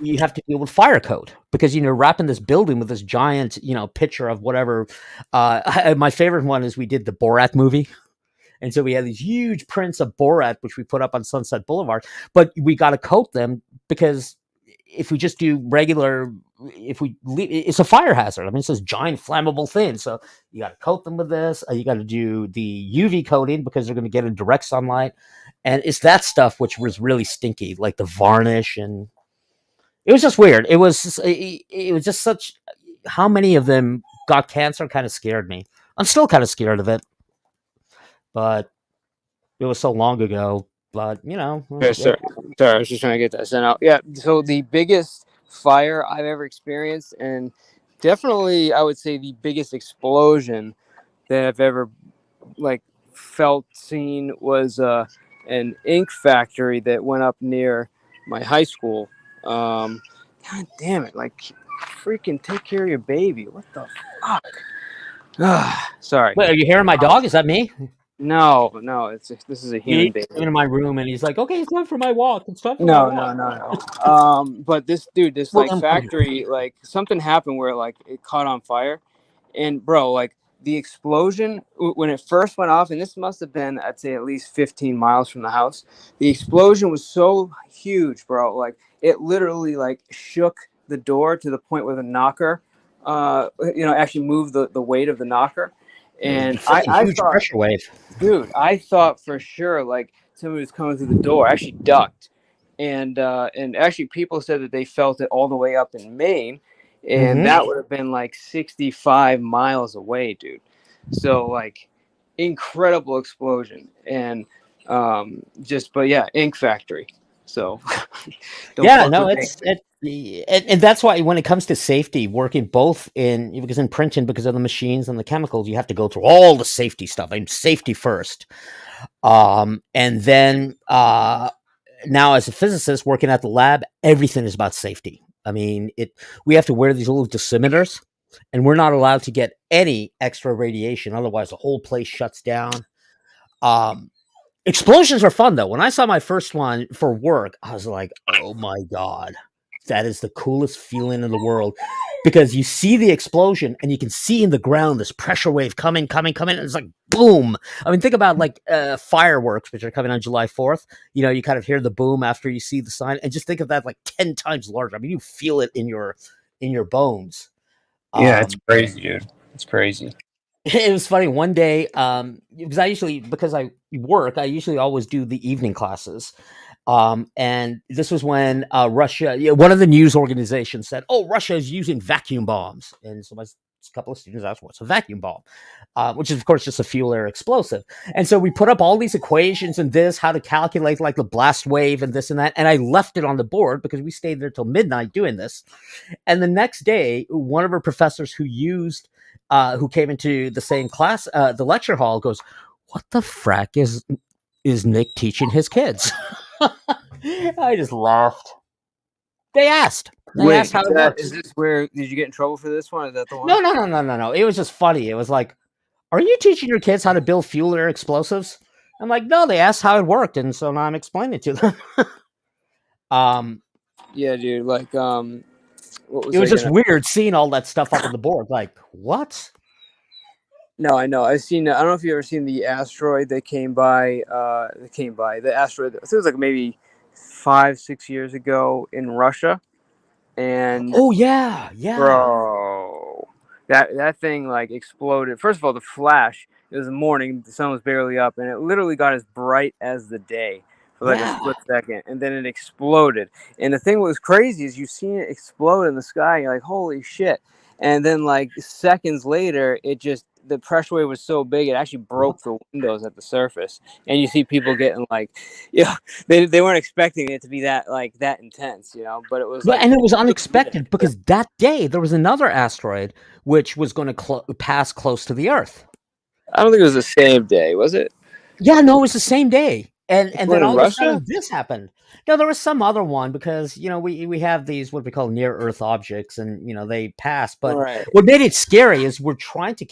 You have to deal with fire code because wrapping this building with this giant picture of whatever. My favorite one is we did the Borat movie, and so we had these huge prints of Borat which we put up on Sunset Boulevard, but we got to coat them because if we just do regular, if we leave, it's a fire hazard. I mean, it's this giant flammable thing, so you got to coat them with this. You got to do the UV coating because they're going to get in direct sunlight, and it's that stuff which was really stinky, like the varnish, and it was just weird. It was just such. How many of them got cancer kind of scared me. I'm still kind of scared of it, but it was so long ago. But Sorry, I was just trying to get that sent out. Yeah. So the biggest fire I've ever experienced, and definitely I would say the biggest explosion that I've ever seen was an ink factory that went up near my high school. God damn it! Freaking take care of your baby. What the fuck? Sorry. Wait, are you hearing my dog? Is that me? No. This is a human He's baby. in my room and he's like, "Okay, it's time for my walk. It's time for my walk." No. But this dude, this Well, I'm- factory, something happened where it caught on fire, and bro, the explosion when it first went off, and this must have been, I'd say, at least 15 miles from the house. The explosion was so huge, bro. It literally shook the door to the point where the knocker, actually moved the weight of the knocker. And I huge thought, pressure wave. dude, I thought for sure somebody was coming through the door. I actually ducked, and actually people said that they felt it all the way up in Maine, and that would have been 65 miles away, dude. So incredible explosion, and but yeah, ink factory. So Yeah, no, and that's why when it comes to safety, working both because in printing, because of the machines and the chemicals, you have to go through all the safety stuff. I mean, safety first, and then now as a physicist working at the lab, everything is about safety. I mean, we have to wear these little dosimeters, and we're not allowed to get any extra radiation, otherwise the whole place shuts down. Explosions are fun though. When I saw my first one for work, I was like, "Oh my god, that is the coolest feeling in the world," because you see the explosion and you can see in the ground this pressure wave coming, and it's like boom. I mean, think about fireworks, which are coming on July 4th. You kind of hear the boom after you see the sign, and just think of that 10 times larger. I mean, you feel it in your bones. Yeah, it's crazy, dude. It's crazy. It was funny one day because I work, I usually always do the evening classes. And this was when Russia, one of the news organizations said, "Oh, Russia is using vacuum bombs." And so a couple of students asked, "What's a vacuum bomb?" Which is, of course, just a fuel air explosive. And so we put up all these equations and how to calculate the blast wave and this and that. And I left it on the board because we stayed there till midnight doing this. And the next day, one of our professors who came into the same class, the lecture hall, goes, "What the frack is Nick teaching his kids?" I just laughed. They asked. Wait, how it works. is this where did you get in trouble for this one? Is that the one? No. It was just funny. It was like, "Are you teaching your kids how to build fuel air explosives?" I'm like, "No." They asked how it worked, and so now I'm explaining it to them. Yeah, dude. What was it was just weird seeing all that stuff up on the board. Like, what? No, I know. I've seen. I don't know if you ever seen the asteroid that came by. The asteroid. I think it was like maybe 5-6 years ago in Russia, and Oh yeah, yeah. bro, that thing like exploded. First of all, the flash. It was the morning. The sun was barely up, and it literally got as bright as the day for like a split second, and then it exploded. And the thing that was crazy is you seen it explode in the sky. You're like, holy shit! And then like seconds later, the pressure wave was so big it actually broke the windows at the surface, and you see people getting like, they weren't expecting it to be that intense, but it was Yeah, like, and it was unexpected because that day there was another asteroid which was going to pass close to the Earth. I don't think it was the same day, was it? Yeah, no, it was the same day, and then in all of a sudden Russia? this happened. No, there was some other one because we have these what we call near Earth objects, and they pass. But Right. what made it scary is we're trying to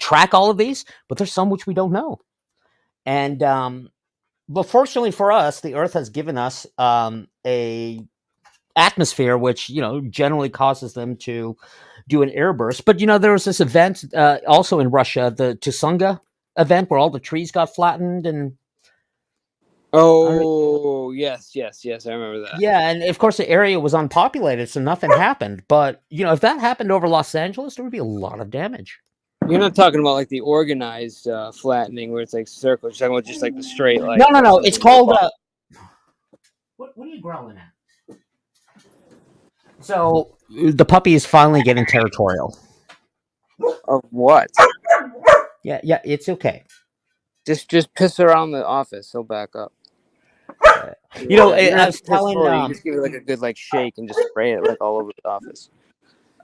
track all of these, but there's some which we don't know. And but fortunately for us, the Earth has given us a atmosphere which generally causes them to do an airburst. But there was this event also in Russia, the Tusunga event, where all the trees got flattened and. Oh, yes, I remember that. Yeah, and of course the area was unpopulated, so nothing happened. But if that happened over Los Angeles, there would be a lot of damage. You're not talking about like the organized flattening where it's like circles. You're talking about just like the straight, like No. It's called. What are you growling at? So the puppy is finally getting territorial. Of what? Yeah, it's okay. Just piss around the office. He'll back up. I was telling. You just give it like a good shake and just spray it like all over the office.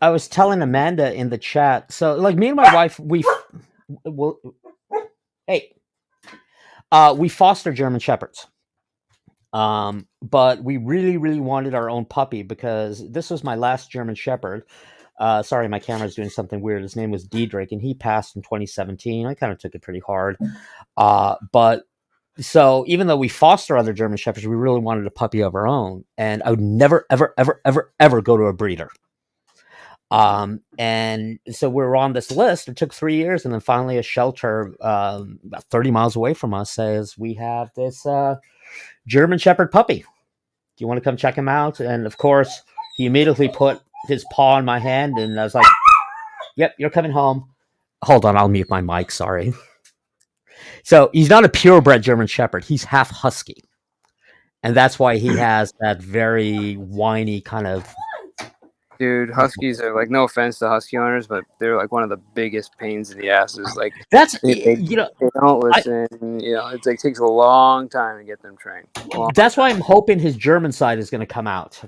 I was telling Amanda in the chat. So like me and my wife, we foster German Shepherds. But we really, really wanted our own puppy because this was my last German Shepherd. Sorry, my camera's doing something weird. His name was Diedrich, and he passed in 2017. I kind of took it pretty hard. But so even though we foster other German Shepherds, we really wanted a puppy of our own. And I would never, ever, ever, ever, ever go to a breeder. And so we were on this list. It took 3 years, and then finally a shelter about 30 miles away from us says, we have this German Shepherd puppy. Do you want to come check him out? And of course, he immediately put his paw on my hand, and I was like, yep, you're coming home. Hold on, I'll mute my mic, sorry. So he's not a purebred German Shepherd. He's half husky. And that's why he has that very whiny kind of... Dude, huskies are like, no offense to husky owners, but they're like one of the biggest pains in the asses. Like they don't listen. It's like takes a long time to get them trained. That's why I'm hoping his German side is going to come out.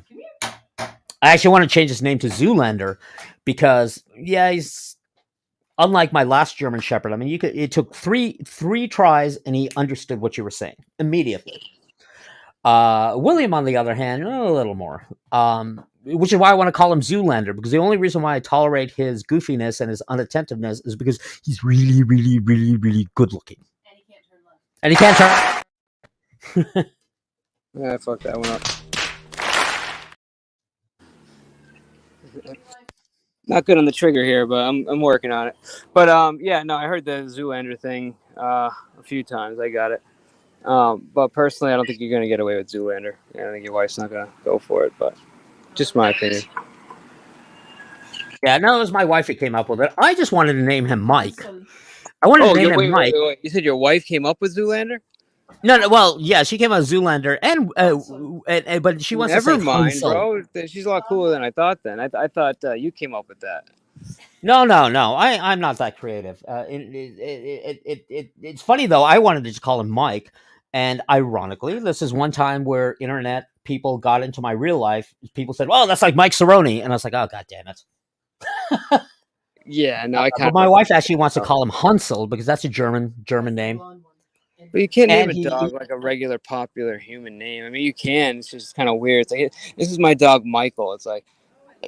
I actually want to change his name to Zoolander because he's unlike my last German Shepherd. I mean, it took three tries and he understood what you were saying immediately. William, on the other hand, a little more. Which is why I want to call him Zoolander, because the only reason why I tolerate his goofiness and his unattentiveness is because he's really, really, really, really good looking. And he can't turn. Yeah, fuck that one up. Not good on the trigger here, but I'm working on it. But I heard the Zoolander thing a few times. I got it. But personally, I don't think you're gonna get away with Zoolander. I think your wife's not gonna go for it, but. Just my opinion. Yeah, no, it was my wife who came up with it. I just wanted to name him Mike. I wanted to name him Mike. Wait. You said your wife came up with Zoolander? No. Well, yeah, she came up with Zoolander, and but she wants to say Never mind, Hansel. bro. She's a lot cooler than I thought. Then I thought you came up with that. No. I'm not that creative. It's funny though. I wanted to just call him Mike. And ironically, this is one time where internet people got into my real life. People said, "Well, that's like Mike Cerrone," and I was like, "Oh, god damn it!" Yeah, no, I can't. But my wife actually wants to call him Hansel because that's a German name. But you can't name a dog like a regular popular human name. I mean, you can. It's just kind of weird. It's like, this is my dog Michael. It's like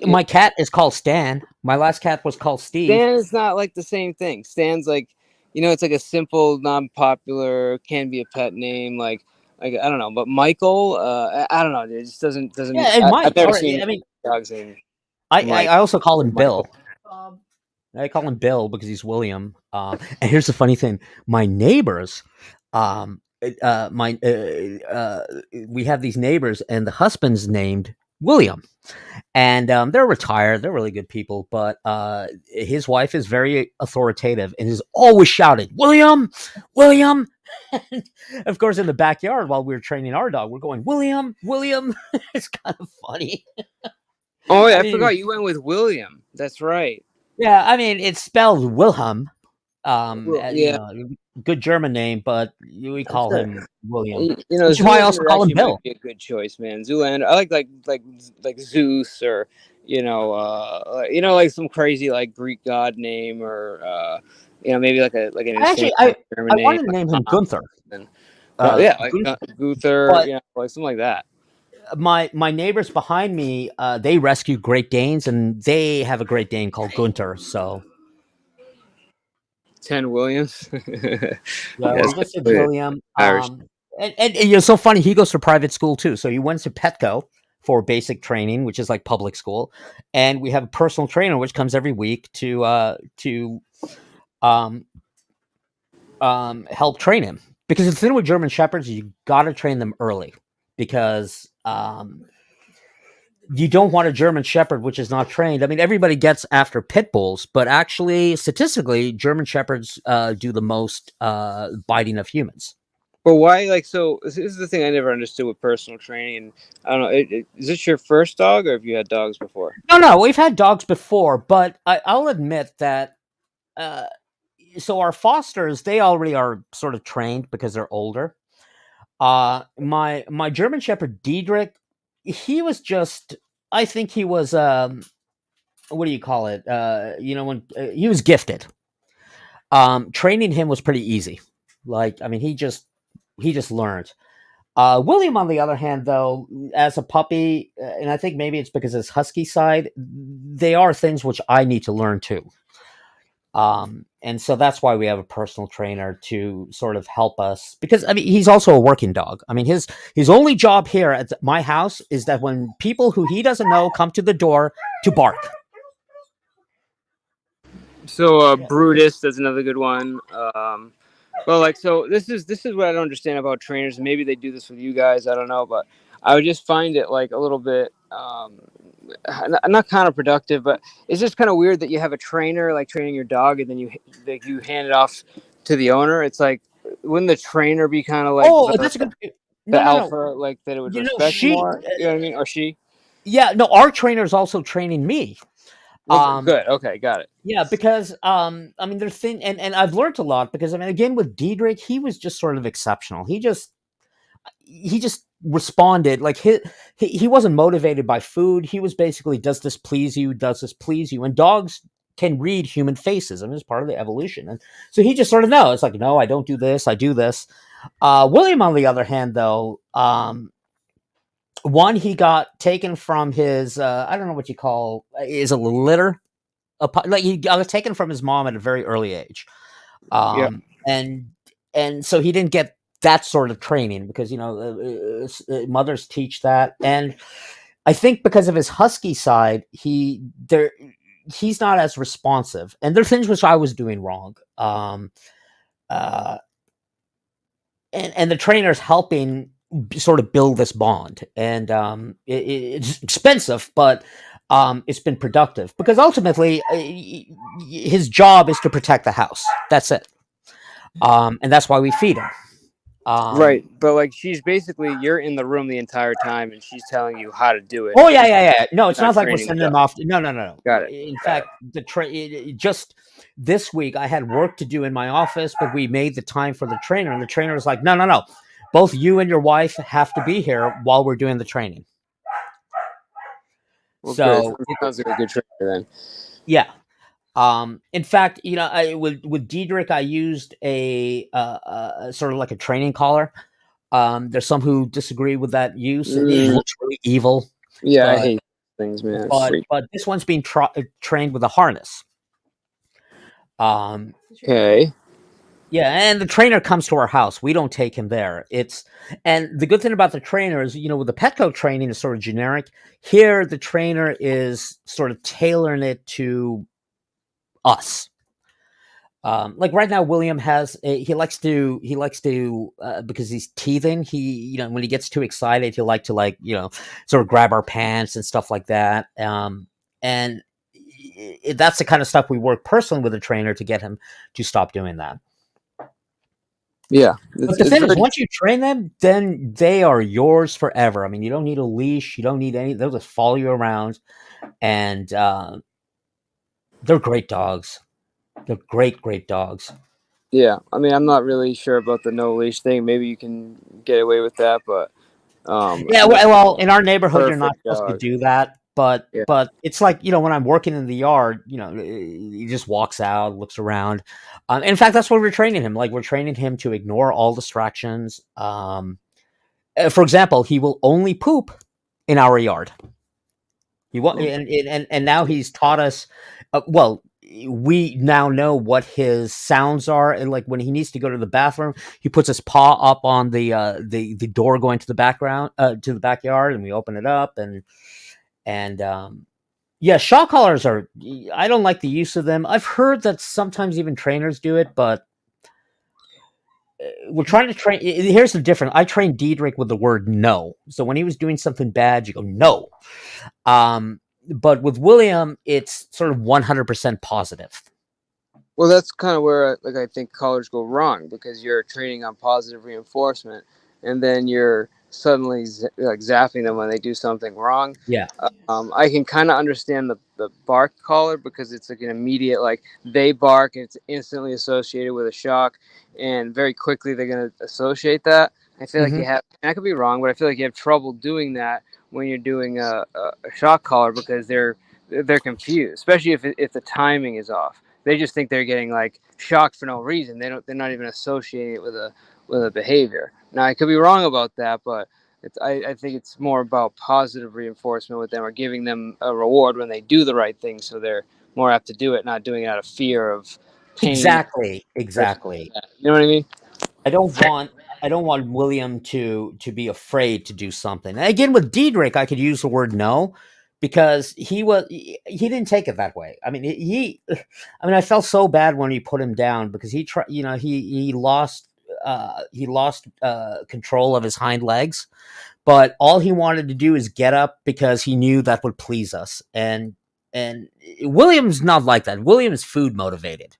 my cat is called Stan. My last cat was called Steve. Stan is not like the same thing. Stan's like. It's like a simple, non-popular, can be a pet name, like I don't know. But Michael, I don't know. It just doesn't. Yeah, and Mike. I've never seen dogs named. I also call him Bill. I call him Bill because he's William. And here's the funny thing: my neighbors, we have these neighbors, and the husband's named William, and they're retired. They're really good people, but his wife is very authoritative and is always shouting, "William, William!" And of course, in the backyard while we were training our dog, we're going, "William, William." It's kind of funny. Oh, yeah, I mean, forgot you went with William. That's right. Yeah, I mean, it's spelled Wilhelm. You Yeah. know, good German name, but we call him William. You know, Which is why I also Zoolander call him actually Bill. might be a good choice, man. Zoolander. I like Zeus, or like some crazy like Greek god name, or maybe like an Actually, insane German I name. wanted to name him Gunther. And, Uh, like Gunther. Gunther, But like something like that. my neighbors behind me, they rescue Great Danes, and they have a Great Dane called Gunther. So 10 Williams. yeah, Yes, we just said definitely William. Irish. And it's so funny. He goes to private school too. So he went to Petco for basic training, which is like public school, and we have a personal trainer which comes every week to help train him. Because the thing with German Shepherds, you got to train them early, because you don't want a German Shepherd which is not trained. I mean, everybody gets after pit bulls, but actually, statistically, German Shepherds do the most biting of humans. But why, so this is the thing I never understood with personal training. And I don't know, is this your first dog, or have you had dogs before? No, we've had dogs before, but I'll admit that. So our fosters, they already are sort of trained because they're older. My German Shepherd Diedrich, he was just, I think he was what do you call it? When he was gifted. Training him was pretty easy. He just learned. William, on the other hand, though, as a puppy, and I think maybe it's because of his husky side, they are things which I need to learn too. And so that's why we have a personal trainer to sort of help us, because he's also a working dog. I mean, his only job here at my house is that when people who he doesn't know come to the door, to bark. So Brutus, that's another good one. So this is what I don't understand about trainers. Maybe they do this with you guys, I don't know, but I would just find it like a little bit not counterproductive, but it's just kind of weird that you have a trainer like training your dog, and then you hand it off to the owner. It's like, wouldn't the trainer be kind of like that's a good alpha, like that it would respect more? You know what I mean? Or she? Yeah, no, our trainer is also training me. Good. Okay, got it. Yeah, because there's thing, and I've learned a lot, because again with Diedrich, he was just sort of exceptional. He just responded like he wasn't motivated by food. He was basically, does this please you? Does this please you? And dogs can read human faces. I mean, it's part of the evolution. And so he just sort of knows, like, no, I don't do this, I do this. William, on the other hand, though, one, he got taken from his, I don't know what you call, is a litter. He got taken from his mom at a very early age. And so he didn't get that sort of training, because, mothers teach that. And I think because of his husky side, he's not as responsive. And there are things which I was doing wrong. And the trainer's helping sort of build this bond, and it's expensive, but it's been productive, because ultimately his job is to protect the house. That's it. And that's why we feed him. Right, but she's basically, you're in the room the entire time, and she's telling you how to do it. Oh yeah. No, it's not like we're sending them off. No. Got it. In fact, just this week I had work to do in my office, but we made the time for the trainer, and the trainer was like, no. Both you and your wife have to be here while we're doing the training. Well, so it sounds like a good trainer then. Yeah. In fact, with Diedrich, I used a sort of like a training collar. There's some who disagree with that use. It looks really evil. Yeah, I hate things, man. But this one's being trained with a harness. Okay. Yeah, and the trainer comes to our house. We don't take him there. And the good thing about the trainer is, with the Petco training is sort of generic. Here, the trainer is sort of tailoring it to us. Like right now, William he likes to because he's teething. When he gets too excited, he'll like to sort of grab our pants and stuff like that. And that's the kind of stuff we work personally with a trainer to get him to stop doing that. Yeah. But the thing is, once you train them, then they are yours forever. I mean, you don't need a leash. You don't need any. They'll just follow you around, and they're great dogs. They're great dogs. Yeah, I mean, I'm not really sure about the no leash thing. Maybe you can get away with that, but yeah. Well, in our neighborhood, you're not perfect supposed to dog. do that. But Yeah. but it's like, when I'm working in the yard, he just walks out, looks around. In fact, that's what we're training him. Like, we're training him to ignore all distractions. For example, he will only poop in our yard. He won't, and now he's taught us. We now know what his sounds are, and like when he needs to go to the bathroom, he puts his paw up on the door going to the backyard, and we open it up, and yeah, shock collars are. I don't like the use of them. I've heard that sometimes even trainers do it, but we're trying to train. Here's the difference. I trained Diedrich with the word no. So when he was doing something bad, you go no. But with William, it's sort of 100% positive. Well, that's kind of where I think collars go wrong, because you're training on positive reinforcement, and then you're suddenly zapping them when they do something wrong. Yeah. I can kind of understand the bark collar, because it's like an immediate, they bark and it's instantly associated with a shock, and very quickly they're going to associate that. I feel like you have, and I could be wrong, but I feel like you have trouble doing that when you're doing a shock collar, because they're confused, especially if the timing is off. They just think they're getting shocked for no reason. They're not even associating it with a behavior. Now, I could be wrong about that, but I think it's more about positive reinforcement with them, or giving them a reward when they do the right thing, so they're more apt to do it, not doing it out of fear of pain. Exactly. You know what I mean? I don't want William to be afraid to do something. And again, with Diedrich, I could use the word no, because he didn't take it that way. I mean, I felt so bad when he put him down, because he lost control of his hind legs, but all he wanted to do is get up, because he knew that would please us. And William's not like that. William's food motivated.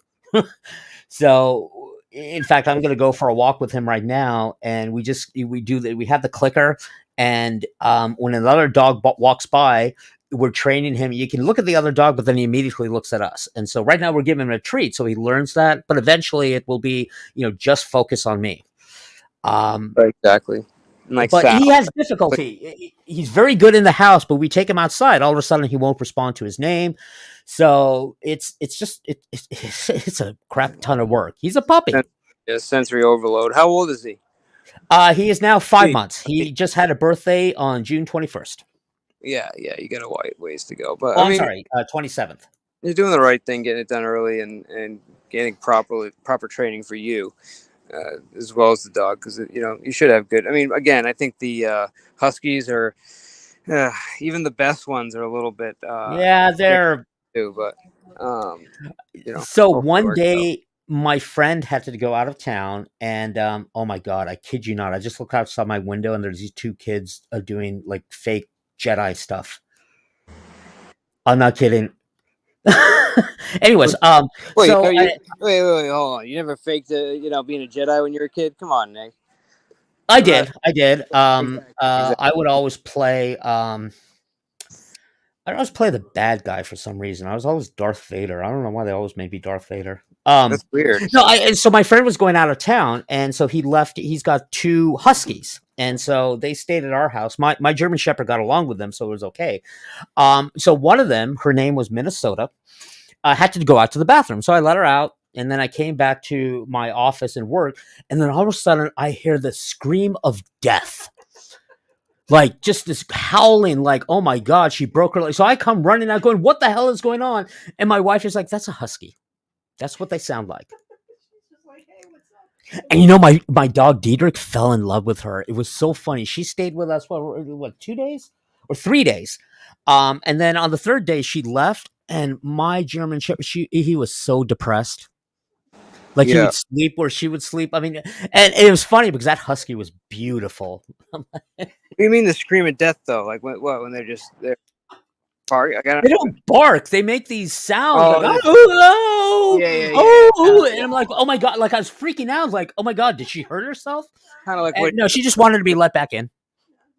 So, in fact, I'm going to go for a walk with him right now, and we have the clicker, and when another dog walks by, we're training him. You can look at the other dog, but then he immediately looks at us. And so right now we're giving him a treat, so he learns that, but eventually it will be, just focus on me. Exactly. But he has difficulty. He's very good in the house, but we take him outside, all of a sudden he won't respond to his name. So it's a crap ton of work. He's a puppy. Yeah, sensory overload. How old is he? He is now 5 months. He just had a birthday on June 21st. Yeah, you got a ways to go. But I'm sorry, 27th. You're doing the right thing, getting it done early, and getting proper training for you, as well as the dog, because you should have good. I mean, again, I think the Huskies are even the best ones are a little bit. They're too, but So one day, my friend had to go out of town, and oh my god, I kid you not, I just looked outside my window, and there's these two kids doing fake Jedi stuff. I'm not kidding. Anyways, wait, so wait, hold on. You never faked being a Jedi when you were a kid? Come on, Nick. I did. I would always play. I always play the bad guy for some reason. I was always Darth Vader. I don't know why they always made me Darth Vader. That's weird. No, so my friend was going out of town, and so he left. He's got two Huskies, and so they stayed at our house. My German Shepherd got along with them, so it was okay. So one of them, her name was Minnesota, had to go out to the bathroom. So I let her out, and then I came back to my office and work, and then all of a sudden I hear the scream of death. Like just this howling, like, oh my God, she broke her leg. So I come running out going, what the hell is going on? And my wife is like, that's a husky. That's what they sound like. And my dog Diedrich fell in love with her. It was so funny. She stayed with us, what 2 days or 3 days? And then on the third day she left, and my German Shepherd, he was so depressed. Like he Yeah. would sleep where she would sleep. I mean, and it was funny because that husky was beautiful. What do you mean the scream of death though? Like when they're bark? They don't bark. They make these sounds. Oh, Like, they- oh, Yeah. oh, and I'm like, oh my god! Like I was freaking out. Like, oh my god, did she hurt herself? Kind of like And what no, she just wanted to be let back in.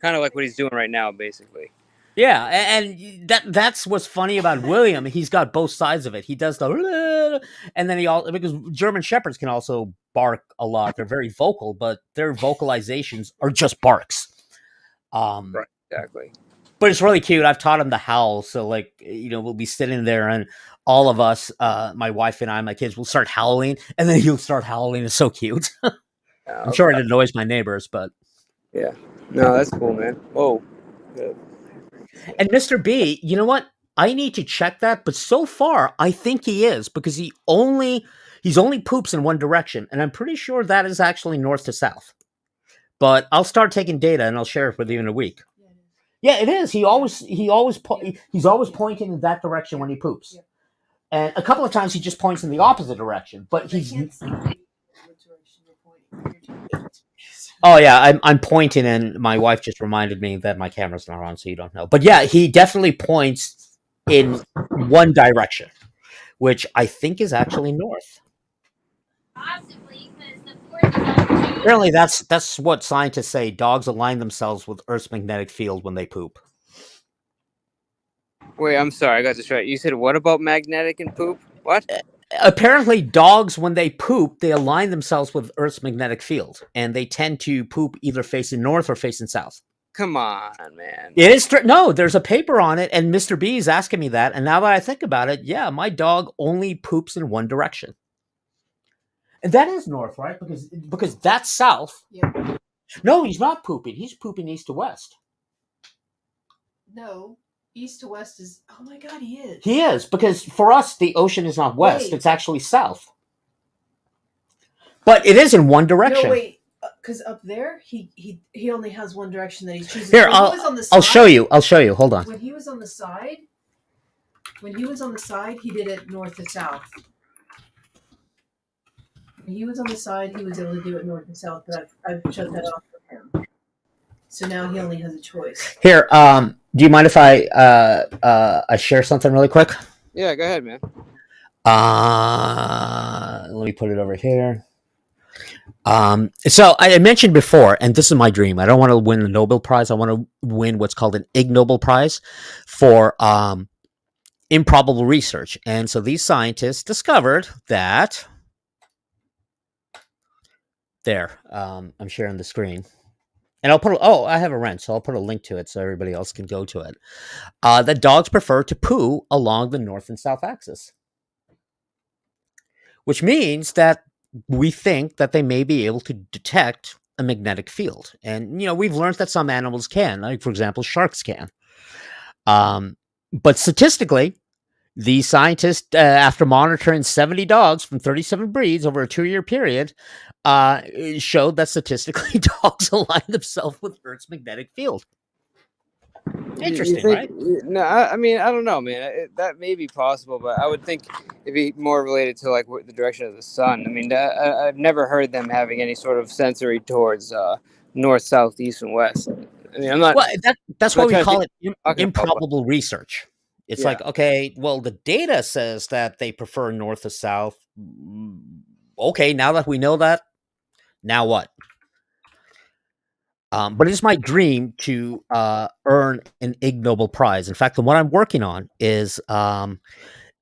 kind of like what he's doing right now, basically. Yeah, and that's what's funny about William. He's got both sides of it. He does the, and then he all because German Shepherds can also bark a lot. They're very vocal, but their vocalizations are just barks. Right, exactly. But it's really cute. I've taught him to howl, so like we'll be sitting there, and all of us, my wife and I, my kids, will start howling, and then he'll start howling. It's so cute. I'm sure it annoys my neighbors, but yeah, no, that's cool, man. Whoa. Good. And Mr. B, you know what? I need to check that, but so far I think he is because he's only poops in one direction, and I'm pretty sure that is actually north to south. But I'll start taking data and I'll share it with you in a week. Yeah, it is. He's always pointing in that direction when he poops, and a couple of times he just points in the opposite direction. But he's oh yeah, I'm pointing, and my wife just reminded me that my camera's not on, so you don't know. But yeah, he definitely points in one direction, which I think is actually north. Apparently, that's what scientists say. Dogs align themselves with Earth's magnetic field when they poop. Wait, I'm sorry, I got this right. You said what about magnetic and poop? What? Apparently, dogs, when they poop, they align themselves with Earth's magnetic field, and they tend to poop either facing north or facing south. Come on, man. It is no. There's a paper on it, and Mr. B is asking me that. And now that I think about it, yeah, my dog only poops in one direction, and that is north, right? Because that's south. Yeah. No, he's not pooping. He's pooping east to west. No, east to west is. Oh my god, he is. He is, because for us, the ocean is not west; Wait. it's actually south. But it is in one direction. No, wait, because up there, he only has one direction that he's choosing. Here, When he was on the I'll side- show you. I'll show you. Hold on. When he was on the side, he did it north to south. When he was on the side, he was able to do it north and south, but I've shut that off for him. So now he only has a choice. Here, do you mind if I share something really quick? Yeah, go ahead, man. Let me put it over here. So I mentioned before, and this is my dream. I don't want to win the Nobel Prize. I want to win what's called an Ig Nobel Prize for improbable research. And so these scientists discovered that. There, I'm sharing the screen. And I'll put, I have a wrench, so I'll put a link to it so everybody else can go to it. That dogs prefer to poo along the north and south axis. Which means that we think that they may be able to detect a magnetic field. And, we've learned that some animals can, like, for example, sharks can. But statistically, the scientists, after monitoring 70 dogs from 37 breeds over a 2-year period, showed that statistically dogs align themselves with Earth's magnetic field. Interesting, right? No, I mean, I don't know, man. That may be possible, but I would think it'd be more related to like the direction of the sun. I mean, I've never heard them having any sort of sensory towards north, south, east, and west. I mean, I'm not. Well, that's why we call it talking improbable research. It's Yeah. like, okay, well, the data says that they prefer north to south. Okay, now that we know that, now what? But it's my dream to earn an Ig Nobel Prize. In fact, the one I'm working on is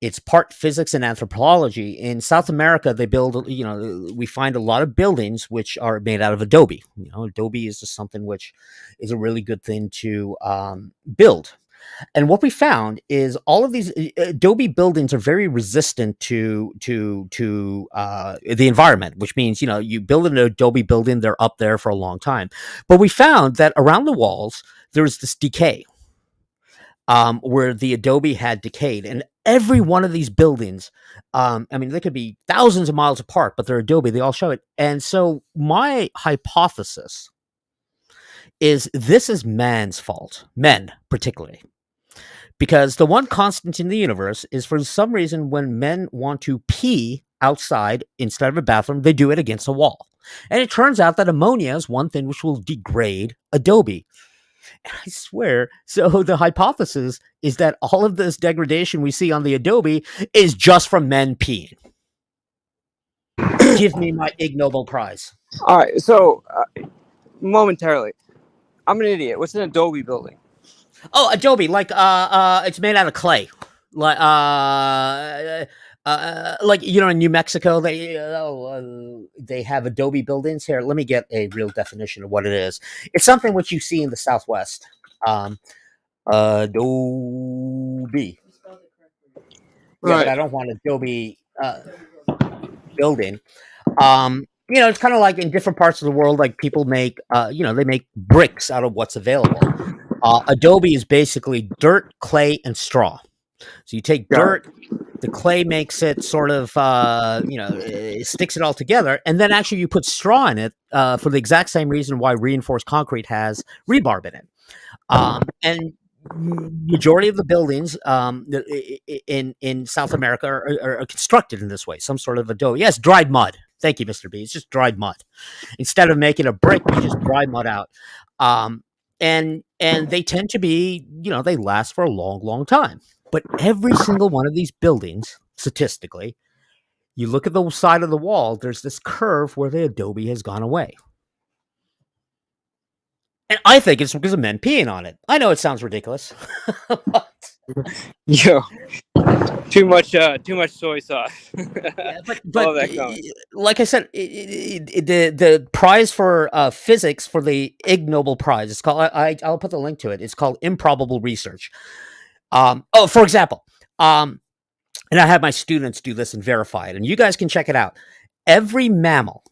it's part physics and anthropology. In South America, they build, we find a lot of buildings which are made out of adobe. Adobe is just something which is a really good thing to build. And what we found is all of these adobe buildings are very resistant to the environment, which means, you build an adobe building, they're up there for a long time. But we found that around the walls, there's this decay where the adobe had decayed. And every one of these buildings, they could be thousands of miles apart, but they're adobe, they all show it. And so my hypothesis is this is man's fault, men particularly. Because the one constant in the universe is for some reason when men want to pee outside instead of a bathroom, they do it against a wall. And it turns out that ammonia is one thing which will degrade Adobe. And I swear, so the hypothesis is that all of this degradation we see on the Adobe is just from men peeing. Give me my Ig Nobel Prize. All right, so momentarily, I'm an idiot. What's an Adobe building? Oh, Adobe, like it's made out of clay, like in New Mexico they have Adobe buildings. Here, let me get a real definition of what it is. It's something which you see in the Southwest. Adobe. Yeah, but I don't want Adobe building. It's kind of like in different parts of the world, like people make, they make bricks out of what's available. Adobe is basically dirt, clay, and straw. So you take dirt, the clay makes it sort of, it sticks it all together, and then actually you put straw in it for the exact same reason why reinforced concrete has rebarb in it. And majority of the buildings in South America are constructed in this way, some sort of Adobe. Yes, dried mud. Thank you, Mr. B. It's just dried mud. Instead of making a brick, you just dry mud out. And they tend to be, they last for a long, long time. But every single one of these buildings, statistically, you look at the side of the wall, there's this curve where the Adobe has gone away. And I think it's because of men peeing on it. I know it sounds ridiculous. Yo, too much soy sauce. but like I said, the prize for physics for the Ig Nobel Prize, it's called. I'll put the link to it. It's called Improbable Research. For example, and I have my students do this and verify it, and you guys can check it out. Every mammal,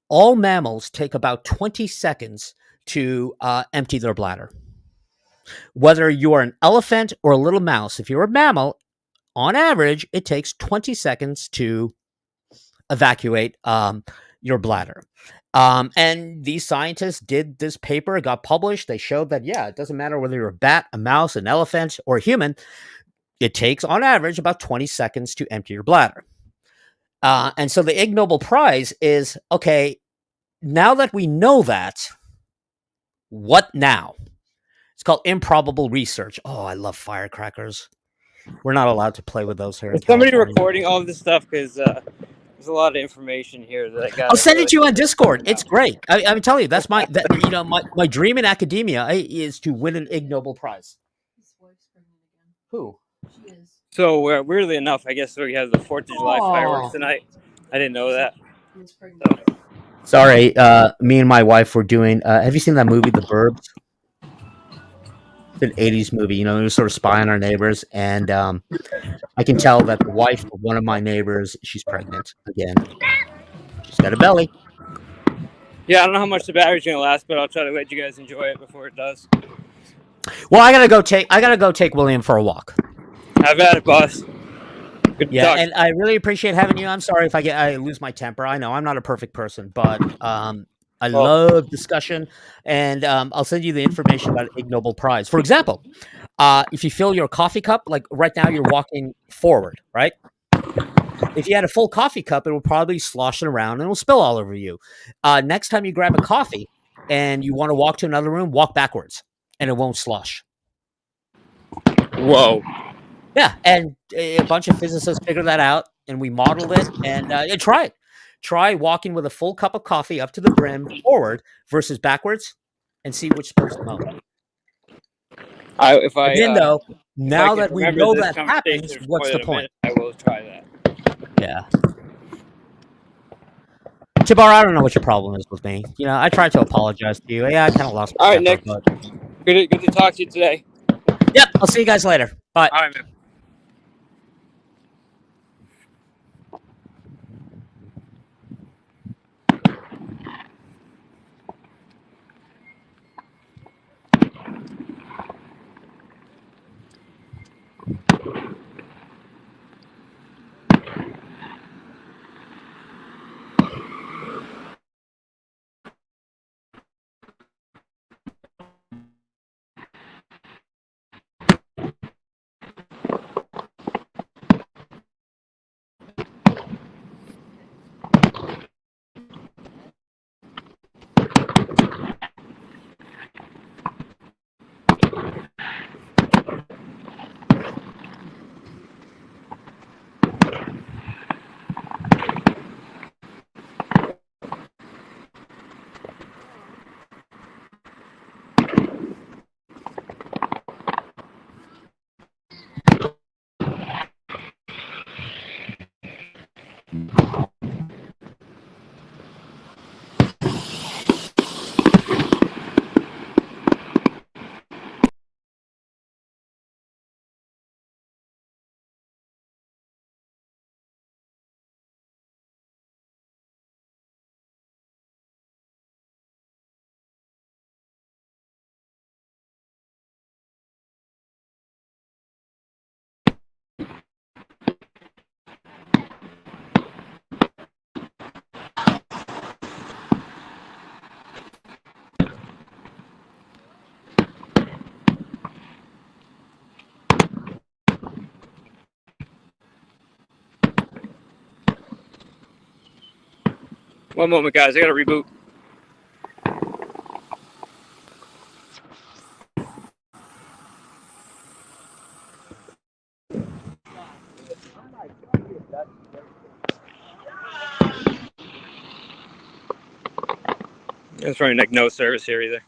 all mammals take about 20 seconds to empty their bladder. Whether you're an elephant or a little mouse, if you're a mammal, on average, it takes 20 seconds to evacuate your bladder. And these scientists did this paper, it got published. They showed that, it doesn't matter whether you're a bat, a mouse, an elephant, or a human, it takes, on average, about 20 seconds to empty your bladder. And so the Ig Nobel Prize is, okay, now that we know that, what now? It's called Improbable Research. Oh, I love firecrackers. We're not allowed to play with those here. Is somebody recording all of this stuff? Because there's a lot of information here that I got. I'll send it to you on Discord. It's great. I'm telling you, that's my dream in academia is to win an Ig Nobel Prize. Who? So weirdly enough, I guess we have the 4th of July fireworks tonight. I didn't know that. Sorry, me and my wife were doing. Have you seen that movie, The Burbs? It's an 80s movie, we sort of spy on our neighbors, and I can tell that the wife of one of my neighbors, she's pregnant again. She's got a belly. Yeah, I don't know how much the battery's gonna last, but I'll try to let you guys enjoy it before it does. Well, I gotta go take William for a walk. Have at it, boss. Good Yeah, talk. and I really appreciate having you. I'm sorry if I lose my temper. I know I'm not a perfect person, but I love discussion, and I'll send you the information about Ig Nobel Prize. For example, if you fill your coffee cup, like right now you're walking forward, right? If you had a full coffee cup, it will probably slosh it around and it will spill all over you. Next time you grab a coffee and you want to walk to another room, walk backwards, and it won't slosh. Whoa. Yeah, and a bunch of physicists figured that out, and we modeled it, and try it. Try walking with a full cup of coffee up to the brim forward versus backwards and see which spills the most. Now that we know that happens, what's the point? I will try that. Yeah. Tibar, I don't know what your problem is with me. I tried to apologize to you. Yeah, I kind of lost my All right, Nick. but... Good to talk to you today. Yep, I'll see you guys later. Bye. All right, man. One moment, guys. I got to reboot. It's running like no service here either.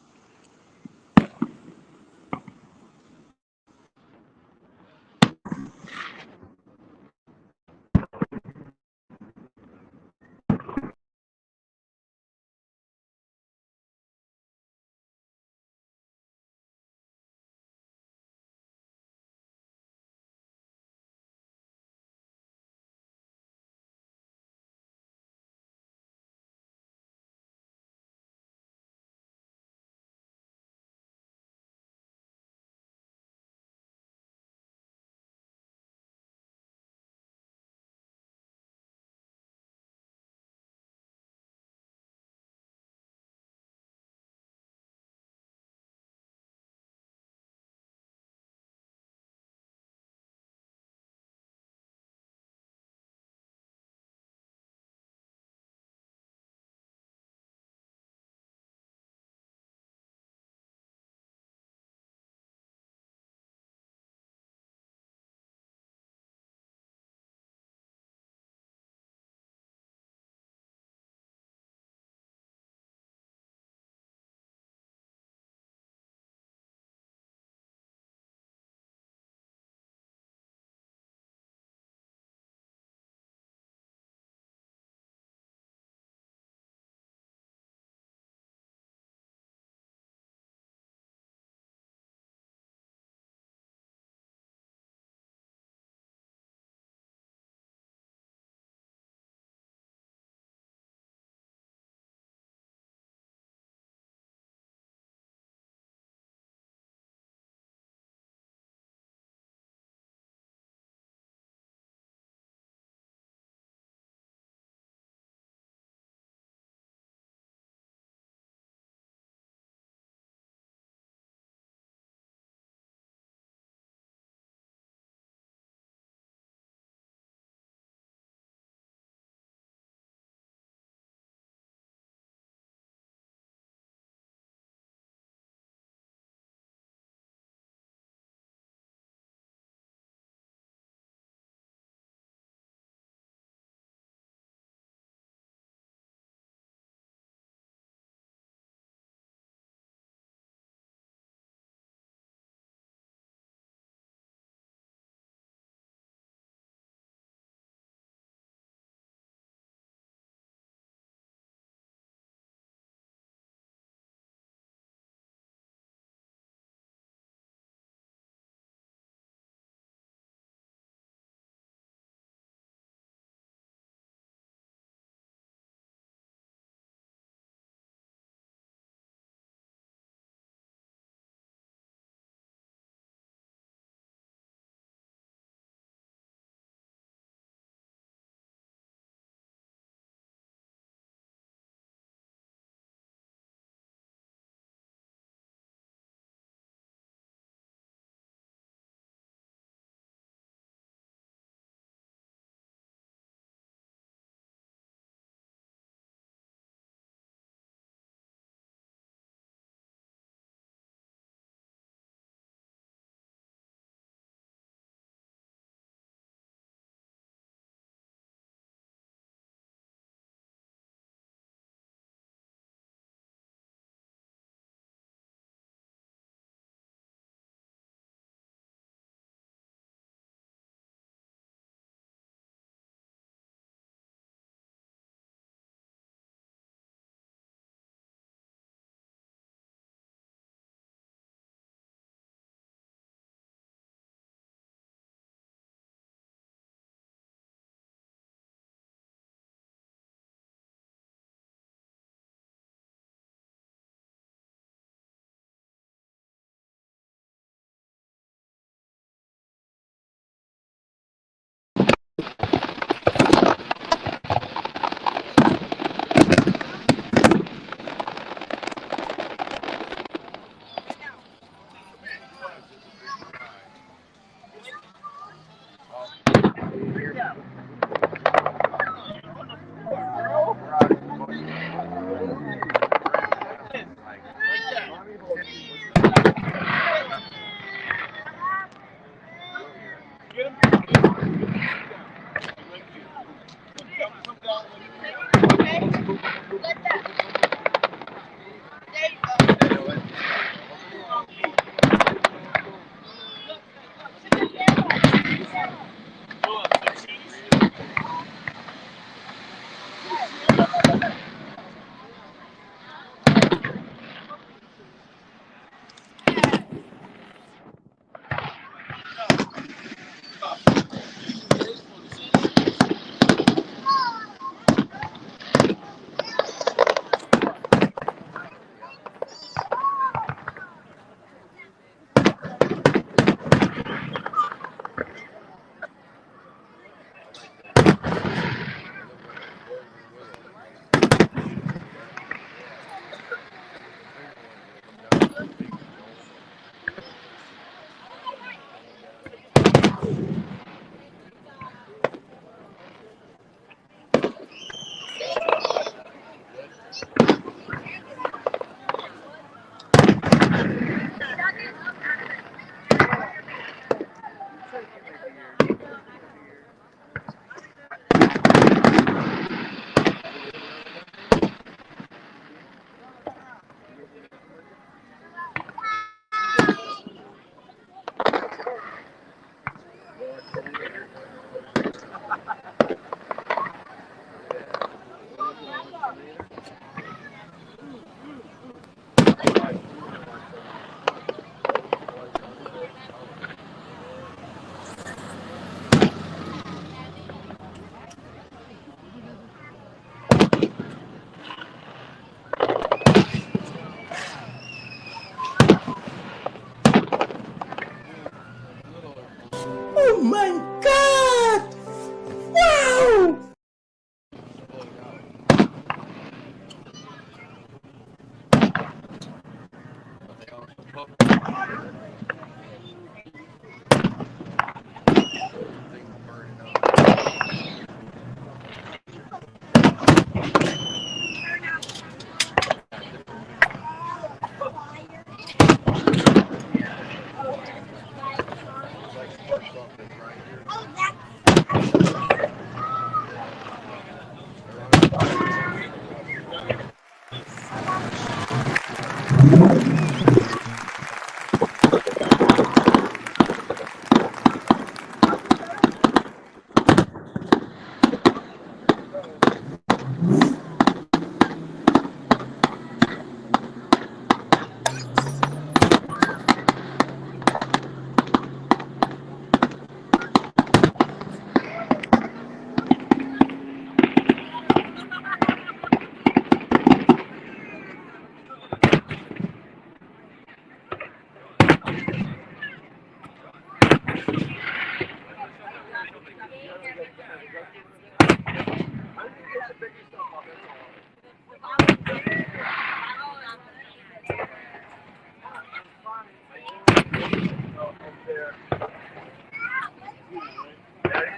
Oh my God!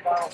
Wow!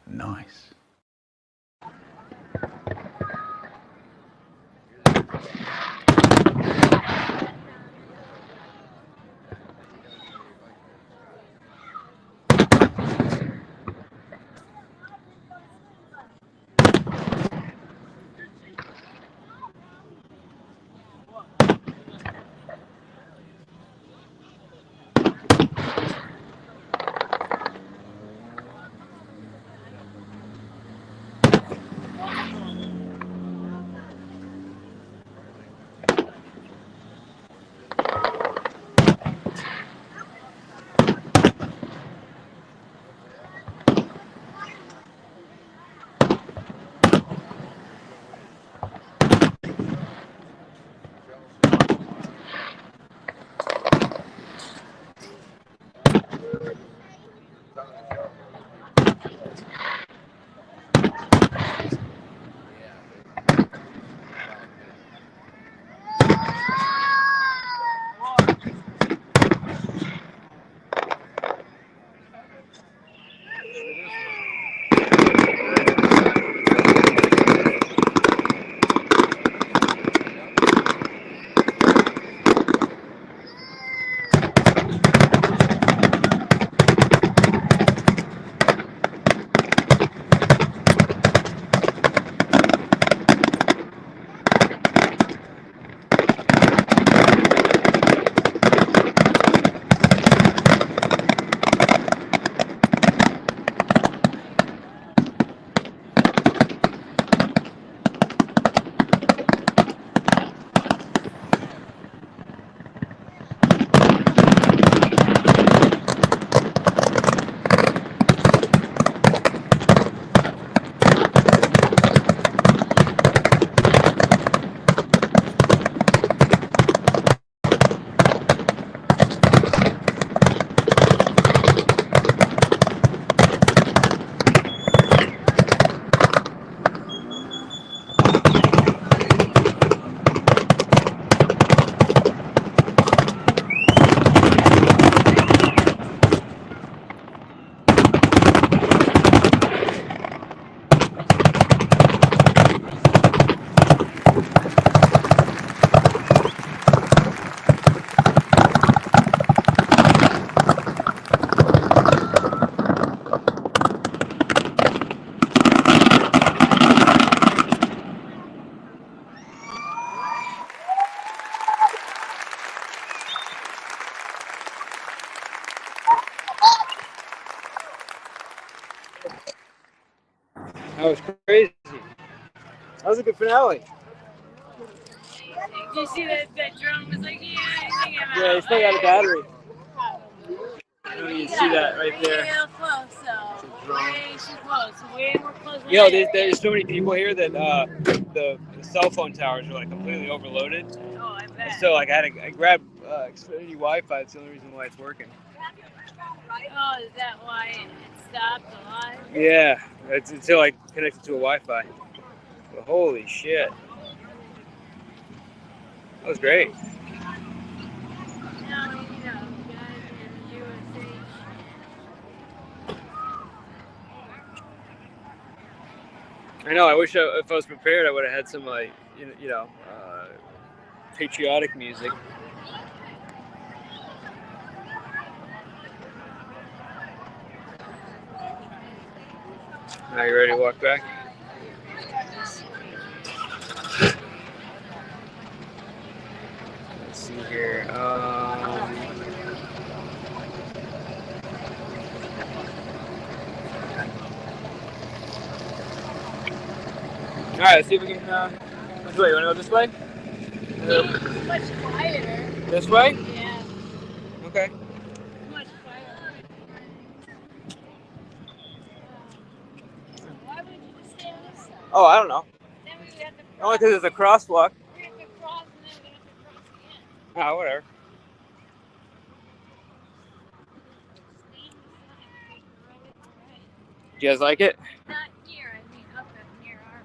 Nice. That was crazy. That was a good finale. Did you see that drone was like, Yeah, he still got a battery. You see that right there. Real close, though. Way too close. Way more close. You know, there's so many people here that the cell phone towers are like completely overloaded. Oh, I bet. So like I grabbed Xfinity Wi-Fi. It's the only reason why it's working. Oh, is that why it stopped a lot? Yeah, it's until I connected to a Wi-Fi. But holy shit, that was great. Now, you know, guys in the USA. I know. I wish if I was prepared, I would have had some like patriotic music. Now you ready to walk back? Let's see here. All right, let's see if we can. Which way? You want to go this way? It's much quieter. This way? Yeah. Okay. Much quieter. Why would you just stay on this side? Oh, I don't know. Then we would have to Only because there's a crosswalk. we have to cross and then we have to cross again. Ah, whatever. Do you guys like it? Not here, I mean up near our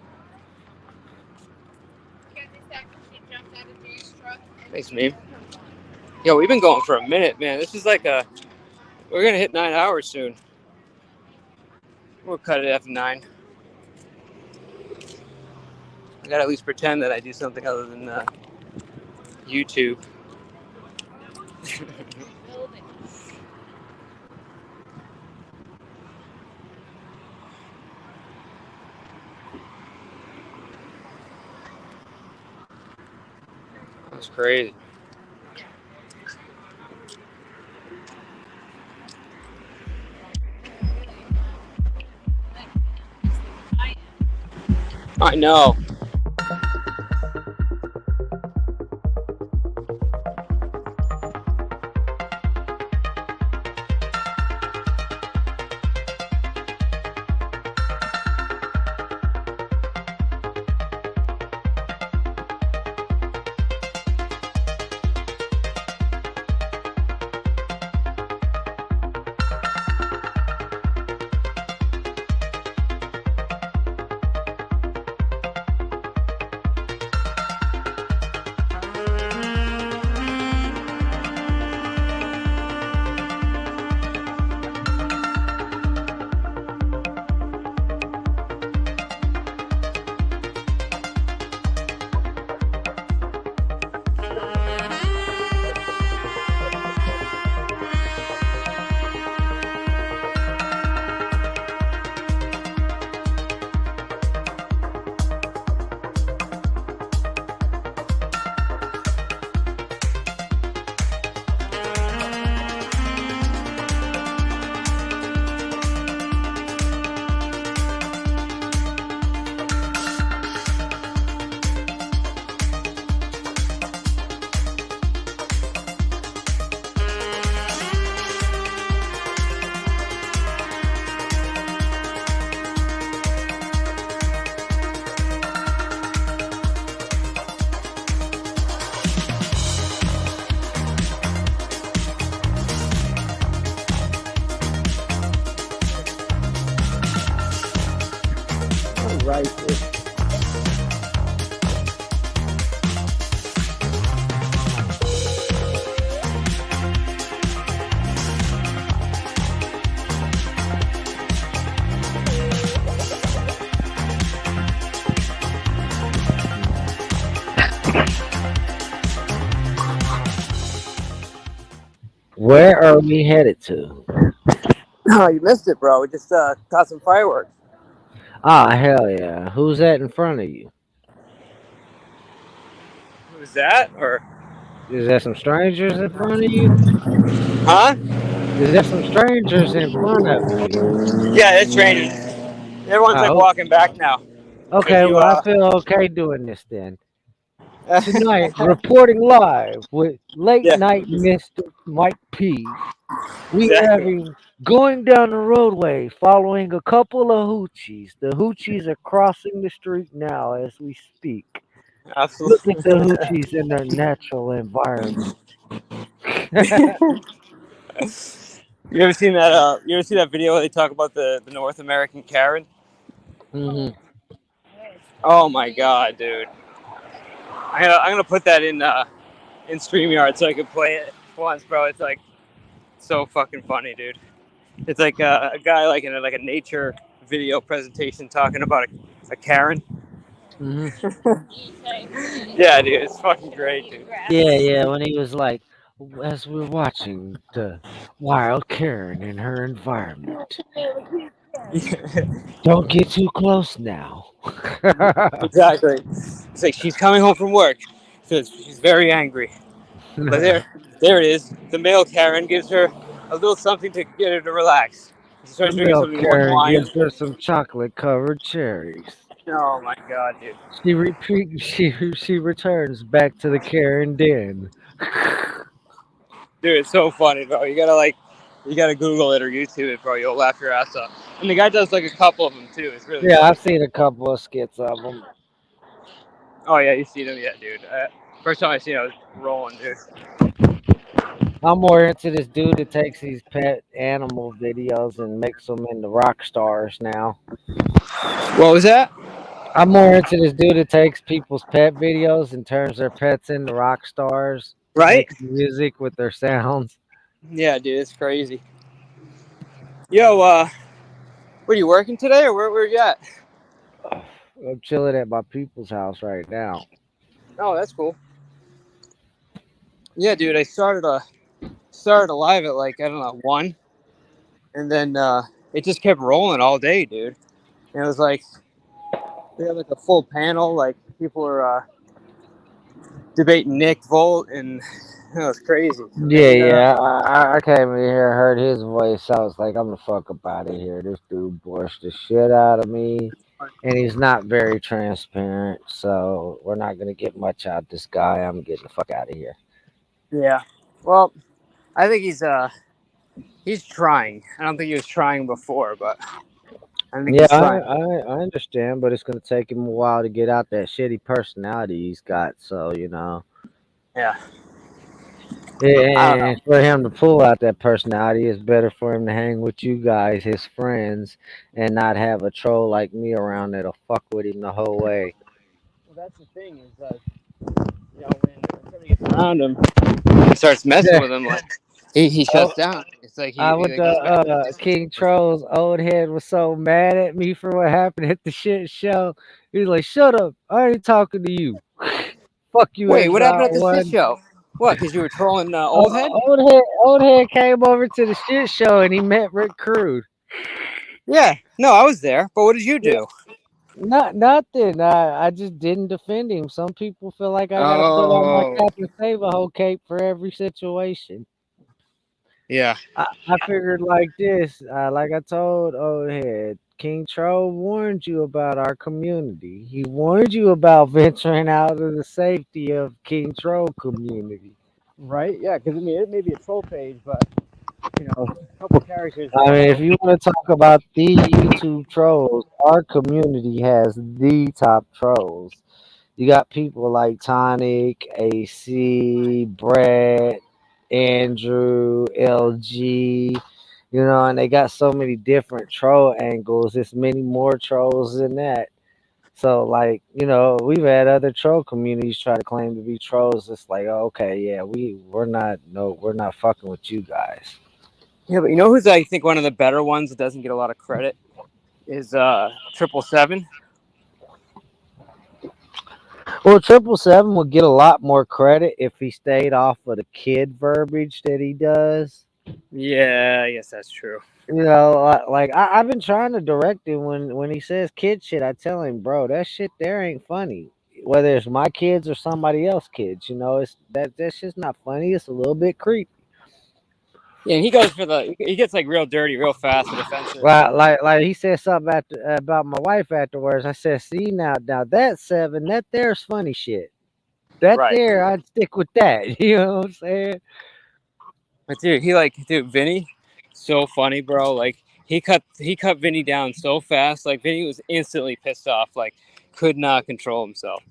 jumped out of Dave's truck. Thanks, man. Yo, we've been going for a minute, man. This is like we're gonna hit 9 hours soon. We'll cut it after 9. I gotta at least pretend that I do something other than YouTube. That's crazy. I know. Where are we headed to? Oh, you missed it, bro. We just caught some fireworks. Ah, hell yeah. Who's that in front of you? Who's that? Or Is there some strangers in front of you? huh? Is there some strangers in front of you? Yeah, it's raining. Everyone's like Oh, walking back now. okay. You, Well, I feel okay doing this then. Tonight, reporting live with late Yeah. night Mr. Mike P. We Exactly. having going down the roadway following a couple of hoochies. The hoochies are crossing the street now as we speak. Look Absolutely. at the hoochies in their natural environment. You ever seen that? You ever see that video where they talk about the North American Karen? Hmm. Oh my god, dude! I'm gonna put that in StreamYard so I can play it once, bro. It's like so fucking funny, dude. It's like a guy like in a nature video presentation talking about a Karen. Hmm. Yeah, dude, it's fucking great, dude. Yeah. When he was like, as we're watching the wild Karen in her environment, don't get too close now. Exactly. It's like she's coming home from work, so she's very angry. But there it is. The male Karen gives her a little something to get her to relax. She The starts drinking milk some Karen wine. gives her some chocolate covered cherries. Oh my god, dude. She returns back to the Karen den. Dude, it's so funny, bro. You gotta Google it or YouTube it, bro. You'll laugh your ass off. And the guy does like a couple of them too. It's really Yeah, funny. I've seen a couple of skits of them. Oh yeah, you see them, yeah, dude. First time I seen it, I was rolling, dude. I'm more into this dude that takes these pet animal videos and makes them into rock stars now. What was that? I'm more into this dude that takes people's pet videos and turns their pets into rock stars. Right? Makes music with their sounds. Yeah, dude, it's crazy. Yo, were you working today or where you at? I'm chilling at my people's house right now. Oh, that's cool. Yeah, dude, I started live at like, I don't know, 1. And then it just kept rolling all day, dude. And it was like, we had like a full panel, like people were debating Nick Volt, and it was crazy. Yeah. I came in here, heard his voice. I was like, I'm the fuck up out of here. This dude borscht the shit out of me. And he's not very transparent, so we're not gonna get much out of this guy. I'm getting the fuck out of here. Yeah. Well, I think he's trying. I don't think he was trying before, but I think Yeah, he's I, trying. I I understand, but it's gonna take him a while to get out that shitty personality he's got. So Yeah. and for him to pull out that personality, it's better for him to hang with you guys, his friends, and not have a troll like me around that'll fuck with him the whole way. Well, that's the thing is that when somebody gets around him and starts messing with him, like he shuts down. It's like I went to King Troll's old head was so mad at me for what happened at the shit show. He was like, "Shut up! I ain't talking to you. Fuck you." Wait, what happened at the Exile shit One." show? What? Because you were trolling old head? Old head came over to the shit show and he met Rick Crude. Yeah, no, I was there. But what did you do? Nothing. I just didn't defend him. Some people feel like I gotta put on my cap and save a whole cape for every situation. Yeah. I figured like this. Like I told old head, King Troll warned you about our community. He warned you about venturing out of the safety of King Troll community. Right? Yeah, because it may be a troll page, but a couple characters. I mean, if you want to talk about the YouTube trolls, our community has the top trolls. You got people like Tonic, AC, Brett, Andrew, LG, and they got so many different troll angles. There's many more trolls than that. So, we've had other troll communities try to claim to be trolls. It's like, oh, okay, yeah, we're not fucking with you guys. Yeah, but you know who's I think one of the better ones that doesn't get a lot of credit is 777. Well, 777 would get a lot more credit if he stayed off of the kid verbiage that he does. Yeah, I guess that's true. I've been trying to direct him when he says kid shit. I tell him, bro, that shit there ain't funny. Whether it's my kids or somebody else's kids, it's that's just not funny. It's a little bit creepy. Yeah, he goes for he gets like real dirty, real fast and offensive. Well, like he said something about my wife afterwards. I said, see now that's 7. That there's funny shit. That Right. there, I'd stick with that. You know what I'm saying? But dude, Vinny, so funny, bro. Like he cut Vinny down so fast. Like Vinny was instantly pissed off. Like could not control himself.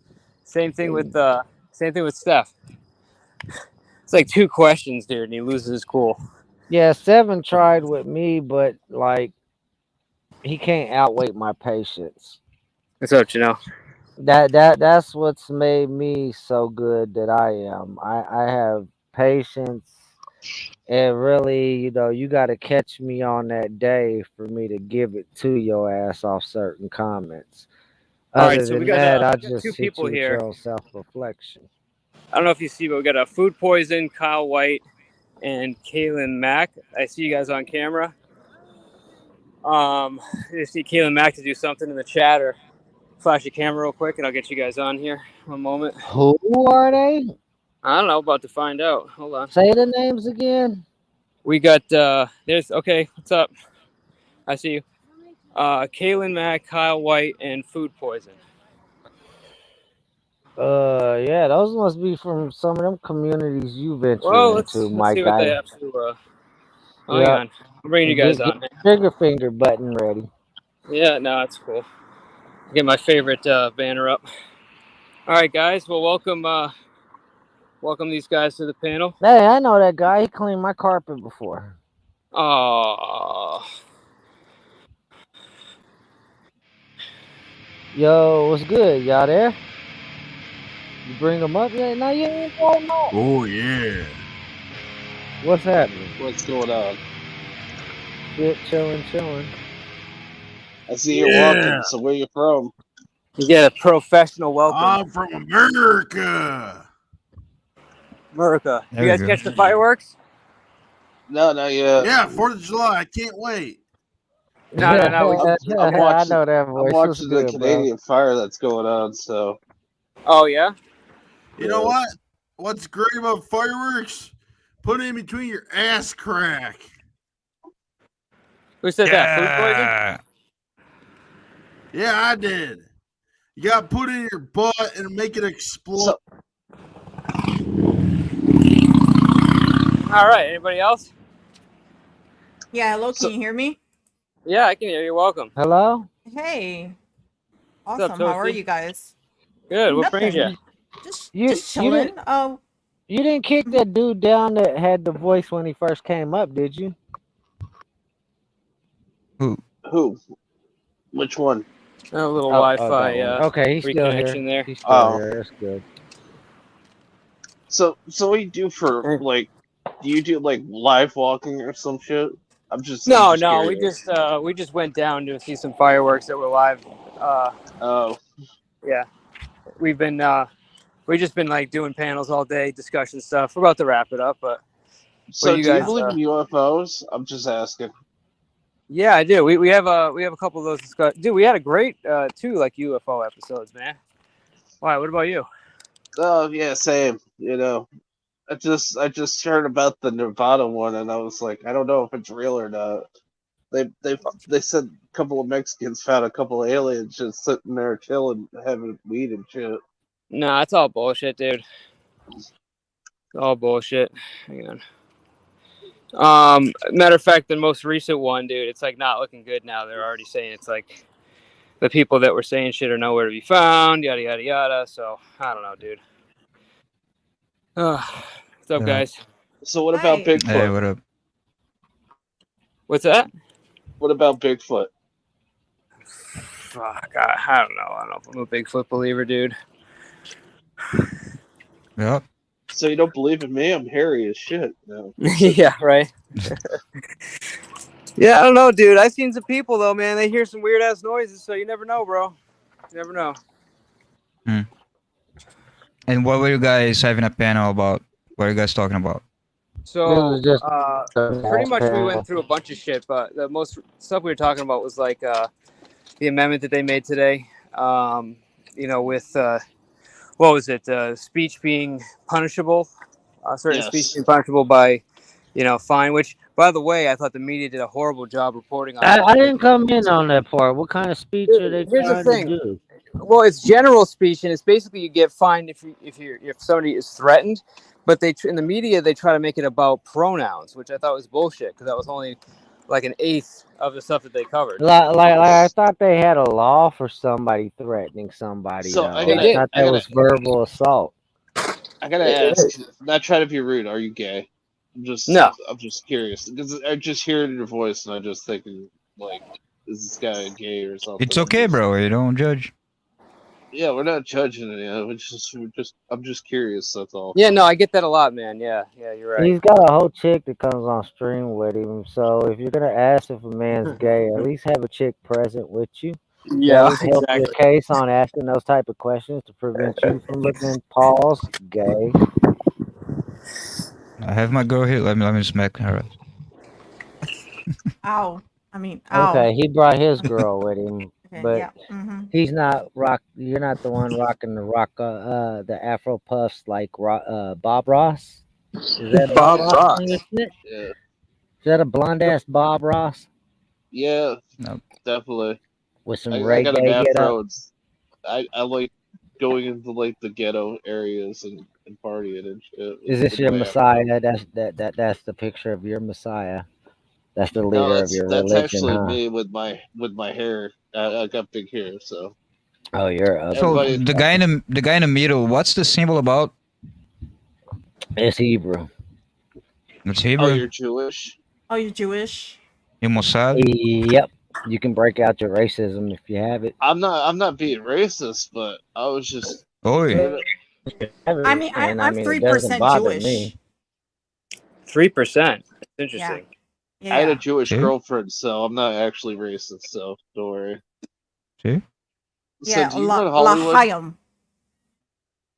Same thing with Steph. It's like 2 questions, dude, and he loses his cool. Yeah, 7 tried with me, but like he can't outweigh my patience. That's what you know. That's what's made me so good that I am. I have patience, and really, you got to catch me on that day for me to give it to your ass off certain comments. All right, Other so we than got, that, we I got just 2 hit people you with here. your own self-reflection. I don't know if you see, but we got a Food Poison, Kyle White, and Kaylin Mack. I see you guys on camera. I just need Kaylin Mack to do something in the chat or flash your camera real quick, and I'll get you guys on here. One moment. Who are they? I don't know. About to find out. Hold on. Say the names again. We got okay. What's up? I see you. Kaylin Mack, Kyle White, and Food Poison. Yeah, those must be from some of them communities you venture Well, let's into, my see what guy. they have to. Hang Yeah. on. I'm bringing you guys Get on. trigger finger button ready. Yeah, no, that's cool. Get my favorite banner up. All right, guys. Well, welcome these guys to the panel. Hey, I know that guy. He cleaned my carpet before. Oh. Yo, what's good? Y'all there? You bring them up yet? No, you ain't going up. Oh yeah. What's happening? What's going on? Shit, chilling. I see you're walking. So where you from? You get a professional welcome. I'm from America. America. There You guys we go. catch the fireworks? No, not yet. Yeah, 4th of July. I can't wait. No. I'm watching, I know that I'm voice. What's watching the good, Canadian fire that's going on. So. Oh yeah. You know what? What's great about fireworks? Put it in between your ass crack. Who said that? Food Poison? Yeah, I did. You got to put it in your butt and make it explode. All right. Anybody else? Yeah, hello, can you hear me? Yeah, I can hear you. Welcome. Hello. Hey. What's up, Awesome. How are Toasty? you guys? Good. What brings you? Nothing. Just You chilling. didn't, Oh, you didn't kick that dude down that had the voice when he first came up, did you? Who? Which one? A little that Wi-Fi. one. Okay, he's still here. reconnection there. He's still here. That's good. So what do you do for like? Do you do like live walking or some shit? I'm just No. curious. We just went down to see some fireworks that were live. Oh. Yeah. We've just been like doing panels all day, discussion stuff. We're about to wrap it up, but So what do you guys, believe in UFOs? I'm just asking. Yeah, I do. We have a couple of those Dude, we had a great 2 like UFO episodes, man. Why? What about you? Oh yeah, same. You know, I just heard about the Nevada one, and I was like, I don't know if it's real or not. They said a couple of Mexicans found a couple of aliens just sitting there chilling, having weed and shit. Nah, it's all bullshit, dude. It's all bullshit. Hang on. Matter of fact, the most recent one, dude, it's like not looking good now. They're already saying it's like the people that were saying shit are nowhere to be found, yada yada yada. So I don't know, dude. What's up, guys? So what about Bigfoot? Hey, what up? What's that? What about Bigfoot? Fuck, I don't know. I don't know if I'm a Bigfoot believer, dude. Yep. So you don't believe in me? I'm hairy as shit. No. Yeah, right. Yeah, I don't know, dude. I've seen some people though, man. They hear some weird ass noises, so you never know, bro. You never know. And what were you guys having a panel about? What are you guys talking about? So, This is just pretty much we went through a bunch of shit, but the most stuff we were talking about was like the amendment that they made today. You know, with what was it? Speech being punishable, certain speech being punishable by, fine. Which, By the way, I thought the media did a horrible job reporting on. I didn't come in on that part. What kind of speech are they Here's the trying to thing. do? Well, it's general speech, and it's basically you get fined if somebody is threatened. But in the media they try to make it about pronouns, which I thought was bullshit because that was only like an eighth of the stuff that they covered. Like I thought they had a law for somebody threatening somebody. So though. I thought that was verbal assault. I gotta ask, not trying to be rude. Are you gay? I'm just curious because I just hear it in your voice and I just thinking like, is this guy gay or something? It's okay, bro. You don't judge. Yeah, we're not judging it. I'm just curious. That's all. Yeah, no, I get that a lot, man. Yeah, you're right. He's got a whole chick that comes on stream with him. So if you're gonna ask if a man's gay, at least have a chick present with you. Yeah, That would help exactly. your case on asking those type of questions to prevent you from looking Paul's gay. I have my girl here. Let me smack her. Ow. I mean, ow. Okay, he brought his girl with him, Okay, but yeah, mhm. he's not rock. You're not the one rocking the Afro puffs like Bob Ross. Is that Bob Ross. on your shit? Yeah. Is that a blonde ass Bob Ross Yeah. No. Definitely. with some I got reggae an get afro. up? I like going into like the ghetto areas and partying and shit. Is this with your my Messiah? That's the picture of your Messiah. That's the leader No, of your that's religion, actually huh? me with my hair. I got big hair, so Oh, you're ugly. So Everybody- the guy in the middle, what's the symbol about? It's Hebrew. It's Hebrew. oh, you're Jewish. Oh, you're Jewish? You Mossad. Yep. You can break out your racism if you have it. I'm not being racist, but I was just. Oh, yeah. I mean, And, I'm it doesn't 3% bother Jewish. me. 3%. That's interesting. I had a Yeah. Jewish See? girlfriend, so I'm not actually racist. So don't worry. See? Yeah, so do you live in Hollywood? L'chaim.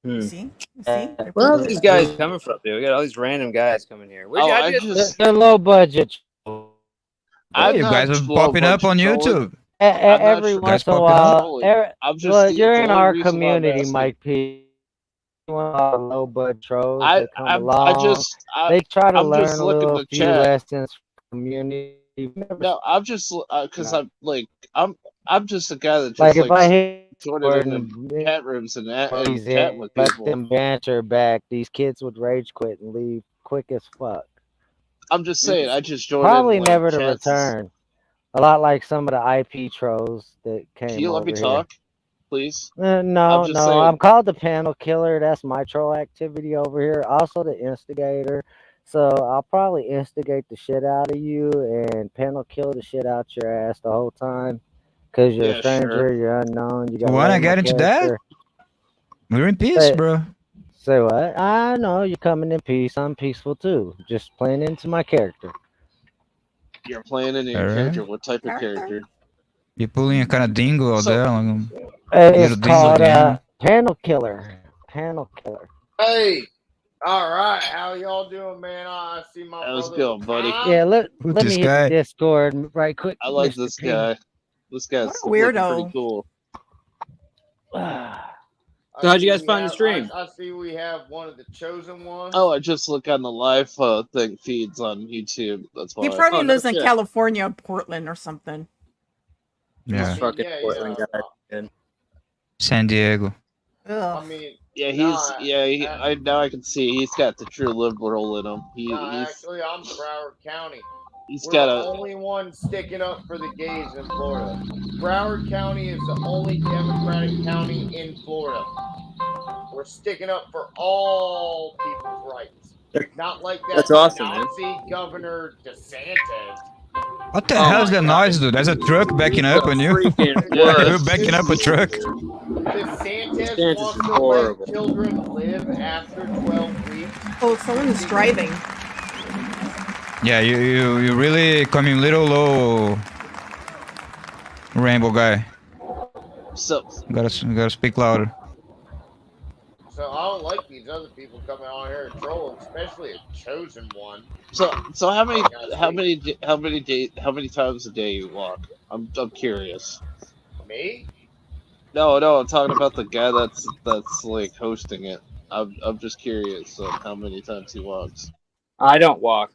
Hmm. See? You see? Where are these guys coming from, dude? We got all these random guys coming here. Where'd Oh, how'd I you just. They're low budget. I'm you not guys are low popping up on budget trolling. YouTube. I'm not Every sure. once Guys in a popping up. while, I'm just. well, you're the in only our reason why I'm community, asking. Mike P. Low budget trolls I that come I along. just They try to I'm learn just a looking little to few chat. lessons from community. No, I'm just because No. I'm like I'm just a guy that just Like if I likes hit joining word in and the chat rooms and everybody's chatting in, with let people. them banter back, these kids would rage quit and leave quick as fuck. I'm just saying, I just joined Probably in like never to chats. return. A lot like some of the IP trolls that Can came you let over me here. talk, please? No, I'm just no, saying. I'm called the panel killer. That's my troll activity over here. Also the instigator. So I'll probably instigate the shit out of you and panel kill the shit out your ass the whole time. Cause you're Yeah, a stranger, sure. you're unknown, you You got wanna get into that? We're in peace, Say, bro. say what? I know you're coming in peace. I'm peaceful too. Just playing into my character. You're playing in your All right. character. What type of character? You're pulling a kind of dingo out So- there. Like, It's little dingo called game. panel killer. Panel killer. Hey, all right, how y'all doing, man? I see my How's it brother going, buddy? Tom. Yeah, let Who's me this hit guy? the Discord right quick. I like Mr. this P. guy. This guy's What a looking weirdo. pretty cool. So how'd you I guys see find we the stream? I see we have one of the chosen ones. Oh, I just look on the live thing feeds on YouTube. That's He why. probably Oh, no lives in shit. California, Portland, or something. Yeah. Fucking Yeah, Portland yeah. guy. man. San Diego. I Ugh. mean, Yeah, he's nah, I now I can see he's got the true liberal in him. nah, He's actually, I'm Broward County. he's We're got the a only one sticking up for the gays in Florida. Broward County is the only Democratic county in Florida. We're sticking up for all people's rights. Not like that That's awesome, man. Nazi Governor DeSantis. What the Oh hell is my that God. noise, dude? There's a truck backing up on you. Freaking Yeah. You're worst. backing up a truck. DeSantis DeSantis wants is to horrible. let children live after 12 weeks. Oh, someone's driving. Yeah, you really coming little low, Rainbow guy. so Gotta speak louder. So I don't like these other people coming on here and trolling, especially a chosen one. so how many times a day you walk? I'm curious. Me? No, I'm talking about the guy that's like hosting it. I'm just curious on how many times he walks. I don't walk.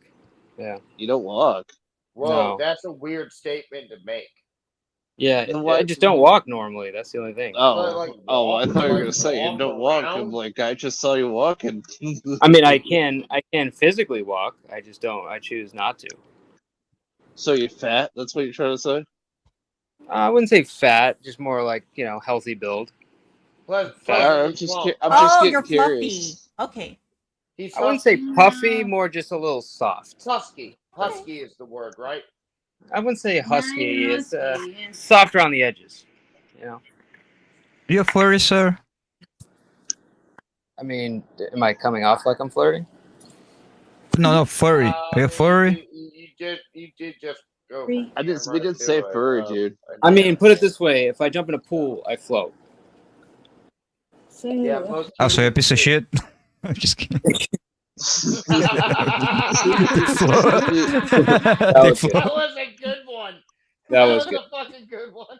Yeah. You don't walk. Whoa, No. that's a weird statement to make. Yeah, Then I why- just don't walk normally. That's the only thing. Oh, I thought you were gonna say you walk don't walk. around? I'm like, I just saw you walking. I mean, I can physically walk. I just don't. I choose not to. So you're fat? That's what you're trying to say? I wouldn't say fat, just more like healthy build. Plus, I'm he's just, plump. I'm just Oh, getting you're curious. fluffy. Okay. He's I wouldn't say puffy, more just a little soft. husky. Husky is the word, right? I wouldn't say husky. Not It's husky, yeah. softer on the edges. You a flirty, sir? I mean, am I coming off like I'm flirting? No, furry. Are you furry? You did just go. We did say furry, dude. I mean, put it this way: if I jump in a pool, I float. Yeah, most Oh, so you're a piece of shit? I'm just kidding. That was good. That was a good one. That was a fucking good one.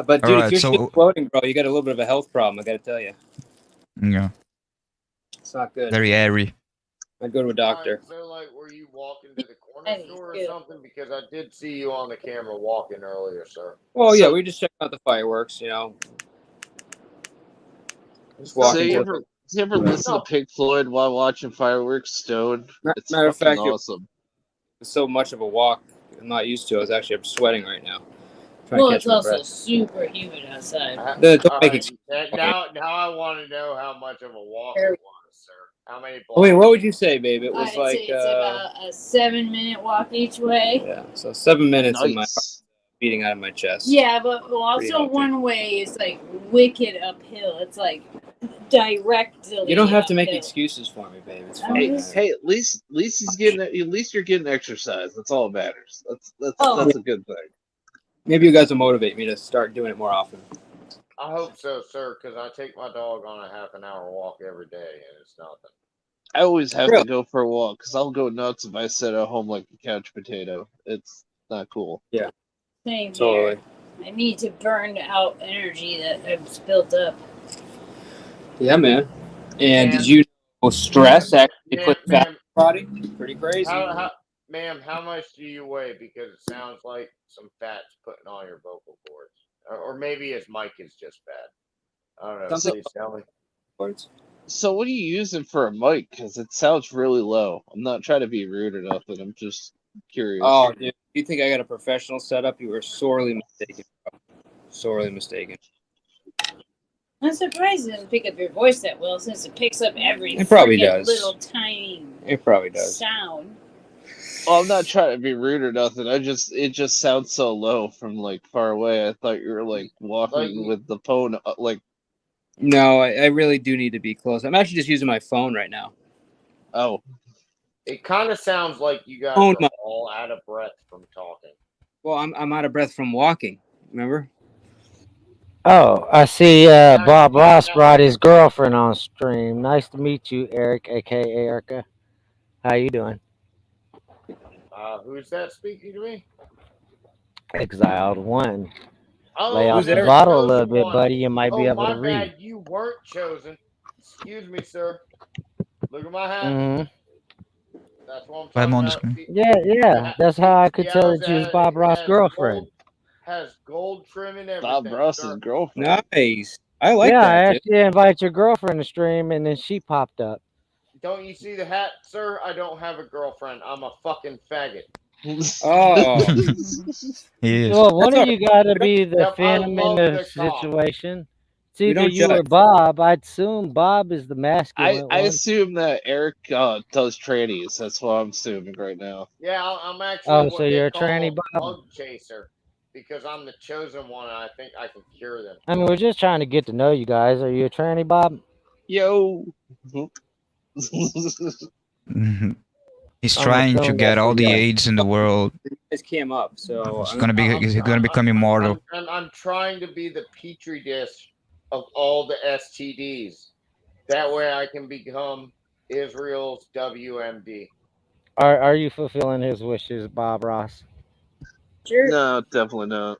But dude, Alright, if you're so- still floating, bro, you got a little bit of a health problem. I got to tell you, Yeah. it's not good. Very airy. I'd go to a doctor. So, like, were you walking to the corner store or something? Because I did see you on the camera walking earlier, sir. Well, yeah, we just checked out the fireworks. Just So walking. you to ever listen to Pink Floyd while watching fireworks stoned? It's Matter of fucking fact, awesome. it's so much of a walk. I'm not used to. I'm sweating right now. Trying Well, to it's catch my also breath. super humid outside. Don't make excuses. Now I want to know how much of a walk it was, sir. How many blocks? Oh, wait, what would you say, babe? It was I'd like say it's about a 7-minute walk each way. yeah, so 7 minutes and my Nice. heart beating out of my chest. Yeah, but Pretty also healthy. one way is like wicked uphill. It's like directly. You don't have to make uphill. excuses for me, babe. It's I'm fine. just- Hey, at least he's getting. At least you're getting exercise. That's all that matters. That's Oh. a good thing. Maybe you guys will motivate me to start doing it more often. I hope so, sir, because I take my dog on a half-an-hour walk every day, and it's nothing. I always have Really? to go for a walk because I'll go nuts if I sit at home like a couch potato. It's not cool. Yeah, Same totally. here. I need to burn out energy that I've built up. Yeah, man. And Man. did you know stress actually Ma'am, put fat in ma'am. the body? Pretty crazy. Ma'am, how much do you weigh? Because it sounds like some fat's putting on your vocal cords. Or maybe his mic is just bad. I don't know. Sounds like- Please tell me. So what are you using for a mic? Because it sounds really low. I'm not trying to be rude or nothing. I'm just curious. Oh, dude, you think I got a professional setup? You were sorely mistaken, bro. Sorely mistaken. I'm surprised it doesn't pick up your voice that well, since it picks up every It probably freaking does. little tiny It probably does. sound. Well, I'm not trying to be rude or nothing. It just sounds so low from like far away. I thought you were like walking Like- with the phone like. No, I really do need to be close. I'm actually just using my phone right now. Oh, It kind of sounds like you guys Oh, are my- all out of breath from talking. Well, I'm out of breath from walking. Remember? Oh, I see Bob Ross brought his girlfriend on stream. Nice to meet you, Eric, aka Erica. How you doing? Who's that speaking to me? Exiled one. Oh, Lay off who's the Eric? bottle a chosen little bit, one. buddy. You might be Oh, able my to read. bad. You weren't chosen. Excuse me, sir. Look at my hat. hmm That's what I'm I'm talking on the about. screen. See- Yeah. That's how I could see tell how that you was that- Bob Ross' has girlfriend. gold- Has gold trim and everything. Bob Ross's sir. girlfriend. Nice. I like Yeah, I that. asked you to invite your girlfriend to stream, and then she popped up. Don't you see the hat, sir? I don't have a girlfriend. I'm a fucking faggot. Oh, He is. Well, one That's of you got to be the Yep, I phantom in love the the cop. situation. It's We either don't you or judge. Bob. I'd assume Bob is the masculine I one. assume that Eric does trannies. That's what I'm assuming right now. Yeah, I'm actually Oh, what so they you're a call tranny, Bob? bug chaser because I'm the chosen one and I think I can cure them. I mean, we're just trying to get to know you guys. Are you a tranny, Bob? Yo. Mhm. He's I'm trying to assuming get that's all a the yes. AIDS in the world. it came up. So He's gonna become immortal. I'm trying to be the petri dish of all the STDs. That way I can become Israel's WMD. Are you fulfilling his wishes, Bob Ross? Sure. No, definitely not.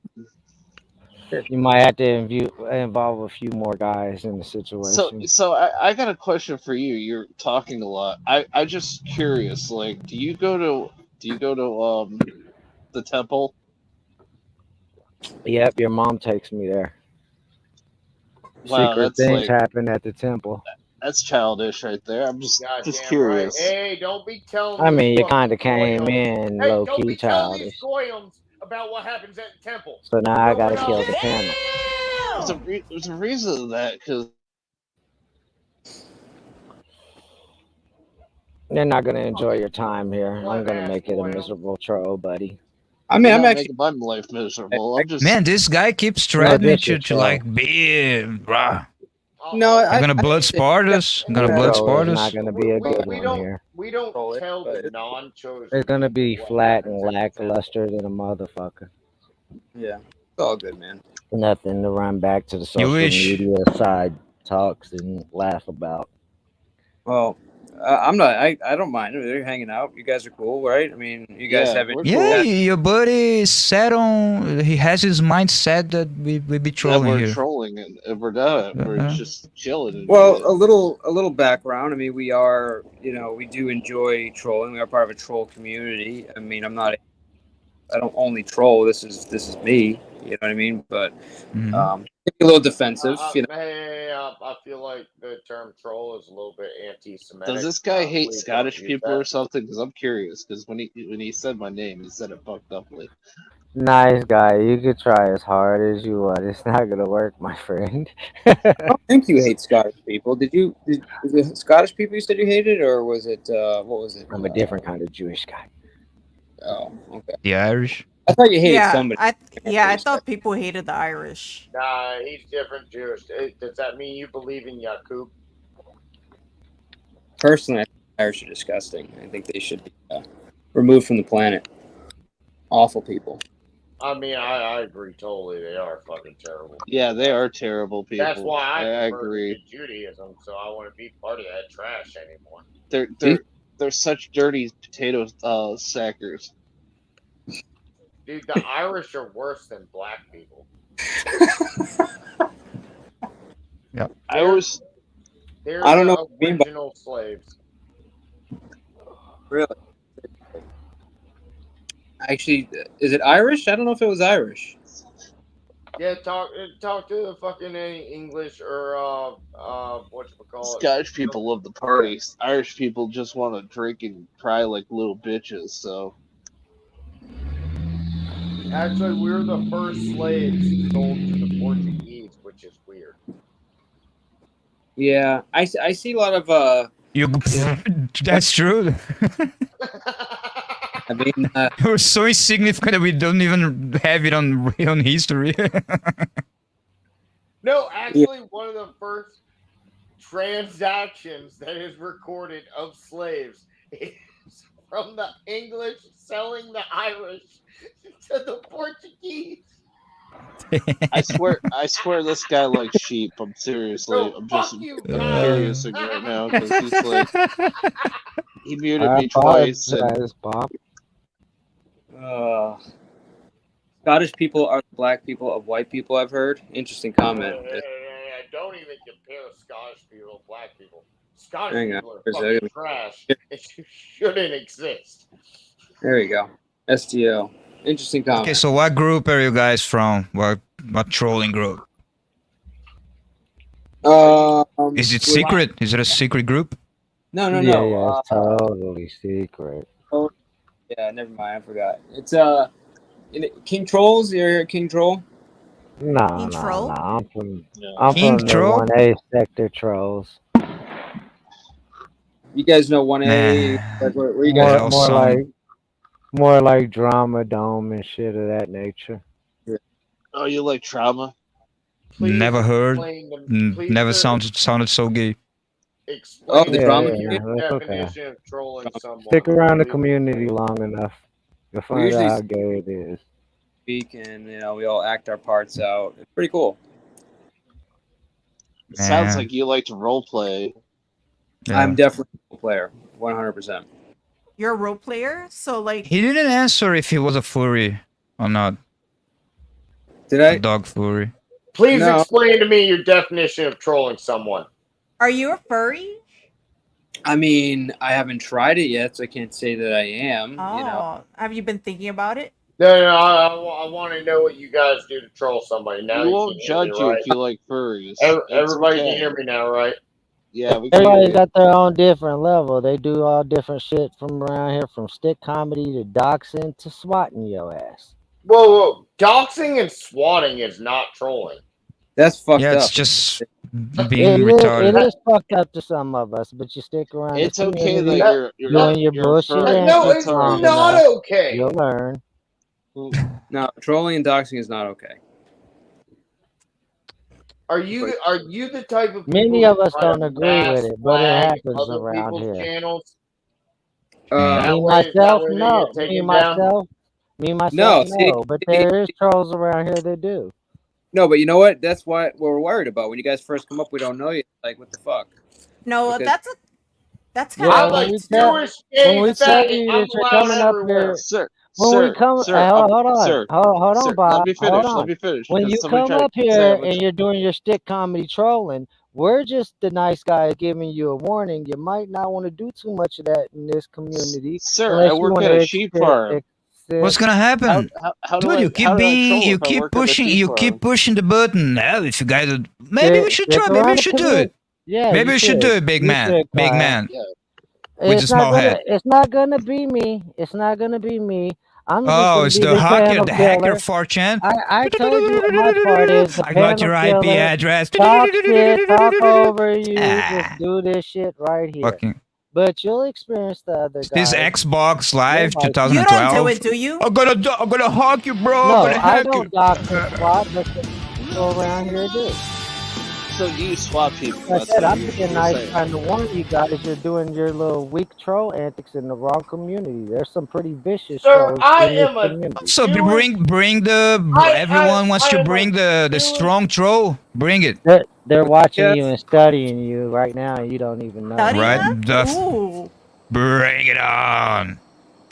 You might have to involve a few more guys in the situation. So I got a question for you. You're talking a lot. I just curious. Like, do you go to the temple? Yep, your mom takes me there. Wow, Secret that's things like happen at the temple. that's childish right there. I'm just Goddamn curious. Right. Hey, don't be telling I these mean, you fucking kind of came goyams. in Hey, low don't key be telling these childish. goyams about what happens at the temple. So now I No, gotta we're kill not. the camel. There's a reason to that because You're not gonna enjoy your time here. I'm gonna make it a miserable troll, buddy. I mean, I'm actually making my life miserable. I'm just Man, this guy keeps No, threatening this to, is to troll. like be, bruh. No, You're gonna blood spart us? You're gonna blood Troll spart is us? not gonna be a good We one don't here. tell the non-chosen. It's gonna be what flat and happens at the temple. lackluster than a motherfucker. Yeah, it's all good, man. Nothing to run back to the social wish. media side talks and laugh about. Well, I'm not. I don't mind. They're hanging out. You guys are cool, right? I mean, you guys Yeah, haven't. we're Yeah, your buddy is set on. He has his mind set that we be that trolling we're here. trolling and we're not. We're Uh-huh. just chilling and Well, shit. a little background. I mean, we are, we do enjoy trolling. We are part of a troll community. I mean, I don't only troll. This is me. You know what I mean? But Mhm. a little defensive. I feel like the term troll is a little bit anti-Semitic. Does this guy hate Please Scottish don't use people or that. something? Because I'm curious. Because when he said my name, he said it fucked uply. Nice guy. You could try as hard as you want. It's not gonna work, my friend. I don't think you hate Scottish people. Did was it Scottish people you said you hated, or was it what was it? I'm a different kind of Jewish guy. Oh, okay. The Irish. I thought you hated Yeah, somebody. I thought people hated the Irish. Nah, he's different Jewish. Does that mean you believe in Yakub? Personally, I think the Irish are disgusting. I think they should be removed from the planet. Awful people. I mean, I agree totally. They are fucking terrible. Yeah, they are terrible people. That's why I converted agree. to Judaism, so I want to be part of that trash anymore. They're such dirty potato sackers. Dude, the Irish are worse than black people. Yeah. I always They're I don't know the what you mean by- original slaves. Really. Actually, is it Irish? I don't know if it was Irish. Yeah, talk to the fucking English or whatchamacallit. Scottish people love the parties. Irish people just want to drink and cry like little bitches. So Actually, we were the first slaves sold to the Portuguese, which is weird. Yeah, I see a lot of You. That's true. I mean, We're so insignificant that we don't even have it on history. No, actually, one of the first transactions that is recorded of slaves is from the English selling the Irish to the Portuguese. I swear this guy likes sheep. I'm seriously. No, I'm just fuck you, curious right now because he's like he muted I me twice. apologize, Bob. Scottish people are the black people of white people. I've heard. Interesting comment. Don't even compare Scottish people to black people. Scottish Hang on, people are for a fucking second. trash. It shouldn't exist. There you go. STO. Interesting comment. Okay, so what group are you guys from? What trolling group? Is it secret? Is it a secret group? No. Yeah, it's totally secret. Oh, yeah, never mind. I forgot. It's King Trolls. You're King Troll. No. Troll? I'm from King the Troll? 1A sector trolls. You guys know 1A. Like, where you guys? More like drama dome and shit of that nature. Oh, you like trauma? Never heard. Please Never sounded so gay. Explain the drama community? That's okay. definition of trolling someone. Stick around the Please. community long enough, you'll We find usually out how gay it is. speak, and we all act our parts out. It's pretty cool. It sounds Man. like you like to role play. Yeah. I'm definitely a player, 100%. You're a role player, so like He didn't answer if he was a furry or not. Did I? A dog furry. Please No. explain to me your definition of trolling someone. Are you a furry? I mean, I haven't tried it yet, so I can't say that I am. Oh, You know. have you been thinking about it? No, I want to know what you guys do to troll somebody. Now We you won't can hear me, judge you right? if you like furries. Everybody okay. can hear me now, right? Yeah, we can hear Everybody's you. got their own different level. They do all different shit from around here, from stick comedy to doxing to swatting your ass. Whoa. Doxing and swatting is not trolling. That's fucked Yeah, up. it's just It being is, retarded. it is fucked up to some of us, but you stick around It's this okay community that doing your you're bullshit furry. No, antics it's long not enough, okay. you'll learn. No, trolling and doxing is not okay. Are you the type of people Many who of us try to don't agree mass with it, but it flag happens other around people's here. channels? Me That myself, way they no. get taken down? No, see, no. But there is trolls around here that do. no, but you know what? That's what we're worried about. When you guys first come up, we don't know you. Like, what the fuck? No, Because- that's Yeah, kind I'm of like when we tell, Jewish, when we gay, tell faggot. you I'm that you're allowed coming up everywhere. here, Sir, when we come, hold on, sir, hold sir, on, Bob, let me hold finish. on. Let me finish. When Because you somebody come tried up to say here I'm a and you're doing your stick comedy trolling, we're just the nice guys giving you a warning. You might not want to do too much of that in this community, Sir, unless I you work want at to a sheep farm. What's gonna happen? How do Dude, I you keep how do I being, troll you if I keep work at a pushing, sheep you farm? keep pushing the button. Hell, if you guys, maybe we should stick try. Maybe around we the should do community. it. Yeah, Maybe you we should do it, big You man, should, big Kyle. man, Yeah. with the It's not small gonna. head. It's not gonna be me. It's not gonna be me. I'm just Oh, gonna it's be the the hacker, panel the hacker killer. 4chan. I told you what my part is. The I got your panel IP killer. address. Talk shit. Talk over you. Ah, Just do this shit right here. fucking. But you'll experience the other This guys. Xbox Live They like it. You don't do 2012. it, do you? I'm gonna hack you, bro. I'm No, gonna I hack don't you. dox and swat, but the people around here do. So you swap people. Like I That's said, what I'm you're being nice saying. trying to warn you guys you're doing your little weak troll antics in the wrong community. There's some pretty vicious Sir, trolls I in this am a community. So Jewish. bring the. Everyone wants I to am bring the Jewish. strong troll. Bring it. They're watching Yes. you and studying you right now, and you don't even know. Studying Right, us? Duff. Ooh. Bring it on.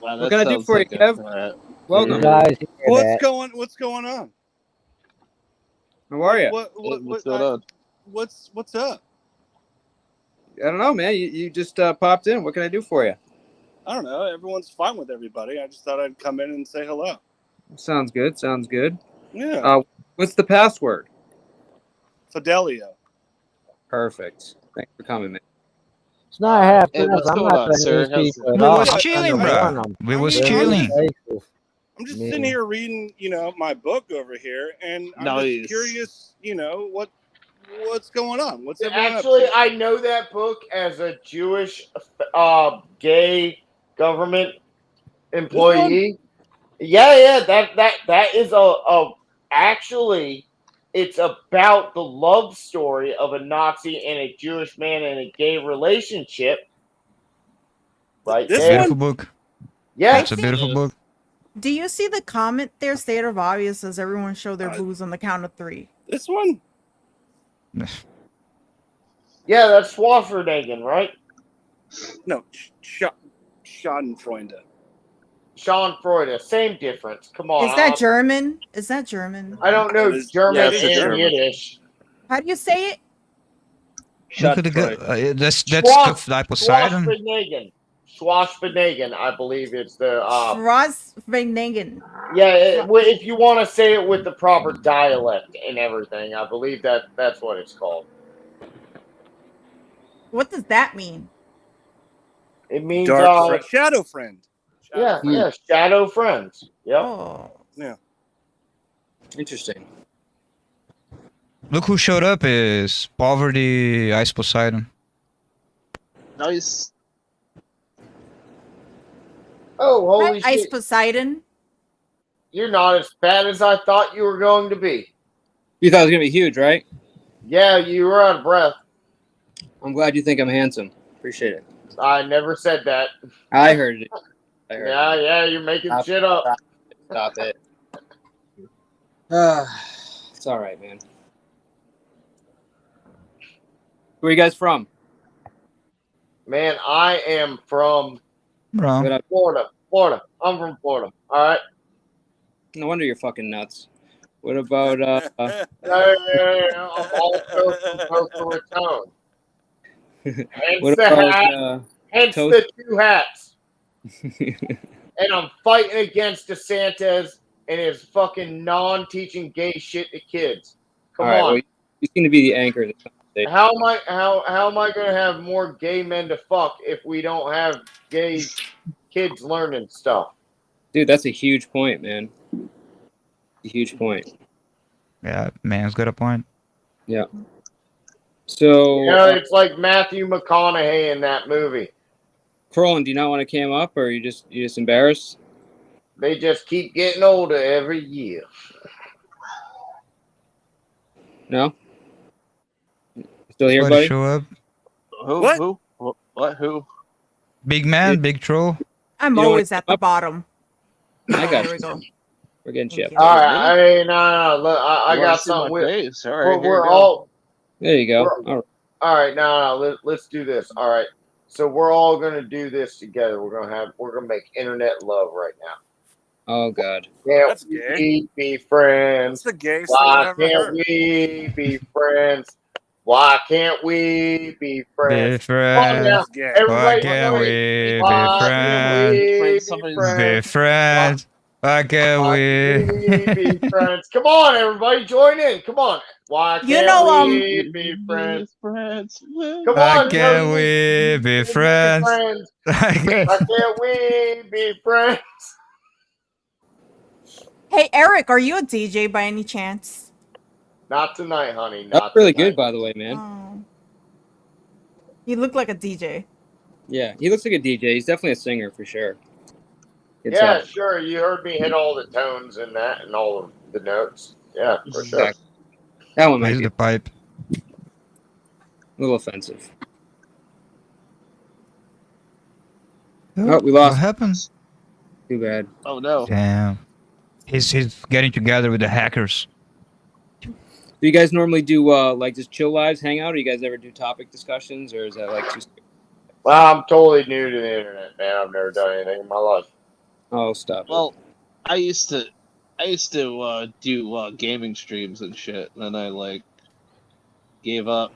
Wow, What that can I do sounds for like you, a Kev? threat. Welcome. You guys hear that? What's going on? How are you? What's going on? What's up? I don't know, man. You just popped in. What can I do for you? I don't know. Everyone's fine with everybody. I just thought I'd come in and say hello. Sounds good. Sounds good. Yeah. What's the password? Fidelio. Perfect. Thanks for coming, man. It's not half Hey, truths. what's I'm going not on, threatening sir? these people at We all. was I'm chilling, trying to warn bro. them. We was They're chilling. racist. I'm just Me. sitting here reading, my book over here, and I'm Nice. just curious, what's going on? What's everyone Actually, up to? I know that book as a Jewish, gay government employee. Yeah. That is actually, it's about the love story of a Nazi and a Jewish man in a gay relationship. Right This It's a there. beautiful book. Yeah. It's a beautiful book. Do you see the comment there? State of obvious says everyone show their boobs on the count of 3. This one? Yeah, that's Schwarzenegger, right? No, Schadenfreude. Sean Freud, same difference. Come on. Is that German? Is that German? I don't know That is- German yeah, it's and German. Yiddish. How do you say it? Look at the that's Schwarz- the Poseidon. Schwarzenegger, I believe it's the. Schwarzenegger. Yeah, if you want to say it with the proper dialect and everything, I believe that's what it's called. What does that mean? It means Shadow friend. Yeah, shadow friends. Yep. Oh. Yeah. Interesting. Look who showed up is Poverty Ice Poseidon. Nice. Oh, holy Hi, Ice shit! Poseidon. You're not as bad as I thought you were going to be. You thought it was gonna be huge, right? Yeah, you were out of breath. I'm glad you think I'm handsome. Appreciate it. I never said that. I heard it. I heard it. Yeah, you're making shit up. Stop it. It's all right, man. Where are you guys from? Man, I am from Bro. Florida. I'm from Florida. All right. No wonder you're fucking nuts. What about I'm also from Boca Raton. Hence what the about hat. Hence toast? the two hats. And I'm fighting against DeSantis and his fucking non-teaching gay shit to kids. Come All right, on. well, you seem to be the anchor of the conversation. How am I going to have more gay men to fuck if we don't have gay kids learning stuff? Dude, that's a huge point, man. A huge point. Yeah, man's got a point. Yeah. So, You know, it's like Matthew McConaughey in that movie. Crowlin, do you not want to cam up, or you just embarrassed? They just keep getting older every year. No. Still here, Everybody buddy? show up. Who? What? Who? Big man, big troll. I'm You know always what- at the bottom. I got There we you. go. We're getting chipped. All right, hey, no. Look, I You wanna got see my something. face? All right, here We're you go. all. There you go. We're- All right. All right, no. Let's do this. All right. So we're all gonna do this together. We're gonna make internet love right now. Oh God. Can't That's gay. we be friends? That's the gayest Why thing I've ever can't heard. we be friends? Why can't we be Be friends? Come on friends. now, That's gay. Why everybody. can't we Why be can't we friends? be Be friends? friends. Why can't Why we? can't we be friends? Come on, everybody, join in. Come on. Why can't You know, we be friends? Come Why on, can't Cody. we be Be friends? friends. Why can't- Why can't we be friends? Hey, Eric, are you a DJ by any chance? Not tonight, honey. That's Not really tonight. good, by the way, man. Oh. You look like a DJ. Yeah, he looks like a DJ. He's definitely a singer for sure. Good Yeah, talent. sure. You heard me hit all the tones and that and all of the notes. Yeah, for sure. Exactly. That one might Where's be the pipe? a little offensive. Oh, we What lost. happened? Too bad. Oh no. Damn. He's getting together with the hackers. Do you guys normally do like just chill lives, hang out, or you guys ever do topic discussions, or is that like too? Well, I'm totally new to the internet, man. I've never done anything in my life. Oh, stop. Well, I used to do gaming streams and shit, and then I like gave up.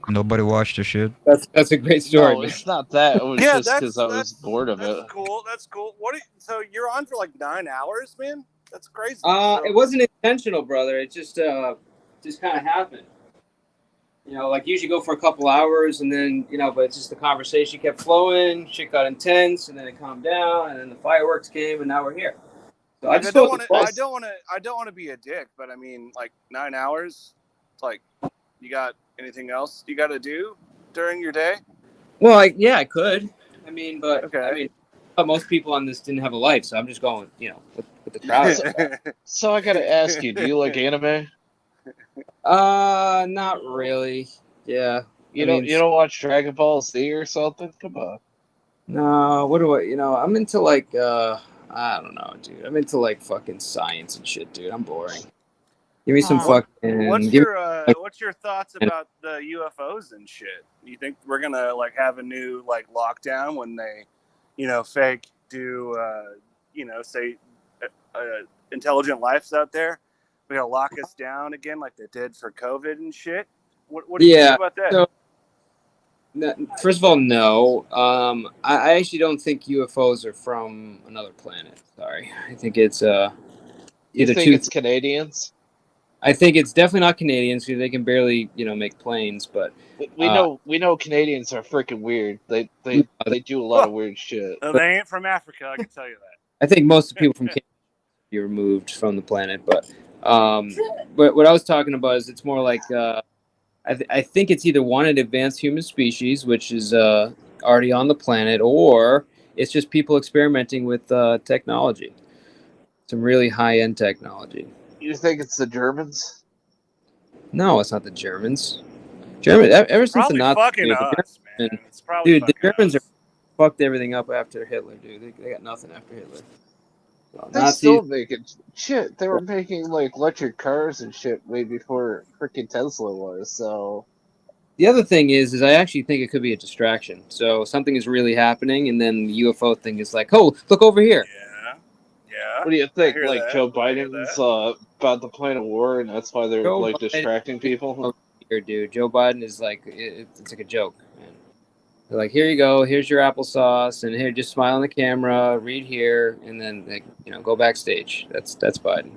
Nobody watched the shit. That's a great story. No, man. it's not that. It was Yeah, just because I was bored of it. Cool. That's cool. So you're on for like 9 hours, man? That's crazy. It wasn't intentional, brother. It just kind of happened. You know, like usually go for a couple hours, and then but it's just the conversation kept flowing. Shit got intense, and then it calmed down, and then the fireworks came, and now we're here. So Like, just I felt don't the want pulse. to be a dick, but I mean, like 9 hours. It's like, you got anything else you got to do during your day? Well, I could. I mean, but Okay. but most people on this didn't have a life, so I'm just going, with the crowd. So I gotta ask you, do you like anime? Not really. Yeah. You I don't mean, you don't watch Dragon Ball Z or something? Come on. No, what do I? I'm into like, I don't know, dude. I'm into like fucking science and shit, dude. I'm boring. Give me some fucking. What's give me- what's your thoughts about the UFOs and shit? You think we're gonna like have a new like lockdown when they, fake do, say, intelligent life's out there? We're gonna lock us down again like they did for COVID and shit. What do you think about that? So, first of all, no. I actually don't think UFOs are from another planet. Sorry, I think it's You either think two. it's Canadians? I think it's definitely not Canadians because they can barely, make planes. But We know Canadians are freaking weird. They do a lot of weird shit. No, they ain't from Africa. I can tell you that. I think most of the people from Canada be removed from the planet. But what I was talking about is it's more like I think it's either one, an advanced human species, which is already on the planet, or it's just people experimenting with technology, some really high-end technology. You think it's the Germans? No, it's not the Germans. Ever since Probably the Nazis, fucking the us, Germans- man. It's probably dude, the fucking Germans are fucked everything up after Hitler, dude. They got nothing after Hitler. So, They still making shit. They were making like electric cars and shit way before freaking Tesla was. So The other thing is I actually think it could be a distraction. So something is really happening, and then the UFO thing is like, oh, look over here. Yeah. What do you think? hear Like that. Joe Biden's about to plan a war, and that's why they're Joe like Biden- distracting people. Here, dude. Joe Biden is like it's like a joke, man. They're like, here you go, here's your applesauce, and here, just smile on the camera, read here, and then like, go backstage. That's Biden.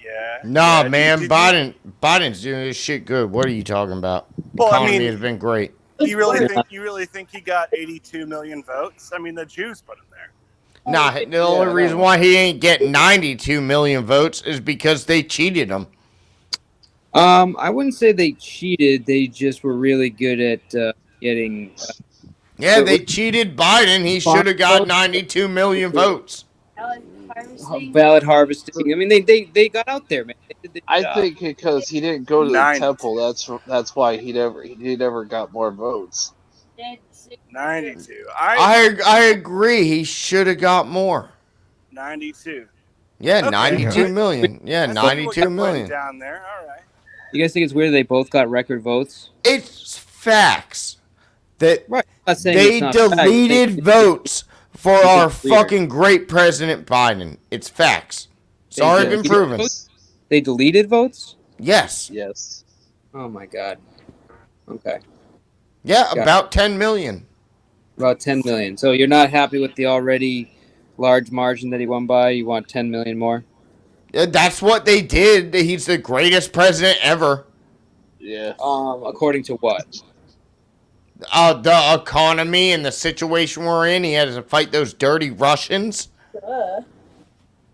Yeah. Nah, yeah, man, did Biden's doing this shit good. What are you talking about? Well, I Economy mean- has been great. You really think he got 82 million votes? I mean, the Jews put him there. Nah, the only reason why he ain't getting 92 million votes is because they cheated him. I wouldn't say they cheated. They just were really good at getting. Yeah, they cheated Biden. He should have got 92 million votes. Ballot harvesting. I mean, they got out there, man. They did their I job. think because he didn't go to the 90. temple, that's why he never got more votes. 92. I agree. He should have got more. 92. Yeah, Okay. 92 million. Yeah, That's what you 92 put million. down there. All right. You guys think it's weird they both got record votes? It's facts that I'm not saying they it's not a fact. deleted votes for our It's weird. fucking great President Biden. It's facts. It's They already did. been proven. They deleted votes? Yes. Yes. Oh my god. Okay. Yeah, Got about 10 million. About 10 million. So you're not happy with the already large margin that he won by? You want 10 million more? That's what they did. He's the greatest president ever. Yeah. According to what? The economy and the situation we're in. He had to fight those dirty Russians.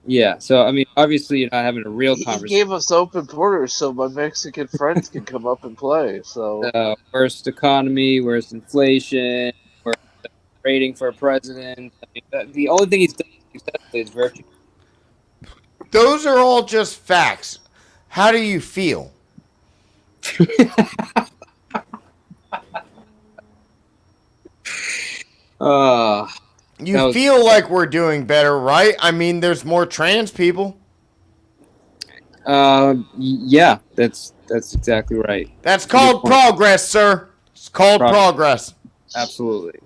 Yeah. So I mean, obviously you're not having a real He conversation. gave us open borders so my Mexican friends can come up and play. So Worst economy, worst inflation, worst rating for a president. I mean, the only thing he's done successfully is virtue. Those are all just facts. How do you feel? That You was- feel like we're doing better, right? I mean, there's more trans people. Yeah, that's exactly right. That's called progress, sir. It's called progress. Absolutely.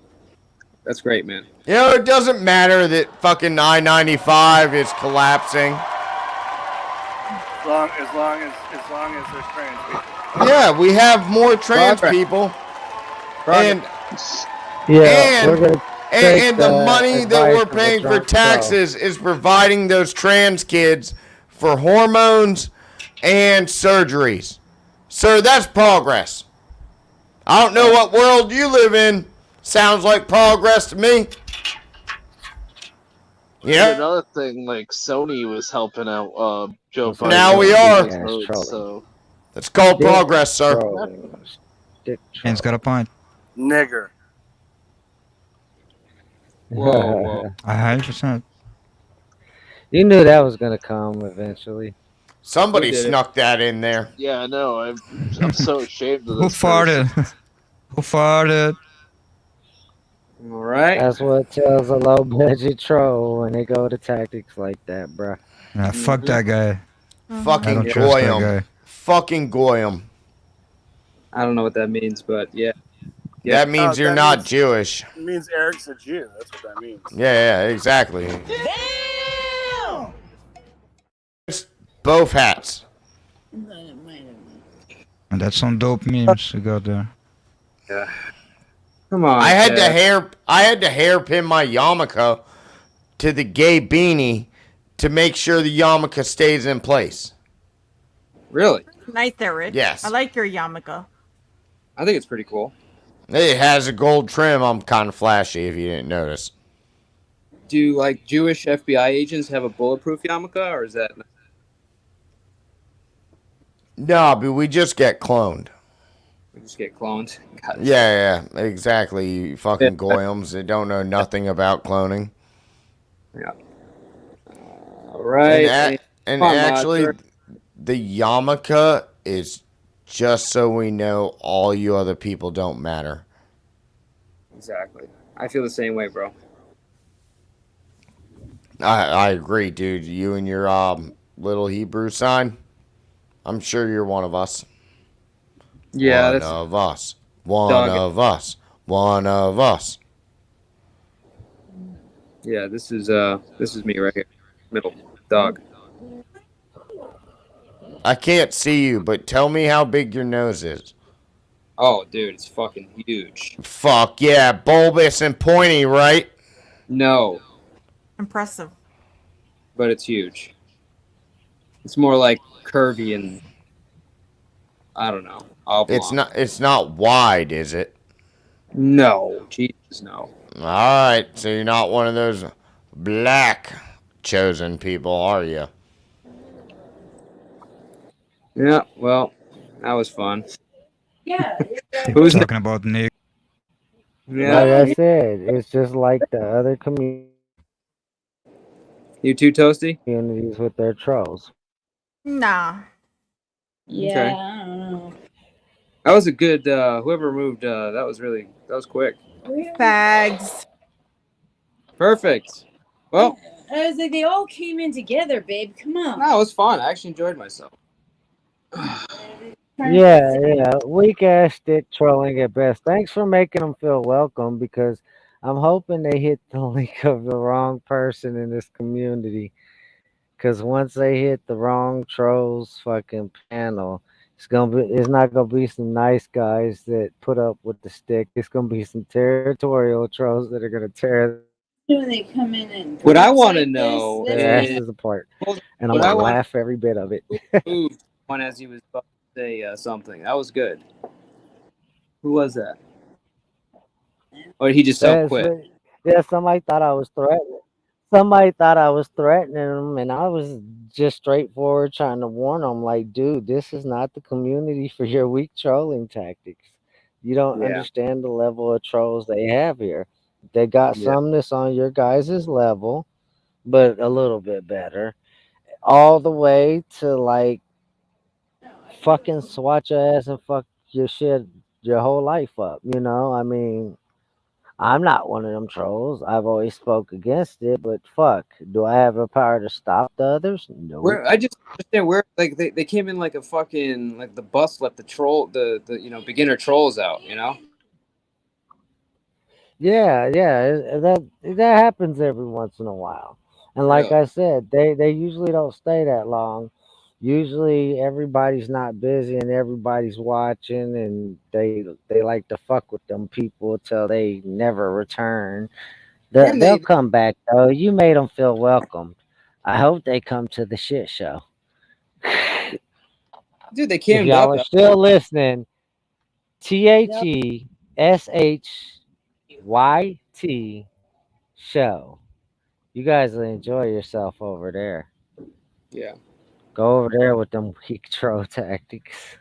That's great, man. You know, it doesn't matter that fucking I-95 is collapsing. As long as there's trans people. Yeah, we have more trans Progress. people. Progress. Yeah, And, we're gonna and, take and the money that advice we're of the paying for Trump taxes is providing those trans kids for hormones and surgeries. Sir, that's progress. I don't know what world you live in. Sounds like progress to me. Yeah. Another thing, like Sony was helping out Joe Biden. Now we with are. his votes, so It's called progress, sir. Ken's got a point. Nigger. Whoa. 100%. You knew that was gonna come eventually. Somebody Who did it? snuck that in there. yeah, I know. I'm so ashamed of Who this. person. farted? Who farted? All right. That's what tells a low budget troll when they go to tactics like that, bruh. Nah, fuck that guy. I Fucking don't trust that Goyam. guy. Fucking Goyam. I don't know what that means, but yeah. That means you're that not means- Jewish. It means Eric's a Jew. That's what that means. Yeah, exactly. Both hats. And that's some dope memes we got there. Yeah. Come on. I had Chad. to hairpin my yarmulke to the gay beanie to make sure the yarmulke stays in place. Really? Nice there, Rich. Yes. I like your yarmulke. I think it's pretty cool. It has a gold trim. I'm kind of flashy if you didn't notice. Do like Jewish FBI agents have a bulletproof yarmulke, or is that? No, but we just get cloned. We just get cloned. Got it. Yeah, exactly. You fucking goyams that don't know nothing about cloning. Yeah. All right. And Come on, actually, Roger. the yarmulke is just so we know all you other people don't matter. Exactly. I feel the same way, bro. I agree, dude. You and your little Hebrew sign. I'm sure you're one of us. Yeah, one that's of us. One Dog. of us. One of us. Yeah, this is me right here, middle dog. I can't see you, but tell me how big your nose is. Oh, dude, it's fucking huge. Fuck yeah, bulbous and pointy, right? No, Impressive. but it's huge. It's more like curvy and I don't know, oblong. It's not wide, is it? No, Jesus, no. All right, so you're not one of those black chosen people, are you? Yeah, well, that was fun. Yeah. Who's talking about Nick? Yeah, Like I said, it's just like the other you too, Toasty. communities with their trolls. Nah. Yeah, Okay. I don't know. That was a good. Whoever moved, that was quick. Fags. Perfect. Well, I was like, they all came in together, babe. Come on. no, it was fun. I actually enjoyed myself. Yeah, weak ass dick trolling at best. Thanks for making them feel welcome because I'm hoping they hit the link of the wrong person in this community. Because once they hit the wrong trolls fucking panel, it's not gonna be some nice guys that put up with the stick. It's gonna be some territorial trolls that are gonna tear When they come in and What I want to know their is asses apart, and I'm what I gonna want laugh every bit of it. moved one as he was about to say something. That was good. Who was that? Or did he just self quit? Yeah, somebody thought I was threatening. Somebody thought I was threatening them, and I was just straightforward trying to warn them, like, dude, this is not the community for your weak trolling tactics. You don't Yeah. understand the level of trolls they have here. They got Yeah. some that's on your guys' level, but a little bit better. All the way to like fucking swat your ass and fuck your shit your whole life up. I mean, I'm not one of them trolls. I've always spoke against it, but fuck, do I have the power to stop the others? No. Where I just understand where like they came in like a fucking like the bus let the beginner trolls out, Yeah, that happens every once in a while. And like Really? I said, they usually don't stay that long. Usually everybody's not busy and everybody's watching, and they like to fuck with them people till they never return. And They'll come back though. You made them feel welcomed. I hope they come to the shit show. Dude, they If cammed y'all up. are still listening, THESHYT show. You guys will enjoy yourself over there. Yeah. Go over there with them weak troll tactics.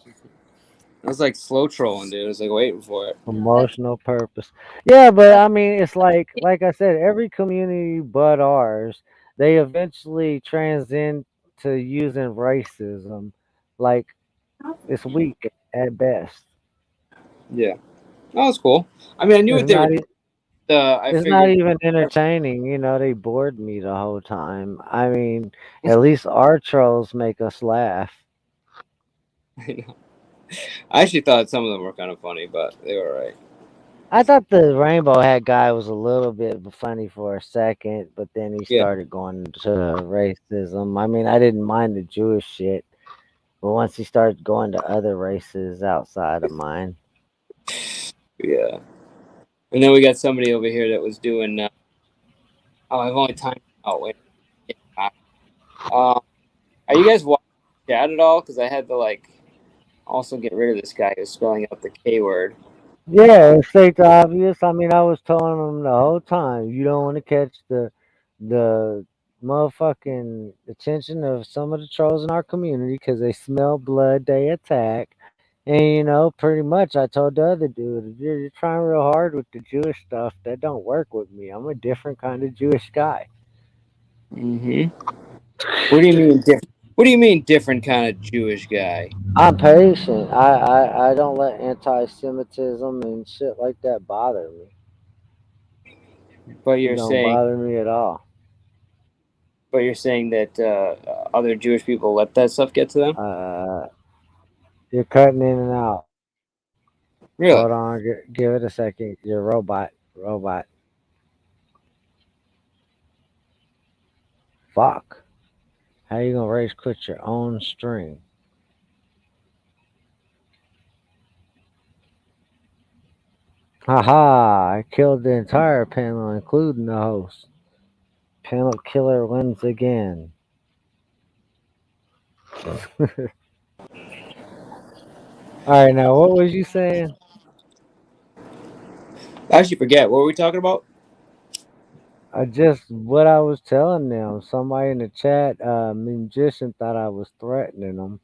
I was like slow trolling, dude. I was like waiting for it. Promotional purpose. Yeah, but I mean, it's like I said, every community but ours, they eventually transcend to using racism. Like, it's weak at best. Yeah. That was cool. I mean, I knew It's what they were not, doing. I it's not figured. even entertaining. They bored me the whole time. I mean, at least our trolls make us laugh. I actually thought some of them were kind of funny, but they were alright. I thought the rainbow hat guy was a little bit funny for a second, but then he Yeah. started going to racism. I mean, I didn't mind the Jewish shit, but once he started going to other races outside of mine, Yeah. And then we got somebody over here that was doing. I've only timed out. Wait. Yeah. Are you guys watching chat at all? Because I had to also get rid of this guy who's spelling out the K word. yeah, it states obvious. I mean, I was telling him the whole time, you don't want to catch the motherfucking attention of some of the trolls in our community because they smell blood, they attack. And pretty much I told the other dude, if you're trying real hard with the Jewish stuff, that don't work with me. I'm a different kind of Jewish guy. Mm-hmm. What do you mean different? What do you mean different kind of Jewish guy? I'm patient. I don't let anti-Semitism and shit like that bother me. But It you're don't saying, bother me at all. but you're saying that other Jewish people let that stuff get to them? You're cutting in and out. Really? Hold on, give it a second. You're robot. fuck? How you gonna rage quit your own stream? Haha, I killed the entire panel, including the host. Panel killer wins again. Alright, now what was you saying? I actually forget. What were we talking about? What I was telling them. Somebody in the chat, magician, thought I was threatening them.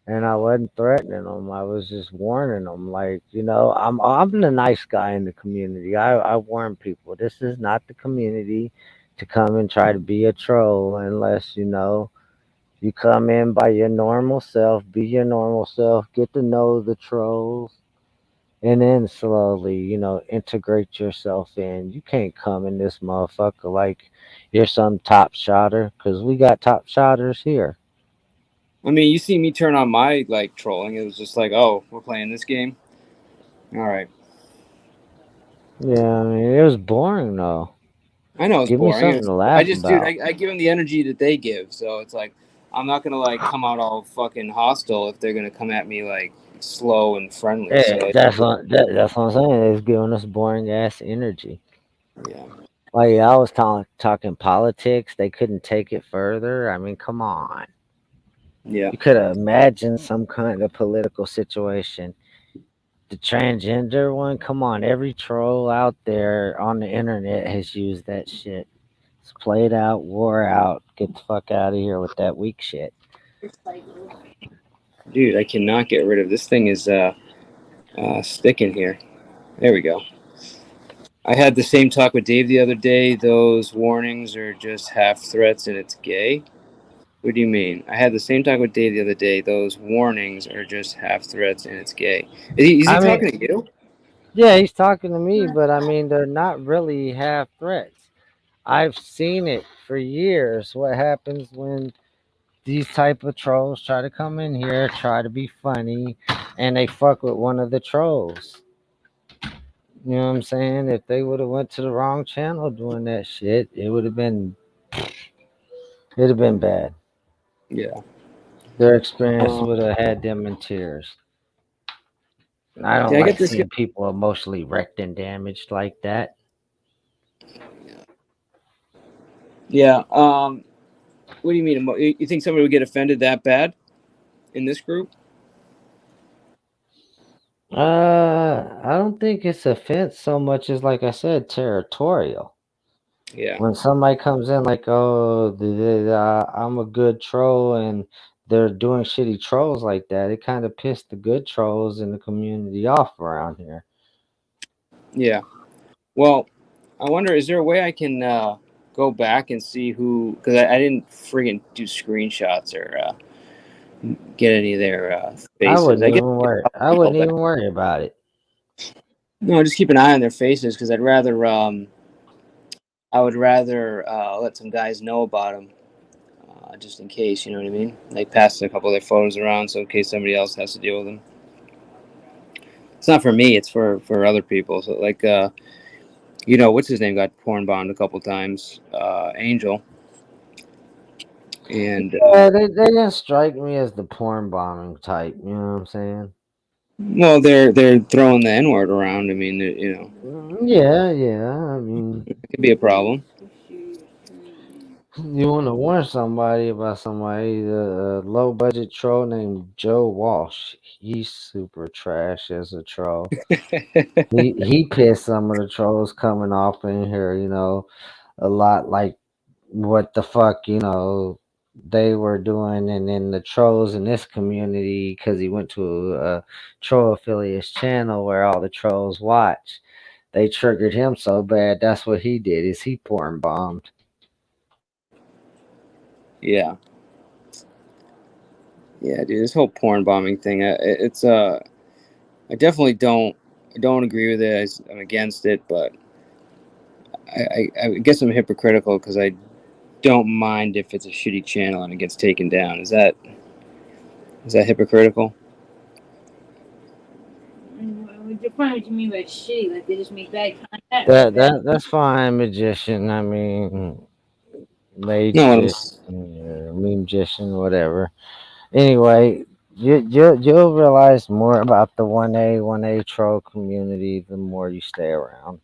And I wasn't threatening them. I was just warning them. Like, I'm the nice guy in the community. I warn people. This is not the community to come and try to be a troll unless you come in by your normal self, be your normal self, get to know the trolls, and then slowly, integrate yourself in. You can't come in this motherfucker like you're some top shotter, because we got top shotters here. I mean, you see me turn on my trolling. It was just like, oh, we're playing this game. All right. Yeah, I mean, it was boring though. I know it's Give boring. me something to laugh dude, about. I give them the energy that they give. So it's like, I'm not gonna come out all fucking hostile if they're gonna come at me slow and friendly. Yeah, So that's what I'm saying. It's giving us boring ass energy. Yeah. Like I was talking politics, they couldn't take it further. I mean, come on. Yeah. You could have imagined some kind of political situation. The transgender one, come on. Every troll out there on the internet has used that shit. It's played out, wore out. Get the fuck out of here with that weak shit. Dude, I cannot get rid of this thing. Is sticking here. There we go. I had the same talk with Dave the other day. Those warnings are just half threats and it's gay. What do you mean? I had the same talk with Dave the other day. Those warnings are just half threats and it's gay. Is he talking to you? Yeah, he's talking to me, but I mean, they're not really half threats. I've seen it for years. What happens when these type of trolls try to come in here, try to be funny, and they fuck with one of the trolls. You know what I'm saying? If they would have went to the wrong channel doing that shit, it'd have been bad. Yeah. Their experience would have had them in tears. I don't like seeing people emotionally wrecked and damaged like that. Yeah. What do you mean? You think somebody would get offended that bad in this group? I don't think it's offense so much as, like I said, territorial. Yeah. When somebody comes in like, oh, I'm a good troll, and they're doing shitty trolls like that, it kind of pissed the good trolls in the community off around here. Yeah. Well, I wonder, is there a way I can go back and see who? Because I didn't friggin' do screenshots or get any of their faces. I wouldn't even worry about it. No, just keep an eye on their faces because I would rather let some guys know about them, just in case. You know what I mean? Like pass a couple of their photos around, so in case somebody else has to deal with them. It's not for me; it's for other people. So what's his name? Got porn bombed a couple times. Angel. And they didn't strike me as the porn bombing type. You know what I'm saying? Well, they're throwing the N-word around. I mean, Yeah. I mean, it could be a problem. You want to warn somebody about somebody, the low budget troll named Joe Walsh. He's super trash as a troll. he pissed some of the trolls coming off in here, a lot like what the fuck, they were doing, and then the trolls in this community, because he went to a troll affiliates channel where all the trolls watch, they triggered him so bad. That's what he did, is he porn bombed. Yeah, dude, this whole porn bombing thing, it's I definitely don't agree with it. I'm against it, but I guess I'm hypocritical because I don't mind if it's a shitty channel and it gets taken down. Is that hypocritical? Define what you mean by shitty. Like they just make bad content. That's fine, magician. I mean, Magician, whatever. Anyway, you'll realize more about the 1A troll community the more you stay around.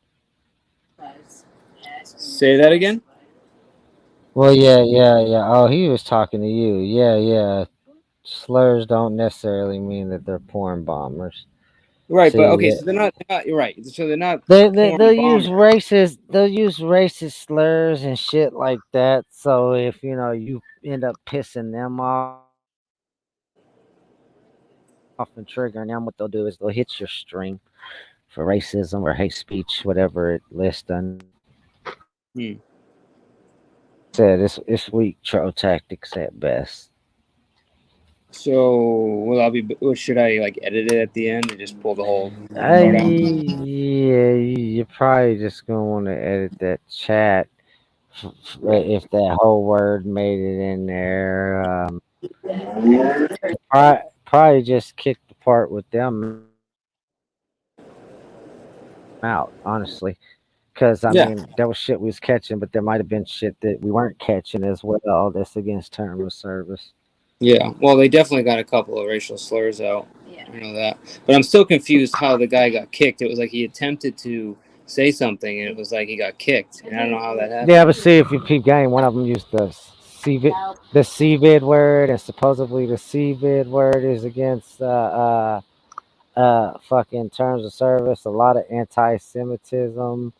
Say that again. Well, yeah. Oh, he was talking to you. Yeah. Slurs don't necessarily mean that they're porn bombers. Right, but See, okay, so they're not. You're right. So they're not they'll porn use bombers. racist slurs and shit like that. So if you end up pissing them off and triggering them, what they'll do is they'll hit your stream for racism or hate speech, whatever it lists on. Said it's weak troll tactics at best. So should I like edit it at the end and just pull the whole Yeah, part out? you're probably just gonna want to edit that chat if that whole word made it in there. Probably just kick the part with them out, honestly, because I Yeah. mean that was shit we was catching, but there might have been shit that we weren't catching as well. That's against terms of service. Yeah, well, they definitely got a couple of racial slurs out. Yeah. I know that. But I'm still confused how the guy got kicked. It was like he attempted to say something, and it was like he got kicked. And I don't know how that happened. Yeah, but see, if you keep going, one of them used the CVID word, and supposedly the CVID word is against fucking terms of service. A lot of anti-Semitism.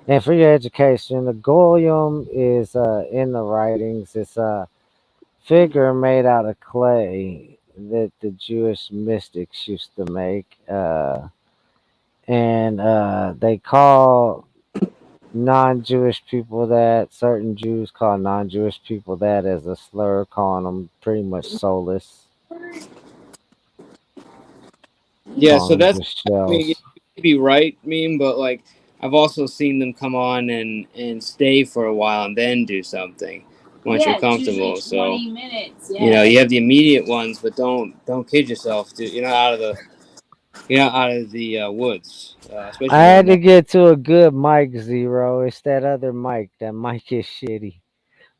And for your education, the Goyim is in the writings. It's a figure made out of clay that the Jewish mystics used to make, and they call non-Jewish people that. Certain Jews call non-Jewish people that as a slur, calling them pretty much soulless. Yeah, so Calling them that's, just I mean, shells. you may be right, meme, but like I've also seen them come on and stay for a while and then do something once Yeah, you're it's comfortable. usually So 20 minutes. you know, Yeah. you have the immediate ones, but don't kid yourself, dude. You're not out of the woods, especially I had to get to a good mic, Zero. It's that other mic. That mic is shitty.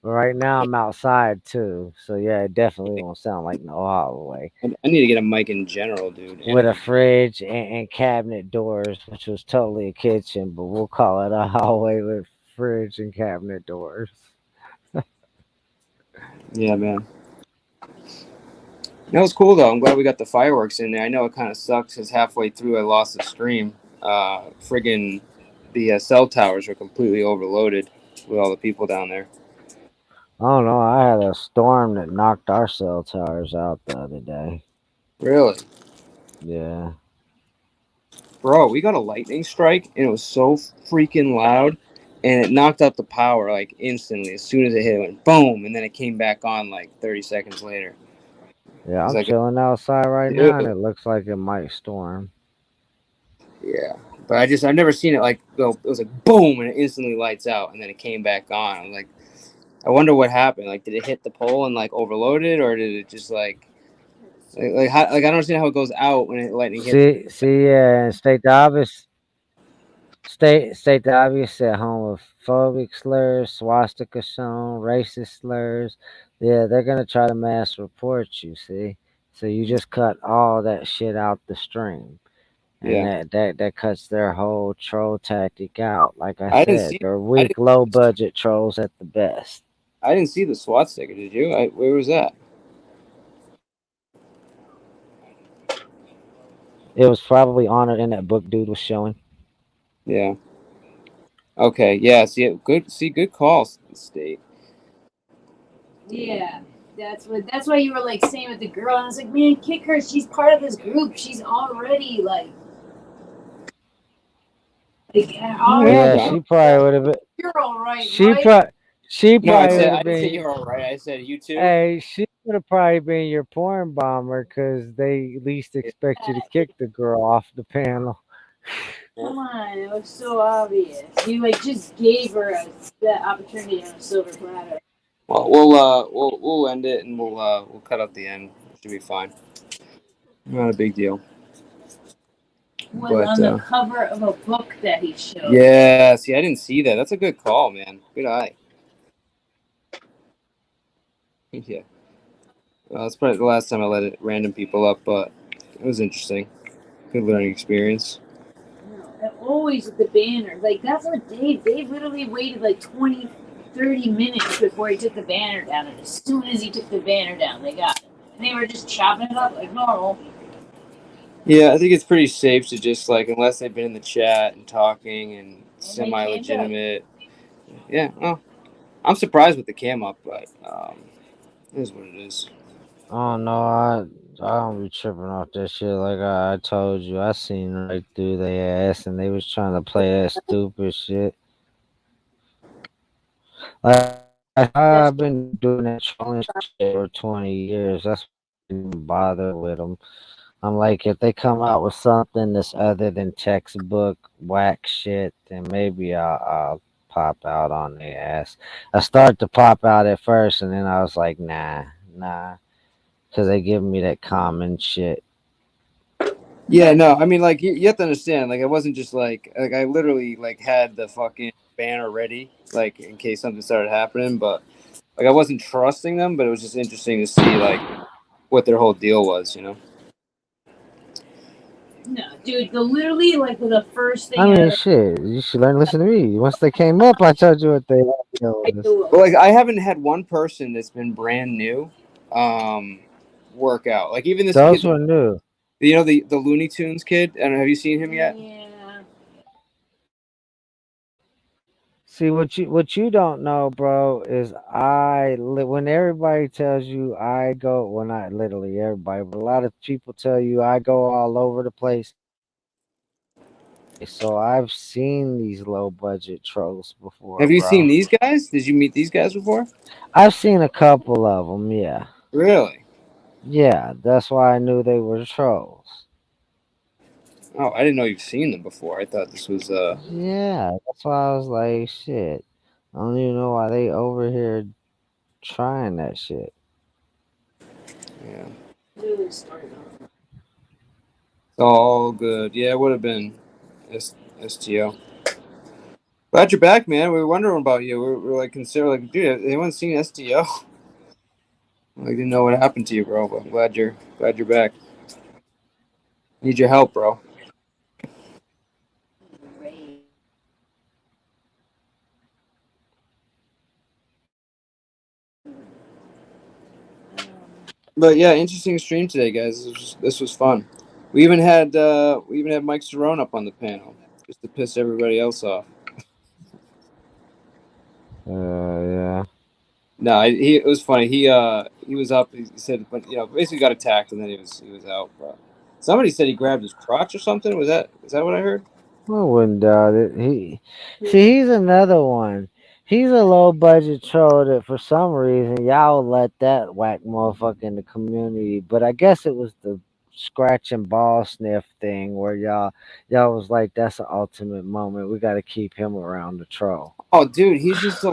But right now I'm outside too, so yeah, it definitely won't sound like no hallway. I need to get a mic in general, dude. With a fridge and cabinet doors, which was totally a kitchen, but we'll call it a hallway with fridge and cabinet doors. Yeah, man. That was cool though. I'm glad we got the fireworks in there. I know it kind of sucks because halfway through I lost the stream. Friggin' the cell towers were completely overloaded with all the people down there. I don't know. I had a storm that knocked our cell towers out the other day. Really? Yeah. Bro, we got a lightning strike and it was so freaking loud and it knocked out the power like instantly. As soon as it hit, it went boom, and then it came back on like 30 seconds later. Yeah, It's I'm like chilling outside right now, and it looks like it might storm. Yeah, but I've never seen it like it was like boom and it instantly lights out and then it came back on. I'm like, I wonder what happened. Like, did it hit the pole and like overload it, or did it just like how, like I don't understand how it goes out when lightning hits. Yeah, and state the obvious. State the obvious. Said homophobic slurs, swastika shown, racist slurs. Yeah, they're gonna try to mass report you. See, so you just cut all that shit out the stream. And that cuts their whole troll tactic out. Like I didn't said, see. they're weak, low budget trolls at the best. I didn't see the SWAT sticker. Did you? Where was that? It was probably honored in that book dude was showing. Yeah. Okay. Yeah. Good call, State. Yeah. That's why you were like saying with the girl. I was like, man, kick her. She's part of this group. She's already like yeah, she probably would have been. You're all right. She right? She No, I probably would didn't have say been. you're all right. I said you too. Hey, she would have probably been your porn bomber because they at least expect you to kick the girl off the panel. Come on, it was so obvious. You like just gave her that opportunity on a silver platter. Well, we'll end it and we'll cut out the end. Should be fine. Not a big deal. Was on the cover of a book that he showed. Yeah, see, I didn't see that. That's a good call, man. Good eye. Yeah. Well, that's probably the last time I let random people up, but it was interesting. Good learning experience. And always with the banner. Like, that's what Dave literally waited like 20, 30 minutes before he took the banner down. And as soon as he took the banner down, they got it. And they were just chopping it up like normal. Yeah, I think it's pretty safe to just, like, unless they've been in the chat and talking and semi-legitimate. Yeah, well, I'm surprised with the cam up, but it is what it is. Oh no, I don't be tripping off that shit. Like I told you, I seen right through their ass, and they was trying to play that stupid shit. Like I've been doing that trolling shit for 20 years. That's why I didn't bother with them. I'm like, if they come out with something that's other than textbook whack shit, then maybe I'll pop out on their ass. I started to pop out at first, and then I was like, nah. Because they give me that common shit. Yeah, no, I mean, like, you have to understand, like, it wasn't just, like, I literally, like, had the fucking banner ready, like, in case something started happening, but, like, I wasn't trusting them, but it was just interesting to see, like, what their whole deal was, you know? No, dude, literally, like, the first thing I mean, shit, you should learn to listen to me. Once they came up, I told you what they was. But, like, I haven't had one person that's been brand new work out. Like, even this Those kid, were new. you know, the Looney Tunes kid? I don't know, have you seen him yet? Yeah. See what you don't know, bro, is when everybody tells you I go, well, not literally everybody, but a lot of people tell you I go all over the place. So I've seen these low budget trolls before. Have you bro. seen these guys? Did you meet these guys before? I've seen a couple of them. Yeah. Really? Yeah, that's why I knew they were trolls. Oh, I didn't know you've seen them before. I thought this was Yeah, that's why I was like, shit. I don't even know why they over here trying that shit. Yeah. Literally started off. It's all good. Yeah, it would have been STO. Glad you're back, man. We were wondering about you. We're like considering, like, dude, anyone seen STO? I didn't know what happened to you, bro. But I'm glad you're back. Need your help, bro. But yeah, interesting stream today, guys. This was fun. We even had Mike Cerrone up on the panel just to piss everybody else off. Yeah. No, it was funny. He was up. He said, but basically got attacked and then he was out. Bro. Somebody said he grabbed his crotch or something. Was that what I heard? I wouldn't doubt it. He's another one. He's a low budget troll that for some reason y'all let that whack motherfucker in the community. But I guess it was the scratch and ball sniff thing where y'all was like, that's an ultimate moment. We got to keep him around the troll. Oh, dude, he's a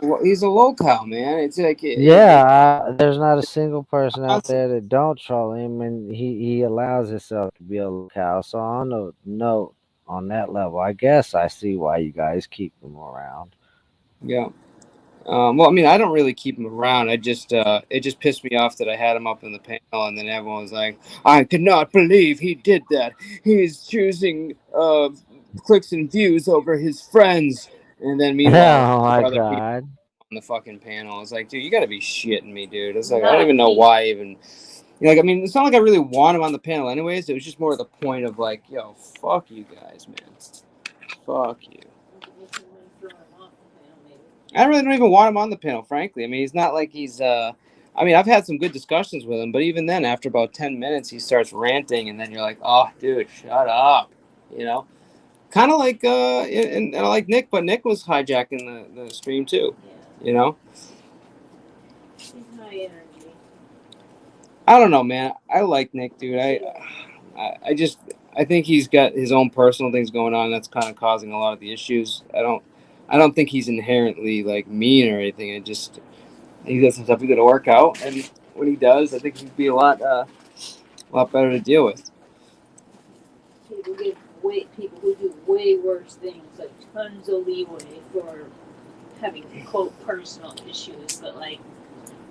locale, man. It's like there's not a single person out there that don't troll him, and he allows himself to be a locale. So on a note on that level, I guess I see why you guys keep him around. Yeah. Well, I mean, I don't really keep him around. It just pissed me off that I had him up in the panel, and then everyone was like, "I cannot believe he did that. He's choosing clicks and views over his friends." And then meanwhile, oh my other people god, on the fucking panel, it's like, dude, you got to be shitting me, dude. It's like I don't even know why even. Like, I mean, it's not like I really want him on the panel, anyways. It was just more the point of like, yo, fuck you guys, man. Fuck you. I really don't even want him on the panel, frankly. I mean, he's not like he's. I mean, I've had some good discussions with him, but even then, after about 10 minutes, he starts ranting, and then you're like, "Oh, dude, shut up," you know. Kind of like, and I like Nick, but Nick was hijacking the stream too, you know. I don't know, man. I like Nick, dude. I think he's got his own personal things going on that's kind of causing a lot of the issues. I don't think he's inherently like mean or anything. He does some stuff he's gonna work out, and when he does, I think he'd be a lot better to deal with. People who do way worse things, like tons of leeway for having quote personal issues, but like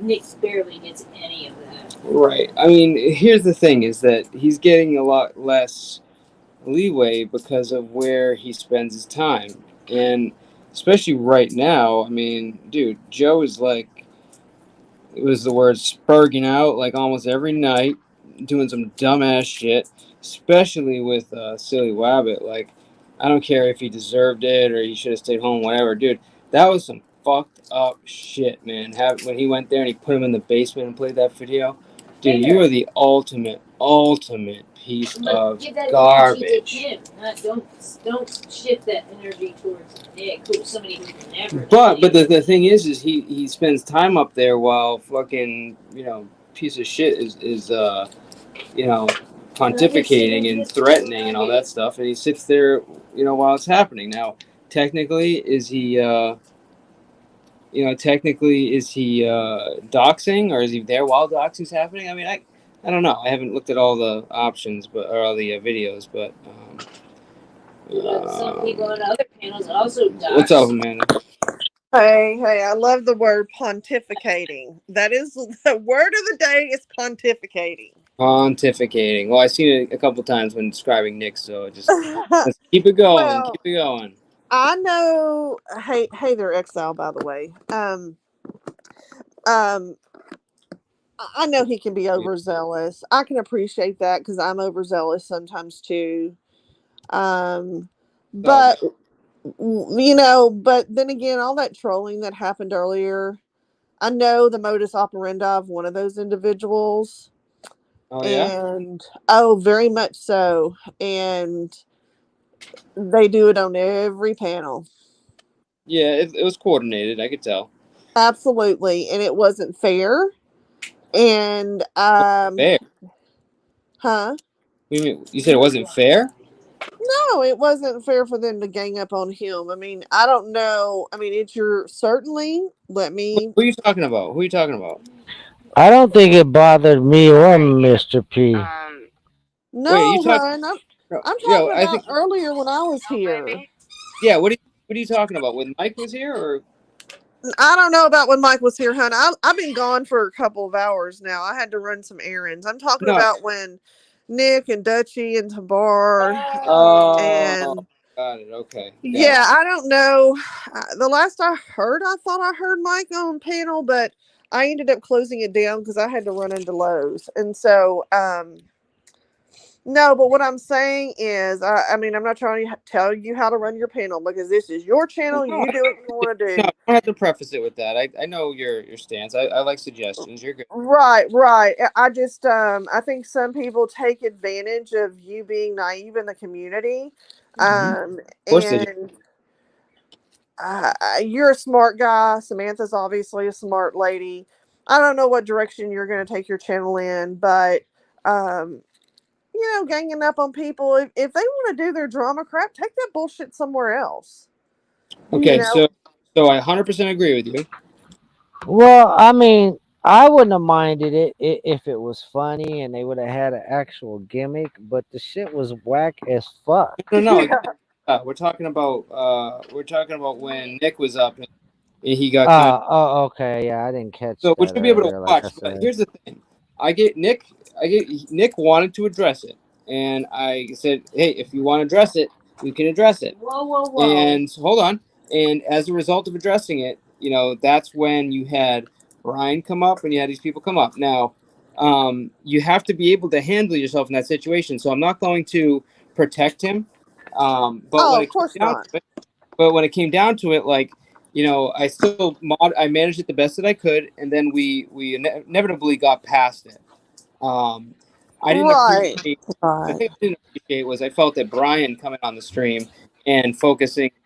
Nick barely gets any of that. Right. I mean, here's the thing: is that he's getting a lot less leeway because of where he spends his time, and especially right now. I mean, dude, Joe is like, it was the word spurging out like almost every night, doing some dumbass shit, especially with Silly Wabbit. Like, I don't care if he deserved it or he should have stayed home, whatever. Dude, that was some fucked up shit, man. When he went there and he put him in the basement and played that video. Dude, you are the ultimate piece of Give that energy to garbage. him. Don't shift that energy towards Nick, who's somebody who can never. But the thing is he spends time up there while fucking, you know, piece of shit is you know, pontificating and threatening and all that stuff, and he sits there, you know, while it's happening. Now, technically, is he doxing, or is he there while doxing's happening? I mean, I don't know. I haven't looked at all the options, or all the videos, but Some people on other panels also die. what's up, Amanda? Hey, I love the word pontificating. That is the word of the day is pontificating. Pontificating. Well, I've seen it a couple times when describing Nick, so let's keep it going. Well, Keep it going. I know. Hey there, Exile. By the way, I know he can be overzealous. I can appreciate that because I'm overzealous sometimes too. But you know, but then again, all that trolling that happened earlier, I know the modus operandi of one of those individuals. Oh yeah. And very much so. And they do it on every panel. Yeah, it was coordinated. I could tell. Absolutely, and it wasn't fair. And Fair? Huh? You said it wasn't fair? No, it wasn't fair for them to gang up on him. I mean, I don't know. I mean, it's your certainly. Let me. Who are you talking about? I don't think it bothered me or Mr. P. No, you talk- hon, I'm talking Yo, I about think- earlier when I was here. Yeah. What are you talking about? When Mike was here, or? I don't know about when Mike was here, hon. I've been gone for a couple of hours now. I had to run some errands. I'm talking No. about when Nick and Dutchie and Tabar Oh, and got it. Okay. Got yeah, I don't know. The last I heard, I thought I heard Mike on panel, but I ended up closing it down because I had to run into Lowe's, and so no. But what I'm saying is, I mean, I'm not trying to tell you how to run your panel because this is your channel. You do what you want to do. No, I have to preface it with that. I know your stance. I like suggestions. You're good. Right. I just I think some people take advantage of you being naive in the community. Of course they do. And you're a smart guy. Samantha's obviously a smart lady. I don't know what direction you're going to take your channel in, but you know, ganging up on people, if they want to do their drama crap, take that bullshit somewhere else. Okay, You know? so I 100% agree with you. Well, I mean, I wouldn't have minded it if it was funny and they would have had an actual gimmick, but the shit was whack as fuck. No. We're talking about when Nick was up and he got kind of, Oh, okay, yeah, I didn't catch. so which that you'll be able to earlier, watch. like I But said. here's the thing: Nick wanted to address it, and I said, hey, if you want to address it, you can address it. Whoa. And hold on. And as a result of addressing it, you know, that's when you had Brian come up and you had these people come up. Now, you have to be able to handle yourself in that situation. So I'm not going to protect him. But when it came down to it, like, you know, I managed it the best that I could, and then we inevitably got past it. I didn't appreciate. The thing I didn't appreciate was I felt that Brian coming on the stream and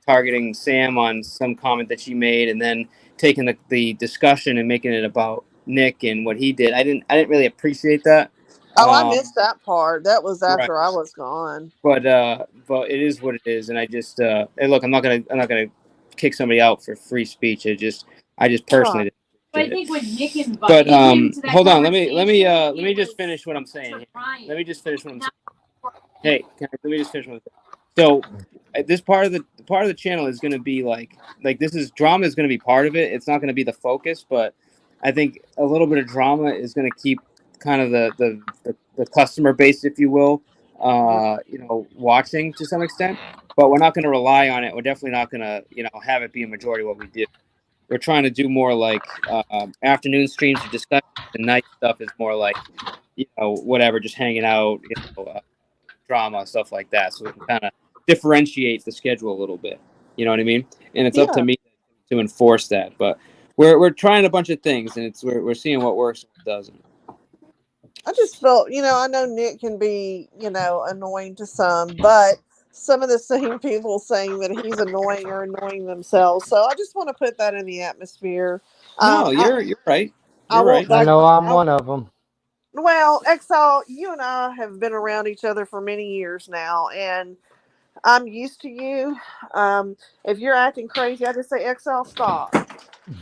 targeting Sam on some comment that she made, and then taking the discussion and making it about Nick and what he did. I didn't really appreciate that. I missed that part. That was after Right. I was gone. But it is what it is, and I just hey, look, I'm not gonna kick somebody out for free speech. I just personally. But I think when Nick invited But him to that hold on, let me conversation, just finish what I'm saying. Let me just finish what I'm saying. Hey, let me just finish what I'm saying. So this part of the channel is going to be like this is drama is going to be part of it. It's not going to be the focus, but I think a little bit of drama is going to keep kind of the customer base, if you will, watching to some extent. But we're not going to rely on it. We're definitely not going to, have it be a majority of what we do. We're trying to do more like afternoon streams of discussion. The night stuff is more like, whatever, just hanging out, drama, stuff like that. So we can kind of differentiate the schedule a little bit. You know what I mean? And it's up to me to enforce that. But we're trying a bunch of things, and we're seeing what works and what doesn't. I just felt, I know Nick can be, annoying to some, but some of the same people saying that he's annoying are annoying themselves. So I just want to put that in the atmosphere. No, you're right. I won't I know I'm one of them. Well, Exile, you and I have been around each other for many years now, and I'm used to you. If you're acting crazy, I just say, Exile, stop.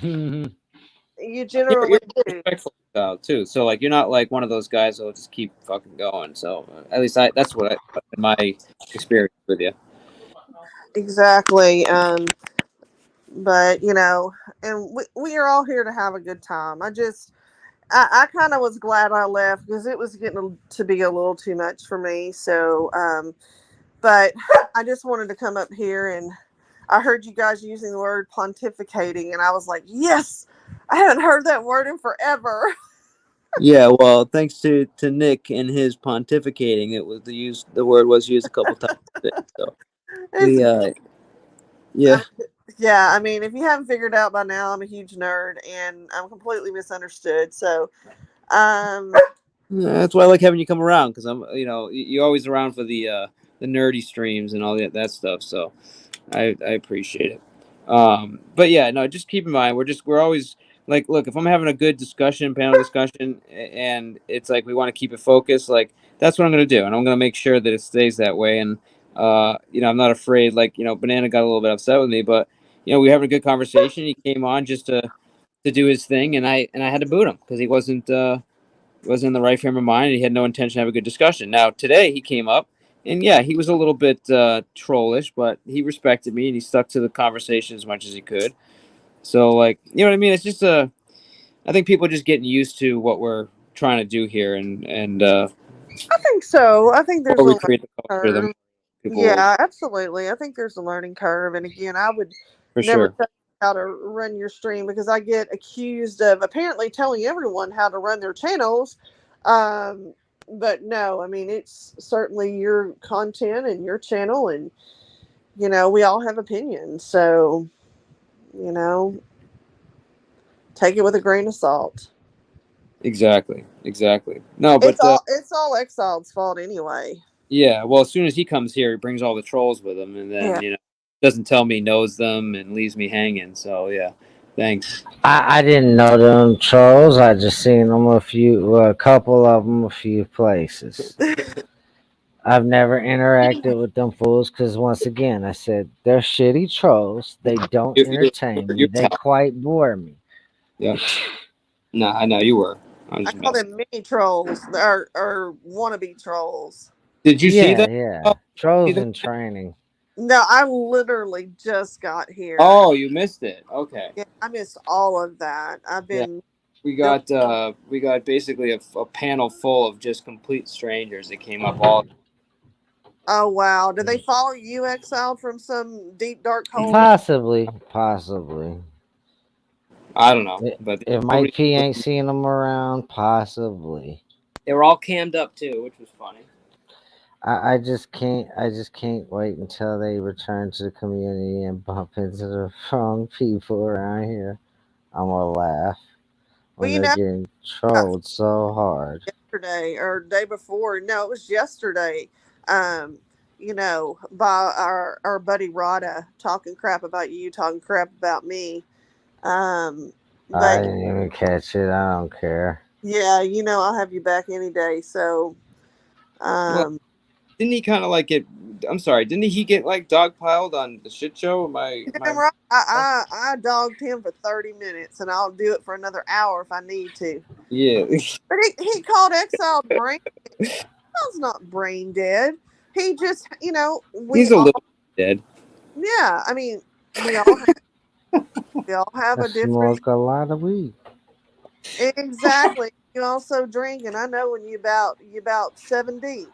You generally you're do. respectful style too. So like you're not like one of those guys that'll just keep fucking going. So at least that's what in my experience with you. Exactly. But and we are all here to have a good time. I kind of was glad I left because it was getting to be a little too much for me. So, but I just wanted to come up here, and I heard you guys using the word pontificating, and I was like, yes, I haven't heard that word in forever. Yeah, well, thanks to Nick and his pontificating, the word was used a couple times. So we yeah. Yeah, I mean, if you haven't figured out by now, I'm a huge nerd and I'm completely misunderstood. So, that's why I like having you come around, because I'm, you're always around for the nerdy streams and all that stuff. So, I appreciate it. But yeah, no, just keep in mind we're always like, look, if I'm having a good panel discussion, and it's like we want to keep it focused, like that's what I'm gonna do, and I'm gonna make sure that it stays that way. And I'm not afraid. Like Banana got a little bit upset with me, but we were having a good conversation. He came on just to do his thing, and I had to boot him because he wasn't in the right frame of mind, and he had no intention to have a good discussion. Now today he came up, and yeah, he was a little bit trollish, but he respected me and he stuck to the conversation as much as he could. So like, you know what I mean? It's just I think people are just getting used to what we're trying to do here, and I think so. I think there's before we a create the culture, learning then curve. people Yeah, absolutely. I think there's a learning curve, and again, I would for never sure. tell you how to run your stream because I get accused of apparently telling everyone how to run their channels. But no, I mean, it's certainly your content and your channel, and we all have opinions, so take it with a grain of salt. Exactly. No, but it's all Exiled's fault anyway. yeah. Well, as soon as he comes here, he brings all the trolls with him, and then doesn't tell me he knows them and leaves me hanging. So yeah, thanks. I didn't know them trolls. I just seen them a couple of them a few places. I've never interacted with them fools because once again, I said they're shitty trolls. They don't entertain me. They quite bore me. Yeah. No, I know you were. I call them mini trolls or wannabe trolls. Did you see that? Yeah, trolls in training. No, I literally just got here. Oh, you missed it. Okay. Yeah, I missed all of that. I've been. Yeah. We got basically a panel full of just complete strangers that came up all. Oh wow! Did they follow you, Exile, from some deep dark hole? Possibly. I don't know, but if Mike P ain't seen them around, possibly. They were all cammed up too, which was funny. I just can't wait until they return to the community and bump into the wrong people around here. I'm gonna laugh when they're getting trolled so hard. Yesterday or day before? No, it was yesterday. By our buddy Rada talking crap about you, talking crap about me. I didn't even catch it. I don't care. Yeah, I'll have you back any day. So, well, didn't he kind of like get? I'm sorry, didn't he get like dogpiled on the shit show? I dogged him for 30 minutes, and I'll do it for another hour if I need to. Yeah. But he called Exile brain dead. Exile's not brain dead. He just, he's a little dead. Yeah, I mean, we all have a different. Smoke a lot of weed. Exactly. You also drink, and I know when you about 7 deep.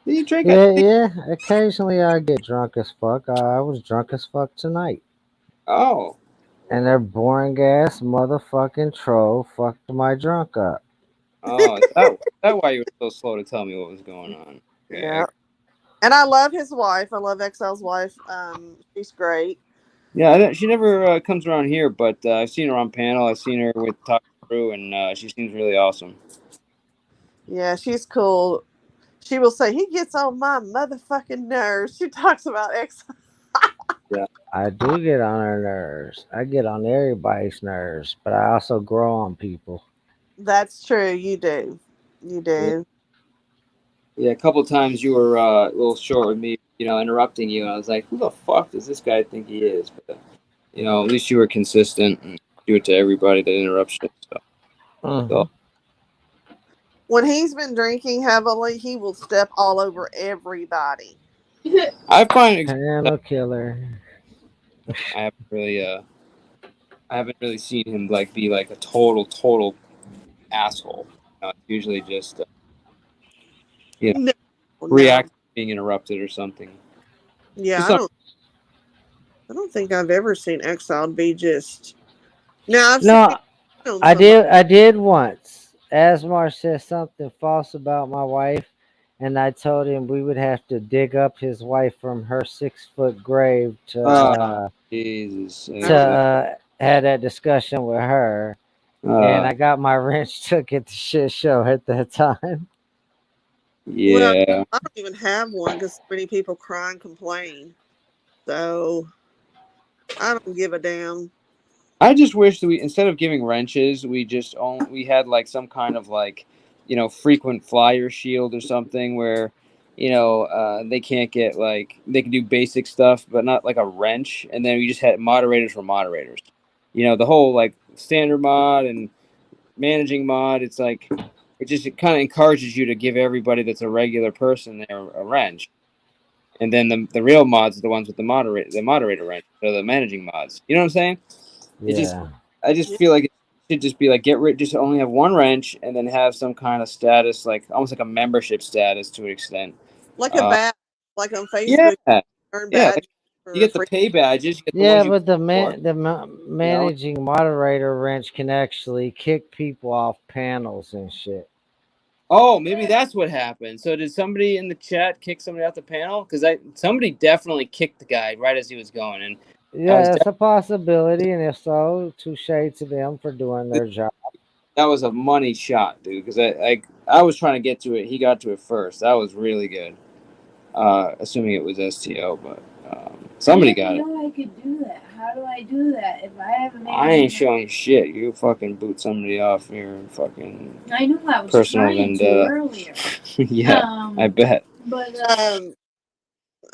You drink Yeah. Occasionally I get drunk as fuck. I was drunk as fuck tonight. Oh. And their boring ass motherfucking troll fucked my drunk up. Oh, is that why you were so slow to tell me what was going on? Okay. Yeah. And I love his wife. I love Excel's wife. She's great. Yeah, she never comes around here, but I've seen her on panel. I've seen her with Talk Through, and she seems really awesome. Yeah, she's cool. She will say, he gets on my motherfucking nerves. She talks about Excel. Yeah. I do get on her nerves. I get on everybody's nerves, but I also grow on people. That's true. You do. You do. Yeah, a couple times you were a little short with me, interrupting you. And I was like, who the fuck does this guy think he is? But, at least you were consistent and do it to everybody that interrupts you. So. When he's been drinking heavily, he will step all over everybody. I find Panel killer. I haven't really seen him be like a total asshole. It's usually just react to being interrupted or something. Yeah, Just I don't think I've ever seen Exile be just. No, I did once. Asmar said something false about my wife, and I told him we would have to dig up his wife from her 6-foot grave to Jesus. had that discussion with her. And I got my wrench took at the shit show at that time. Yeah. Well, I don't even have one because so many people cry and complain. So I don't give a damn. I just wish that we, instead of giving wrenches, we had like some kind of frequent flyer shield or something where, they can't get they can do basic stuff, but not like a wrench. And then we just had moderators for moderators. The whole standard mod and managing mod, it's it kind of encourages you to give everybody that's a regular person there a wrench. And then the real mods are the ones with the moderator wrench, or the managing mods. You know what I'm saying? I just feel like it should just be just only have one wrench and then have some kind of status, almost like a membership status to an extent. Like a badge, like on Facebook. Yeah. Earn Yeah. badge You get the pay badges. You get the but the managing moderator wrench can actually kick people off panels and shit. Oh, maybe that's what happened. So did somebody in the chat kick somebody off the panel? Because somebody definitely kicked the guy right as he was going. And yeah, it's a possibility, and if so, touche to them for doing their job. That was a money shot, dude. Because I was trying to get to it. He got to it first. That was really good. Assuming it was STO, but somebody got it. I know I could do that. How do I do that if I haven't made I ain't showing shit. You fucking boot somebody off your fucking. I know I was personal trying to vendetta. earlier. Yeah, I bet. But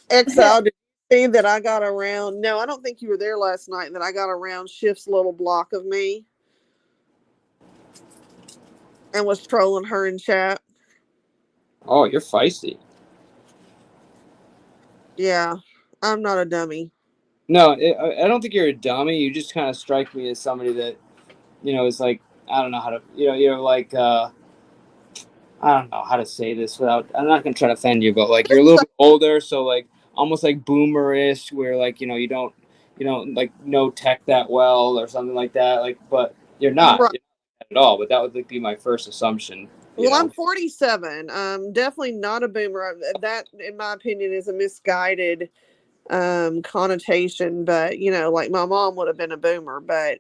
Exile, did you see that I got around? No, I don't think you were there last night. That I got around Shift's little block of me and was trolling her in chat. Oh, you're feisty. Yeah, I'm not a dummy. No, I don't think you're a dummy. You just kind of strike me as somebody that, is I don't know how to, I don't know how to say this without. I'm not gonna try to offend you, but you're a little bit older, so almost boomerish, where you don't know tech that well or something like that. But you're not, Right. You're not at all. But that would be my first assumption. Well, I'm 47. Definitely not a boomer. That, in my opinion, is a misguided connotation. But my mom would have been a boomer. But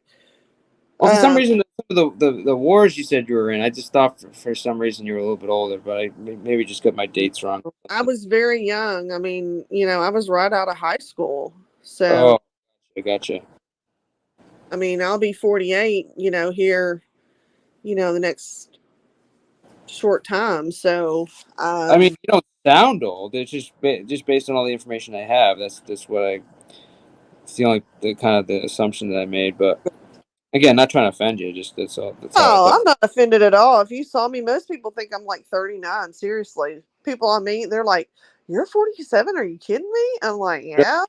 well, for some reason, the wars you said you were in, I just thought for some reason you were a little bit older. But I maybe just got my dates wrong. I was very young. I mean, I was right out of high school. So, oh, I gotcha. I mean, I'll be 48. Here, the next short time. So, I mean, you don't sound old. It's just based on all the information I have. That's what it's the kind of the assumption that I made. But again, not trying to offend you. Just that's all. I'm not offended at all. If you saw me, most people think I'm 39. Seriously, people I meet, they're like, "You're 47? Are you kidding me?" I'm like, "Yeah."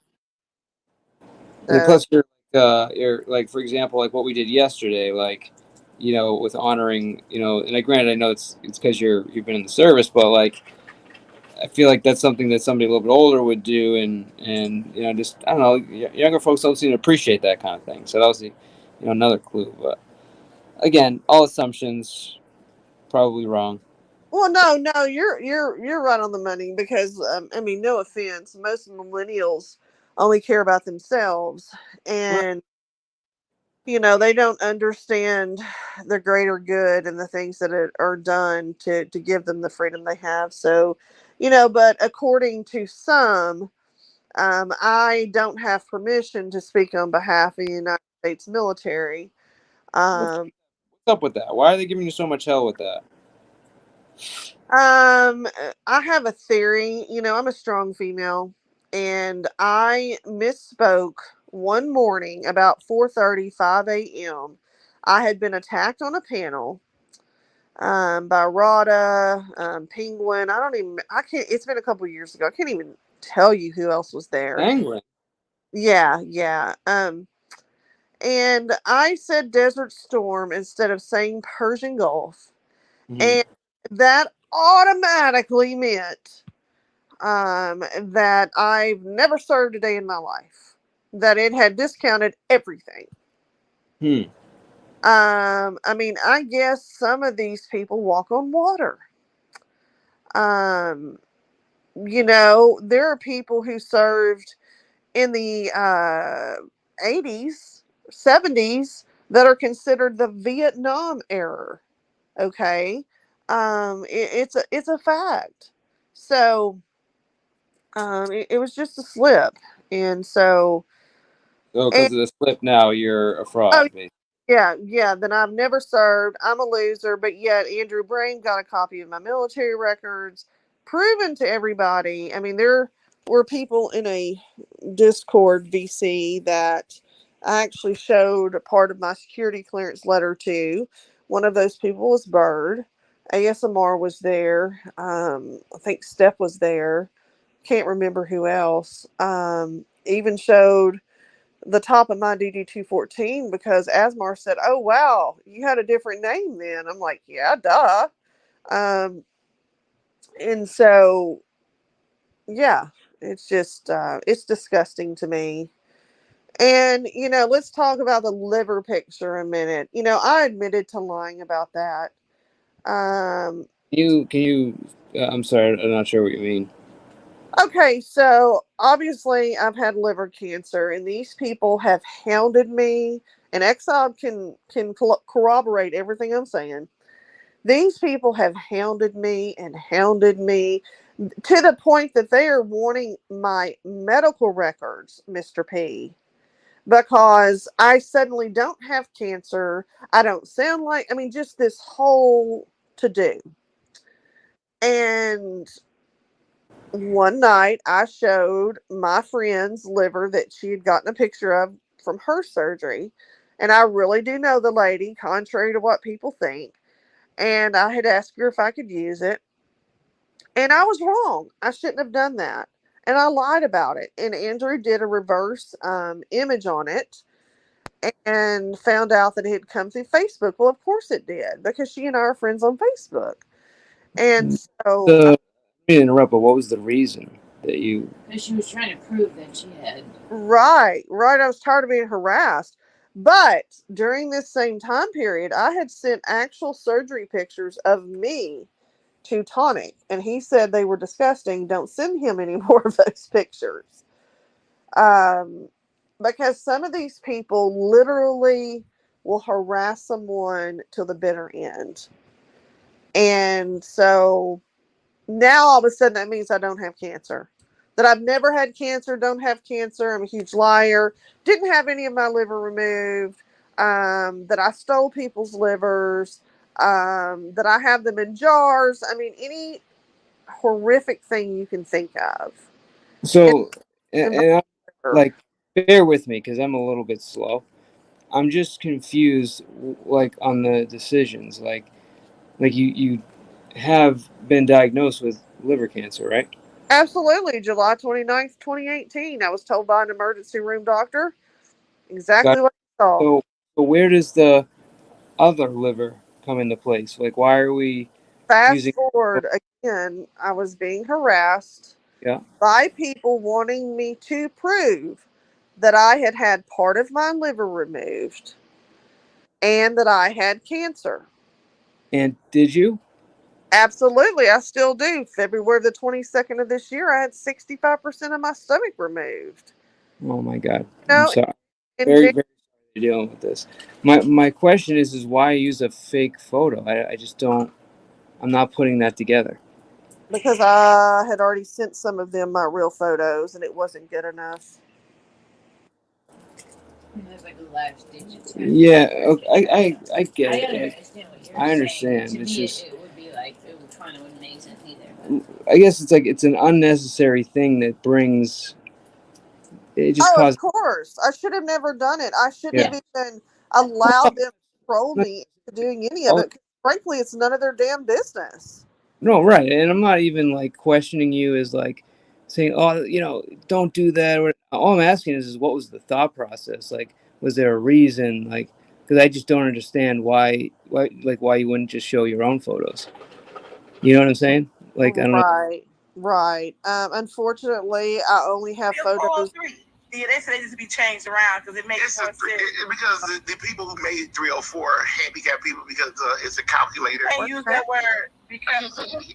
And plus, you're like for example, like what we did yesterday, like, you know, with honoring, you know, and granted, I know it's because you've been in the service, but like, I feel like that's something that somebody a little bit older would do, and you know, just I don't know, younger folks don't seem to appreciate that kind of thing. So that was, another clue. But again, all assumptions, probably wrong. Well, no, you're right on the money because I mean, no offense, most millennials only care about themselves, and you know they don't understand the greater good and the things that are done to give them the freedom they have. So, you know, but according to some, I don't have permission to speak on behalf of the United States military. What's up with that? Why are they giving you so much hell with that? I have a theory. You know, I'm a strong female, and I misspoke one morning about 4:30, 5 a.m. I had been attacked on a panel by Rada, Penguin. I can't, it's been a couple years ago. I can't even tell you who else was there. Penguin? Yeah. And I said Desert Storm instead of saying Persian Gulf. And that automatically meant that I've never served a day in my life. That it had discounted everything. I mean, I guess some of these people walk on water. You know, there are people who served in the 80s, 70s that are considered the Vietnam era. Okay. It's a fact. So it was just a slip. And so Because of the slip now, you're a fraud, basically. yeah, then I've never served. I'm a loser, but yet Andrew Brain got a copy of my military records, proven to everybody. I mean, there were people in a Discord VC that I actually showed a part of my security clearance letter to. One of those people was Bird. ASMR was there. I think Steph was there. Can't remember who else. Even showed the top of my DD-214 because Asmar said, "Oh wow, you had a different name then." I'm like, "Yeah, duh." And so, yeah, it's just it's disgusting to me. And you know, let's talk about the liver picture a minute. You know, I admitted to lying about that. Can you? I'm sorry, I'm not sure what you mean. Okay, so obviously I've had liver cancer, and these people have hounded me, and Exxon can corroborate everything I'm saying. These people have hounded me to the point that they are wanting my medical records, Mr. P, because I suddenly don't have cancer. I don't sound like, I mean, just this whole to do. And one night I showed my friend's liver that she had gotten a picture of from her surgery. And I really do know the lady, contrary to what people think. And I had asked her if I could use it. And I was wrong. I shouldn't have done that. And I lied about it. And Andrew did a reverse image on it and found out that it had come through Facebook. Well, of course it did, because she and I are friends on Facebook. And so Let me interrupt, but what was the reason that you? Because she was trying to prove that she had. Right. I was tired of being harassed. But during this same time period, I had sent actual surgery pictures of me to Tonic, and he said they were disgusting. Don't send him any more of those pictures. Because some of these people literally will harass someone till the bitter end. And so now all of a sudden that means I don't have cancer. That I've never had cancer, don't have cancer. I'm a huge liar. Didn't have any of my liver removed. That I stole people's livers. That I have them in jars. I mean, any horrific thing you can think of. So, and like, bear with me because I'm a little bit slow. I'm just confused, like, on the decisions. Like you have been diagnosed with liver cancer, right? Absolutely. July 29th, 2018. I was told by an emergency room doctor Exactly what I saw. So where does the other liver come into place? Like, why are we Fast using? forward again, I was being harassed Yeah. by people wanting me to prove that I had had part of my liver removed and that I had cancer. And did you? Absolutely, I still do. February the 22nd of this year, I had 65% of my stomach removed. Oh my God. You I'm know, sorry. in Very, Jan- very sorry you're dealing with this. My question is why use a fake photo? I just don't. I'm not putting that together. because I had already sent some of them my real photos and it wasn't good enough. That's like a last ditch attempt. Yeah. Okay, I get I it. understand what you're I understand. saying. To It's me, just. it would be like it would kind of wouldn't make sense either. I guess it's like it's an unnecessary thing that brings. It just Oh, of causes. course. I should have never done it. I shouldn't Yeah. have even allowed them to troll me into doing any of it. 'Cause frankly, it's none of their damn business. No, right. And I'm not even like questioning you as like saying, oh, don't do that. Or all I'm asking is what was the thought process? Like, was there a reason? Like, because I just don't understand why you wouldn't just show your own photos. You know what I'm saying? Like, I don't know. Right. Unfortunately, I only have photos. Yeah, they say it needs to be changed around because it makes more sense. Because the people who made 304 handicapped people because it's a calculator. Can't use that word. Be careful. Okay.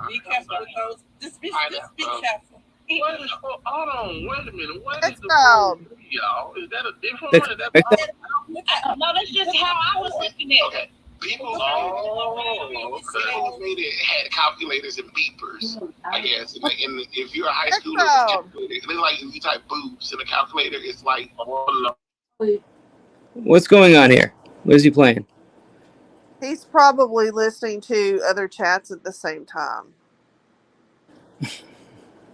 Be careful with those. Just be careful. What is hold on? Wait a minute. What is the code, y'all? Is that a different one? Is that No, that's just how I was looking at it. okay. People who made it had calculators and beepers, I guess. And if you're a high schooler, it's a calculator. It looks like if you type boobs in a calculator, it's like. What's going on here? What is he playing? He's probably listening to other chats at the same time.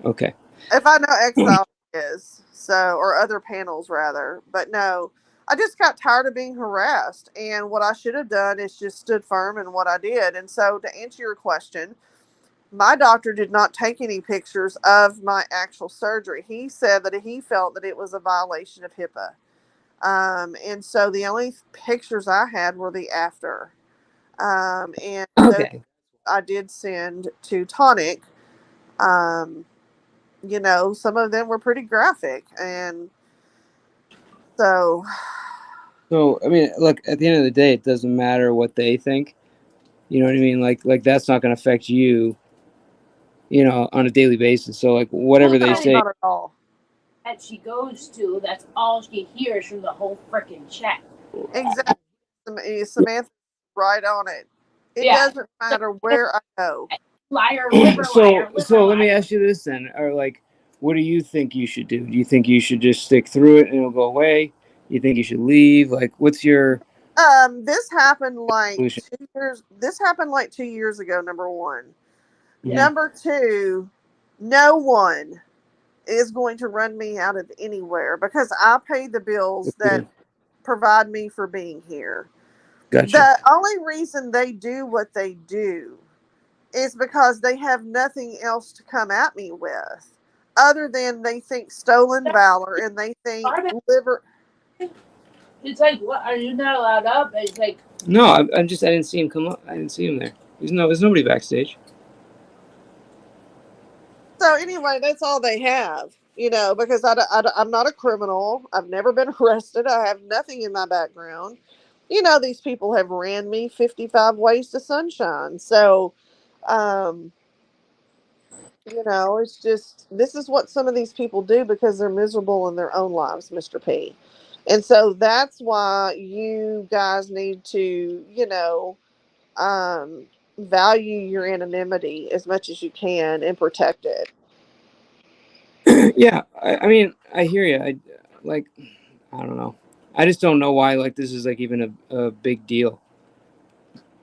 Okay. If I know Exile is, so, or other panels rather. But no, I just got tired of being harassed. And what I should have done is just stood firm in what I did. And so to answer your question, my doctor did not take any pictures of my actual surgery. He said that he felt that it was a violation of HIPAA. And so the only pictures I had were the after. And okay. I did send to Tonic. Some of them were pretty graphic. And so I mean, look, at the end of the day, it doesn't matter what they think. You know what I mean? Like that's not going to affect you, on a daily basis. So like whatever they say. Not at all. That she goes to, that's all she hears from the whole freaking chat. Exactly. Samantha's right on it. It doesn't matter where I go. Liar, liver, So let me ask you this then. Or like, what do you think you should do? Do you think you should just stick through it and it'll go away? You think you should leave? Like, what's your this happened like solution? 2 years. This happened like 2 years ago. Number one. Yeah. Number two, no one is going to run me out of anywhere because I pay the bills that provide me for being here. Gotcha. The only reason they do what they do is because they have nothing else to come at me with other than they think stolen valor and they think liver. It's like, what? Are you not allowed up? It's like. No, I didn't see him come up. I didn't see him there. There's nobody backstage. So anyway, that's all they have, because I'm not a criminal. I've never been arrested. I have nothing in my background. These people have ran me 55 ways to sunshine. So, it's just, this is what some of these people do because they're miserable in their own lives, Mr. P. And so that's why you guys need to, value your anonymity as much as you can and protect it. Yeah, I mean, I hear you. I don't know. I just don't know why this is even a big deal.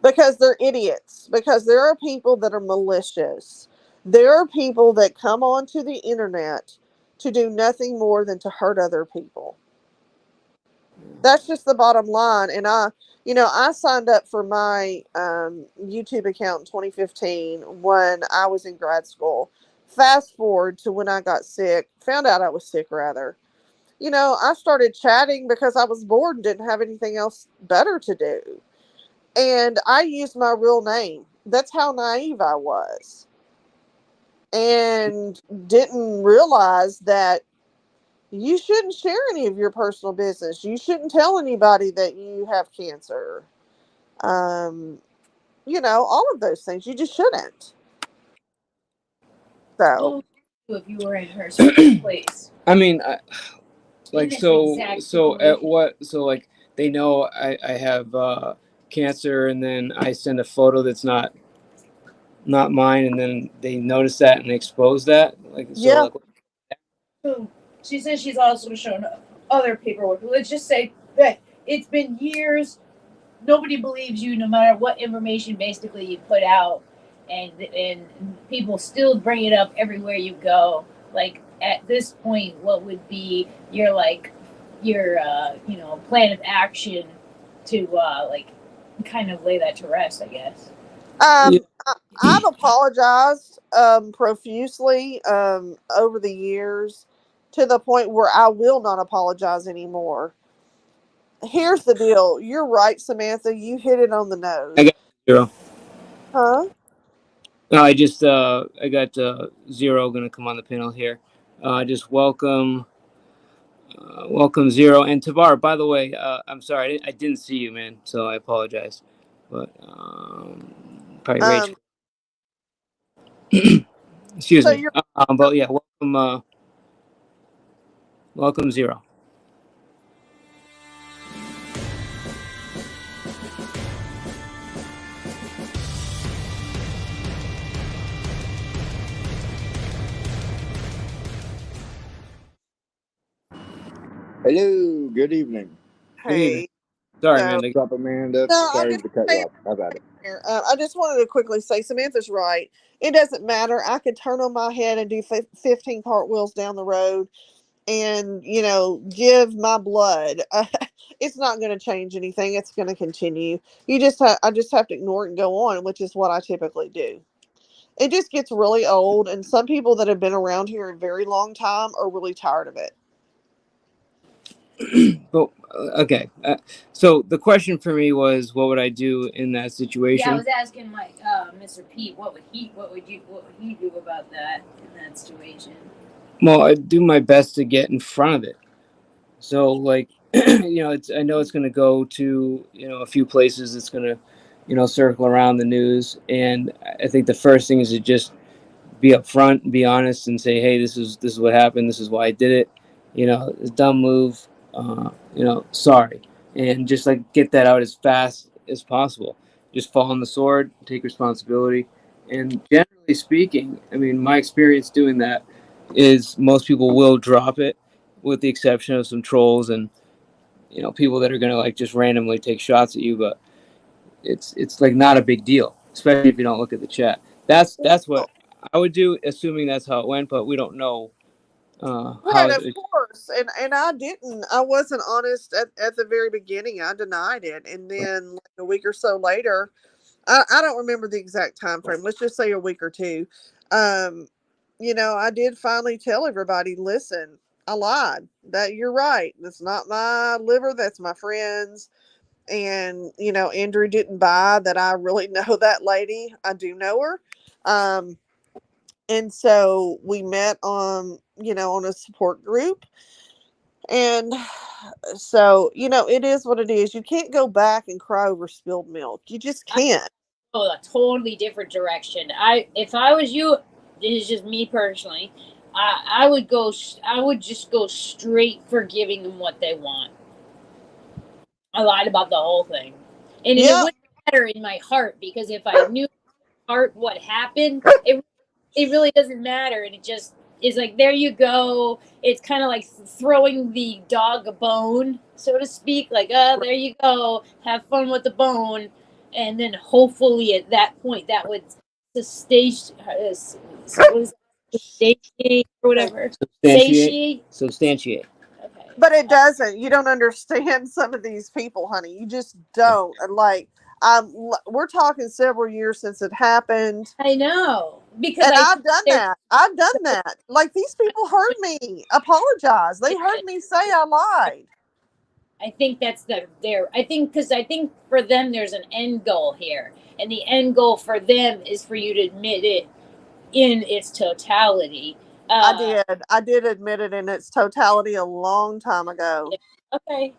Because they're idiots. Because there are people that are malicious. There are people that come onto the internet to do nothing more than to hurt other people. That's just the bottom line. And I signed up for my YouTube account in 2015 when I was in grad school. Fast forward to when I got sick, found out I was sick rather. you know, I started chatting because I was bored and didn't have anything else better to do. And I used my real name. That's how naive I was. And didn't realize that you shouldn't share any of your personal business. You shouldn't tell anybody that you have cancer. You know, all of those things. You just shouldn't. So, What would you do if you were in her place? I mean, In this exact so like they know I have cancer, and then I send a photo that's not mine, and then they notice that and they expose that. Like, so yeah. like, So she says she's also shown other paperwork. Let's just say that it's been years. Nobody believes you, no matter what information basically you put out, and people still bring it up everywhere you go. Like at this point, what would be your plan of action to like kind of lay that to rest, I guess. I've apologized profusely over the years to the point where I will not apologize anymore. Here's the deal. You're right, Samantha. You hit it on the nose. I got 0. Huh? No, I got 0 going to come on the panel here. Just welcome 0. And Tavar, by the way, I'm sorry, I didn't see you, man, so I apologize. But probably Rachel. Excuse So me. But yeah, welcome 0. Hello, good evening. Hey. Sorry, So- man. What's up, Amanda? No, I'm Sorry just to cut you off. How about it? I just wanted to quickly say Samantha's right. It doesn't matter. I could turn on my head and do 15 cartwheels down the road and, you know, give my blood. It's not going to change anything. It's going to continue. I just have to ignore it and go on, which is what I typically do. It just gets really old, and some people that have been around here a very long time are really tired of it. But okay, so the question for me was, what would I do in that situation? Yeah, I was asking my Mr. Pete, what would he do about that in that situation? Well, I'd do my best to get in front of it. So, like, you know, I know it's going to go to, you know, a few places. It's going to, you know, circle around the news. And I think the first thing is to just be upfront and be honest and say, hey, this is what happened. This is why I did it. You know, it's a dumb move. You know, sorry. And just like get that out as fast as possible. Just fall on the sword, take responsibility. And generally speaking, I mean, my experience doing that is most people will drop it, with the exception of some trolls and, you know, people that are going to like just randomly take shots at you. But it's like not a big deal, especially if you don't look at the chat. That's what I would do, assuming that's how it went, but we don't know. Right, of course. And I wasn't honest at the very beginning. I denied it. And then like a week or so later, I don't remember the exact time frame. Let's just say a week or two. You know, I did finally tell everybody, listen, I lied. That you're right. That's not my liver, that's my friend's. And, you know, Andrew didn't buy that I really know that lady. I do know her. And so we met on, you know, on a support group. And so, you know, it is what it is. You can't go back and cry over spilled milk. You just can't. Oh, a totally different direction. If I was you, this is just me personally, I would just go straight for giving them what they want. I lied about the whole thing. And it wouldn't matter in my heart, because if I knew in my heart what happened, it really doesn't matter. And it just is like, there you go. It's kind of like throwing the dog a bone, so to speak. Like, there you go. Have fun with the bone. And then hopefully at that point that would satiate or whatever. Substantiate. But it doesn't. You don't understand some of these people, honey. You just don't. And like, We're talking several years since it happened. I know, because And I I've think done there's that. I've done that. Like, these people heard me apologize. They heard me say I lied. I think that's I think because I think for them there's an end goal here, and the end goal for them is for you to admit it in its totality. I did admit it in its totality a long time ago. Okay.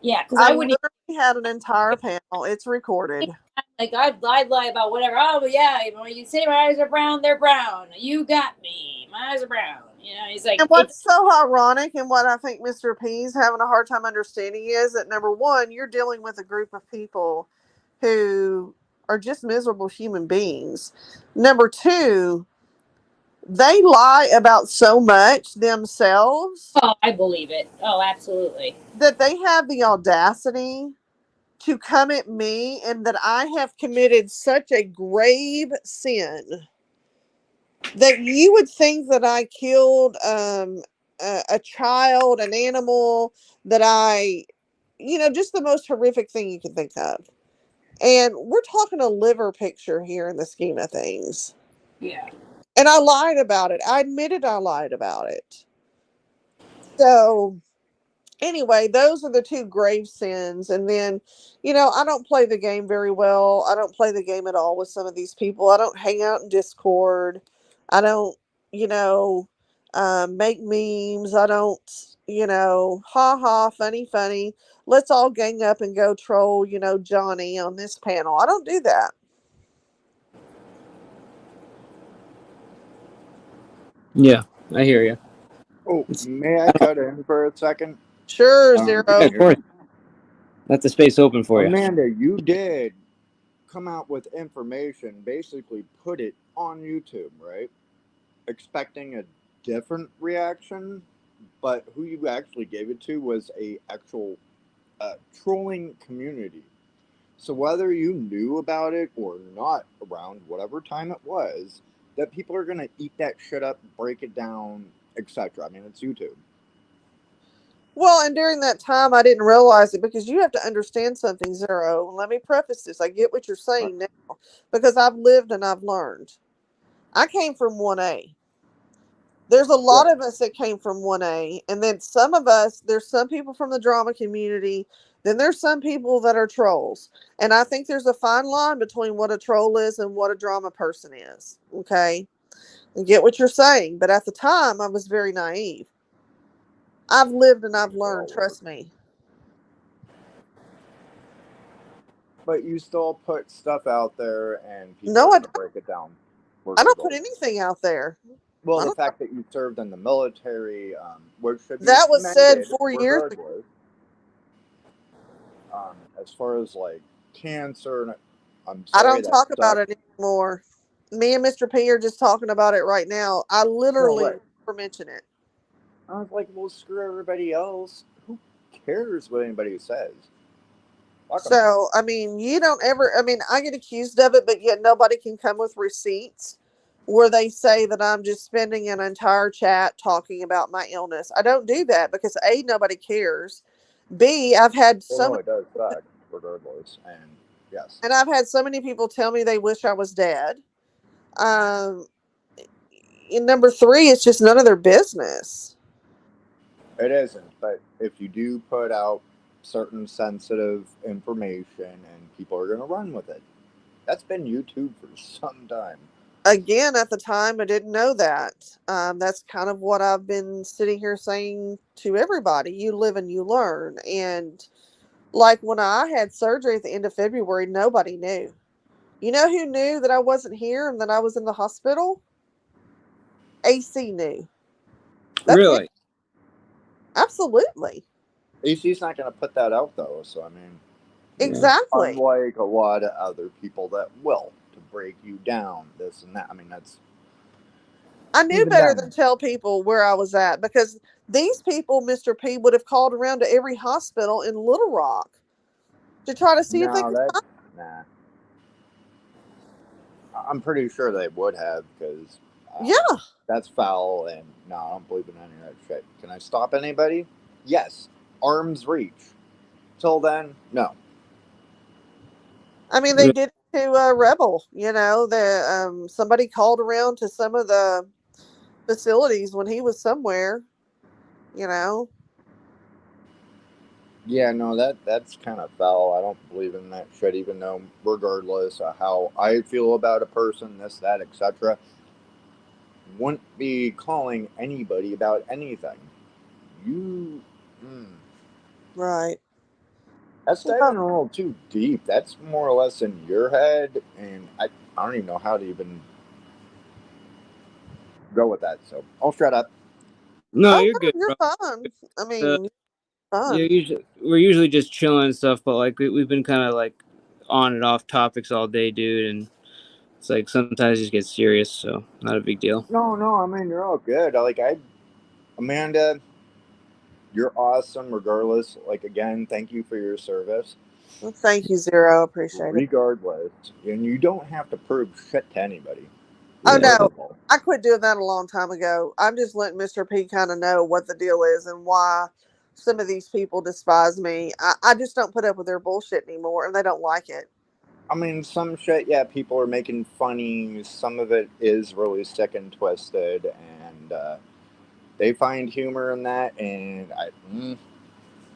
Yeah, because I I wouldn't literally had an entire panel. It's recorded. like I'd lie about whatever. Oh, but yeah, when you say my eyes are brown, they're brown. You got me. My eyes are brown. You know, he's like, And what's so ironic and what I think Mr. P's having a hard time understanding is that, number one, you're dealing with a group of people who are just miserable human beings. Number two, they lie about so much themselves. Oh, I believe it. Oh, absolutely. That they have the audacity to come at me, and that I have committed such a grave sin that you would think that I killed a child, an animal, that I, just the most horrific thing you can think of. And we're talking a liver picture here in the scheme of things. Yeah. And I lied about it. I admitted I lied about it. So anyway, those are the two grave sins. And then, I don't play the game very well. I don't play the game at all with some of these people. I don't hang out in Discord. I don't, make memes. I don't, ha ha, funny. Let's all gang up and go troll, Johnny on this panel. I don't do that. Yeah, I hear you. Oh, may I cut in for a second? Sure, Zero. Yeah, of course. Let the space open for you. Amanda, you did come out with information, basically put it on YouTube, right? Expecting a different reaction, but who you actually gave it to was a actual trolling community. So whether you knew about it or not, around whatever time it was, that people are going to eat that shit up, break it down, etc. I mean, it's YouTube. Well, and during that time, I didn't realize it, because you have to understand something, Zero. Let me preface this. I get what you're saying now, because I've lived and I've learned. I came from 1A. There's a lot of us that came from 1A, and then some of us, there's some people from the drama community, then there's some people that are trolls. And I think there's a fine line between what a troll is and what a drama person is. Okay? I get what you're saying, but at the time, I was very naive. I've lived and I've learned, trust me. But you still put stuff out there and people No, are I going to break it down. I don't put anything out there. Well, the fact that you served in the military, which should be that was said commended 4 years ago. regardless. As far as like cancer, I'm I sorry don't that talk about sucked. it anymore. Me and Mr. P are just talking about it right now. I literally Well, never mention it. I was like, well, screw everybody else. Who cares what anybody says? Fuck 'em. So, I mean, I get accused of it, but yet nobody can come with receipts where they say that I'm just spending an entire chat talking about my illness. I don't do that because A, nobody cares. B, I've had Well, so no, many, it does suck regardless. And yes, and I've had so many people tell me they wish I was dead. And number three, it's just none of their business. it isn't. But if you do put out certain sensitive information and people are going to run with it, that's been YouTube for some time. Again, at the time, I didn't know that. That's kind of what I've been sitting here saying to everybody. You live and you learn. And like when I had surgery at the end of February, nobody knew. You know who knew that I wasn't here and that I was in the hospital? AC knew. That's Really? it. Absolutely. AC's not going to put that out though. So I mean, Exactly. unlike a lot of other people that will, to break you down, this and that. I mean, that's I knew even better then. than tell people where I was at, because these people, Mr. P, would have called around to every hospital in Little Rock to try to see if they No, could that's find. nah. I'm pretty sure they would have, because Yeah. that's foul, and no, I don't believe in any of that shit. Can I stop anybody? Yes. Arm's reach. Till then, no. I mean, they did it to Rebel. You know, the somebody called around to some of the facilities when he was somewhere. You know, Yeah, no, that's kind of foul. I don't believe in that shit. Even though, regardless of how I feel about a person, this, that, etc., wouldn't be calling anybody about anything. You, right? that's diving a little too deep. That's more or less in your head, and I don't even know how to even go with that. So I'll shut up. No, Oh, you're no, good, you're bro. fine. I Uh, mean, fun. we're usually just chilling and stuff, but like we've been kind of like on and off topics all day, dude, and it's like sometimes it just gets serious, so not a big deal. No, I mean you're all good. Amanda, you're awesome. Regardless, like again, thank you for your service. Well, thank you, Zero. Appreciate it. Regardless, and you don't have to prove shit to anybody. Oh Yeah. no, I quit doing that a long time ago. I'm just letting Mr. P kind of know what the deal is and why some of these people despise me. I just don't put up with their bullshit anymore, and they don't like it. I mean, some shit, yeah, people are making funny. Some of it is really sick and twisted, and they find humor in that. And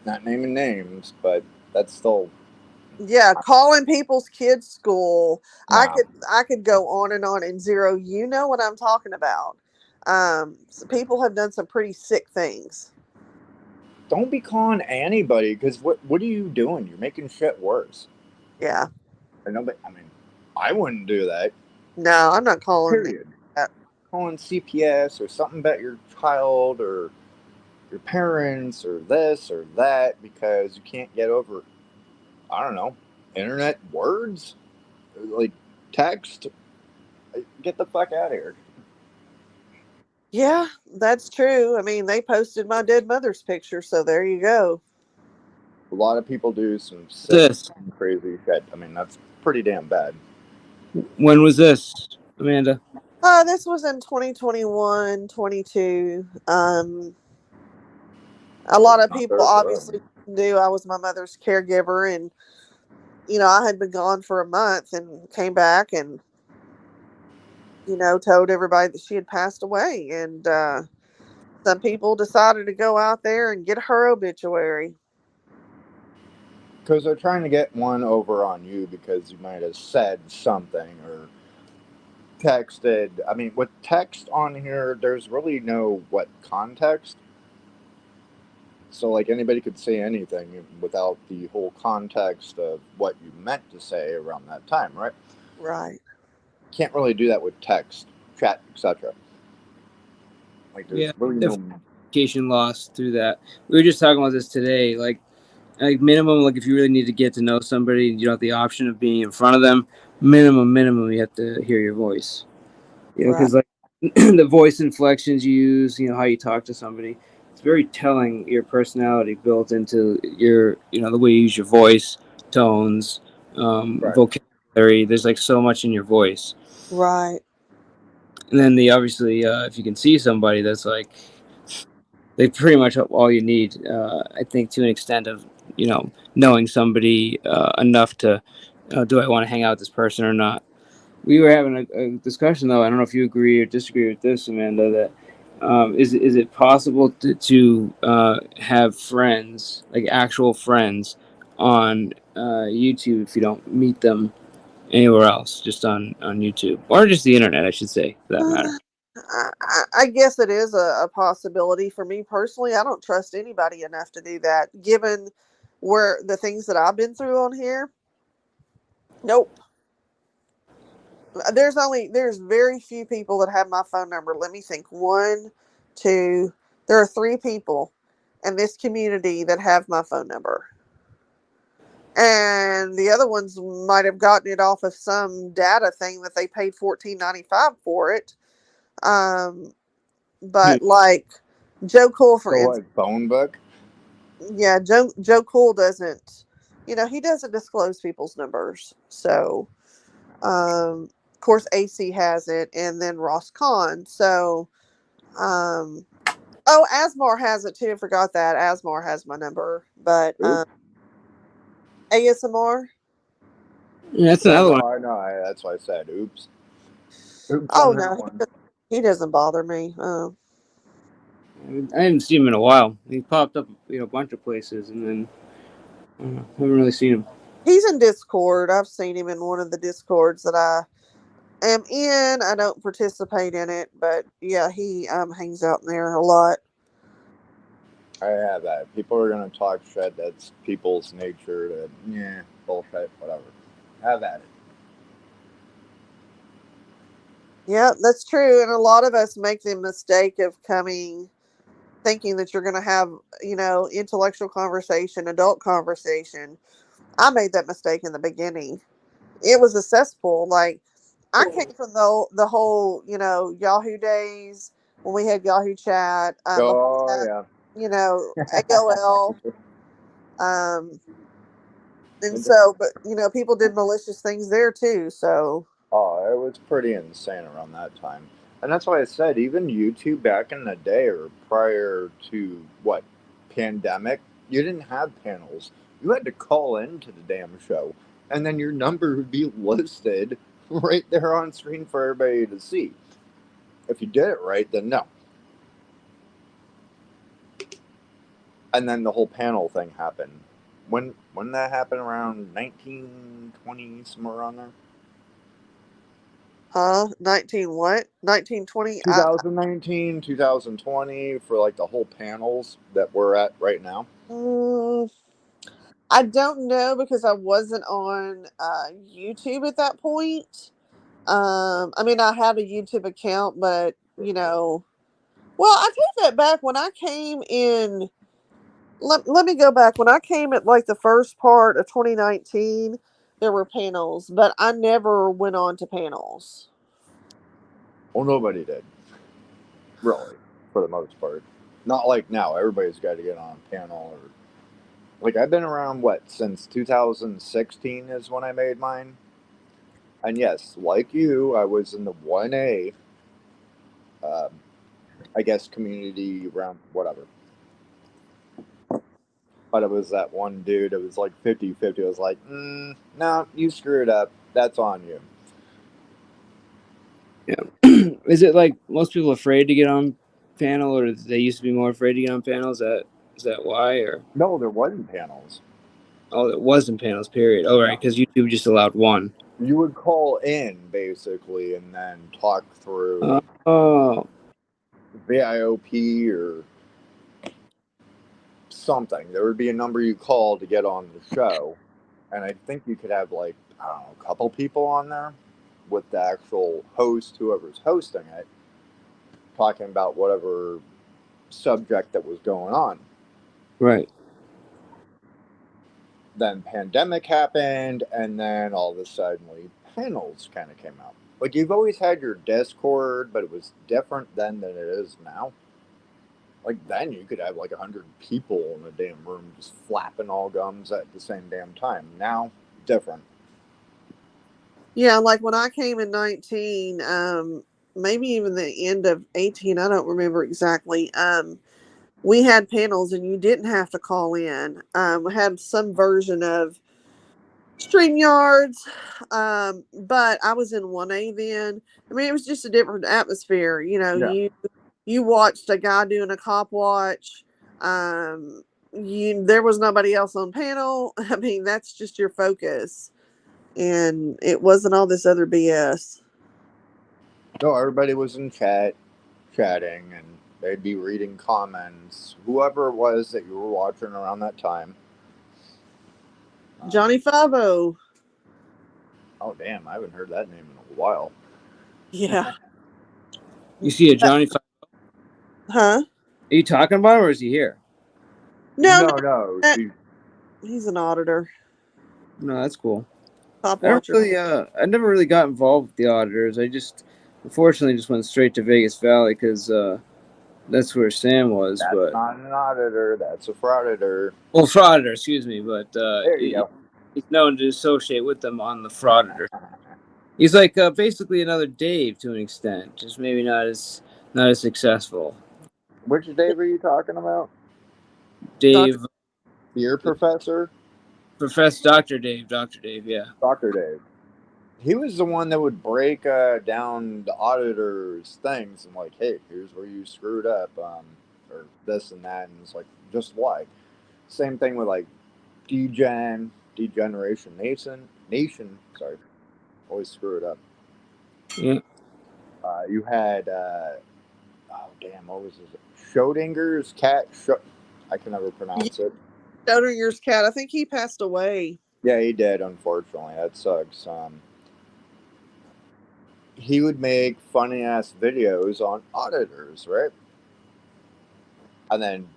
not naming names, but that's still Yeah, calling people's kids school. nah. I could go on and on. And Zero, you know what I'm talking about. So people have done some pretty sick things. Don't be calling anybody because what are you doing? You're making shit worse. Yeah. And nobody, I mean, I wouldn't do that. No, I'm not calling Period. that. Calling CPS or something about your child or your parents or this or that because you can't get over, I don't know, internet words like text. Get the fuck out of here. Yeah, that's true. I mean, they posted my dead mother's picture, so there you go. A lot of people do some sick This. and crazy shit. I mean, that's pretty damn bad. When was this, Amanda? This was in 2021, 22. A lot of people obviously knew I was my mother's caregiver, and you know, I had been gone for a month and came back and you know, told everybody that she had passed away, and some people decided to go out there and get her obituary. Because they're trying to get one over on you because you might have said something or texted. I mean, with text on here, there's really no context. So, like, anybody could say anything without the whole context of what you meant to say around that time, right? Right. Can't really do that with text, chat, etc. Like, there's Yeah, really no. communication loss through that. We were just talking about this today. Like minimum, like if you really need to get to know somebody and you don't have the option of being in front of them, minimum, you have to hear your voice. You know, Right. because like the voice inflections you use, you know, how you talk to somebody, it's very telling your personality built into your, you know, the way you use your voice, tones, vocabulary. There's like so much in your voice. Right. And then obviously, if you can see somebody that's like, they pretty much have all you need, I think, to an extent of, you know, knowing somebody enough to, do I want to hang out with this person or not? We were having a discussion, though. I don't know if you agree or disagree with this, Amanda, that is it possible to have friends, like actual friends, on YouTube if you don't meet them anywhere else, just on YouTube, or just the internet, I should say, for that matter? I guess it is a possibility. For me personally, I don't trust anybody enough to do that, given where the things that I've been through on here. Nope. There's very few people that have my phone number. Let me think. One, two, there are 3 people in this community that have my phone number. And the other ones might have gotten it off of some data thing that they paid $14.95 for it. But like Joe Cool, for So, instance. like, phone book? Yeah, Joe Cool doesn't, you know, he doesn't disclose people's numbers. So, of course, AC has it, and then Ross Kahn. So, oh, Asmar has it too. I forgot that Asmar has my number, but ASMR. Yeah, that's So another no, one. I know. That's why I said, "Oops, oops" Oh on that no, one. he doesn't bother me. Oh. I hadn't seen him in a while. He popped up, a bunch of places, and then I don't know, haven't really seen him. He's in Discord. I've seen him in one of the Discords that I am in. I don't participate in it, but yeah, he hangs out in there a lot. I have that. People are gonna talk shit. That's people's nature. Bullshit, whatever. Have at it. Yeah, that's true. And a lot of us make the mistake of thinking that you're going to have, intellectual conversation, adult conversation. I made that mistake in the beginning. It was a cesspool. Like, I came from the whole, Yahoo days when we had Yahoo chat, before Oh that, yeah. AOL. And so, but, people did malicious things there too. So, Oh, it was pretty insane around that time. And that's why I said even YouTube back in the day or prior to what pandemic, you didn't have panels. You had to call into the damn show, and then your number would be listed right there on screen for everybody to see. If you did it right, then no. And then the whole panel thing happened. When that happened, around 1920, somewhere around there. 19 what? 1920? 2019, 2020 for like the whole panels that we're at right now. I don't know because I wasn't on YouTube at that point. I mean, I had a YouTube account, but well, I take that back. When I came in, let me go back. When I came at like the first part of 2019, there were panels, but I never went on to panels. Well, nobody did, really, for the most part. Not like now. Everybody's got to get on a panel or like I've been around since 2016 is when I made mine. And yes, like you, I was in the 1A, I guess, community around whatever. But it was that one dude, it was like 50-50. I was like, no, you screwed up. That's on you. Yeah. Is it like most people afraid to get on panel, or they used to be more afraid to get on panels? Is that why? Or no, there wasn't panels. Oh, there wasn't panels. Period. Oh, right, because YouTube just allowed one. You would call in basically, and then talk through VIOP or something. There would be a number you call to get on the show, and I think you could have like a couple people on there with the actual host, whoever's hosting it, talking about whatever subject that was going on. Right. Then pandemic happened, and then all of a sudden, panels kind of came out. Like you've always had your Discord, but it was different then than it is now. Like then you could have like 100 people in a damn room just flapping all gums at the same damn time. Now, different. Yeah, like when I came in 19, maybe even the end of 18, I don't remember exactly. We had panels and you didn't have to call in. We had some version of StreamYards, but I was in 1A then. I mean, it was just a different atmosphere. Yeah. You watched a guy doing a cop watch. There was nobody else on panel. I mean, that's just your focus. And it wasn't all this other BS. No, everybody was in chatting, and they'd be reading comments. Whoever it was that you were watching around that time. Johnny Five-0. Oh, damn. I haven't heard that name in a while. Yeah. You see a Johnny? Huh? Are you talking about him, or is he here? No. He's an auditor. No, that's cool. Top I watcher. I never really got involved with the auditors. I unfortunately, just went straight to Vegas Valley because that's where Sam was. That's not an auditor. That's a frauditor. Well, frauditor, excuse me, but there you go. He's known to associate with them on the frauditor. He's like basically another Dave to an extent, just maybe not as successful. Which Dave are you talking about? Dave, Beer Professor. Professor Dr. Dave. Dr. Dave. Yeah. Dr. Dave. He was the one that would break down the auditor's things and like, hey, here's where you screwed up, or this and that, and it's like, just why? Same thing with like Degeneration Nation. Sorry, always screw it up. Yeah. You had oh damn, what was it? Schrodinger's cat. I can never pronounce it. Schrodinger's cat. I think he passed away. Yeah, he did. Unfortunately, that sucks. He would make funny ass videos on auditors, right? And then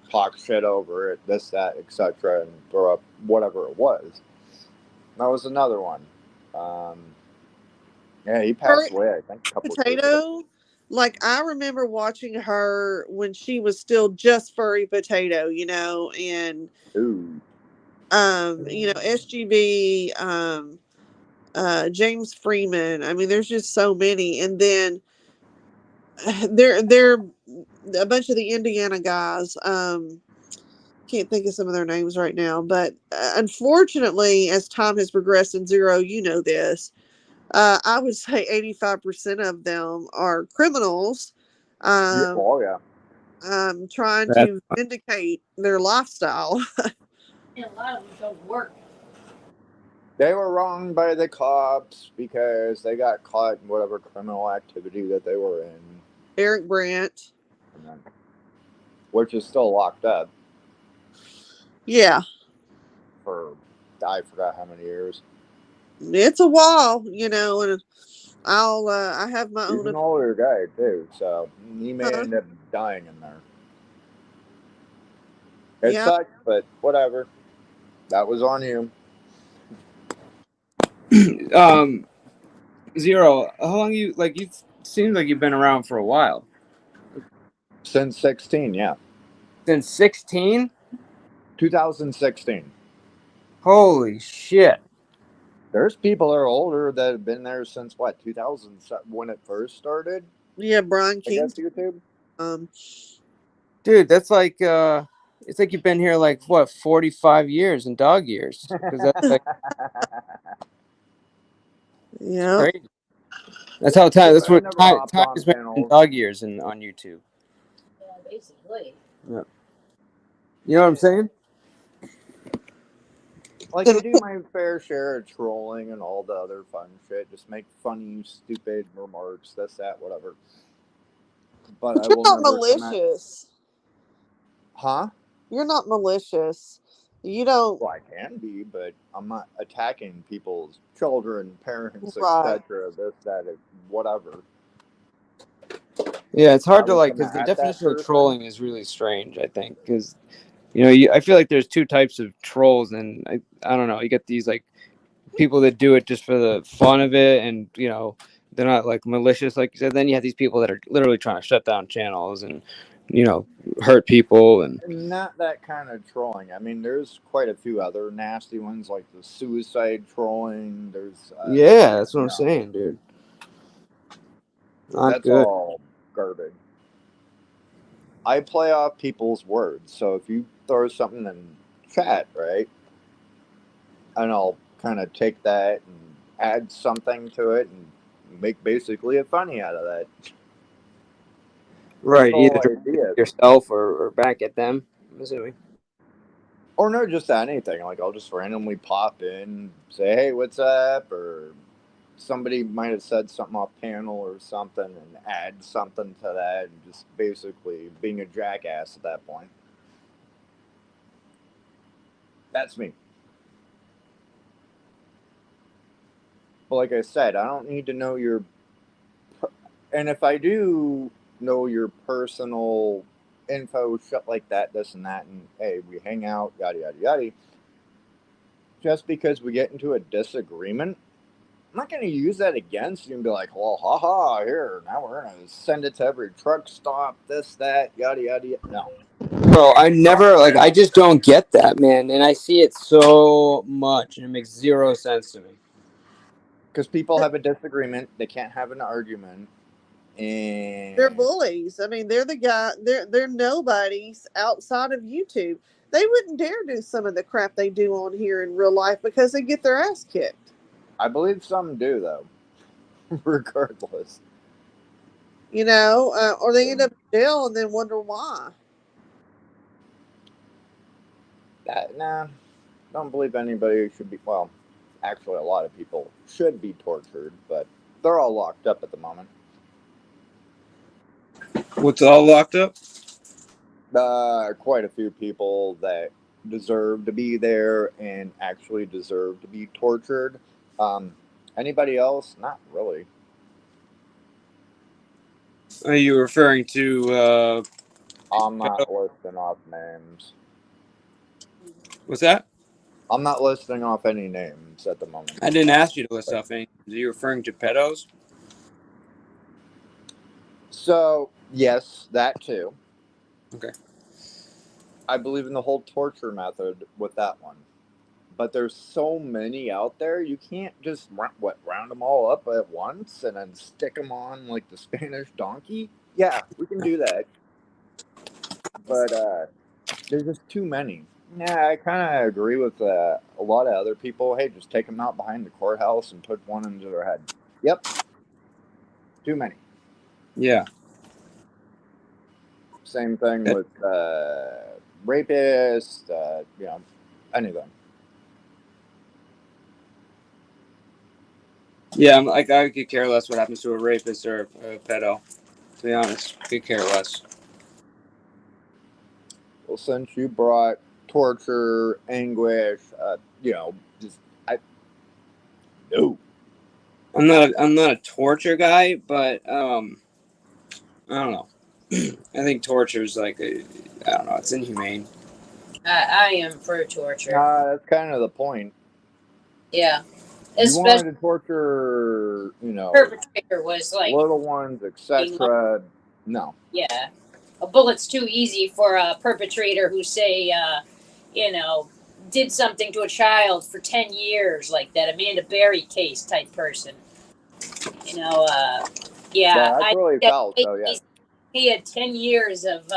talk shit over it, this, that, etc., and throw up whatever it was. That was another one. Yeah, he passed away, I think, a couple of years ago. Potato. Like, I remember watching her when she was still just Furry Potato, you know, and Ooh. you know, SGB, James Freeman. I mean, there's just so many. And then they're a bunch of the Indiana guys. Can't think of some of their names right now, but unfortunately, as time has progressed in Zero, you know this. I would say 85% of them are criminals. Yeah, oh yeah. Trying That's to vindicate their lifestyle. And a lot of them don't work. They were wronged by the cops because they got caught in whatever criminal activity that they were in, Eric Brandt. which is still locked up Yeah, for I forgot how many years. it's a while, you know, and I have my He's own. an older guy too, so he may end up dying in there. It Yeah. sucks, but whatever. That was on you. Zero. How long you like? You seems like you've been around for a while. Since 16, yeah. Since 16? 2016. Holy shit. There's people that are older that have been there since what, 2007 when it first started? Yeah, Brian I King. guess YouTube. Dude, that's like it's like you've been here like what, 45 years in dog years. 'Cause that's like Yeah. crazy. That's how time. That's I what never time hopped time on has been in panels. dog years on YouTube. Yeah, basically. Yeah. You know what I'm saying? Like, I do my fair share of trolling and all the other fun shit. Just make funny, stupid remarks, this, that, whatever. But But I you're will not never come at... malicious. Huh? You're not malicious. You don't. Well, I can be, but I'm not attacking people's children, parents, Right. etc. This, that, whatever. Yeah, it's I hard to was like gonna because the at that definition of person. trolling is really strange. I think because I feel like there's two types of trolls, and I don't know. You get these like people that do it just for the fun of it, and they're not like malicious, like you said. Then you have these people that are literally trying to shut down channels and hurt people and. Not that kind of trolling. I mean, there's quite a few other nasty ones, like the suicide trolling. There's Yeah, that's what I'm saying, dude. Not that's good. all garbage. I play off people's words, so if you throw something in chat, right, and I'll kind of take that and add something to it and make basically a funny out of that. Right, That's the either whole idea. yourself or back at them. I'm assuming. Or no, just anything. Like, I'll just randomly pop in, say, hey, what's up? Or somebody might have said something off panel or something and add something to that, and just basically being a jackass at that point. That's me. But like I said, I don't need to know your... And if I do know your personal info, shit like that, this and that, and hey, we hang out, yada, yada, yada, just because we get into a disagreement, I'm not going to use that against you and be like, well, haha, here, now we're going to send it to every truck stop, this, that, yada, yada, yada. No. Bro, I just don't get that, man. And I see it so much, and it makes zero sense to me. Because people have a disagreement, they can't have an argument, and They're bullies. I mean, they're the guy. They're nobodies outside of YouTube. they wouldn't dare do some of the crap they do on here in real life because they get their ass kicked. I believe some do though, regardless. You know, or they end up in jail and then wonder why. Nah, don't believe anybody should be. Well, actually, a lot of people should be tortured, but they're all locked up at the moment. What's all locked up? Quite a few people that deserve to be there and actually deserve to be tortured. Anybody else? Not really. Are you referring to? I'm not listing off names. What's that? I'm not listing off any names at the moment. I didn't ask you to list off any. Are you referring to pedos? So, yes, that too. Okay. I believe in the whole torture method with that one. But there's so many out there, you can't just round them all up at once and then stick them on like the Spanish donkey. Yeah, we can do that. But there's just too many. Yeah, I kind of agree with a lot of other people. Hey, just take them out behind the courthouse and put one into their head. Yep. Too many. Yeah. Same thing with rapists, anything. Yeah, I could care less what happens to a rapist or a pedo. To be honest, could care less. Well, since you brought torture, anguish, no. I'm not a torture guy, but I don't know. I think torture is I don't know, it's inhumane. I am for torture. That's kind of the point. Yeah. You wanted to torture, perpetrator was like little ones, etc. No. Yeah. A bullet's too easy for a perpetrator who say, did something to a child for 10 years, like that Amanda Berry case type person. Yeah, that's really foul, so yeah. He had 10 years of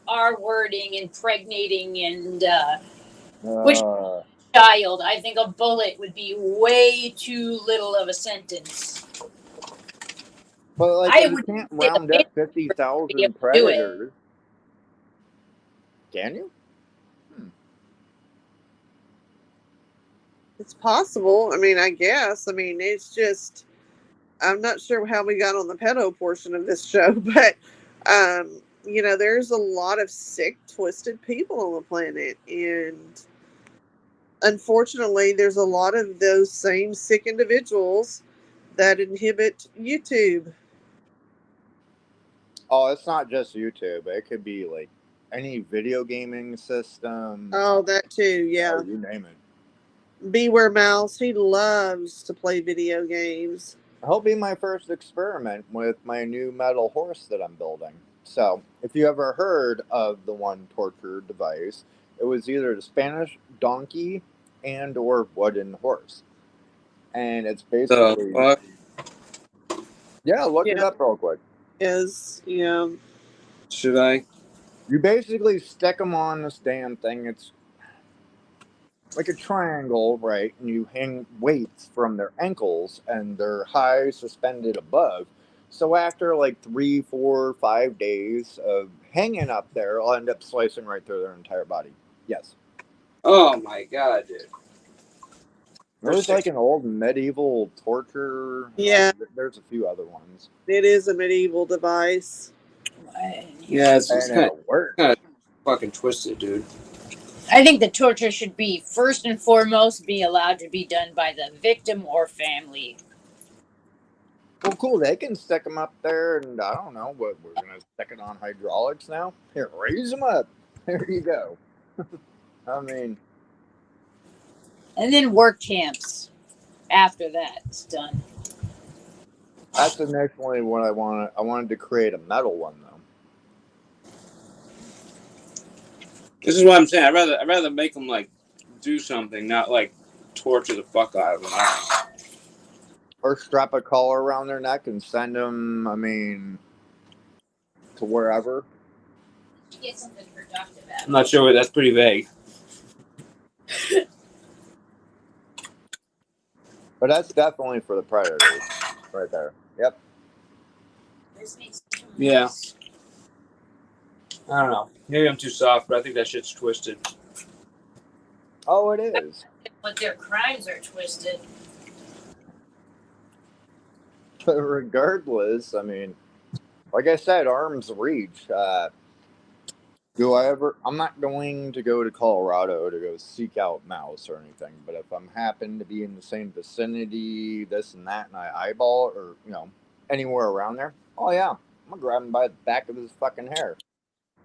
R-wording, impregnating, and which child, I think a bullet would be way too little of a sentence. But you can't round up 50,000 predators. Can you? It's possible. I mean, I guess. I mean, it's just, I'm not sure how we got on the pedo portion of this show, but, there's a lot of sick, twisted people on the planet. And unfortunately, there's a lot of those same sick individuals that inhibit YouTube. Oh, it's not just YouTube. It could be like any video gaming system. Oh, that too, yeah. You name it. Beware Mouse, he loves to play video games. He'll be my first experiment with my new metal horse that I'm building. So, if you ever heard of the one torture device, it was either the Spanish donkey and or wooden horse. And it's basically... Yeah, look it up real quick. Should I? You basically stick them on this damn thing. It's like a triangle, right? And you hang weights from their ankles and they're high suspended above. So after 3, 4, 5 days of hanging up there, I'll end up slicing right through their entire body. Yes. Oh my god, dude. There's an old medieval torture. Yeah. There's a few other ones. It is a medieval device. Yeah, it's kind of fucking twisted, dude. I think the torture should be, first and foremost, be allowed to be done by the victim or family. Well, cool. They can stick them up there, and I don't know what we're gonna stick it on hydraulics now. Here, raise them up. There you go. I mean, and then work camps after that. It's done. That's initially what I wanted. I wanted to create a metal one, though. This is what I'm saying. I'd rather make them do something, not torture the fuck out of them. Or strap a collar around their neck and send them, to wherever. Get something productive I'm not sure. That's pretty vague. But that's definitely for the predators, right there. Yep. Yeah. I don't know. Maybe I'm too soft, but I think that shit's twisted. Oh, it is. But their crimes are twisted. But regardless, I mean, like I said, arm's reach. Do I ever? I'm not going to go to Colorado to go seek out mouse or anything. But if I'm happen to be in the same vicinity, this and that, and I eyeball or anywhere around there, oh yeah, I'm gonna grab him by the back of his fucking hair,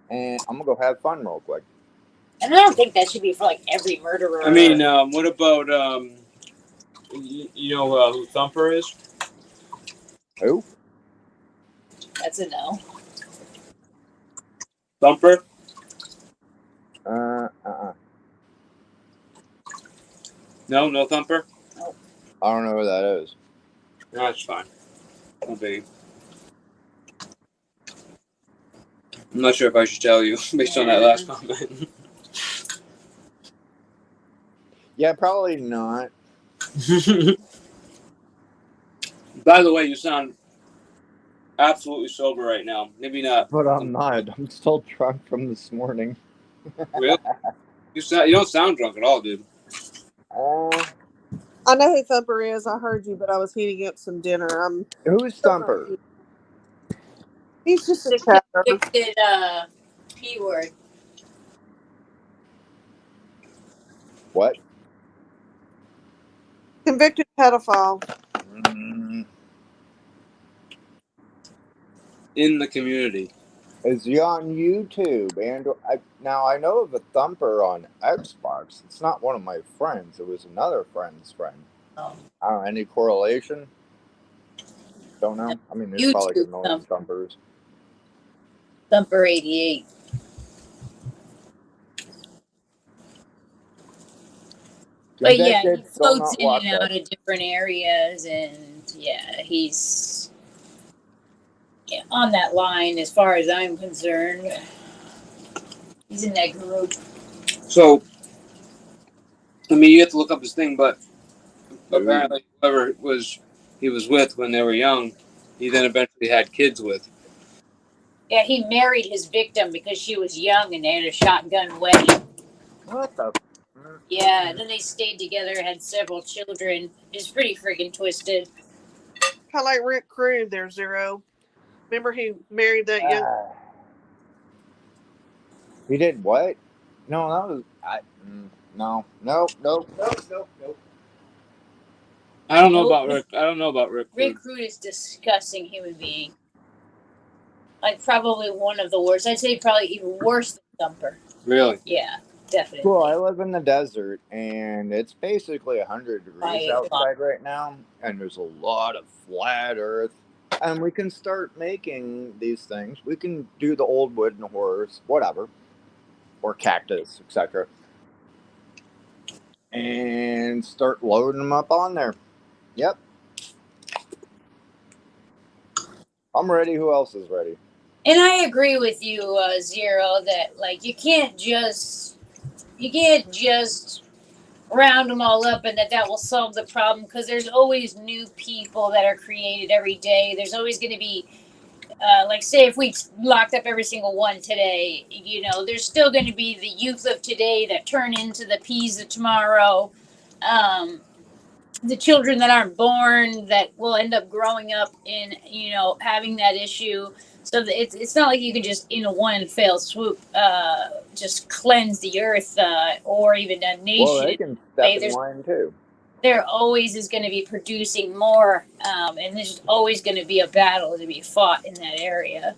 and I'm gonna go have fun real quick. And I don't think that should be for like every murderer. I mean, what about you know who Thumper is? Who? That's a no. Thumper? No Thumper? I don't know who that is. No, that's fine. No big. I'm not sure if I should tell you based on that last comment. Yeah, probably not. By the way, you sound absolutely sober right now. Maybe not. But I'm not. I'm still drunk from this morning. Really? You don't sound drunk at all, dude. I know who Thumper is. I heard you, but I was heating up some dinner. Who's Thumper? He's just a The chatter. convicted P word. What? Convicted pedophile. In the community. Is he on YouTube? And now I know of a Thumper on Xbox. It's not one of my friends. It was another friend's friend. I don't know. Any correlation? Don't know. I mean, there's probably YouTube annoying Thumpers. Thumper 88. But yeah, he Convicted, still floats not in locked and out up. of different areas, and yeah, he's on that line as far as I'm concerned. He's in that group. So, I mean, you have to look up his thing, but apparently whoever he was with when they were young, he then eventually had kids with. Yeah, he married his victim because she was young and they had a shotgun wedding. What the? Yeah, and then they stayed together, had several children. It's pretty freaking twisted. Kind of like Rick Crude there, Zero. Remember he married that young... He did what? No, that was... No. I don't know about Rick. I don't know about Rick. Rick Crude is a disgusting human being. Like, probably one of the worst. I'd say probably even worse than Thumper. Really? Yeah, definitely. Well, I live in the desert, and it's basically 100 degrees outside right now, and there's a lot of flat earth. And we can start making these things. We can do the old wooden horse, whatever, or cactus, etc., and start loading them up on there. Yep. I'm ready. Who else is ready? And I agree with you, Zero, that like you can't just round them all up and that will solve the problem, because there's always new people that are created every day. There's always going to be like, say if we locked up every single one today, there's still going to be the youth of today that turn into the peas of tomorrow. The children that aren't born that will end up growing up in, having that issue. So it's not like you can just, in one fell swoop, just cleanse the earth or even a nation. Well, they can step in line too. There always is going to be producing more, and there's always going to be a battle to be fought in that area.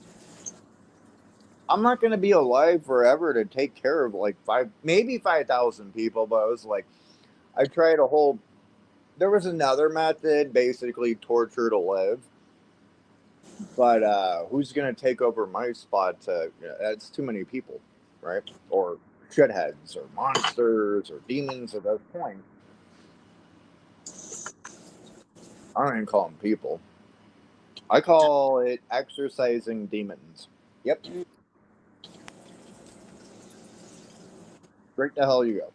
I'm not going to be alive forever to take care of like 5,000 people, but I was like, I tried there was another method, basically torture to live. But who's going to take over my spot? That's too many people, right? Or shitheads, or monsters, or demons at that point. I don't even call them people. I call it exercising demons. Yep. straight to hell you go.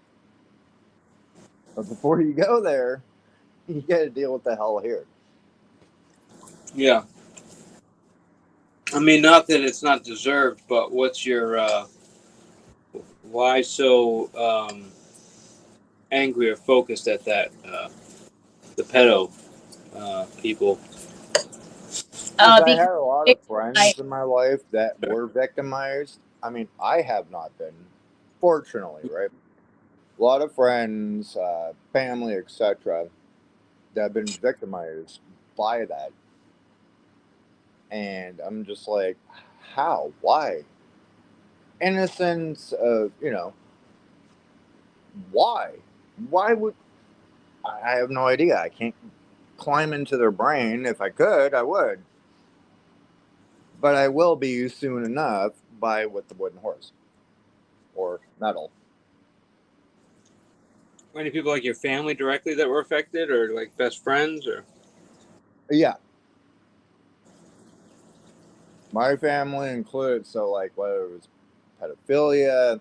But before you go there, you got to deal with the hell here. Yeah. I mean, not that it's not deserved, but what's your why so angry or focused at that the pedo people? I had a lot of friends in my life that were victimized. I mean, I have not been, fortunately, right? A lot of friends, family, etc., that have been victimized by that. And I'm just like, how? Why? Innocence of, why? Why would. I have no idea. I can't climb into their brain. If I could, I would. But I will be soon enough by with the wooden horse or metal. Any people like your family directly that were affected, or like best friends, or? Yeah. My family included, so like whether it was pedophilia,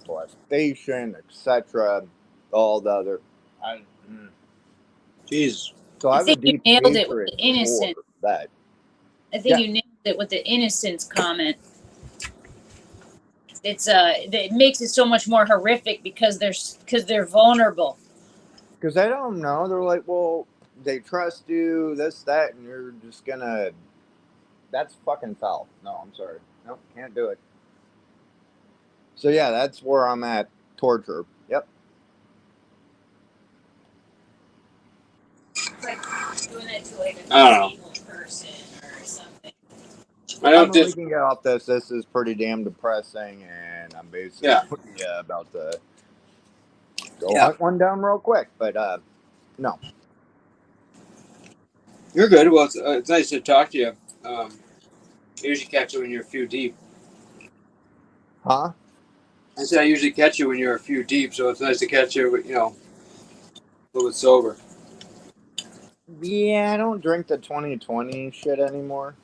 molestation, etc., all the other. Jesus. So I I have a think you deep nailed it with hatred the innocent. for that. I think Yeah. you nailed it with the innocence comment. It makes it so much more horrific because they're vulnerable. Because they don't know. They're like, well, they trust you, this, that, and you're just gonna. That's fucking foul. No, I'm sorry. Nope, can't do it. So yeah, that's where I'm at. Torture. Yep. Like doing it to like a I don't know. disabled person or something. I I don't mean, we just. can get off this. This is pretty damn depressing, and I'm basically about to go hunt one down real quick. But no. You're good. Well, it's nice to talk to you. I usually catch you when you're a few deep. Huh? I said I usually catch you when you're a few deep, so it's nice to catch you, a little bit sober. Yeah, I don't drink the 2020 shit anymore.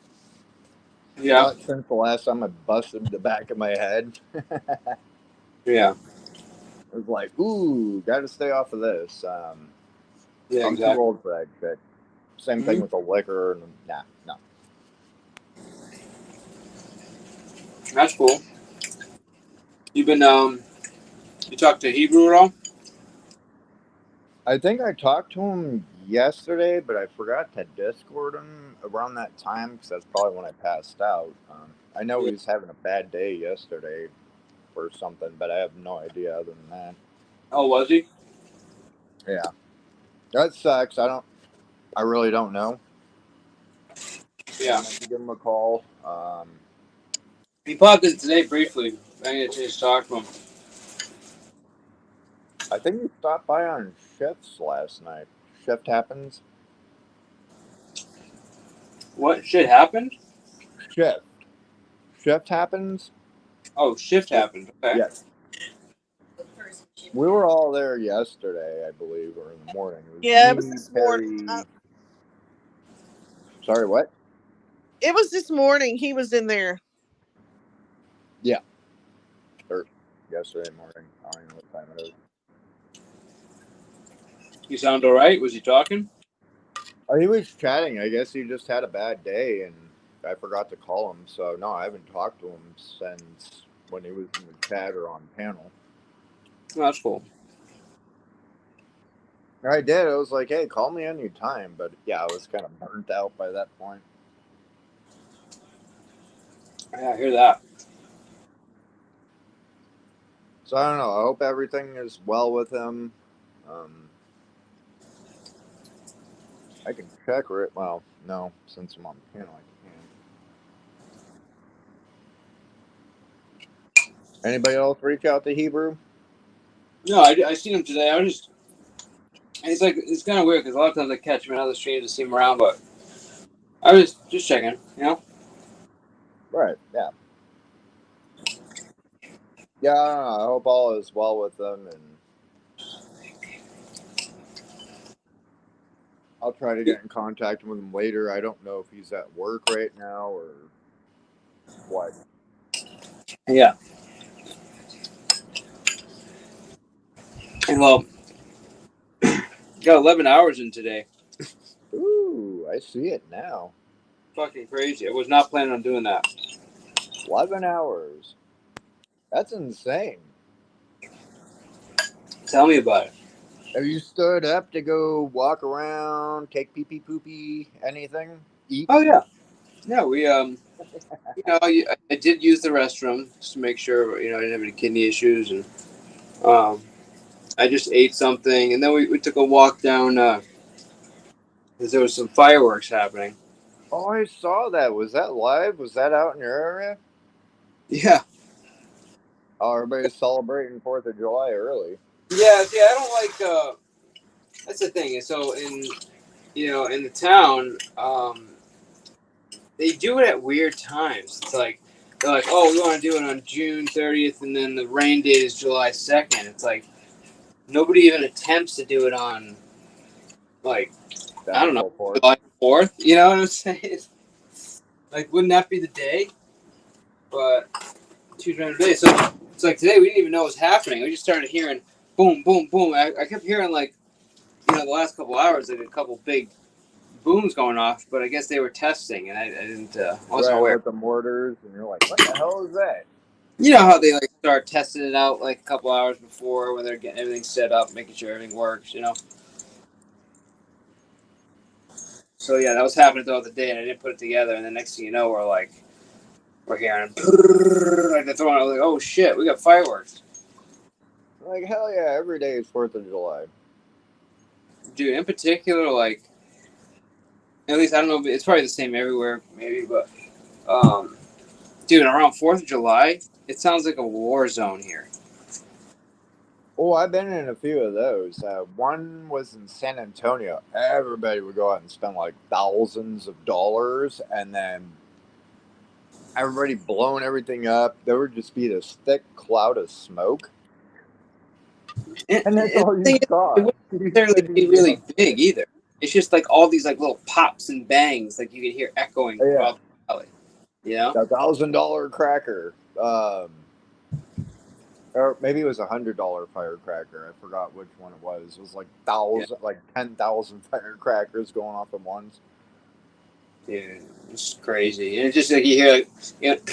Yeah. Not since the last time I busted the back of my head. Yeah. It was like, ooh, got to stay off of this. Yeah, I'm exactly. too old for that shit. Same thing with the liquor. And no. That's cool. You've been you talked to Hebrew at all? I think I talked to him yesterday, but I forgot to Discord him around that time because that's probably when I passed out. I know he was having a bad day yesterday or something, but I have no idea other than that. Oh, was he? Yeah. That sucks. I really don't know. Yeah. I have to give him a call. He popped in today briefly. I didn't get a chance to talk to him. I think he stopped by on shifts last night. Shift happens. What shit happened? Shift happens. Oh, shift happened. Okay. Yes. We were all there yesterday, I believe, or in the morning. Yeah, it me, was this morning. Perry. Sorry, what? It was this morning. He was in there. Yeah. Or yesterday morning. I don't know what time it is. You sound all right? Was he talking? Oh, he was chatting. I guess he just had a bad day, and I forgot to call him. So, no, I haven't talked to him since when he was in the chat or on panel. Oh, that's cool. I did. I was like, hey, call me anytime. But, yeah, I was kind of burnt out by that point. Yeah, I hear that. So, I don't know. I hope everything is well with him. I can check it. Well, no, since I'm on the panel, I can't. Anybody else reach out to Hebrew? No, I seen him today. It's kind of weird because a lot of times I catch him in other streams and see him around, but I was just checking, Right, yeah. Yeah, I don't know. I hope all is well with them, and I'll try to get in contact with him later. I don't know if he's at work right now or what. Yeah. Well, got 11 hours in today. Ooh, I see it now. Fucking crazy. I was not planning on doing that. 11 hours. That's insane. Tell me about it. Have you stood up to go walk around, take pee pee poopy, anything? Eat? Oh yeah, yeah. We you know, I did use the restroom just to make sure, you know, I didn't have any kidney issues, and I just ate something, and then we took a walk down because there was some fireworks happening. Oh, I saw that. Was that live? Was that out in your area? Yeah. Oh, everybody's celebrating 4th of July early. Yeah, see, I don't like. That's the thing. So in the town, they do it at weird times. It's like they're like, oh, we want to do it on June 30th, and then the rain date is July 2nd. It's like nobody even attempts to do it on, like, I don't know, July 4th. You know what I'm saying? Like, wouldn't that be the day? But choose random day. So it's like today we didn't even know it was happening. We just started hearing boom, boom, boom. I kept hearing, like, you know, the last couple hours, like a couple big booms going off, but I guess they were testing, and I didn't. Wasn't aware. With the mortars, and you're like, what the hell is that? You know how they like start testing it out like a couple hours before, when they're getting everything set up, making sure everything works. You know. So yeah, that was happening throughout the day, and I didn't put it together. And the next thing you know, we're hearing like they're throwing. I was like, oh shit, we got fireworks. Like, hell yeah, every day is 4th of July. Dude, in particular, like, at least I don't know, it's probably the same everywhere, maybe, but dude, around 4th of July, it sounds like a war zone here. Oh, I've been in a few of those. One was in San Antonio. Everybody would go out and spend like thousands of dollars, and then everybody blowing everything up. There would just be this thick cloud of smoke. And that's all you saw. It wouldn't necessarily be really big either. It's just like all these like little pops and bangs, like you could hear echoing throughout the valley. You know? The $1,000 cracker. Or maybe it was $100 firecracker. I forgot which one it was. It was like like 10,000 firecrackers going off at once. Dude, it's crazy. And it's just like you hear, like,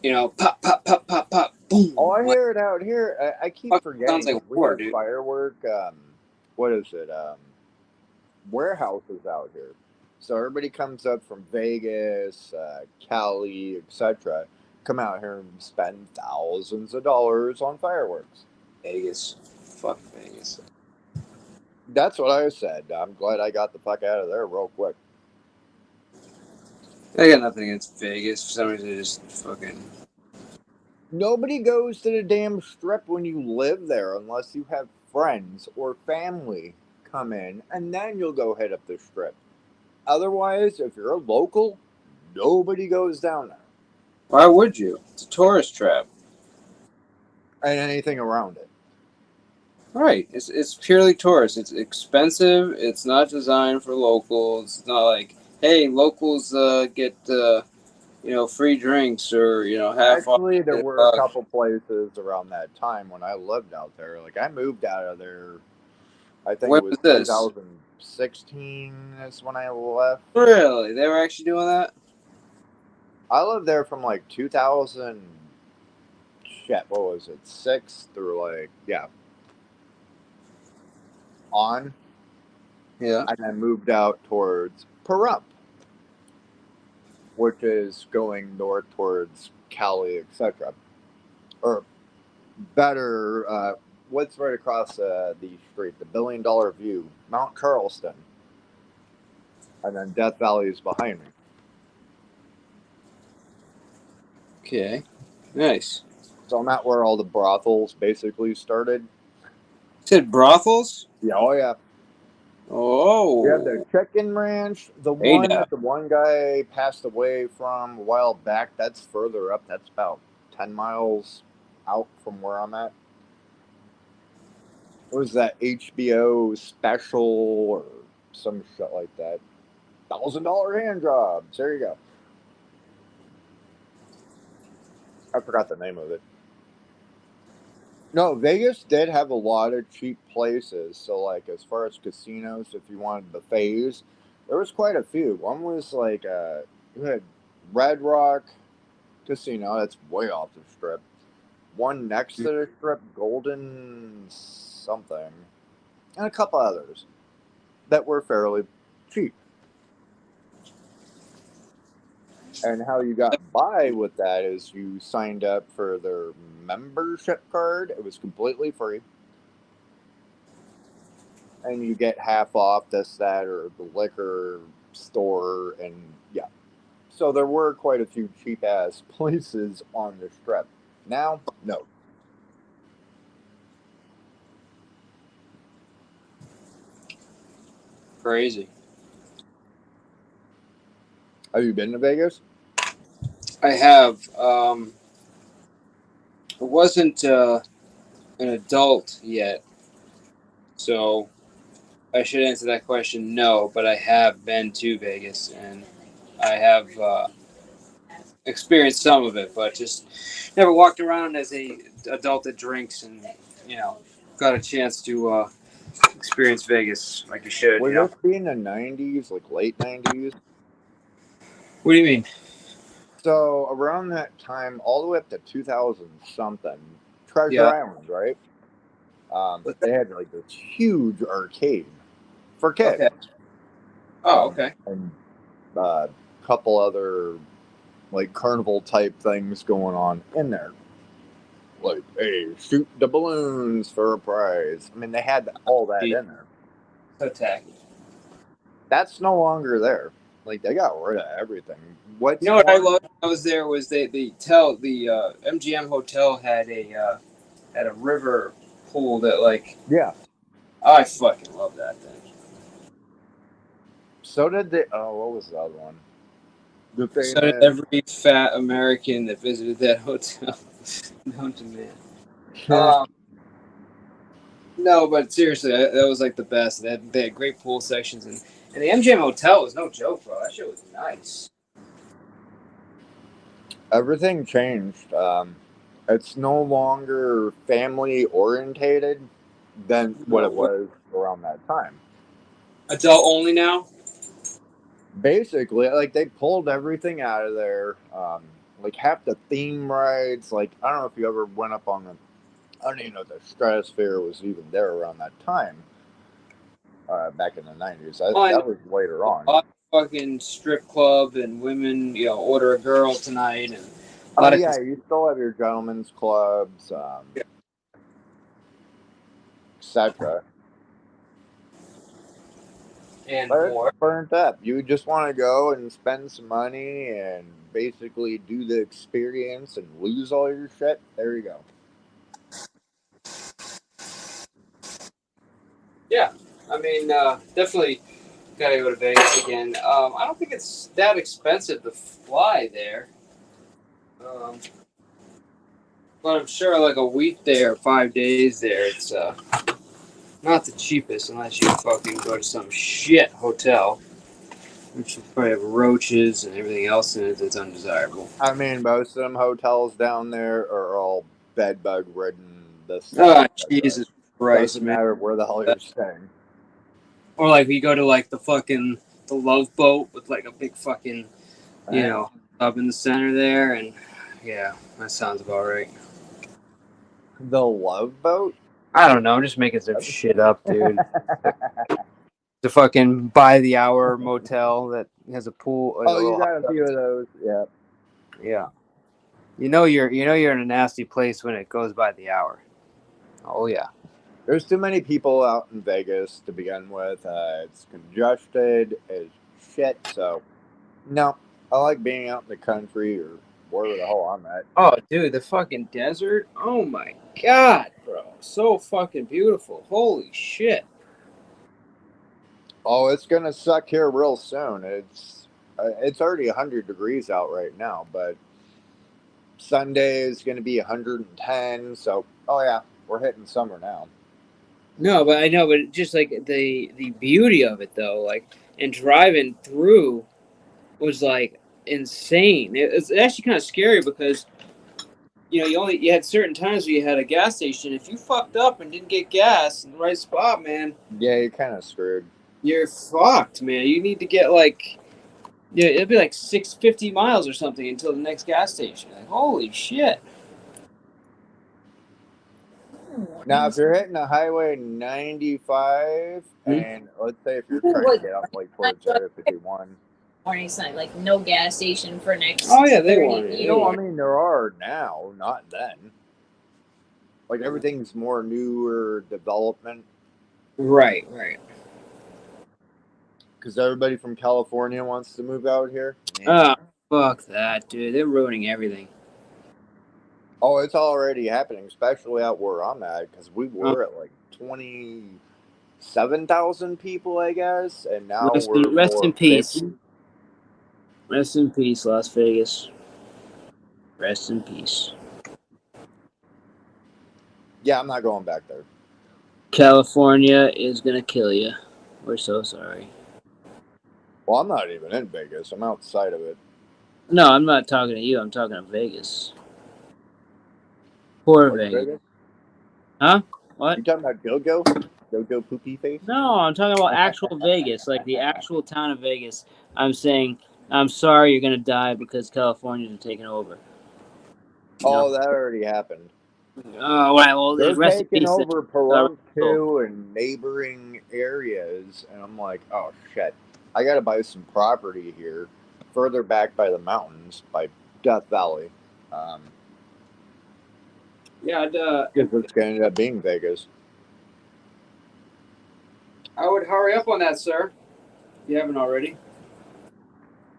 you know, pop, pop, pop, pop, pop, boom. Oh, I hear it out here. I keep forgetting. Sounds like we war, have dude. firework. What is it? Warehouses out here. So everybody comes up from Vegas, Cali, etc. Come out here and spend thousands of dollars on fireworks. Vegas. Fuck Vegas. That's what I said. I'm glad I got the fuck out of there real quick. I got nothing against Vegas. For some reason, they just fucking. Nobody goes to the damn strip when you live there unless you have friends or family come in, and then you'll go hit up the strip. Otherwise, if you're a local, nobody goes down there. Why would you? It's a tourist trap. And anything around it. Right. It's purely tourist. It's expensive. It's not designed for locals. It's not like, hey, locals get free drinks or half off. Actually, there were a couple places around that time when I lived out there. Like I moved out of there. I think When it was was this? 2016 is when I left. Really? They were actually doing that? I lived there from like 2000. Shit, what was it? 6 through on. Yeah. And then moved out towards Pahrump, which is going north towards Cali, etc. Or better, what's right across the street? The $1 Billion View, Mount Charleston. And then Death Valley is behind me. Okay. Nice. So I'm at where all the brothels basically started. You said brothels? Yeah, oh yeah. Oh. We have the chicken ranch. The Hey, one now. that the one guy passed away from a while back, that's further up. That's about 10 miles out from where I'm at. What was that HBO special or some shit like that? $1,000 hand jobs. There you go. I forgot the name of it. No, Vegas did have a lot of cheap places. So, like, as far as casinos, if you wanted buffets, there was quite a few. One was like, you had Red Rock Casino, that's way off the strip. One next to the strip, Golden something, and a couple others that were fairly cheap. And how you got by with that is you signed up for their membership card. It was completely free. And you get half off this, that, or the liquor store. And yeah. So there were quite a few cheap ass places on the strip. Now, no. Crazy. Have you been to Vegas? I have. I wasn't an adult yet, so I should answer that question no, but I have been to Vegas, and I have experienced some of it, but just never walked around as a adult that drinks and, got a chance to experience Vegas like you should. Would this be in the 90s, like late 90s? What do you mean? So around that time, all the way up to 2000 something, Treasure Yeah. Island, right? They had like this huge arcade for kids. Okay. Oh, okay. And a couple other like carnival type things going on in there. Like, hey, shoot the balloons for a prize. I mean, they had all that in there. So tacky. That's no longer there. Like, they got rid of everything. What I loved when I was there was the MGM Hotel had a river pool that, like, yeah, I fucking love that thing. So did what was the other one? The famous... So did every fat American that visited that hotel. Known to man. No, but seriously, that was like the best. They had great pool sections, and the MGM Hotel was no joke, bro. That shit was nice. Everything changed. It's no longer family orientated than what it was around that time. Adult only now? Basically, like, they pulled everything out of there. Like, half the theme rides, like, I don't know if you ever went up on I don't even know if the Stratosphere was even there around that time. Back in the 90s. That was later on. Fucking strip club and women, order a girl tonight. And you still have your gentlemen's clubs, etc. And but more. It's burnt up. You just want to go and spend some money and basically do the experience and lose all your shit. There you go. Yeah, I mean, definitely gotta go to Vegas again. I don't think it's that expensive to fly there. But I'm sure like a week there, 5 days there, it's not the cheapest unless you fucking go to some shit hotel, which will probably have roaches and everything else in it that's undesirable. I mean, most of them hotels down there are all bed bug ridden. Jesus Christ, doesn't matter where the hell you're staying. Or like we go to like the Love Boat with like a big fucking, up in the center there, and yeah, that sounds about right. The Love Boat? I don't know. I'm just making some shit up, dude. The fucking by the hour motel that has a pool. You got a few of those, yeah. Yeah. You're in a nasty place when it goes by the hour. Oh yeah. There's too many people out in Vegas to begin with. It's congested as shit. So, no, I like being out in the country or wherever the hell I'm at. Oh, dude, the fucking desert. Oh my god, bro, so fucking beautiful. Holy shit. Oh, it's gonna suck here real soon. It's already 100 degrees out right now, but Sunday is gonna be 110. So, oh yeah, we're hitting summer now. No, but I know, but just like the beauty of it though, like, and driving through was like insane. It's actually kind of scary because you had certain times where you had a gas station. If you fucked up and didn't get gas in the right spot, man, Yeah, you're kind of screwed. you're fucked, man. You need to get like, it'd be like 650 miles or something until the next gas station. Like, holy shit. Now, if you're hitting the highway 95, and let's say if you're trying to get up like towards Area 51. Warning sign, like no gas station for next. Oh, yeah, they 30 want it. years. No, I mean there are now, not then. Like everything's more newer development. Right. Because everybody from California wants to move out here. Oh, fuck that, dude. They're ruining everything. Oh, it's already happening, especially out where I'm at, because we were at like 27,000 people, I guess, and now Rest we're in peace. 50. Rest in peace, Las Vegas. Rest in peace. Yeah, I'm not going back there. California is gonna kill you. We're so sorry. Well, I'm not even in Vegas. I'm outside of it. No, I'm not talking to you. I'm talking to Vegas. Poor What's Vegas. Huh? What? You talking about Go-Go? Go-Go Poopy Face? No, I'm talking about actual Vegas, like the actual town of Vegas. I'm saying, I'm sorry you're gonna die because Californians are taking over. Oh, that already happened. Oh, well, They're rest in taking peace. over Pahrump too and neighboring areas, and I'm like, oh shit, I gotta buy some property here, further back by the mountains, by Death Valley. Yeah, because it's gonna end up being Vegas. I would hurry up on that, sir. If you haven't already.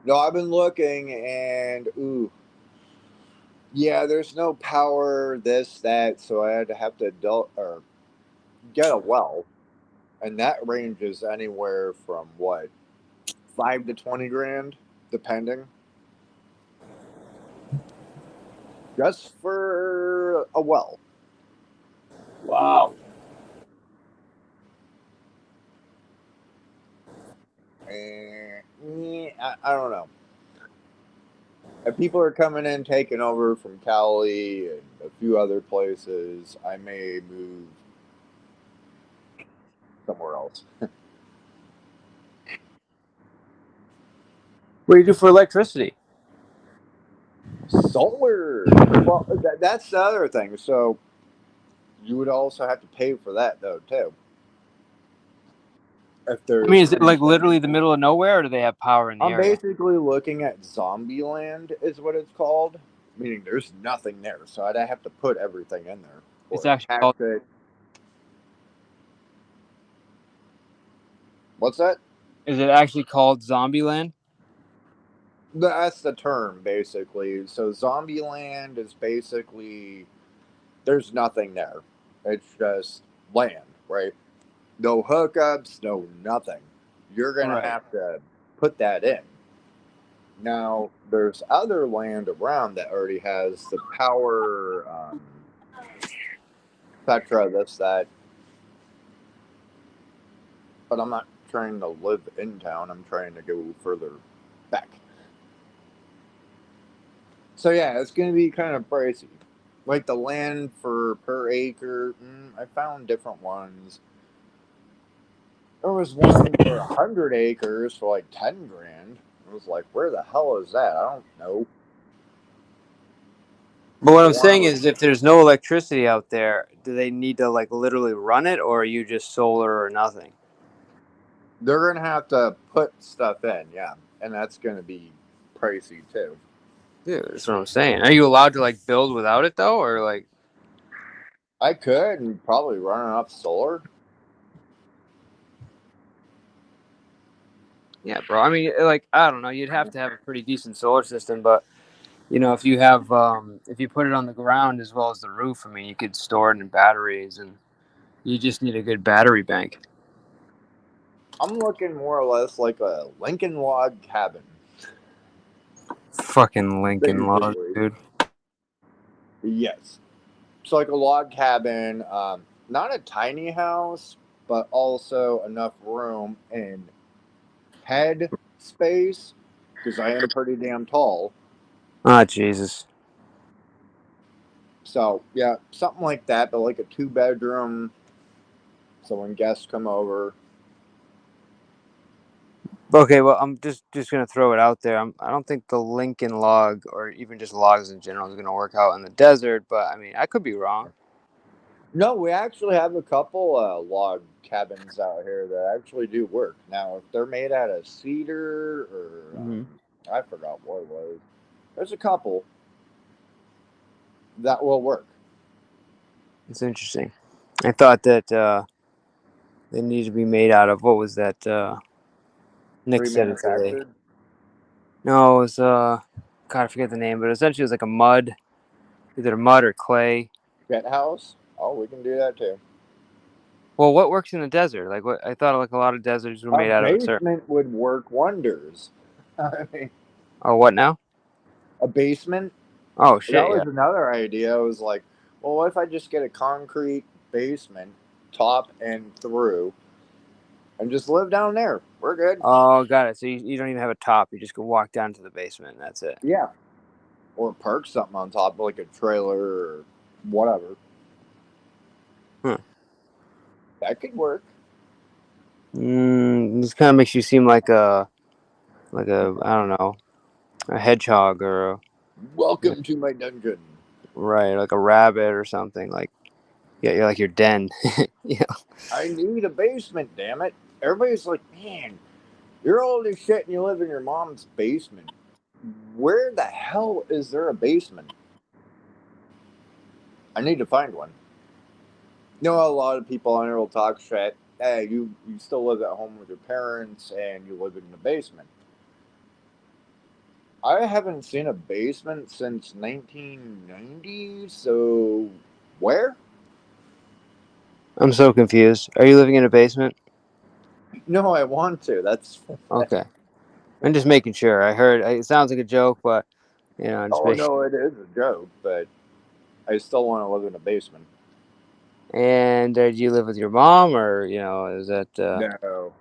No, I've been looking, and yeah, there's no power, this, that, so I had to have to get a well, and that ranges anywhere from what, 5 to 20 grand, depending. Just for a well. Wow. And I don't know. If people are coming in, taking over from Cali and a few other places, I may move somewhere else. What do you do for electricity? Solar. Well, that's the other thing. So you would also have to pay for that, though, too. If there's, I mean, is it like literally the middle of nowhere, or do they have power in the I'm area? basically looking at Zombieland, is what it's called. Meaning there's nothing there, so I'd have to put everything in there. It's actually called. What's that? Is it actually called Zombieland? That's the term, basically. So Zombieland is basically there's nothing there. It's just land, right? No hookups, no nothing. You're gonna have to put that in. Now, there's other land around that already has the power, Petra, this, that. But I'm not trying to live in town. I'm trying to go further back. So yeah, it's going to be kind of pricey. Like the land for per acre, I found different ones. There was one for 100 acres for like 10 grand. I was like, where the hell is that? I don't know. But what I'm saying is, if there's no electricity out there, do they need to like literally run it, or are you just solar or nothing? They're going to have to put stuff in, yeah. And that's going to be pricey too. Dude, that's what I'm saying. Are you allowed to like build without it though, or like? I could and probably run it off solar. Yeah, bro. I mean, like, I don't know. You'd have to have a pretty decent solar system, but you know, if you have, if you put it on the ground as well as the roof, I mean, you could store it in batteries, and you just need a good battery bank. I'm looking more or less like a Lincoln log cabin. Fucking Lincoln log, dude. Yes. It's like a log cabin, not a tiny house, but also enough room and head space, because I am pretty damn tall. Ah, Jesus. So yeah, something like that, but like a 2-bedroom. So when guests come over, Okay, well, I'm just gonna throw it out there. I don't think the Lincoln log or even just logs in general is gonna work out in the desert, but I mean, I could be wrong. no, we actually have a couple log cabins out here that actually do work. Now, if they're made out of cedar or I forgot what it was, there's a couple that will work. It's interesting. I thought that they need to be made out of what was that? Nick said it today. Remanufactured. No, it was God, I forget the name, but essentially it was like a mud, either mud or clay. Pet house? Oh, we can do that too. Well, what works in the desert? Like what I thought, like a lot of deserts were made A out of a certain. basement would work wonders. I mean, Oh, what now? a basement. Oh shit! That Yeah. was another idea. I was like, well, what if I just get a concrete basement, top and through, and just live down there? We're good. Oh, got it. So you don't even have a top. You just go walk down to the basement. And that's it. Yeah. Or park something on top, like a trailer or whatever. That could work. This kind of makes you seem like a I don't know, a hedgehog or a, Welcome to my dungeon. right, like a rabbit or something. Like, yeah, you're like your den. Yeah. I need a basement, damn it. Everybody's like, man, you're old as shit and you live in your mom's basement. Where the hell is there a basement? I need to find one. You know, a lot of people on here will talk shit. Hey, you still live at home with your parents and you live in the basement. I haven't seen a basement since 1990, so where? I'm so confused. Are you living in a basement? No, I want to. That's Okay. I'm just making sure. I heard it sounds like a joke, but you know, I'm just oh making. no, it is a joke, but I still want to live in a basement. And do you live with your mom, or you know, is that? No.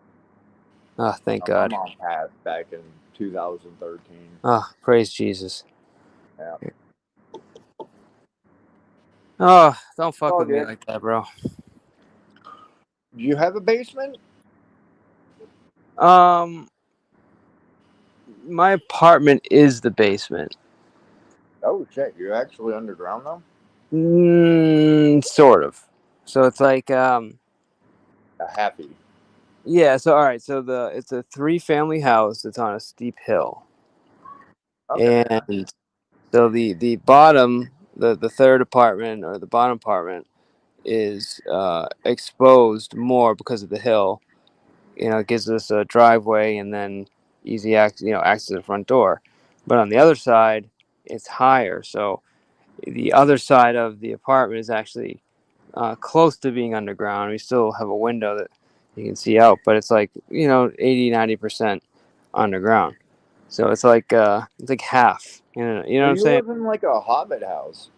Oh, thank My God. mom passed back in 2013. Oh, praise Jesus. Yeah. Oh, don't fuck all with me good. like that, bro. Do you have a basement? My apartment is the basement. Oh shit, you're actually underground though? Sort of. So it's like A happy. yeah. So all right. So it's a 3-family house that's on a steep hill, Okay. and so the bottom, the third apartment or the bottom apartment is exposed more because of the hill. You know, it gives us a driveway and then easy access. You know, access to the front door. But on the other side, it's higher. So the other side of the apartment is actually close to being underground. We still have a window that you can see out, but it's like, you know, 80-90% underground. So it's like half. You know what I'm you saying? live in like a hobbit house.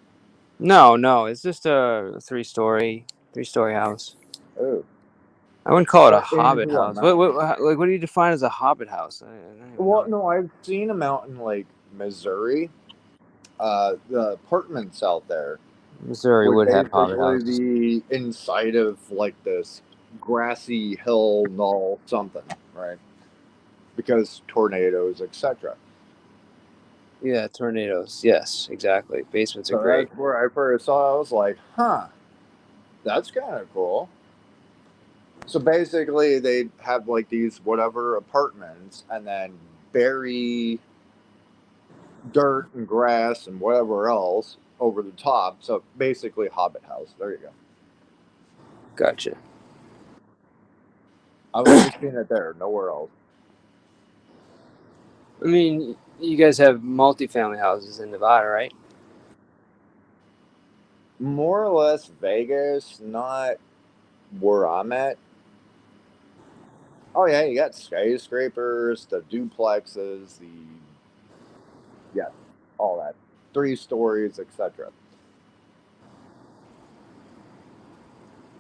No, it's just a three-story house. Oh. I wouldn't call it a But hobbit into a house. mountain. What do you define as a hobbit house? I don't even Well, know. no, I've seen them out in like Missouri. The apartments out there Missouri would have hobbit basically houses. the inside of like this grassy hill, null something, right? Because tornadoes, etc. Yeah, tornadoes. Yes, exactly. Basements are So great. that's where I first saw it. I was like, huh, that's kind of cool. So basically, they have like these whatever apartments and then bury dirt and grass and whatever else over the top. So basically, Hobbit house. There you go. Gotcha. I've only seen it there, nowhere else. I mean, you guys have multifamily houses in Nevada, right? More or less Vegas, not where I'm at. Oh yeah, you got skyscrapers, the duplexes, all that, 3 stories, etc.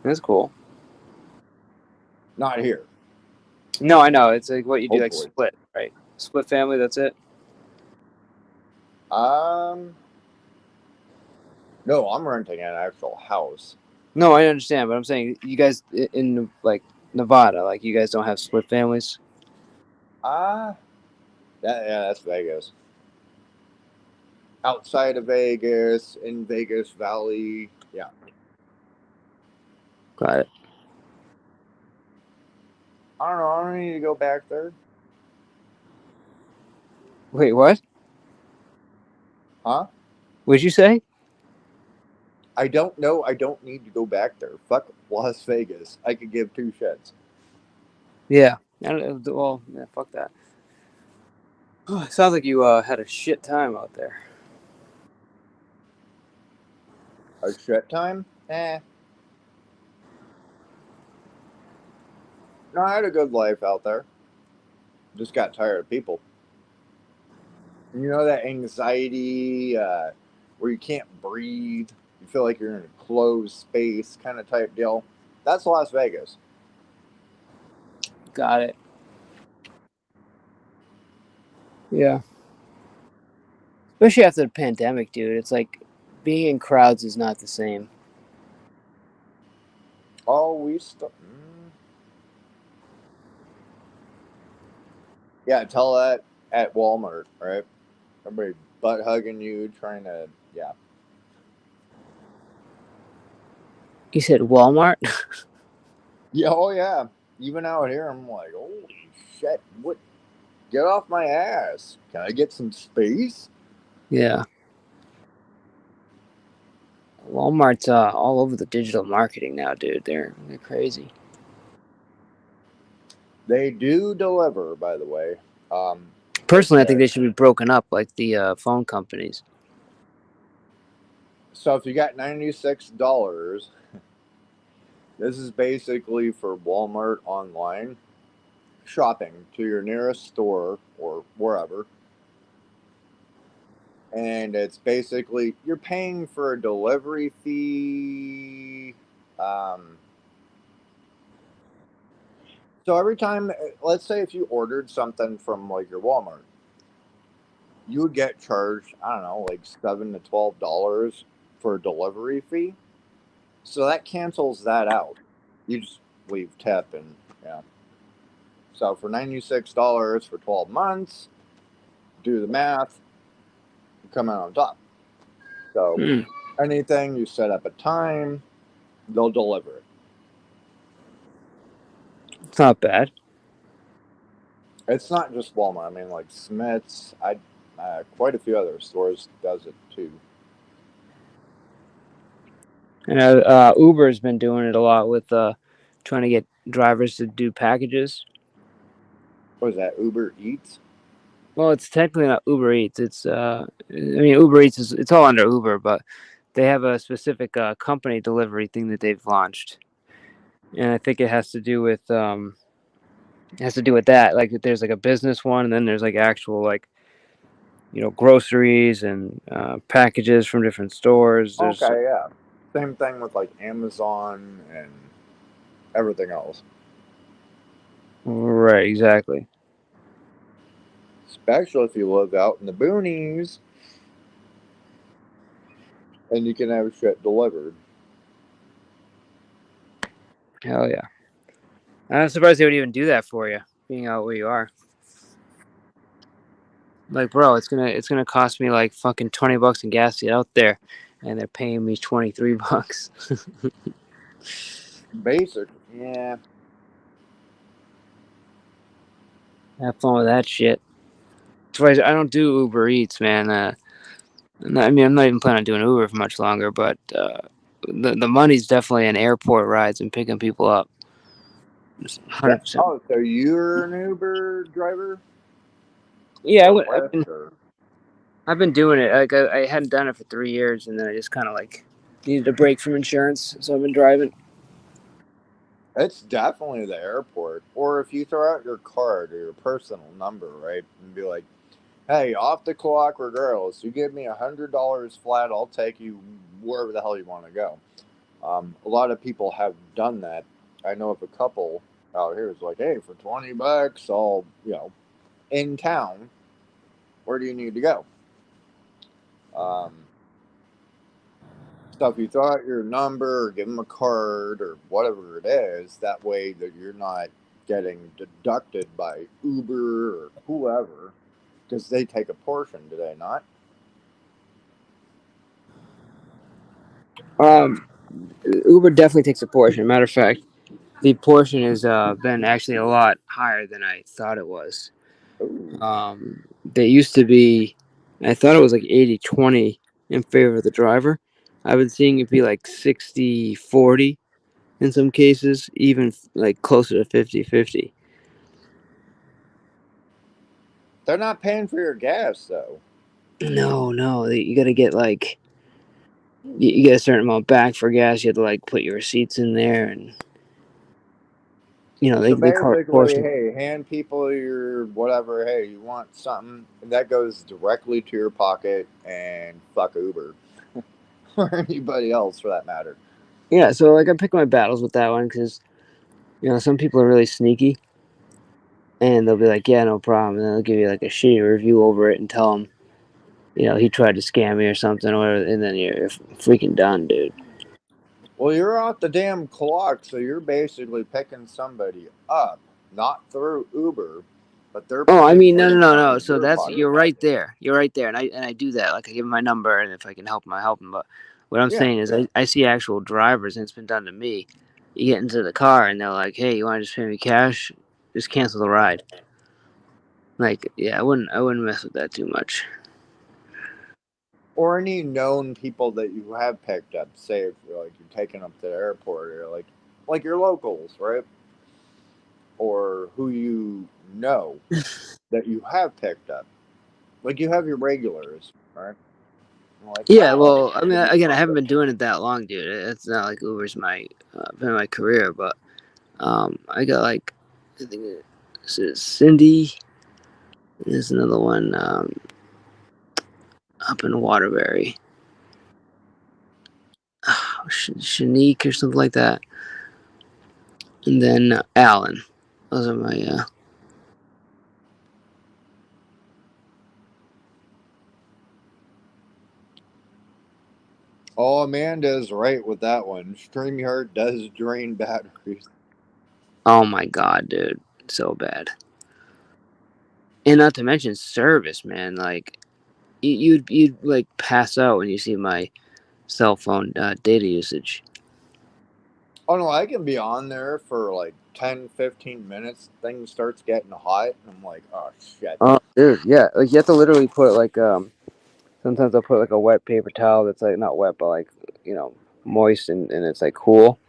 That's cool. Not here. No, I know. It's like what you do, like Hopefully. split, right? Split family. That's it. No, I'm renting an actual house. No, I understand, but I'm saying you guys in like Nevada, like you guys don't have split families. Yeah, that's Vegas. Outside of Vegas, in Vegas Valley, yeah. Got it. I don't know. I don't need to go back there. Wait, what? Huh? What'd you say? I don't know. I don't need to go back there. Fuck Las Vegas. I could give two shits. Yeah. I don't, well, yeah, fuck that. Sounds like you had a shit time out there. A shit time? Eh. No, I had a good life out there. Just got tired of people. You know that anxiety where you can't breathe, you feel like you're in a closed space kind of type deal? That's Las Vegas. Got it. Yeah. Especially after the pandemic, dude. It's like being in crowds is not the same. Oh, yeah, tell that at Walmart, right? Everybody butt hugging you, trying to, yeah. You said Walmart? Yeah, oh yeah. Even out here, I'm like, holy shit, what? Get off my ass. Can I get some space? Yeah. Walmart's all over the digital marketing now, dude. They're crazy. They do deliver, by the way. Personally, I think they should be broken up like the phone companies. So if you got $96, this is basically for Walmart online shopping to your nearest store or wherever. And it's basically, you're paying for a delivery fee. So every time, let's say if you ordered something from like your Walmart, you would get charged, I don't know, like $7 to $12 for a delivery fee. So that cancels that out. You just leave tip and, yeah. So for $96 for 12 months, do the math, you come out on top. So anything you set up a time, they'll deliver it. It's not bad. It's not just Walmart. I mean, like Smith's, quite a few other stores does it too. And Uber's been doing it a lot with trying to get drivers to do packages. What is that, Uber Eats? Well, it's technically not Uber Eats. It's I mean, Uber Eats it's all under Uber, but they have a specific company delivery thing that they've launched, and I think it has to do with that. Like, there's like a business one, and then there's like actual like, you know, groceries and packages from different stores. There's, Okay, yeah. Same thing with like Amazon and everything else. Right, exactly. Especially if you live out in the boonies and you can have shit delivered. Hell yeah. I'm surprised they would even do that for you, being out where you are. Like, bro, it's gonna cost me like fucking $20 in gas to get out there, and they're paying me $23. Basic, yeah. Have fun with that shit. That's why I don't do Uber Eats, man. I'm not even planning on doing Uber for much longer, but the money's definitely in airport rides and picking people up. 100%. Oh, so you're an Uber driver? Yeah, Or I've been doing it. Like, I hadn't done it for 3 years, and then I just kind of like needed a break from insurance, so I've been driving. It's definitely the airport. Or if you throw out your card or your personal number, right, and be like, hey, off the clock regardless, you give me $100 flat, I'll take you wherever the hell you want to go. A lot of people have done that. I know of a couple out here is like, hey, for $20, I'll, you know, in town, where do you need to go? So if you throw out your number or give them a card or whatever it is, that way that you're not getting deducted by Uber or whoever, because they take a portion, do they not? Uber definitely takes a portion. Matter of fact, the portion has been actually a lot higher than I thought it was. They used to be, I thought it was like 80-20 in favor of the driver. I've been seeing it be like 60-40 in some cases, even like closer to 50-50. They're not paying for your gas, though. No, you got to get like, you get a certain amount back for gas. You have to like put your receipts in there, and you know So they call it basically, portion. hey, hand people your whatever. Hey, you want something? And that goes directly to your pocket, and fuck Uber or anybody else for that matter. Yeah, so like I pick my battles with that one because you know some people are really sneaky, and they'll be like, yeah, no problem, and they'll give you like a shitty review over it and tell them, you know, he tried to scam me or something or whatever, and then you're freaking done, dude. Well, you're off the damn clock, so you're basically picking somebody up, not through Uber, but they're. Oh, I mean, no. money So in your that's pocket. you're right there. You're right there, and I do that. Like I give them my number, and if I can help them, I help them. But what I'm Yeah. saying is, I see actual drivers, and it's been done to me. You get into the car, and they're like, "Hey, you want to just pay me cash? Just cancel the ride." Like, yeah, I wouldn't mess with that too much. Or any known people that you have picked up. Say if you're taking them to the airport, or like your locals, right? Or who you know that you have picked up. Like you have your regulars, right? Like, Yeah, oh, well, I mean, again, I haven't been doing it that long, dude. It's not like Uber's been my career, but I got like, I think it's Cindy. There's another one up in Waterbury, Shanique or something like that, and then Alan. Those are my. Oh, Amanda's right with that one. StreamYard does drain batteries. Oh my god, dude, so bad. And not to mention service, man. Like, you'd like pass out when you see my cell phone data usage. Oh no, I can be on there for like 10, 15 minutes. Thing starts getting hot, and I'm like, oh shit. Oh, dude, yeah. Like you have to literally put like Sometimes I'll put like a wet paper towel that's like not wet, but like moist and it's like cool.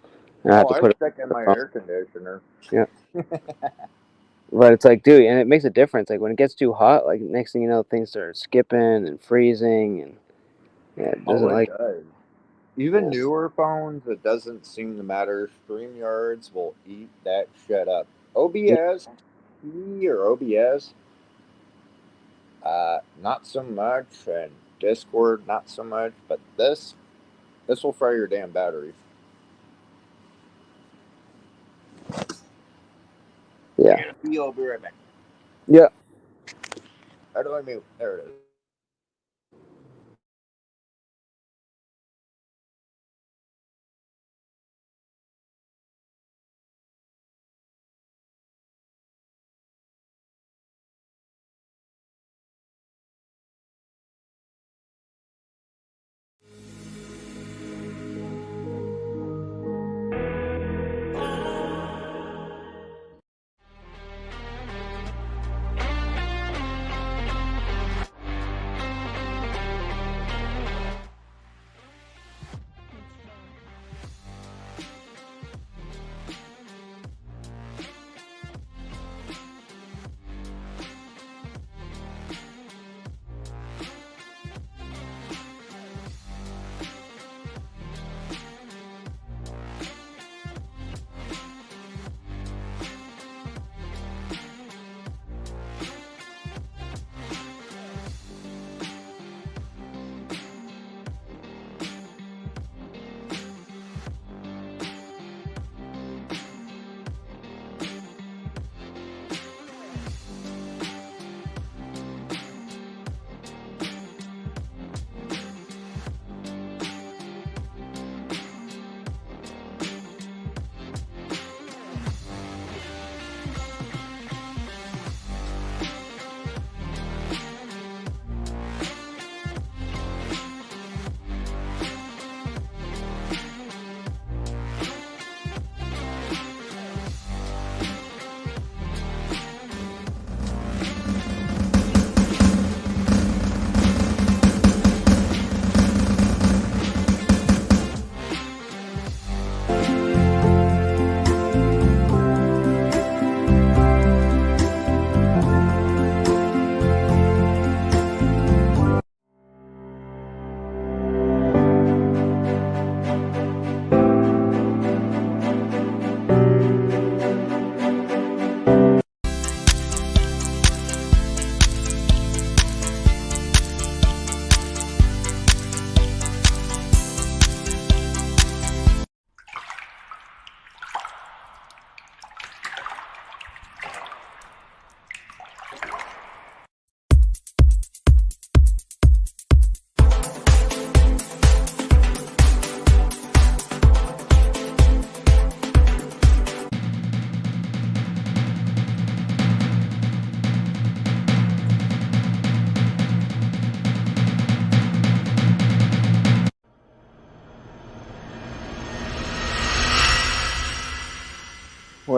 And I have to I put stick in my air conditioner. Yeah. But it's like, dude, and it makes a difference. Like when it gets too hot, like next thing you know, things start skipping and freezing, and yeah, it doesn't Oh, it like. does. Even newer phones, it doesn't seem to matter. StreamYards will eat that shit up. OBS or OBS, not so much, and Discord, not so much. But this will fry your damn batteries. Yeah. I'll be right back. Yeah. How do I mute? There it is.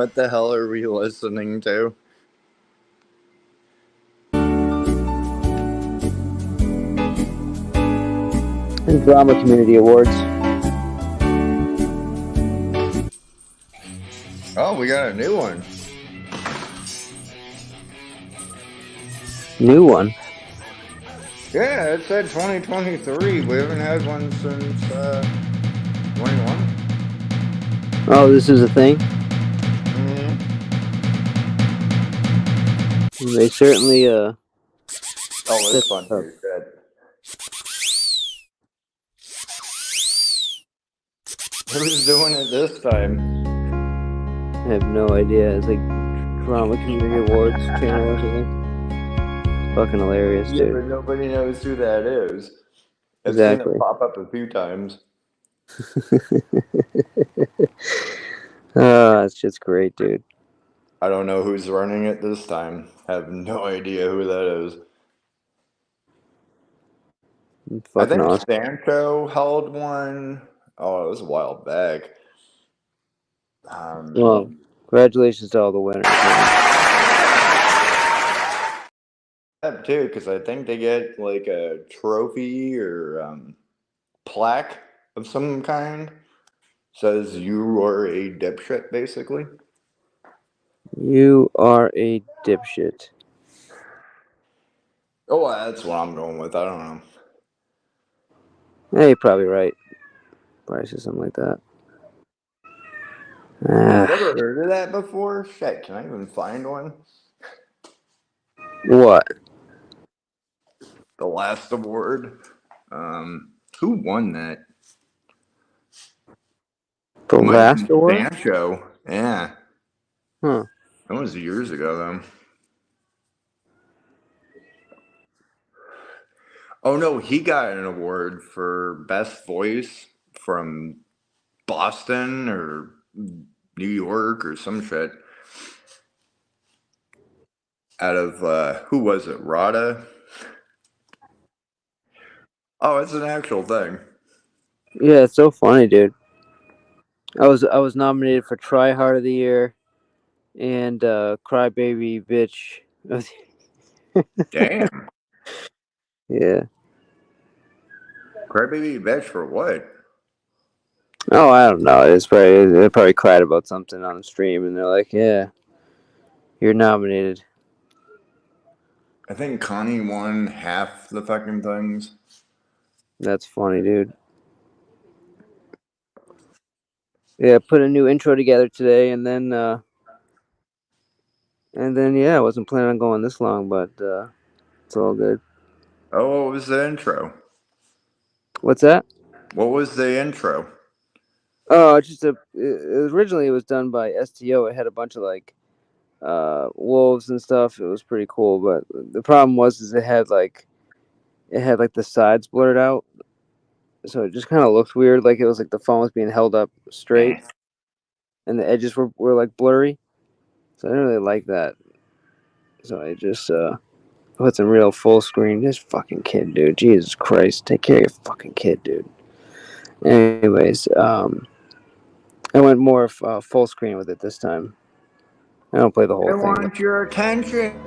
What the hell are we listening to? And Drama Community Awards. Oh, we got a new one. New one. Yeah, it said 2023. We haven't had one since 21. Oh, this is a thing? They certainly, Oh, it's fun too. Good. Who's doing it this time? I have no idea. It's like Drama Community Awards channel or something. Fucking hilarious, Yeah, dude. but nobody knows who that is. I've Exactly. seen it pop up a few times. That shit's great, dude. I don't know who's running it this time. I have no idea who that is. I Fucking think awesome. Sancho held one. Oh, it was a while back. Well, congratulations to all the winners, man. That too, because I think they get like a trophy or plaque of some kind. Says you are a dipshit, basically. You are a dipshit. Oh, that's what I'm going with. I don't know. Yeah, you're probably right. Probably said something like that. Never heard of that before? Shit, can I even find one? What? The last award. Who won that? The It might have last been award? Sancho. Yeah. Huh. That was years ago, though. Oh, no, he got an award for best voice from Boston or New York or some shit. Out of, who was it? Rada? Oh, it's an actual thing. Yeah, it's so funny, dude. I was nominated for Try Hard of the Year and Crybaby Bitch. Damn. Yeah. Crybaby bitch for what? Oh, I don't know. They probably cried about something on the stream, and they're like, "Yeah, you're nominated." I think Connie won half the fucking things. That's funny, dude. Yeah, put a new intro together today, and then yeah, I wasn't planning on going this long, but it's all good. Oh, what was the intro? What's that? What was the intro? Oh, it's just originally it was done by STO. It had a bunch of like wolves and stuff. It was pretty cool, but the problem was it had like the sides blurred out, so it just kind of looked weird. Like it was like the phone was being held up straight, and the edges were like blurry. So I didn't really like that. So I just put some real full screen. This fucking kid, dude. Jesus Christ, take care of your fucking kid, dude. Anyways, I went more full screen with it this time. I don't play the whole I thing. want your attention.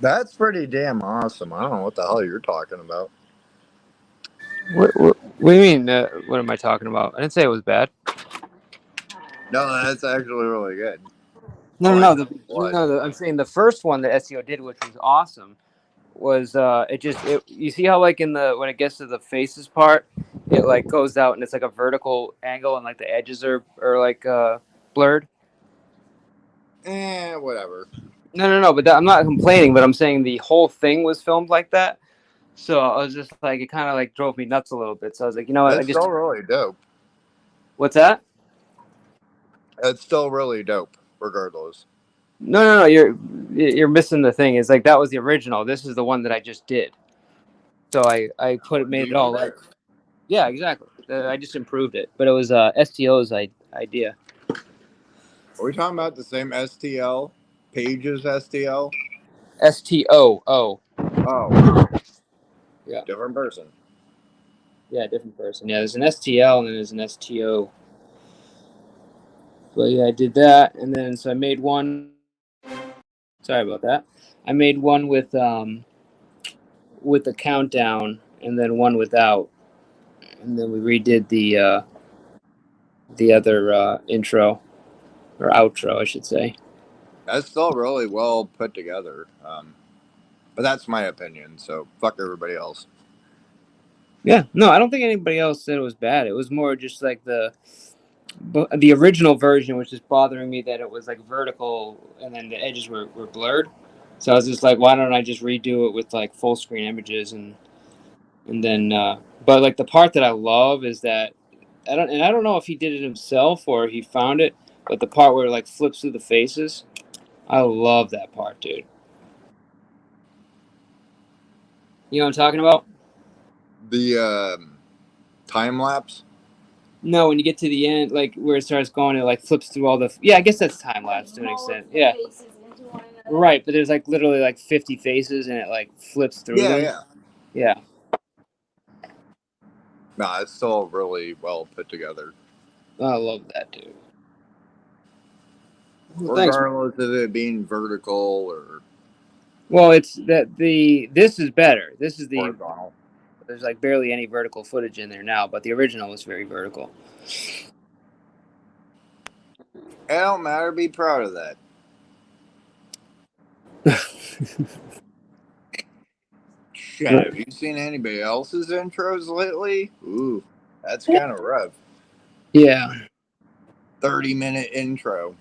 That's pretty damn awesome. I don't know what the hell you're talking about. What do you mean? What am I talking about? I didn't say it was bad. No, that's actually really good. No, Oh, no, I no. know what. No, I'm saying the first one that SEO did, which was awesome, was you see how like when it gets to the faces part, it like goes out and it's like a vertical angle and like the edges are like blurred. Whatever. No. But I'm not complaining, but I'm saying the whole thing was filmed like that. So I was just like, it kind of like drove me nuts a little bit. So I was like, you know what? That's still really dope. What's that? It's still really dope, regardless. No. You're missing the thing. Is like that was the original. This is the one that I just did. So I made it all like, yeah, exactly. I just improved it, but it was STO's idea. Are we talking about the same STL? Pages STL? STOO. Oh. Yeah. Different person. Yeah, different person. Yeah, there's an STL and then there's an STO. But yeah, I did that, and then so I made one. Sorry about that. I made one with the countdown, and then one without, and then we redid the other intro or outro, I should say. That's still really well put together. But that's my opinion, so fuck everybody else. Yeah, no, I don't think anybody else said it was bad. It was more just like the original version was just bothering me that it was like vertical and then the edges were blurred. So I was just like, why don't I just redo it with like full screen images and then but like the part that I love is that I don't know if he did it himself or he found it, but the part where it like flips through the faces, I love that part, dude. You know what I'm talking about? The time lapse? No, when you get to the end, like where it starts going, it like flips through all the. Yeah, I guess that's time lapse to an extent. Yeah. Right, but there's like literally like 50 faces, and it like flips through them. Yeah. Nah, it's still really well put together. I love that, dude. Regardless of it being vertical or. Well, it's that this is better. This is the horizontal. There's like barely any vertical footage in there now, but the original was very vertical. It don't matter. Be proud of that. Shit, have you seen anybody else's intros lately? Ooh, that's kind of rough. Yeah. 30-minute intro.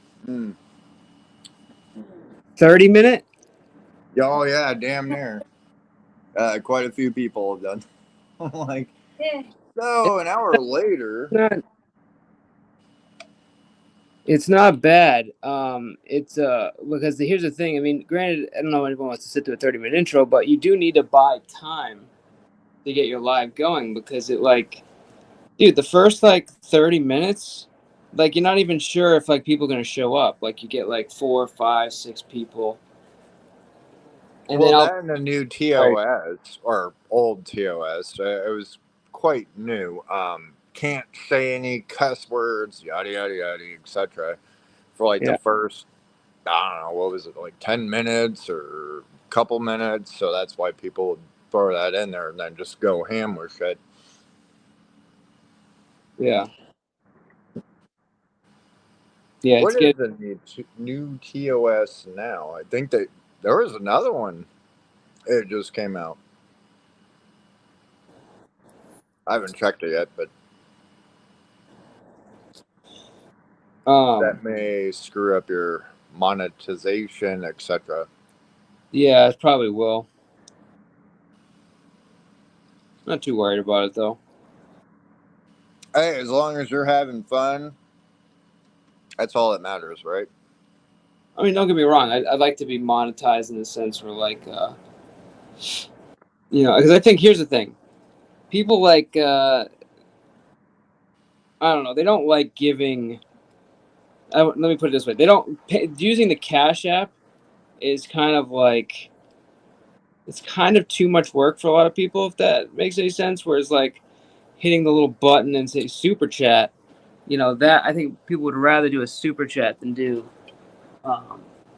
30-minute? Oh, yeah, damn near. Quite a few people have done. I'm like, so an hour later. It's not bad. It's because here's the thing. I mean, granted, I don't know if anyone wants to sit through a 30-minute intro, but you do need to buy time to get your live going because it like, dude, the first like 30 minutes, like you're not even sure if like people are gonna show up. Like you get like 4, 5, 6 people. And then the new TOS or old TOS, it was quite new. Can't say any cuss words, yada yada yada, etc. For like the first, I don't know, what was it, like 10 minutes or a couple minutes? So that's why people would throw that in there and then just go ham with shit. Yeah. Yeah, What it's is good. the new TOS now? I think that there was another one. It just came out. I haven't checked it yet, but that may screw up your monetization, etc. Yeah, it probably will. Not too worried about it though. Hey, as long as you're having fun, that's all that matters, right? I mean, don't get me wrong. I'd like to be monetized in the sense where, like, you know, because I think here's the thing. People like, I don't know. They don't like giving. Let me put it this way. They don't using the Cash App is kind of like it's kind of too much work for a lot of people. If that makes any sense. Whereas like hitting the little button and say Super Chat, you know, that I think people would rather do a Super Chat than do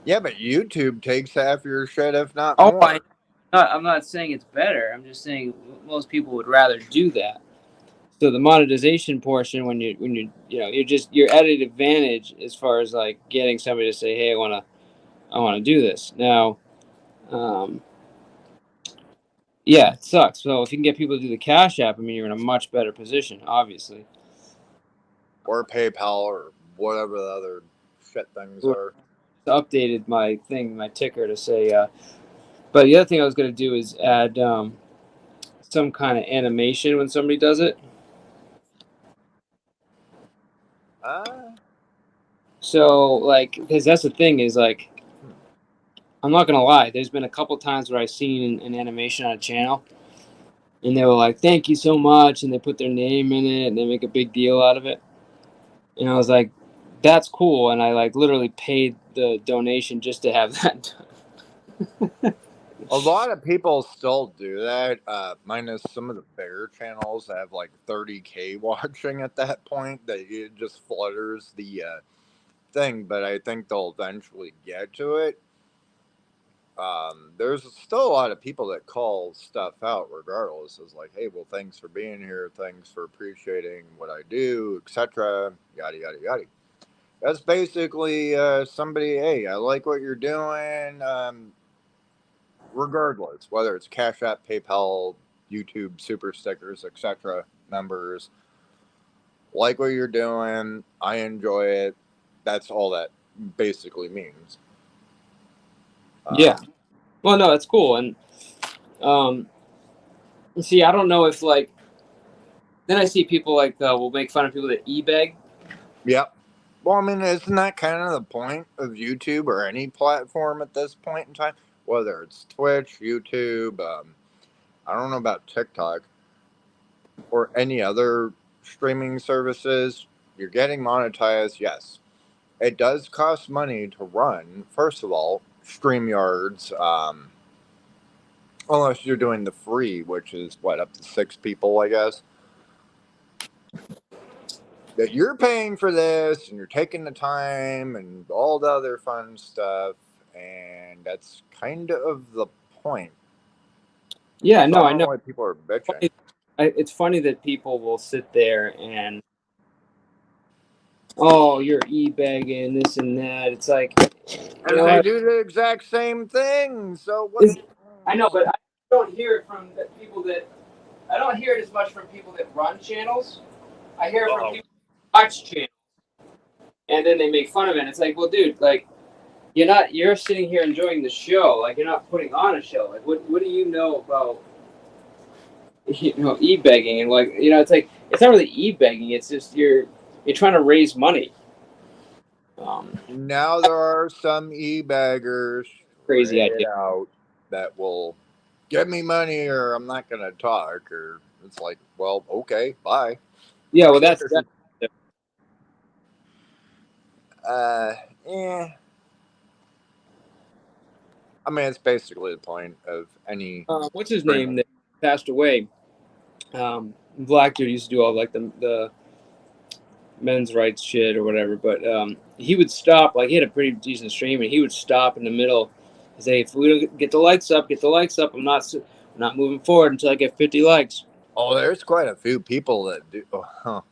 Yeah, but YouTube takes half your shit, if not Oh, more. I'm not saying it's better. I'm just saying most people would rather do that. So the monetization portion, when you you're at an advantage as far as like getting somebody to say, hey, I wanna do this now. Yeah, it sucks. So if you can get people to do the Cash App, I mean, you're in a much better position, obviously. Or PayPal or whatever the other shit things are. Updated my ticker to say. But the other thing I was gonna do is add some kind of animation when somebody does it. So like, because that's the thing is like, I'm not gonna lie. There's been a couple times where I've seen an animation on a channel, and they were like, "Thank you so much," and they put their name in it, and they make a big deal out of it. And I was like, "That's cool," and I like literally paid the donation just to have that done. A lot of people still do that, minus some of the bigger channels that have like 30K watching at that point. That it just flutters the thing, but I think they'll eventually get to it. There's still a lot of people that call stuff out regardless. It's like, hey, well, thanks for being here, thanks for appreciating what I do, etc. Yada yada yada. That's basically somebody, hey, I like what you're doing. Regardless, whether it's Cash App, PayPal, YouTube, Super Stickers, etc., members, like what you're doing, I enjoy it. That's all that basically means. Yeah. Well, no, it's cool, and see, I don't know if like. Then I see people like will make fun of people that e-beg. Yep. Well, I mean, isn't that kind of the point of YouTube or any platform at this point in time? Whether it's Twitch, YouTube, I don't know about TikTok or any other streaming services. You're getting monetized, yes. It does cost money to run, first of all, StreamYards, unless you're doing the free, which is what, up to 6 people, I guess. That you're paying for this and you're taking the time and all the other fun stuff, and that's kind of the point. Yeah, So no, I don't know. why people are bitching. It's funny that people will sit there and, oh, you're e-begging this and that. It's like, And they do the exact same thing. So what? I know, but I don't hear it from the people that. I don't hear it as much from people that run channels. I hear it from people that watch channels, and then they make fun of it. And it's like, well, dude, like, you're sitting here enjoying the show. Like, you're not putting on a show. Like, what do you know about, e-begging? And like, it's like, it's not really e-begging. It's just you're trying to raise money. Now there are some e-baggers Crazy idea out that will give me money or I'm not gonna talk, or it's like, well, okay, bye. Yeah, well, that's yeah. I mean, it's basically the point of any. What's his name that passed away? Black dude used to do all like the men's rights shit or whatever, but he would stop. Like, he had a pretty decent stream, and he would stop in the middle and say, "If we don't get the likes up, I'm not moving forward until I get 50 likes." Oh, there's quite a few people that do. Well,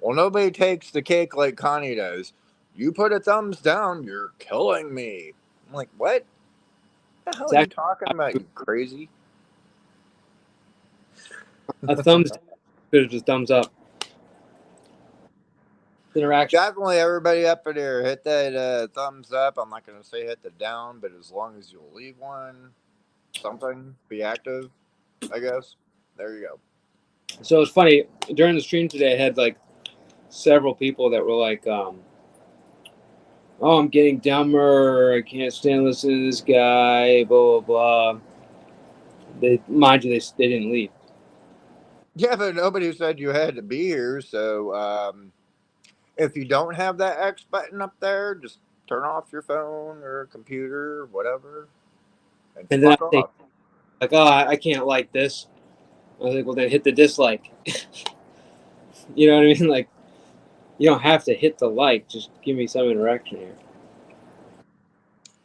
nobody takes the cake like Connie does. You put a thumbs down, you're killing me. I'm like, what? What the hell are you talking about, you crazy? A thumbs down is a thumbs up. Interaction. Definitely, everybody up in here, hit that thumbs up. I'm not going to say hit the down, but as long as you'll leave one, something, be active, I guess. There you go. So it's funny, during the stream today, I had like several people that were like, "Oh, I'm getting dumber. I can't stand listening to this guy." Blah blah blah. They didn't leave. Yeah, but nobody said you had to be here. So if you don't have that X button up there, just turn off your phone or computer or whatever. And then fuck I off. think, like, "Oh, I can't like this." I was like, "Well, then hit the dislike." You know what I mean? Like, you don't have to hit the like. Just give me some interaction here.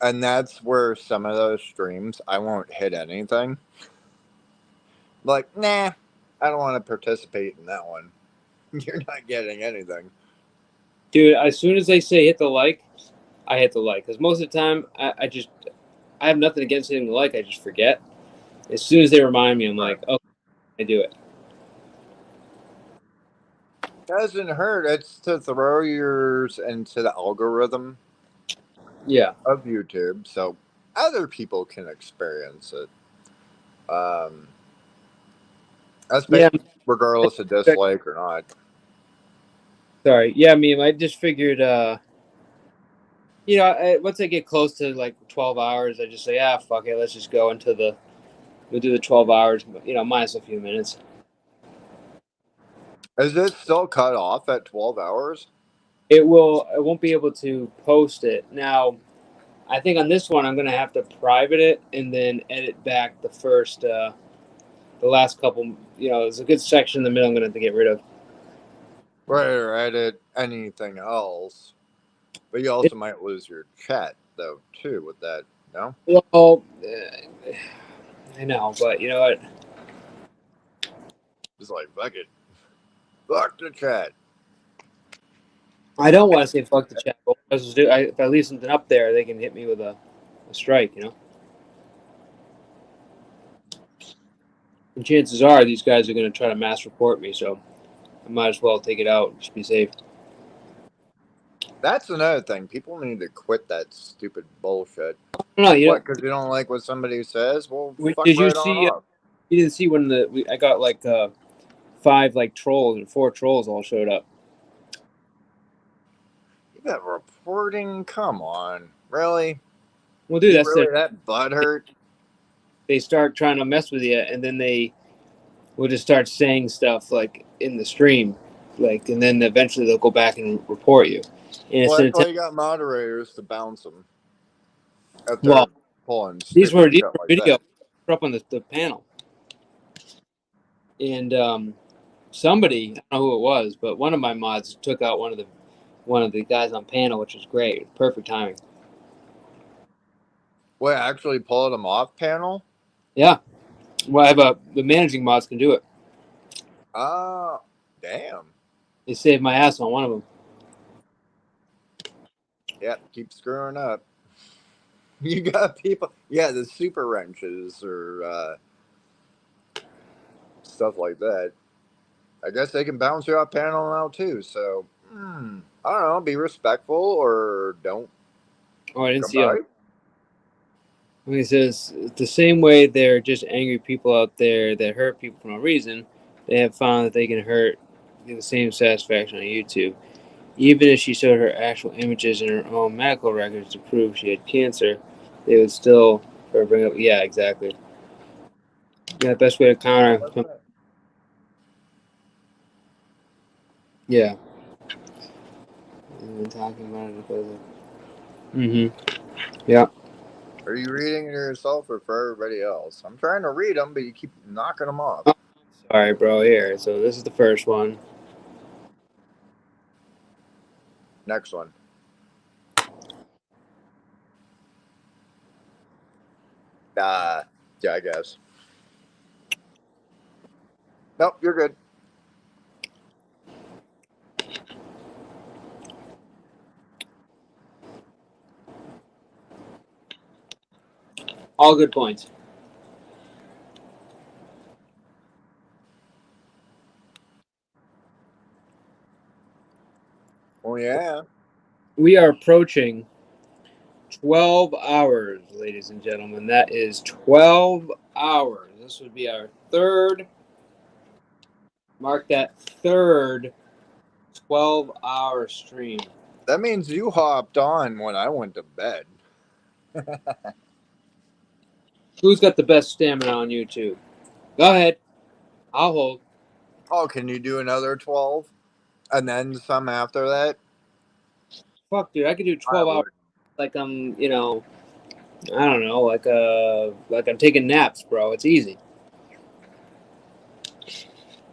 And that's where some of those streams I won't hit anything. Like, nah, I don't want to participate in that one. You're not getting anything. Dude, as soon as they say hit the like, I hit the like. Because most of the time, I have nothing against hitting the like. I just forget. As soon as they remind me, I'm like, oh, I do it. Doesn't hurt. It's to throw yours into the algorithm. Yeah. Of YouTube, so other people can experience it. Regardless of dislike or not. Sorry. Yeah, I just figured, once I get close to like 12 hours, I just say, fuck it, let's just go we'll do the 12 hours, minus a few minutes. Is it still cut off at 12 hours? I won't be able to post it. Now, I think on this one, I'm going to have to private it and then edit back the last couple, there's a good section in the middle I'm going to have to get rid of. Right, or edit anything else. But you also might lose your chat, though, too, with that, no? Well, I know, but you know what? It's like, fuck it. Fuck the chat. I don't want to say fuck the chat, but if I leave something up there, they can hit me with a strike, And chances are these guys are going to try to mass report me, so I might as well take it out and just be safe. That's another thing. People need to quit that stupid bullshit. No, because you don't like what somebody says? Well, fuck did you right see? on off. You didn't see when I got like 5 like trolls and 4 trolls all showed up. You got reporting? Come on, really? Well, dude, that's really that butthurt. They start trying to mess with you, and then they will just start saying stuff like in the stream, and then eventually they'll go back and report you. And Well, that's why you got moderators to bounce them. These were video up on the panel, and somebody, I don't know who it was, but one of my mods took out one of the guys on panel, which was great, perfect timing. Wait, actually pulled them off panel? Yeah. Well, I have the managing mods can do it. Damn. They saved my ass on one of them. Yep, keep screwing up. You got people, the super wrenches or stuff like that. I guess they can bounce you off panel now too. So I don't know, be respectful or don't. Oh, I didn't see it. He says the same way they're just angry people out there that hurt people for no reason. They have found that they can get the same satisfaction on YouTube. Even if she showed her actual images in her own medical records to prove she had cancer, they would still bring up. Yeah, exactly. Yeah, the best way to counter. Yeah. And talking about it. Yeah. Are you reading it yourself or for everybody else? I'm trying to read them, but you keep knocking them off. Oh, sorry, bro. Here. So this is the first one. Next one. Yeah, I guess. Nope, you're good. All good points. Oh, yeah. We are approaching 12 hours, ladies and gentlemen. That is 12 hours. This would be our third. Mark that third 12-hour stream. That means you hopped on when I went to bed. Who's got the best stamina on YouTube? Go ahead. I'll hold. Oh, can you do another 12? And then some after that? Fuck, dude. I could do 12 hours like I'm, I don't know, like I'm taking naps, bro. It's easy.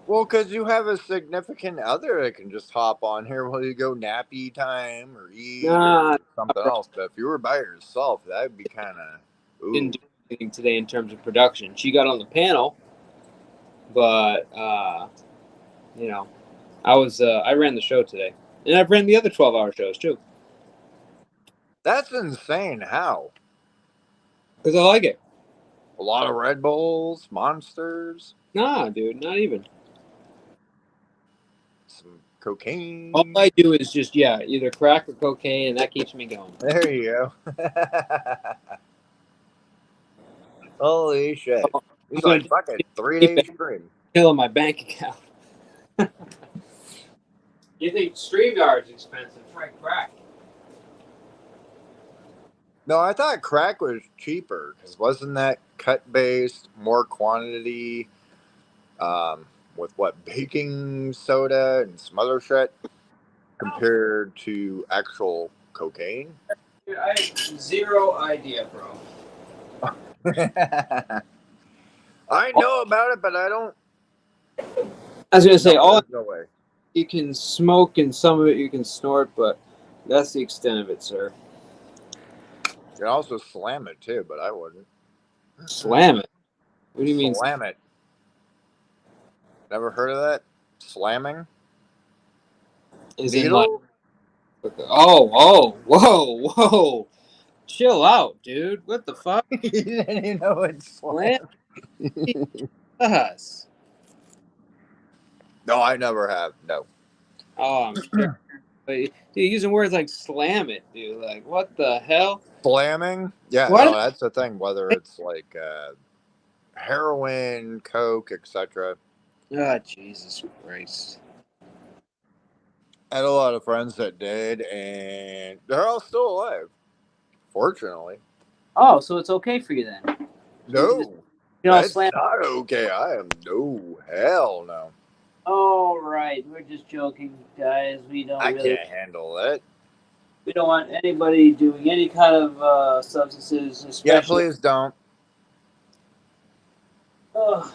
Well, because you have a significant other that can just hop on here while you go nappy time or eat Nah, or something else. But if you were by yourself, that would be kind of didn't do anything today in terms of production. She got on the panel, but you know, I ran the show today, and I've ran the other 12-hour shows too. That's insane. How? Because I like it. A lot of Red Bulls, Monsters, Nah, dude, not even. some cocaine. All I do is just either crack or cocaine, and that keeps me going. There you go. Holy shit. It's I'm like fucking 3 days stream. Killing my bank account. You think StreamYard's expensive? Try crack. No, I thought crack was cheaper because wasn't that cut based, more quantity, with what baking soda and some other shit compared to actual cocaine? Dude, I have zero idea, bro. I know about it, but I don't. I was gonna say all No way. you can smoke and some of it you can snort, but that's the extent of it, sir. You can also slam it too, but I wouldn't. Slam it? What do you mean? Slam it. Never heard of that? Slamming? Is in like, whoa. Chill out, dude. What the fuck? You didn't even know it's slam. Us. No, I never have. No. Oh, I'm sure. But dude, using words like slam it, dude. Like, what the hell? Slamming? Yeah, What? no, that's the thing. Whether it's like heroin, coke, etc. Oh, Jesus Christ. I had a lot of friends that did, and they're all still alive. Fortunately. Oh, so it's okay for you then? No. You know, That's slam. not okay. I am no. Hell no. All right, we're just joking, guys. We don't I really. can't handle that. We don't want anybody doing any kind of substances, especially. Yeah, please don't. Ugh.